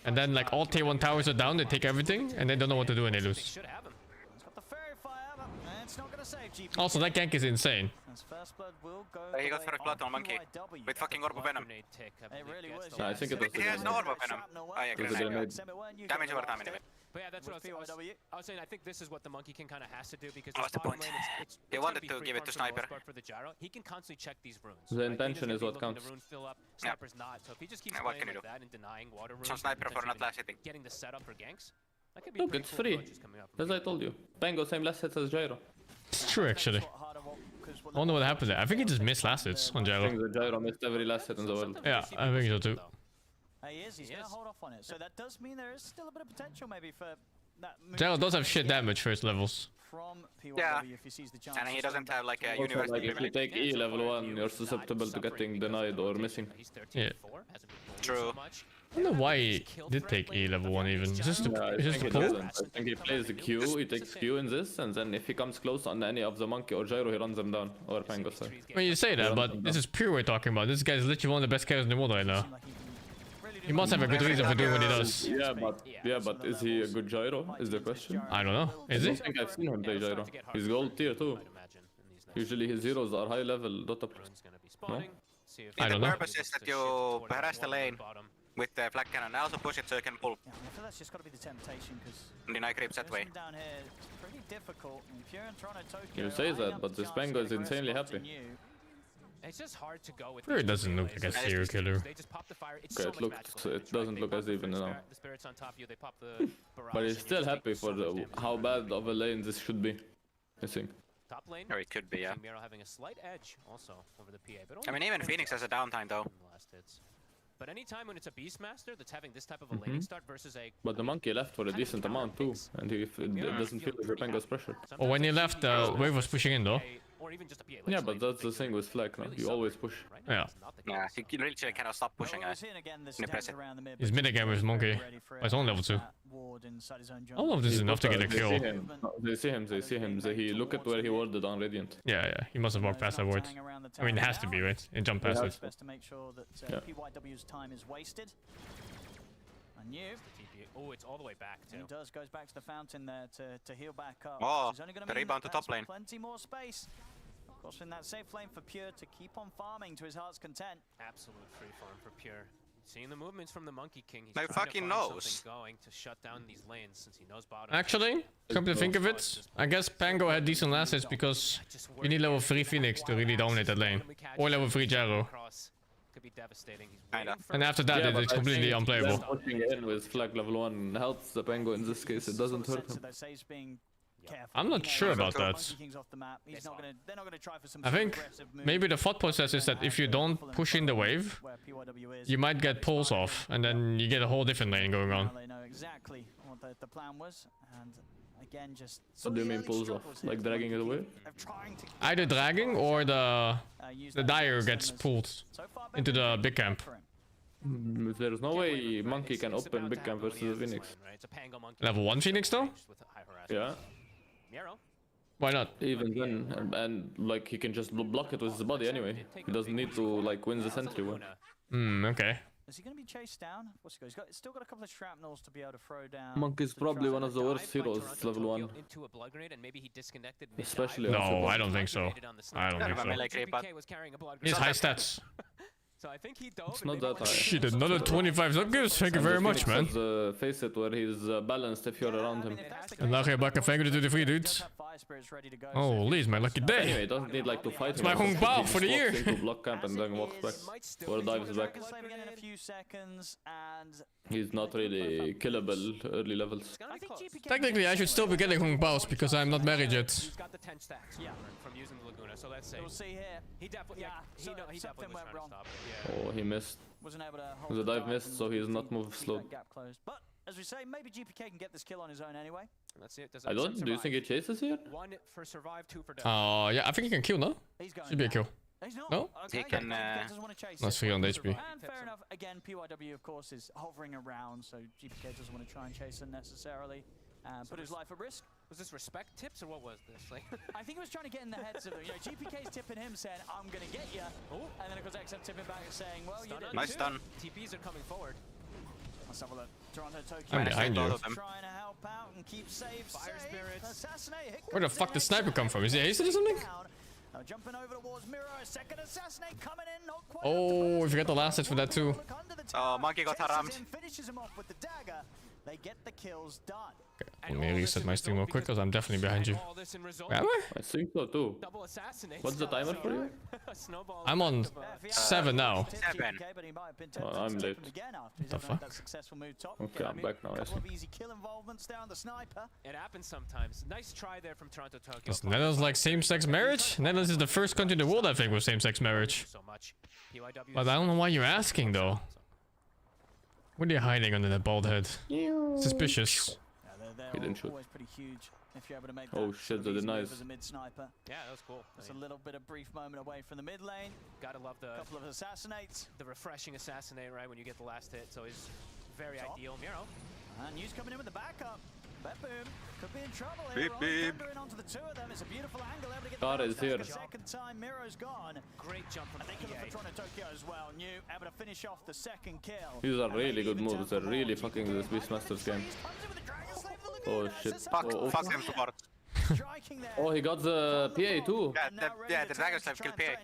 And then like all tier 1 towers are down, they take everything, and they don't know what to do and they lose. Also, that gank is insane. He got first blood on Monkey with fucking Orb of Venom. No, I think it was He has no Orb of Venom. Oh yeah, grenade. Damage over time anyway. But yeah, that's what I was saying. I think this is what the Monkey King kind of has to do because what's the point? He wanted to give it to Sniper. For the gyro, he can constantly check these runes. The intention is what counts. The rune fill up, Sniper's not. So if he just keeps playing like that and denying water runes, some Sniper for not last hitting. Getting the setup for ganks. That could be Look, it's free. As I told you. Pango same last hits as Gyro. It's true actually. I wonder what happened there. I think he just missed last hits on Gyro. I think the Gyro missed every last hit in the world. Yeah, I think so too. He is. He's going to hold off on it. So that does mean there is still a bit of potential maybe for that. Gyro does have shit damage first levels. Yeah, and he doesn't have like a universal. Like if you take E level 1, you're susceptible to getting denied or missing. Yeah. True. I don't know why he did take E level 1 even. It's just a pull. I think he plays the Q, he takes Q in this, and then if he comes close on any of the Monkey or Gyro, he runs them down. Or Pango, sorry. I mean, you say that, but this is pure we're talking about. This guy's literally one of the best characters in the world right now. He must have a good reason for doing what he does. Yeah, but is he a good Gyro? Is the question. I don't know. Is he? I think I've seen him play Gyro. He's gold tier too. Usually his heroes are high level Dota players. No? I don't know. The purpose is that you harass the lane with the flag cannon. I also push it so you can pull. Yeah, I feel that's just got to be the temptation because deny creeps that way. Down here, it's pretty difficult. If you're in Toronto, Tokyo, You say that, but this Pango is insanely happy. It's just hard to go with. It doesn't look like a serial killer. They just pop the fire. It's Okay, it doesn't look as even now. The spirits on top of you. They pop the barrage. But he's still happy for how bad of a lane this should be, I think. Top lane. Or it could be, yeah. Miro having a slight edge also over the PA, but I mean, even Phoenix has a downtime though. But anytime when it's a Beastmaster that's having this type of a laning start versus a... But the Monkey left for a decent amount too, and he doesn't feel the Pango's pressure. Or when he left, Wave was pushing in though. Yeah, but that's the thing with Flag now. You always push. Yeah. Yeah, he literally cannot stop pushing. His mid game is Monkey. Oh, it's on level 2. I don't know if this is enough to get a kill. They see him. He look at where he warded on Radiant. Yeah. He must have walked past that ward. I mean, it has to be, right? It jumped past it. Best to make sure that PYW's time is wasted. And you. Oh, it's all the way back too. He does, goes back to the fountain there to heal back up. Oh, he's only gonna the rebound to top lane. Plenty more space. Of course, in that safe lane for Pure to keep on farming to his heart's content. Absolute free farm for Pure. Seeing the movements from the Monkey King, he's no fucking knows. Going to shut down these lanes since he knows bottom. Actually, come to think of it, I guess Pango had decent last hits because you need level 3 Phoenix to really dominate that lane. Or level 3 Gyro. Could be devastating. And after that, it's completely unplayable. Pushing in with Flag level 1 helps the Pango in this case. It doesn't hurt him. I'm not sure about that. I think maybe the thought process is that if you don't push in the wave, you might get pulls off, and then you get a whole different lane going on. They know exactly what the plan was, and again, just. What do you mean pulls off? Like dragging it away? Either dragging or the Dire gets pulled into the big camp. There's no way Monkey can open big camp versus Phoenix. Level 1 Phoenix though? Yeah. Why not? Even then, and like he can just block it with his body anyway. He doesn't need to like win the sentry one. Okay. Is he going to be chased down? What's he got? He's still got a couple of shrapnels to be able to throw down. Monkey's probably one of the worst heroes level 1. Especially. No, I don't think so. I don't think so. He has high stats. So I think he dove. It's not that high. Shit, another 25 upgrades. Thank you very much, man. Face it where he's balanced if you're around him. En lag je bakken finger to the free dudes. Holy, is my lucky day. Anyway, it doesn't need like to fight. It's my home ball for the year. Into block camp and then walks back or dives back. He's not really killable early levels. Technically, I should still be getting hung baos because I'm not married yet. He's got the 10 stacks from using the Laguna, so let's say. We'll see here. He definitely, he definitely was trying to stop it. Oh, he missed. The dive missed, so he's not move slow. But as we say, maybe GPK can get this kill on his own anyway. Let's see. Does I don't. Do you think he chases here? 1 for survive, 2 for death. Yeah, I think he can kill, no? Going Should be a kill. No? He can. That's 300 HP. And fair enough. Again, PYW of course is hovering around, so GPK doesn't want to try and chase him necessarily, put his life at risk. Was this respect tips or what was this? Like, I think he was trying to get in the heads of them. You know, GPK's tipping him, saying, "I'm gonna get you," and then of course XM tipping back and saying, "Well, you did." Nice stun. TPs are coming forward. Let's have a look. Toronto, Tokyo. I'm behind you. Trying to help out and keep safe. Fire spirits. Assassinate. Where the fuck did sniper come from? Is he hasted or something? Jumping over towards Mirror. Second assassinate coming in. Not quite. Oh, we forgot the last hit for that too. Oh, Monkey got rammed. Finishes him off with the dagger. They get the kills done. Let me reset my stream real quick because I'm definitely behind you. Where am I? I think so too. What's the timer for you? I'm on 7 now. 7. Oh, I'm late. What the fuck? Okay, I'm back now. Yes. It happens sometimes. Nice try there from Toronto, Tokyo. Is Netherlands like same-sex marriage? Netherlands is the first country in the world, I think, with same-sex marriage. But I don't know why you're asking, though. What are you hiding under that bald head? Suspicious. He didn't shoot. Pretty huge if you're able to make Oh shit, that is nice. As a mid sniper. Yeah, that was cool. Just a little bit of brief moment away from the mid lane. Gotta love the couple of assassinates. The refreshing assassinate, right? When you get the last hit, so it's very ideal. Miro. And News coming in with the backup. Boom. Could be in trouble here. Beep, beep. Onto the two of them. It's a beautiful angle. Able to get God is here. Second time, Miro's gone. Great jump from I think for Toronto Tokyo as well. New able to finish off the second kill. These are really good moves. They're really fucking this Beastmaster's game. Oh shit. Fuck him support. Oh, he got the PA too. Yeah, the Dragon Slave killed PA.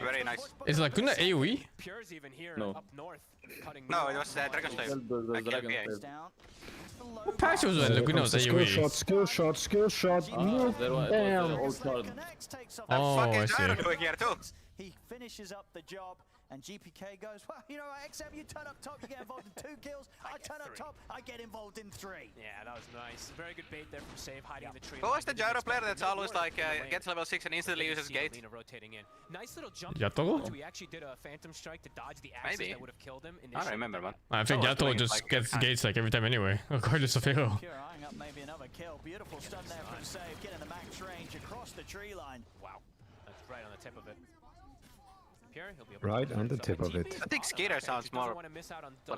Very nice. Is Laguna AoE? Pure's even here No. up north. No, it was Dragon Slave. The Dragon Slave. What patch was when Laguna was AoE? Skill shot. Damn. Old card. Oh, I see. Doing here too. He finishes up the job, and GPK goes, well, you know, XM, you turn up top, you get involved in 2 kills. I turn up top, I get involved in 3. Yeah, that was nice. Very good bait there from Save, hiding in the tree. Who was the gyro player that's always like gets level 6 and instantly uses gate? Rotating in. Nice little jump. Yato? We actually did a phantom strike to dodge the axis that would have killed him. I remember, man. I think Yato just gets gates like every time anyway, regardless of hero. Pure eyeing up maybe another kill. Beautiful stun there from Save, getting the max range across the tree line. Wow, that's right on the tip of it. Right on the tip of it. I think Skater sounds more what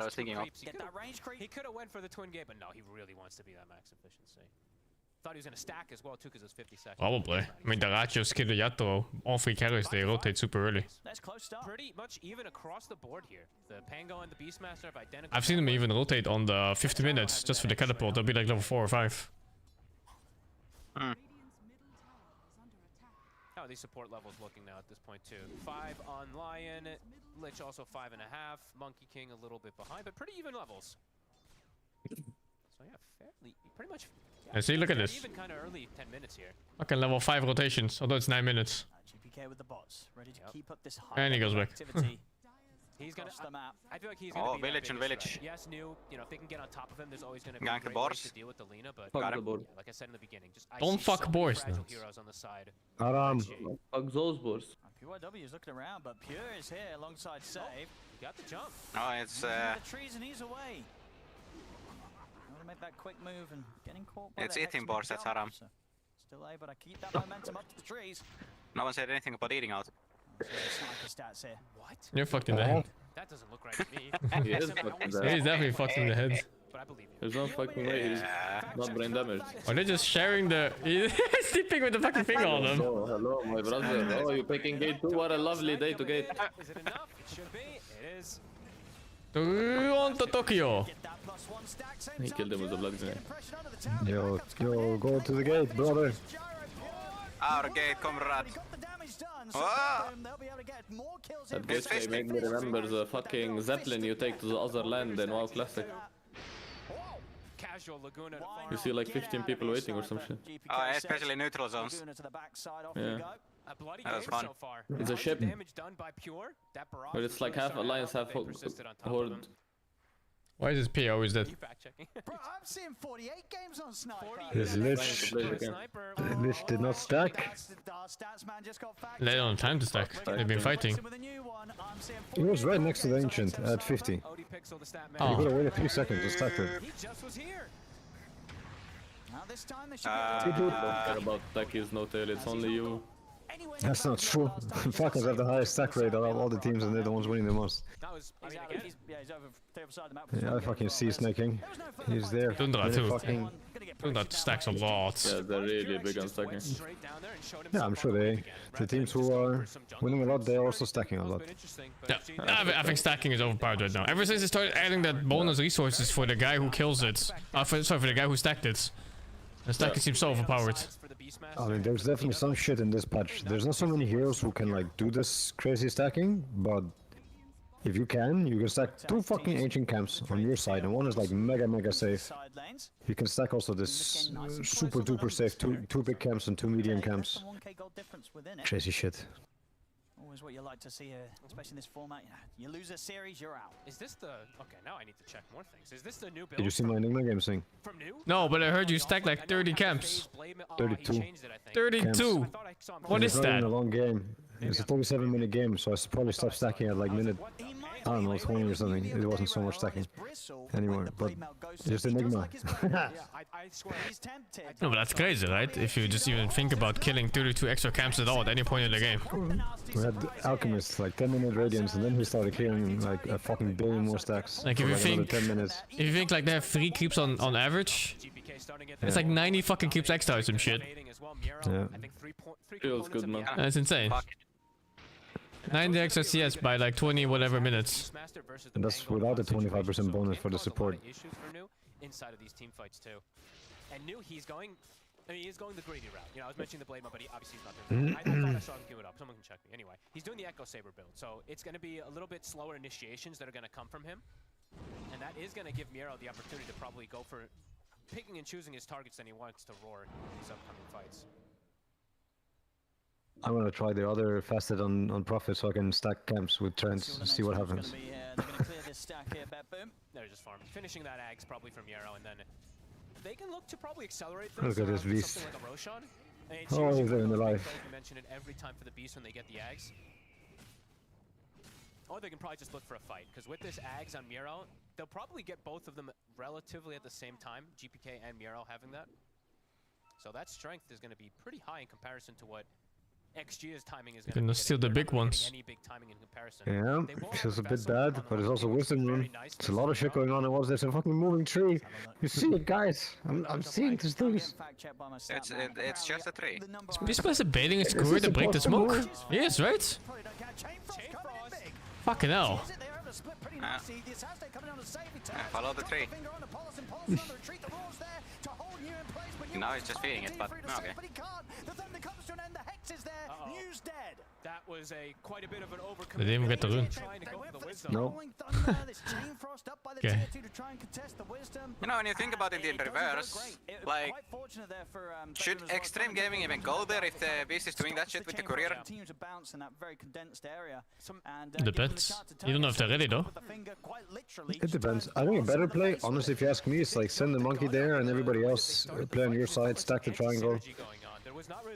I was thinking of. He could have went for the twin gate, but no, he really wants to be that max efficiency. Thought he was gonna stack as well too, because it's 50 seconds. Probably. I mean, the ratios kill the Yato. All 3 carries, they rotate super early. That's close start. Pretty much even across the board here. The Pango and the Beastmaster have identical. I've seen them even rotate on the 50 minutes just for the catapult. They'll be like level 4 or 5. How are these support levels looking now at this point too? 5 on Lion, Lich also 5.5, Monkey King a little bit behind, but pretty even levels. So yeah, fairly, pretty much. Yeah, see, look at this. Even kind of early 10 minutes here. Okay, level 5 rotations, although it's 9 minutes. GPK with the bots, ready to keep up this And he goes back. He's gonna. I feel like he's gonna. Oh, village and village. Yes, new. You know, if they can get on top of him, there's always gonna be gank the boards to deal with the Lina. But fuck the board. Like I said in the beginning, just don't fuck boards. Heroes on the side. Fuck those boards. PYW is looking around, but Pure is here alongside Save. He got the jump. Oh, it's the trees and he's away. I want to make that quick move and getting caught by it's eating boards. That's Haram. So still able to keep that momentum up to the trees. No one said anything about eating out. Sniper stats here. What? You're fucked in the head. That doesn't look right to me. He is fucked in the head. He's definitely fucked in the head. But I believe you. There's no fucking way he's not brain damaged. Or they're just sharing the... He's sleeping with the fucking finger on them. Oh, hello, my brother. Oh, you're picking gate 2? What a lovely day to gate. Is it enough? It should be. It is. Toronto, Tokyo. He killed him with the blood grenade. Yo, go to the gate, brother. Our gate, comrade. Oh! That gateway made me remember the fucking Zeppelin you take to the other land in WoW Classic. Casual Laguna. You see like 15 people waiting or some shit. Oh, especially neutral zones. Yeah. A bloody that was game fun. so far. It's a ship. Damage done by Pure. That barrage But it's like half alliance, half horde. Why is his PO always dead? Bro, I'm seeing 48 games on Sniper. His Lich did not stack. They don't have time to stack. They've been fighting. He was right next to the Ancient at 50. Oh. You gotta wait a few seconds to stack it. He just was here. This time they should Don't care about Takis, no tail, it's only you. That's not true. Falcons have the highest stack rate out of all the teams, and they're the ones winning the most. he's over the other side of the map. Yeah, I fucking see snaking. He's there. Tundra too. Fucking... Tundra stacks a lot. Yeah, they're really big on stacking. Yeah, I'm sure the teams who are winning a lot, they're also stacking a lot. Yeah, I think stacking is overpowered right now. Ever since they started adding that bonus resources for the guy who kills it. For the guy who stacked it. The stacking seems so overpowered. I mean, there's definitely some shit in this patch. There's not so many heroes who can like do this crazy stacking, but if you can stack 2 fucking ancient camps on your side, and one is like mega safe. You can stack also this super duper safe two big camps and 2 medium camps. Crazy shit. Always what you like to see here, especially in this format. You lose a series, you're out. Is this the... Okay, now I need to check more things. Is this the new build? Did you see my Enigma game thing? No, but I heard you stack like 30 camps. 32. 32? What is that? It's a long game. It's a 37-minute game, so I probably stopped stacking at like minute, I don't know, 20 or something. It wasn't so much stacking anymore, but just Enigma. No, but that's crazy, right? If you just even think about killing 32 extra camps at all at any point in the game. We had Alchemist, like 10-minute radiance, and then he started clearing like a fucking billion more stacks. Like if you think, 10 minutes. if you think like they have 3 creeps on average, it's like 90 fucking creeps extra or some shit. Yeah. Feels good, man. That's insane. 90 extra CS by like 20 whatever minutes. And that's without the 25% bonus for the support. Inside of these team fights too. And New, he's going... I mean, he's going the greedy route. You know, I was mentioning the Blade Mode, but obviously he's not doing that. I thought I saw him queue it up. Someone can check me. Anyway, he's doing the Echo Saber build, so it's going to be a little bit slower initiations that are going to come from him. And that is going to give Miro the opportunity to probably go for picking and choosing his targets than he wants to roar in these upcoming fights. I'm gonna try the other facet on Prophet so I can stack camps with Trents and see what happens. They're just farming. Finishing that Ags probably from Yarrow, and then they can look to probably accelerate things. Look at this beast. Something like a Roshan. Oh, he's living the life. You mention it every time for the beast when they get the Ags. Or they can probably just look for a fight, because with this Ags on Miro, they'll probably get both of them relatively at the same time, GPK and Miro having that. So that strength is going to be pretty high in comparison to what XG's timing is going to be. Steal the big ones. Any big timing in comparison. Yeah, it feels a bit bad, but it's also wisdom room. There's a lot of shit going on. There's a fucking moving tree. You see it, guys? I'm seeing these things. It's just a tree. Is Beastmaster baiting his career to break the smoke? Yes, right? Fucking hell. Follow the tree. Now he's just feeding it, but okay. That was quite a bit of an overcommitment. They didn't even get the rune. No. Okay. You know, when you think about it in reverse, like, should Extreme Gaming even go there if the beast is doing that shit with the courier? Depends. You don't know if they're ready though. It depends. I think a better play, honestly, if you ask me, is like send the monkey there and everybody else play on your side, stack the triangle.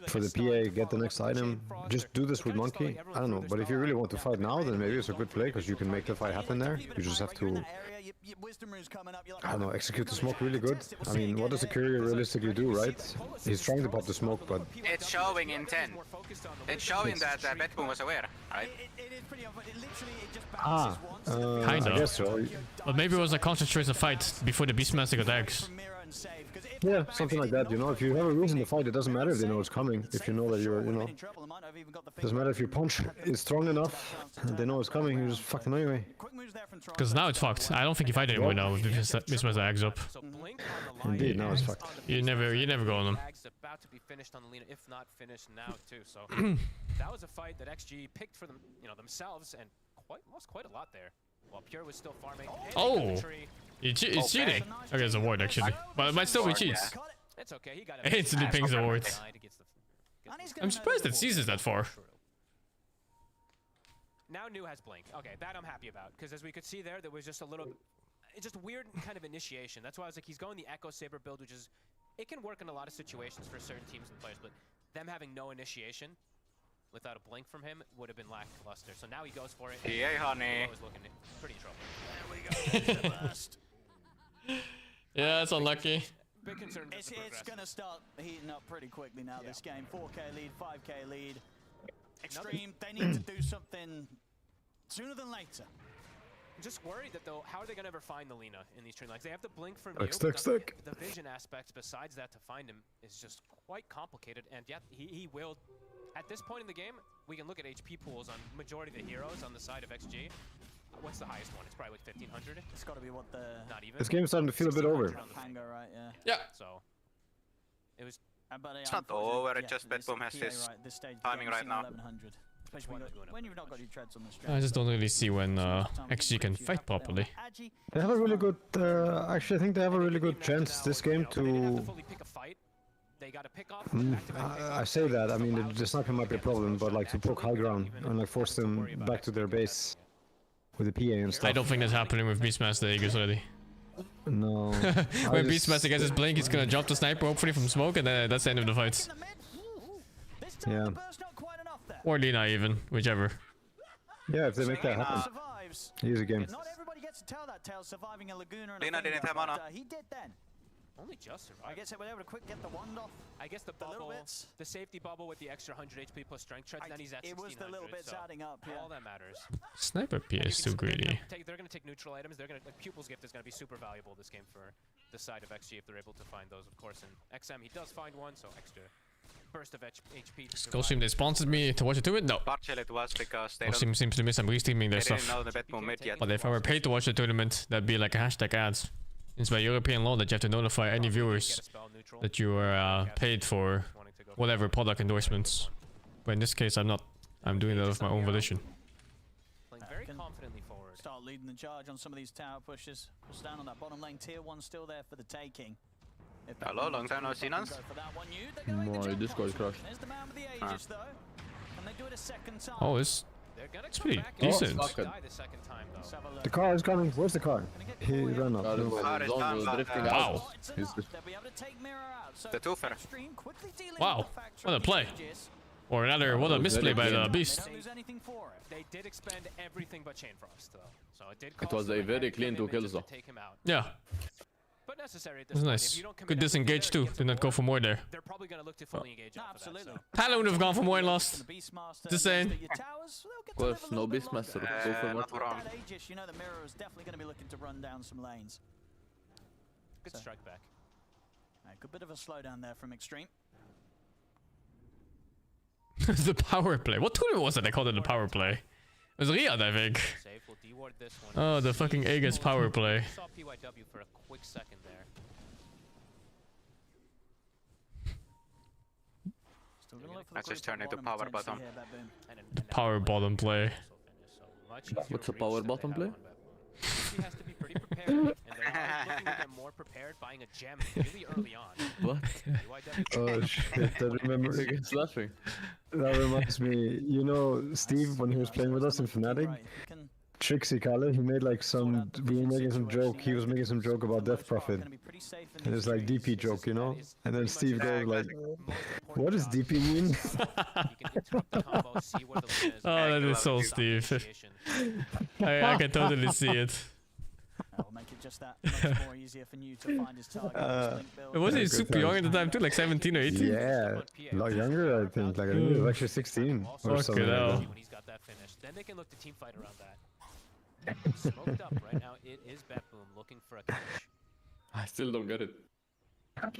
For the PA, get the next item. Just do this with monkey. I don't know, but if you really want to fight now, then maybe it's a good play because you can make the fight happen there. You just have to, I don't know, execute the smoke really good. I mean, what does the courier realistically do, right? He's trying to pop the smoke, but It's showing in 10. It's showing that Betboom was aware, right? Kinda. I guess so. But maybe it was a concentrated fight before the Beastmaster got Ags. Yeah, something like that, you know, if you have a reason to fight, it doesn't matter if they know it's coming, if you know that you're, you know, doesn't matter if your punch is strong enough, and they know it's coming, you just fucking anyway. Because now it's fucked. I don't think you fight anymore now with Beastmaster Ags up. Indeed, now it's fucked. You never go on them. About to be finished on the Lina, if not finished now too. So that was a fight that XG picked for them, you know, themselves, and lost quite a lot there. While Pure was still farming. Oh, it's cheating. Okay, it's a ward actually, but it might still be cheats. It's okay. He got It instantly pings the ward. I'm surprised that sees that far. Now New has Blink. Okay, that I'm happy about, because as we could see there was just a little, it's just weird kind of initiation. That's why I was like, he's going the Echo Saber build, which is, it can work in a lot of situations for certain teams and players, but them having no initiation without a blink from him would have been lackluster. So now he goes for it. Yay, honey. Was looking pretty in trouble. There we go. Yeah, that's unlucky. big concern. It's going to start heating up pretty quickly now, this game. 4K lead, 5K lead. Extreme, they need to do something sooner than later. I'm just worried that though, how are they gonna ever find the Lina in these tree lines? They have to blink from Stick. the vision aspects besides that to find him is just quite complicated, and yet he will. At this point in the game, we can look at HP pools on majority of the heroes on the side of XG. What's the highest one? It's probably like 1500. It's got to be what the. Not even. This game's starting to feel a bit over. Pango, right? Yeah. Yeah. So it was. It's not over. It's just Bedboom has his timing right now. Especially when you've not got your treads on the stretch. I just don't really see when XG can fight properly. They have a really good. Actually, I think they have a really good chance this game to. I say that. I mean, the sniper might be a problem, but like to poke high ground and like force them back to their base with the PA and stuff. I don't think that's happening with Beastmaster Aegis already. No. When Beastmaster gets his blink, he's gonna jump the sniper hopefully from smoke, and then that's the end of the fight. Yeah. Or Lina even, whichever. Yeah, if they make that happen. Easy game. Not everybody gets to tell that tale surviving a Laguna and Lina didn't have mana. He did then. Only just survived. I guess they were able to quick get the wand off. I guess the bubble, the safety bubble with the extra 100 HP plus strength treads, then he's at 1600. It was the little bits adding up, all that matters. Sniper PA is too greedy. They're gonna take neutral items. They're gonna, like, Pupil's Gift is gonna be super valuable this game for the side of XG if they're able to find those, of course. And XM, he does find one, so extra burst of HP. Skullstream, they sponsored me to watch a 2-it? No. Partially it was because they Skullstream seems to miss some restreaming their didn't stuff. know the Bedboom mid yet. But if I were paid to watch the tournament, that'd be like a hashtag ads. It's by European law that you have to notify any viewers that you are paid for whatever product endorsements. But in this case, I'm not. I'm doing that of my own volition. Playing very confidently forward. Start leading the charge on some of these tower pushes. We'll stand on that bottom lane. Tier 1 still there for the taking. Hello, long time no see, Nance. My Discord crashed. Oh, it's pretty decent. The car is coming. Where's the car? He ran up. Wow. The twofer. Wow. What a play. Or rather, what a misplay by the beast. They did expend everything but Chain Frost, though. So it was a very clean 2 kills, though. Yeah. But necessary at That's nice. Good disengage too. Did not go for more there. They're probably gonna look to fully engage. Absolutely. Talon would have gone for more and lost. Just saying. Of course, no Beastmaster. Go for not wrong. You know the mirror is definitely going to be looking to run down some lanes. Good strike back. A good bit of a slowdown there from Extreme. The power play. What tournament was it? They called it the power play. It was Riyadh, I think. Oh, the fucking Aegis power play. Saw PYW for a quick second there. I just turned into power bottom. The power bottom play. What's a power bottom play? He has to be pretty prepared, and they're looking to get more prepared, buying a gem really early on. What? Oh shit! It's laughing. That reminds me. You know, Steve, when he was playing with us in Fnatic, Trixie Kalle, he made like some. We were making some joke. He was making some joke about Death Prophet. And it's like DP joke, you know. And then Steve goes like, "What does DP mean?" Oh, that is so Steve. I can totally see it. Was he super young at the time too, like 17 or 18? Yeah, a lot younger, I think. Like I think he was actually 16 or something like that. When he's got that finished, then they can look to team fight around that. Smoked up right now. It is Bedboom looking for a catch. I still don't get it. Oh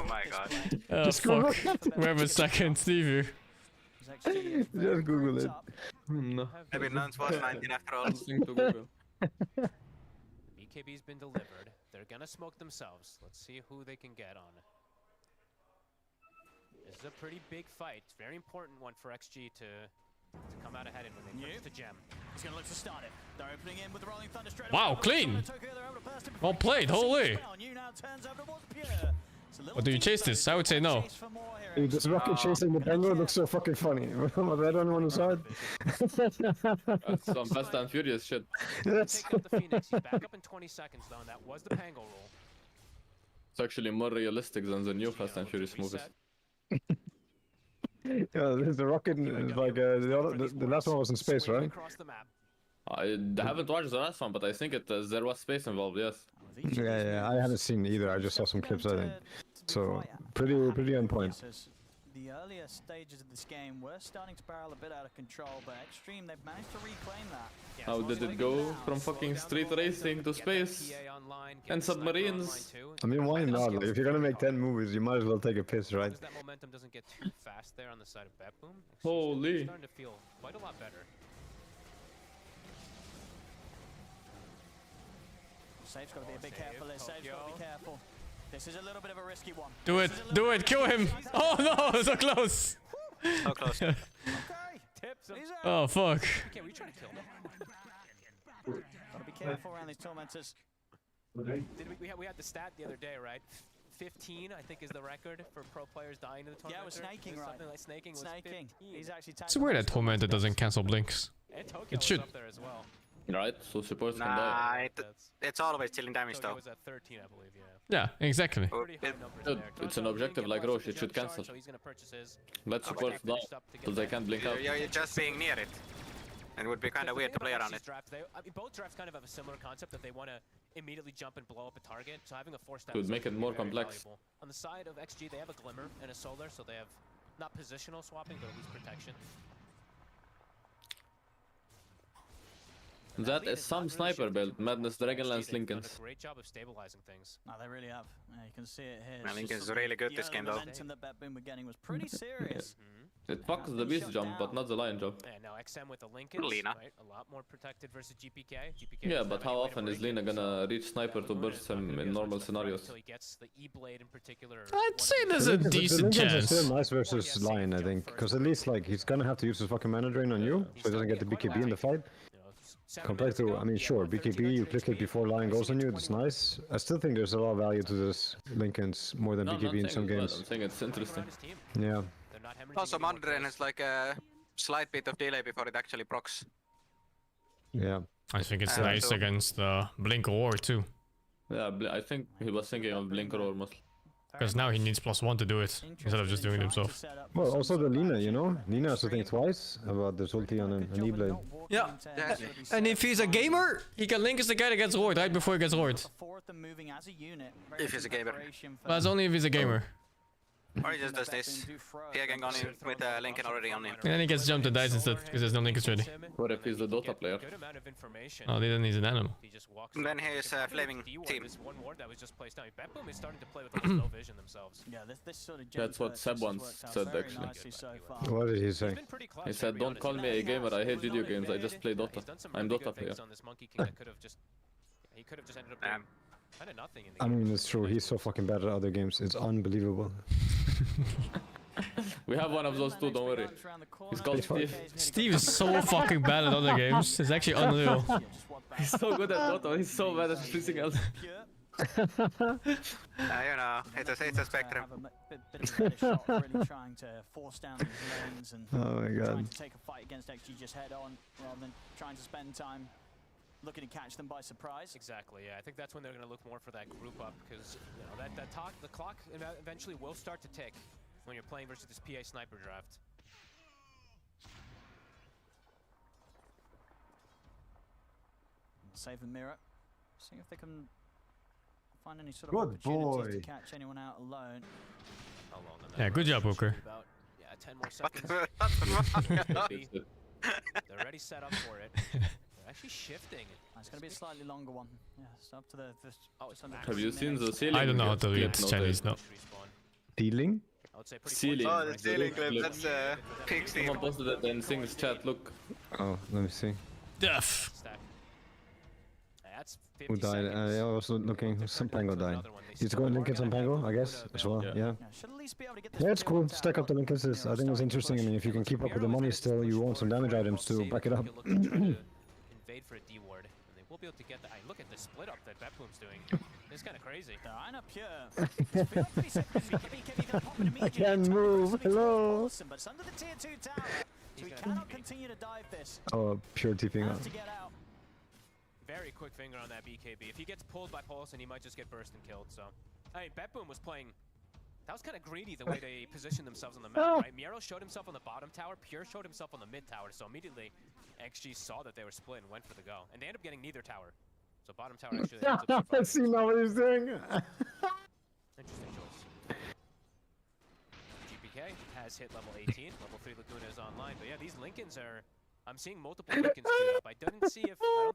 my god. Oh fuck. We have a second Stevie. Just Google it. No. Maybe Nance was 19 after all. BKB's been delivered. They're gonna smoke themselves. Let's see who they can get on. This is a pretty big fight. It's a very important one for XG to come out ahead in when they push the gem. He's gonna look to start it. They're opening in with the rolling thunder straight. Wow, clean. Well played, holy. Or do you chase this? I would say no. Dude, this rocket chasing the Bengal looks so fucking funny. Am I red on one side? That's some Fast and Furious shit. Yes. Take out the Phoenix. He's back up in 20 seconds though, and that was the Pango roll. It's actually more realistic than the new Fast and Furious movies. Yeah, the rocket is like the last one was in space, right? Across the map. I haven't watched the last one, but I think there was space involved, yes. Yeah, I haven't seen it either. I just saw some clips, I think. So, pretty on point. The earlier stages of this game were starting to spiral a bit out of control, but Extreme, they've managed to reclaim that. How did it go from fucking street racing to space and submarines? I mean, why not? Like, if you're gonna make 10 movies, you might as well take a piss, right? That momentum doesn't get too fast there on the side of Betboom. Holy. Starting to feel quite a lot better. Safe's got to be a bit careful here. Safe's got to be careful. This is a little bit of a risky one. Do it, kill him! Oh no, so close! So close. Okay. Oh fuck. Okay, we trying to kill him. Got to be careful around these tormentors. We had the stat the other day, right? 15, I think, is the record for pro players dying to the tormentor. Yeah, it was snaking, right? Something like snaking. Snaking. He's actually. It's weird that Tormentor doesn't cancel blinks. And Tokyo It should. was up there as well. Right, so supports can Nah, die. it's always dealing damage Tokyo though. was at 13, I believe, yeah. Yeah, exactly. It's an objective like Roche, it should cancel. Let supports down, so they can't blink out. You're just being near it. And it would be kind of weird to play around it. I mean, both drafts kind of have a similar concept that they want to immediately jump and blow up a target. So having a force Could make it more complex. Valuable. On the side of XG, they have a Glimmer and a Solar, so they have not positional swapping, but at least protection. That is some sniper build, Madness, Dragonlance, Lincolns. Great job of stabilizing things. No, they really have. Yeah, you can see it here. Man, Lincoln's really good this game though. The momentum that Betboom were getting was pretty serious. It fucks the beast jump, but not the lion jump. Yeah, now XM with the Lincolns, Lina. right? A lot more protected versus GPK. Yeah, but how often is Lina gonna reach sniper to burst him in normal scenarios? He gets the E-blade in particular. I'd say there's a decent Lincolns chance. is still nice versus Lion, I think. Because at least, like, he's gonna have to use his fucking mana drain on you, so he doesn't get the BKB in the fight. Compared to, I mean, sure, BKB, you click it before Lion goes on you, it's nice. I still think there's a lot of value to this Lincolns, more than BKB in some games. I'm saying it's interesting. Yeah. Also, mana drain has like a slight bit of delay before it actually procs. Yeah. I think it's Yeah, nice so- against Blink Roar too. Yeah, I think he was thinking of Blinker or mostly. Because now he needs +1 to do it, instead of just doing it himself. Well, also the Lina, you know? Lina has to think twice about this ulti on an E-blade. Yeah, and if he's a gamer, he can link as the guy that gets roared right before he gets roared. If he's a gamer. But that's only if he's a gamer. Or he just does this. He again gone in with Lincoln already on him. And then he gets jumped and dies instead, because there's no linkage ready. What if he's the Dota player? Oh, then he's an animal. And then he's flaming team. One ward that was just placed down. Betboom is starting to play with almost no vision themselves. Yeah, this sort of That's what Seb once said actually. What did he say? He said, don't call me a gamer, I hate video games, I just play Dota. I'm Dota player. He could have just ended up doing kind of nothing in the I mean, it's true, he's so fucking bad at other games, it's unbelievable. We have one of those too, don't worry. He's called Steve. Steve is so fucking bad at other games, it's actually unreal. He's so good at Dota, he's so bad at everything else. You know, it's a spectrum. Really trying to force down these lanes and Oh my god. trying to take a fight against XG just head on rather than trying to spend time looking to catch them by surprise. Exactly, yeah. I think that's when they're going to look more for that group up because you know the clock eventually will start to tick when you're playing versus this PA sniper draft. Save the mirror. See if they can find any sort of Good opportunities boy. to catch anyone out alone. How long on that Yeah, good job, Hooker. About, yeah, 10 more seconds. They're already set up for it. They're actually shifting. It's going to be a slightly longer one. Yeah, it's up to the just under Have you seen the ceiling? I don't know how to clip read Chinese, no. Dealing? Ceiling. Oh, the ceiling clip, that's Pig Steve. Someone posted it in Sing's chat, look. Oh, let me see. Death! Who died? Yeah, I was looking. Some Pango died. He's going to link some Pango, I guess, as well. Yeah. Yeah, it's cool. Stack up the linkages. I think it's interesting. I mean, if you can keep up with the money still, you want some damage items to back it up. Invade for a D ward, and they will be able to get that. Look at the split up that Betboom's doing. It's kind of crazy. I can't move. Hello. But it's under the tier 2 tower, so he cannot continue to dive this. Oh, pure TPing out. To get out. Very quick finger on that BKB. If he gets pulled by Pulse, and he might just get burst and killed. So, I mean, Betboom was playing That was kind of greedy the way they positioned themselves on the map, right? Miero showed himself on the bottom tower, Pure showed himself on the mid tower, so immediately XG saw that they were split and went for the go. And they ended up getting neither tower. So bottom tower actually ends up I see now what he's doing. Interesting choice. GPK has hit level 18, level 3 Laguna is online, but yeah, these Lincolns are... I'm seeing multiple Lincolns queued up. I don't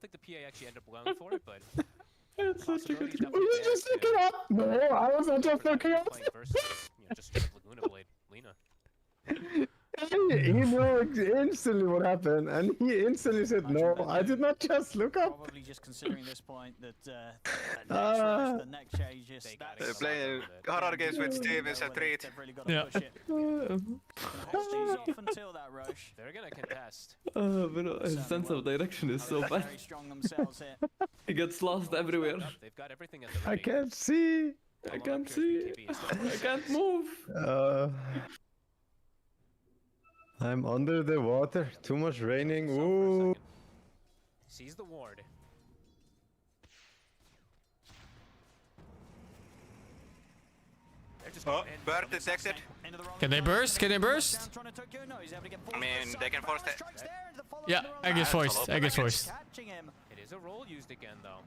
think the PA actually ended up going for it, but... It's such a good. Were you just looking up? No, I wasn't just looking up. Versus, just straight up Laguna Blade, Lina. He knew instantly what happened, and he instantly said, "No, I did not just look up." Probably just considering this point that the next change is Playing horror games with Steve is a treat. Yeah. Off until that rush. They're gonna contest. But his sense of direction is so bad. Very strong themselves here. He gets lost everywhere. They've got everything at the I can't see. I can't see. I can't move. I'm under the water. Too much raining. Ooh. Sees the ward. Oh, bird detected. Can they burst? Can they burst? I mean, they can force it. Yeah, egg is forced. Egg is forced. It is a roll used again though.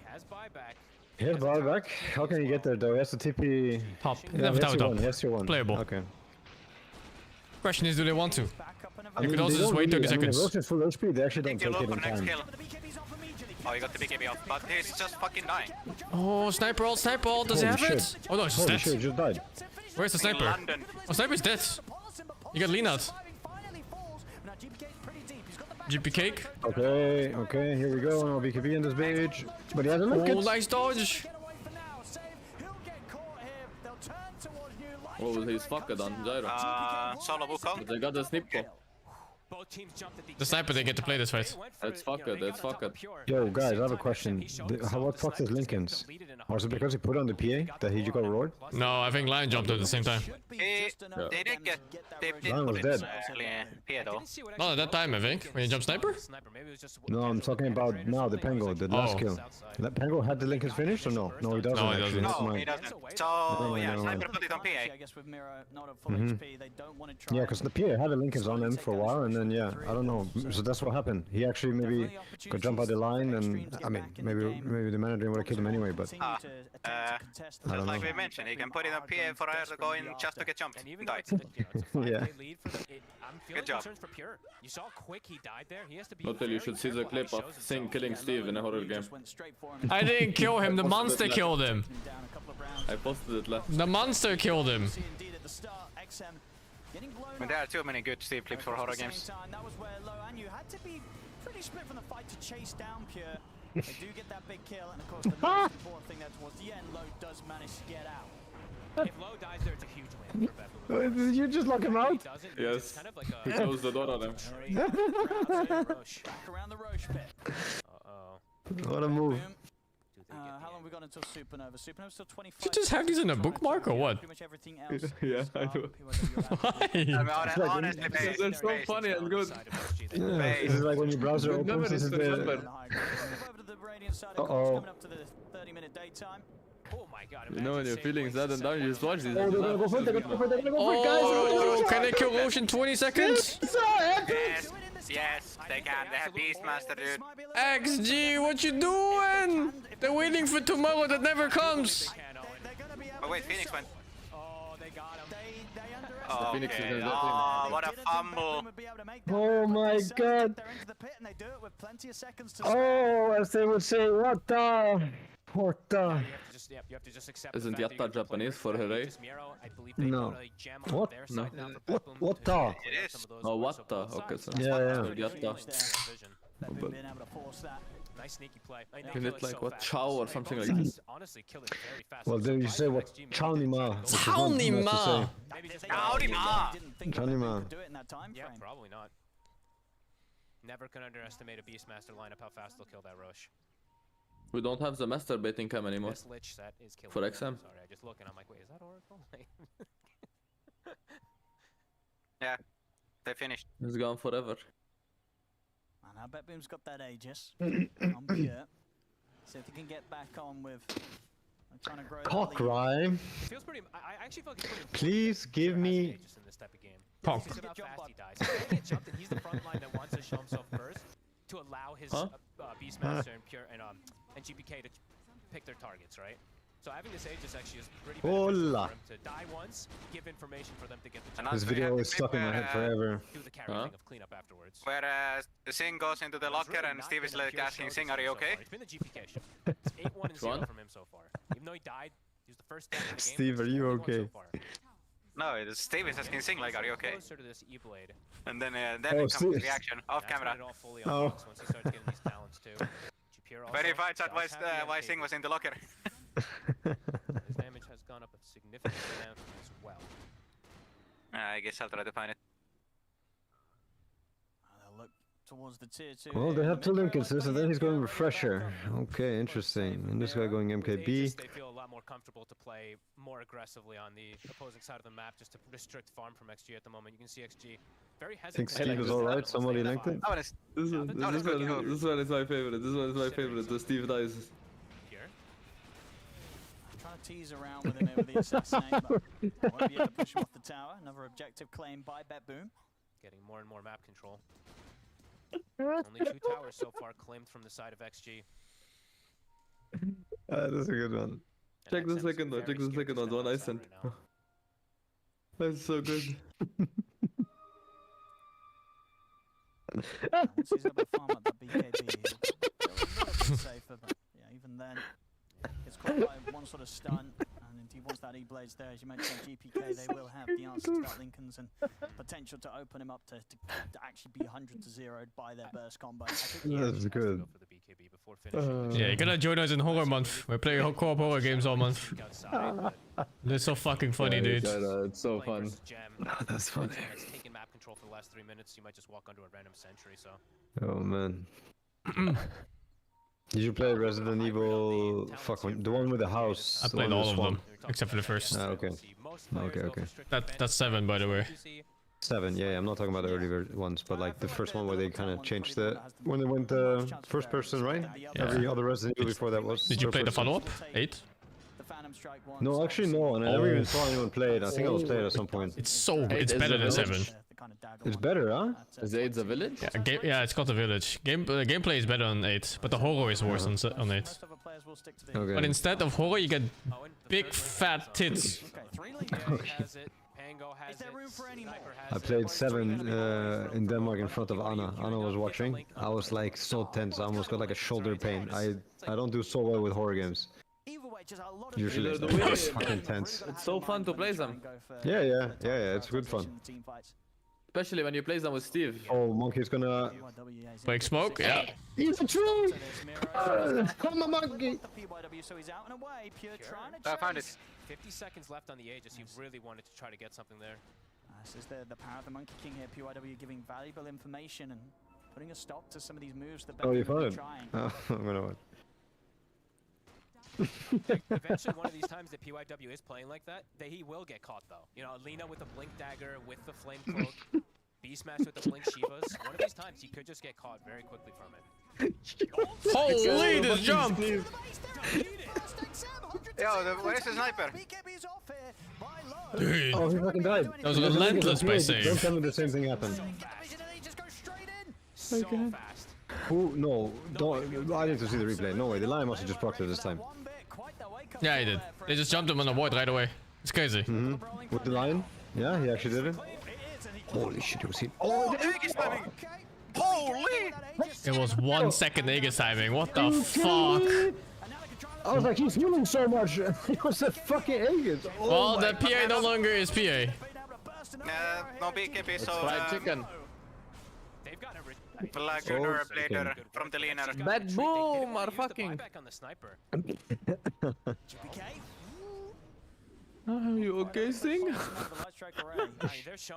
He has buyback. He has buyback. How can he get there though? He has to TP. Top. Yeah, Top. Yes, you won. Playable. Okay. Question is, do they want to? I You mean, could also they just don't wait really, 30 seconds. Roach is full HP. They actually don't take it in Next time. kill. Oh, he got the BKB off, but he's just fucking dying. Oh, sniper ult, sniper ult. Does he have it? Oh no, he's just Holy dead. shit, just died. Where's the sniper? London. Oh, sniper's dead. You got lean out. GP cake. Okay, here we go. No BKB in this page. But he has a look. Oh, nice dodge. What was his fucker done? Gyro. Solo Wukong. They got the snipko. The sniper didn't get to play this fight. That's fucker, that's fucker. Yo, guys, I have a question. What fucked is Lincoln's? Was it because he put on the PA that he got roared? No, I think Lion jumped at the same time. They didn't get. They Lion was dead. PA though. Not at that time, I think. When you jump sniper? No, I'm talking about now, the Pango, the last kill. That Pango had the Lincoln's finished or no? No, he doesn't. No, he actually. doesn't. No, he doesn't. So, yeah, Sniper put it on PA. I guess with Miro not at full HP, they don't want to try. Yeah, because the PA had a Lincoln's on him for a while, and then yeah, I don't know. So that's what happened. He actually maybe could jump out the line, and I mean, maybe the manager would have killed him anyway, but Just like we mentioned, he can put it on PA for her to go in just to get jumped and die. Yeah. Good job. You saw quick he died there. He has to be Not you should see the clip of Sing killing Steve in a horror game. I didn't kill him, the monster killed him. I posted it last. The monster killed him. I mean, there are too many good Steve clips for horror games. That was where Low and you had to be pretty split from the fight to chase down Pure. They do get that big kill, and of course the most important thing that towards the end, Low does manage to get out. If Low dies there, it's a huge win for Beppo. Did you just lock him out? Yes. He closed the door on him. Back around the Roche pit. What a move. How long have we got until Supernova? Supernova's still 25. Did you just have these in a bookmark or what? Pretty much everything else. Yeah, I do. Why? Honestly, They're so funny and good. Yeah, this is like when your browser opens, this is the... Uh-oh. Coming up to the 30-minute daytime. Oh my god. You know when you're feeling sad and down, you just watch these. Oh, they're gonna go for it, they're gonna go for it, guys! Oh, can they kill Roche in 20 seconds? So epic! Yes, they can. They have Beastmaster, dude. XG, what you doing? They're waiting for tomorrow that never comes. Oh wait, Phoenix went. Oh, they got him. Oh, Phoenix is okay. gonna Oh, what a fumble. Oh my god! Oh, as they would say, what the... What the... You have to just accept Isn't Yatta Japanese for her, eh? No. What? No. What the? It is. Oh, what the? Okay, so. Yeah. Yatta. Nice sneaky play. Isn't it like what? Chow or something like that? Honestly, kill it very fast. Well, then you say what? Chaunima. Chaunima! Chaunima. Yeah, probably not. Never can underestimate a Beastmaster lineup how fast they'll kill that Roche. We don't have the master baiting cam anymore. This Lich set is killing for me. XM. Sorry, I just look and I'm like, wait, is that Oracle? Yeah, they finished. It's gone forever. And I bet Boom's got that Aegis on Pure. See if they can get back on with Trying to grow that Cock lead. rhyme. It feels pretty. I actually feel like it's pretty important Please give me just in this type of game. cock. Because of how fast he dies. He's gonna get jumped, and he's the front line that wants to show himself first to allow his Beastmaster and Pure and GPK to pick their targets, right? So having this Aegis actually is pretty beneficial for him to die once, give information for them to get the This video is stuck in my head forever. do the carry thing of cleanup afterwards. Where Sing goes into the locker and Steve is like asking Sing, are you okay? It's been the GPK show. It's 8-1 and 0 from him so far. Even though he died, he was the first death in the game. Steve, are you okay? No, Steve is asking Sing like, are you okay? Closer to this E-Blade. And then it comes Steve. reaction off camera. Oh. Once he starts getting these talents too. But he finds out why Sing was in the locker. His damage has gone up a significant amount as well. I guess I'll try to find it. They'll look towards the tier 2. Well, they have two Lincolns, and then he's going Refresher. Okay, interesting. And this guy going MKB. They feel a lot more comfortable to play more aggressively on the opposing side of the map, just to restrict farm from XG at the the moment. You can see XG very I think hesitant. Steve is alright. Somebody linked it. This one is my favorite. This one is my favorite. The Steve dies. Trying to tease around with him over the assassinate, but won't be able to push him off the tower. Another objective claimed by BetBoom. Getting more and more map control. Only 2 towers so far claimed from the side of XG. That's a good one. Check the second one. Check the second one. The one I sent. That's so good. Once he's able to farm up that BKB, he'll feel a little bit safer, but yeah, even then, it's quite like one sort of stun, and indeed once that E-Blade's there, as you mentioned, GPK, they will have the answer to that Lincoln's and potential to open him up to actually be 100-0'd by their burst combo. I think That's good. Yeah, you gotta join us in Horror Month. We play co-op horror games all month. That's so fucking funny, dude. It's so fun. That's funny. Has taken map control for the last 3 minutes. You might just walk onto a random sentry, so. Oh man. Did you play Resident Evil? Fuck, the one with the house. I played all of them, except for the first. Okay. Okay. That's 7, by the way. 7, yeah, I'm not talking about the early ones, but like the first one where they kind of changed the when they went first person, right? Yeah. Every other Resident Evil before that was. Did you play the follow-up? 8? No, actually no, and I never even saw anyone play it. I think I was playing at some point. It's better than 7. It's better, huh? Is 8 the village? Yeah, it's called the village. Gameplay is better on 8, but the horror is worse on 8. Okay. But instead of horror, you get big fat tits. I played 7 in Denmark in front of Anna. Anna was watching. I was like so tense. I almost got like a shoulder pain. I don't do so well with horror games. Usually it's fucking tense. It's so fun to play them. Yeah, it's good fun. Especially when you play them with Steve. Oh, Monkey's gonna... Break smoke? Yeah. He's a tree! Come on, Monkey! I found it. 50 seconds left on the Aegis. You really wanted to try to get something there. This is the power of the Monkey King here. PYW giving valuable information and putting a stop to some of these moves that you BetBoom found are it? trying. Oh, I'm gonna watch. Eventually, one of these times that PYW is playing like that, he will get caught though. You know, Alina with the Blink Dagger, with the Flame Cloak, Beastmaster with the Blink Shivas. One of these times, he could just get caught very quickly from it. Holy, this jump! Yo, where's the sniper? Dude. Oh, he fucking died. That was relentless by Don't save. tell me the same thing happened. So fast. Who? No, don't. I need to see the replay. No way, the lion must have just procced it this time. Yeah, he did. They just jumped him on the void right away. It's crazy. With the lion? Yeah, he actually did it. Holy shit, it was him. Oh, the Aegis timing! Holy! It was 1 second Aegis timing. What the fuck? I was like, he's healing so much. It was a fucking Aegis. Oh Well, the PA no longer is PA. No BKB, so... Fried chicken. They've got everything. Lagunar Blader from the leaner. BetBoom are fucking. Back on the sniper. Are you okay, Sing?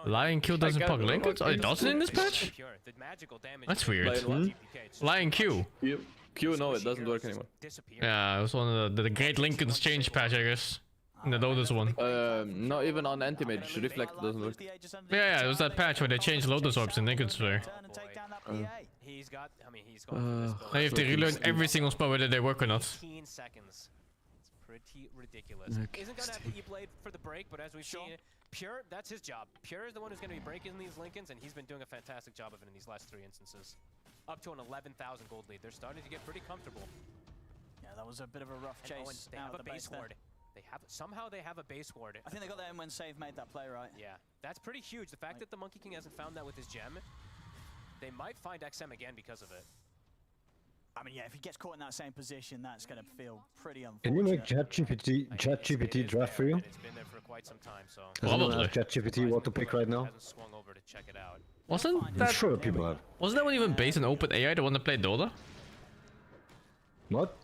Lion Q doesn't pug Lincolns? Oh, it doesn't in this patch? That's weird. Lion Q. Q, no, it doesn't work anymore. Yeah, it was one of the Great Lincoln's change patch, I guess. In the Lotus one. Not even on anti-mage, Reflect doesn't work. Yeah, it was that patch where they changed Lotus Orbs in Lincoln's Flare. He's going Now you have to relearn every single spell whether they work or not. 15 seconds. It's pretty ridiculous. Isn't gonna have the E-Blade for the break, but as we've seen, Pure, that's his job. Pure is the one who's gonna be breaking these Lincolns, and he's been doing a fantastic job of it in these last 3 instances. Up to an 11,000 gold lead. They're starting to get pretty comfortable. Yeah, that was a bit of a rough chase. They have a base ward. Somehow they have a base ward. I think they got that in when Save made that play, right? Yeah, that's pretty huge. The fact that the Monkey King hasn't found that with his gem, they might find XM again because of it. I mean, yeah, if he gets caught in that same position, that's going to feel pretty unfortunate. Can you make ChatGPT draft for you? It's been there for quite some time, so. Probably. ChatGPT what to pick right now? Swung over to check it out. Wasn't that? I'm sure people have. Wasn't that one even based on OpenAI, the one that played Dota? What?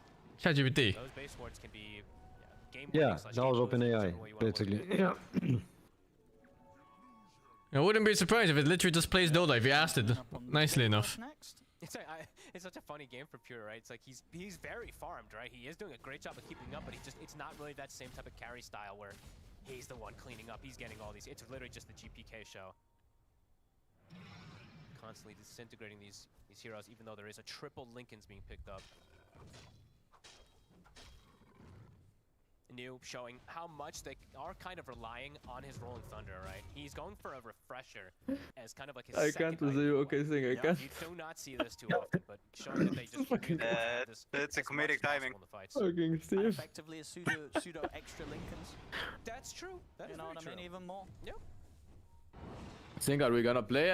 ChatGPT. Those base wards can be Yeah, that was OpenAI, basically. Yeah. I wouldn't be surprised if it literally just plays Dota if you asked it nicely enough. It's such a funny game for Pure, right? It's like he's very farmed, right? He is doing a great job of keeping up, but it's not really that same type of carry style where he's the one cleaning up. He's getting all these. It's literally just the GPK show. Constantly disintegrating these heroes, even though there is a triple Lincolns being picked up. New showing how much they are kind of relying on his Rolling Thunder, right? He's going for a refresher as kind of like his I can't listen to you, WehSing, I can't. You do not see this too often, but showing that they just It's a comedic timing. Fucking Steve. Effectively a pseudo extra Lincolns. That's true. That you know what I mean? Even more. Yep. Think, are we gonna play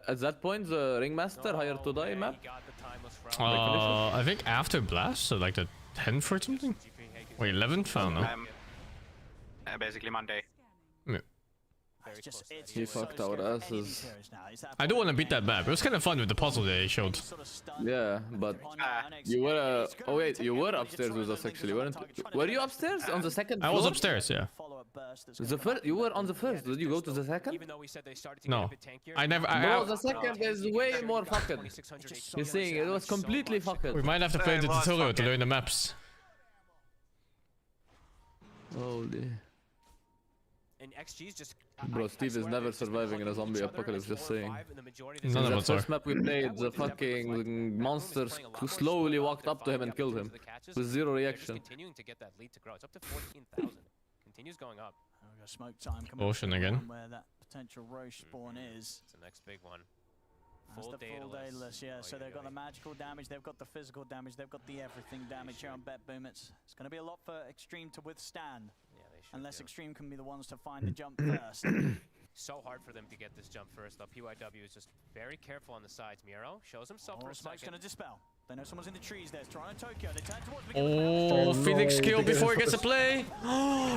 at that point the Ringmaster Higher to Die map? I think after Blast, so like the 10th or something? Wait, 11th? I don't know. Basically Monday. Yeah. He fucked our asses. I do want to beat that map. It was kind of fun with the puzzle they showed. Yeah, but you were. Oh wait, you were upstairs with us actually, weren't you? Were you upstairs on the second floor? I was upstairs, yeah. The first, you were on the first. Did you go to the second? No, I never. No, the second is way more fucked. You're saying it was completely fucked. We might have to play the tutorial to learn the maps. Holy. And XG's just. Bro, Steve is never surviving in a zombie apocalypse, just saying. None of us are. The first map we played, the fucking monsters slowly walked up to him and killed him. With zero reaction. Continuing to get that lead to grow. It's up to 14,000. Continues going up. We've got smoke time coming Ocean again. where that potential Roche spawn is. It's the next big one. That's the full Daedalus, yeah. So they've got the magical damage, they've got the physical damage, they've got the everything damage here on Bet Boom. It's going to be a lot for Extreme to withstand. Unless Extreme can be the ones to find the jump first. So hard for them to get this jump first, though. PYW is just very careful on the sides. Miro shows himself for a Smoke's second. going to dispel. They know someone's in the trees there. It's Toronto, Tokyo. They turn towards Oh, Phoenix kill before he gets a play.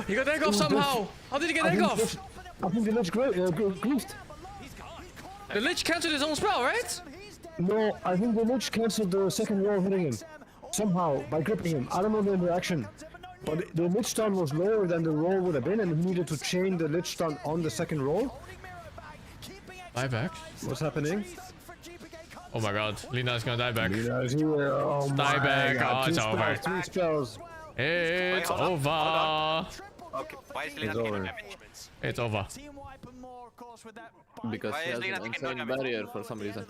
He got egg off somehow. How did he get egg off? I think the Lich griefed. The Lich cancelled his own spell, right? No, I think the Lich cancelled the second wall hitting him. Somehow, by gripping him. I don't know the interaction. But the Lich stun was lower than the roll would have been, and he needed to chain the Lich stun on the second roll. Dieback? What's happening? Oh my god, Lina's gonna die back. Lina's here. Oh my die back. god. Oh, it's over. 3 spells. It's over. Okay, why is Lina taking damage? It's over. Because he has an insane barrier for some reason.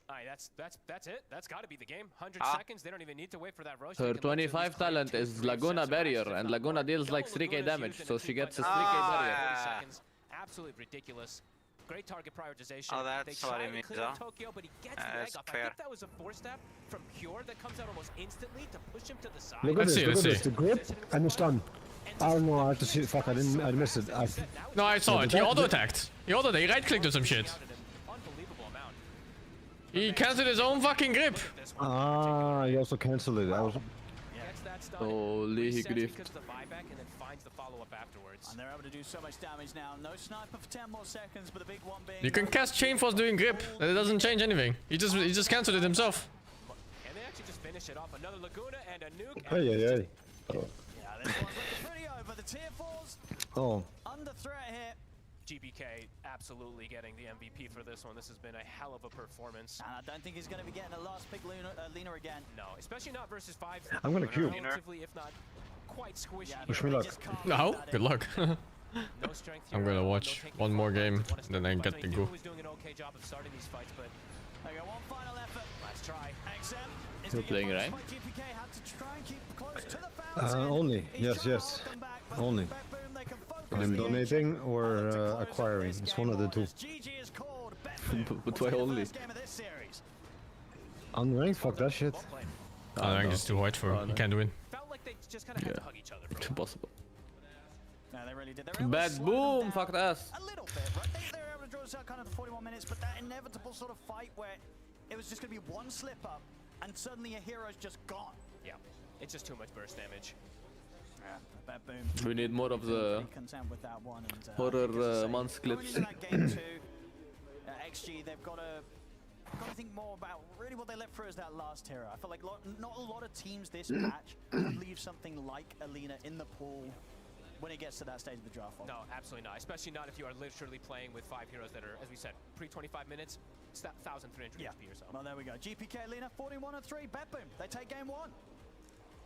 Alright, that's it. That's got to be the game. 100 seconds. They don't even need to wait for that Roche. Her 25 talent is Laguna Barrier, and Laguna deals like 3k damage, so she gets a 3k barrier. Seconds. Absolutely ridiculous. Great target prioritization. Oh, that's what it means, Tokyo, but he gets the egg off. I think that was a 4-step from Pure that comes out almost instantly to push him to the side. Look at this, look at this. The grip and the stun. I don't know, I have to see. Fuck, I missed it. No, I saw it. He auto-attacked. He right-clicked or some shit. He cancelled his own fucking grip. Ah, he also cancelled it. Holy, he griefed. And they're able to do so much damage now. No sniper for 10 more seconds, but the big one being... You can cast Chain Force doing grip. It doesn't change anything. He just cancelled it himself. And they actually just finish it off. Another Laguna and a nuke. Hey. Yeah, this one's looking pretty over. The tier 4s Oh. under threat here. GBK absolutely getting the MVP for this one. This has been a hell of a performance. And I don't think he's going to be getting a last pick Lina again. No, especially not versus 5. I'm going to queue. Relatively, if not quite squishy. Wish me luck. No, good luck. I'm gonna watch one more game, then I get the go. Doing an okay job of starting these fights, but one final effort. Let's try. XM You're playing right? Only. Yes. Only. I'm donating or acquiring. It's one of the two. But why only? Unranked? Fuck that shit. Unranked is too hard for him. He can't win. Yeah. It's impossible. No, they really did. Bad boom! Fuck ass. A little bit, right? They were able to draw this out kind of the 41 minutes, but that inevitable sort of fight where it was just going to be one slip up and suddenly a hero's just gone. Yeah, it's just too much burst damage. Yeah, bad boom. We need more of the Content with that one and, horror months clips. Going into that game too, XG, they've got to think more about really what they left for as that last hero. I feel like not a lot of teams this patch leave something like Alina in the pool when it gets to that stage of the draft. No, absolutely not. Especially not if you are literally playing with 5 heroes that are, as we said, pre-25 minutes, it's that 1,300 HP or so. Well, there we go. GPK Alina 41-3. Bet boom. They take game 1.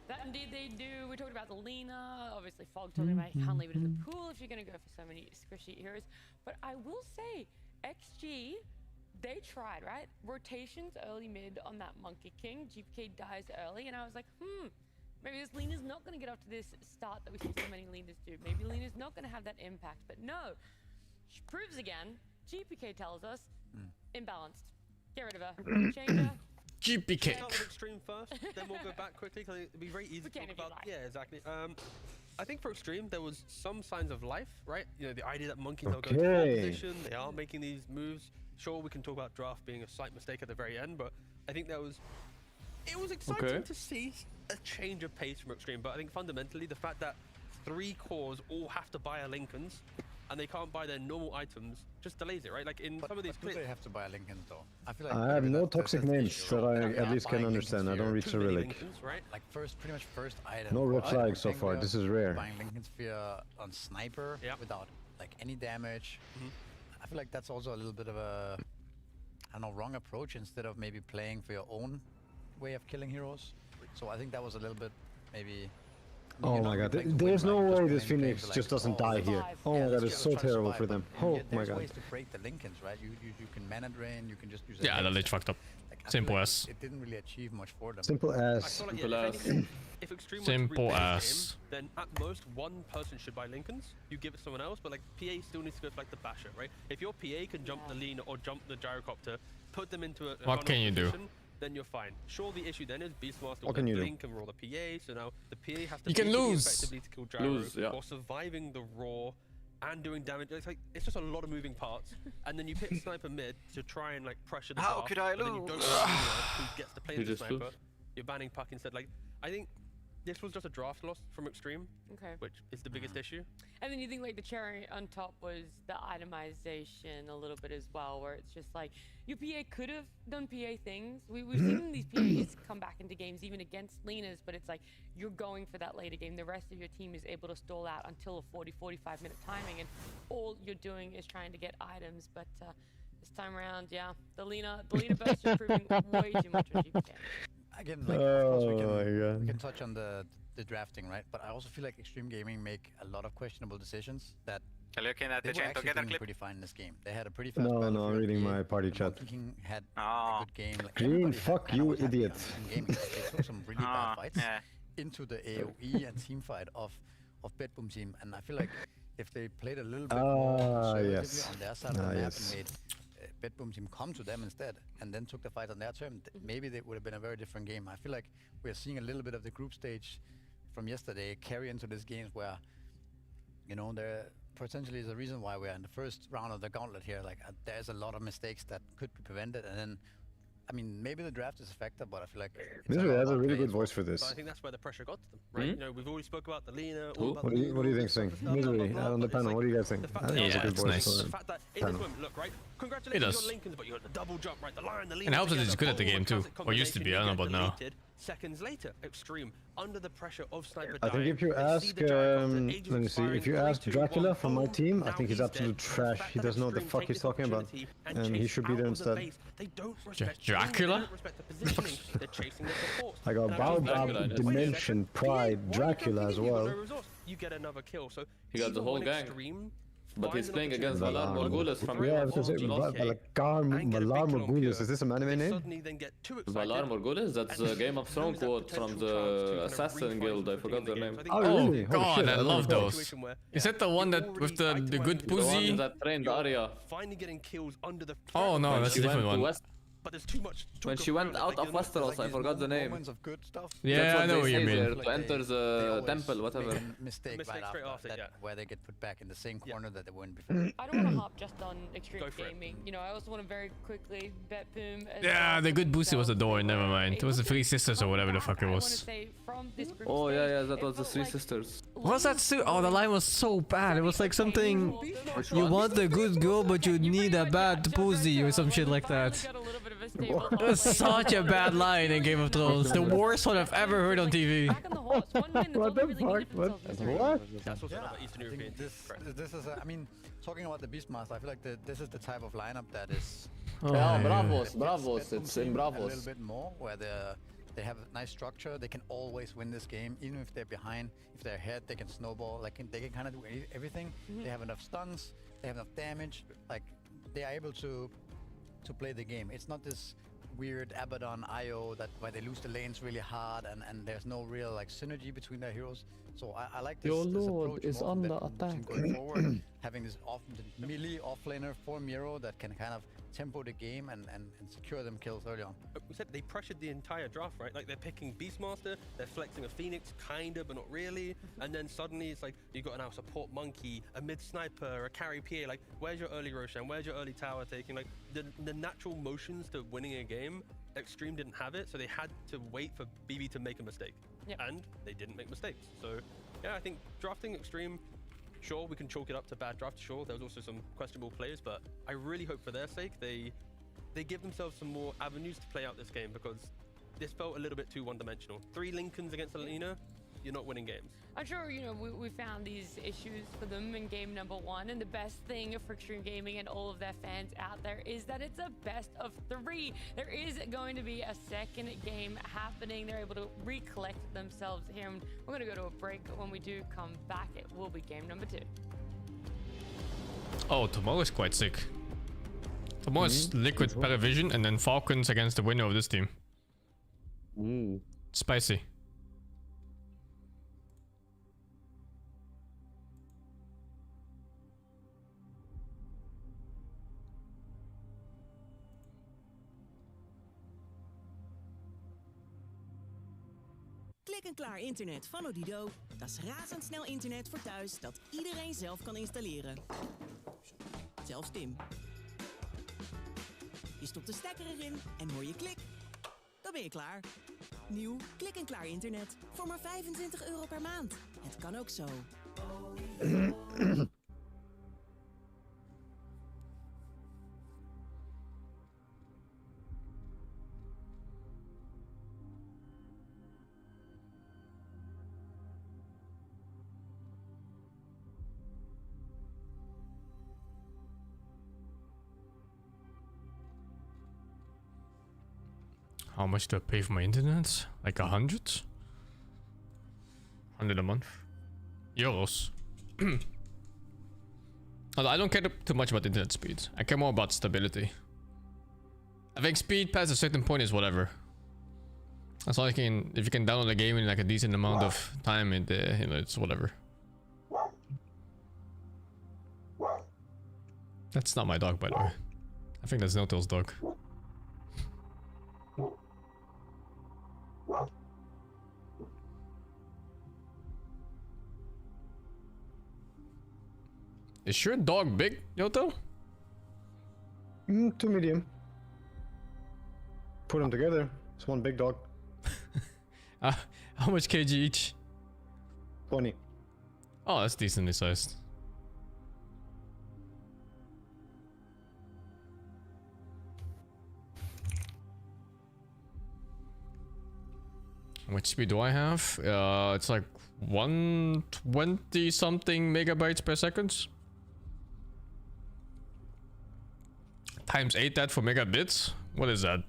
That indeed they do. We talked about the Lina. Obviously, Fog talking about you can't leave it in the pool if you're going to go for so many squishy heroes. But I will say, XG, they tried, right? Rotations early mid on that Monkey King. GPK dies early, and I was like, maybe this Lina's not going to get up to this start that we see so many Linas do. Maybe Lina's not going to have that impact. But no, she proves again. GPK tells us, imbalanced. Get rid of her. Changer. GPK. Start with Extreme first, then we'll go back quickly because it'll be very easy to talk about. Yeah, exactly. I think for Extreme there was some signs of life, right? You know, the idea that monkeys are going to pole position, they are making these moves. Sure, we can talk about draft being a slight mistake at the very end, but I think it was exciting to see a change of pace from Extreme. But I think fundamentally the fact that 3 cores all have to buy a Lincolns and they can't buy their normal items just delays it, right? Like in some of these clips. They have to buy Lincolns though. I feel like I have no toxic names that I at least can understand. I don't reach the relic. Right? Like pretty much first item. No red flags so far. This is rare. Buying Lincoln Sphere on sniper without like any damage. I feel like that's also a little bit of a, I don't know, wrong approach instead of maybe playing for your own way of killing heroes. So I think that was a little bit maybe. Oh my god, there's no way this Phoenix just doesn't die here. Oh my god, it's so terrible for them. Oh my god. There's ways to break the Lincolns, right? You can mana drain, you can just use. Yeah, the lich fucked up. Simple as. It didn't really achieve much for them. Simple as. If Extreme simple as. Then at most one person should buy Lincolns. You give it to someone else, but like PA still needs to go for like the basher, right? If your PA can jump the Lina or jump the gyrocopter, put them into a what can you do? Then you're fine. Sure, the issue then is Beastmaster will blink and roll the PA, so now the PA has to effectively to kill Gyro while surviving the raw and doing damage. It's just a lot of moving parts, and then you pick sniper mid to try and like pressure the How could I lose? You don't know who gets to play the sniper. You're banning Puck instead. Like I think this was just a draft loss from Extreme, which is the biggest issue. And then you think like the cherry on top was the itemization a little bit as well, where it's just like your PA could have done PA things. We've seen these PAs come back into games even against Linas, but it's like you're going for that later game. The rest of your team is able to stall out until a 40-45 minute timing, and all you're doing is trying to get items. But this time around, the Lina burst is proving way too much on GPK. Again, like, of course we can touch on the drafting, right? But I also feel like Extreme Gaming make a lot of questionable decisions that looking at they the were actually doing clip. pretty fine in this game. They had a pretty fast No, I'm reading my party chat. King had a good game. Like, Green, fuck you, idiot. They took some really bad fights into the AoE and team fight of Bedboom team, and I feel like if they played a little bit more conservatively on their side of the map and made Bedboom team come to them instead and then took the fight on their term, maybe they would have been a very different game. I feel like we're seeing a little bit of the group stage from yesterday carry into this games where, you know, there potentially is a reason why we're in the first round of the gauntlet here. Like there's a lot of mistakes that could be prevented, and then I mean, maybe the draft is a factor, but I feel like Misery has a really good voice for this. But I think that's where the pressure got to them, right? You know, we've already spoke about the Lina. What do you think, Sing? Misery on the panel. What do you guys think? I think it's a good voice for the fact that in this moment, look, right? Congratulations on Lincolns, but you got the double jump, right? The Lion, the Lina. And it helps that he's good at the game too. Or used to be. I don't know about now. Seconds later, Extreme under the pressure of Sniper. I think if you ask, let me see, if you ask Dracula from my team, I think he's absolute trash. He doesn't know what the fuck he's talking about, and he should be there instead. Dracula? I got Baobab, Dimension, Pride, Dracula as well. You get another kill, so he got the whole gang. But he's playing against Valar Morghulis from Yeah, because Valar Morghulis, is this a anime name? Valar Morghulis? That's a Game of Thrones quote from the Assassin Guild. I forgot their name. Oh, really? God, shit, I love know. those. Is that the one that with the good The one pussy? that trained Arya. Finally getting kills under the Oh no, that's a different one. but there's too much When she went out of Westeros, I forgot the name. Moments of good stuff. Yeah, I know what you mean. To enter the temple, whatever. Make a mistake right after that, where they get put back in the same corner that they were in before. I don't want to hop just on extreme gaming. You know, I also want to very quickly bet boom. Yeah, the good pussy was the door. Never mind. It was the Three Sisters or whatever the fuck it was. Oh yeah, that was the Three Sisters. What was that? Oh, the line was so bad. It was like something. You want a good girl, but you need a bad pussy or some shit like that. It was such a bad line in Game of Thrones. The worst one I've ever heard on TV. What the fuck? What? That's also another Eastern I European. think this is, I mean, talking about the Beastmaster, I feel like this is the type of lineup that is... Yeah, Bravos, it's in A Bravos. little bit more, where they have a nice structure, they can always win this game, even if they're behind, if they're ahead, they can snowball, like they can kind of do everything. They have enough stuns, they have enough damage, like they are able to play the game. It's not this weird Abaddon IO that where they lose the lanes really hard and there's no real like synergy between their heroes. So I like this, Your this lord approach is more under that attack. going forward, having this melee offlaner for Miro that can kind of tempo the game and secure them kills early on. We said they pressured the entire draft, right? Like they're picking Beastmaster, they're flexing a Phoenix, kinda, but not really. And then suddenly it's like you've got now support Monkey, a mid sniper, a carry PA. Like, where's your early Roshan? Where's your early tower taking? Like the natural motions to winning a game, Extreme didn't have it, so they had to wait for BB to make a mistake. Yep. And they didn't make mistakes. So yeah, I think drafting Extreme, sure, we can chalk it up to bad draft. Sure, there was also some questionable players, but I really hope for their sake they give themselves some more avenues to play out this game, because this felt a little bit too one-dimensional. 3 Lincolns against Alina, you're not winning games. I'm sure, you know, we found these issues for them in game number 1, and the best thing for Extreme Gaming and all of their fans out there is that it's a best of 3. There is going to be a second game happening. They're able to recollect themselves here, and we're going to go to a break. When we do come back, it will be game number 2. Oh, tomorrow's quite sick. Tomorrow's Liquid Paravision and then Falcons against the winner of this team. Spicy. Klik-en-klaar internet van Odido. Dat is razendsnel internet voor thuis dat iedereen zelf kan installeren. Zelfs Tim. Je stopt de stekker erin en hoor je klik. Dan ben je klaar. Nieuw klik-en-klaar internet voor maar €25 per maand. Het kan ook zo. How much do I pay for my internet? Like 100? 100 a month. Euros. Although I don't care too much about internet speed. I care more about stability. I think speed past a certain point is whatever. That's all you can. If you can download a game in like a decent amount of time, you know, it's whatever. That's not my dog, by the way. I think that's No-Tail's dog. Is your dog big, Yoto? Too medium. Put them together. It's one big dog. How much kg each? 20. Oh, that's decently sized. How much speed do I have? It's like 120 something megabytes per second. Times 8 that for megabits? What is that?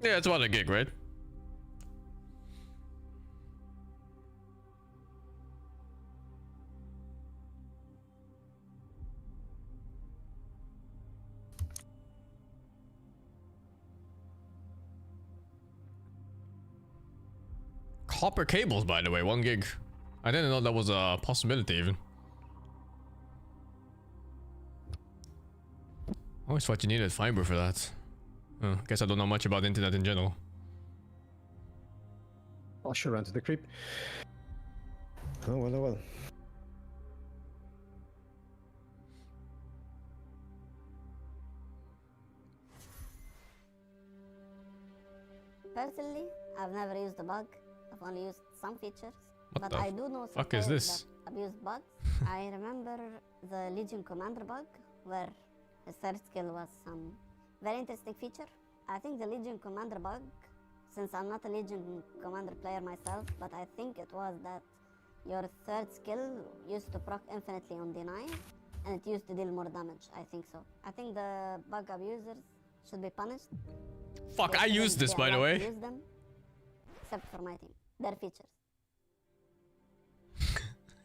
Yeah, it's about a gig, right? copper cables, by the way, 1 gig. I didn't know that was a possibility even. I always thought you needed fiber for that. Guess I don't know much about internet in general. I should run to the creep. Oh well, oh well. Personally, I've never used a bug. I've only used some features. What but the I do know some fuck is players this? that abuse bugs. I remember the Legion Commander bug, where his third skill was some very interesting feature. I think the Legion Commander bug, since I'm not a Legion Commander player myself, but I think it was that your third skill used to proc infinitely on D9, and it used to deal more damage, I think so. I think the bug abusers should be punished. Fuck, I used this, by the way. Use them, except for my team. Their features.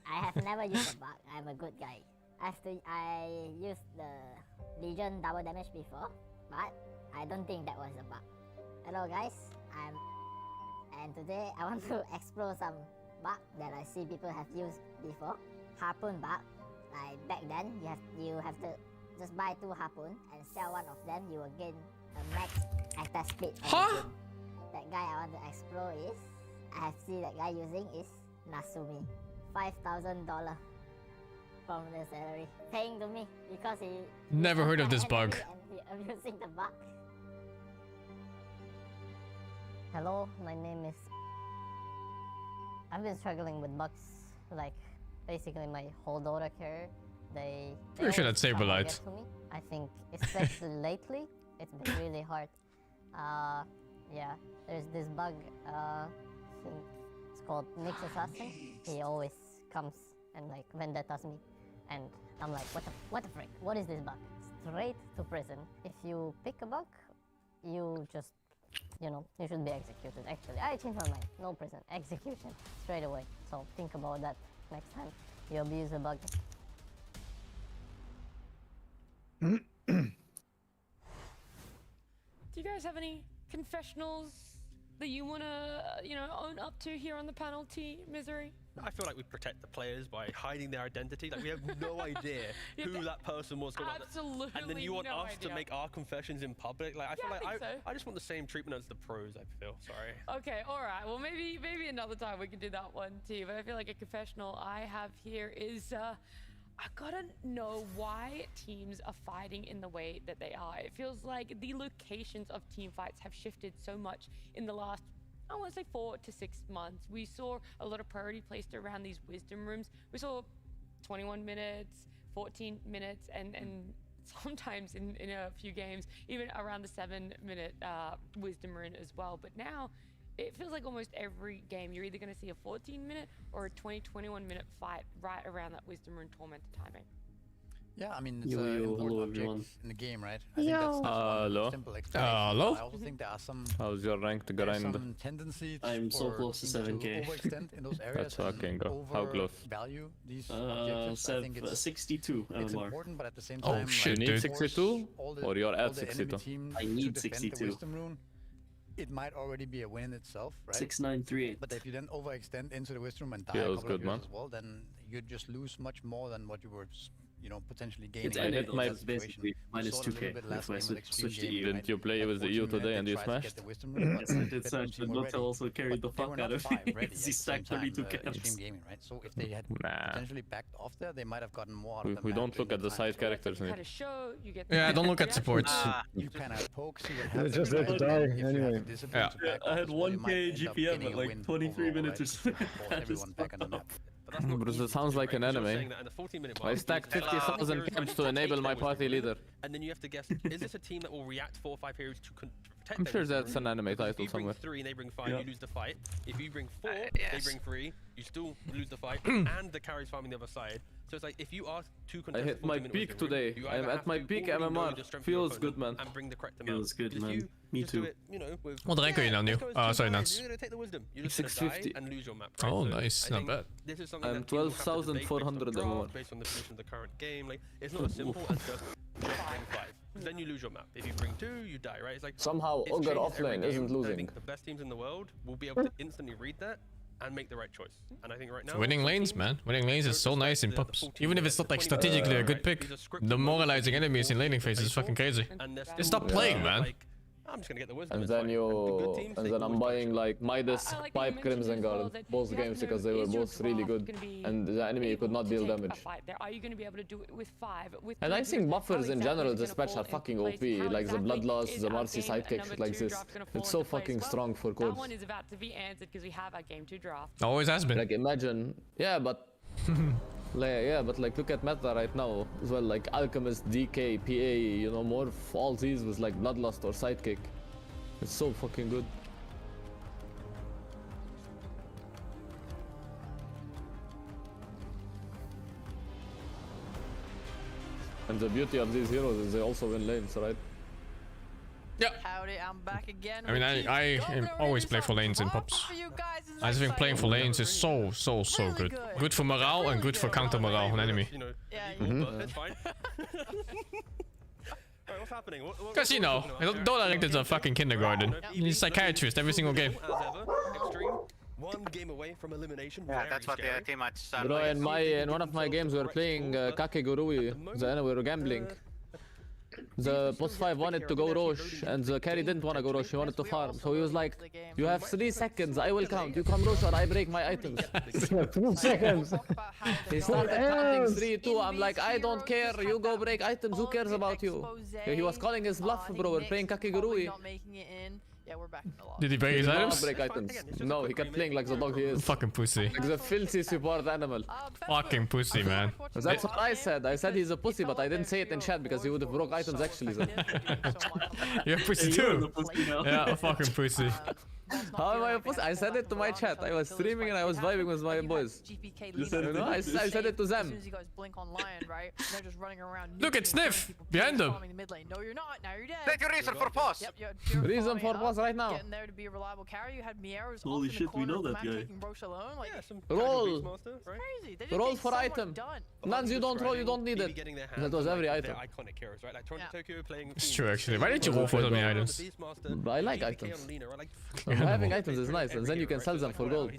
I have never used a bug. I'm a good guy. I used the Legion double damage before, but I don't think that was a bug. Hello guys, and today I want to explore some bug that I see people have used before. Harpoon bug. Like back then, you have to just buy 2 harpoon and sell one of them. You will gain a max attack speed. Huh? That guy I want to explore is, I have seen that guy using is Nasumi. $5,000 from the salary, paying to me because he Never heard of this bug. and he abusing the bug. Hello, my name is. I've been struggling with bugs like basically my whole Dota career. They Pretty sure always that's Saberlight. get to me. I think especially lately, it's been really hard. Yeah, there's this bug. I think it's called Mix Assassin. He always comes and like vendettas me, and I'm like, what the frick? What is this bug? Straight to prison. If you pick a bug, you just, you know, you should be executed. Actually, I changed my mind. No prison, execution straight away. So think about that next time you abuse a bug. Do you guys have any confessionals that you want to, own up to here on the penalty Misery? I feel like we protect the players by hiding their identity. Like we have no idea who that person was. Absolutely. And then you want no us idea. to make our confessions in public. Like I feel like I just want the same treatment as the pros. I feel sorry. Okay, all right. Well, maybe another time we can do that one too. But I feel like a confessional I have here is I gotta know why teams are fighting in the way that they are. It feels like the locations of team fights have shifted so much in the last, I want to say 4 to 6 months. We saw a lot of priority placed around these wisdom rooms. We saw 21 minutes, 14 minutes, and sometimes in a few games, even around the 7-minute wisdom room as well. But now, it feels like almost every game you're either going to see a 14-minute or a 21-minute fight right around that wisdom room tormented timing. Yeah, I mean, it's an important object in the game, right? I think Yo. that's not Hello. one simple explanation. Hello. I also think there are some. How's your rank to There's grind? some tendency I'm so for close to teams 7K. overextend in those areas. That's fucking go. How close? Value these objectives. I think it's 62 It's MMR. important, but at the same Oh time, shit, like, you need force 62? all the- Or you're all at the enemy 62? team I to need defend the 62. wisdom rune. It might already be a win in itself, right? 6938. But if you then overextend into the wisdom and die Feels a couple good, of yours man. as well, then you just lose much more than what you were, potentially gaining. I hit my basically minus 2k if I switched to EU. Didn't you play with the EU today and you smashed? Yes, I did smash, but Dota also carried the fuck out of it. He stacked 32 camps. Gaming, right? So if they had potentially backed off there, they might have gotten more out of the We map don't look in at the time side as well. characters. Had a show, you get Yeah, don't look at supports. You kind of poke, see what They're happens. just there to right? die If you have anyway. the discipline Yeah. to back I off had as well, you might 1k end up GPM getting at a like win 23 overall, minutes or right? something. Force everyone back on the map. Bruce, it sounds like an anime. I stacked 50,000 camps to enable my party leader. And then you have to guess, is this a team that will react 4 or 5 periods to protect I'm their sure wisdom that's rune? an anime If title you bring somewhere. 3 and they bring 5, Yeah. you lose the fight. If you bring 4, yes. they bring 3, you still lose the fight, and the carry's farming the other side. So it's like, if you are 2 I contested hit my 40-minute peak wisdom rune, today. you I'm either at have my to peak already know MMR. the strength of your Feels good, opponent man. And bring the correct amount. Feels good, Because man. you Me just do too. it, with, What rank are you now, New? let's go as Sorry, two Nance. guys, You're gonna take the wisdom. You're just gonna 650. die and lose your map. Oh, So nice. I Not think bad. This is something I'm that teams will have to debate based on 12,400 the MMR. draft, based on the position of the current game. Like, it's not as simple as just bring 5. Then you lose your map. If you bring 2, you die, right? It's like Somehow it's Ogre changed every offlane game, isn't and I losing. think the best teams in the world will be able to instantly read that and make the right choice. And I think right now, Winning lanes, man. Winning lanes is so nice in pubs. Even if it's not like strategically a good pick, demoralizing enemies in laning phase is fucking crazy. Just stop playing, man. I'm just gonna get the wisdom. And then I'm buying like Midas, Pipe, Crimson Guard, both games because they were both really good, and the enemy could not deal damage. Are you going to be able to do it with 5? And I think buffers in general this patch are fucking OP, like the Bloodlust, the Marcy sidekick, shit like this. It's so fucking strong for That cores. one is about to be answered because we have our game 2 draft. Always has been. Like imagine, yeah, but like look at meta right now as well, like Alchemist, DK, PA, you know, more of all these was like Bloodlust or Sidekick. It's so fucking good. And the beauty of these heroes is they also win lanes, right? Yeah. Howdy, I'm back again. I mean, I always play for lanes in pubs. I just think playing for lanes is so good. Good for morale and good for counter morale on enemy. That's fine. Alright, what's happening? Because you know, don't act as a fucking kindergarten. You're a psychiatrist every single game. One game away from elimination. Yeah, that's what the teammates are Bro, doing. in one of my games we were playing Kakegurui, then we were gambling. The boss 5 wanted to go Roche, and the carry didn't want to go Roche, he wanted to farm. So he was like, you have 3 seconds, I will count. You come Roche or I break my items. 2 seconds. He started counting 3, 2. I'm like, I don't care, you go break items, who cares about you? He was calling his bluff, bro, we're playing Kakegurui. Yeah, we're back in the lobby. Did he break his items? Break items. No, he kept playing like the dog he is. Fucking pussy. Like the filthy support animal. Fucking pussy, man. That's what I said. I said he's a pussy, but I didn't say it in chat because he would have broke items actually. You're a pussy too. Yeah, a fucking pussy. How am I a pussy? I said it to my chat. I was streaming and I was vibing with my boys. I said it to them. Look, it's Sniff! Behind them! No, you're not. Now you're dead. Take your reason for pause! Reason for pause right now. Getting there to be a reliable carry. You had Mieros Holy shit, we know that guy. taking Roche alone. Like, Roll! crazy. They Roll for item. Nuns you don't roll, you don't need it. That was every item. Iconic heroes, right? Like Tokyo playing. It's true actually. Why didn't you roll for so many items? I like items. Having items is nice, and then you can sell them for gold.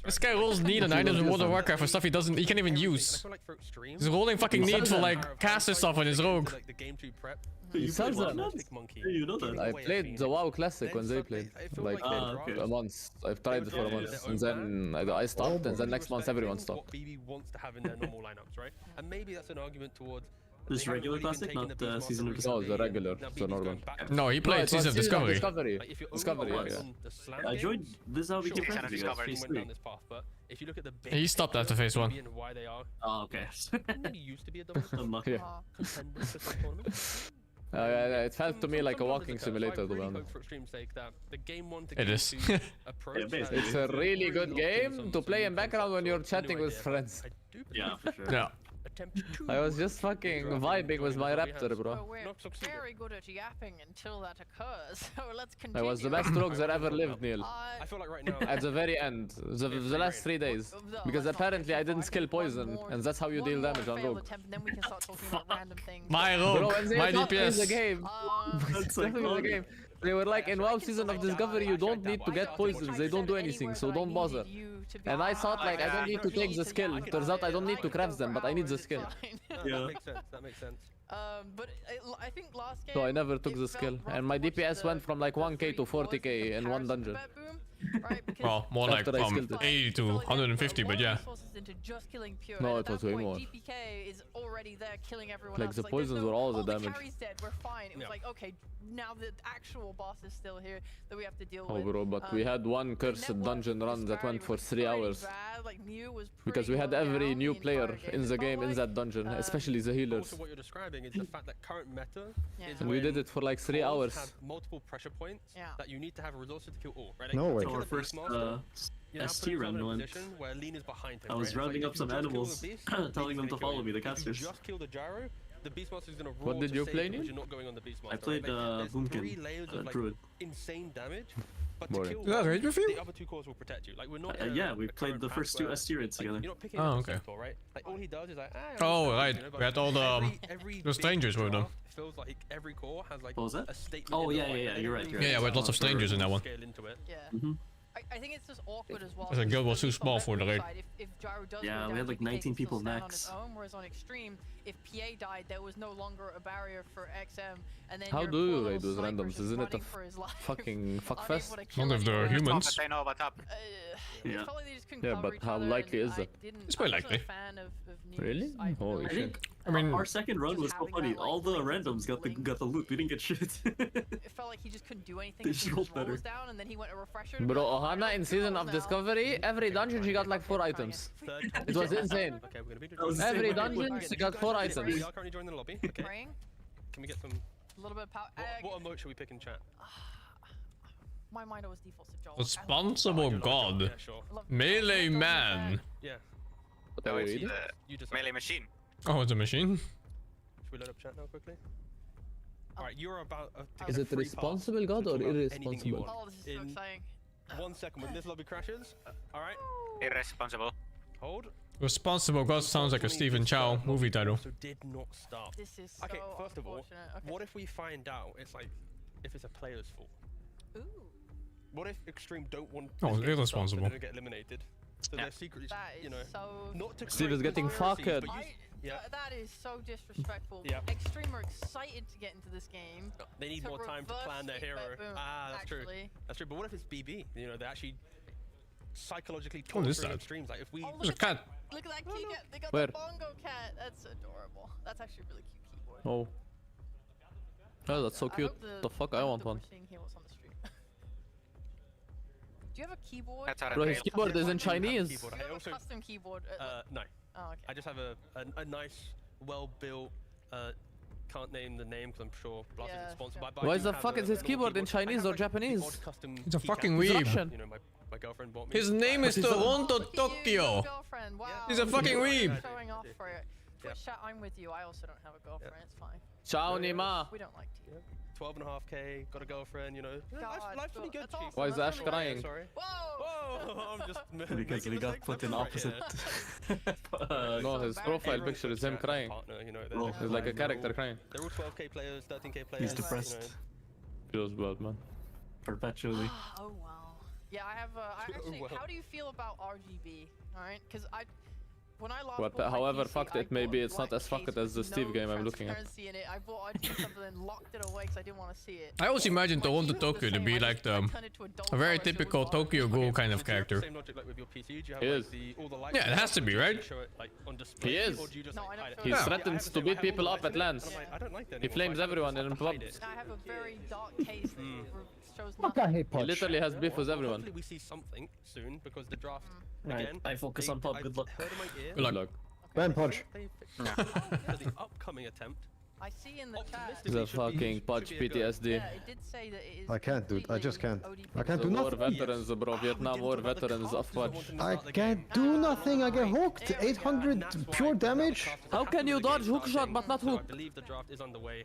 This guy rolls need on items in World of Warcraft for stuff he can't even use. He's rolling fucking need for like caster stuff on his rogue. He sells them. I played the WoW Classic when they played, like for a month. I've tried it for a month, and then I stopped, and then next month everyone stopped. What BB wants to have in their normal lineups, right? And maybe that's an argument towards. This regular classic, not Season of Discovery. No, the regular, the normal. No, he played Season of Discovery. Discovery, yeah. I joined. This is how we keep friends with you guys. Phase 3. He stopped after phase 1. Oh, okay. Yeah. It felt to me like a walking simulator, to be honest. It is. It's a really good game to play in background when you're chatting with friends. Yeah, for sure. Yeah. I was just fucking vibing with my raptor, bro. We're very good at yapping until that occurs. So let's continue. I was the best rogue that ever lived, Neil. I feel like right now. At the very end, the last 3 days. Because apparently I didn't skill poison, and that's how you deal damage on rogue. My rogue, my In DPS. the game. It's definitely in the game. They were like, in WoW Season of Discovery, you don't need to get poisons, they don't do anything, so don't bother. And I thought, like, I don't need to take the skill. Turns out I don't need to craft them, but I need the skill. Yeah, that makes sense. But I think last game. So I never took the skill, and my DPS went from like 1k to 40k in one dungeon. Well, more like from 80 to 150, but yeah. No, it was way more. GPK is already there killing everyone Like else. the poisons were all the damage. Carry's dead, we're fine. It was like, okay, now the actual boss is still here that we have to deal with. Oh bro, but we had one cursed dungeon run that went for 3 hours. Because we had every new player in the game in that dungeon, especially the healers. What you're describing is the fact that current meta is And we did it for like 3 hours. have multiple pressure points that you need to have resources to kill all, right? No way. Our first ST run went. I was rounding up some animals, telling them to follow me, the casters. Just kill the gyro. The Beastmaster is gonna roar What did you play, because Neil? you're not going on the Beastmaster. I played Boomkin, Druid. Insane damage. But Boring. to kill Is that right with you? the other 2 cores will protect you. Like we're not. Yeah, we played the first 2 ST raids together. You're not picking Oh, up okay. simple, right? Like all he does is like. Oh, right. We had all the the strangers with them. Feels like every core has like What was that? a statement. Oh yeah, you're right. Yeah, we had lots of strangers in that one. Scale into it. Yeah. I think it's just awkward as well. The guild was too small for the raid. If Gyro does Yeah, go we down, had like GPK 19 can people still stand max. On his own, whereas on Extreme, if PA died, there was no longer a barrier for XM, and then How your do poor you little raid those sniper's randoms? just Isn't it a running for his life, fucking fuckfest? unable to kill Not if they're anyone. humans. They know what's up. Yeah. It felt like they just couldn't Yeah, cover but each how other, likely and is I that? didn't- It's quite I wasn't likely. a fan of News. Really? I Holy really- shit. I mean, Our second run just was so having funny. that, like, All the blatant randoms got the loot. We didn't get shit. It felt like he just couldn't do anything. They as soon as rolled his roll better. was down, and then he went a refresher. to be Bro, like, Ohana in Season of now. Discovery, every dungeon she got like 4 items. It was insane. Okay, we're gonna be That was doing Every insane. dungeon she got 4 We items. are currently joining the lobby. Okay. Praying, Can we get some? a little bit of power. What emote should we pick in chat? My mind always defaults to Joel. Responsible god. Yeah, sure. Melee man. Yeah. What are we reading? You just Melee machine. Oh, it's a machine. Should we load up chat now quickly? Alright, you're about to Is get a it free responsible pass god to or talk about anything you irresponsible? want. Oh, this is so In exciting. 1 second, when this lobby crashes, alright, Irresponsible. hold. Responsible god sounds like a Stephen Chow movie title. So did not start. This is Okay, so first of all, unfortunate. Okay. what if we find out it's like, if it's a player's fault? Ooh. What if Extreme don't want Oh, this game to start, irresponsible. so they don't get eliminated? So their secret is, That is you know, so. not to Steve create is getting conspiracies, fucked. but you- yeah. That is so disrespectful. Yeah. Extreme are excited to get into this game. They need to more time to reverse plan their it, hero. but boom, Ah, that's true. actually. That's true. But what if it's BB? You know, they actually psychologically What is torturing that? Extremes. Like if we. Oh, There's a cat. Look at that key cat. They got Where? the bongo cat. That's adorable. That's actually a really cute keyboard. Oh. Oh, that's so I cute. hope The fuck, I hope want that one. we're seeing here what's on the street. Do you have a keyboard? That's our Bro, his trail. keyboard is in Chinese. Keyboard. Do you I have a also. custom keyboard? No. Oh, okay. I just have a nice, well-built. Can't name the name because I'm sure Blast Yeah, isn't sponsored sure. by. Why the fuck is his keyboard in Chinese or Japanese? He's a fucking He's weeb. Russian. You know, my girlfriend bought me. His name is Toronto, Look at you, Tokyo. girlfriend. Wow. He's a fucking weeb. Showing off for it. Yeah. Twitch chat, I'm with you. I also don't have a girlfriend. It's fine. Ciao, Nima. We don't like to. 12.5k, got a girlfriend, you know. Life's pretty good, that's chief. awesome. Why is That's Ash really crying? Sorry. Whoa! Whoa! I'm just Because making we a got mistake. put in Right opposite. here. No, his profile picture is him crying. Partner, you know, Oh, He's like a character crying. They're all 12k players, 13k players. He's depressed. Feels bad, man. Perpetually. Oh wow. Yeah, I have. I actually. Well. How do you feel about RGB? All right, because when I last But bought my however PC, fucked I it may bought be, a it's not black as fucked case as the with Steve no game I'm looking at. transparency in it. I bought RGB something and locked it away because I didn't want to see it. I always imagine My Toronto, keyboard was Tokyo the to same, be I like just, I the turned it to a dull a very color so it typical was Tokyo dark. Ghoul kind of So do you have the character. same logic like with your PC? Do you have He like is. all the lights Yeah, it has to be, or do you right? show it, like, on display, He is. or do you just, No, like, I don't hide it? show He it. threatens to beat people up at lands. I'm like, I don't like that He anymore, flames so I everyone have in to hide pubs. it. I have a very dark case that shows Fuck, nothing. I hate He Punch. literally has beef with everyone. Hopefully we see something soon because the draft Right, again. I focus on pub. Good luck. Heard in my ear. Good luck. Ban Punch. For the upcoming attempt. I see in the chat. The fucking Punch PTSD. Yeah, it did say that it is. I can't, dude. I just can't. I can't The do war nothing. veterans, bro. Vietnam War veterans of Punch. I can't do nothing. I get hooked. 800 pure damage. How can you dodge hookshot but not So I hook? believe the draft is underway.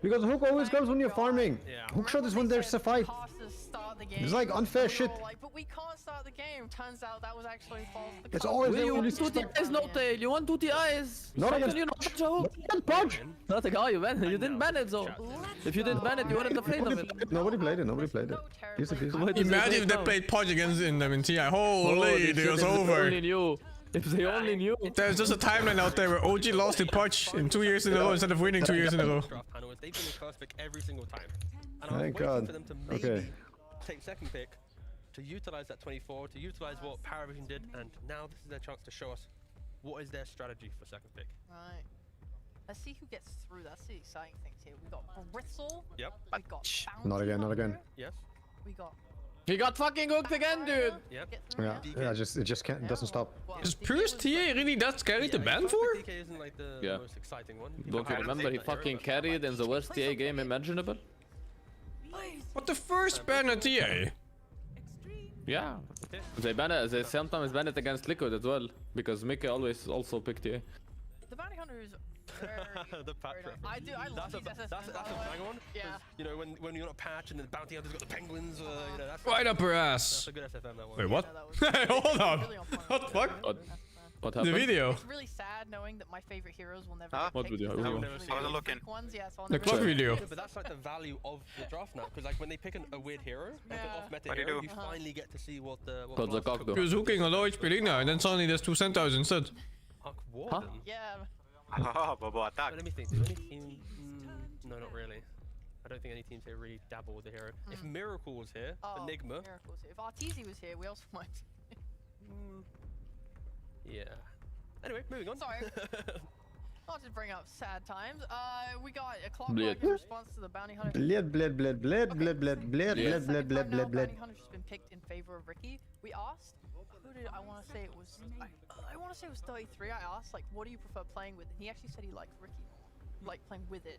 Because hook always comes when you're farming. Yeah. Hookshot is when there's a fight. Start the game. It's like unfair And we were shit. all like, but we can't start the game. Turns out that was actually false. The It's cost always was there You when you want 2 eyes, no tail. You want 2 eyes. Not How against can you not dodge a hook? Punch. Not a guy, you ban it. You didn't ban it, though. If you didn't ban it, you weren't afraid of it. Nobody played it. Nobody played it. Easy peasy. Why does it Imagine take if they now? played Punch against in them in TI. Oh, Holy, this it shit was is over. Only knew. If they only knew. There's just a timeline out there where OG lost to Punch in 2 years in a row instead of winning 2 years in a row. Draft panel is they've been in first pick every single time. And I was Thank waiting God. for them to maybe Okay. take second pick to utilize that 24, to utilize what Paravision did, and now this is their chance to show us what is their strategy for second pick. Right. Let's see who gets through. That's the exciting things here. We got Bristle. Yep. We got Bounty Not again. Not again. Hunter, Yes. We got. He got fucking hooked again, dude. Yep. Get through Yeah. now? Yeah. It just can't. It doesn't stop. Well, Is DK Purist was- TA really that scary to ban first for? pick DK isn't like the Yeah. most exciting one. People Don't you have remember he that hero, fucking but- carried in the worst TA game imaginable? What the first ban at TA? Yeah. They ban it. They sometimes ban it against Liquid as well because Mickey always also picked TA. The Bounty Hunter is very. The patch very nice. I do. I love these SSMs. that's a by the way. bang one. Yeah. You know when you're on a patch and the bounty hunter's got the penguins. You know that's Right up her that's ass. a good SFM that one. Wait, what? Yeah, that was Hold on. really on point. What the fuck? What The happened? video. It's really sad knowing that my favorite heroes will never Huh? get What picked. video? because I they're wasn't really looking. weak ones, yeah, so I'll The never club get video. Yeah, but that's like the value of the draft now, because like when they pick a weird hero, like an off-meta What do you hero, do? you finally get to see what the What's the class cock could He was hooking a low HP Lina, and then suddenly there's 2 centaurs instead. Huck Warden? Yeah. Oh, Bobo attack. Let me think. Do any team? No, not really. I don't think any teams here really dabble with the hero. If Miracle was here, Enigma. Miracles. If Arteezy was here, we also might. Yeah. Anyway, moving on. Sorry. Not to bring up sad times. We got a clock Bled. in response to the bounty hunter. Bled, bled, bled, bled, bled, bled, bled, bled, bled, bled, bled, bled. Bounty hunter's just been picked in favor of Ricky. We asked, who did I want to say it was? I want to say it was 33. I asked, like, what do you prefer playing with? And he actually said he liked Ricky more, like playing with it.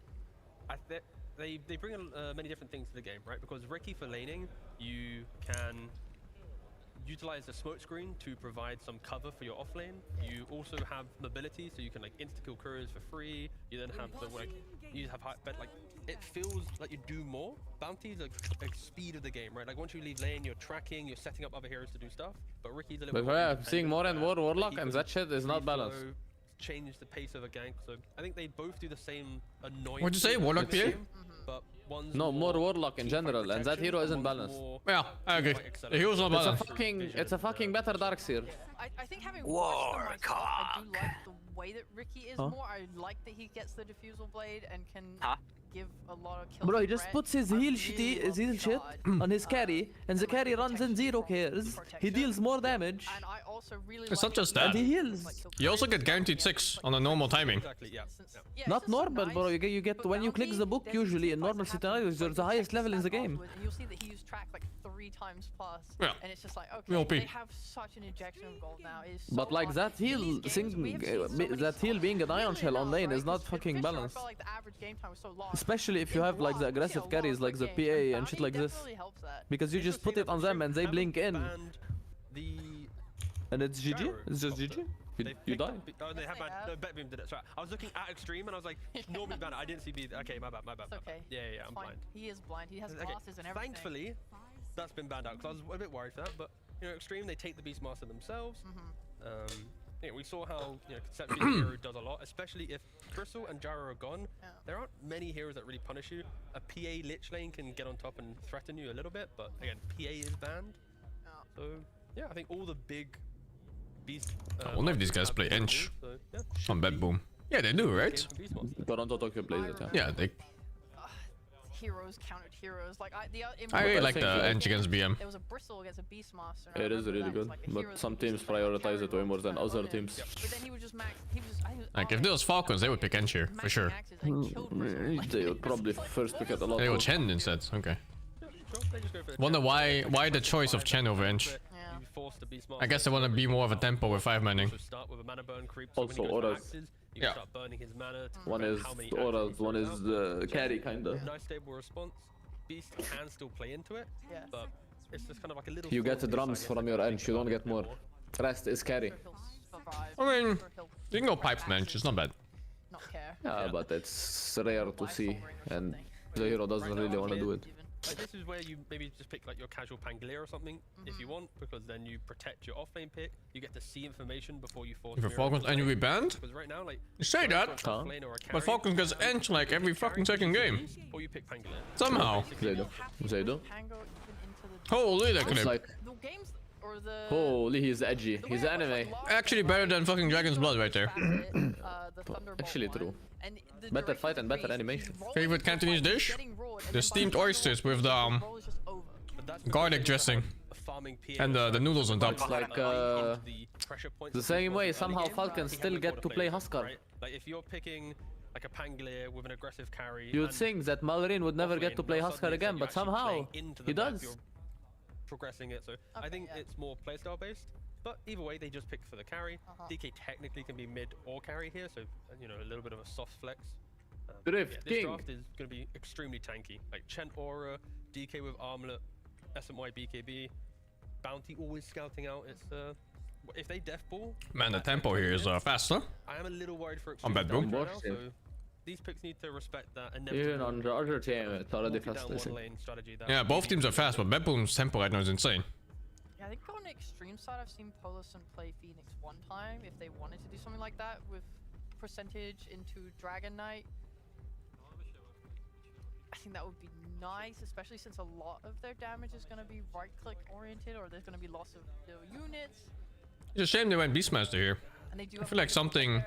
They bring many different things to the game, right? Because Ricky for laning, you can utilize the smoke screen to provide some cover for your off lane. You also have mobility, so you can like insta kill couriers for free. You then have the like you have high, but like it feels like you do more. Bounties like speed of the game, right? Like once you leave lane, you're tracking, you're setting up other heroes to do stuff. But Ricky's a little But bit yeah, more I'm seeing more and more Warlock, and that shit is not balanced. Change the pace of a gank, so I think they both do the same annoying. What'd you say, Warlock PA? But one's No, more Warlock in general, and that hero isn't balanced. Yeah, I agree. The hero's not balanced. It's a fucking better Darkseer. I think having watched them myself, I do like the way that Ricky is more. I like that he gets the diffusal blade and can give a lot of kills. Bro, he to just Brett. puts his heal shit on his carry, and the carry runs in 0 cares. He deals more damage. And I also really It's like not just that. And he heals. You also get guaranteed 6 on a normal timing. Exactly, yeah. Not normal, bro. You get when you click the book. Usually in normal scenarios, you're the highest level in the game. And you'll see that he used track like 3 times plus. Yeah. And it's just like, We okay, OP. they have such an injection of gold now. It is so But like fun. that heal, that heal being an iron shell on lane is not fucking balanced. Like the average game time was so long. Especially if you have like the aggressive carries like the PA and shit like this. Because you just put it on them and they blink in. And it's GG? It's just GG? You die? Oh, they have banned. No, Betboom did it. Sorry, I was looking at Extreme and I was like, normally ban it. I didn't see B. Okay, my bad, my bad. It's okay. Yeah, I'm Fine. blind. He is blind. He has Okay, glasses and everything. thankfully, that's been banned out because I was a bit worried for that. But you know, Extreme, they take the Beastmaster themselves. We saw how conceptually Hero does a lot, especially if Bristle and Gyro are gone. There aren't many heroes that really punish you. A PA Lich Lane can get on top and threaten you a little bit, but again, PA is banned. So yeah, I think all the big beast. I wonder if these guys play Ench on Bad Boom. Yeah, they do, right? Toronto Tokyo plays it, Yeah, they. Heroes countered heroes. Like I really like the Ench against BM. There was a Bristle against a Beastmaster. It is really good, but some teams prioritize it way more than other teams. But then he would just max. He was. Like if there was Falcons, they would pick Ench here for sure. They would probably first pick it a lot. They would Chen instead. Okay. Wonder why the choice of Chen over Ench. I guess they want to be more of a tempo with 5-manning. Also auras. Yeah. One is auras, one is carry kinda. Nice stable response. Beast can still play into it, but it's just kind of like a little. You get the drums from your Ench, you don't get more. Rest is carry. I mean, you can go pipes and Ench, it's not bad. Yeah, but it's rare to see, and the hero doesn't really want to do it. Like, this is where you maybe just pick like your casual Pangolier or something if you want, because then you protect your offlane pick. You get to see information before you force. If a Falcons and you be banned? Because right now, like You say that, but Falcons gets Ench like every fucking second game. Or you pick Pangolier. Somehow. They do. They do. Holy that It's clip. like, holy, he's edgy. He's anime. Actually better than fucking Dragon's Blood right there. Actually true. Better fight and better animation. Favorite Cantonese dish? The steamed oysters with the garlic dressing. And the noodles on top. It's like the same way somehow Falcons still get to play Huskar. Like if you're picking like a Pangolier with an aggressive carry. You would think that Malrine would never get to play Huskar again, but somehow he does. Progressing it, so I think it's more playstyle based. But either way, they just pick for the carry. DK technically can be mid or carry here, so you know, a little bit of a soft flex. Drift this King. draft is going to be extremely tanky. Like Chen Aura, DK with Armlet, SMY BKB, Bounty always scouting out. It's if they death ball. Man, the tempo here is faster. I am a little worried for On Bad Boom. right now, so these picks need to respect that. Even on the other team, it's already fast. Yeah, both teams are fast, but Bad Boom's tempo right now is insane. Yeah, think on the extreme side, I've seen Polison play Phoenix one time if they wanted to do something like that with percentage into Dragon Knight. I think that would be nice, especially since a lot of their damage is going to be right-click oriented, or there's going to be loss of the units. It's a shame they went Beastmaster here. I feel like something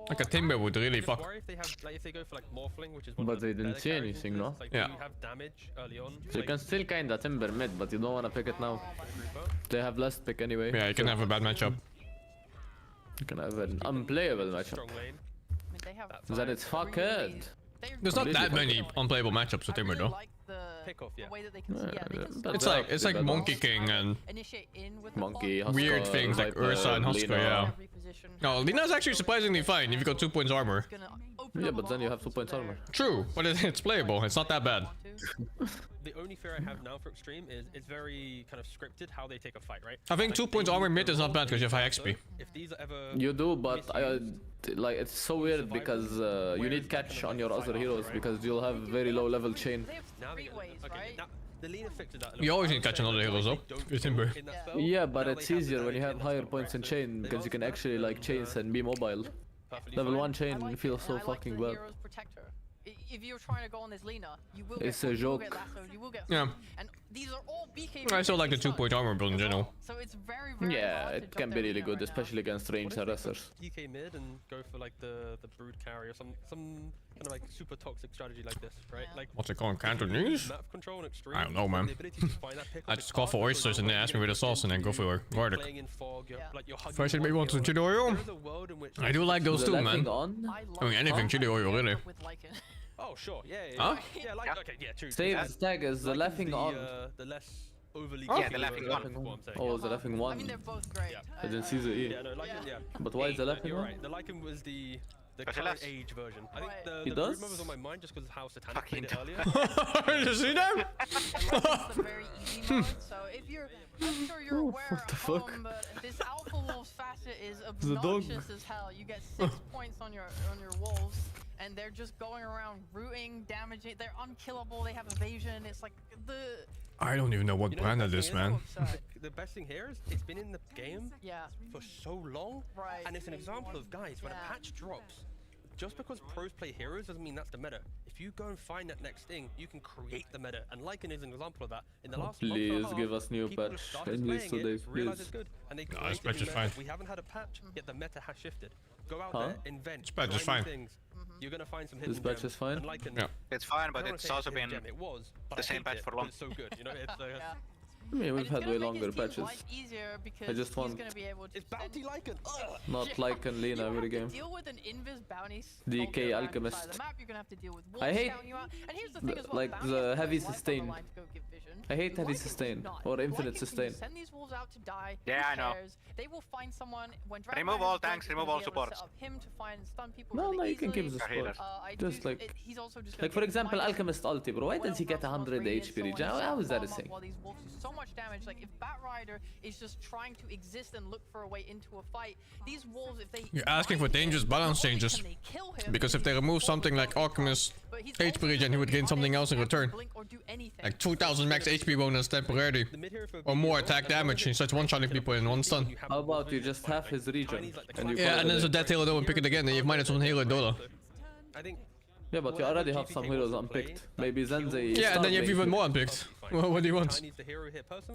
like a Timber would really fuck. If they have, like, if they go for like Morphling, which is But they didn't see anything, no? Like, yeah. you have damage early on. So you can still kinda Timber mid, but you don't wanna pick it now. They have last pick anyway. Yeah, you can have a bad matchup. You can have an unplayable matchup. Then it's fucked. There's not that many unplayable matchups with Timber though. It's like Monkey King and Monkey, weird things like Ursa and Husker, yeah. No, Lina's actually surprisingly fine if you got 2 points armor. Yeah, but then you have 2 points armor. True, but it's playable. It's not that bad. The only fear I have now for Extreme is it's very kind of scripted how they take a fight, right? I think 2 points armor mid is not bad because you have high XP. If these are ever you do, but like it's so weird because you need catch on your other heroes because you'll have very low level chain. You always need catch on other heroes though. With Timber. Yeah, but it's easier when you have higher points in chain because you can actually like chains and be mobile. Level 1 chain feels so fucking bad. If you're trying to go on this Lina, you will it's a joke. Yeah. And these are all BKB. I still like the 2 point armor build in general. So it's very, very yeah, it can be really good, especially against ranged harassers. DK mid and go for like the brood carry or some kind of like super toxic strategy like this, right? Like what's it called? Cantonese? Map control and extreme. I don't know, man. I just call for oysters and they ask me where the sauce and then go for garlic. First it maybe want some chili oil. I do like those too, man. I mean anything chili oil, really. Oh sure, yeah. Huh? Yeah, like okay, yeah, true. Save tag is the laughing on. The less overly. Yeah, the laughing on. Oh, the laughing one. I mean, they're both great. I didn't see the E. Yeah, no, Lycan, yeah. But why is the laughing You're one? right. The Lycan was the current age version. I think the does? brood was on my mind just because of how Satanic played it earlier. Did you see that? It's a very easy mode, so if you're, I'm sure you're aware at home, but this Alpha Wolves facet is obnoxious as hell. You get 6 points on your wolves, and they're just going around rooting, damaging. They're unkillable. They have evasion. It's like the. I don't even know what brand that is, man. The best thing here is it's been in the game for so long, and it's an example of guys when a patch drops. Just because pros play heroes doesn't mean that's the meta. If you go and find that next thing, you can create the meta. And Lycan is an example of that. In the last month and a half, give us new people patch. have started playing it, realize it's good, and they No, this created patch the is meta. fine. We haven't had a patch, yet the meta has shifted. Go out Huh? there, invent, This patch is try new fine. things. You're gonna find some hidden This patch gems. is fine? And Lycan, Yeah. It's fine, but I don't wanna it's say also a hidden been gem. It was, but the I same hate patch it for long. because it's so good, you know. It's I mean, we've had way longer His patches. life easier because I just want he's gonna be able to it's bounty Lycan. not like and Lina every game. deal with an invis bounty DK around Alchemist. inside the map. You're gonna have to deal with I wolves hate scouting you out. And here's the thing as well, like bounty the has heavy life on the sustain. line to go give vision. I hate heavy Lycan sustain does not. or infinite Lycan, sustain. You send these wolves out to die. Yeah, Who I know. cares? They will find someone when Dragon Remove Rider all is going tanks, to remove be all able to supports. set up him to find stun people No, really no, you can easily. keep the healers. support. I Just do- like, he's also just like gonna for give example, Midas Alchemist ulti, bro. Why does he get 100 HP regen? How is that a thing? While these wolves do so much damage, like if Bat Rider is just trying to exist and look for a way into a fight, these wolves, if they You're asking for dangerous balance changes. can they kill him? Because if they remove something like Alchemist HP regen, he would gain something else in return. Blink or do anything. Like 2000 max HP bonus temporarily. Or more attack damage. He starts one-shotting people in one stun. How about you just have his regen and you Yeah, call and it then a so day? that hero don't pick it again, and you have -1 hero dollar. I think. Yeah, but you already have some heroes unpicked. Maybe then they Yeah, and then you have start even making- more unpicked. Well, what do you want?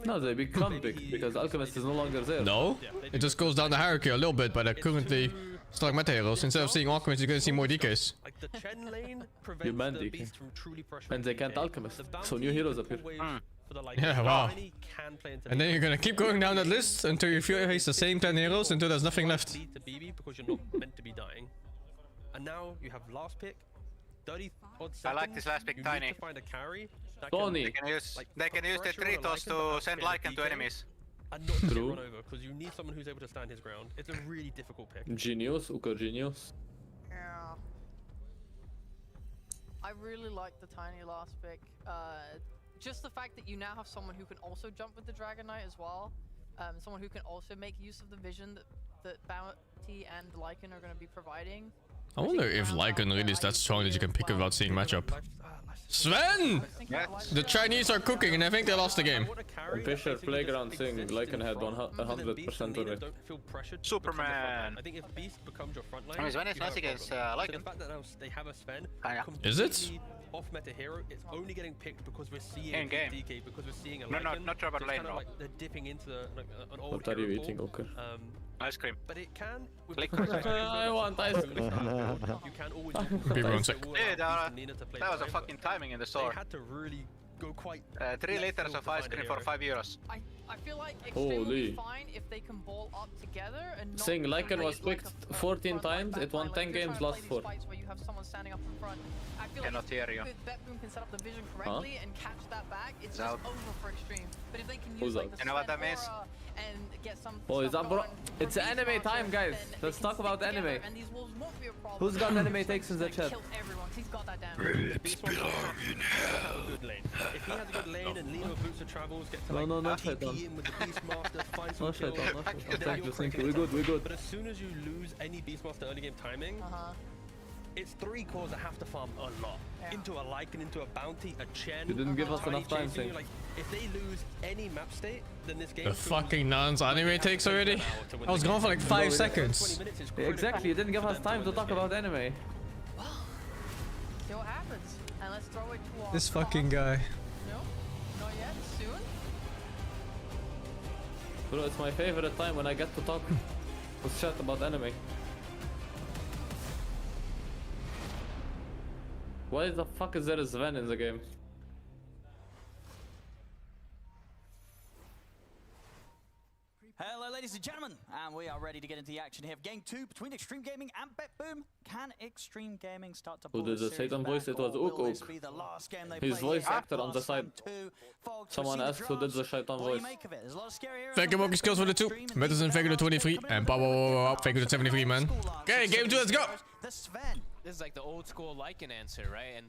No, they become picked because Alchemist is no longer there. No, it just goes down the hierarchy a little bit, but they're currently starting meta heroes. Instead of seeing Alchemist, you're gonna see more DKs. Like the Chen lane You prevents ban the DK. beast from truly pressuring And they can't DK. Alchemist, The so bounty new heroes is appear. always for the, like, Yeah, wow. tiny can play into And then the you're gonna keep going down that list until you face the same 10 heroes until there's nothing left. lead to BB because you're not meant to be dying. And now you have last pick, 30 odd seconds. I like this last pick, you Tiny. Need to find a carry that Tony. They can use, they can use the pressure on a Tritos Lycan but to send activate Lycan a to DK enemies. And not to get True. run over because you need someone who's able to stand his ground. It's a really difficult pick. Genius, Uka Genius. Yeah. I really like the tiny last pick. Just the fact that you now have someone who can also jump with the Dragon Knight as well. Someone who can also make use of the vision that Bounty and Lycan are going to be providing. I wonder if Lycan really is that strong that you can pick it without seeing matchup. Sven! The Chinese are cooking and I think they lost the game. Fisher Playground thing, Lycan had 100% on it. Superman! I think if Beast becomes your front line, I mean, Sven is nice against Like Lycan. the fact that now they have a Sven, Is it? off meta hero, it's only getting picked because we're seeing In game. DK, because we're seeing a No, Lycan. not sure about so it's lane kind of though. like they're dipping into like, an old What are you hero eating, pool. okay? Ice cream. But it can. With Click. I want ice cream. You can always. Be one sec. Dude, that was a fucking timing in the store. They had to really go quite. 3 liters of ice cream for €5. I feel like Extreme will Holy. be fine if they can ball up together and not Saying Lycan was create, picked like, a 14 front line, times, back it won line. 10 Like, you're games, trying to lost play 4. these fights where you have someone standing up in front. I feel Cannot hear you. if Betboom can set up the vision correctly and catch that back, it's just out. over for Extreme. But if they can Who's use like out? the You know what that Sven means? aura and get some Oh, is stuff that bro? going for It's anime Beastmaster, time, guys. then Let's they talk can about stick together, anime. and these wolves won't be a problem. Who's got anime Sven's takes in the just gonna chat? kill everyone 'cause he's got that damage. Beast wants to have a good lane. If he has a good lane and Lino boots the travels, get to No, like no, not TP Shaitan. in with the Beastmaster, find some No kills. Shaitan, no Shaitan. then Thank you're you, thank you. creating We're good, time. we're good. But as soon as you lose any Beastmaster early game timing, it's 3 cores that have to farm a lot. Into a Lycan, into a Bounty, a Chen. You didn't give us Tiny enough time, chasing you. Sing. Like, if they lose any map state, then this game The fucking nuns anime takes already? I was gone for like 5 seconds. Exactly, you didn't give us time to talk about anime. See what happens. And let's throw it to our This fucking guy. No, not yet. Soon. Bro, it's my favorite time when I get to talk with chat about anime. Why the fuck is there a Sven in the game? Hello, ladies and gentlemen, and we are ready to get into the action here of Game 2 between Extreme Gaming and BetBoom. Can Extreme Gaming start to Who pull did this the series Satan back, voice? It was or will Ook this Ook. be the last game they His play voice here? actor on the side. Someone asked who did the Shaitan What do you voice. make of it? There's a lot of scary heroes Thank you, on Monkey Skills for the 2. Metas in Vegas 23. And Vegas 73, man. Okay, game 2, let's go! The Sven. This is like the old school Lycan answer, right? And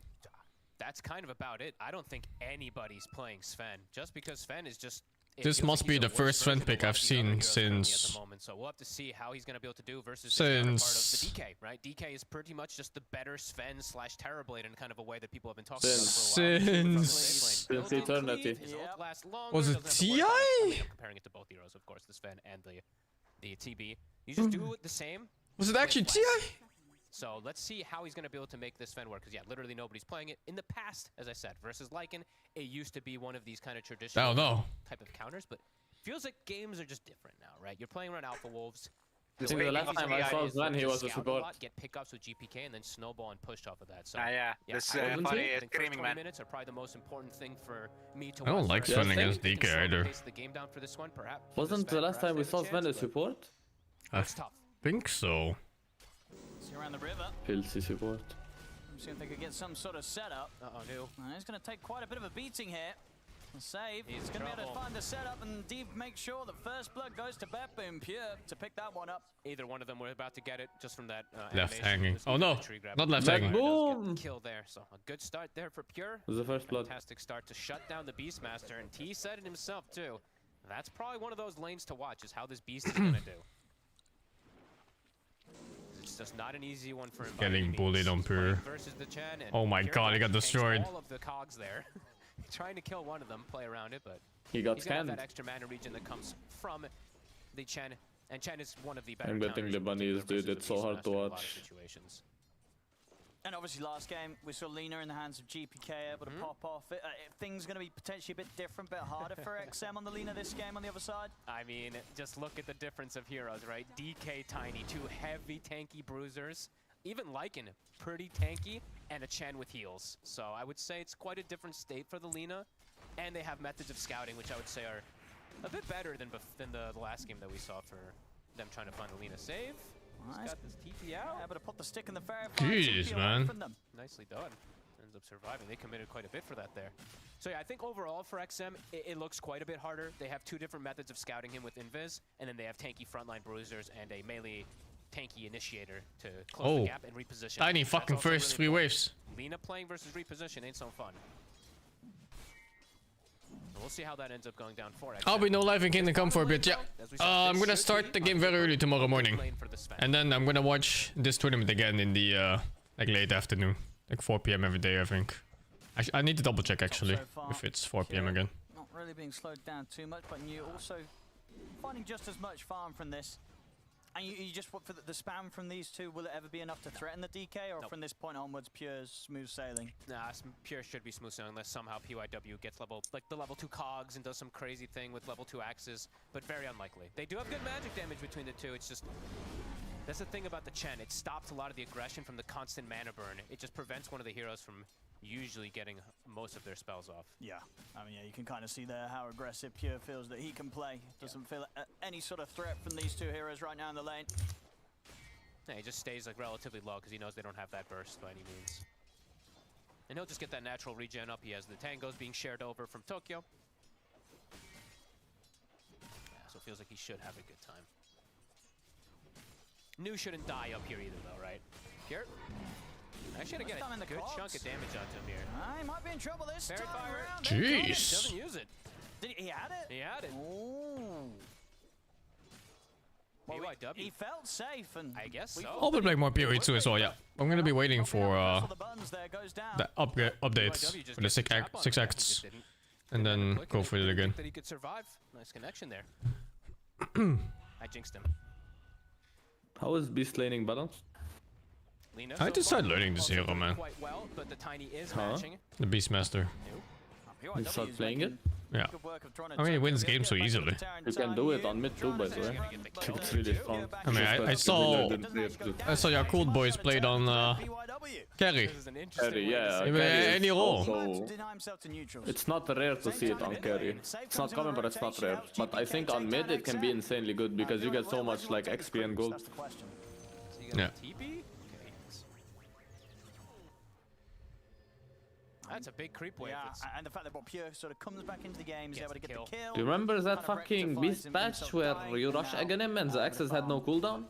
that's kind of about it. I don't think anybody's playing Sven. Just because Sven is just... This must be the first Sven pick I've seen since... At the moment, so we'll have to see how he's going to be able to do versus the counterpart of the DK, right? DK is pretty much just the better Sven / Terrorblade in kind of a way that people have been talking about for a while. Since eternity. Was it TI? I'm comparing it to both heroes, of course, the Sven and the TB. You just do it the same. Was it actually TI? So let's see how he's going to be able to make this Sven work. Because, yeah, literally nobody's playing it. In the past, as I said, versus Lycan, it used to be one of these kind of traditional type of counters. But feels like games are just different now, right? You're playing around Alpha Wolves. I think the last time I saw Sven, he was a support. Get pickups with GPK and then snowball and push off of that. So, yeah. This funny screaming man. minutes are probably the most important thing for me to I don't like Sven against DK DK either. The game down for this one, perhaps. Wasn't the last time we saw Sven a support? I think so. See around the river. Filthy support. See if they could get some sort of setup. New. He's going to take quite a bit of a beating here. The save. He's going to be able to find the setup and deep make sure the first blood goes to BetBoom Pure to pick that one up. Either one of them were about to get it just from that left animation. hanging. Oh no, not left hanging. Boom! Kill there. So a good start there for Pure. The first blood. Fantastic start to shut down the Beastmaster, and T said it himself too. That's probably one of those lanes to watch, is how this Beast is gonna do. It's just not an easy one for him. Getting bullied on Pure. Oh my god, he got destroyed. All of the cogs there. Trying to kill one of them, play around it, but he got he's scanned. got that extra mana region that comes from the Chen, and Chen is one of the better. I'm betting the bunnies, dude. It's so hard to watch. And obviously last game, we saw Lina in the hands of GPK able to pop off. Things going to be potentially a bit different, a bit harder for XM on the Lina this game on the other side. I mean, just look at the difference of heroes, right? DK Tiny, 2 heavy tanky bruisers. Even Lycan, pretty tanky, and a Chen with heals. So I would say it's quite a different state for the Lina. And they have methods of scouting, which I would say are a bit better than the last game that we saw for them trying to find the Lina save. He's got this TP out. Able to put the stick in the fire. Jeez, man. Nicely done. Ends up surviving. They committed quite a bit for that there. So yeah, I think overall for XM, it looks quite a bit harder. They have 2 different methods of scouting him with Invis, and then they have tanky frontline bruisers and a melee tanky initiator to close the gap and reposition. Tiny fucking first really 3 waves. Lina playing versus reposition ain't so fun. we'll see how that ends up going down for I'll be no live in Kingdom Come for a bit, yeah. I'm gonna start the game very early tomorrow morning. And then I'm gonna watch this tournament again in the like late afternoon. Like 4 PM every day, I think. I need to double check actually, if it's 4 PM again. Not really being slowed down too much, but you also finding just as much farm from this. And you just want for the spam from these two, will it ever be enough to threaten the DK, or from this point onwards, pure smooth sailing? Nah, pure should be smooth sailing unless somehow PYW gets the level 2 cogs and does some crazy thing with level 2 axes, but very unlikely. They do have good magic damage between the two, it's just... That's the thing about the Chen, it stops a lot of the aggression from the constant mana burn. It just prevents one of the heroes from usually getting most of their spells off. Yeah, I mean, yeah, you can kind of see there how aggressive Pure feels that he can play. Doesn't feel any sort of threat from these two heroes right now in the lane. Yeah, he just stays like relatively low because he knows they don't have that burst by any means. And he'll just get that natural regen up. He has the tangos being shared over from Tokyo. Yeah, so it feels like he should have a good time. New shouldn't die up here either though, right? Here. Actually, gotta get a good chunk of damage onto him here. He might be in trouble this time around. Jeez. Doesn't use it. Did he had it? He had it. Ooh. Well, PYW. he felt safe, and I guess so. I'll be playing more PoE 2 as well, yeah. I'm gonna be waiting for the update for the 6 acts. And then go for it again. That he could survive. Nice connection there. I jinxed him. How is beast laning balance? I just started learning this hero, man. Well, but the Tiny is The Beastmaster. You start playing it? Yeah. I mean, he wins games so easily. You can do it on mid too, by the way. It's really strong. I mean, I saw your cool boys played on carry. Carry, yeah. Any role. Also, it's not rare to see it on carry. It's not common, but it's not rare. But I think on mid it can be insanely good because you get so much like XP and gold. Yeah. That's a big creep wave. Yeah, and the fact that Pure sort of comes back into the game, is able to get the kill. Do you remember that fucking beast patch where you rush against him and the axes had no cooldown?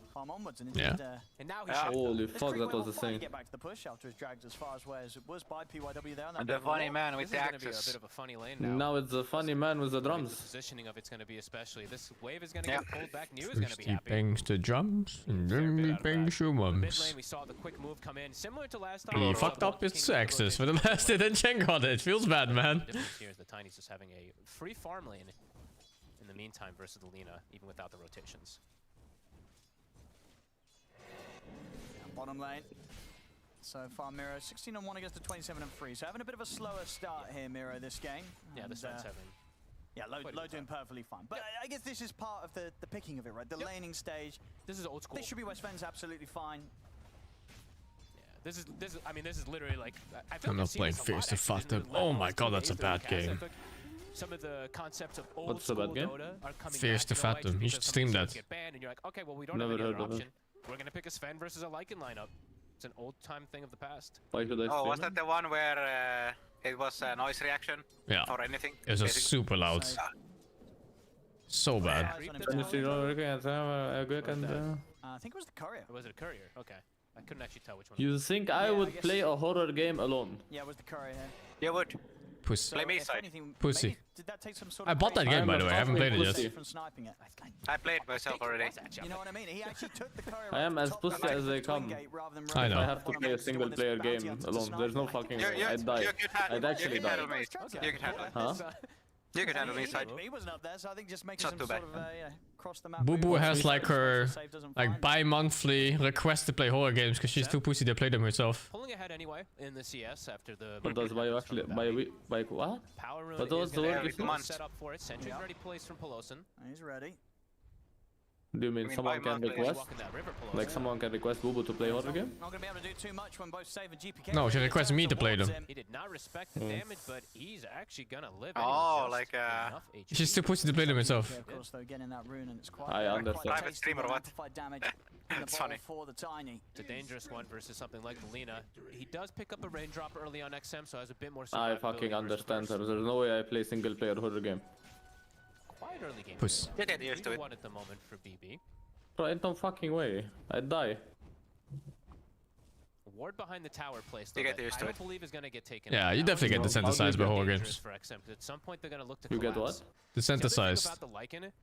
Yeah. And now Holy fuck, that was the same. Get back to the push after his dragged as far as where it was by PYW there. And the funny man with the axes. This is going to be a bit of a funny lane now. Now it's the funny man with the drums. The positioning of it's going to be especially. This wave is going to get pulled back. New is going to be First he happy. bangs the drums, and then he bangs the Mid mums. lane, we saw the quick move come in, similar to last time. He fucked up his axes for the last hit and Chen got it. Feels bad, man. The difference here is the Tiny's just having a free farm lane in the meantime versus the Lina, even without the rotations. Bottom lane. So far, Miro 16-1 against the 27-3. So having a bit of a slower start here, Miro, this game. Yeah, the start's having. Yeah, low doing perfectly fine. But I guess this is part of the picking of it, right? The laning stage. This is old school. This should be West Fens absolutely fine. This is. I mean, this is literally like. I feel I'm not playing Fierce to Fathom. Oh my god, that's a bad game. Some of the concepts of old What's the bad game? Fierce to Fathom. You should stream that. Get banned, and you're like, okay, well, we don't Never have any heard other of it. option. We're gonna pick a Sven versus a Lycan lineup. It's an old-time thing of the past. Why should I Oh, was stream that the one where it was a noise reaction? Yeah. Or anything? It was just super loud. So bad. I think it was the courier. Was it a courier? Okay. I couldn't actually tell which one. You think I would play a horror game alone? Yeah, it was the courier here. You would. Pussy. Play me side. Pussy. Did that take some sort I of bought that game, by the way. I haven't played it yet. from sniping it? I played myself already. You know what I mean? He actually took the courier. I am as pussy as they come. I know. I have to play a single player game alone. There's no fucking way. I'd die. I'd actually die. You can handle it. Huh? You can handle me side. He wasn't up there, so I think just making Not some too sort bad. of cross the map. Boo Boo has like her bi-monthly request to play horror games because she's too pussy to play them herself. Pulling ahead anyway in the CS after the. But does by actually by what? Power really But those the word is set up for it. Sentry's already placed from Pelosin. He's ready. Do you mean someone can request? Like someone can request Boo Boo to play horror game? Not gonna be able to do too much when both Save and GPK. No, she requests me to play them. He did not respect the damage, but he's actually gonna live. Oh, like She's too pussy to play them herself. Of course, though, getting that rune and it's quite. I understand. Private stream or what? That's funny. For the Tiny. It's a dangerous one versus something like the Lina. He does pick up a raindrop early on XM, so has a bit more. I fucking understand her. There's no way I play single player horror game. Quite early game. Puss. You get used to it. One at the moment for BB. Bro, ain't no fucking way. I'd die. ward behind the tower place, You though, get that used I to don't it. believe is going to get taken Yeah, out. you definitely get desensitized by horror Dangerous games. for XM, 'cause at some point they're going to look to You get collapse. what? Desensitized.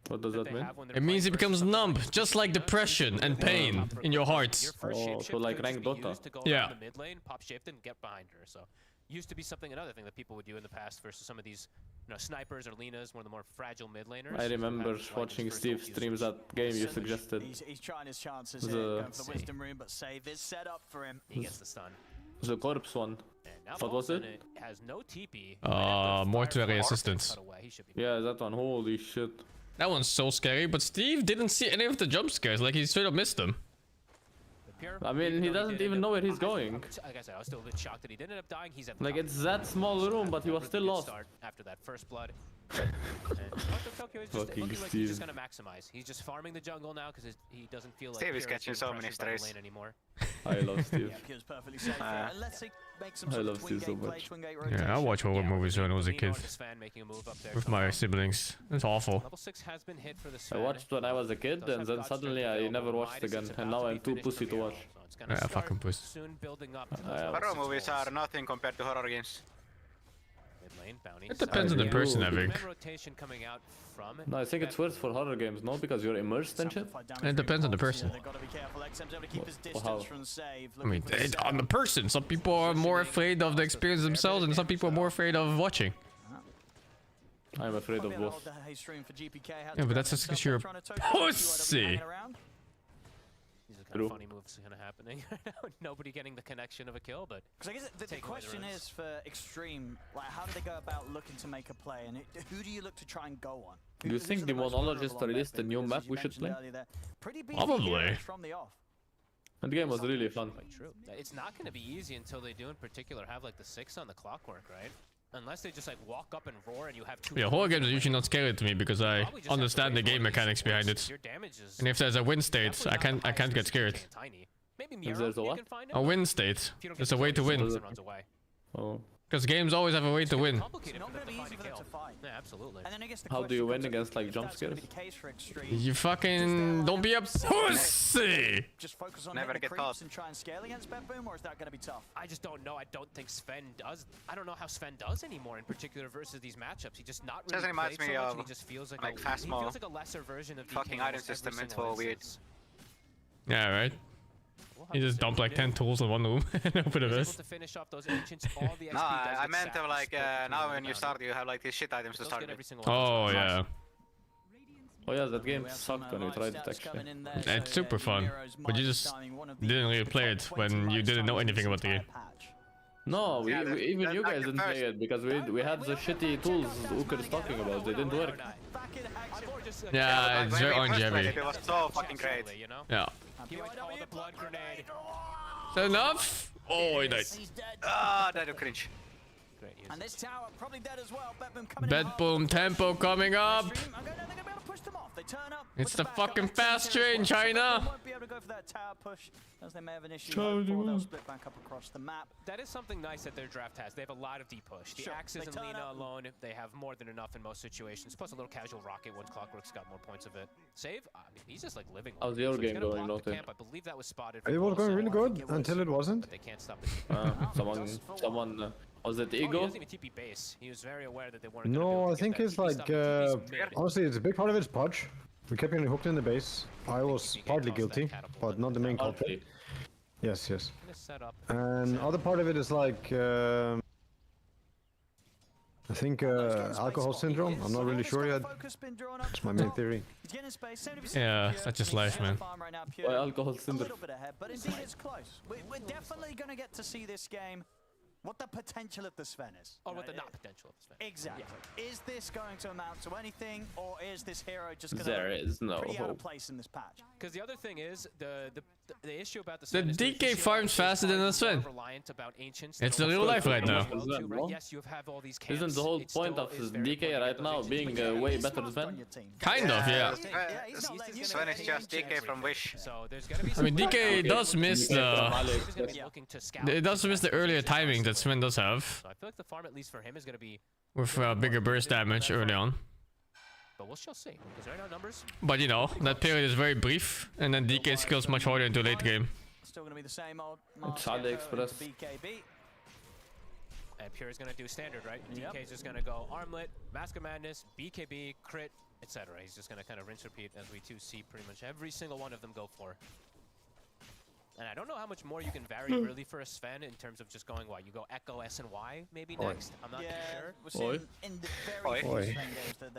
What does that mean? It means it becomes numb, just like depression and pain in your heart. Oh, so like rank Dota. Yeah. The mid lane, pop shift, and get behind her. So, used to be another thing that people would do in the past versus some of these, snipers or Lenas, one of the more fragile mid laners. I remember watching Steve streams that game you suggested. He's trying his chances here, going for the wisdom rune, but save is set up for him. He gets the stun. The corpse one. What was it? Has no TP. Mortuary assistance. Yeah, that one. Holy shit. That one's so scary, but Steve didn't see any of the jump scares, like he straight up missed them. I mean, he doesn't even know where he's going. Like I said, I was still a bit shocked that he didn't end up dying. He's at Like, it's that small room, but he was still lost. After that first blood. And Tokyo is just looking like he's just gonna maximize. He's just farming the jungle now because he doesn't feel like Steve is Pierre's catching being so many pressured by the strays. lane anymore. I love Steve. Yeah, Pierre's perfectly safe there. And let's see, make some I sort love of twin Steve so gate play, much. twin gate Yeah, I rotation. watched horror movies when I was a kid. Sven making a move up there. With my siblings. It's awful. Level 6 has been hit for the I Sven. watched when I was a kid, and then suddenly I never watched again, and now I'm too pussy to watch. Yeah, fucking puss. Soon building up. Horror movies are nothing compared to horror games. It depends on the person, I think. No, I think it's worse for horror games, no? Because you're immersed and shit? It depends on the person. How? I mean, on the person. Some people are more afraid of the experience themselves, and some people are more afraid of watching. I'm afraid of both. Yeah, but that's just because you're a pussy. These are kind of funny moves kind of happening right now. Nobody getting the connection of a kill, but Because I guess the question is for Extreme, like, how do they go about looking to make a play, and who do you look to try and go on? Do you think the monologist released a new map we should play? Probably. From the off. And the game was really fun. True. It's not going to be easy until they do in particular have like the 6 on the clockwork, right? Unless they just like walk up and roar and you have 2. Yeah, horror games are usually not scary to me because I understand the game mechanics behind it. And if there's a win state, I can't get scared. If there's a what? A win state. There's a way to win. Oh. Because games always have a way to win. Yeah, absolutely. How do you win against like jump scares? You fucking don't be a pussy. Just focus on Never hitting get creeps caught. and try and scale against Bedboom, or is that going to be tough? I just don't know. I don't think Sven does. I don't know how Sven does anymore in particular versus these matchups. He just not really Just reminds played me so much, of and he just feels like, like he Phasmo. feels like a lesser version of Fucking DK item almost every system, it's single all weird. instance. Yeah, right. You just dump like 10 tools in one room and open a vest. No, I meant like now when you start, you have like these shit items to start with. Oh yeah. Oh yeah, that game sucked when we tried it actually. It's super fun, but you just didn't really play it when you didn't know anything about the game. No, even you guys didn't play it because we had the shitty tools Uker is talking about. They didn't work. Yeah, it's very RNG heavy. It was so fucking great. Yeah. He might call the blood grenade. Is that enough? Oh, he died. Ah, that was cringe. And this tower probably dead as well. Bedboom coming Bedboom tempo coming up. They turn up. It's the fucking fast train, China. Won't be able to go for that tower push as they may have initially hoped for. They'll split back up across the map. That is something nice that their draft has. They have a lot of deep push. The Axes and Lina alone, they have more than enough in most situations. Plus a little casual rocket once Clockwork's got more points of it. Save? I mean, he's just like living. How's your game going, Note? I believe that was spotted. It was going really good until it wasn't. But they can't stop it. Someone. Was it He ego? doesn't even TP base. He was very aware that they weren't. No, I think it's like honestly, it's a big part of it's Pudge. We kept getting hooked in the base. I was partly guilty, but not the main culprit. Yes, yes. And other part of it is like I think alcohol syndrome. I'm not really sure yet. That's my main theory. Yeah, that's just life, man. Why alcohol syndrome? But indeed, it's close. We're definitely going to get to see this game. What the potential of the Sven is. Or what the not potential of the Sven. Exactly. Yeah. Is this going to amount to anything, or is this hero just going There is no pretty out of hope. place in this patch? Because the other thing is, the issue about the The Sven is DK farms faster than the Sven. It's the real life right now. Yes, you have all these camps. Isn't the whole point of DK right now being way better than Sven? Kind of, yeah. Sven is just DK from Wish. I mean, DK does miss the earlier timing that Sven does have. So I feel like the farm, at least for him, is going to be With bigger burst damage early on. But we'll still see. Because right now numbers. But you know, that period is very brief, and then DK skills much harder into late game. Still going to be the same old. It's AliExpress. BKB. And Pure is going to do standard, right? DK is just going to go Armlet, Mask of Madness, BKB, Crit, etc. He's just going to kind of rinse repeat as we too see pretty much every single one of them go for. And I don't know how much more you can vary really for a Sven in terms of just going, what, you go Echo, S, and Y maybe next? I'm not sure. We're seeing in the very few Sven games that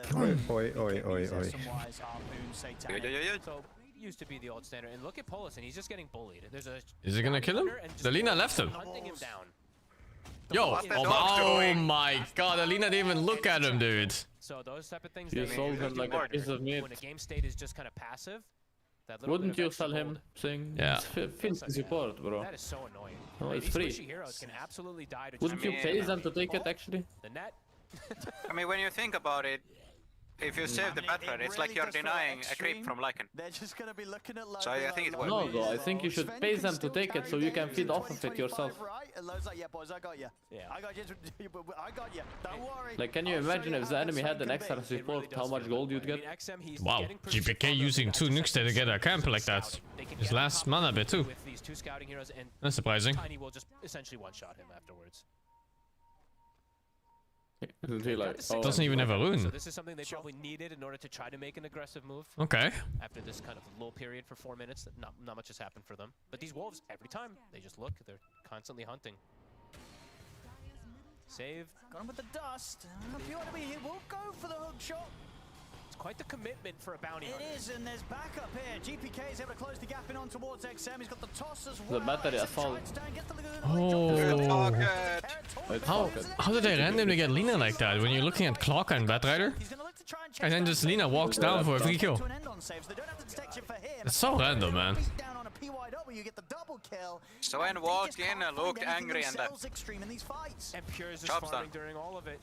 So used to be the old standard. And look at Polis, and he's just getting bullied. There's a Is he gonna kill him? Alina left him. Hunting him down. Yo, oh my god, Alina didn't even look at him, dude. So those type of things. You sold him like a piece of meat. When a game state is just kind of passive. Wouldn't you sell him? Saying yeah. It's support, bro. That is so annoying. No, it's These free. pushy heroes can absolutely die to Wouldn't you pay them to take it actually? The net. I mean, when you think about it, if you save the Batride, it's like you're denying a creep from Lycan. They're just going to be looking at So I think it works. No, though, I think you should pay them to take it so you can feed off of it yourself. Right? And Lowe's like, yeah, boys, I got you. Yeah. I got you. I got you. Don't worry. Like, can you imagine if the enemy had an extra support, how much gold you'd get? Wow, GPK using 2 nukes to get a camp like that. His last mana bit too. With these 2 scouting heroes, and that's surprising. Tiny will just essentially one-shot him afterwards. Isn't he like, oh, doesn't even have a rune. So this is something they probably needed in order to try to make an aggressive move. Okay. After this kind of lull period for 4 minutes, not much has happened for them. But these wolves, every time they just look, they're constantly hunting. Save. Got him with the dust. If you want to be here, we'll go for the hook shot. It's quite the commitment for a bounty hunter. It is, and there's backup here. GPK is able to close the gap in on towards XM. He's got the toss as well. The battery assault. Oh. How did they randomly get Lina like that when you're looking at Clock and Batrider? And then just Lina walks down for a free kill. It's so random, man. Sven walked in and looked angry and left. And Pure is just farming during all of it.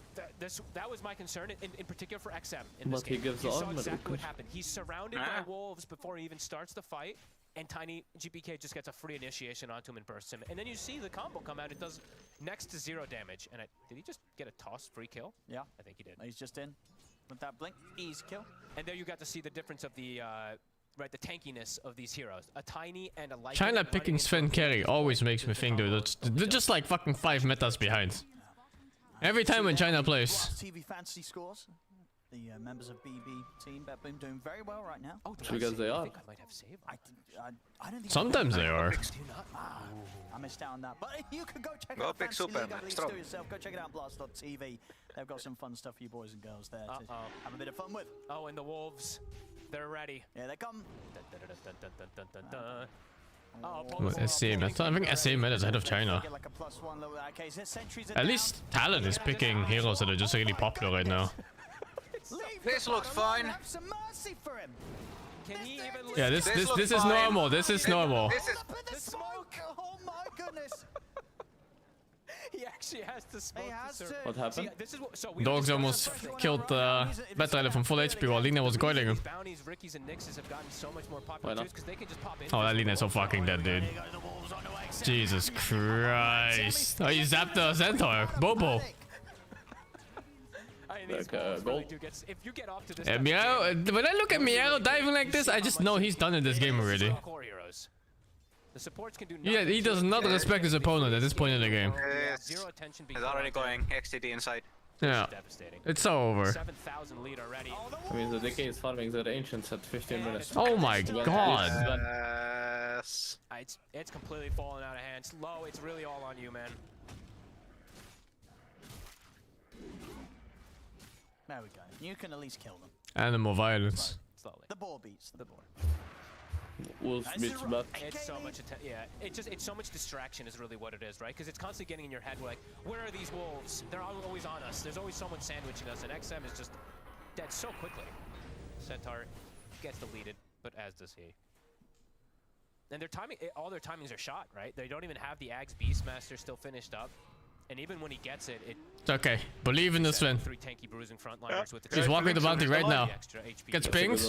That was my concern, in particular for XM in this But he game. gives You saw armor, exactly what happened. He's surrounded by wolves before he even starts the fight, and Tiny GPK just gets a free initiation onto him and bursts him. And then you see the combo come out. It does next to 0 damage. And did he just get a toss free kill? Yeah, I think he did. He's just in with that blink. Easy kill. And there you got to see the difference of the the tankiness of these heroes. A Tiny and a Lycan. China picking Sven carry always makes me think, dude, they're just like fucking 5 metas behind. Every time when China plays. TV fantasy scores. The members of BB team, BetBoom, doing very well right now. Oh, because they are. I think I might have saved. I don't think Sometimes they are. I missed out on that, but you can go check Go out pick Fantasy Super, League, man. at least do yourself. Go check it out on Blast.tv. They've got some fun stuff for you boys and girls there to have a bit of fun with. Oh, and the wolves, they're ready. Yeah, they come. SA meta? I think SA meta is ahead of China. At least Talon is picking heroes that are just really popular right now. This looks fine. Yeah, this is normal. This is normal. This is The smoke! Oh my goodness! He actually has to smoke. What happened? Dogs almost killed Batrider from full HP while Lina was guarding him. Bounties, Rickies, and Nixes have gotten so much more popular because they can just pop in. Oh, that Lina is so fucking dead, dude. Jesus Christ. Oh, you zapped the Centaur. Bobo. Miero, when I look at Miero diving like this, I just know he's done in this game already. The supports can do Yeah, he does not respect his opponent at this point in the game. He's already going XTD inside. Yeah, it's so over. 7,000 lead already. I mean, the decay is farming their ancients at 15 minutes. Oh my god. It's completely falling out of hand. It's low, it's really all on you, man. There we go. You can at least kill them. Animal violence. Slowly. The boar beats the boar. Wolves beats back. It's so much it's so much distraction is really what it is, right? Because it's constantly getting in your head. We're like, where are these wolves? They're always on us. There's always someone sandwiching us, and XM is just dead so quickly. Centaur gets deleted, but as does he. And their timing, all their timings are shot, right? They don't even have the Axe Beastmaster still finished up. And even when he gets it, it's okay. Believe in this, Sven. 3 tanky bruising frontliners with the He's walking the bounty right now. Gets pinged.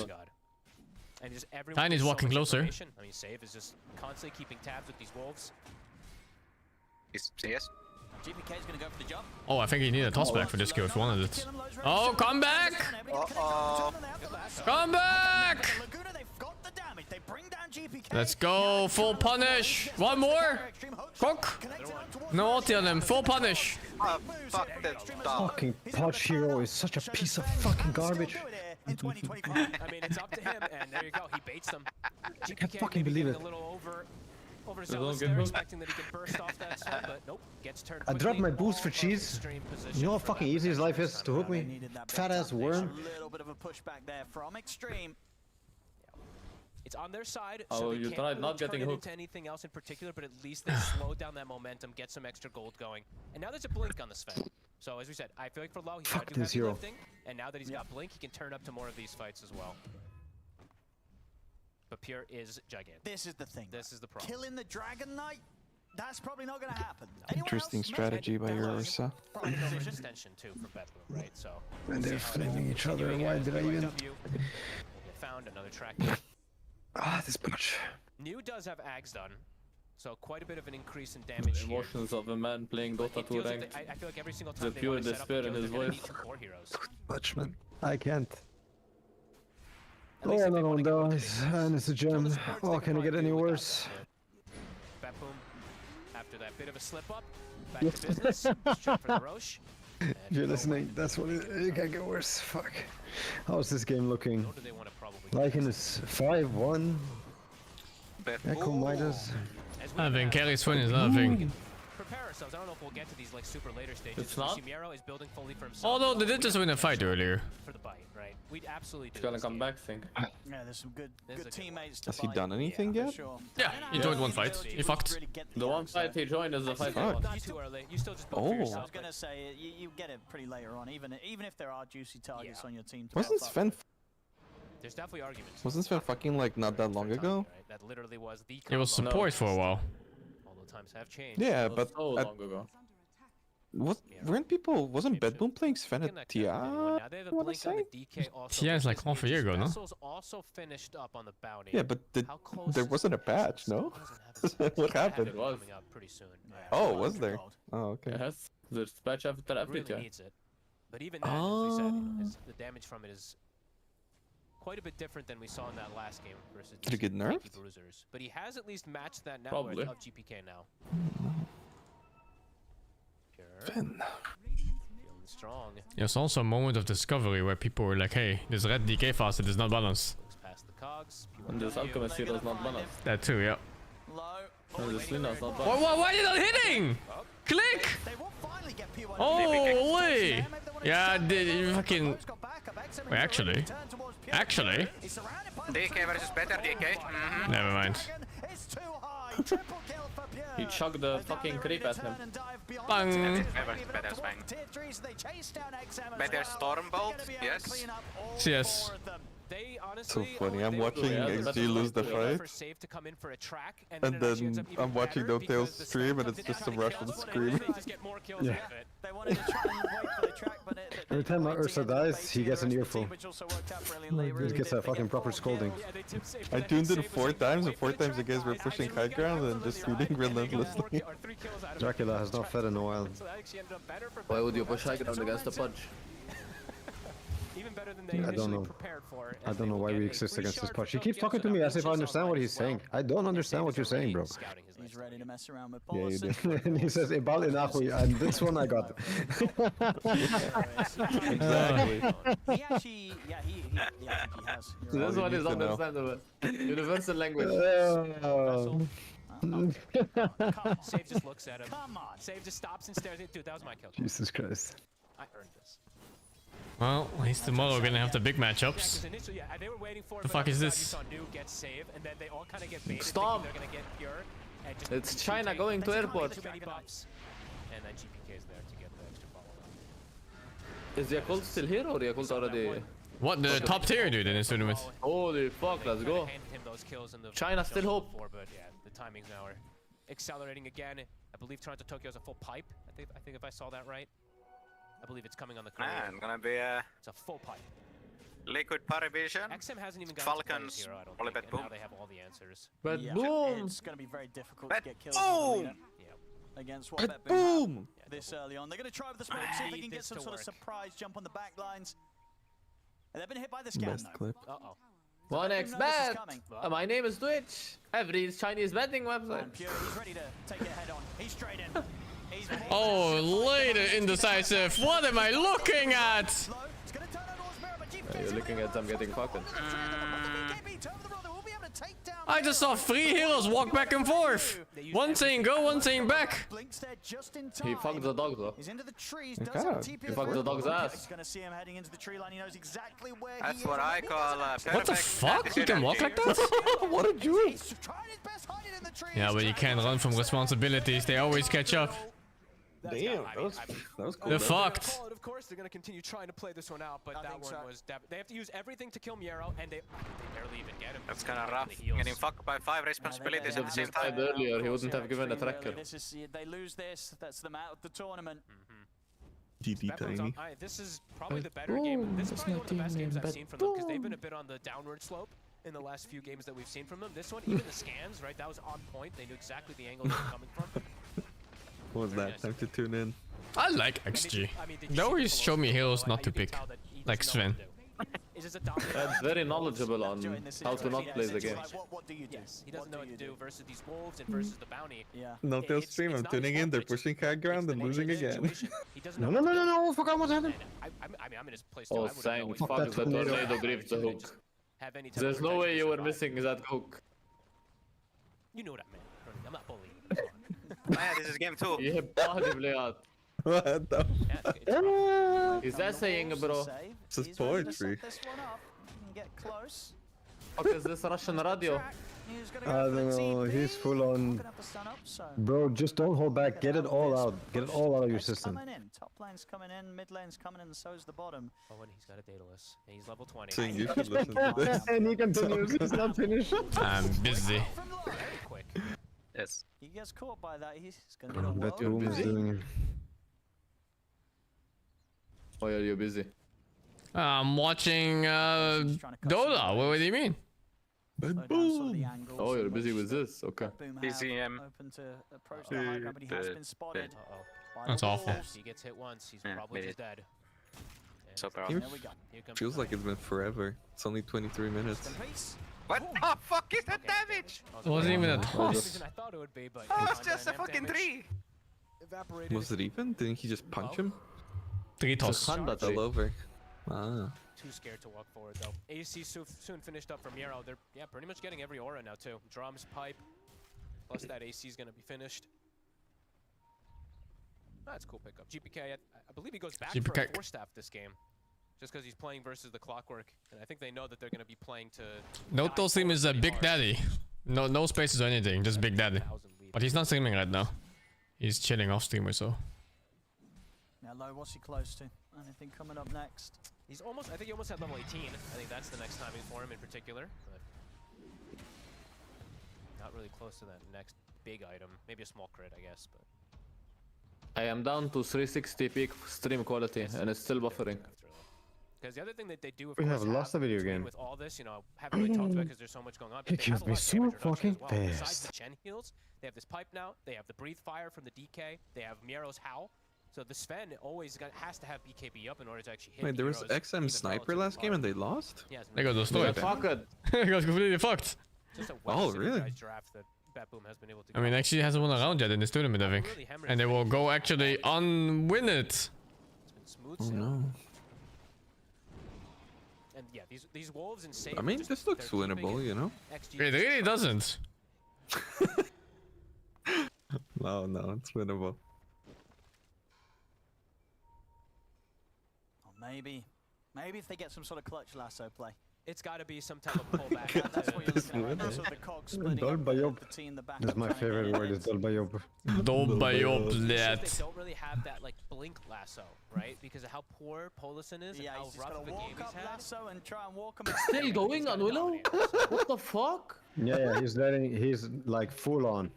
And just Tiny's walking closer. I mean, Save is just constantly keeping tabs with these wolves. Yes. GPK is going to go for the jump. Oh, I think he needed a toss back for this kill if he wanted it. Oh, come back! Come back! Laguna, they've got the damage. They bring down GPK. Let's go. Full punish. One more. Cook. No ulti on him. Full punish. Fuck the dog. Fucking Podge Hero is such a piece of fucking garbage. I mean, it's up to him, and there you go. He baits them. I can't fucking believe it. A little overzealous there, expecting that he could burst off that stun, but nope, gets turned I dropped my boost for cheese. You know how fucking easy his life is to hook me? Fat ass worm. A little bit of a pushback there from Extreme. It's on their side, Oh, so they you can't tried really not turn getting it hooked. into anything else in particular, but at least they slowed down that momentum, get some extra gold going. And now there's a blink on the Sven. So as we said, I feel like for low, he's got to do this heavy hero. lifting, and now that he's got blink, he can turn up to more of these fights as well. But Pure is gigantic. This is the thing. This is the problem. Killing the Dragon Knight? That's probably not going to happen. Interesting strategy by Ursa. Extension too for Bedlam, right? So. And they're flaming each other. Why did I even? Found another track. This bunch. New does have Ags done, so quite a bit of an increase in damage The here. emotions of a man playing Dota 2 ranked. I feel like every single time The pure despair in his voice. Much, man. I can't. Oh, another one dies, and it's a gem. Oh, can it get any worse? Baboom, after that bit of a slip up, back to business. Straight for the Roche. If you're listening, that's what it can't get worse. Fuck. How's this game looking? Lycan is 5-1. Echo Midas. I think Kelly's win is another thing. Prepare ourselves. I don't know if we'll get to these like super later stages. It's not? Miero is building fully for himself. Although they did just win a fight earlier. For the bite, right? We'd absolutely do. He's gonna come back, think. Yeah, there's some good teammates to Has he fight. done anything yet? Yeah, he joined one fight. He fucked. The one fight he joined is the fight. Not too early. You still just build for Oh. yourself. I was gonna say you get it pretty later on, even if there are juicy targets on your team. To Wasn't help out. Sven? There's definitely arguments. Wasn't Sven fucking like not that long ago? That literally was the. He was support for a while. Although times have changed. Yeah, but So long ago. Wasn't Bedboom playing Sven at TI? Now they have a What blink I on say? the DK also. TI is like versus half a year Aegis. ago, no? Vessel's also finished up on the bounty. Yeah, but How close there is wasn't a patch, no? What happened? It was coming up pretty soon. Yeah. Oh, was there? Oh, okay. Yes, there's patch after every Really TI. needs it. But even then, as we said, the damage from it is quite a bit different than we saw in that last game versus Did he get these nerfed? tanky bruisers. But he has at least matched that net Probably. worth of GPK now. Pure. Feeling strong. There's also a moment of discovery where people were like, hey, this red DK facet is not balanced. Looks past the cogs. And this Alchemist hero is not balanced. That too, yeah. And this Lina's not balanced. Why are you not hitting? Click! Holy! Yeah, you fucking... Wait, actually? Actually? DK versus better DK. Never mind. He chucked the fucking creep at him. Bang! Better swing. Better Stormbolt, yes. Yes. They So honestly, funny. I'm watching XG lose the fight, to come in for a track, and then I'm watching Dotail's stream, and it's just some Russian scream. Yeah. Every time Ursa dies, he gets an earful. He gets a fucking proper scolding. I tuned in 4 times, and 4 times the guys were pushing high ground and just feeding relentlessly. Dracula has not fed in a while. Why would you push high ground against a Podge? Even better than they I don't know. prepared for. I don't know why we exist against this Podge. He keeps talking to me as if I understand what he's saying. I don't understand what you're saying, bro. He's ready to mess around with Yeah, you balls. did. And he says, Ibal inahui, and this one I got. Exactly. He actually, yeah, he has. You're This right. one is understandable. Universal language. Save just looks at him. Come on. Save just stops and stares at. Dude, that was my kill. Jesus Christ. I earned this. Well, at least tomorrow we're gonna have the big matchups. Yeah, they were waiting for it, The but fuck is you this? saw New get save, and then they all kind of get baited. Stop. They're gonna get pure. And just It's China going to airport. Too many buffs. And then GPK's there to get the extra follow-up. Is Yakult still here or Yakult already? What, the top tier dude in this tournament? Holy fuck, let's go. Handed him those kills in the China still hope. before, but yeah, the timings now are accelerating again. I believe Toronto Tokyo has a full pipe. I think if I saw that right. I believe it's coming on the Korea. Man, gonna be a It's a full pipe. Liquid Parivision. XM hasn't even got Falcons, hero, I don't only think, bet and now boom. they have all the answers. But Yeah, boom! it's going to be very difficult Bet to get kills boom! against what But Bet Boom boom! have this early on. They're going to try with the smoke, see if they can get some sort of surprise jump on the back lines. And they've been hit by the scan Best though. clip. Uh-oh. 1xBet. My name is Twitch. Every Chinese betting website. And Pure, he's ready to take it head on. He's straight in. He's Oh, later indecisive. What am I looking at? You're looking at them getting fucked. I just saw 3 heroes walk back and forth. One saying go, one saying back. He fucked the dog though. He's into the trees. He fucked the dog's ass. He's gonna see him heading into the tree line. He knows exactly where That's he what is. I call What the fuck? You can walk like that? What a Jew. Yeah, but you can't run from responsibilities. They always catch up. Damn, that was cool. They're fucked. Of course, they're gonna continue trying to play this one out, but that one was. They have to use everything to kill Miero, and they barely even get him. That's kind of rough. Getting fucked by 5 responsibilities at the same time. Earlier, he wouldn't have given a tracker. They lose this. That's them out of the tournament. GG Tiny. This is probably the better game. This is probably one of the best games I've seen from them because they've been a bit on the downward slope in the last few games that we've seen from them. This one, even the scans, right? That was on point. They knew exactly the angle they were coming from. What was that? Time to tune in. I like XG. They always show me heroes not to pick. Like Sven. That's very knowledgeable on how to not play the game. What do you do? Yes, he doesn't know what to do versus these wolves and versus the bounty. Yeah. No tail stream. I'm tuning in. They're pushing high ground and losing again. No, I forgot what happened. I mean, I'm in his place Oh, too. Sang, fuck the tornado gripped the hook. There's no way you were missing that hook. You know what I meant. I'm not bullying. Yeah, this is game 2. Yeah, probably out. What the fuck? Is that saying, bro? This is poetry. Get close. What is this Russian radio? I don't know, he's full on. Bro, just don't hold back. Get it all out. Get it all out of your system. Coming in. Top lane's coming in, mid lane's coming in, and so is the bottom. Oh, and he's got a Daedalus. And he's level 20. Saying you should listen to this. And he continues. He's not finished. I'm busy. Very quick. Yes. He gets caught by that. He's gonna get a Bet world. Boom is doing it. Why are you busy? I'm watching Dola. What do you mean? Boom. Oh, you're busy with this? Okay. BCM. Open to approach the high ground, but he has been spotted. That's awful. He gets hit once. He's probably just dead. So There we go. Feels like it's been forever. It's only 23 minutes. What the fuck is that damage? It wasn't even a toss. I thought it would be, but Oh, it's just a fucking 3. Was it even? Didn't he just punch him? 3 toss. All over. Ah. Too scared to walk forward though. AC soon finished up for Miero. They're pretty much getting every aura now too. Drums, pipe, plus that AC is gonna be finished. That's a cool pickup. GPK, I believe he goes back for a 4-staff this game. Just because he's playing versus the Clockwork. And I think they know that they're going to be playing to... No Toll Stream is a Big Daddy. No spaces or anything, just Big Daddy. But he's not streaming right now. He's chilling off stream or so. Now, low, what's he close to? Anything coming up next? He's almost... I think he almost had level 18. I think that's the next timing for him in particular. But not really close to that next big item. Maybe a small crit, I guess, but... I am down to 360 peak stream quality and it's still buffering. Because the other thing that they do, of We course, have lost the video game. with all this, you know, haven't really talked about because there's so much going on. But He they have kills a me lot of so damage reduction fucking as well. Besides fast. the Chen heals, they have this pipe now. They have the breathe fire from the DK. They have Miero's Howl. So the Sven always has to have BKB up in order to actually hit. Wait, there was Miero's XM Sniper last game and they lost? Yeah, They got destroyed. They got completely fucked. Just a Oh, really? draft that Batboom has been able to I mean, actually hasn't won a round yet in this tournament, I think. And they will go actually unwin it. It's been smooth Oh sailing. no. And yeah, these wolves and Sage. I mean, this looks winnable, you know? It really doesn't. No, it's winnable. Or maybe if they get some sort of clutch lasso play. It's got to be some type of pullback. That's what you're looking at. That's what the cogs splitting up Dolbajob. the team, the back. That's my favorite word, is Dolbajob. Dolbajob, They lad. don't really have that like blink lasso, right? Because of how poor Polison is and Yeah, how he's just rough got of to a game walk he's up had. lasso and try and walk him. Still going on Willow? What the fuck? Yeah, he's like full on.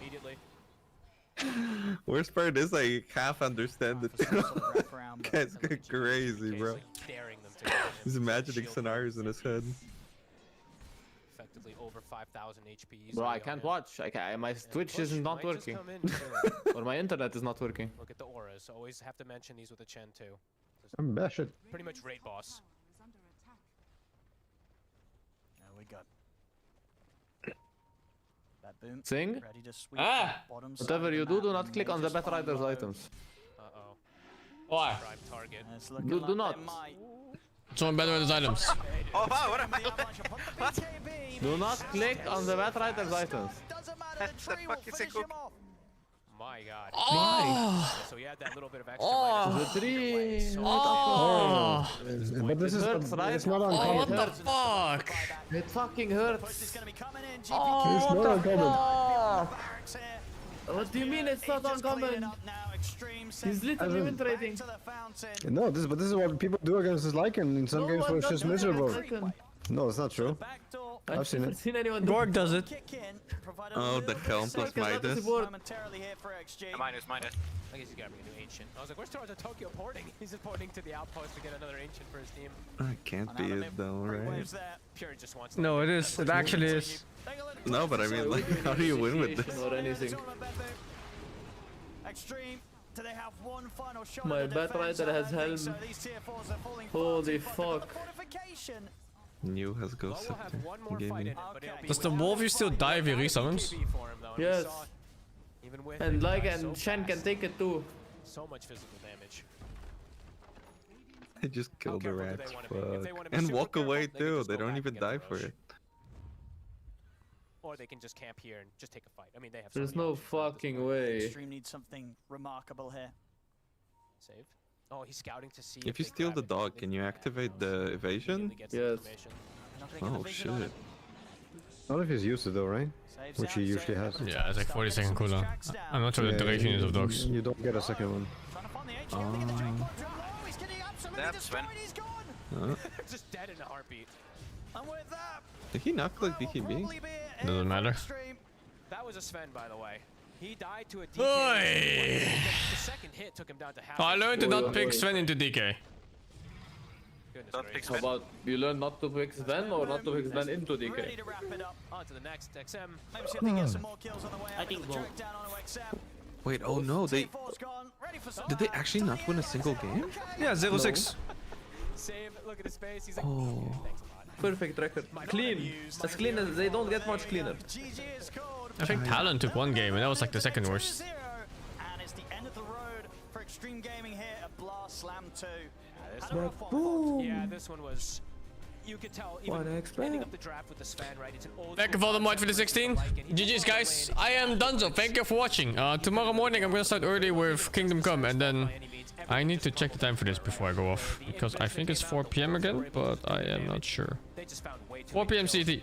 Immediately. Worst part is I half understand it. Guy's going crazy, bro. Daring them to go in He's and imagining shield scenarios in his head. effectively over 5,000 HP. Bro, I can't watch. My Twitch is not working. Or my internet is not working. Look at the auras. Always have to mention these with a Chen too. I'm bashing. Pretty much raid boss. go. That boom. Sing? Ready to sweep Ah! that bottom side Whatever of the you do, map do not and click they on the just Bat find Rider's low. items. Uh-oh. Why? Prime target. And it's looking Do like not. they might. Someone better with his items. Oh wow, what am I? What? Do not click on the Bat Rider's items. What the fuck is it cook? My god. Oh! So he had that little bit of extra Oh! minus. The tree. Oh! But this is hurts, right? it's not Oh, uncommon. what the fuck? It fucking hurts. It's gonna be coming in. Oh, It's what not the uncommon. Barracks here. What do you mean it's not Just cleaning uncommon? up now. Extreme He's literally win trading. to the fountain. No, this is what people do against this Lycan in some games where it's just miserable. No, it's not true. I've seen it. Seen anyone Gorg does it. Oh, the Helm plus Midas. Minus. I guess he's got to bring a new ancient. I was like, where's Toronto Tokyo porting? He's just porting to the outpost to get another ancient for his team. Can't be it though, right? Pure just wants No, it is. It actually is. No, but I mean, like, how do you win with this? Or anything. Extreme. Do they have one final shot? My at the Bat defense? Rider I has don't think helm. so. These tier 4s are falling Holy far too much. fuck. Fortification. New has Ghost Low will have Scepter one more fight in gaming. it, but it'll be Does the wolf still die if he resummons? BKB for him, though, and we Yes. saw, even with And it, like so and Shen can fast, take it too. so much physical damage. They just kill the careful do rats, they wanna be? If they fuck. wanna be And super walk careful, away they can too, just they go don't back even and get the die for rush. it. Or they can just camp here and just take a fight. I mean, they have. There's so many no options at this fucking point. way. Extreme needs something remarkable here. Save. Oh, he's scouting to see If you they steal the grab it. dog, can you activate the evasion? Gets the Yes. information. Oh shit. Not if he's used to though, right? Which he usually has. Yeah, it's like 40-second cooldown. I'm not sure the duration is of dogs. You don't get a second one. That's Sven. Just dead in a heartbeat. And with that, Did he not click BKB? Doesn't matter. That was a Sven, by the way. He died to a DK. Oi! The second hit took him down to half. I learned to Oi, not oi, pick oi. Sven into DK. Goodness Don't gracious. pick How about you learn not to pick Sven or not to pick Sven into ready DK? to wrap it up. On to the next XM. Maybe see if they get some more kills on the way out. I think But the we'll- track down onto XM. Wait, oh no, they... Tier 4's gone. Ready for some Did they actually not win a single game? Yeah, 0-6. Save. Look at his face. He's like, Oh. thanks a lot. Perfect record. Clean. As clean as they don't get much cleaner. GG is called. I think Talon took one game and that was like the second worst. 2-0. And it's the end of the road for Extreme Gaming here at Blast Slam 2. Had a rough one, folks. Yeah, this one was. You could tell What even expect? ending up the draft with the Sven, right? It's an old. Thank you for the mod for the 16. GG's guys. I am Dunzo. Thank you for watching. Tomorrow morning I'm gonna start early with Kingdom Come and then I need to check the time for this before I go off because I think it's 4 PM again, but I am not sure. They just found way too 4 many PM kills. CT.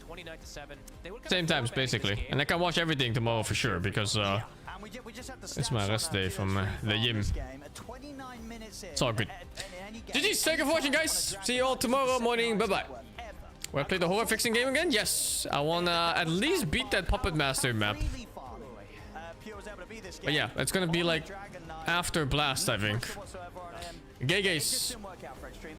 29-7. They would Same times basically, and I can watch everything tomorrow for sure because And we just have the it's my stats rest on our day from the Q3 gym. this game at 29 minutes in. It's all good. And any game GG's. Thank you for watching, guys. See you all tomorrow morning. Bye bye. Will I play the horror fixing game again? Yes. I wanna at least beat that Puppet Master map. But yeah, it's gonna be like after Blast, I think. Gay gays. Didn't work out for Extreme.